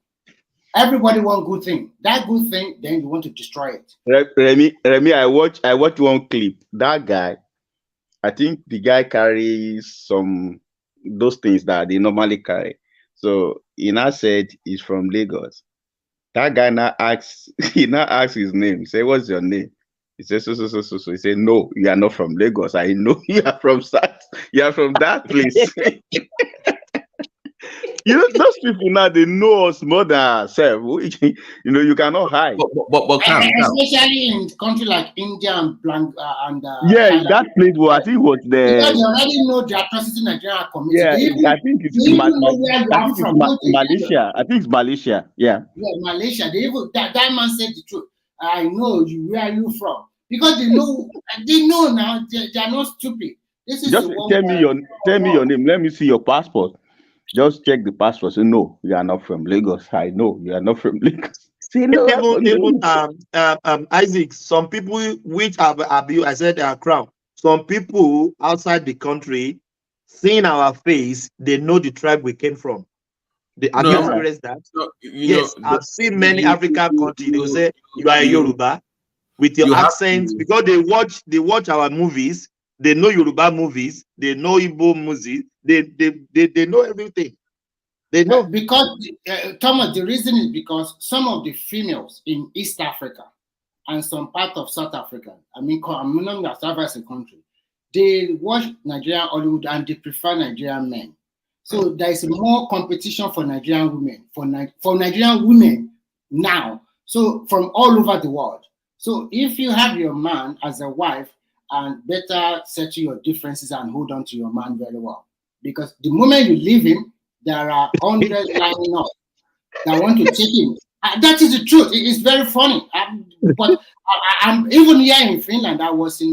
Everybody want good thing. That good thing, then you want to destroy it. Remy, I watch one clip. That guy, I think the guy carries those things that they normally carry. So he now said he's from Lagos. That guy now asks his name. He said, "What's your name?" He said, so. He said, "No, you are not from Lagos. I know you are from that place." You know, those people now, they know us more than ourselves. You know, you cannot hide. But especially in countries like India and Thailand. That place I think was there. Because they already know the atrocity Nigeria committed. Yeah, I think it's Malaysia. I think it's Malaysia. Yeah. Yeah, Malaysia. They even that man said the truth. I know you. Where are you from? Because they know now. They are not stupid. This is just tell me your name. Let me see your passport. Just check the passport. Say, no, you are not from Lagos. I know you are not from Lagos. See, even Isaac, some people which have abused, I said crown. Some people outside the country, seeing our face, they know the tribe we came from. Have you experienced that? Yes, I've seen many African countries. They will say you are a Yoruba with your accent because they watch our movies. They know Yoruba movies. They know Igbo movies. They know everything. They know because Thomas. The reason is because some of the females in East Africa and some part of South Africa. I'm not South Africa as a country. They watch Nigerian Hollywood and they prefer Nigerian men. So there is more competition for Nigerian women for Nigerian women now. So from all over the world. So if you have your man as a wife, and better settle your differences and hold on to your man very well. Because the moment you leave him, there are hundreds lining up that want to take him. That is the truth. It is very funny. But I'm even here in Finland. I was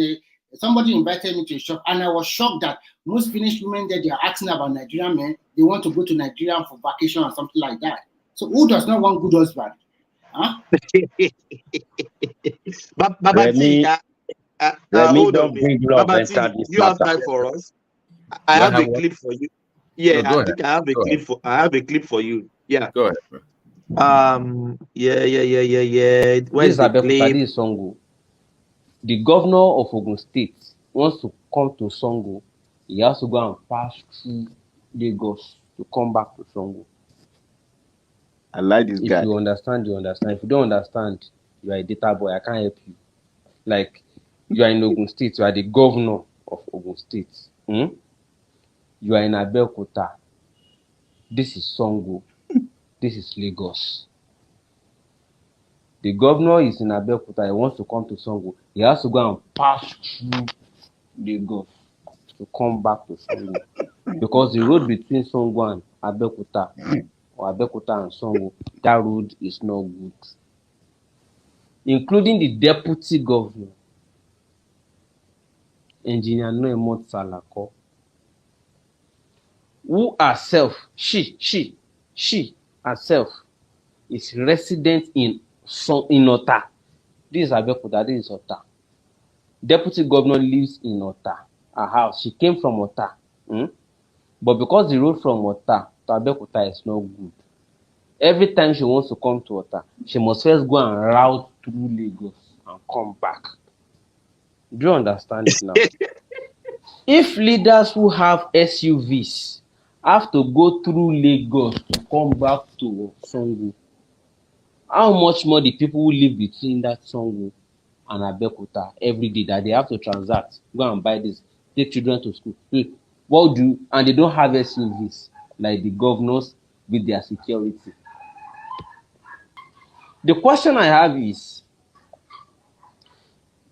somebody invited me to a shop, and I was shocked that most Finnish women there, they are asking about Nigerian men. They want to go to Nigeria for vacation or something like that. So who does not want good husband? Huh? Hold on, you have time for us? I have a clip for you. Yeah, I think I have a clip for. I have a clip for you. Yeah. Go ahead. Yeah. Where's the clip? Songo. The governor of Ogun State wants to come to Songo. He has to go and pass through Lagos to come back to Songo. I like this guy. If you understand, you understand. If you don't understand, you are a data boy. I can't help you. Like, you are in Ogun State. You are the governor of Ogun State. You are in Abeokuta. This is Songo. This is Lagos. The governor is in Abeokuta. He wants to come to Songo. He has to go and pass through Lagos to come back to Songo. Because the road between Songo and Abeokuta, or Abeokuta and Songo, that road is not good. Including the deputy governor, Engineer Noemot Salako, who herself, she herself is resident in Ota. This is Abeokuta, this is Ota. Deputy governor lives in Ota, her house. She came from Ota. But because the road from Ota to Abeokuta is not good, Every time she wants to come to Ota, she must first go and route through Lagos and come back. Do you understand it now? If leaders who have SUVs have to go through Lagos to come back to Sango, how much more the people who live between that Sango and Abeokuta every day that they have to transact, go and buy this, take children to school? What do, and they don't have SUVs like the governors with their security. The question I have is,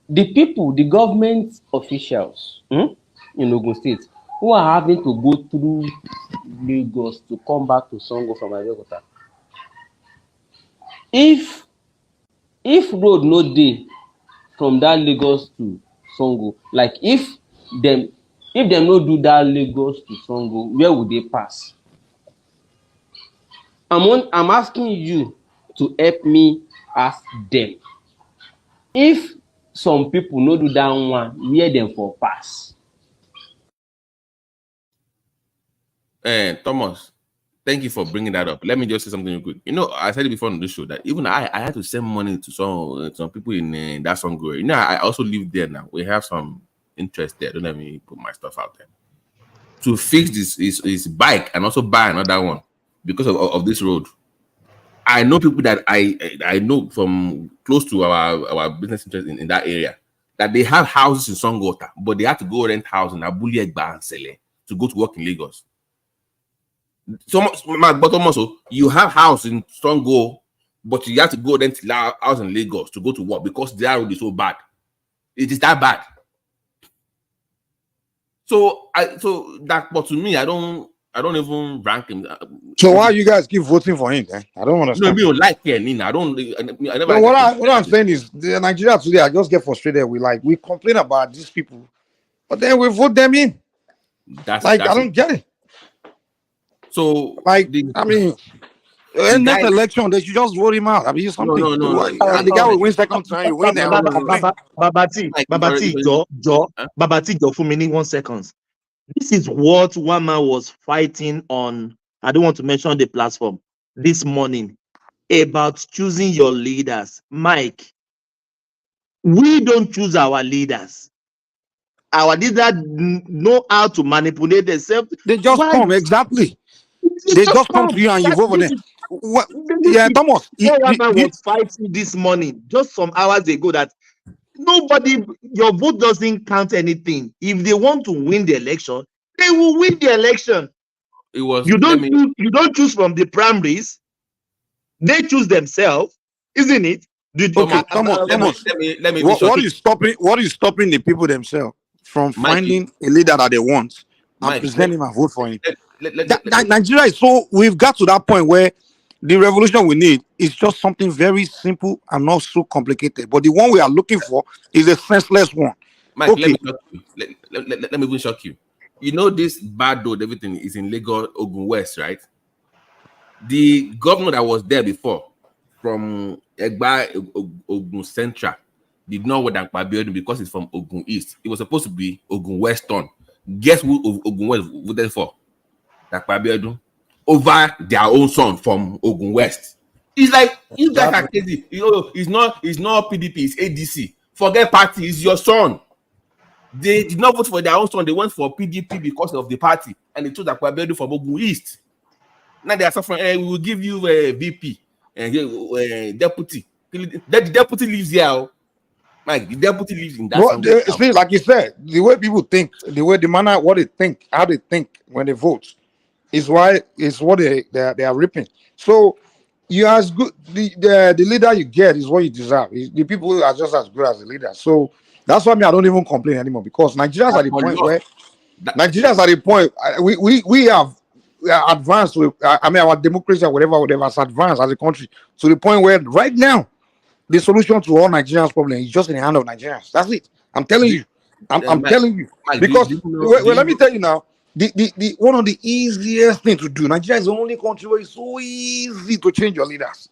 the people, the government officials in Ogun State who are having to go through Lagos to come back to Sango from Abeokuta, if road no dey from that Lagos to Sango, like if them no do that Lagos to Sango, where would they pass? I'm asking you to help me ask them. If some people no do that one, where them for pass? Thomas, thank you for bringing that up. Let me just say something real quick. You know, I said it before on the show that even I had to send money to some people in that Sango. You know, I also live there now. We have some interest there. Don't let me put my stuff out there. To fix his bike and also buy another one because of this road. I know people that I know from close to our business interest in that area that they have houses in Songota, but they have to go rent house in Abuli Egba and Sele to go to work in Lagos. But also, you have house in Songo, but you have to go rent house in Lagos to go to work because their road is so bad. It is that bad. But to me, I don't even rank him. So why you guys keep voting for him? I don't understand. No, we don't like him. I never. No, what I'm saying is, the Nigeria today, I just get frustrated. We complain about these people, but then we vote them in. I don't get it. So, next election, they should just vote him out. I mean, something. No. And the guy will win second time. You win. Babati, for me, 1 second. This is what one man was fighting on. I don't want to mention the platform this morning about choosing your leaders. Mike, we don't choose our leaders. Our leaders know how to manipulate themselves. They just come, exactly. They just come to you and you vote for them. Yeah, Thomas. One man was fighting this morning, just some hours ago, that your vote doesn't count anything. If they want to win the election, they will win the election. You don't choose from the primaries. They choose themselves, isn't it? Thomas. What is stopping the people themselves from finding a leader that they want and present him and vote for him? Nigeria is we've got to that point where the revolution we need is just something very simple and not so complicated. But the one we are looking for is a senseless one. Mike, okay. Let me even shock you. You know this bad road, everything is in Lagos, Ogun West, right? The governor that was there before from Egba, Ogun Central did not want Akpabio because it's from Ogun East. It was supposed to be Ogun Western. Guess who Ogun West voted for? Akpabio over their own son from Ogun West. It's like you guys are crazy. It's not PDP, it's ADC. Forget party, it's your son. They did not vote for their own son, they went for PDP because of the party, and they chose Akpabio from Ogun East. Now they are suffering. We will give you a VP and deputy. The deputy lives here. Mike, the deputy lives in that. See, like you said, the way people think, the manner what they think, how they think when they vote, is what they are reaping. So you as good the leader you get is what you deserve. The people are just as good as the leader. So that's why I don't even complain anymore, because Nigerians are the point where we have advanced with our democracy or whatever has advanced as a country to the point where right now the solution to all Nigerians' problem is just in the hand of Nigerians. That's it. I'm telling you. I'm telling you. Because let me tell you now, the one of the easiest things to do. Nigeria is the only country where it's so easy to change your leaders.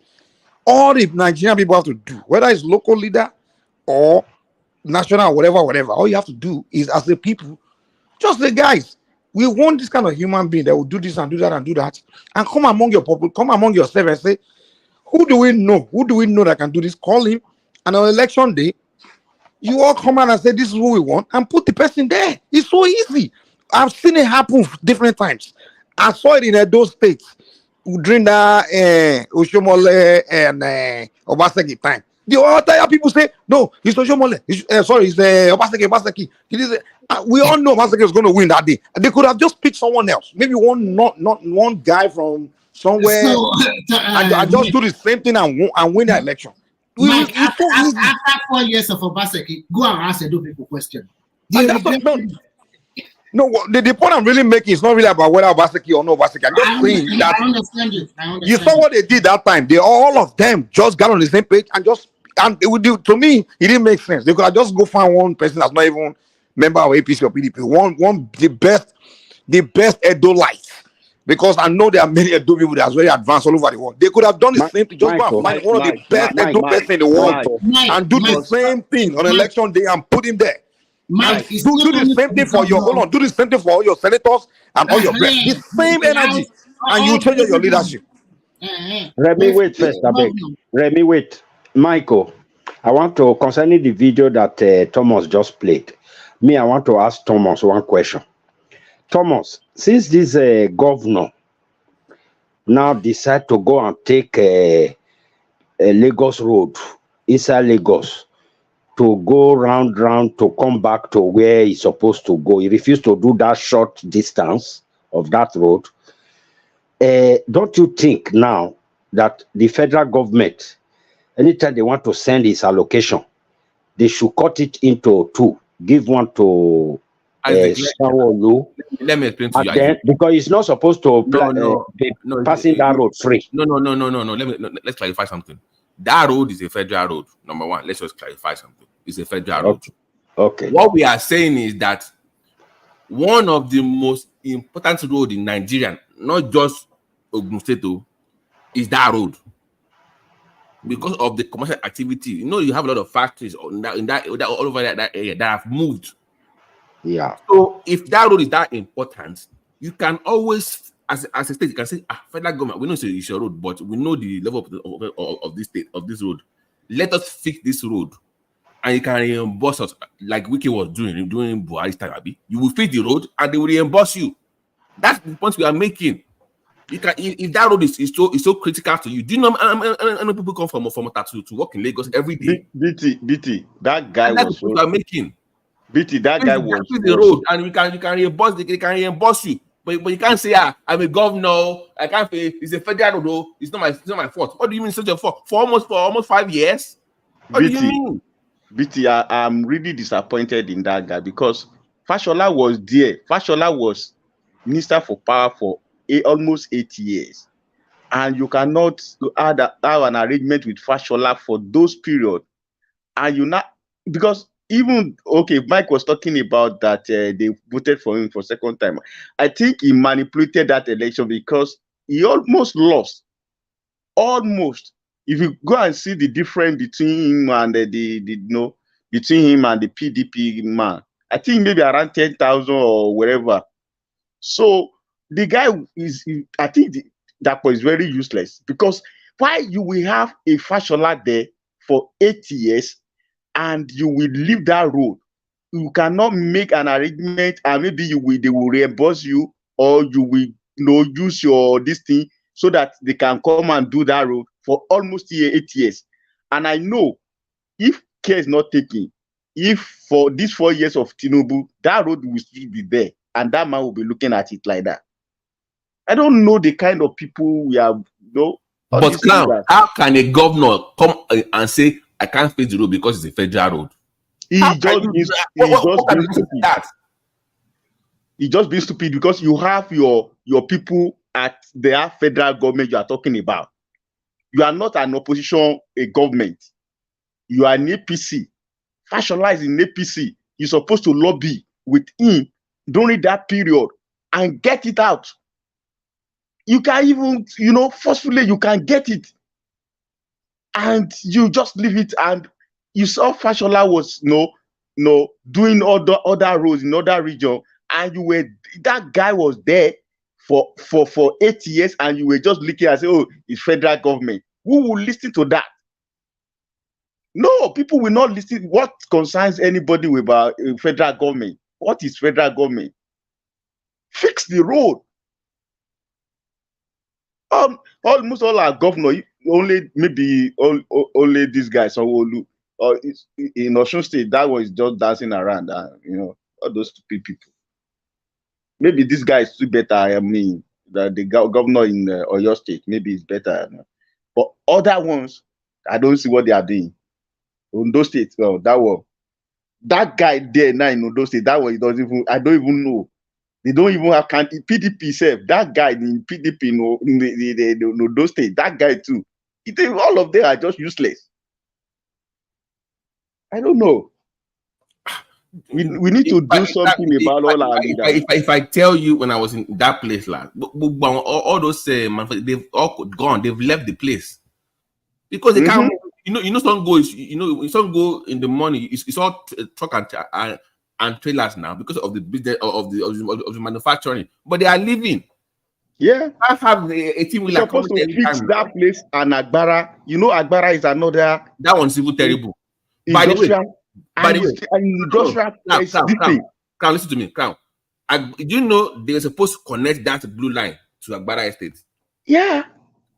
All the Nigerian people have to do, whether it's local leader or national, whatever, all you have to do is, as the people, just the guys, We want this kind of human being that will do this and do that and do that, and come among your people, come among yourself and say, who do we know? Who do we know that can do this? Call him, and on election day, you all come out and say this is who we want, and put the person there. It's so easy. I've seen it happen different times. I saw it in those states during that Oshomole and Obaseki time. The entire people say, no, it's Oshomole. Sorry, it's Obaseki. It is. We all know Obaseki is going to win that day. They could have just picked someone else. Maybe not one guy from somewhere, and just do the same thing and win the election. Mike, after 4 years of Obaseki, go and ask Edo people question. No, the point I'm really making is not really about whether Obaseki or no Obaseki. I'm just saying that I understand you. You saw what they did that time. They all of them just got on the same page and it would do. To me, it didn't make sense. They could have just go find one person that's not even member of APC or PDP. One the best Edo light. Because I know there are many Edo people that are very advanced all over the world. They could have done the same thing. Just go and find one of the best Edo person in the world and do the same thing on election day and put him there. Do the same thing for your do the same thing for all your senators and all your reps. The same energy, and you change your leadership. Remy, wait first, I beg. Remy, wait. Michael, I want to, concerning the video that Thomas just played, I want to ask Thomas one question. Thomas, since this governor now decide to go and take a Lagos road, inside Lagos, to go round to come back to where he's supposed to go. He refused to do that short distance of that road. Don't you think now that the federal government, anytime they want to send his allocation, they should cut it into two, give one to Sanwo-Olu, let me explain to you. Then, because it's not supposed to passing that road free. No. Let's clarify something. That road is a federal road. Number one, let's just clarify something. It's a federal road. Okay. What we are saying is that one of the most important road in Nigeria, not just Ogun State, is that road. Because of the commercial activity. You know, you have a lot of factories in that all over that area that have moved. Yeah. So if that road is that important, you can always, as a state, you can say, federal government, we know it's a issue road, but we know the level of this state, of this road. Let us fix this road. And you can reimburse us, like Wiki was doing Buhari's time. You will fix the road and they will reimburse you. That's the point we are making. You can, if that road is so critical to you. Do you know how many people come from Otatu to work in Lagos every day? BT, that guy that's was what we are making. BT, that guy was the road, and you can reimburse you. But you can't say, I'm a governor, I can't pay. It's a federal road, it's not my fault. What do you mean such a fault? For almost 5 years? What do you mean? BT, I'm really disappointed in that guy because Fashola was there. Fashola was Minister for Power for almost 8 years. And you cannot have an arrangement with Fashola for those periods. And you not, because even, okay, Mike was talking about that they voted for him for second time. I think he manipulated that election because he almost lost. Almost. If you go and see the difference between him and between him and the PDP man, I think maybe around 10,000 or wherever. So the guy I think that was very useless because why you will have a Fashola there for 8 years and you will leave that road? You cannot make an arrangement and maybe they will reimburse you or you will use your this thing so that they can come and do that road for almost 8 years. And I know if care is not taken, if for these 4 years of Tinubu, that road will still be there and that man will be looking at it like that. I don't know the kind of people we have, But now, how can a governor come and say, I can't fix the road because it's a federal road? He just being stupid because you have your people at the federal government you are talking about. You are not an opposition, a government. You are an APC. Fashola is in APC. You're supposed to lobby with him during that period and get it out. You can even, forcefully you can get it. And you just leave it. And you saw Fashola was doing other roads in other regions and that guy was there for 8 years, and you were just looking and say, oh, it's federal government. Who will listen to that? No, people will not listen. What concerns anybody with federal government? What is federal government? Fix the road. Almost all our governors, only this guy, Sanwo-Olu, or in Osun State, that was just dancing around, all those stupid people. Maybe this guy is still better. I mean, the governor in Oyo State, maybe it's better. But other ones, I don't see what they are doing. Ondo State, well, that guy there now in Ondo State, that one, I don't even know. They don't even have PDP self. That guy in PDP in Ondo State, that guy too. All of them are just useless. I don't know. We need to do something about all our leaders. If I tell you when I was in that place, like all those they've all gone, they've left the place because they can't. Some go. Some go in the morning. It's all truck and trailers now because of the business of the manufacturing. But they are leaving. Yeah, I have a team will supposed to fix that place and Agbara. Agbara is another. That one's even terrible. By the way, Crown, listen to me, Crown. Do you know they're supposed to connect that blue line to Agbara Estate? Yeah.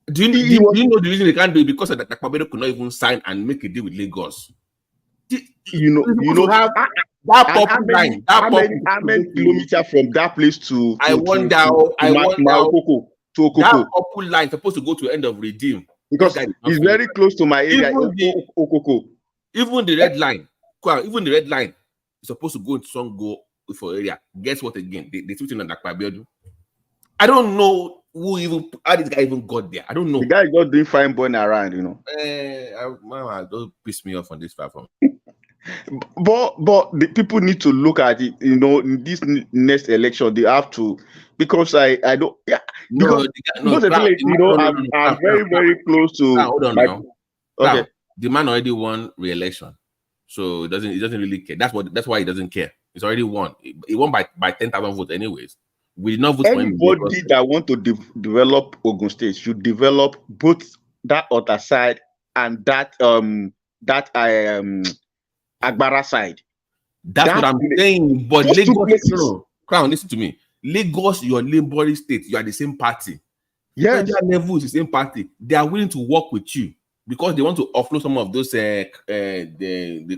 Do you know the reason they can't do it? Because of that Akpabio could not even sign and make a deal with Lagos. Have that purple line. How many kilometers from that place to Okoko? That purple line supposed to go to end of Redeem because it's very close to my area. Okoko. Even the red line, is supposed to go into some go for area. Guess what? Again, they switching on Akpabio. I don't know how this guy even got there. I don't know. The guy got doing fine born around, Don't piss me off on this platform. But the people need to look at it. In this next election, they have to, because I don't. Yeah. I'm very very close to. Hold on now. Okay. The man already won re-election, so he doesn't really care. That's why he doesn't care. He's already won. He won by 10,000 votes, anyways. We did not vote for him. Anybody that want to develop Ogun State should develop both that other side and that Agbara side. That's what I'm saying. But Lagos, Crown, listen to me. Lagos, your Labour state, you are the same party. Yes. Federal level is the same party. They are willing to work with you because they want to offload some of those the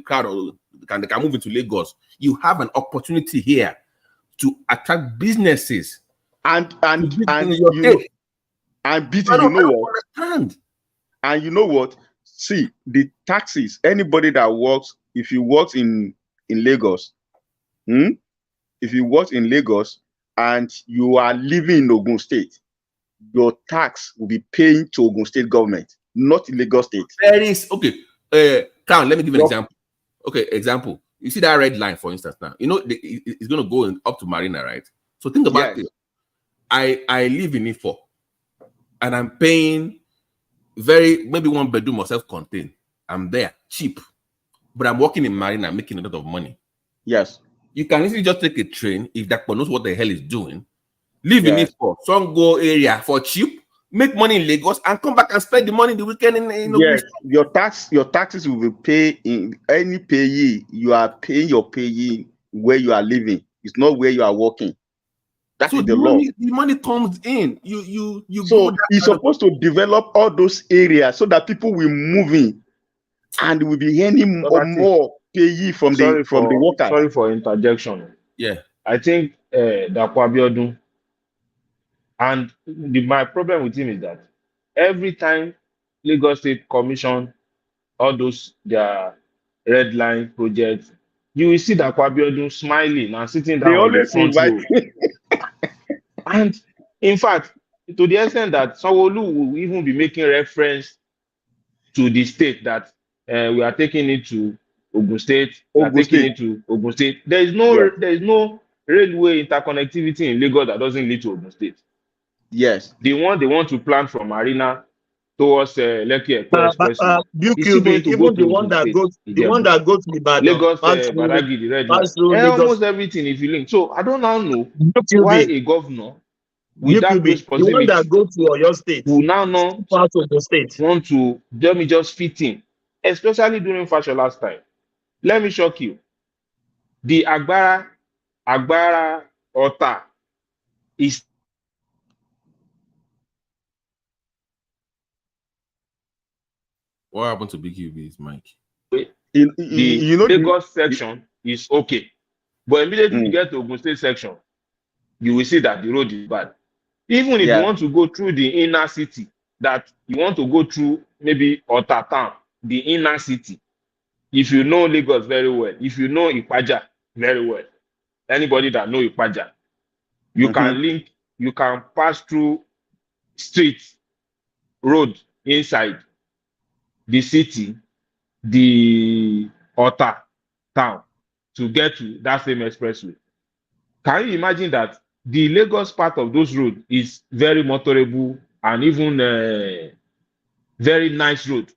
crowd. They can move into Lagos. You have an opportunity here to attract businesses and you know what? See, the taxes. Anybody that works, if you work in Lagos, if you work in Lagos and you are living in Ogun State, your tax will be paying to Ogun State government, not in Lagos State. There is Crown. Let me give you an example. Okay, example. You see that red line, for instance. Now it's going to go up to Marina, right? So think about it. I live in Ifo, and I'm paying maybe one bedroom or self-contained. I'm there cheap, but I'm working in Marina, making a lot of money. Yes, you can easily just take a train if that knows what the hell is doing. Live in Ifo, some go area for cheap, make money in Lagos, and come back and spend the money the weekend in yes. Your taxes will be paid in any payee. You are paying your payee where you are living. It's not where you are working. That's the law. The money comes in. You. So you're supposed to develop all those areas so that people will move in, and will be earning more payee from the workers. Sorry for interjection. Yeah, I think Dapo Abiodun. And my problem with him is that every time Lagos State commission all those their red line projects, you will see that Abiodun smiling and sitting down on the front row. And in fact, to the extent that Sanwo-Olu will even be making reference to the state that we are taking it to Ogun State, Ogun State. There is no railway interconnectivity in Lagos that doesn't lead to Ogun State. Yes. The one they want to plan from Marina towards Lekki Expressway. It's still going BQB, to go even the to one Ogun that State, goes, Ijebu. Ibadan, Lagos, Badagry, the red line. Lagos. Almost everything if you link. So I don't now know why BQB, a governor without those the one that proximity goes to Oyo State, will now not part of the state. want to, let me just fit in, especially during Fashola's time. Let me shock you. The Agbara Ota is What happened to BQB's mic? the Lagos section is okay. But immediately you get to Ogun State section, you will see that the road is bad. Even if you want to go through the inner city, that you want to go through maybe Ota town, the inner city, if you know Lagos very well, if you know Ipaja very well, anybody that know Ipaja, you can link, you can pass through streets, road inside the city, the Ota town to get to that same expressway. Can you imagine that the Lagos part of those roads is very motorable and even very nice road?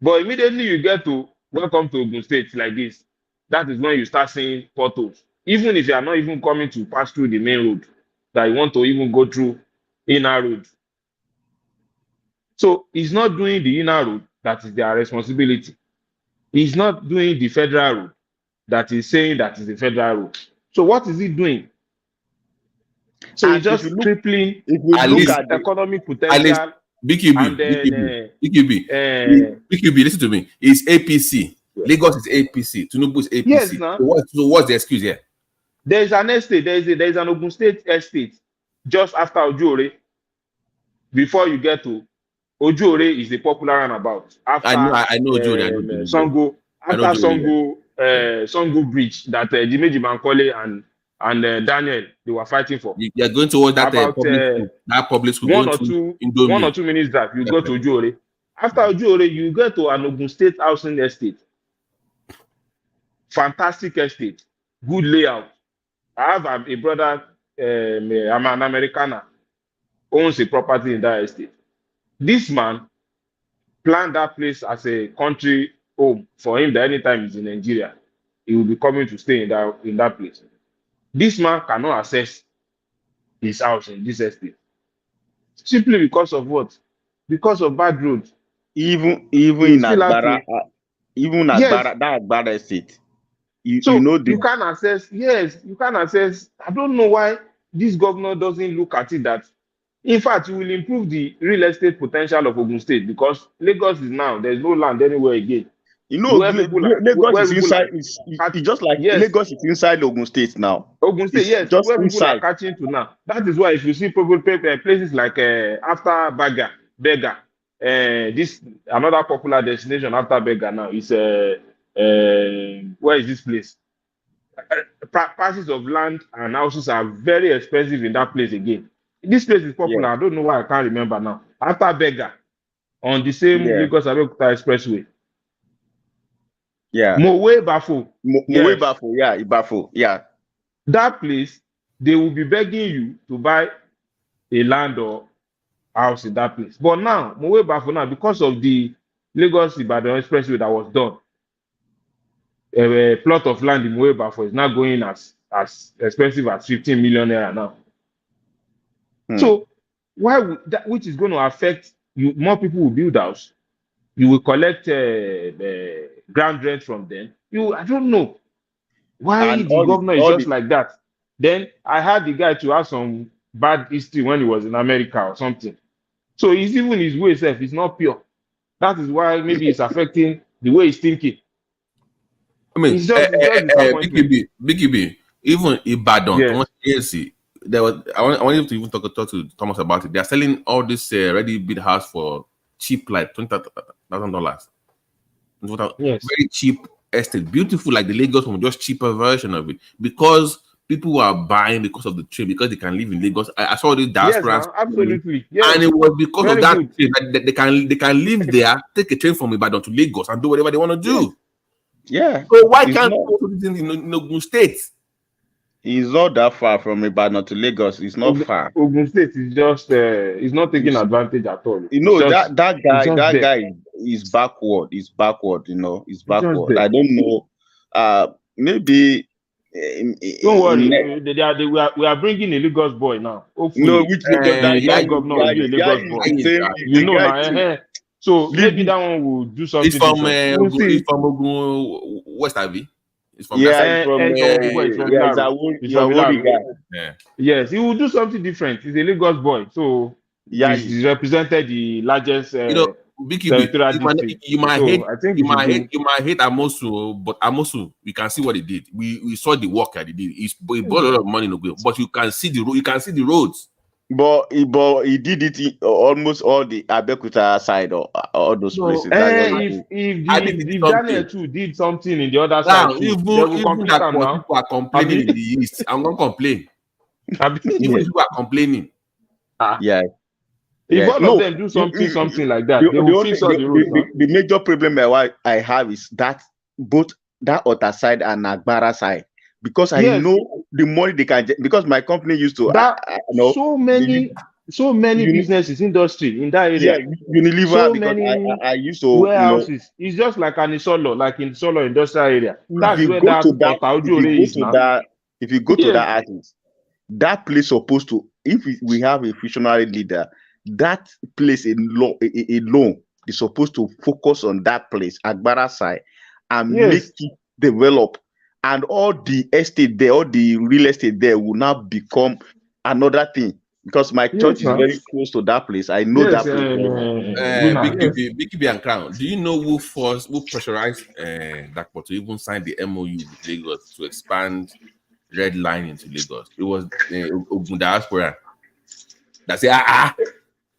But immediately you get to welcome to Ogun State like this, that is when you start seeing potholes. Even if you are not even coming to pass through the main road, that you want to even go through inner road. So he's not doing the inner road, that is their responsibility. He's not doing the federal road, that is saying that is the federal road. So what is he doing? So he's just tripling his economic potential. BQB, listen to me. It's APC. Lagos is APC. Tinubu is APC. Yes, now. So what's the excuse here? There is an estate. There is an Ogun State estate just after Ojuore. Before you get to Ojuore is the popular runabout. After I know Ojuore. Songo. After Songo Bridge that Jimeji Bankole and Daniel they were fighting for. You are going towards that public school. One or two minutes drive, you go to Ojuore. After Ojuore, you go to an Ogun State housing estate. Fantastic estate, good layout. I have a brother, I'm an Americana, owns a property in that estate. This man planned that place as a country home for him that anytime he's in Nigeria, he will be coming to stay in that place. This man cannot access his house in this estate. Simply because of what? Because of bad roads. Even in Agbara, that Agbara estate. You can access, you can access. I don't know why this governor doesn't look at it that, in fact, it will improve the real estate potential of Ogun State because Lagos is now, there's no land anywhere again. Lagos is inside, it's just like Lagos is inside Ogun State now. Ogun State, yes, just where inside. People are catching to now. That is why if you see places like after Bega, this another popular destination after Bega now is where is this place? Prices of land and houses are very expensive in that place again. This place is popular. I don't know why I can't remember now. After Bega, on the same Lagos Abeokuta Expressway. Mowe Bafo. Bafo. That place, they will be begging you to buy a land or house in that place. But now, Mowe Bafo now, because of the Lagos Ibadan Expressway that was done, a plot of land in Mowe Bafo is now going as expensive as 15 million naira now. So, why would that, which is going to affect you? More people will build house. You will collect ground rent from them. I don't know why the governor is just like that. Then I had the guy to have some bad history when he was in America or something. So he's even his way self is not pure. That is why maybe it's affecting the way he's thinking. I mean, BKB, even Ibadan, there was. I want you to even talk to Thomas about it. They are selling all this ready built house for cheap, like $20,000. Yes. Very cheap estate, beautiful, like the Lagos one, just cheaper version of it. Because people are buying because of the train, because they can live in Lagos. I saw this diaspora. Yes, absolutely. Yes. And it was because of that train that they can live there, take a train from Ibadan to Lagos and do whatever they want to do. Yeah. So why can't people do this in Ogun State? It's not that far from Ibadan to Lagos. It's not far. Ogun State is just it's not taking advantage at all. You know, that it's just there. guy is backward. He's backward, you know. He's It's just backward. there. I don't know. Maybe Don't worry. We are bringing a Lagos boy now. Hopefully, no, which that governor will be a Lagos boy. You know now. So maybe that one will do something. It's from different. Ogun West Abi. It's from yeah, it's from yeah. Yes, he will do something different. He's a Lagos boy, so yeah, he's represented the largest. BQB, you might hate Amosu, but Amosu, we can see what he did. We saw the work that he did. He brought a lot of money in Ogun, but you can see the roads. But he did it almost all the Abeokuta side or all those places. If Daniel too did something in the other side, too, even that people are complaining in the east, I'm gonna complain. Even people are complaining. Yeah. If all of them do something like that, they will fix all the roads. The major problem I have is that both that other side and Agbara side, because I know the money they can get, because my company used to so many businesses industry in that area. Yeah, Unilever, so because many I used to warehouses. It's just like an Isolo, like in Solo industrial area. That's where if you go to that artist, that place supposed to, if we have a visionary leader, that place alone is supposed to focus on that place, Agbara side, and make it develop. And all the estate there, all the real estate there will now become another thing. Because my church is very close to that place. I know that place. BQB and Crown, do you know who pressurized Dakpo to even sign the MOU with Lagos to expand red line into Lagos? It was Ogun Diaspora that said,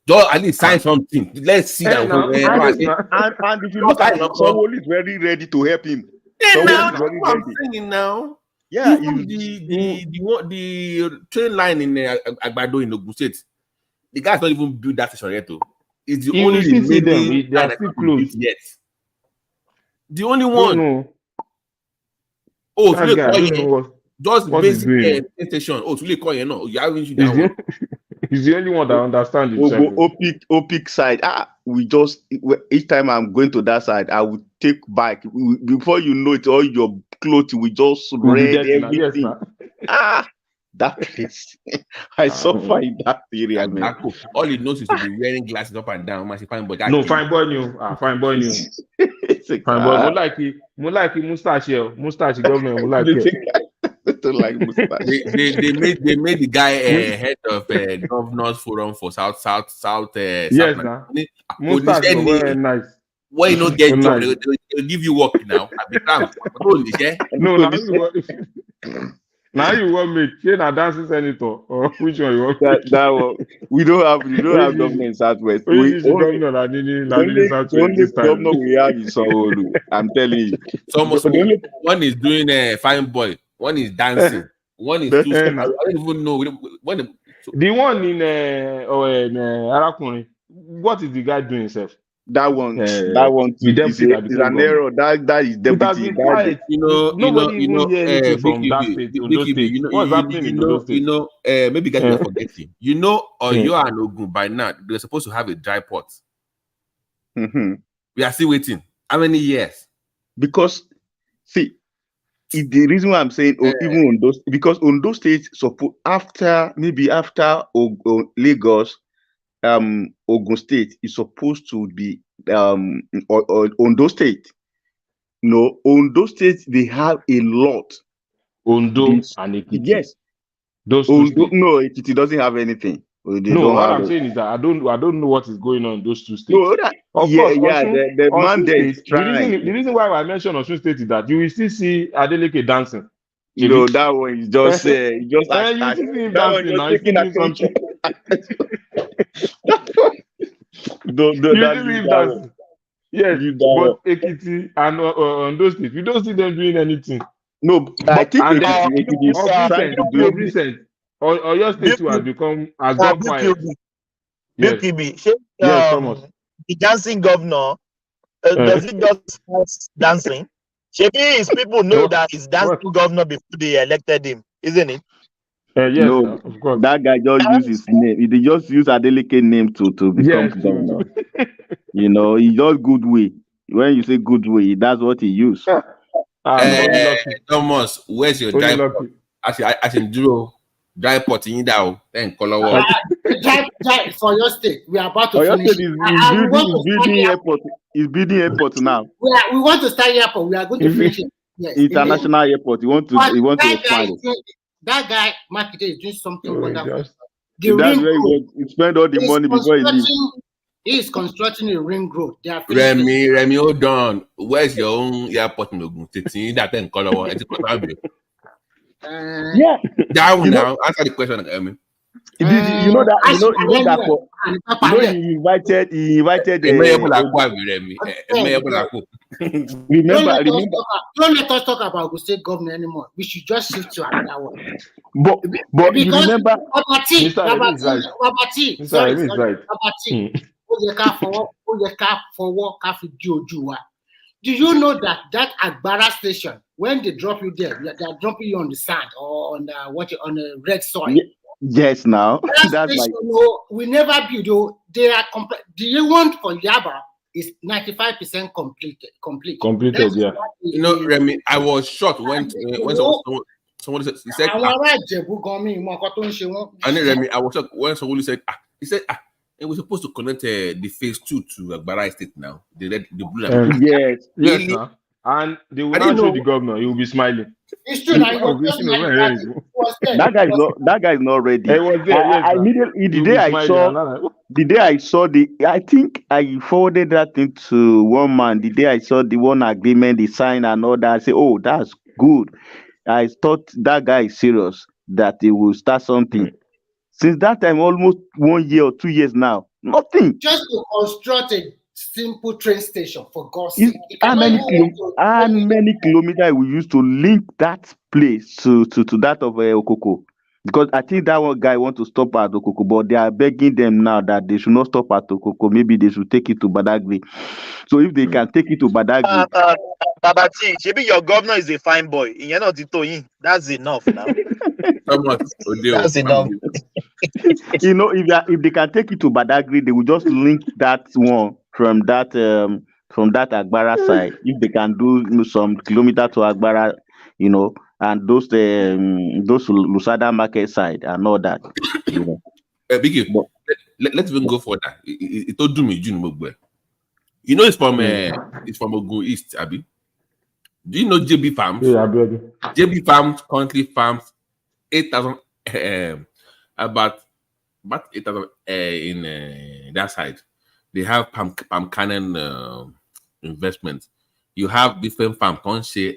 just at least sign something. Let's see that. And if you look at it, someone is very ready to help him. I'm saying now. Yeah, the train line in Agbado in Ogun State, the guys don't even build that station yet. It's the only remaining they are still close yet. The only one. Oh, just basic station. Oh, to call you know. You haven't that one. He's the only one that understands himself. Opic side. We just each time I'm going to that side, I would take bike. Before you know it, all your clothes will just red everything. That place. I suffer in that area, man. All he knows is to be wearing glasses up and down. Fine boy. Fine boy new. Fine boy new. Fine boy. More like mustache government. More like they made the guy head of governors forum for South. Yes, now. Mustache very nice. Why you not get job? They'll give you work now. Now you want me? You're not dancing senator, or which one you want? That one. We don't have government in Southwest. The only governor we have is Sanwo-Olu. I'm telling you. One is doing fine boy. One is dancing. One is too. I don't even know. The one in Arakuni. What is the guy doing himself? That one is an error. That is deputy. Nobody hear anything from that state. What's happening in those states? Maybe guys are forgetting. You know, Oyo and Ogun by now they're supposed to have a dry port. We are still waiting. How many years? Because see, the reason why I'm saying even on those, because on those states after Lagos, Ogun State is supposed to be Ondo State. No, Ondo State they have a lot. Ondo and Ekiti. Yes. Those no, it doesn't have anything. No, what I'm saying is that I don't know what is going on in those two states. No, the man there is trying. The reason why I mentioned Osun State is that you will still see Adeleke dancing. You know, that one is just you see him dancing now. He's doing something. Yes, but Ekiti and on those states, we don't see them doing anything. No, I think recent. Or your state too has gone quiet. Yes, Thomas. The dancing governor, does it just dancing? Maybe his people know that he's dancing governor before they elected him. isn't it? Yes, No, of course. that guy just used his name. He just used Adeleke name to become Yes, governor. You know, he just good way. When you say good way, that's what he used. Thomas, where's your dry pot? As in Duro, dry pot in down, then color Dry for your state. We are about to Oyo finish. State is building airport. He's building airport now. We want to start airport. We are going to finish it. Yes. International airport. He want to expand it. That guy, Makinde, is doing something wonderful. That's where he spend all the money before he leaves. He is constructing a ring road. They are Remy, hold on. Where's your own airport in Ogun State? That then color yeah. Down now. Answer the question, Remy. He invited remember, don't let us talk about Ogun State governor anymore. We should just shift to another one. But you remember, do you know that Agbara station, when they drop you there, they are dropping you on the sand or on the red soil? Yes, now that's like we never build. They are the one for Yaba is 95% completed. Yeah. You know, Remy, I was shocked when someone said, he said, and Remy, I was shocked when someone said, and we're supposed to connect the phase 2 to Agbara Estate now. The blue. Yes, really? Yes, and they will not show the governor. He will be smiling. It's true. That guy is not ready. I immediately the day I saw I think I forwarded that thing to one man. The day I saw the one agreement, the sign and all that, I said, "Oh, that's good." I thought that guy is serious, that he will start something. Since that time, almost 1 year or 2 years now, nothing. Just to construct a simple train station, for God's sake. How many kilometers we used to link that place to that of Okoko? Because I think that one guy want to stop at Okoko, but they are begging them now that they should not stop at Okoko. Maybe they should take it to Badagry. So if they can take it to Badagry, Babati, maybe your governor is a fine boy. That's enough now. That's enough. You know, if they can take it to Badagry, they will just link that one from that Agbara side. If they can do some kilometer to Agbara, you know, and those Lusada market side and all that. You know. Let's even go for that. It told me June. You know, it's from Ogun East, Abi. Do you know JB Farms? Yeah, brother. JB Farms currently farms 8,000 about 8,000 in that side. They have palm cannon investments. You have different farms on share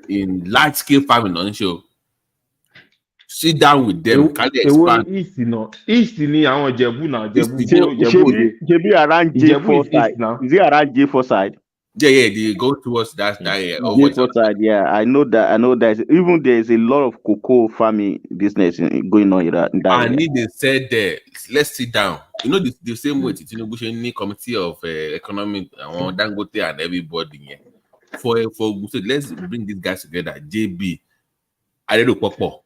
in large scale farming on show. Sit down with them. Can they expand? East ni àwọn Jebu now. Jebu around J4 side. Is it around J4 side? Yeah, they go towards that J4 side. Yeah, I know that. Even there is a lot of cocoa farming business going on in that area. They said let's sit down. You know the same way Tinubu committee of economic and Dangote and everybody. Yeah. For let's bring these guys together. JB, Adedo Popo.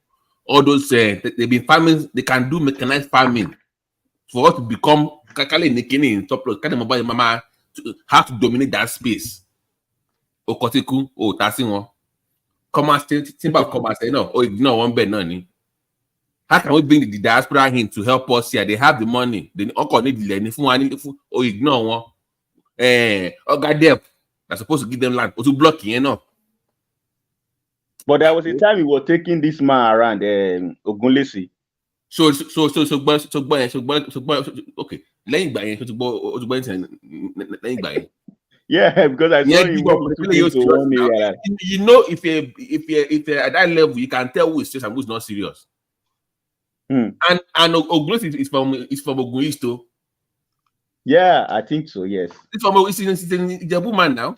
All those they've been farming, they can do mechanized farming for us to become Kakale Nikini in top load. Kind of mobile mama have to dominate that space. Okotiku, Tasiwo. Commerce, timber commerce, ignore one bed, none. How can we bring the diaspora in to help us here? They have the money. They need the ignore one. They're supposed to give them land or to block it, But there was a time we were taking this man around Ogunlesi. So okay. Yeah, because I saw him you know, if you're at that level, you can tell who is serious and who's not serious. And Ogunlesi is from Ogun East too. Yeah, I think so. Yes, it's from a Jabu man now.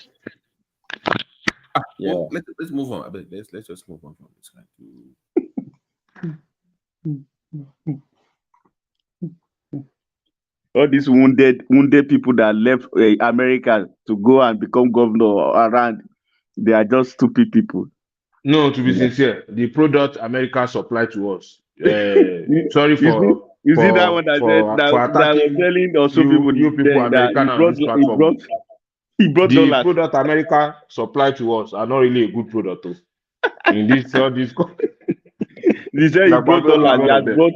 Yeah, well, let's move on. Let's just move on from this guy. All these wounded people that left America to go and become governor around, they are just stupid people. No, to be sincere, the product America supplied to us. Sorry You see that one that said that was attacking telling also you people people, then that American on this platform. he brought The dollars. product America supplied to us are not really a good product. In this, all this. He said he brought dollars. He has brought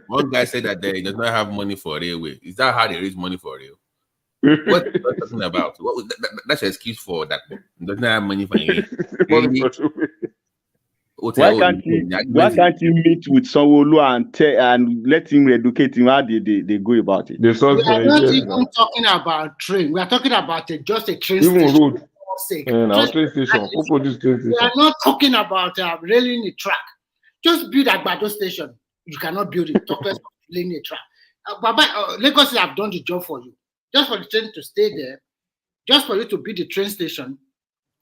One guy said that he does not have money for railway. Is that how they raise money for rail? What are you talking about? That's an excuse for that. He does not have money for rail. Why can't you meet with Sanwo-Olu and let him educate him how they go about it? We are not even talking about train. We are talking about just a train station. Road. Train station. We are not talking about railing a track. Just build Agbado station. You cannot build it. Talk less about laying a track. Lagos have done the job for you. Just for the train to stay there, just for you to build the train station,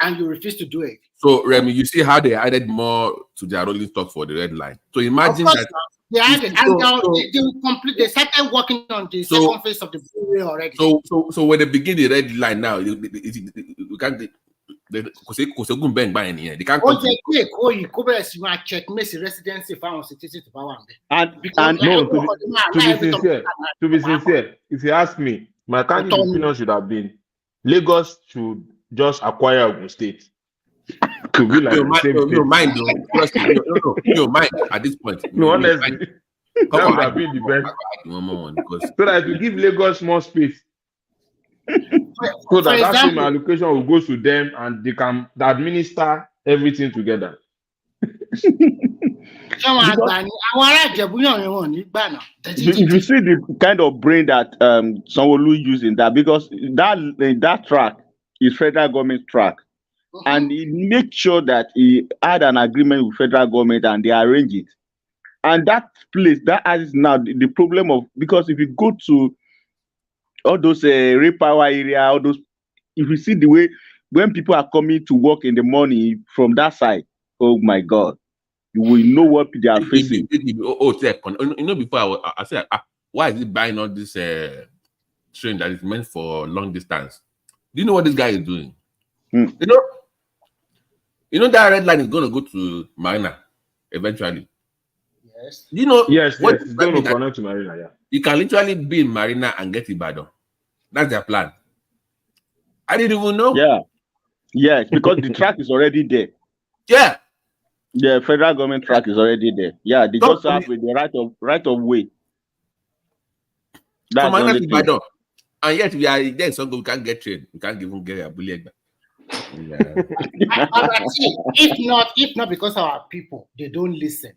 and you refuse to do it. So, Remy, you see how they added more to their rolling stock for the red line. So imagine that they added, and they started working on the second phase of the railway already. So when they begin the red line now, you can't. They can't. To be sincere, if you ask me, my candidate opinion should have been Lagos should just acquire Ogun State. To be like mind at this point. No, honestly, that would have been the best. So that you give Lagos more space. So that same allocation will go to them and they can administer everything together. If you see the kind of brain that Sanwo-Olu using that, because that track is federal government track, and he made sure that he had an agreement with federal government and they arrange it. And that place that is now the problem of, because if you go to all those repower area, all those, if you see the way when people are coming to work in the morning from that side, oh my God, you will know what they are facing. Before I said, why is he buying all this train that is meant for long distance? Do you know what this guy is doing? You know that red line is going to go to Marina eventually. Yes. You know, yes, it's going to connect to Marina. Yeah, you can literally be in Marina and get Ibadan. That's their plan. I didn't even know. Yeah, yes, because the track is already there. Yeah, the federal government track is already there. Yeah, they just have with the right of way. That's the only thing. And yet we are there. So we can't get train. We can't even get a bullet. Yeah. if not because our people, they don't listen.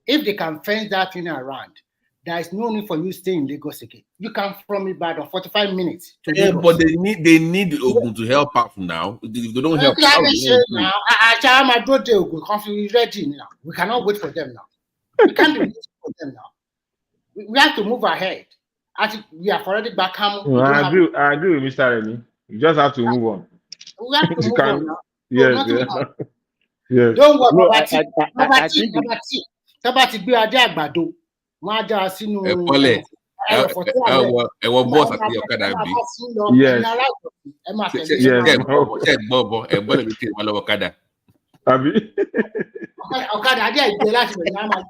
If they can fence that thing around, there is no need for you staying in Lagos again. You come from Ibadan 45 minutes to Lagos. But they need Ogun to help out now. If they don't help out, we cannot wait for them now. We can't be waiting for them now. We have to move ahead. I think we have already back home. I agree with Mr. Remy. You just have to move on. We have to move on now. Yes. Don't worry, Tabati gbé adé àgbàdo. Wọ́n á já sínú boss àti ọ̀kadà bí. Yes. Ọ̀kadà adé ìgbé láti rẹ̀ náà máa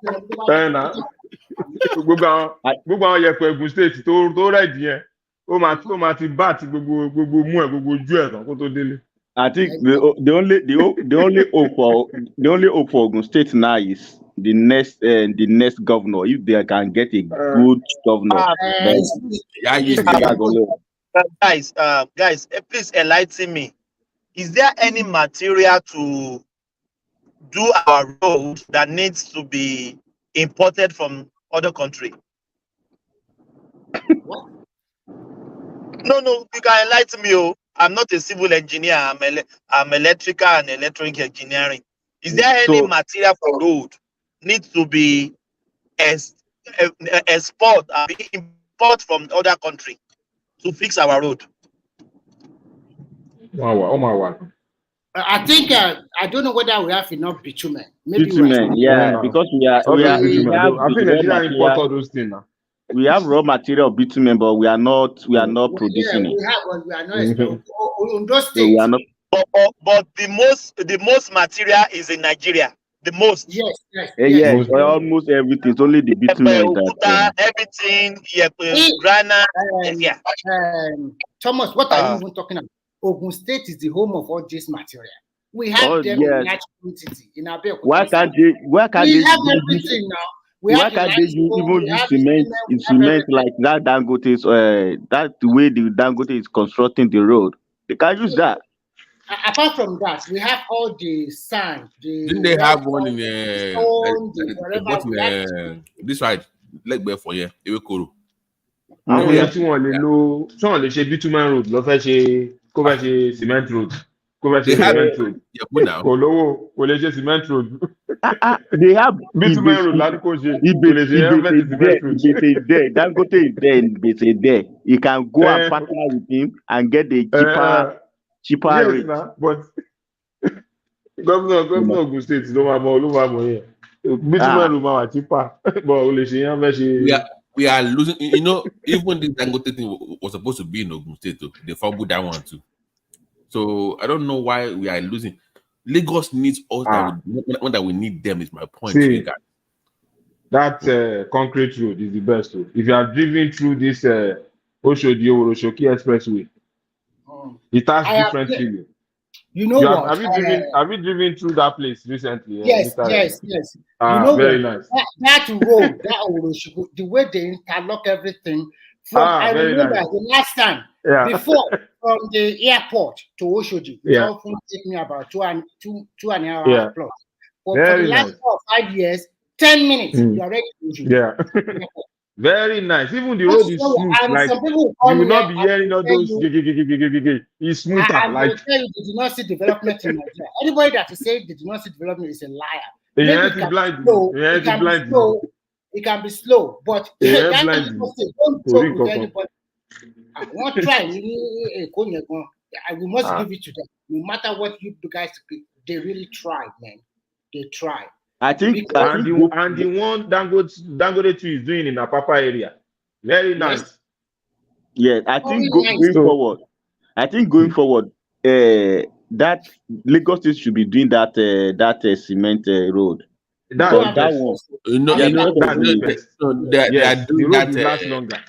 gbogbo àwọn yẹ̀pẹ̀ Ògùn state tó rẹ̀dì yẹn ó máa ti bá àti gbogbo mú ẹ̀ gbogbo ojú ẹ̀ tán kó tó délé. I think the only hope for Ogun State now is the next governor. If they can get a good governor, guys, please enlighten me. Is there any material to do our road that needs to be imported from other country? No, you can enlighten me. I'm not a civil engineer. I'm electrical and electronic engineering. Is there any material for road needs to be export and import from other country to fix our road? Wow. I think I don't know whether we have enough bitumen. Maybe bitumen, because we are. I think Nigeria import all those things now. We have raw material bitumen, but we are not producing it. We are not. But the most material is in Nigeria. The most. Yes, almost everything. It's only the bitumen that. Everything. Granite. Yeah. Thomas, what are you even talking about? Ogun State is the home of all this material. We have them in large quantity in Abeokuta. Why can't they? Why can't we they have everything now. Why can't they even use cement like that Dangote's that the way the Dangote is constructing the road? They can't use that. Apart from that, we have all the sand. Didn't they have one in this side? Like for here, Ewekoro. Àwọn èèyàn tí wọ́n lè lo tí wọ́n lè ṣe bitumen road lọ fẹ́ ṣe kó fẹ́ ṣe cement road kó fẹ́ ṣe cement road kò lówó kò lè ṣe cement road. They have bitumen road láti kò ṣe kò lè ṣe cement road. There, Dangote is there. You can go and partner with him and get the cheaper rate. But governor Ogun State ló máa mọ yẹn bitumen road máa wà cheaper but o lè ṣe yẹn fẹ́ ṣe. We are losing, even this Dangote thing was supposed to be in Ogun State, too. They fumbled that one too. So I don't know why we are losing. Lagos needs us that we need them, is my point. See, that concrete road is the best road. If you are driving through this Oshodi-Oroshoki Expressway, it has different feeling. You know what? Have you driven through that place recently? Yes. Very nice. That road, the way they interlock everything. I remember the last time before from the airport to Oshodi, it often take me about two and a half hours plus. But for the last 4 or 5 years, 10 minutes, you are ready to Oshodi. Yeah. Very nice. Even the road is smooth. Like you will not be hearing all those. It's smoother. I will tell you, they do not see development in Nigeria. Anybody that is saying they do not see development is a liar. It can be slow, but don't joke with anybody. I won't try. We must give it to them. No matter what you guys, they really try, man. They try. I think and the one Dangote 2 is doing in the Apapa area, very nice. Yeah, I think going forward, that Lagos State should be doing that cement road. That one, last longer.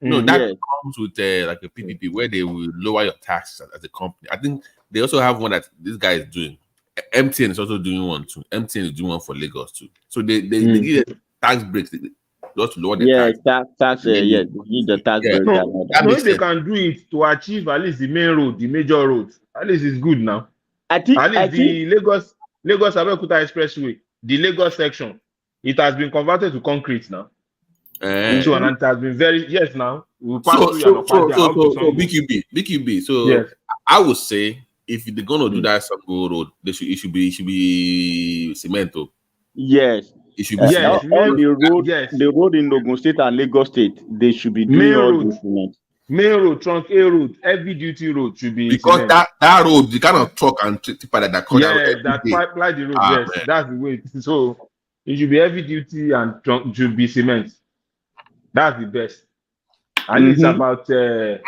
That comes with like a PPP where they will lower your tax as a company. I think they also have one that this guy is doing. MTN is also doing one too. MTN is doing one for Lagos too. So they give tax breaks just to lower the tax. They need the tax break. If they can do it to achieve at least the main road, the major road, at least it's good now. The Lagos Abeokuta Expressway, the Lagos section, it has been converted to concrete now. So and it has been now. We'll pass BQB. So yes. I would say if they're gonna do that Sango road, it should be cement. Yes. It should be the road in Ogun State and Lagos State, they should be doing all this cement. Main road, trunk A road, heavy duty road should be because cement. that road, the kind of truck and tipper that corner. That pipeline the road, yes, man. That's the way. So it should be heavy duty and trunk should be cement. That's the best. And it's about 5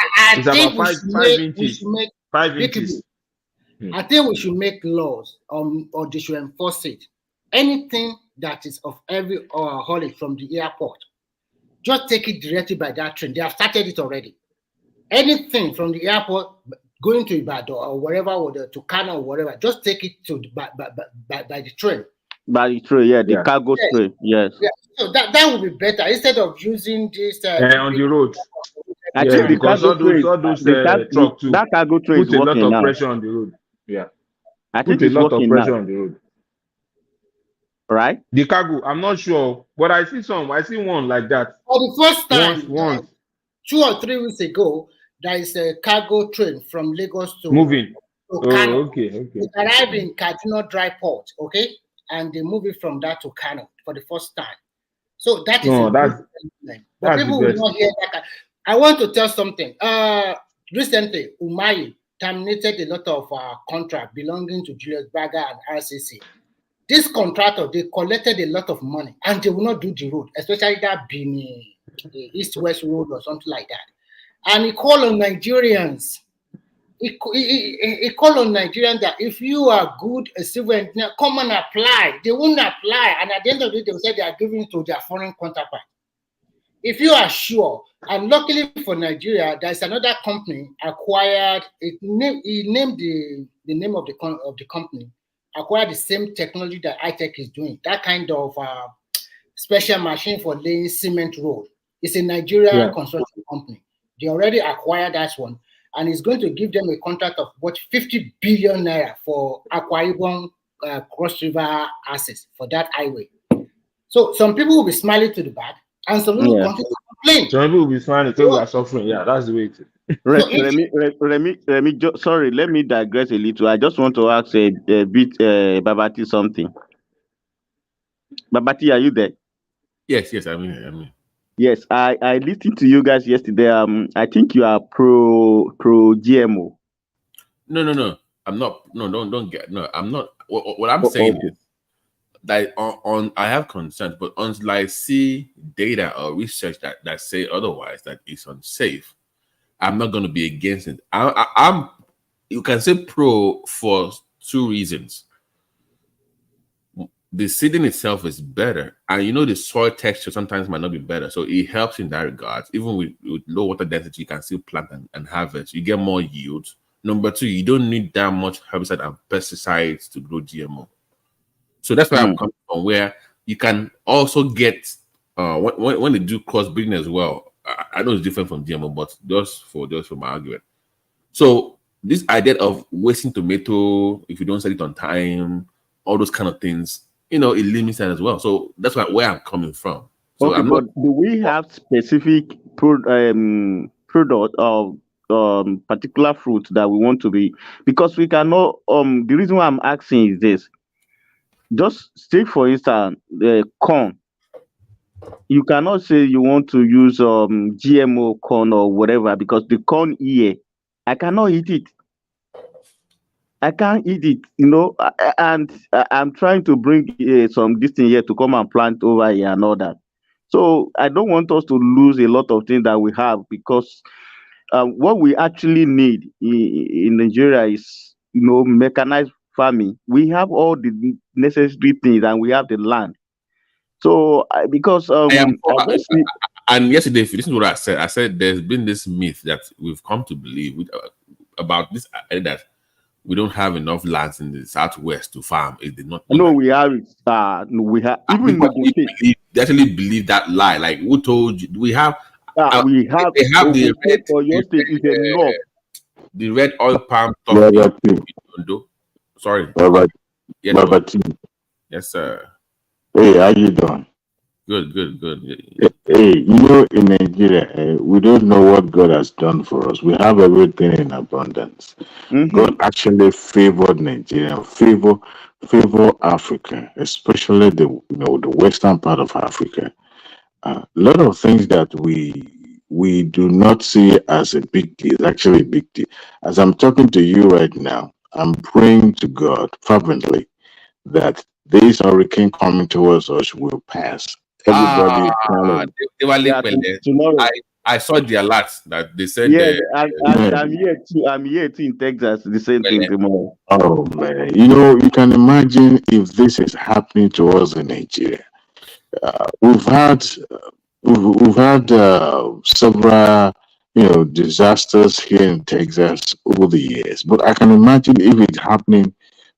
inches. 5 inches. I think we should make laws or they should enforce it. Anything that is of every haulage from the airport, just take it directly by that train. They have started it already. Anything from the airport going to Ibadan or wherever, or to Kano or whatever, just take it to by the train. By the train, the cargo train, yes. Yeah. So that would be better instead of using this on the road. I think because all those truck too. That cargo train is working now. Put a lot of pressure on the road. Yeah. I think it's working now. On the road. Right? The cargo, I'm not sure, but I see one like that. For the first time, once 2 or 3 weeks ago, there is a cargo train from Lagos to moving. Kano. Okay. It arrived in Kaduna Dry Port, okay, and they move it from that to Kano for the first time. So that is but people will not hear that. I want to tell something. Recently, Umahi terminated a lot of contract belonging to Julius Berger and RCC. This contractor, they collected a lot of money and they will not do the road, especially that Bini, the East-West road or something like that. And he called on Nigerians he called on Nigerians that if you are good, a civil engineer, come and apply. They won't apply. And at the end of the day, they will say they are giving it to their foreign counterpart. If you are sure, and luckily for Nigeria, there's another company acquired, he named the name of the company, acquired the same technology that iTech is doing, that kind of special machine for laying cement road. It's a Nigerian construction company. They already acquired that one, and it's going to give them a contract of what 50 billion naira for Akwa Ibom Cross River access for that highway. So some people will be smiling to the back, and some people will continue to complain. Some people will be smiling because we are suffering. Yeah, that's the way it is. Sorry, let me digress a little. I just want to ask a bit, Babati, something. Babati, are you there? Yes, I'm in. Yes, I listened to you guys yesterday. I think you are pro GMO. No. I'm not. No, don't get. No, I'm not. What I'm saying is that on I have concerns, but until I see data or research that say otherwise, that it's unsafe, I'm not going to be against it. I'm. You can say pro for two reasons. The seeding itself is better, and the soil texture sometimes might not be better, so it helps in that regard. Even with low water density, you can still plant and harvest. You get more yield. Number two, you don't need that much herbicide and pesticides to grow GMO. So that's where I'm coming from, where you can also get when they do crossbreeding as well. I know it's different from GMO, but just for my argument. So this idea of wasting tomato if you don't sell it on time, all those kind of things, it limits that as well. So that's where I'm coming from. So do we have specific product of particular fruit that we want to be? Because we cannot. The reason why I'm asking is this. Just take for instance the corn. You cannot say you want to use GMO corn or whatever, because the corn here, I cannot eat it. I can't eat it, and I'm trying to bring some this thing here to come and plant over here and all that. So I don't want us to lose a lot of things that we have, because what we actually need in Nigeria is, mechanized farming. We have all the necessary things, and we have the land. So because and yesterday, if you listen to what I said there's been this myth that we've come to believe about this that we don't have enough lands in the southwest to farm. Is not? No, we have it. We have. Even they actually believe that lie. Like, who told you? We have. We have. They have the red. For your state is enough. The red oil palm. Sorry. Yes, sir. Hey, how you doing? Good. Hey, in Nigeria, we don't know what God has done for us. We have everything in abundance. God actually favored Nigeria, favor Africa, especially the western part of Africa. A lot of things that we do not see as a big deal is actually a big deal. As I'm talking to you right now, I'm praying to God fervently that this hurricane coming towards us will pass. Everybody tomorrow. I saw the alert that they said. I'm here too in Texas. The same thing tomorrow. Oh man, you can imagine if this is happening to us in Nigeria. We've had several disasters here in Texas over the years, but I can imagine if it's happening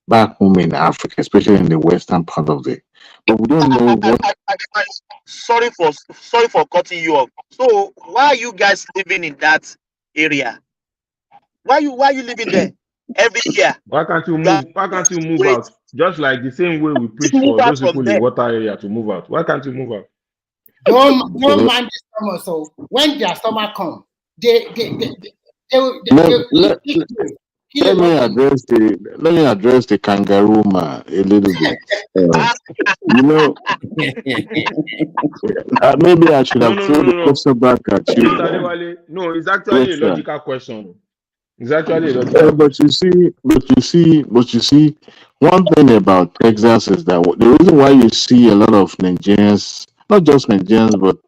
back home in Africa, especially in the western part of it. But we don't know what. Sorry for cutting you off. So why are you guys living in that area? Why you living there every year? Why can't you move? Why can't you move out? Just like the same way we preach for those people in water area to move out. Why can't you move out? Don't mind the summer. So when their summer come, let me address the kangaroo man a little bit. Maybe I should have thrown the question back at you. No, it's actually a logical question. It's actually a logical question. But you see, one thing about Texas is that the reason why you see a lot of Nigerians, not just Nigerians, but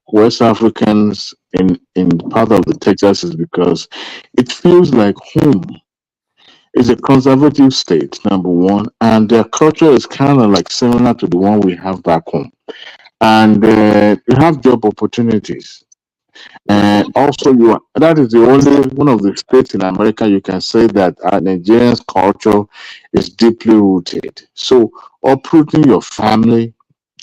West Africans in part of the Texas is because it feels like home. It's a conservative state, number one, and their culture is kind of like similar to the one we have back home. And you have job opportunities. And also, that is the only one of the states in America you can say that Nigerians' culture is deeply rooted. So, uprooting your family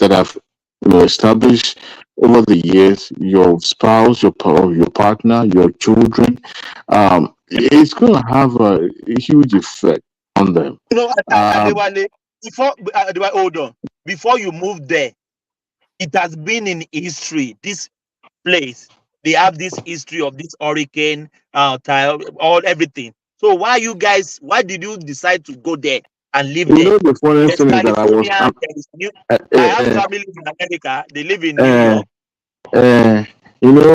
that have established over the years, your spouse, your partner, your children, it's going to have a huge effect on them. You know, Adewale, hold on. Before you move there, it has been in history. This place, they have this history of this hurricane, everything. So why did you decide to go there and live there? The funny There's thing is that California, I have family in America, they live in New York.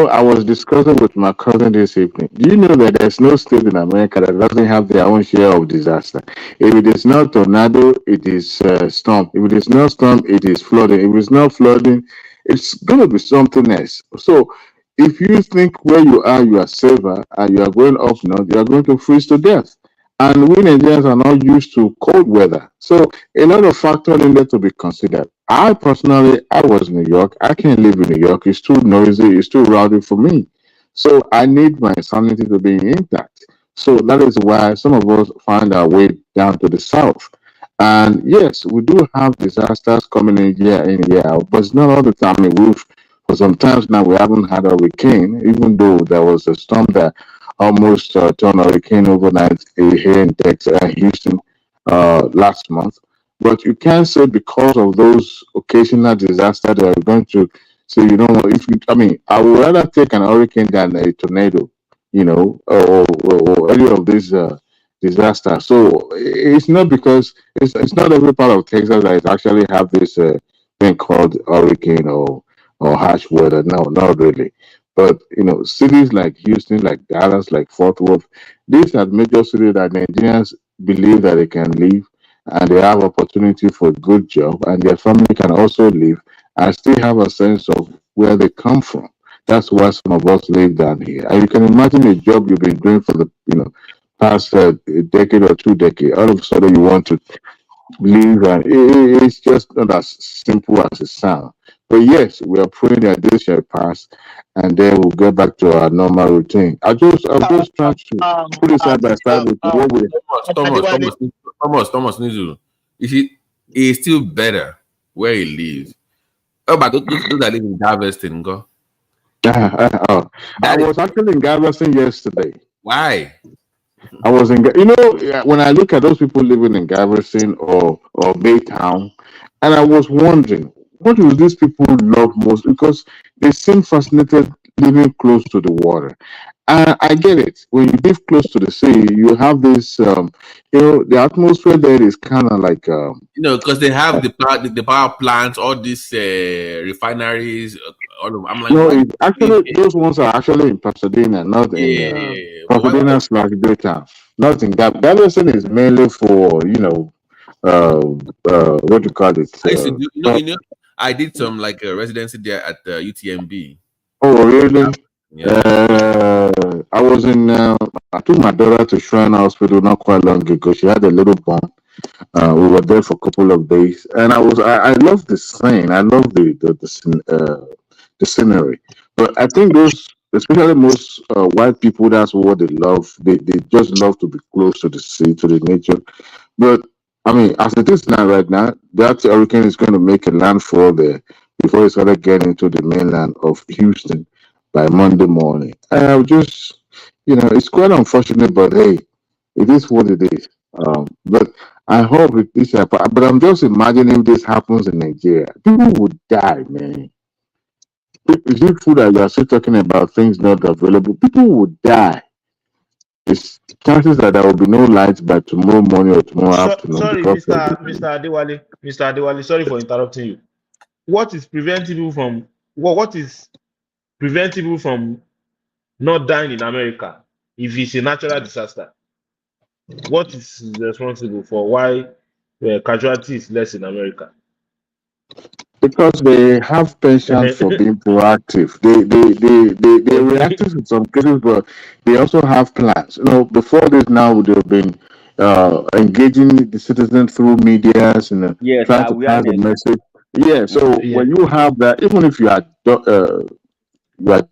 I was discussing with my cousin this evening. Do you know that there's no state in America that doesn't have their own share of disaster? If it is not tornado, it is storm. If it is not storm, it is flooding. If it's not flooding, it's going to be something else. So, if you think where you are safer, and you are going up north, you are going to freeze to death. And we Nigerians are not used to cold weather. So a lot of factors needed to be considered. I personally, I was in New York. I can't live in New York. It's too noisy. It's too rowdy for me. So I need my sanity to be intact. So that is why some of us find our way down to the south. And yes, we do have disasters coming in year out, but it's not all the time. I mean, for some times now we haven't had a hurricane, even though there was a storm that almost turned hurricane overnight here in Texas, Houston, last month. But you can't say because of those occasional disasters that are going to say I would rather take an hurricane than a tornado, or any of these disasters. So it's not because it's not every part of Texas that actually have this thing called hurricane or harsh weather. No, not really. But cities like Houston, like Dallas, like Fort Worth, these are major cities that Nigerians believe that they can live and they have opportunity for a good job and their family can also live and still have a sense of where they come from. That's why some of us live down here. And you can imagine a job you've been doing for the past a decade or 2 decades. All of a sudden you want to leave and it's just not as simple as it sounds. But yes, we are praying that this shall pass and then we'll get back to our normal routine. I'm just trying to put it side by side with what we Thomas Nizu. You see, it's still better where he lives. Oh, but those that live in Galveston, go. I was actually in Galveston yesterday. Why? I was in, when I look at those people living in Galveston or Baytown, and I was wondering, what do these people love most? Because they seem fascinated living close to the water. And I get it. When you live close to the sea, you have this, the atmosphere there is kind of like, because they have the power plants, all these refineries. All of, I'm like, no, it's actually those ones are actually in Pasadena, not in Pasadena / Baytown, not in Galveston is mainly for what do you call it? I used to do, I did some like a residency there at UTMB. Oh, really? Yeah. I was in. I took my daughter to Shrine Hospital not quite long ago. She had a little bump. We were there for a couple of days, and I love the scene. I love the scenery. But I think those, especially most white people, that's what they love. They just love to be close to the sea, to the nature. But I mean, as it is now, right now, that hurricane is going to make a landfall there before it's going to get into the mainland of Houston by Monday morning. And I would just, it's quite unfortunate, but hey, it is what it is. But I hope this happens. But I'm just imagining if this happens in Nigeria, people would die, man. Is it food that you are still talking about things not available? People would die. It's chances that there will be no lights by tomorrow morning or tomorrow afternoon. Sorry, Mr. Adewale, sorry for interrupting you. What is preventable from not dying in America if it's a natural disaster? What is responsible for why casualty is less in America? Because they have penchant for being proactive. They reactive in some cases, but they also have plans. Before this now they've been engaging the citizens through medias and Yes, trying to pass the awareness. message. Yeah, so when you have that, even if you are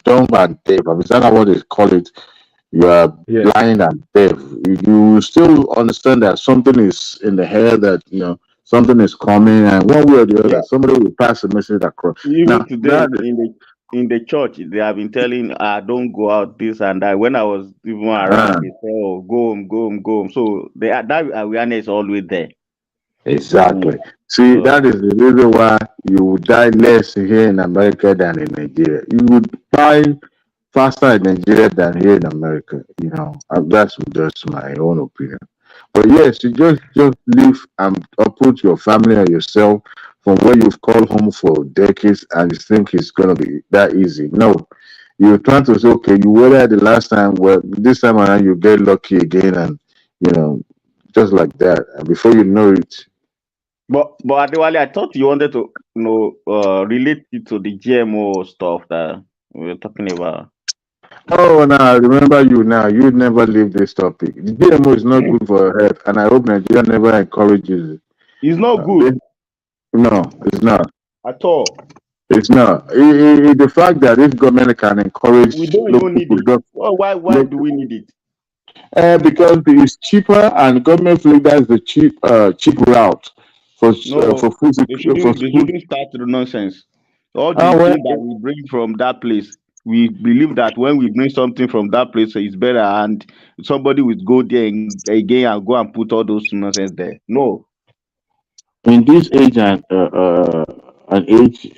dumb and deaf, I mean, is that what they call it? You are blind and deaf. You still understand that something is in the air, that something is coming, and one way or the other, somebody will pass a message across. Now, Even today in the church, they have been telling, don't go out this and that. When I was even around, they say, oh, go home, go home, go home. So that awareness is always there. Exactly. See, that is the reason why you would die less here in America than in Nigeria. You would die faster in Nigeria than here in America. That's just my own opinion. But yes, you just leave and uproot your family and yourself from where you've called home for decades, and you think it's gonna be that easy. No, you're trying to say, okay, you were there the last time. Well, this time around you get lucky again, and just like that. And before you know it. But Adewale, I thought you wanted to relate it to the GMO stuff that we were talking about. Oh, now I remember you now. You never leave this topic. The GMO is not good for your health, and I hope Nigeria never encourages it. It's not good. No, it's not. At all. It's not. The fact that this government can encourage, we don't even need it. Why do we need it? Because it's cheaper, and government feel that's the cheap route for food. They shouldn't start the nonsense. All the things that we bring from that place, we believe that when we bring something from that place, it's better, and somebody will go there again and go and put all those nonsense there. No. In this age and age,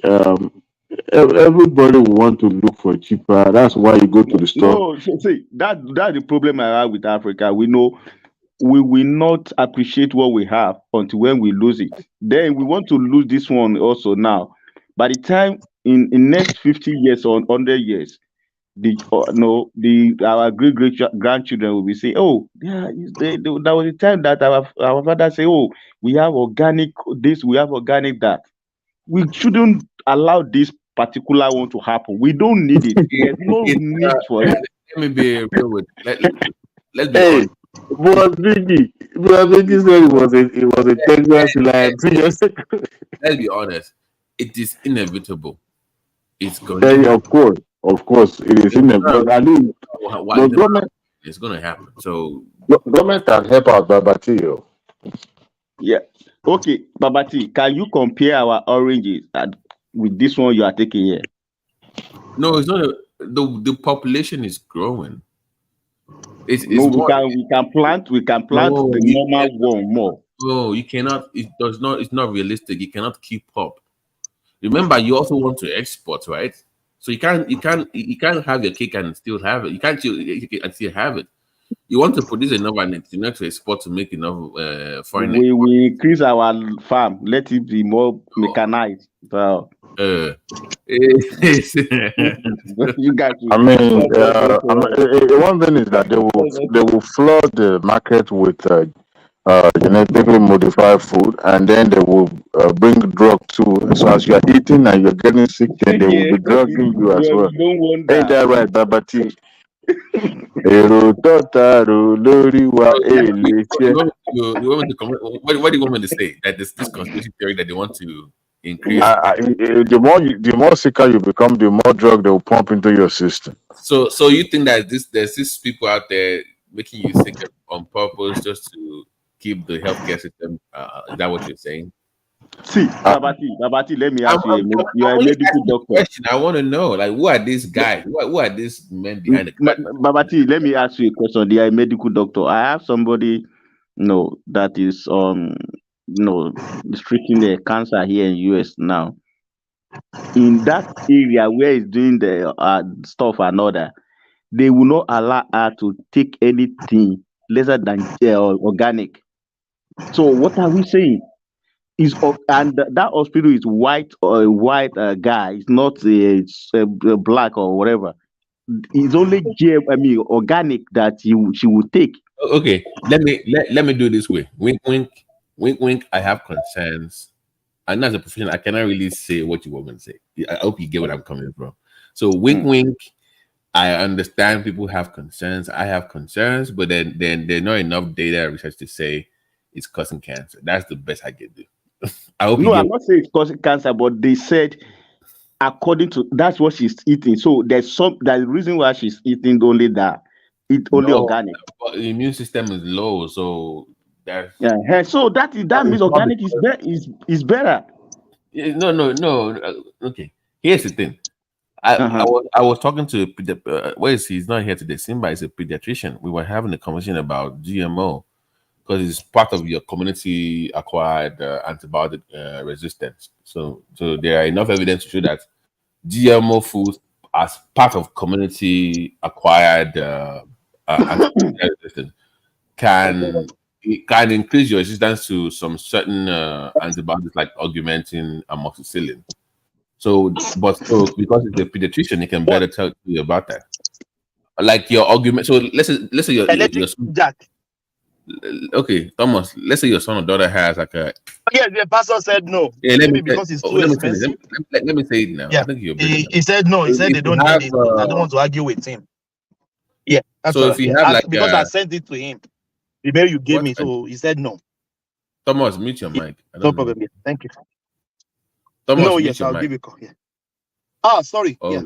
everybody will want to look for cheaper. That's why you go to the store. No, see, that's the problem I have with Africa. We know we will not appreciate what we have until when we lose it. Then we want to lose this one also now. By the time in next 50 years or 100 years, our great grandchildren will be saying, oh, yeah, there was a time that our father say, oh, we have organic this, we have organic that. We shouldn't allow this particular one to happen. We don't need it. There's no need for it. Let me be real with let's be honest. Biggie said it was a Texas line. Let's be honest. It is inevitable. It's going to happen. Of course, it is inevitable. I mean, the government it's going to happen. So government can help out Babati. Yeah. Okay, Babati, can you compare our oranges with this one you are taking here? No, it's not. The population is growing. We can plant the normal one more. No, you cannot. It's not realistic. You cannot keep up. Remember, you also want to export, right? So you can't have your cake and still have it. You can't and still have it. You want to produce enough and you need to export to make enough foreign. We increase our farm. Let it be more mechanized. So. You guys. One thing is that they will flood the market with genetically modified food, and then they will bring drug too. So as you are eating and you're getting sick, then they will be drugging you as well. Ain't that right, Babati? What do you want me to say? That this conspiracy theory that they want to increase. The more sicker you become, the more drug they will pump into your system. So you think that there's these people out there making you sick on purpose just to keep the healthcare system? Is that what you're saying? See, Babati, let me ask you. You're a medical doctor. Question. I want to know, like, who are these guys? Who are these men behind the curtain? Babati, let me ask you a question. They are a medical doctor. I have somebody, that is treating the cancer here in US now. In that area where he's doing the stuff and all that, they will not allow her to take anything lesser than organic. So what are we saying? And that hospital is white guy. It's not a black or whatever. It's only organic that she will take. Okay, let me do it this way. Wink, wink, wink, wink. I have concerns And as a professional, I cannot really say what you want me to say. I hope you get what I'm coming from. So wink, wink. I understand people have concerns. I have concerns, but then there's not enough data research to say it's causing cancer. That's the best I can do. I hope No, I'm not saying it's causing cancer, but they said according to that's what she's eating. So there's the reason why she's eating only that only organic. But the immune system is low, so that's so that means organic is better. No. Okay, here's the thing. I was talking to where is he? He's not here today. Simba is a pediatrician. We were having a conversation about GMO because it's part of your community acquired antibiotic resistance. So there are enough evidence to show that GMO foods as part of community acquired antibiotic resistance can increase your resistance to some certain antibiotics like augmentin, amoxicillin. So because it's a pediatrician, he can better tell you about that. Like your argument. So let's say your son, okay, Thomas. Let's say your son or daughter has like a. Yeah, the pastor said no. Yeah, maybe because it's too expensive. Let me say it now. Yeah. I think you're he said no. He said they don't need it. I don't want to argue with him. Yeah. That's so if you have like because I sent it to him, the mail you gave me, so he said no. Thomas, mute your mic. No problem. Yeah. Thank you. Thomas, no, yes, I'll give you a call. Yeah. Ah, sorry. Yeah.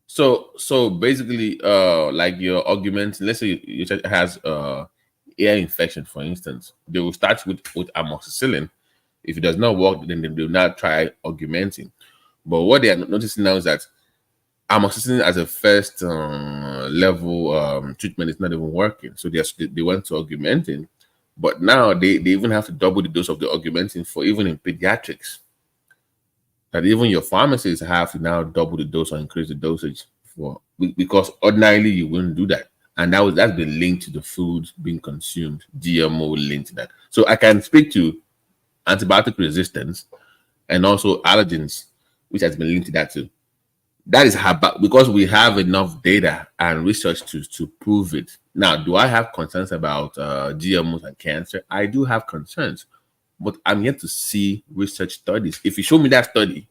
So basically, like your argument, let's say your child has ear infection, for instance, they will start with amoxicillin. If it does not work, then they will not try augmenting. But what they are noticing now is that amoxicillin as a first level treatment is not even working. So they went to augmenting, but now they even have to double the dose of the augmentin for even in pediatrics. That even your pharmacists have to now double the dose or increase the dosage for, because ordinarily you wouldn't do that. And that's been linked to the food being consumed. GMO linked to that. So I can speak to antibiotic resistance and also allergens, which has been linked to that too. That is how, because we have enough data and research to prove it. Now, do I have concerns about GMOs and cancer? I do have concerns, but I'm yet to see research studies. If you show me that study,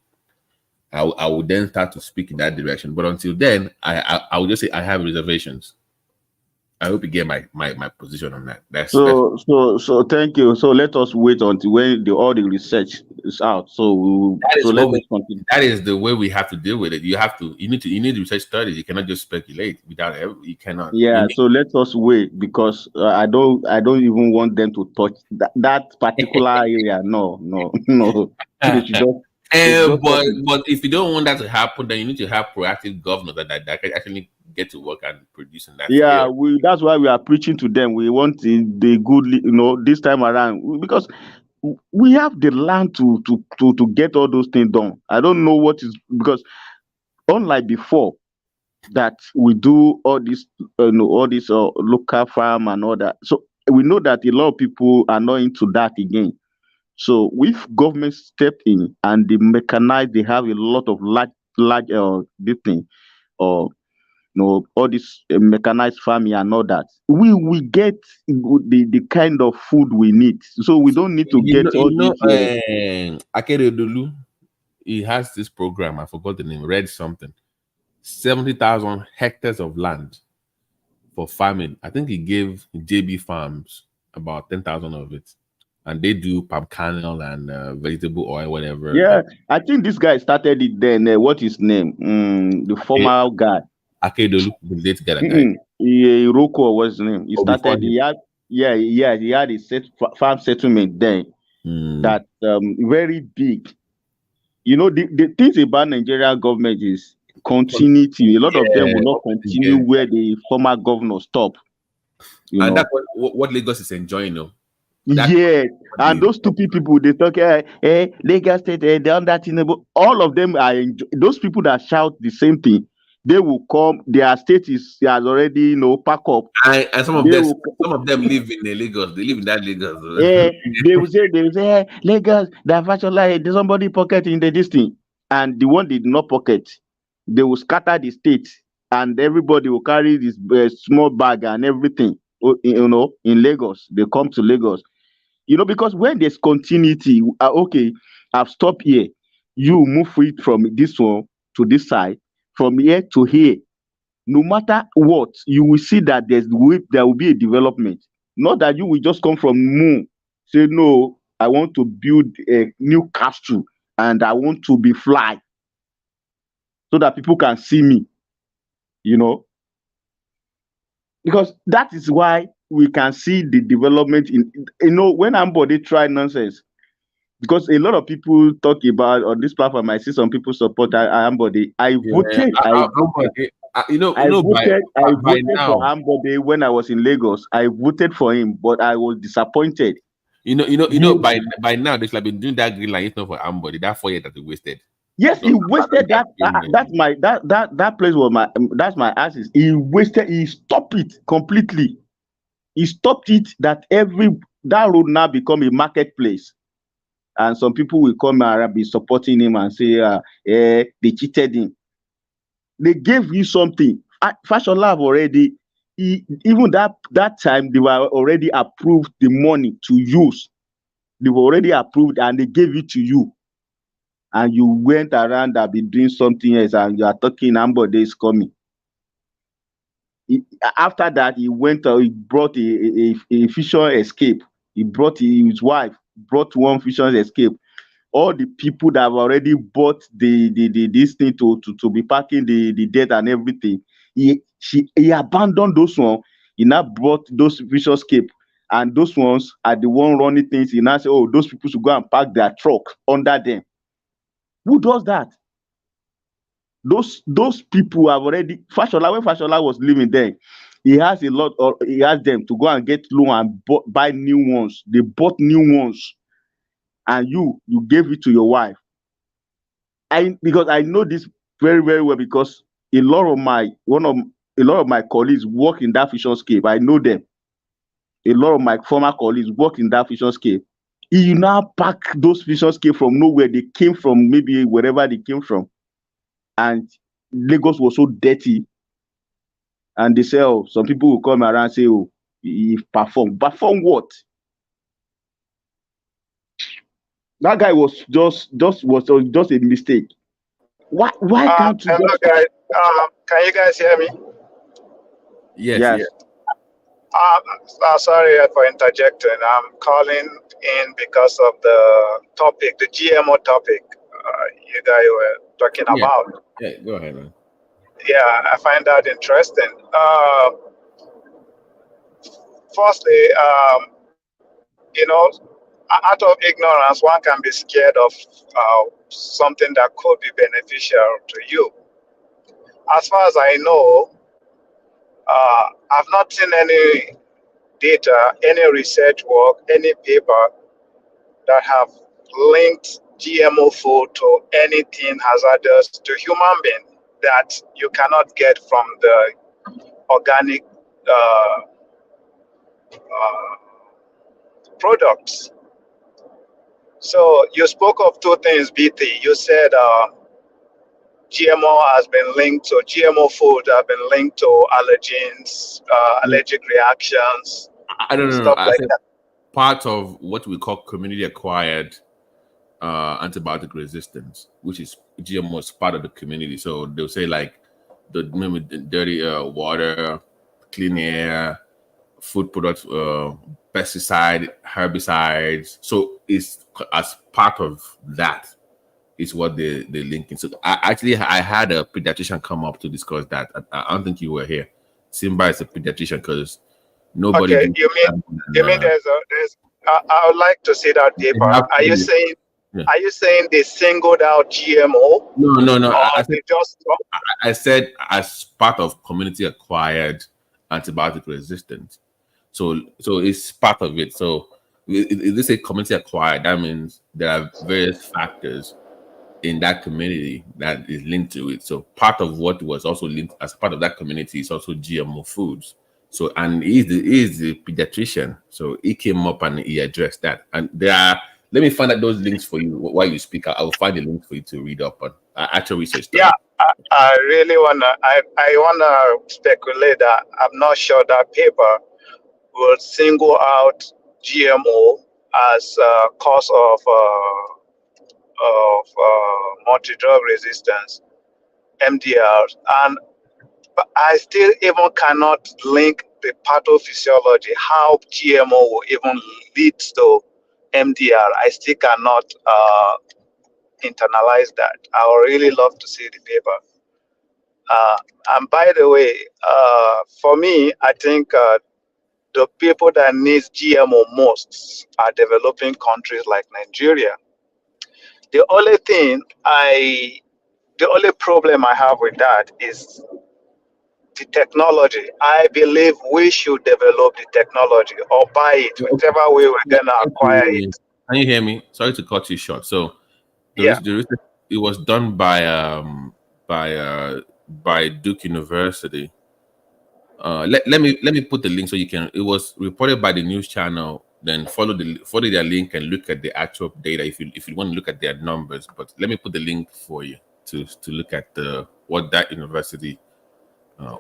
I will then start to speak in that direction. But until then, I will just say I have reservations. I hope you get my position on that. So thank you. So let us wait until when all the research is out. So let us continue. That is the way we have to deal with it. You need research studies. You cannot just speculate without you cannot. Yeah. So let us wait, because I don't even want them to touch that particular area. No. But if you don't want that to happen, then you need to have proactive governors that can actually get to work and produce in that. Yeah, that's why we are preaching to them. We want the good, this time around, because we have the land to get all those things done. I don't know what is, because unlike before that we do all this, all this local farm and all that. So we know that a lot of people are not into that again. So if government stepped in and they mechanized, they have a lot of large this thing, or all this mechanized farming and all that, we get the kind of food we need. So we don't need to get all this. Akeredolu, he has this program. I forgot the name. Read something. 70,000 hectares of land for farming. I think he gave JB Farms about 10,000 of it. And they do palm kernel and vegetable oil, whatever. Yeah, I think this guy started it then. What his name? The former guy. Akeredolu, the late guy. Iroko was his name. He started. He had a farm settlement then. That very big. The things about Nigerian government is continuity. A lot of them will not continue where the former governor stopped. And that's what Lagos is enjoying now. And those stupid people, they talk, Lagos State, they under Tinubu. All of them are those people that shout the same thing. They will come. Their state has already, pack up. And some of them live in Lagos. They live in that Lagos. They will say, Lagos, that virtually there's somebody pocket in this thing, and the one did not pocket. They will scatter the state, and everybody will carry this small bag and everything. In Lagos, they come to Lagos. You know, because when there's continuity, okay, I've stopped here. You move it from this one to this side, from here to here. No matter what, you will see that there will be a development. Not that you will just come from moon, say, no, I want to build a new castle and I want to be fly so that people can see me, you know. Because that is why we can see the development in, you know, when Ambody try nonsense. Because a lot of people talk about on this platform, I see some people support Ambody. I voted for now, Ambody when I was in Lagos. I voted for him, but I was disappointed. By now they should have been doing that green line. It's not for Ambody. That 4 years that they wasted. Yes, he wasted that. That place was that's my assets. He stopped it completely. He stopped it that that road now become a marketplace. And some people will come and be supporting him and say, they cheated him. They gave you something. Fashola have already, even that time, they were already approved the money to use. They were already approved and they gave it to you. And you went around and been doing something else and you are talking, Ambody is coming. After that, he brought a fisher escape. He brought his wife, brought one fisher's escape. All the people that have already bought this thing to be packing the debt and everything, he abandoned those ones. He now brought those fisher's escape, and those ones are the one running things. He now say, oh, those people should go and park their truck under them. Who does that? Those people have already Fashola, when Fashola was living there, he has them to go and get loan and buy new ones. They bought new ones, and you gave it to your wife. Because I know this very, very well, because a lot of my colleagues work in that fission scape. I know them. A lot of my former colleagues work in that fission scape. You now pack those fission scape from nowhere. They came from maybe wherever they came from. And Lagos was so dirty. And they say, oh, some people will come around and say, oh, he performed. Perform what? That guy was just a mistake. Why can't you hello guys. Can you guys hear me? Yes. Sorry for interjecting. I'm calling in because of the topic, the GMO topic you guys were talking about. Yeah, go ahead, man. Yeah, I find that interesting. Firstly, out of ignorance, one can be scared of something that could be beneficial to you. As far as I know, I've not seen any data, any research work, any paper that have linked GMO food to anything hazardous to human being that you cannot get from the organic products. So you spoke of two things, BT. You said GMO food have been linked to allergens, allergic reactions, I don't know. stuff like that. Part of what we call community acquired antibiotic resistance, which is GMO is part of the community. So they'll say like the dirty water, clean air, food products, pesticide, herbicides. So it's as part of that is what they're linking. So I had a pediatrician come up to discuss that. I don't think you were here. Simba is a pediatrician because nobody. Okay, you mean there's I would like to see that paper. Are you saying? Yeah. Are you saying they singled out GMO? No. I said as part of community acquired antibiotic resistance. So it's part of it. So if they say community acquired, that means there are various factors in that community that is linked to it. So part of what was also linked as part of that community is also GMO foods. So, and he's the pediatrician. So he came up and he addressed that. And there are, let me find out those links for you while you speak. I will find the link for you to read up on actual research. Yeah, I really I wanna speculate that I'm not sure that paper will single out GMO as a cause of multi-drug resistance, MDR, and I still even cannot link the pathophysiology, how GMO will even lead to MDR. I still cannot internalize that. I would really love to see the paper. And by the way, for me, I think the people that need GMO most are developing countries like Nigeria. The only problem I have with that is the technology. I believe we should develop the technology or buy it, whichever way we're gonna acquire it. Can you hear me? Sorry to cut you short. So the research, it was done by Duke University. Let me put the link so you can. It was reported by the news channel. Then follow their link and look at the actual data if you want to look at their numbers. But let me put the link for you to look at what that university,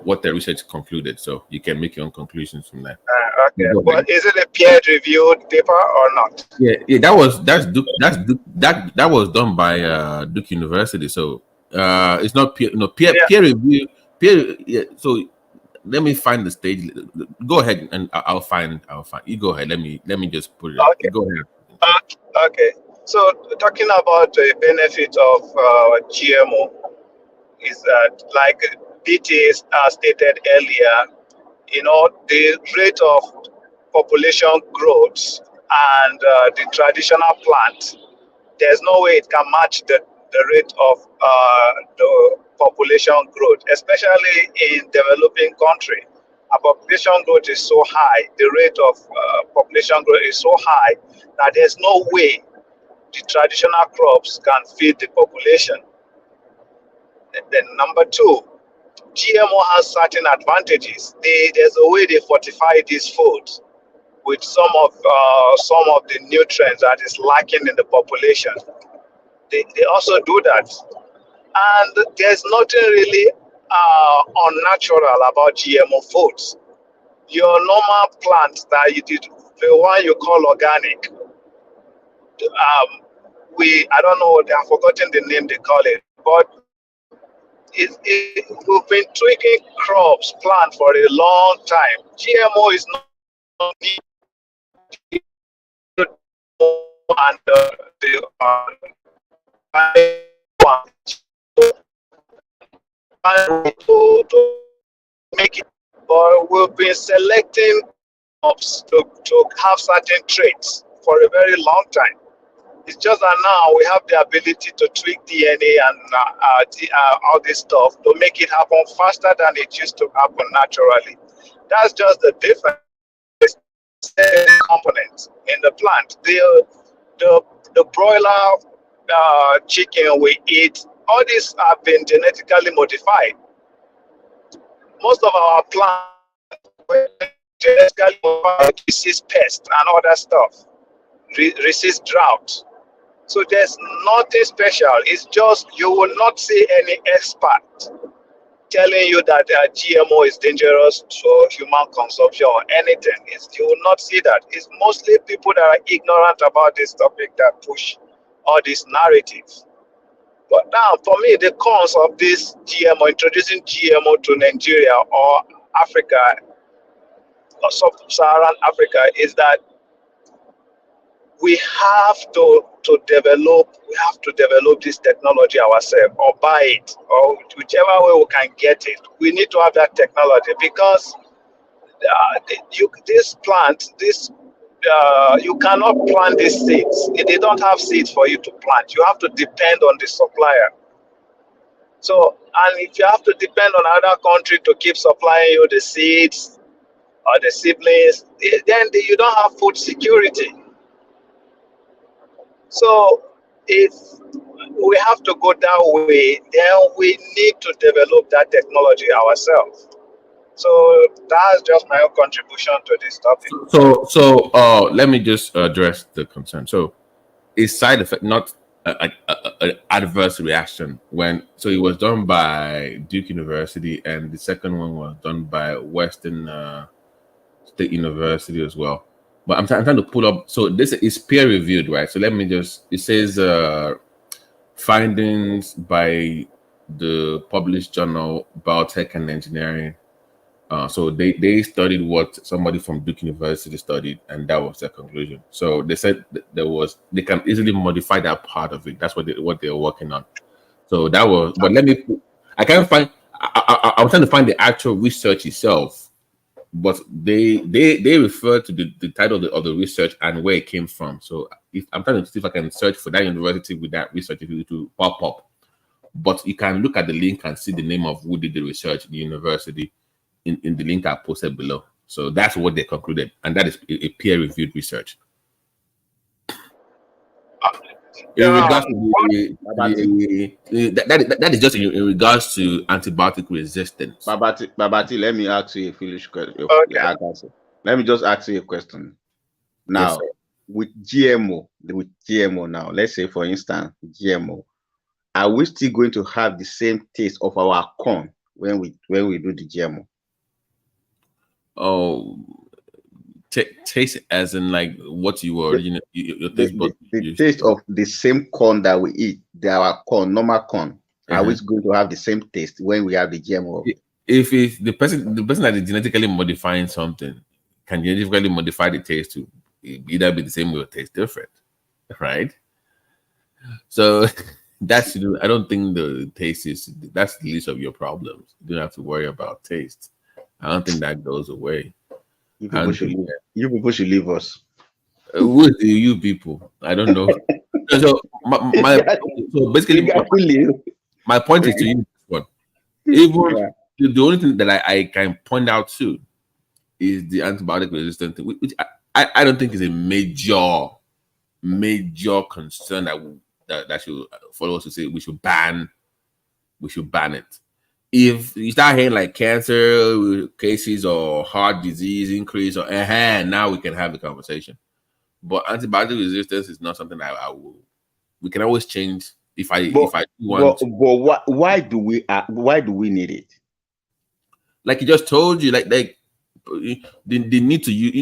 what their research concluded, so you can make your own conclusions from that. Okay, but is it a peer-reviewed paper or not? Yeah, that was done by Duke University. So it's not peer review. So let me find the stage. Go ahead and I'll find. You go ahead. Let me just put it up. Okay. Go ahead. Okay. So talking about the benefit of GMO is that, like BT stated earlier, the rate of population growth and the traditional plant, there's no way it can match the rate of the population growth, especially in developing country. Our population growth is so high, the rate of population growth is so high that there's no way the traditional crops can feed the population. And then number two, GMO has certain advantages. There's a way they fortify these foods with some of the nutrients that is lacking in the population. They also do that, and there's nothing really unnatural about GMO foods. Your normal plant that you did, the one you call organic, I don't know, I've forgotten the name they call it, but we've been tweaking crops plant for a long time. GMO is not and to make it, but we've been selecting crops to have certain traits for a very long time. It's just that now we have the ability to tweak DNA and all this stuff to make it happen faster than it used to happen naturally. That's just the difference components in the plant. The broiler chicken we eat, all these have been genetically modified. Most of our plants genetically modified resist pests and other stuff, resist drought. So there's nothing special. It's just you will not see any expert telling you that GMO is dangerous to human consumption or anything. You will not see that. It's mostly people that are ignorant about this topic that push all these narratives. But now, for me, the cons of this GMO, introducing GMO to Nigeria or Africa, or sub-Saharan Africa, is that we have to develop this technology ourselves, or buy it, or whichever way we can get it. We need to have that technology, because you cannot plant these seeds. They don't have seeds for you to plant. You have to depend on the supplier. So, and if you have to depend on another country to keep supplying you the seeds or the seedlings, then you don't have food security. So if we have to go that way, then we need to develop that technology ourselves. So that's just my own contribution to this topic. So let me just address the concern. So it's side effect, not an adverse reaction. So it was done by Duke University, and the second one was done by Western State University as well. But I'm trying to pull up. So this is peer reviewed, right? So let me just. It says findings by the published journal Biotech and Engineering. So they studied what somebody from Duke University studied, and that was their conclusion. So they said they can easily modify that part of it. That's what they're working on. So that was. But I can't find. I'm trying to find the actual research itself, but they refer to the title of the research and where it came from. So if I'm trying to see if I can search for that university with that research, it will pop up. But you can look at the link and see the name of who did the research, the university, in the link I posted below. So that's what they concluded, and that is a peer-reviewed research. In regards to that is just in regards to antibiotic resistance. Babati, let me ask you a foolish question. Okay. Let me just ask you a question. Now, yes, with GMO now, let's say for instance, GMO, are we still going to have the same taste of our corn when we do the GMO? Oh, taste as in like what you were originally your taste bud. The taste of the same corn that we eat, our corn, normal corn. Are we going to have the same taste when we have the GMO? If the person that is genetically modifying something can genetically modify the taste to either be the same or taste different, right? So that's I don't think the taste that's the least of your problems. You don't have to worry about taste. I don't think that goes away. You people should leave us. Who are you people? I don't know. So basically, my point is to you one. Even the only thing that I can point out to is the antibiotic resistant thing, which I don't think is a major concern that should follow us to say we should ban it. If you start hearing like cancer cases or heart disease increase, or now we can have a conversation. But antibiotic resistance is not something we can always change if I want. But why do we need it? Like you just told you, like they need to use,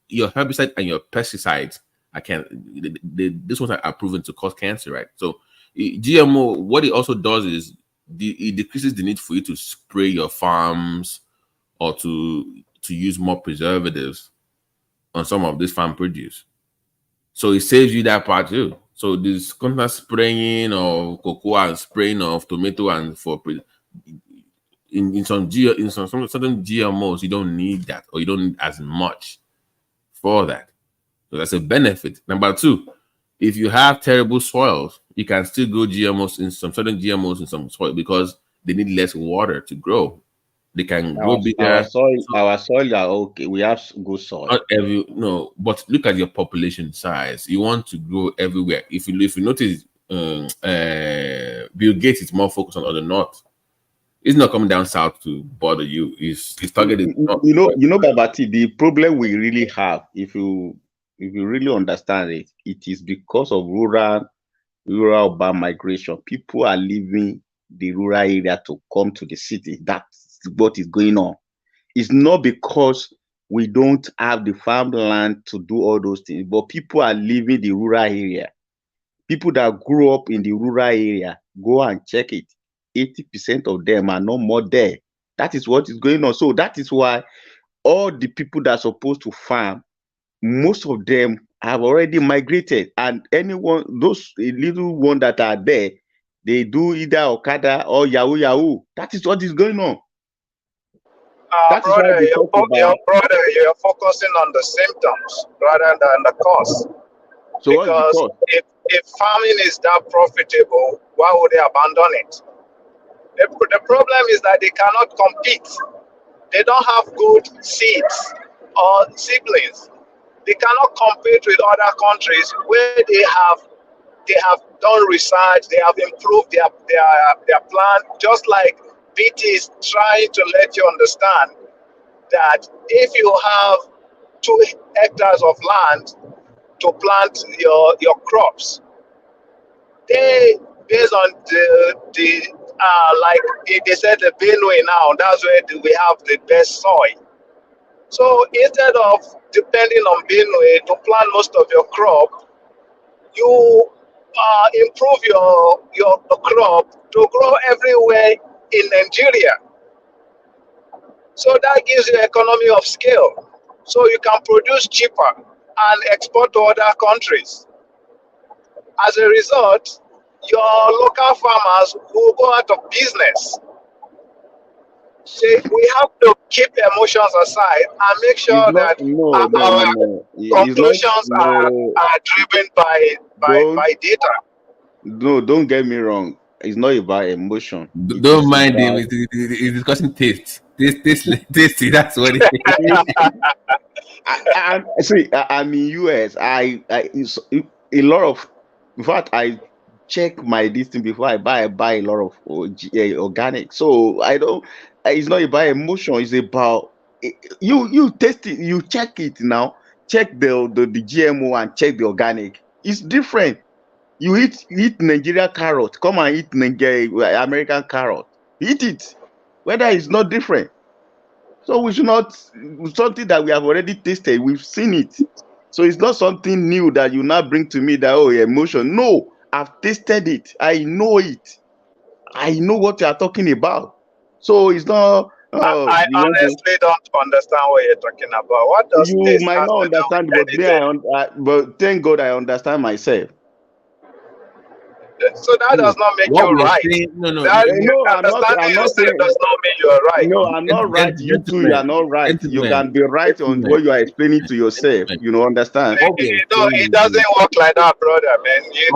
your herbicide and your pesticides. This ones are proven to cause cancer, right? So GMO, what it also does is it decreases the need for you to spray your farms or to use more preservatives on some of this farm produce. So it saves you that part too. So this constant spraying of cocoa and spraying of tomato and in some certain GMOs, you don't need that, or you don't need as much for that. So that's a benefit. Number two, if you have terrible soils, you can still grow GMOs in some certain GMOs in some soil because they need less water to grow. They can grow bigger. Our soil are okay. We have good soil. Not but look at your population size. You want to grow everywhere. If you notice, Bill Gates is more focused on the north. He's not coming down south to bother you. He's targeted. Babati, the problem we really have, if you really understand it, it is because of rural urban migration. People are leaving the rural area to come to the city. That's what is going on. It's not because we don't have the farmland to do all those things, but people are leaving the rural area. People that grew up in the rural area, go and check it. 80% of them are no more there. That is what is going on. So that is why all the people that are supposed to farm, most of them have already migrated, and those little ones that are there, they do either Okada or Yahoo. That is what is going on. Brother, you're focusing on the symptoms rather than the cause. So because if farming is that profitable, why would they abandon it? The problem is that they cannot compete. They don't have good seeds or siblings. They cannot compete with other countries where they have done research, they have improved their plan. Just like BT is trying to let you understand that if you have 2 hectares of land to plant your crops, based on the like they said, the Benue now, that's where we have the best soil. So instead of depending on Benue to plant most of your crop, you improve your crop to grow everywhere in Nigeria. So that gives you economy of scale. So you can produce cheaper and export to other countries. As a result, your local farmers will go out of business. So we have to keep emotions aside and make sure It's not, that no, no, our no, no. It's not, conclusions no. are driven by data. No, don't get me wrong. It's not about emotion. It Don't is mind him. about He's discussing taste. Tasty. That's what it is. I'm in US. It's a lot of. In fact, I check my this thing before I buy a lot of organic. So I don't. It's not about emotion. It's about you taste it. You check it now. Check the GMO and check the organic. It's different. You eat Nigeria carrot. Come and eat American carrot. Eat it. Whether it's not different. So we should not, something that we have already tasted, we've seen it. So it's not something new that you now bring to me that, oh, emotion. No, I've tasted it. I know it. I know what you are talking about. So it's not. I honestly don't understand what you're talking about. What does You this might have not to do understand, with but thank God I understand myself. So that does not make you right. No, Understanding I'm not yourself saying. does not mean you're right. No, I'm not right. You too, you are not right. You can be right on what you are explaining to yourself. You know, understand? It doesn't work like that, brother, man. You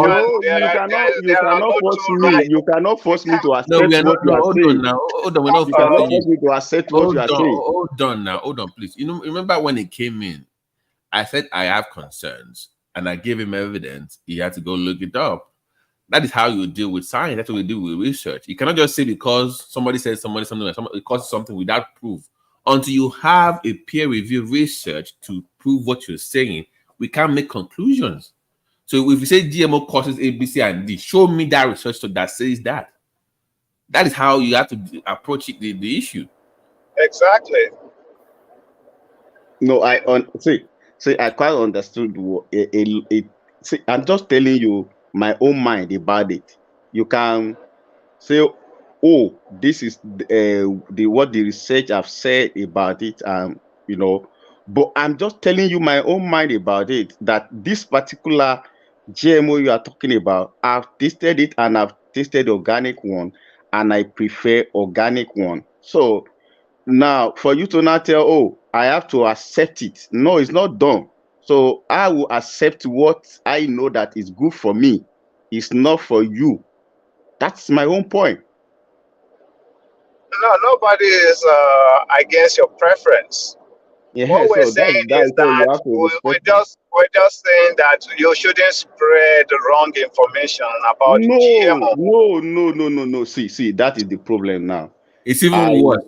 cannot force me. You cannot force me to accept what you are Hold saying. on now. Hold on. We're not You cannot forcing force me to accept what you are saying. Hold on now. Hold on, please. You know, remember when it came in, I said I have concerns, and I gave him evidence. He had to go look it up. That is how you deal with science. That's what we do with research. You cannot just say because somebody says something like it causes something without proof. Until you have a peer-reviewed research to prove what you're saying, we can't make conclusions. So if you say GMO causes A, B, C, and D, show me that research that says that. That is how you have to approach it, the issue. Exactly. No, I quite understood. See, I'm just telling you my own mind about it. You can say, "Oh, this is what the research have said about it," but I'm just telling you my own mind about it. That this particular GMO you are talking about, I've tasted it and I've tasted organic one, and I prefer organic one. So now, for you to not tell, oh, I have to accept it. No, it's not done. So I will accept what I know that is good for me. It's not for you. That's my own point. No, nobody is against your preference. Yeah, what we're so saying that is is what you that have to respect. we're just saying that you shouldn't spread wrong information about GMO. No. See, that is the problem now. It's even worse.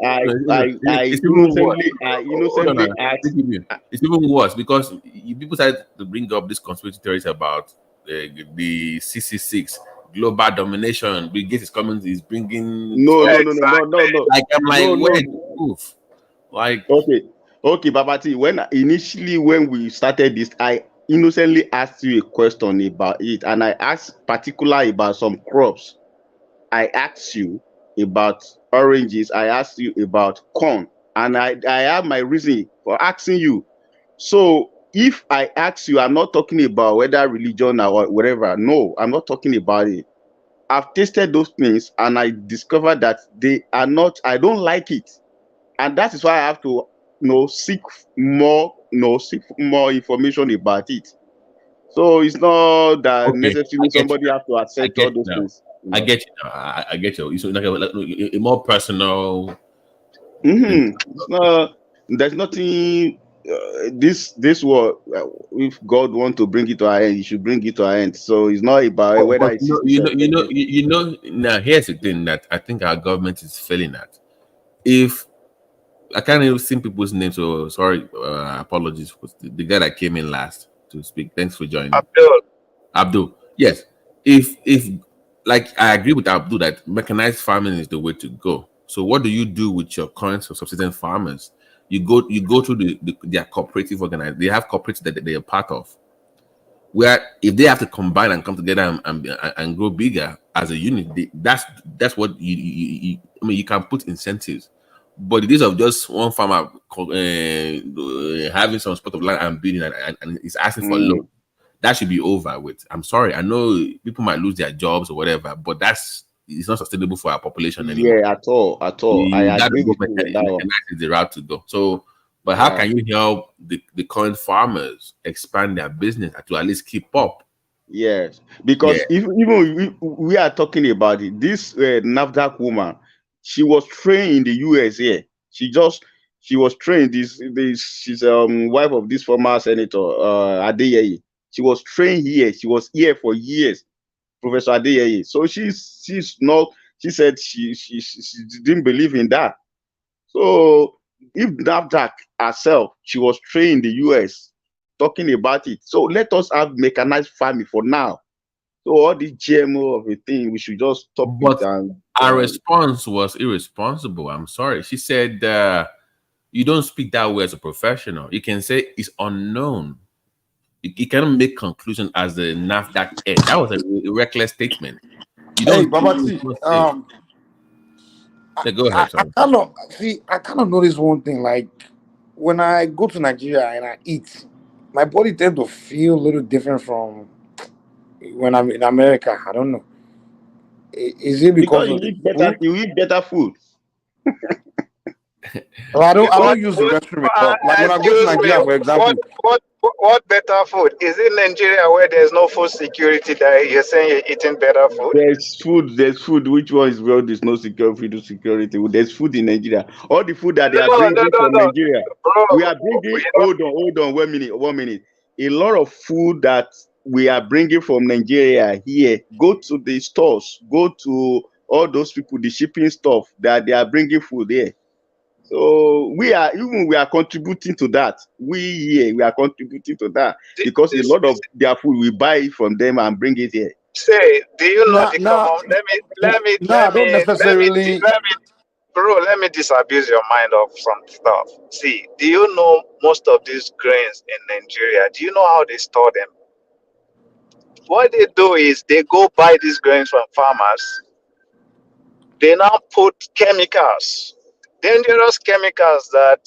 It's even worse because people started to bring up these conspiracy theories about the CC6 global domination. Bill Gates is coming. He's bringing. No. Like I'm like, where is the proof? Like okay, Babati. When we started this, I innocently asked you a question about it, and I asked particular about some crops. I asked you about oranges. I asked you about corn, and I have my reason for asking you. So if I ask you, I'm not talking about whether religion or whatever. No, I'm not talking about it. I've tasted those things, and I discovered that they are not. I don't like it, and that is why I have to, seek more information about it. So it's not that necessarily somebody has to accept all those things. I get you. I get you. It's like a more personal. It's not. There's nothing. This world. If God wants to bring it to our end, He should bring it to our end. So it's not about whether it's. Now here's the thing that I think our government is failing at. If I can't even see people's names, so sorry. Apologies for the guy that came in last to speak. Thanks for joining. Abdul. Yes. If like I agree with Abdul that mechanized farming is the way to go. So what do you do with your current subsistence farmers? You go through their cooperative organization. They have cooperatives that they are part of, where if they have to combine and come together and grow bigger as a unit, that's what you I mean, you can put incentives. But the days of just one farmer having some spot of land and building and is asking for loan, that should be over with. I'm sorry, I know people might lose their jobs or whatever, but it's not sustainable for our population anymore. Yeah, at all. I agree with you on that one. Is the route to go. So, but how can you help the current farmers expand their business to at least keep up? Yes, because even we are talking about it. This NAFDAC woman, she was trained in the US here. She was trained. She's wife of this former senator Adeyeye. She was trained here. She was here for years, Professor Adeyeye. So she's not. She said she didn't believe in that. So if NAFDAC herself, she was trained in the US talking about it. So let us have mechanized farming for now. So all the GMO of a thing, we should just stop it. And our response was irresponsible. I'm sorry. She said, you don't speak that way as a professional. You can say it's unknown. You cannot make conclusion as the NAFDAC head. That was a reckless statement. Hey, Babati, go ahead. I kind of notice one thing. Like when I go to Nigeria and I eat, my body tends to feel a little different from when I'm in America. I don't know. Is it because you eat better food? Well, I don't use the restroom a lot. Like when I go to Nigeria, for example. What better food? Is it Nigeria where there's no food security that you're saying you're eating better food? There's food. Which one is where there's no security? There's food in Nigeria. All the food that they are bringing from Nigeria. Bro, we are bringing, hold on, 1 minute. A lot of food that we are bringing from Nigeria here, go to the stores, go to all those people, the shipping stuff that they are bringing food here. So we are contributing to that. We are contributing to that because a lot of their food we buy it from them and bring it here. Say, do you know the common? Let me disabuse your mind of some stuff. See, do you know most of these grains in Nigeria? Do you know how they store them? What they do is they go buy these grains from farmers. They now put chemicals, dangerous chemicals that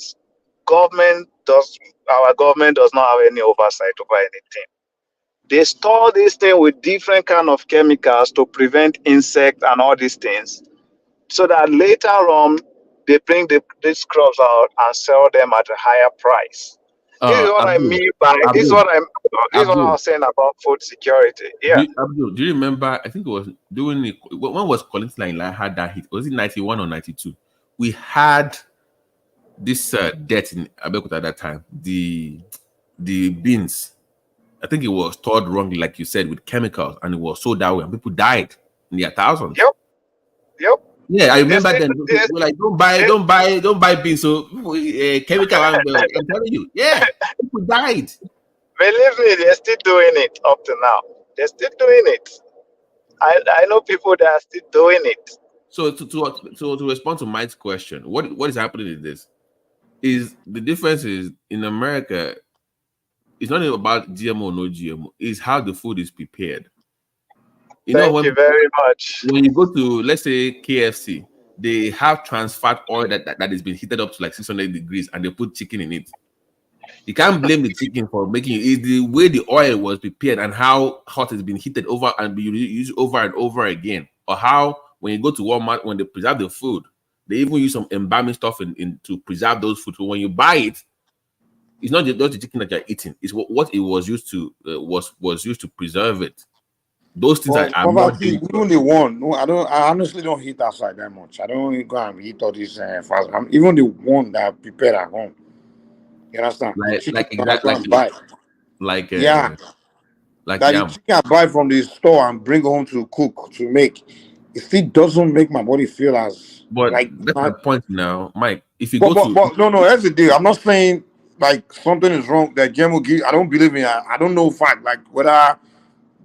our government does not have any oversight over anything. They store this thing with different kind of chemicals to prevent insects and all these things, so that later on they bring these crops out and sell them at a higher price. This is what I mean by this is what I was saying about food security. Yeah. Do you remember? I think it was when was Kollington had that hit? Was it 91 or 92? We had this debt in Abeokuta at that time. The beans, I think it was stored wrongly, like you said, with chemicals, and it was sold that way, and people died in their thousands. Yep. Yeah, I remember then. We're like, don't buy beans. So chemical. I'm telling you, yeah, people died. Believe me, they're still doing it up to now. They're still doing it. I know people that are still doing it. So to respond to Mike's question, what is happening is this: is the difference is in America, it's not about GMO or no GMO. It's how the food is prepared. Thank you very much. When you go to, let's say, KFC, they have trans fat oil that has been heated up to like 600 degrees, and they put chicken in it. You can't blame the chicken for making it. It's the way the oil was prepared and how hot it's been heated over and be used over and over again. Or how when you go to Walmart, when they preserve the food, they even use some embalming stuff in to preserve those foods. So when you buy it, it's not just the chicken that you're eating. It's what it was used to was used to preserve it. Those things are not even the one. No, I honestly don't eat outside that much. I don't go and eat all these fast. Even the one that I prepare at home. You understand? Like the chicken I buy from the store and bring home to cook to make. It still doesn't make my body feel as. But that's my point now, Mike. If you no, that's the deal. I'm not saying like something is wrong that GMO give. I don't believe in. I don't know fact like whether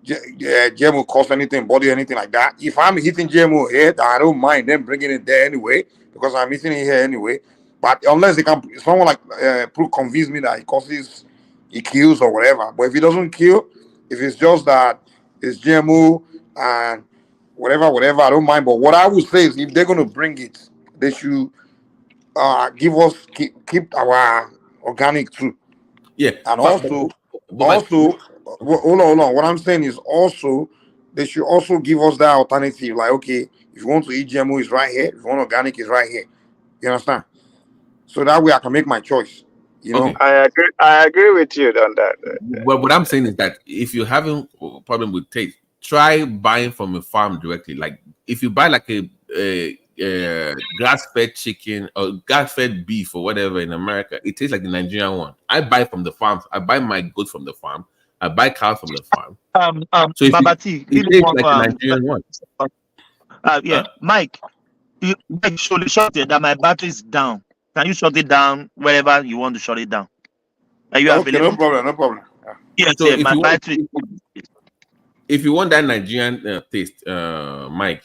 GMO cost anything, body anything like that. If I'm eating GMO here, I don't mind them bringing it there anyway because I'm eating it here anyway. But unless they can, someone like convince me that it kills or whatever. But if it doesn't kill, if it's just that it's GMO and whatever, I don't mind. But what I would say is, if they're going to bring it, they should keep our organic too. Yeah, and also hold on. What I'm saying is also they should also give us that alternative. Like, okay, if you want to eat GMO, it's right here. If you want organic, it's right here. You understand? So that way I can make my choice. You know. Okay. I agree with you on that. Well, what I'm saying is that if you're having a problem with taste, try buying from a farm directly. Like if you buy like a grass-fed chicken or grass-fed beef or whatever in America, it tastes like the Nigerian one. I buy from the farm. I buy my goods from the farm. I buy cows from the farm. So Babati, it tastes like the Nigerian one. Yeah, Mike, Mike, shut it that my battery is down. Can you shut it down wherever you want to shut it down? Are you available? No problem. Yes, so yeah, my battery. If you want that Nigerian taste, Mike,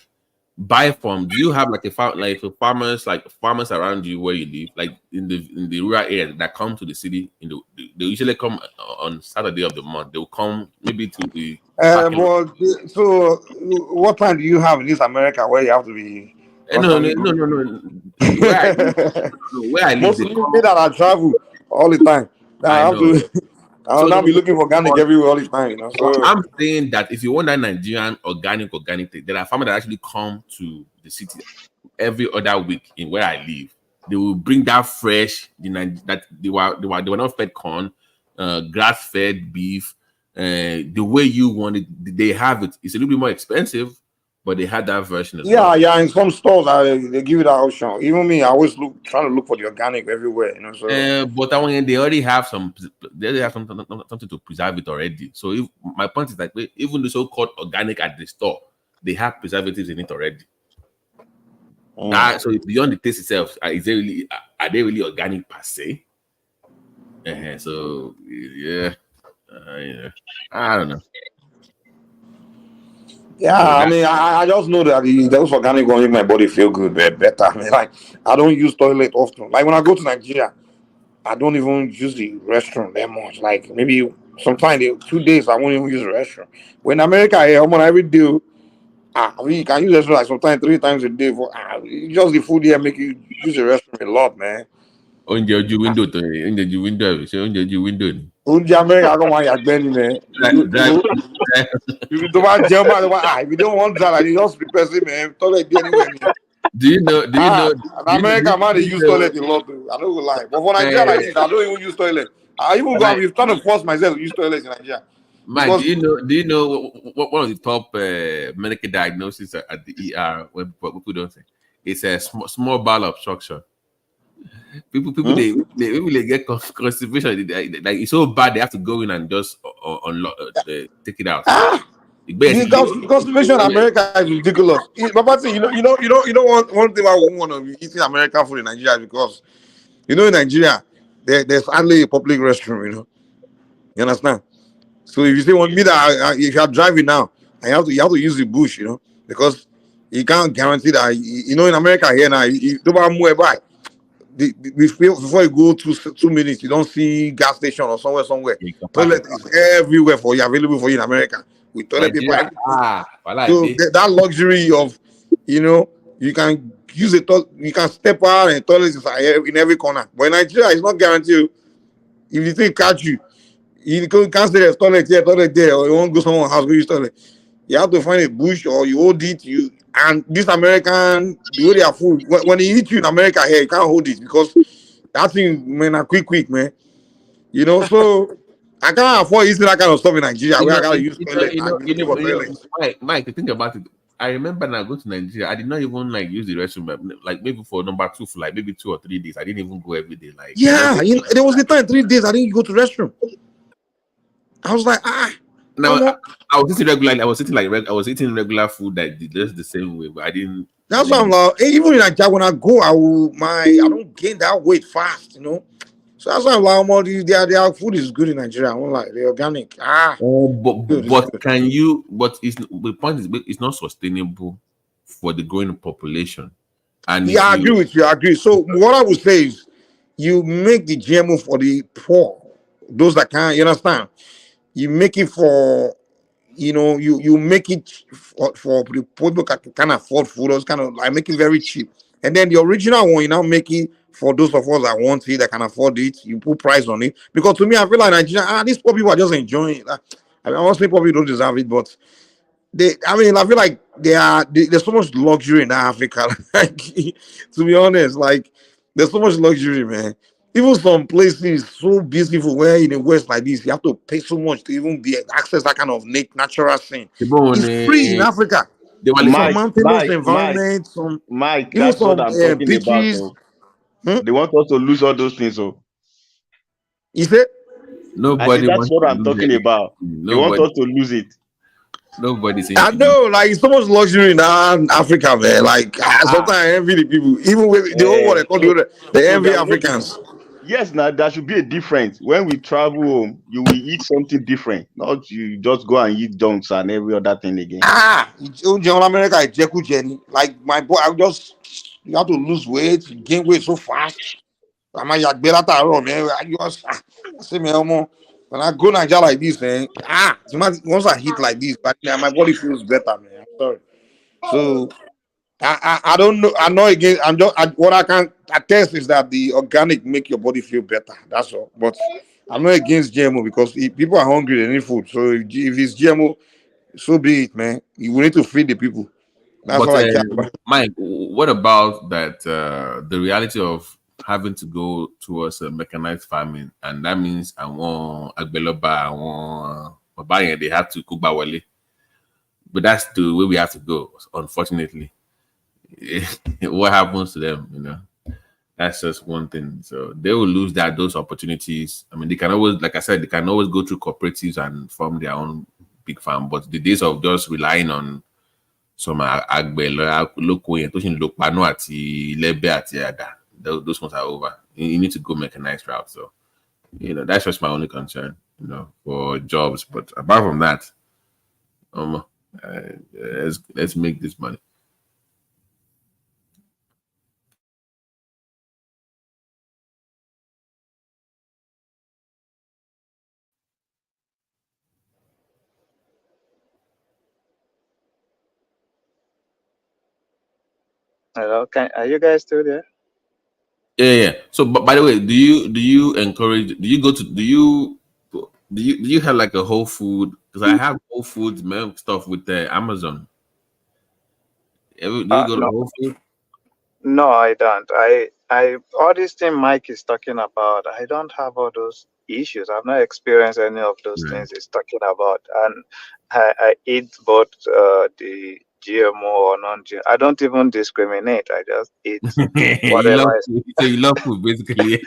buy from. Do you have like farmers around you where you live, like in the rural area that come to the city? They usually come on Saturday of the month. They'll come maybe to the. So what time do you have in this America where you have to be? No. Where I live, most people that I travel all the time. I'll not be looking for organic everywhere all the time. You know. So I'm saying that if you want that Nigerian organic thing, there are farmers that actually come to the city every other week in where I live. They will bring that fresh, that they were not fed corn, grass-fed beef, the way you want it. They have it. It's a little bit more expensive, but they had that version as well. Yeah. In some stores, they give you that option. Even me, I always trying to look for the organic everywhere. You know, so. But that one, they already have something to preserve it already. So my point is that even the so-called organic at the store, they have preservatives in it already. So beyond the taste itself, are they really organic per se? So yeah, I don't know. Yeah, I mean, I just know that those organic going make my body feel good, better. I mean, like, I don't use toilet often. Like when I go to Nigeria, I don't even use the restroom that much. Like maybe sometimes 2 days I won't even use the restroom. When America, I'm on every day. You can use the restroom like sometimes 3 times a day. Just the food here make you use the restroom a lot, man. On your window. America, I don't want your belly, man. If you don't want that, you just prepare it, man. Toilet anywhere, man. Do you know? In America, man, they use toilet a lot. I don't lie. But for Nigeria, like this, I don't even use toilet. I even go. I'm trying to force myself to use toilet in Nigeria. Mike, do you know what one of the top medical diagnoses at the ER when people don't say it's a small bowel obstruction. People they get constipation. Like it's so bad they have to go in and just take it out. The constipation in America is ridiculous. But you know one thing I won't want to be eating American food in Nigeria because in Nigeria there's hardly a public restroom. You understand? So if you say me that if you are driving now, you have to use the bush. Because you can't guarantee that. In America here now, you don't move by. Before you go 2 minutes, you don't see gas station or somewhere. Toilet is everywhere for you, available for you in America with toilet paper. So that luxury of, you can use you can step out and toilet is in every corner. But in Nigeria, it's not guaranteed. If you think catch you can't say there's toilet here, toilet there, or you won't go someone's house, go use toilet. You have to find a bush or you hold it. And this American, the way they are food, when they eat you in America here, you can't hold it because that thing, man, are quick, man. So I can't afford eating that kind of stuff in Nigeria where I gotta use toilet. Mike, the thing about it, I remember now going to Nigeria, I did not even use the restroom, like maybe for number 2 for like maybe 2 or 3 days. I didn't even go every day. Like there was a time 3 days I didn't go to the restroom. I was like, Now I was eating regular food that just the same way, but I didn't. That's why I'm like, even in Nigeria, when I go, I don't gain that weight fast, So that's why I'm like, their food is good in Nigeria. I'm like, the organic. But can you? But the point is, it's not sustainable for the growing population. And I agree with you. I agree. So what I would say is, you make the GMO for the poor, those that can't. You understand? You make it for, you make it for the people that can afford food. Those kind of like make it very cheap, and then the original one you now make it for those of us that want it, that can afford it. You put price on it, because to me I feel like Nigeria, these poor people are just enjoying it. I mean, I won't say poor people don't deserve it, but I feel like there's so much luxury in Africa. Like, to be honest, like there's so much luxury, man. Even some places so beautiful where in the West like this, you have to pay so much to even be access that kind of natural thing. It's free in Africa. Even some mountainous environment, even that's what some I'm talking about. beaches. Oh. They want us to lose all those things. Oh. Is it? I said Nobody that's wants what to I'm lose talking it. about. They want Nobody, us to lose it. nobody's saying I know, like so much luxury in Africa, man. Like sometimes I envy the people, even with the whole world they call they So envy there will Africans. yes, now there should be a difference. When we travel home, you will eat something different, not you just go and eat junks and every other thing again. General America is Jeku Jenny. Like my boy, you have to lose weight, you gain weight so fast. I'm like man. I just say me when I go Nigeria like this, man. Once I hit like this, but my body feels better, man. I'm sorry. So I don't know. I'm not against. What I can attest is that the organic make your body feel better. That's all. But I'm not against GMO, because if people are hungry, they need food. So if it's GMO, so be it, man. You will need to feed the people. That's But all I care about. Mike, what about that? The reality of having to go towards mechanized farming, and that means I want agbeloba, I want buying. They have to cook bawale, but that's the way we have to go. Unfortunately, what happens to them? That's just one thing. So they will lose those opportunities. I mean, they can always, like I said, they can always go through cooperatives and form their own big farm. But the days of just relying on some àgbẹ̀ lóko yẹn tó ṣì ń lo pano àti lẹ́bẹ̀ àti àdá, those ones are over. You need to go mechanized route. So that's just my only concern, for jobs. But apart from that, let's make this money. Hello, are you guys still there? Yeah. So, but by the way, do you encourage? Do you go to? Do you have like a Whole Food? Because I have Whole Foods milk stuff with the Amazon. Do you go to No, Whole Food? no, I don't. I all this thing Mike is talking about, I don't have all those issues. I've not experienced any of those things he's talking about, and I eat both the GMO or non-GMO. I don't even discriminate. I just eat You love whatever. food. So you love food, basically.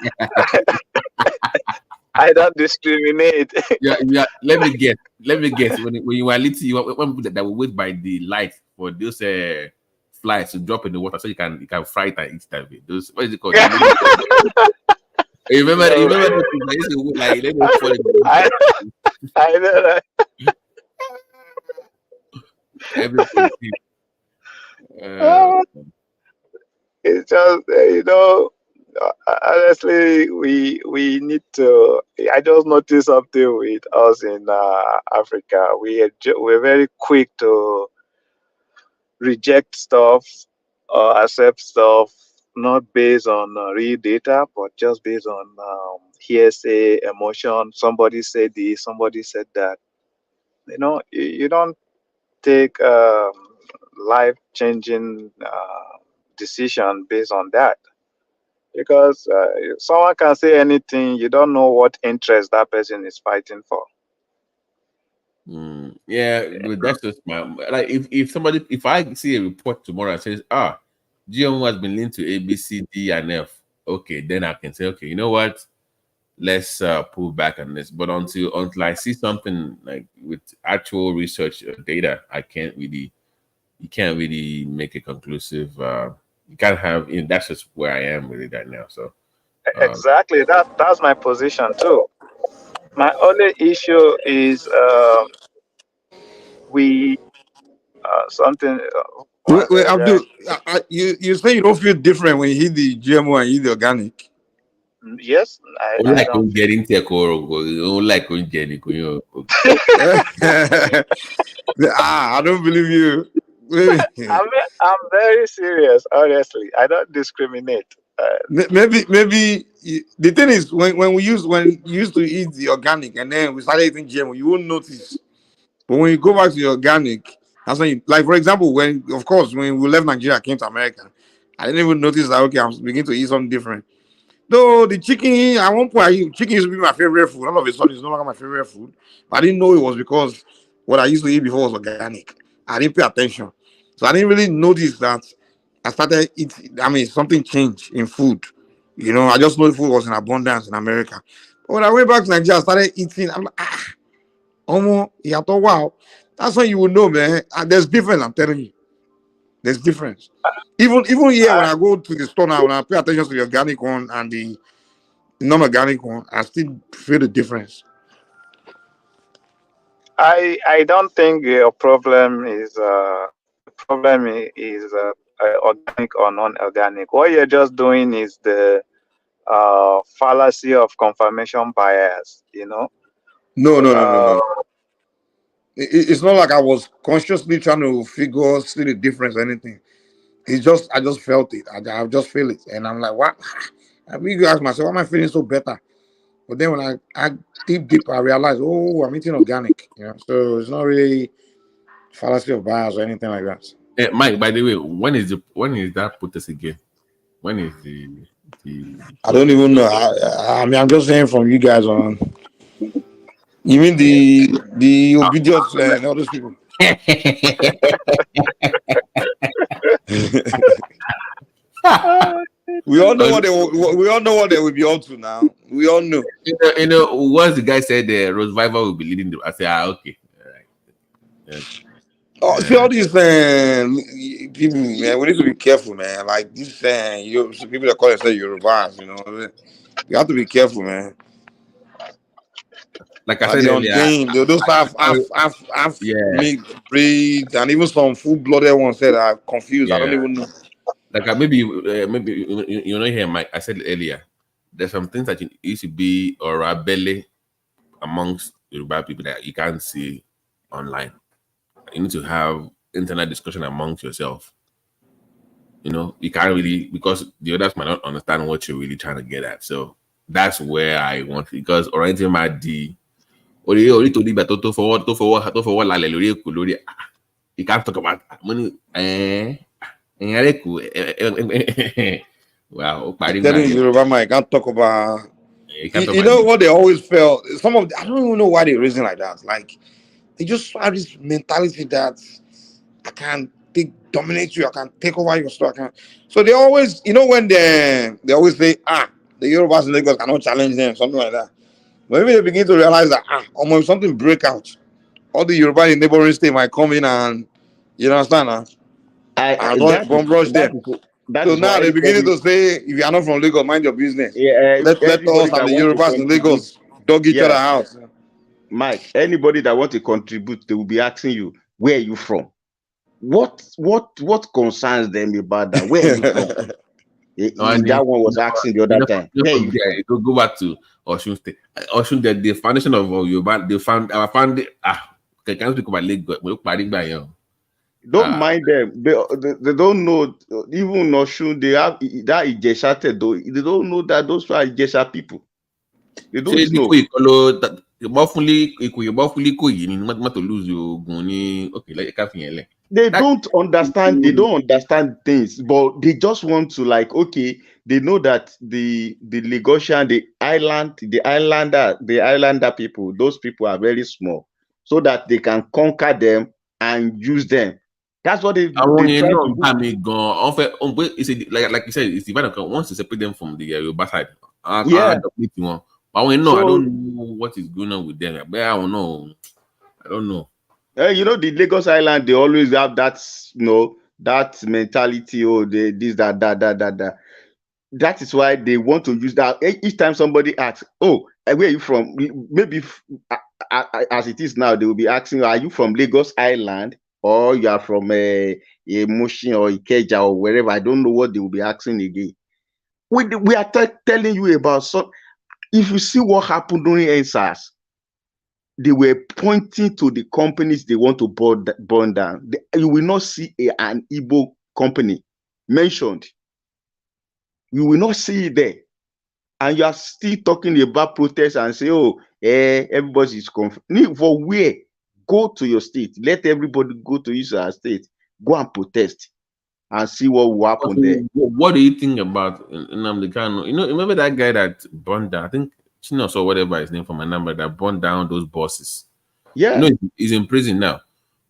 I don't discriminate. Yeah. Let me guess. When you were little, you were one people that will wait by the light for those flies to drop in the water, so you can fry it and eat that way. Those, what is it called? You remember? You remember? I used to like let me fall in the water. I know that. Everything. It's just honestly, we need to. I just noticed something with us in Africa. We're very quick to reject stuff or accept stuff not based on real data, but just based on hearsay, emotion. Somebody said this, somebody said that. You don't take life-changing decision based on that, because someone can say anything. You don't know what interest that person is fighting for. Yeah, but that's just my like. If I see a report tomorrow that says GMO has been linked to A, B, C, D, and F, okay, then I can say, okay, you know what? Let's pull back on this. But until I see something like with actual research data, you can't really make a conclusive. You can't have. That's just where I am with it right now. So Exactly, that's my position too. My only issue is we something. Wait, Abdul, you say you don't feel different when you eat the GMO and you eat the organic? Yes, I don't. Getting like Jenny. I don't believe you. I'm very serious, honestly. I don't discriminate. Maybe the thing is when you used to eat the organic and then we started eating GMO, you won't notice. But when you go back to the organic, that's when you, like for example, when of course when we left Nigeria, came to America, I didn't even notice that okay, I'm beginning to eat something different. Though the chicken, at one point, chicken used to be my favorite food. All of a sudden, it's no longer my favorite food. But I didn't know it was because what I used to eat before was organic. I didn't pay attention. So I didn't really notice that I started eating. I mean, something changed in food. You know, I just know food was in abundance in America. But when I went back to Nigeria, I started eating. I'm like, yeah, wow. That's when you will know, man. There's difference, I'm telling you. There's difference. Even here, when I go to the store now, when I pay attention to the organic one and the non-organic one, I still feel the difference. I don't think your problem is organic or non-organic. What you're just doing is the fallacy of confirmation bias. You know. No. It's not like I was consciously trying to see the difference or anything. It's just I just felt it. I just feel it, and I'm like, what? I really ask myself, why am I feeling so better? But then when I deep, I realized, oh, I'm eating organic. You know, so it's not really fallacy of bias or anything like that. Hey, Mike, by the way, when is that protest again? When is the I don't even know. I mean, I'm just saying from you guys on. You mean the obedience and all those people? We all know what they will be up to now. We all know. You know, once the guy said Rose Viva will be leading I said, okay. All right. Yeah. See all these people, man. We need to be careful, man. Like this, people that call themselves Yorubas, you know, you have to be careful, man. Like I said earlier, those half mixed breed, and even some full-blooded ones that are confused. Yeah. I don't even know. Like maybe you know here, Mike. I said earlier, there's some things that you used to be or rebellion amongst Yoruba people that you can't see online. You need to have internet discussion amongst yourself. You know, you can't really, because the others might not understand what you're really trying to get at. So that's where I want, because orienting my D. You can't talk about money. Wow, telling you, Yoruba man, I can't talk about. You know what they always felt. I don't even know why they reason like that. Like they just have this mentality that I can dominate you, I can take over your stuff. So they always, you know, when they always say, the Yorubas in Lagos cannot challenge them, something like that. But maybe they begin to realize that almost something break out, all the Yoruba in neighboring state might come in and you understand, and don't brush them. So now they're beginning to say, if you are not from Lagos, mind your business. Let us and the Yorubas in Lagos dog each other out. Mike, anybody that want to contribute, they will be asking you, where are you from? What concerns them about that? Where are you from? That one was asking the other time. Go back to Osun State. Osun, the foundation of Yoruba, they found it. They can't speak about Lagos. Don't mind them. They don't know. Even Osun, they have that Ijesha though. They don't know that those are Ijesha people. They don't know. They don't understand. They don't understand things, but they just want to they know that the Lagosian, the islander people, those people are very small, so that they can conquer them and use them. That's what they try to do. Like you said, it's the one wants to separate them from the Yoruba side. Yeah. But I don't know what is going on with them. But I don't know. You know, the Lagos Island, they always have that, that mentality, that. That is why they want to use that. Each time somebody asks, where are you from? Maybe as it is now, they will be asking, are you from Lagos Island? Or you are from a Mushin or Ikeja or wherever. I don't know what they will be asking again. we are telling you about. So if you see what happened during NSAS, they were pointing to the companies they want to burn down. You will not see an Igbo company mentioned. You will not see it there. And you are still talking about protests and say, oh, everybody is confused. For where? Go to your state. Let everybody go to your state. Go and protest and see what will happen there. What do you think about Nnamdi Kanu? You know, remember that guy that burned down, I think Chinos or whatever his name from my number, that burned down those buses. Yeah. You know, he's in prison now.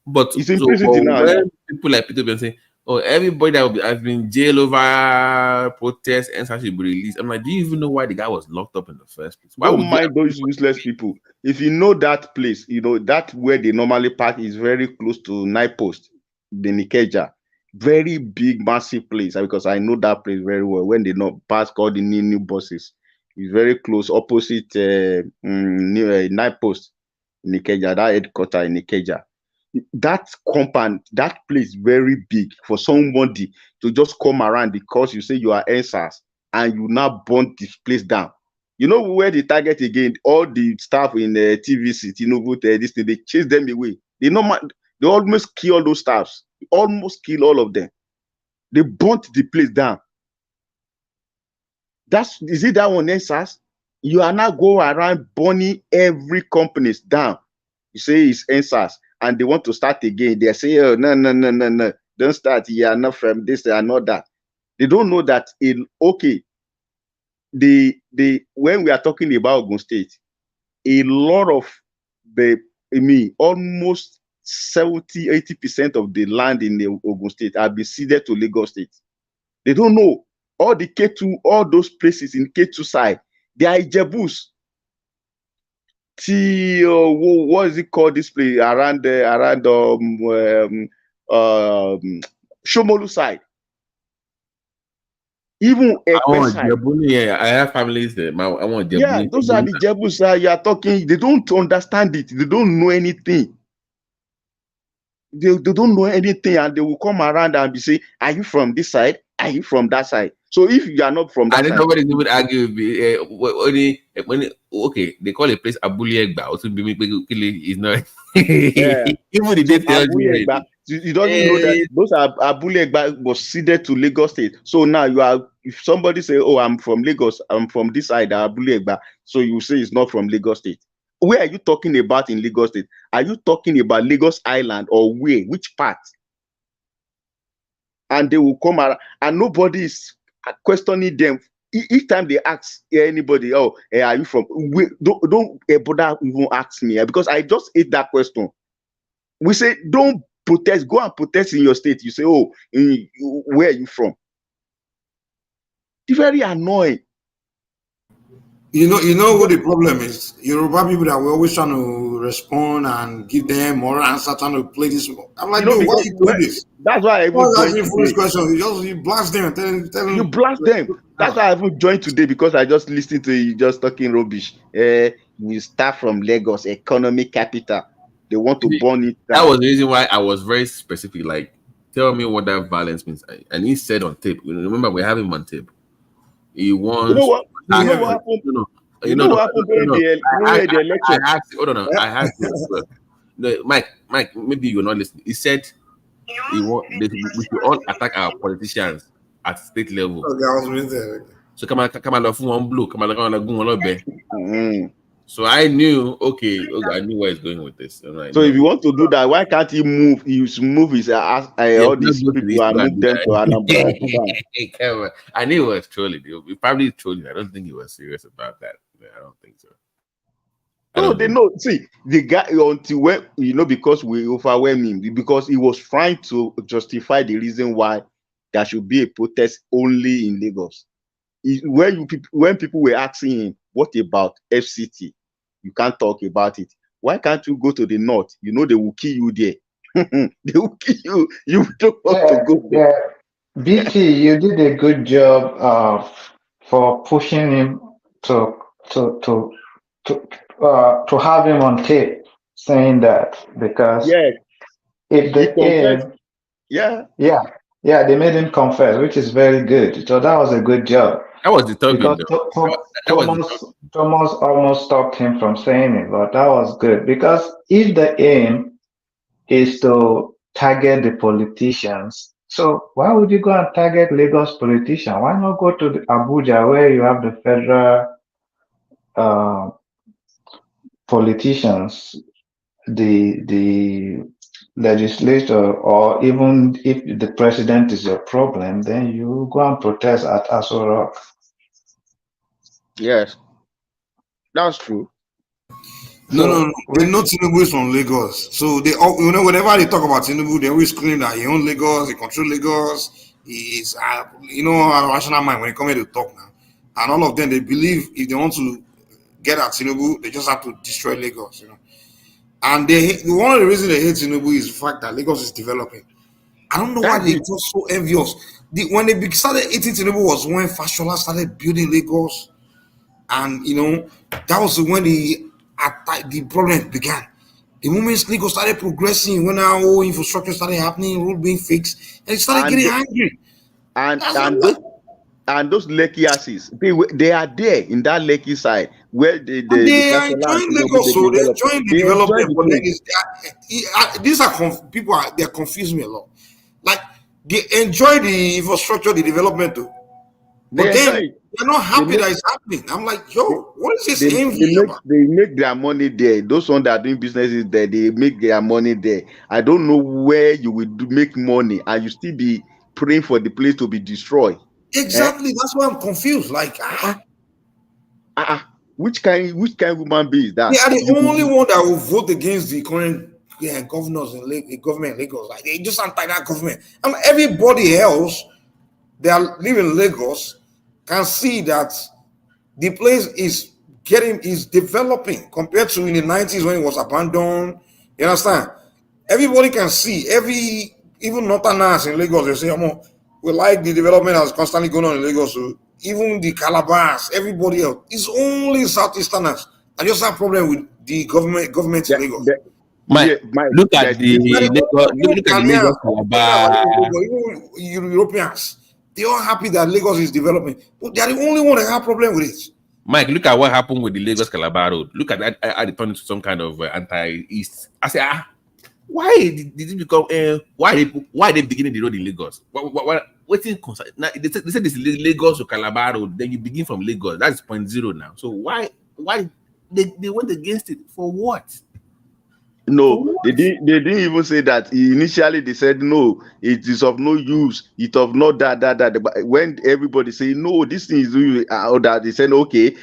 But he's in prison now. When people like Peter Ben say, oh, everybody that has been jailed over protests and such should be released. I'm like, do you even know why the guy was locked up in the first place? Why Don't mind those useless people. If you know that place, you know that where they normally park is very close to Night Post, the Nikeja. Very big, massive place, because I know that place very well. When they not pass all the new buses, it's very close, opposite near Night Post, Nikeja, that headquarters in Nikeja. That compound, that place very big for somebody to just come around because you say you are NSAS and you now burn this place down. You know where the target again? All the staff in the TVC, Tinubu, this thing, they chase them away. They almost kill all those staffs. Almost kill all of them. They burnt the place down. Is it that one NSAS? You are now go around burning every companies down. You say it's NSAS, and they want to start again. They say, oh, no, don't start. You are not from this, they are not that. They don't know that when we are talking about Ogun State, a lot of almost 70-80% of the land in the Ogun State have been ceded to Lagos State. They don't know all the K2, all those places in K2 side, they are Ijebus. What is it called? This place around Shomolu side. Even Ekpe side. Yeah, I have families there. I want Jebuni. Yeah, those are the Jebus you are talking. They don't understand it. They don't know anything. They don't know anything, and they will come around and be say, "Are you from this side? Are you from that side?" So if you are not from that side, nobody would argue with me. Okay, they call a place Abule Egba. Also, is not. Yeah. Even the date tells you don't know that those are Abule Egba was ceded to Lagos State. So now you are. If somebody say, "Oh, I'm from Lagos. I'm from this side, Abule Egba," so you say it's not from Lagos State. Where are you talking about in Lagos State? Are you talking about Lagos Island or where? Which part? And they will come around, and nobody is questioning them. Each time they ask anybody, "Oh, are you from?" Don't bother even ask me, because I just ate that question. We say, don't protest. Go and protest in your state. You say, "Oh, where are you from?" It's very annoying. You know what the problem is? Yoruba people that we're always trying to respond and give them more answer, trying to play this. I'm like, why are you doing this? That's why I even joined foolish question. You blast them and tell them. You blast them. That's why I even joined today, because I just listened to you just talking rubbish. We start from Lagos, economic capital. They want to burn it down. That was the reason why I was very specific. Like, tell me what that violence means. And he said on tape. Remember, we have him on tape. He wants. You know what? You know what happened? You know what happened during the election? I asked. Hold on. I asked him. No, Mike, maybe you're not listening. He said we should all attack our politicians at state level. Okay, I was with there. So come on, one blue, come on, So I knew, I knew where he's going with this. So if you want to do that, why can't he move? He should move his all these people and move them to Anambra. I knew he was trolling. He probably trolling. I don't think he was serious about that. I don't think so. No, they know. See, the guy until when because we overwhelm him, because he was trying to justify the reason why there should be a protest only in Lagos. When people were asking him, what about FCT? You can't talk about it. Why can't you go to the north? They will kill you there. They will kill you. You don't want to go there. BT, you did a good job for pushing him to have him on tape saying that, because if they they made him confess, which is very good. So that was a good job. That was the talking, Because though. That was the talking. Thomas almost stopped him from saying it, but that was good. Because if the aim is to target the politicians, so why would you go and target Lagos politician? Why not go to Abuja where you have the federal uh, politicians, the legislator, or even if the president is your problem, then you go and protest at Aso Rock. Yes, that's true. No. They know Tinubu is from Lagos. So they all, whenever they talk about Tinubu, they always claim that he owns Lagos, he controls Lagos. He is, a rational mind when it comes to talk now. And all of them, they believe if they want to get at Tinubu, they just have to destroy Lagos, And one of the reasons they hate Tinubu is the fact that Lagos is developing. I don't know why they're just so envious. When they started hating Tinubu was when Fashola started building Lagos. And, that was when the problem began. The moment Lagos started progressing, when our whole infrastructure started happening, road being fixed, and it started getting angry. And those Lekki asses, they are there in that Lekki side where they are enjoying Lagos, so they're enjoying the development. But these are people they're confusing me a lot. Like they enjoy the infrastructure, the development, though. But then they're not happy that it's happening. I'm like, yo, what is this envy about? They make their money there. Those ones that are doing businesses there, they make their money there. I don't know where you will make money and you still be praying for the place to be destroyed. Exactly. That's why I'm confused. Like, which kind of human being is that? They are the only one that will vote against the current governors in the government in Lagos. Like, they just anti that government. And everybody else that live in Lagos can see that the place is developing compared to in the 90s when it was abandoned. You understand? Everybody can see, even Northerners in Lagos, they say, we like the development that's constantly going on in Lagos. So even the Calabars, everybody else, it's only Southeasterners. I just have a problem with the government in Lagos. Look at the Lagos Calabar. Even Europeans, they are happy that Lagos is developing, but they are the only one that have a problem with it. Mike, look at what happened with the Lagos Calabar road. Look at that. I turned into some kind of anti-East. I say, why did it become? Why they beginning the road in Lagos? What's in concern? Now, they said this Lagos to Calabar road. Then you begin from Lagos. That's 0.0 now. So why they went against it for what? No, they didn't even say that. Initially, they said no, it is of no use. It of not that. But when everybody say no, this thing is or that, they said okay,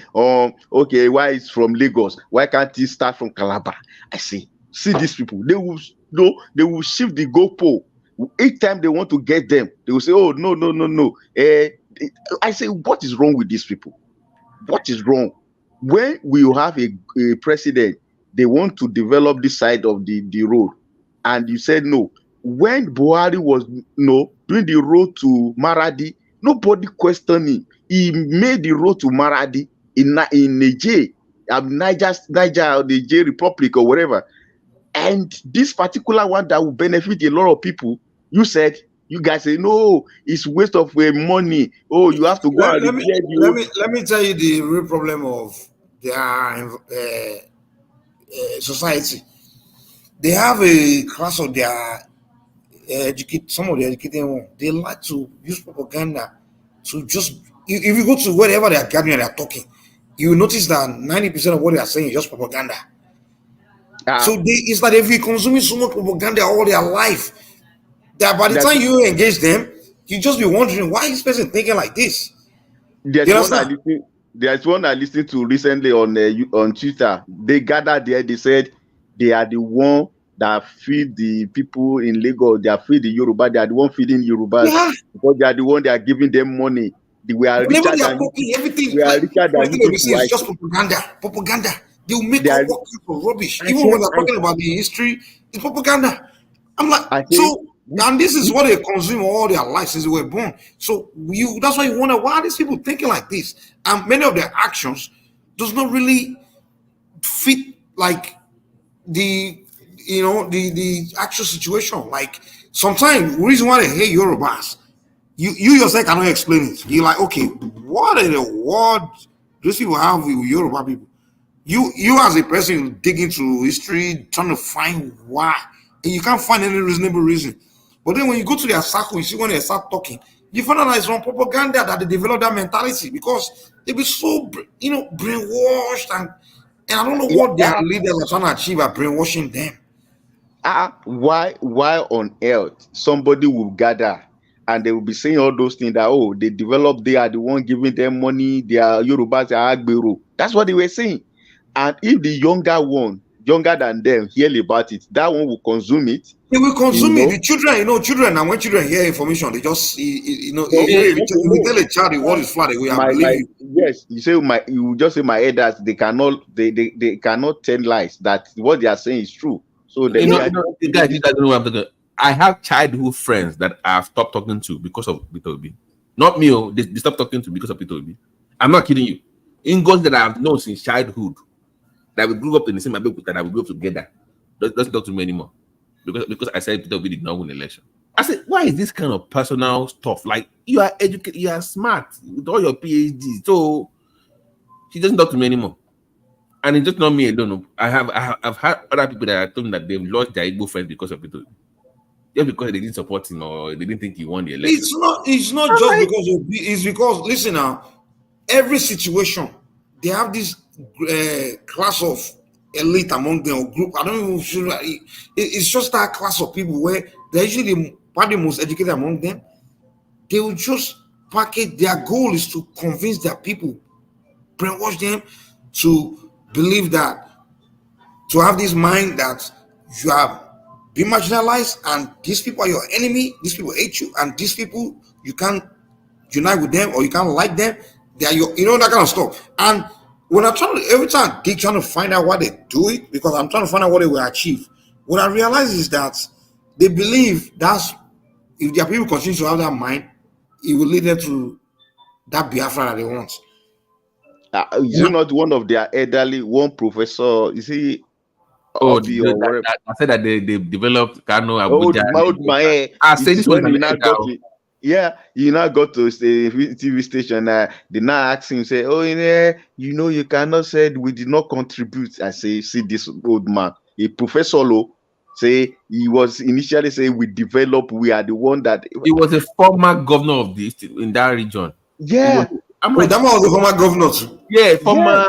why it's from Lagos? Why can't it start from Calabar? I see these people. They will shift the goalpost. Each time they want to get them, they will say, oh no. I say, what is wrong with these people? What is wrong? When we have a president, they want to develop this side of the road, and you said no. When Buhari was doing the road to Maradi, nobody questioned him. He made the road to Maradi in Niger, Niger Republic or whatever. And this particular one that will benefit a lot of people, you guys say no, it's waste of money. Oh, you have to go let me tell you the real problem of their society. They have a class of their some of the educated ones. They like to use propaganda to just if you go to wherever they are gathering and they are talking, you will notice that 90% of what they are saying is just propaganda. So it's like if you're consuming so much propaganda all their life, that by the time you engage them, you just be wondering why is this person thinking like this. There's one I listened to recently on Twitter. They gathered there. They said they are the one that feed the people in Lagos. They are feed the Yoruba. They are the one feeding Yorubas because they are the one that are giving them money. We are richer than everything. We are richer than it's just propaganda. They will make all kinds of rubbish. Even when they're talking about the history, it's propaganda. I'm like, and this is what they consume all their lives since they were born. So that's why you wonder why are these people thinking like this? And many of their actions does not really fit like the actual situation. Like sometimes the reason why they hate Yorubas, you yourself cannot explain it. You're like, okay, what in the world these people have with Yoruba people? You as a person dig into history, trying to find why, and you can't find any reasonable reason. But then when you go to their circle, you see when they start talking, you find out that it's from propaganda that they develop that mentality because they be so brainwashed and I don't know what their leaders are trying to achieve by brainwashing them. Why on earth somebody will gather and they will be saying all those things that, oh, they developed, they are the one giving them money, they are Yorubas, they are Agbero. That's what they were saying. And if the younger than them, hear about it, that one will consume it. They will consume it. The children, and when children hear information, they just, if you tell a child the world is flat, they will believe you. Yes, you will just say my elders, they cannot tell lies, that what they are saying is true. So you guys don't know what I'm talking about. I have childhood friends that I've stopped talking to because of Peter Obi. Not me, they stopped talking to because of Peter Obi. I'm not kidding you. Ingos that I've known since childhood, that we grew up in the same Abeokuta, that we grew up together, doesn't talk to me anymore. Because I said Peter Obi did not win the election. I said, why is this kind of personal stuff? Like, you are educated, you are smart with all your PhDs. So he doesn't talk to me anymore. And it's just not me alone. I've had other people that are told me that they've lost their Igbo friends because of Peter Obi. Just because they didn't support him or they didn't think he won the election. It's not just because of it's because, listen now, every situation they have this class of elite among them or group. I don't even feel it's just that class of people where they're usually the most educated among them. They will just package, their goal is to convince their people, brainwash them to believe that, to have this mind that you have been marginalized and these people are your enemy, these people hate you, and these people you can't unite with them or you can't like them. They are your, that kind of stuff. And when I'm every time they're trying to find out why they do it, because I'm trying to find out what they will achieve, what I realize is that they believe that's, if their people continue to have that mind, it will lead them to that Biafra that they want. Is it not one of their elderly, one professor, is he? I said that they developed Kano, Abuja. I said this one. You now got to a TV station. They now ask him, say, oh, you cannot say we did not contribute. I say, see this old man, a professor, say he was initially saying we developed, we are the one that. He was a former governor of this in that region. Yeah. That was the former governor too. Yeah, former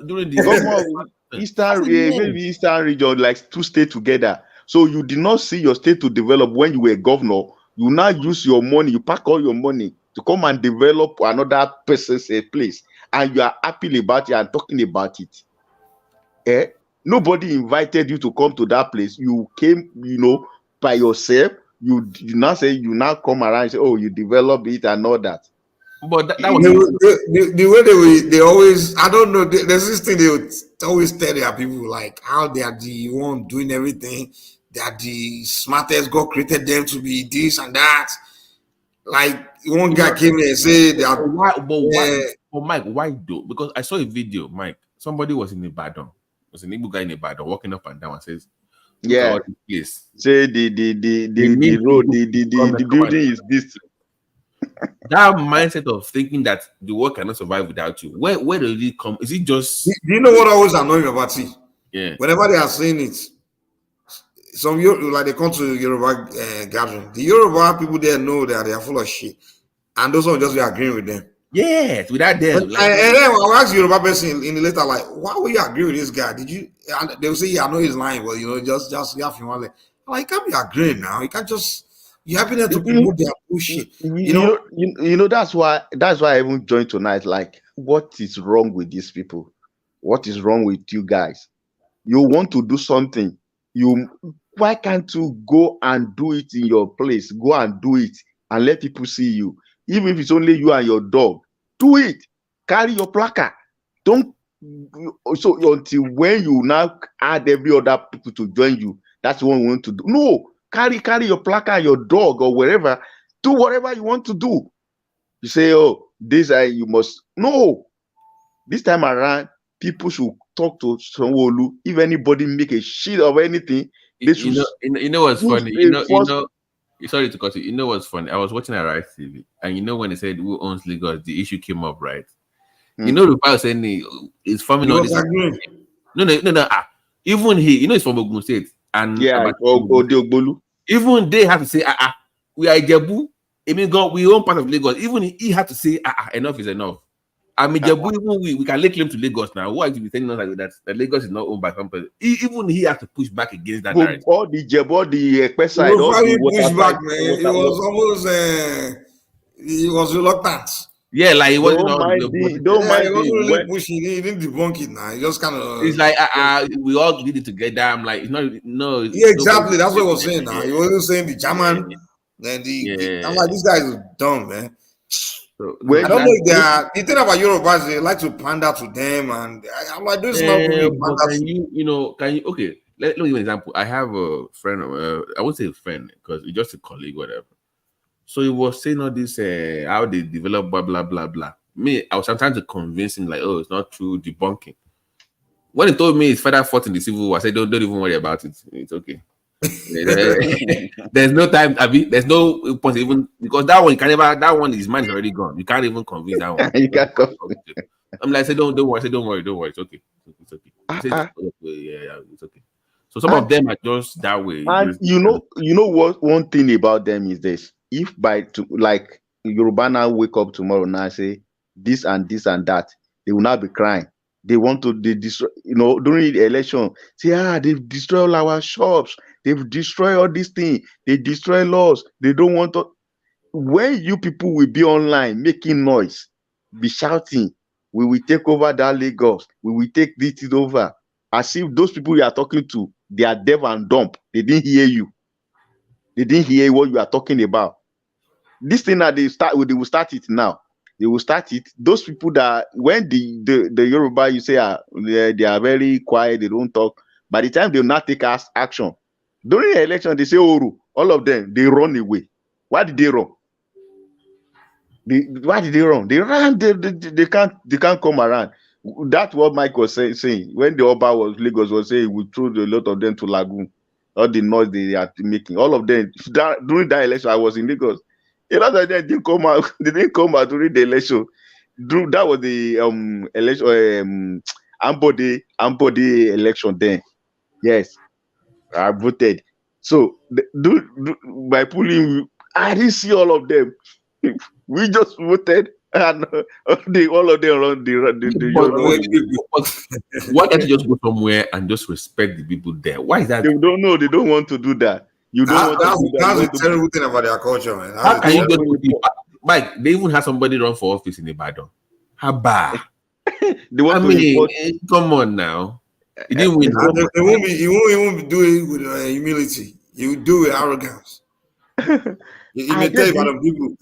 during the governor maybe Eastern region, like two states together. So you did not see your state to develop when you were governor. You now use your money, you pack all your money to come and develop another person's place, and you are happy about it and talking about it. Nobody invited you to come to that place. You came, by yourself. You now say you now come around and say, oh, you develop it and all that. But that was the way they always, I don't know, there's this thing they would always tell their people, like how they are the one doing everything, they are the smartest, God created them to be this and that. Like one guy came here and said that. Mike, why do? Because I saw a video, Mike, somebody was in Ibadan, was an Igbo guy in Ibadan walking up and down and says, place. Say the road, the building is this. That mindset of thinking that the world cannot survive without you, where does it come? Is it just? Do you know what always annoys me about it? Yeah. Whenever they are saying it, some like they come to Yoruba gathering, the Yoruba people there know that they are full of shit, and those ones just be agreeing with them. Yes, without them. And then I'll ask Yoruba person in the later, like, why would you agree with this guy? Did you? And they'll say, yeah, I know he's lying, but just have him on. Like, you can't be agreeing now. You can't just. You happen to promote their bullshit. That's why I even joined tonight. Like, what is wrong with these people? What is wrong with you guys? You want to do something. Why can't you go and do it in your place? Go and do it and let people see you. Even if it's only you and your dog, do it. Carry your placard. Don't. So until when you now add every other people to join you, that's what we want to do. No. Carry your placard, your dog, or wherever. Do whatever you want to do. You say, oh, you must. No. This time around, people should talk to Sanwo-Olu. If anybody make a shit of anything, they should. You know what's funny? Sorry to cut you. You know what's funny? I was watching a Rice TV, and you know when they said who owns Lagos, the issue came up, right? You know, the was saying it's forming all this. No. Even he, he's from Ogun State, and even they have to say, we are Ijebu. I mean, God, we own part of Lagos. Even he had to say, enough is enough. I mean, Ijebu, even we can lay claim to Lagos now. Why do we telling us like that Lagos is not owned by some person? Even he has to push back against that narrative. All the Ijebu, all the Ekpe side, all the water back, man. It was almost he was reluctant. Yeah, like he wasn't. Don't mind he wasn't really pushing. He didn't debunk it now. He just kind of. It's like we all did it together. I'm like, it's not. No. Yeah, exactly. That's what I was saying. Now he wasn't saying the German. Then I'm like, this guy is dumb, man. So, I don't know if they are. The thing about Yorubas, they like to pander to them, and I'm like, this is not really pander. Can you? Okay, let me give an example. I have a friend. I won't say a friend because it's just a colleague, whatever. So he was saying all this, how they develop, blah, blah, blah, blah. Me, I was trying to convince him, like, it's not true, debunking. When he told me his father fought in the Civil War, I said, don't even worry about it. It's okay. There's no time, there's no point even, because that one, his mind is already gone. You can't even convince that one. You can't convince. I'm like, don't worry, it's okay. It's okay. It's okay. So some of them are just that way. And you know what? One thing about them is this: if like Yoruba now wake up tomorrow now and say this and this and that, they will not be crying. They want to destroy. During the election, say they've destroyed all our shops. They've destroyed all these things. They destroy laws. They don't want to. When you people will be online making noise, be shouting, we will take over that Lagos. We will take this over. As if those people you are talking to, they are deaf and dumb. They didn't hear you. They didn't hear what you are talking about. This thing that they will start it now. They will start it. Those people that when the Yoruba you say they are very quiet, they don't talk. By the time they will not take action, during the election they say all of them they run away. Why did they run? Why did they run? They ran. They can't come around. That's what Mike was saying when the Oba was Lagos was saying we threw a lot of them to Lagoon. All the noise they are making, all of them during that election. I was in Lagos. A lot of them didn't come out. They didn't come out during the election. That was the election Ambode election then. Yes, I voted. So by pulling, I didn't see all of them. We just voted. And all of them around why can't you just go somewhere and just respect the people there? Why is that? They don't know. They don't want to do that. That's a terrible thing about their culture, man. How can you just Mike? They even have somebody run for office in Ibadan. Haba. Come on now. He didn't win. He won't even do it with humility. He will do it with arrogance. You may tell about people.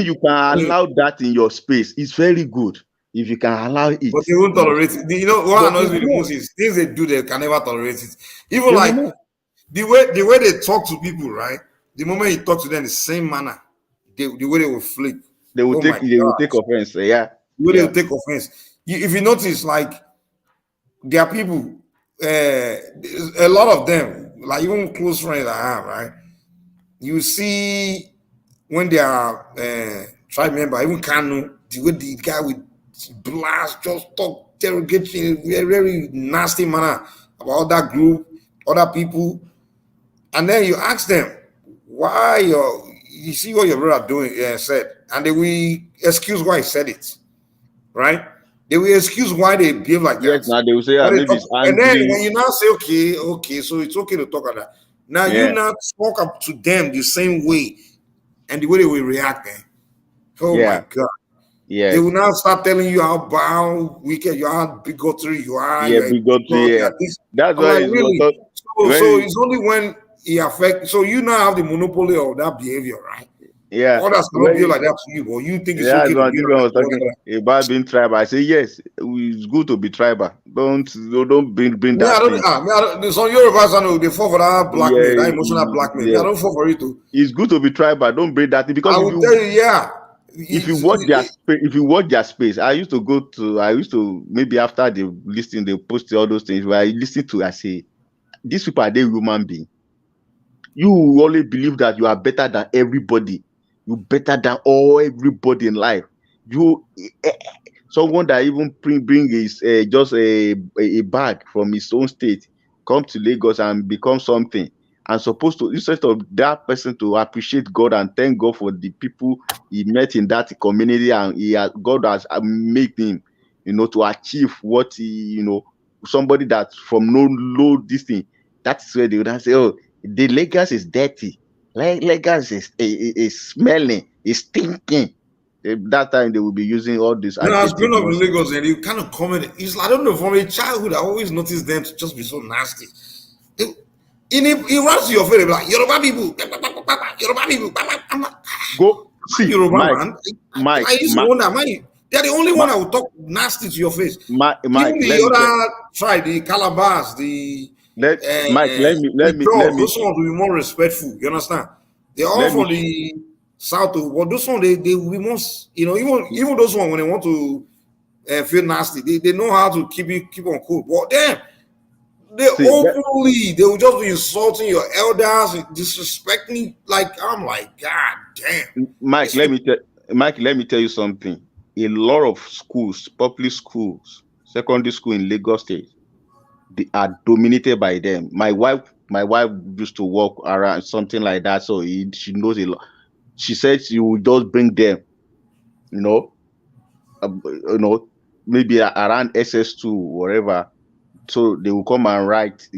You can allow that in your space. It's very good if you can allow it. But they won't tolerate it. You know what annoys me the most is things they do, they can never tolerate it. Even like the way they talk to people, right? The moment you talk to them in the same manner, the way they will flip. They will take offense. Yeah. The way they will take offense. If you notice, like there are people, a lot of them, like even close friends I have, right? You see when they are tribe member, even Kanu, the way the guy with blast just talk derogatory in a very, very nasty manner about that group, other people, and then you ask them why you see what your brother doing said, and they will excuse why he said it, right? They will excuse why they behave like that. Now they will say, maybe it's angry. And then when you now say, okay, so it's okay to talk like that. Now you now talk up to them the same way, and the way they will react. Oh my God! Yeah, they will now start telling you how wicked you are, bigotry you are. Yeah, bigotry. Yeah, that's why like, really. So it's only when it affects. So you now have the monopoly of that behavior, right? Yeah, others cannot be like that to you, but you think it's okay to be like that. About being tribal, I say yes, it's good to be tribal. Don't bring that. Some Yorubas they fall for that blackmail, that emotional blackmail. I don't fall for it too. It's good to be tribal. Don't bring that because I will tell you, if you watch their space, I used to maybe after they listen, they post all those things where I listen to. I say, these people are they human beings? You only believe that you are better than everybody. You better than everybody in life. You someone that even bring his just a bag from his own state, come to Lagos and become something, and supposed to, instead of that person to appreciate God and thank God for the people he met in that community, and God has made him, to achieve what he, somebody that from no low this thing. That's where they would say, oh, the Lagos is dirty. Lagos is smelling, is stinking. That time they will be using all this You know, I was adjective growing up in nonsense. Lagos, and you kind of comment. It's I don't know, from a childhood, I always noticed them to just be so nasty. He runs to your face, like Yoruba people, Yoruba people. I'm like, go see Yoruba Mike, man. Mike, I used to wonder, man, they're the only one that will talk nasty to your face. Mike, Even let the me tell, other tribe, the Calabas, the Mike, let me Dog, those ones will be more respectful. You understand? They're all let me from the south, but those ones they will be most, even those ones when they want to feel nasty, they know how to keep on cool. But then they they will just be insulting your elders, disrespecting. Like I'm like, God damn. Mike, let me tell you something. A lot of schools, public schools, secondary school in Lagos State, they are dominated by them. My wife used to work around something like that, so she knows a lot. She said she would just bring them, maybe around SS2 whatever, so they will come and write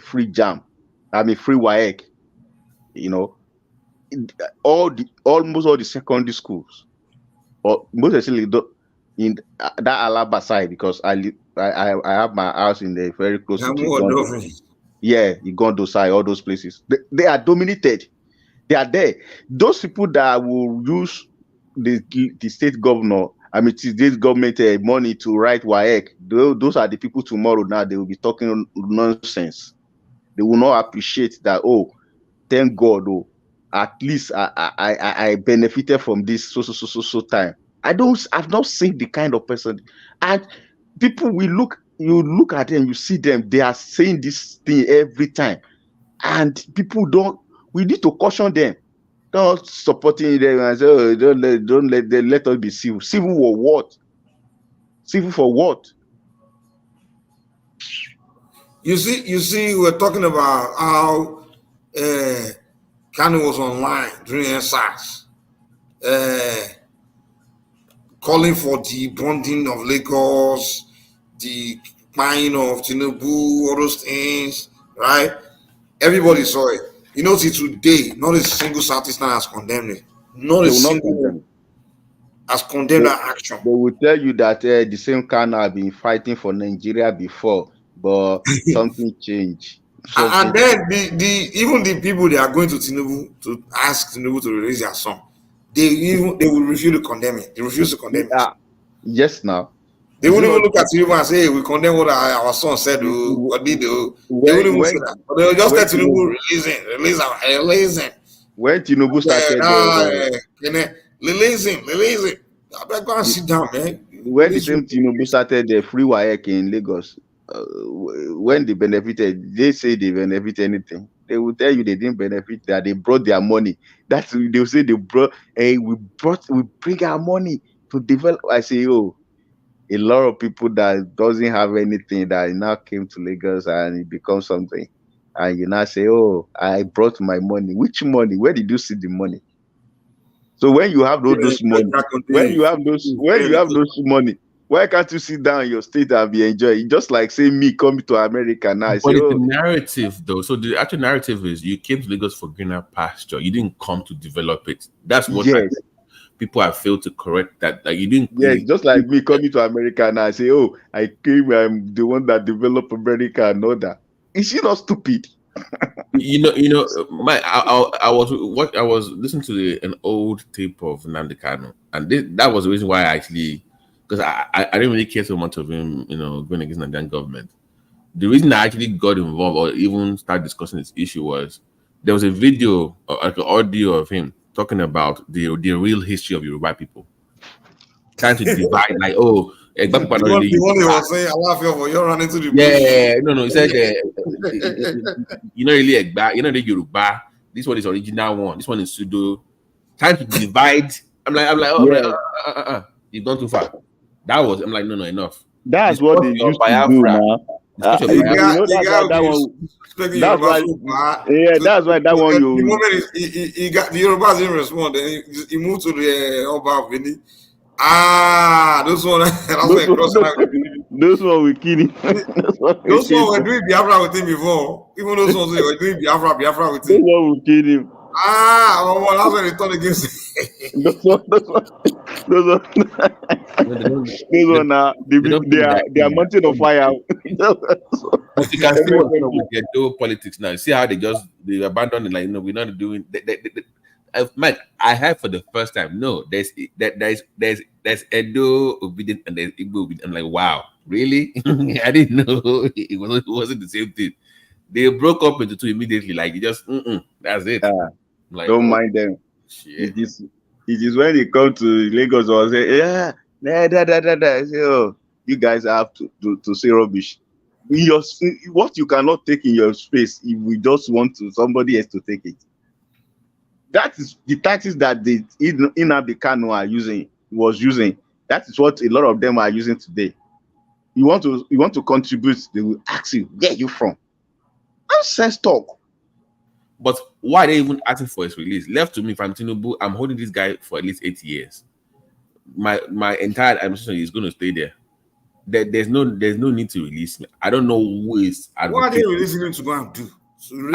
free jam. I mean free WAEC. Almost all the secondary schools, or most especially in that Alaba side, because I have my house in the very close to Igondo. Yeah, Igondo side, all those places. They are dominated. They are there. Those people that will use the state governor, I mean today's government money to write WAEC, those are the people tomorrow now they will be talking nonsense. They will not appreciate that, oh, thank God, oh, at least I benefited from this so time. I've not seen the kind of person, and people you look at them, you see them, they are saying this thing every time, and we need to caution them, not supporting them and say, oh, don't let us be civil. Civil for what? Civil for what? You see, we're talking about how Kanu was online during SARS, calling for the bonding of Lagos, the buying of Tinubu, all those things, right? Everybody saw it. See, today, not a single Southeast has condemned it. Not a single one has condemned that action. They will tell you that the same Kanu have been fighting for Nigeria before, but something changed. And then even the people they are going to Tinubu to ask Tinubu to release their song, they will refuse to condemn it. They refuse to condemn it. Yes, now. They won't even look at Tinubu and say, hey, we condemn what our son said, what did do. They won't even say that. But they'll just tell Tinubu, release him. When Tinubu started release him. I better go and sit down, man. When the same Tinubu started the free WAEC in Lagos, when they benefited, they say they benefit anything. They will tell you they didn't benefit, that they brought their money. That's they'll say they brought, hey, we bring our money to develop. I say, oh, a lot of people that doesn't have anything that now came to Lagos and it becomes something. And you now say, oh, I brought my money. Which money? Where did you see the money? So when you have those money, when you have those money, why can't you sit down in your state and be enjoying? Just like say me coming to America now. But it's the narrative though. So the actual narrative is you came to Lagos for greener pasture. You didn't come to develop it. That's what people have failed to correct. That like you didn't. Yes, just like me coming to America and I say, oh, I came. I'm the one that developed America and all that. Is she not stupid? I was listening to an old tape of Nnamdi Kanu, and that was the reason why I actually, because I didn't really care so much of him, going against the Nigerian government. The reason I actually got involved or even started discussing this issue was there was a video, like an audio of him talking about the real history of Yoruba people, trying to divide, like, oh, the one he was saying, I laugh over, you're running to the bush. No, he said, you're not really Egba, you're not the Yoruba, This one is original one. This one is pseudo. Trying to divide. I'm like, you've gone too far. That was, I'm like, no, enough. That's what they used to do now. That's why that one. That's why. Yeah, that's why that one. The moment he got the Yorubas didn't respond, then he moved to the Oba Vini. Those one. Those one were kidding. Those one were doing Biafra with him before. Even those ones were doing Biafra with him. Those one were kidding. That's when he turned against. Those one now they are mountain of fire. But you can see what's wrong with their dual politics now. See how they abandoned it, like, we're not doing Mike, I heard for the first time, there's Edo obedient and there's Igbo obedient. I'm like, wow, really? I didn't know it wasn't the same thing. They broke up into two immediately, like it just that's it. Like, don't mind them. Shit. It is when they come to Lagos or say, I say, you guys have to say rubbish. What you cannot take in your space, if we just want somebody else to take it. That is the tactics that the Nnamdi Kanu was using. That is what a lot of them are using today. You want to contribute, they will ask you, where are you from? Nonsense talk. But why are they even asking for his release? Left to me, if I'm Tinubu, I'm holding this guy for at least 8 years. My entire administration is going to stay there. There's no need to release me. I don't know who is. What are they releasing him to go and do?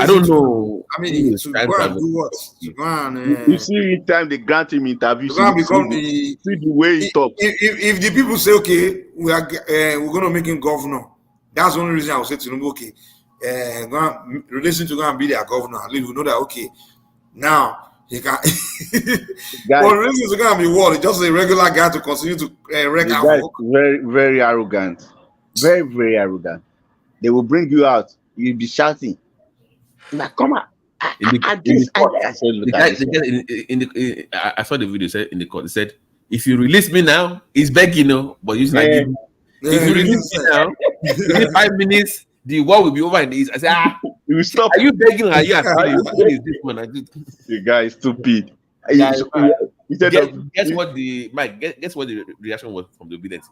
I don't know. I mean, to go and do what? To go and, you see, each time they grant him interviews, see the way he talks. If the people say, okay, we're going to make him governor, that's the only reason I will say to him, okay, releasing to go and be their governor. At least we know that, okay, now he can. But releasing to go and be what? Just a regular guy to continue to wreck our work. Very, very arrogant. Very, very arrogant. They will bring you out. You'll be shouting. Now, come on. I saw the video said in the court. It said, if you release me now, it's begging, but you like, if you release me now, within 5 minutes, the war will be over in the east. I said, you stop. Are you begging? Are you asking? What is this, man? The guy is stupid. Guess what the reaction was from the obedience?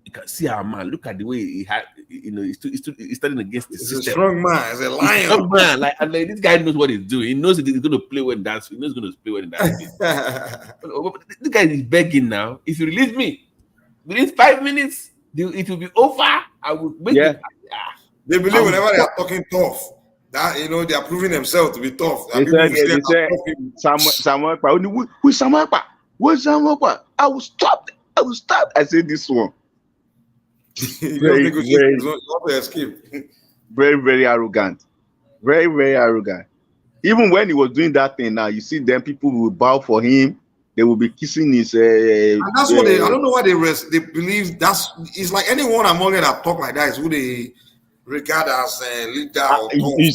You can see our man. Look at the way he had, he's standing against the system. He's a strong man. He's a lion. Strong man. Like this guy knows what he's doing. He knows he's going to play when dance. He knows he's going to play when dance. This guy is begging now. If you release me within 5 minutes, it will be over. I will make it. They believe whenever they are talking tough, that they are proving themselves to be tough. They say Samuel, who is Samuel? Where's Samuel? I will stop. I say this one. Very, very arrogant. Very, very arrogant. Even when he was doing that thing now, you see them, people will bow for him. They will be kissing his. And that's what I don't know why they believe it's like anyone among them that talk like that is who they regard as a leader. You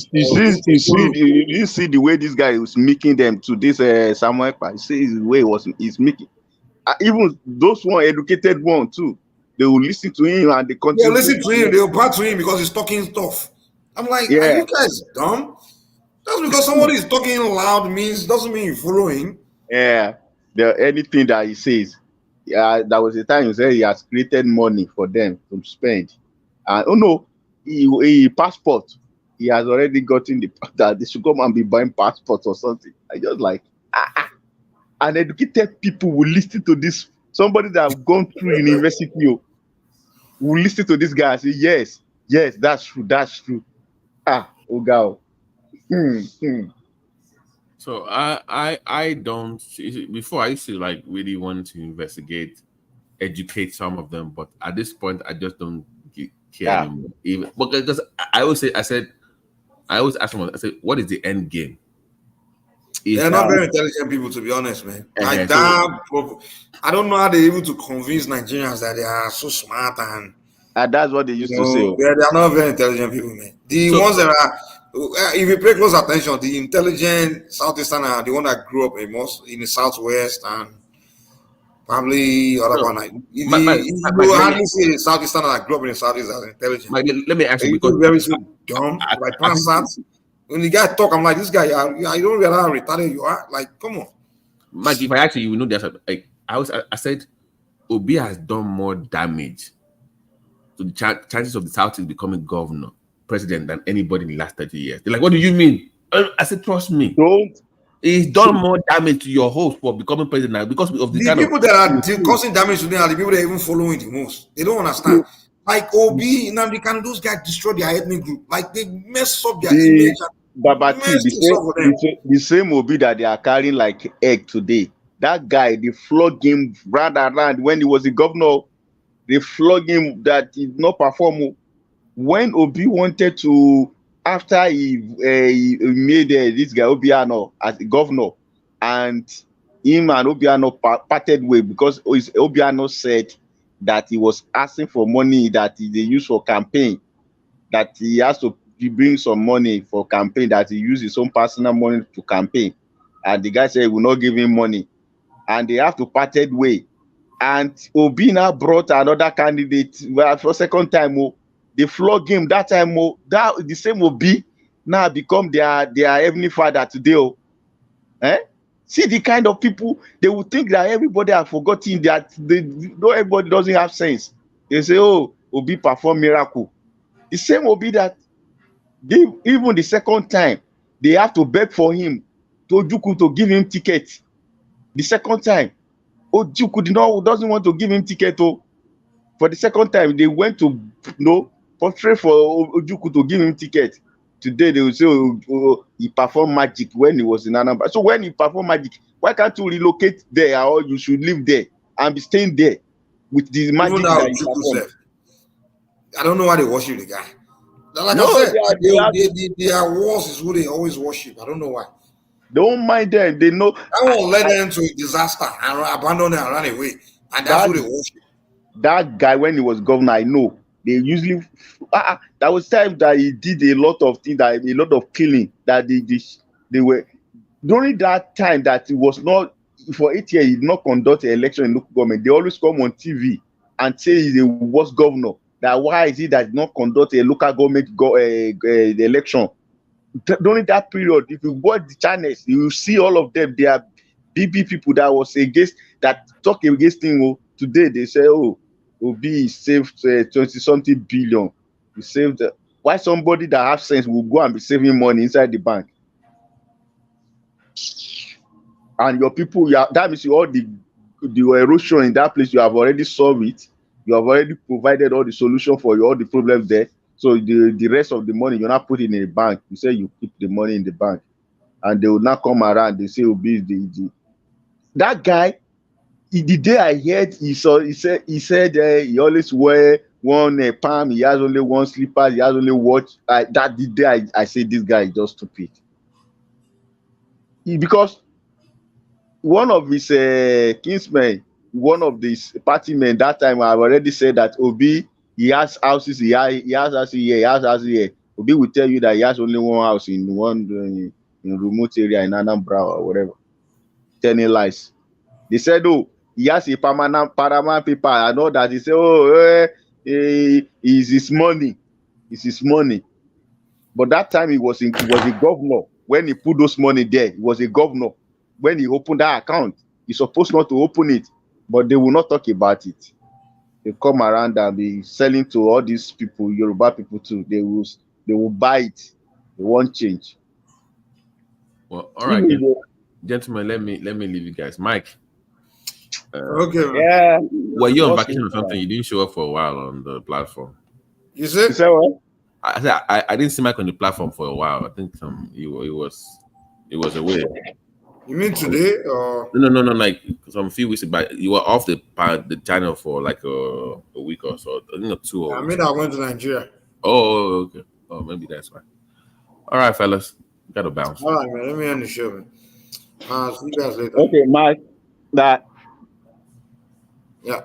see the way this guy was making them to this Samuel. You see the way he's making. Even those one educated one too. They will listen to him and they continue. They listen to him. They will back to him because he's talking tough. I'm like, are you guys dumb? Just because somebody is talking loud doesn't mean you follow him. Yeah. Anything that he says. Yeah, that was the time he said he has created money for them to spend. And he passport. He has already gotten that they should come and be buying passports or something. I just like uneducated people will listen to this. Somebody that have gone through university will listen to this guy and say, yes, that's true. God. So I don't, before I used to like really want to investigate, educate some of them, but at this point I just don't care anymore. Because I always ask them, I said, what is the end game? They're not very intelligent people, to be honest, man. Like that, I don't know how they're able to convince Nigerians that they are so smart and that's what they used to say. They're not very intelligent people, man. The ones that are, if you pay close attention, the intelligent Southeastern are the one that grew up in the Southwest and probably other one. You hardly see the Southeastern that grew up in the Southeast as intelligent. Let me ask you, because very dumb, like Pansat. When the guy talk, I'm like, this guy, I don't realize how retarded you are. Like, come on. Mike, if I actually, you know, there's like I said, Obi has done more damage to the chances of the South is becoming governor, president than anybody in the last 30 years. They're like, what do you mean? I said, trust me. He's done more damage to your hopes for becoming president now because of the kind people that are causing damage to them are the people that are even following the most. They don't understand. Like Obi, Nnamdi, those guys destroy their ethnic group. Like they mess up their image. Babati, the same Obi that they are carrying like egg today. That guy, they flog him round and round when he was the governor. They flog him that he did not perform. When Obi wanted to, after he made this guy Obiano as the governor, and him and Obiano parted way because Obiano said that he was asking for money that they use for campaign, that he has to bring some money for campaign, that he used his own personal money to campaign, and the guy said he will not give him money, and they have to parted way. And Obi now brought another candidate for second time. They flog him that time. That the same Obi now become their heavenly father today. See the kind of people, they would think that everybody have forgotten that everybody doesn't have sense. They say, oh, Obi perform miracle. The same Obi that even the second time they have to beg for him to give him ticket. The second time, Ojukwu doesn't want to give him ticket. For the second time, they went to portray for Ojukwu to give him ticket. Today they will say he performed magic when he was in Anambra. So when he performed magic, why can't you relocate there, or you should live there and be staying there with the magic that he performed? I don't know why they worship the guy. Like I said, their walls is who they always worship. I don't know why. They don't mind them. They know. I won't let them into a disaster and abandon them and run away. And that's who they worship. That guy, when he was governor, I know they usually that was time that he did a lot of things, that a lot of killing, that they were during that time that he was not for 8 years. He did not conduct an election in local government. They always come on TV and say he's the worst governor. That why is he that did not conduct a local government the election? During that period, if you watch the channels, you will see all of them. They are BB people that was against, that talk against him. Today they say, oh, Obi saved 20-something billion. He saved. Why somebody that has sense will go and be saving money inside the bank? And your people, that means all the erosion in that place, you have already solved it. You have already provided all the solution for all the problems there. So the rest of the money, you're not putting in a bank. You say you keep the money in the bank, and they will not come around. They say Obi is that guy. The day I heard he said he always wear one palm. He has only one slipper. He has only watch. That the day I say this guy is just stupid. Because one of his kinsmen, one of these party men that time, I've already said that Obi, he has houses here, he has houses here, he has houses here. Obi will tell you that he has only one house in one in remote area in Anambra or whatever. Telling lies. They said, oh, he has a permanent paper. I know that. He said, oh, it's his money. It's his money. But that time he was a governor. When he put those money there, he was a governor. When he opened that account, he's supposed not to open it, but they will not talk about it. They come around and be selling to all these people, Yoruba people too. They will buy it. They won't change. Well, all right, gentlemen. Let me leave you guys. Mike. Okay. Yeah. Were you on vacation or something? You didn't show up for a while on the platform. You said what? I didn't see Mike on the platform for a while. I think he was away. You mean today or no? Like some few weeks back, you were off the channel for like a week or so. I think 2 or. I mean, I went to Nigeria. Oh, okay. Oh, maybe that's why. All right, fellas, gotta bounce. All right, man. Let me end the show, man. See you guys later. Okay, Mike. That. Yeah.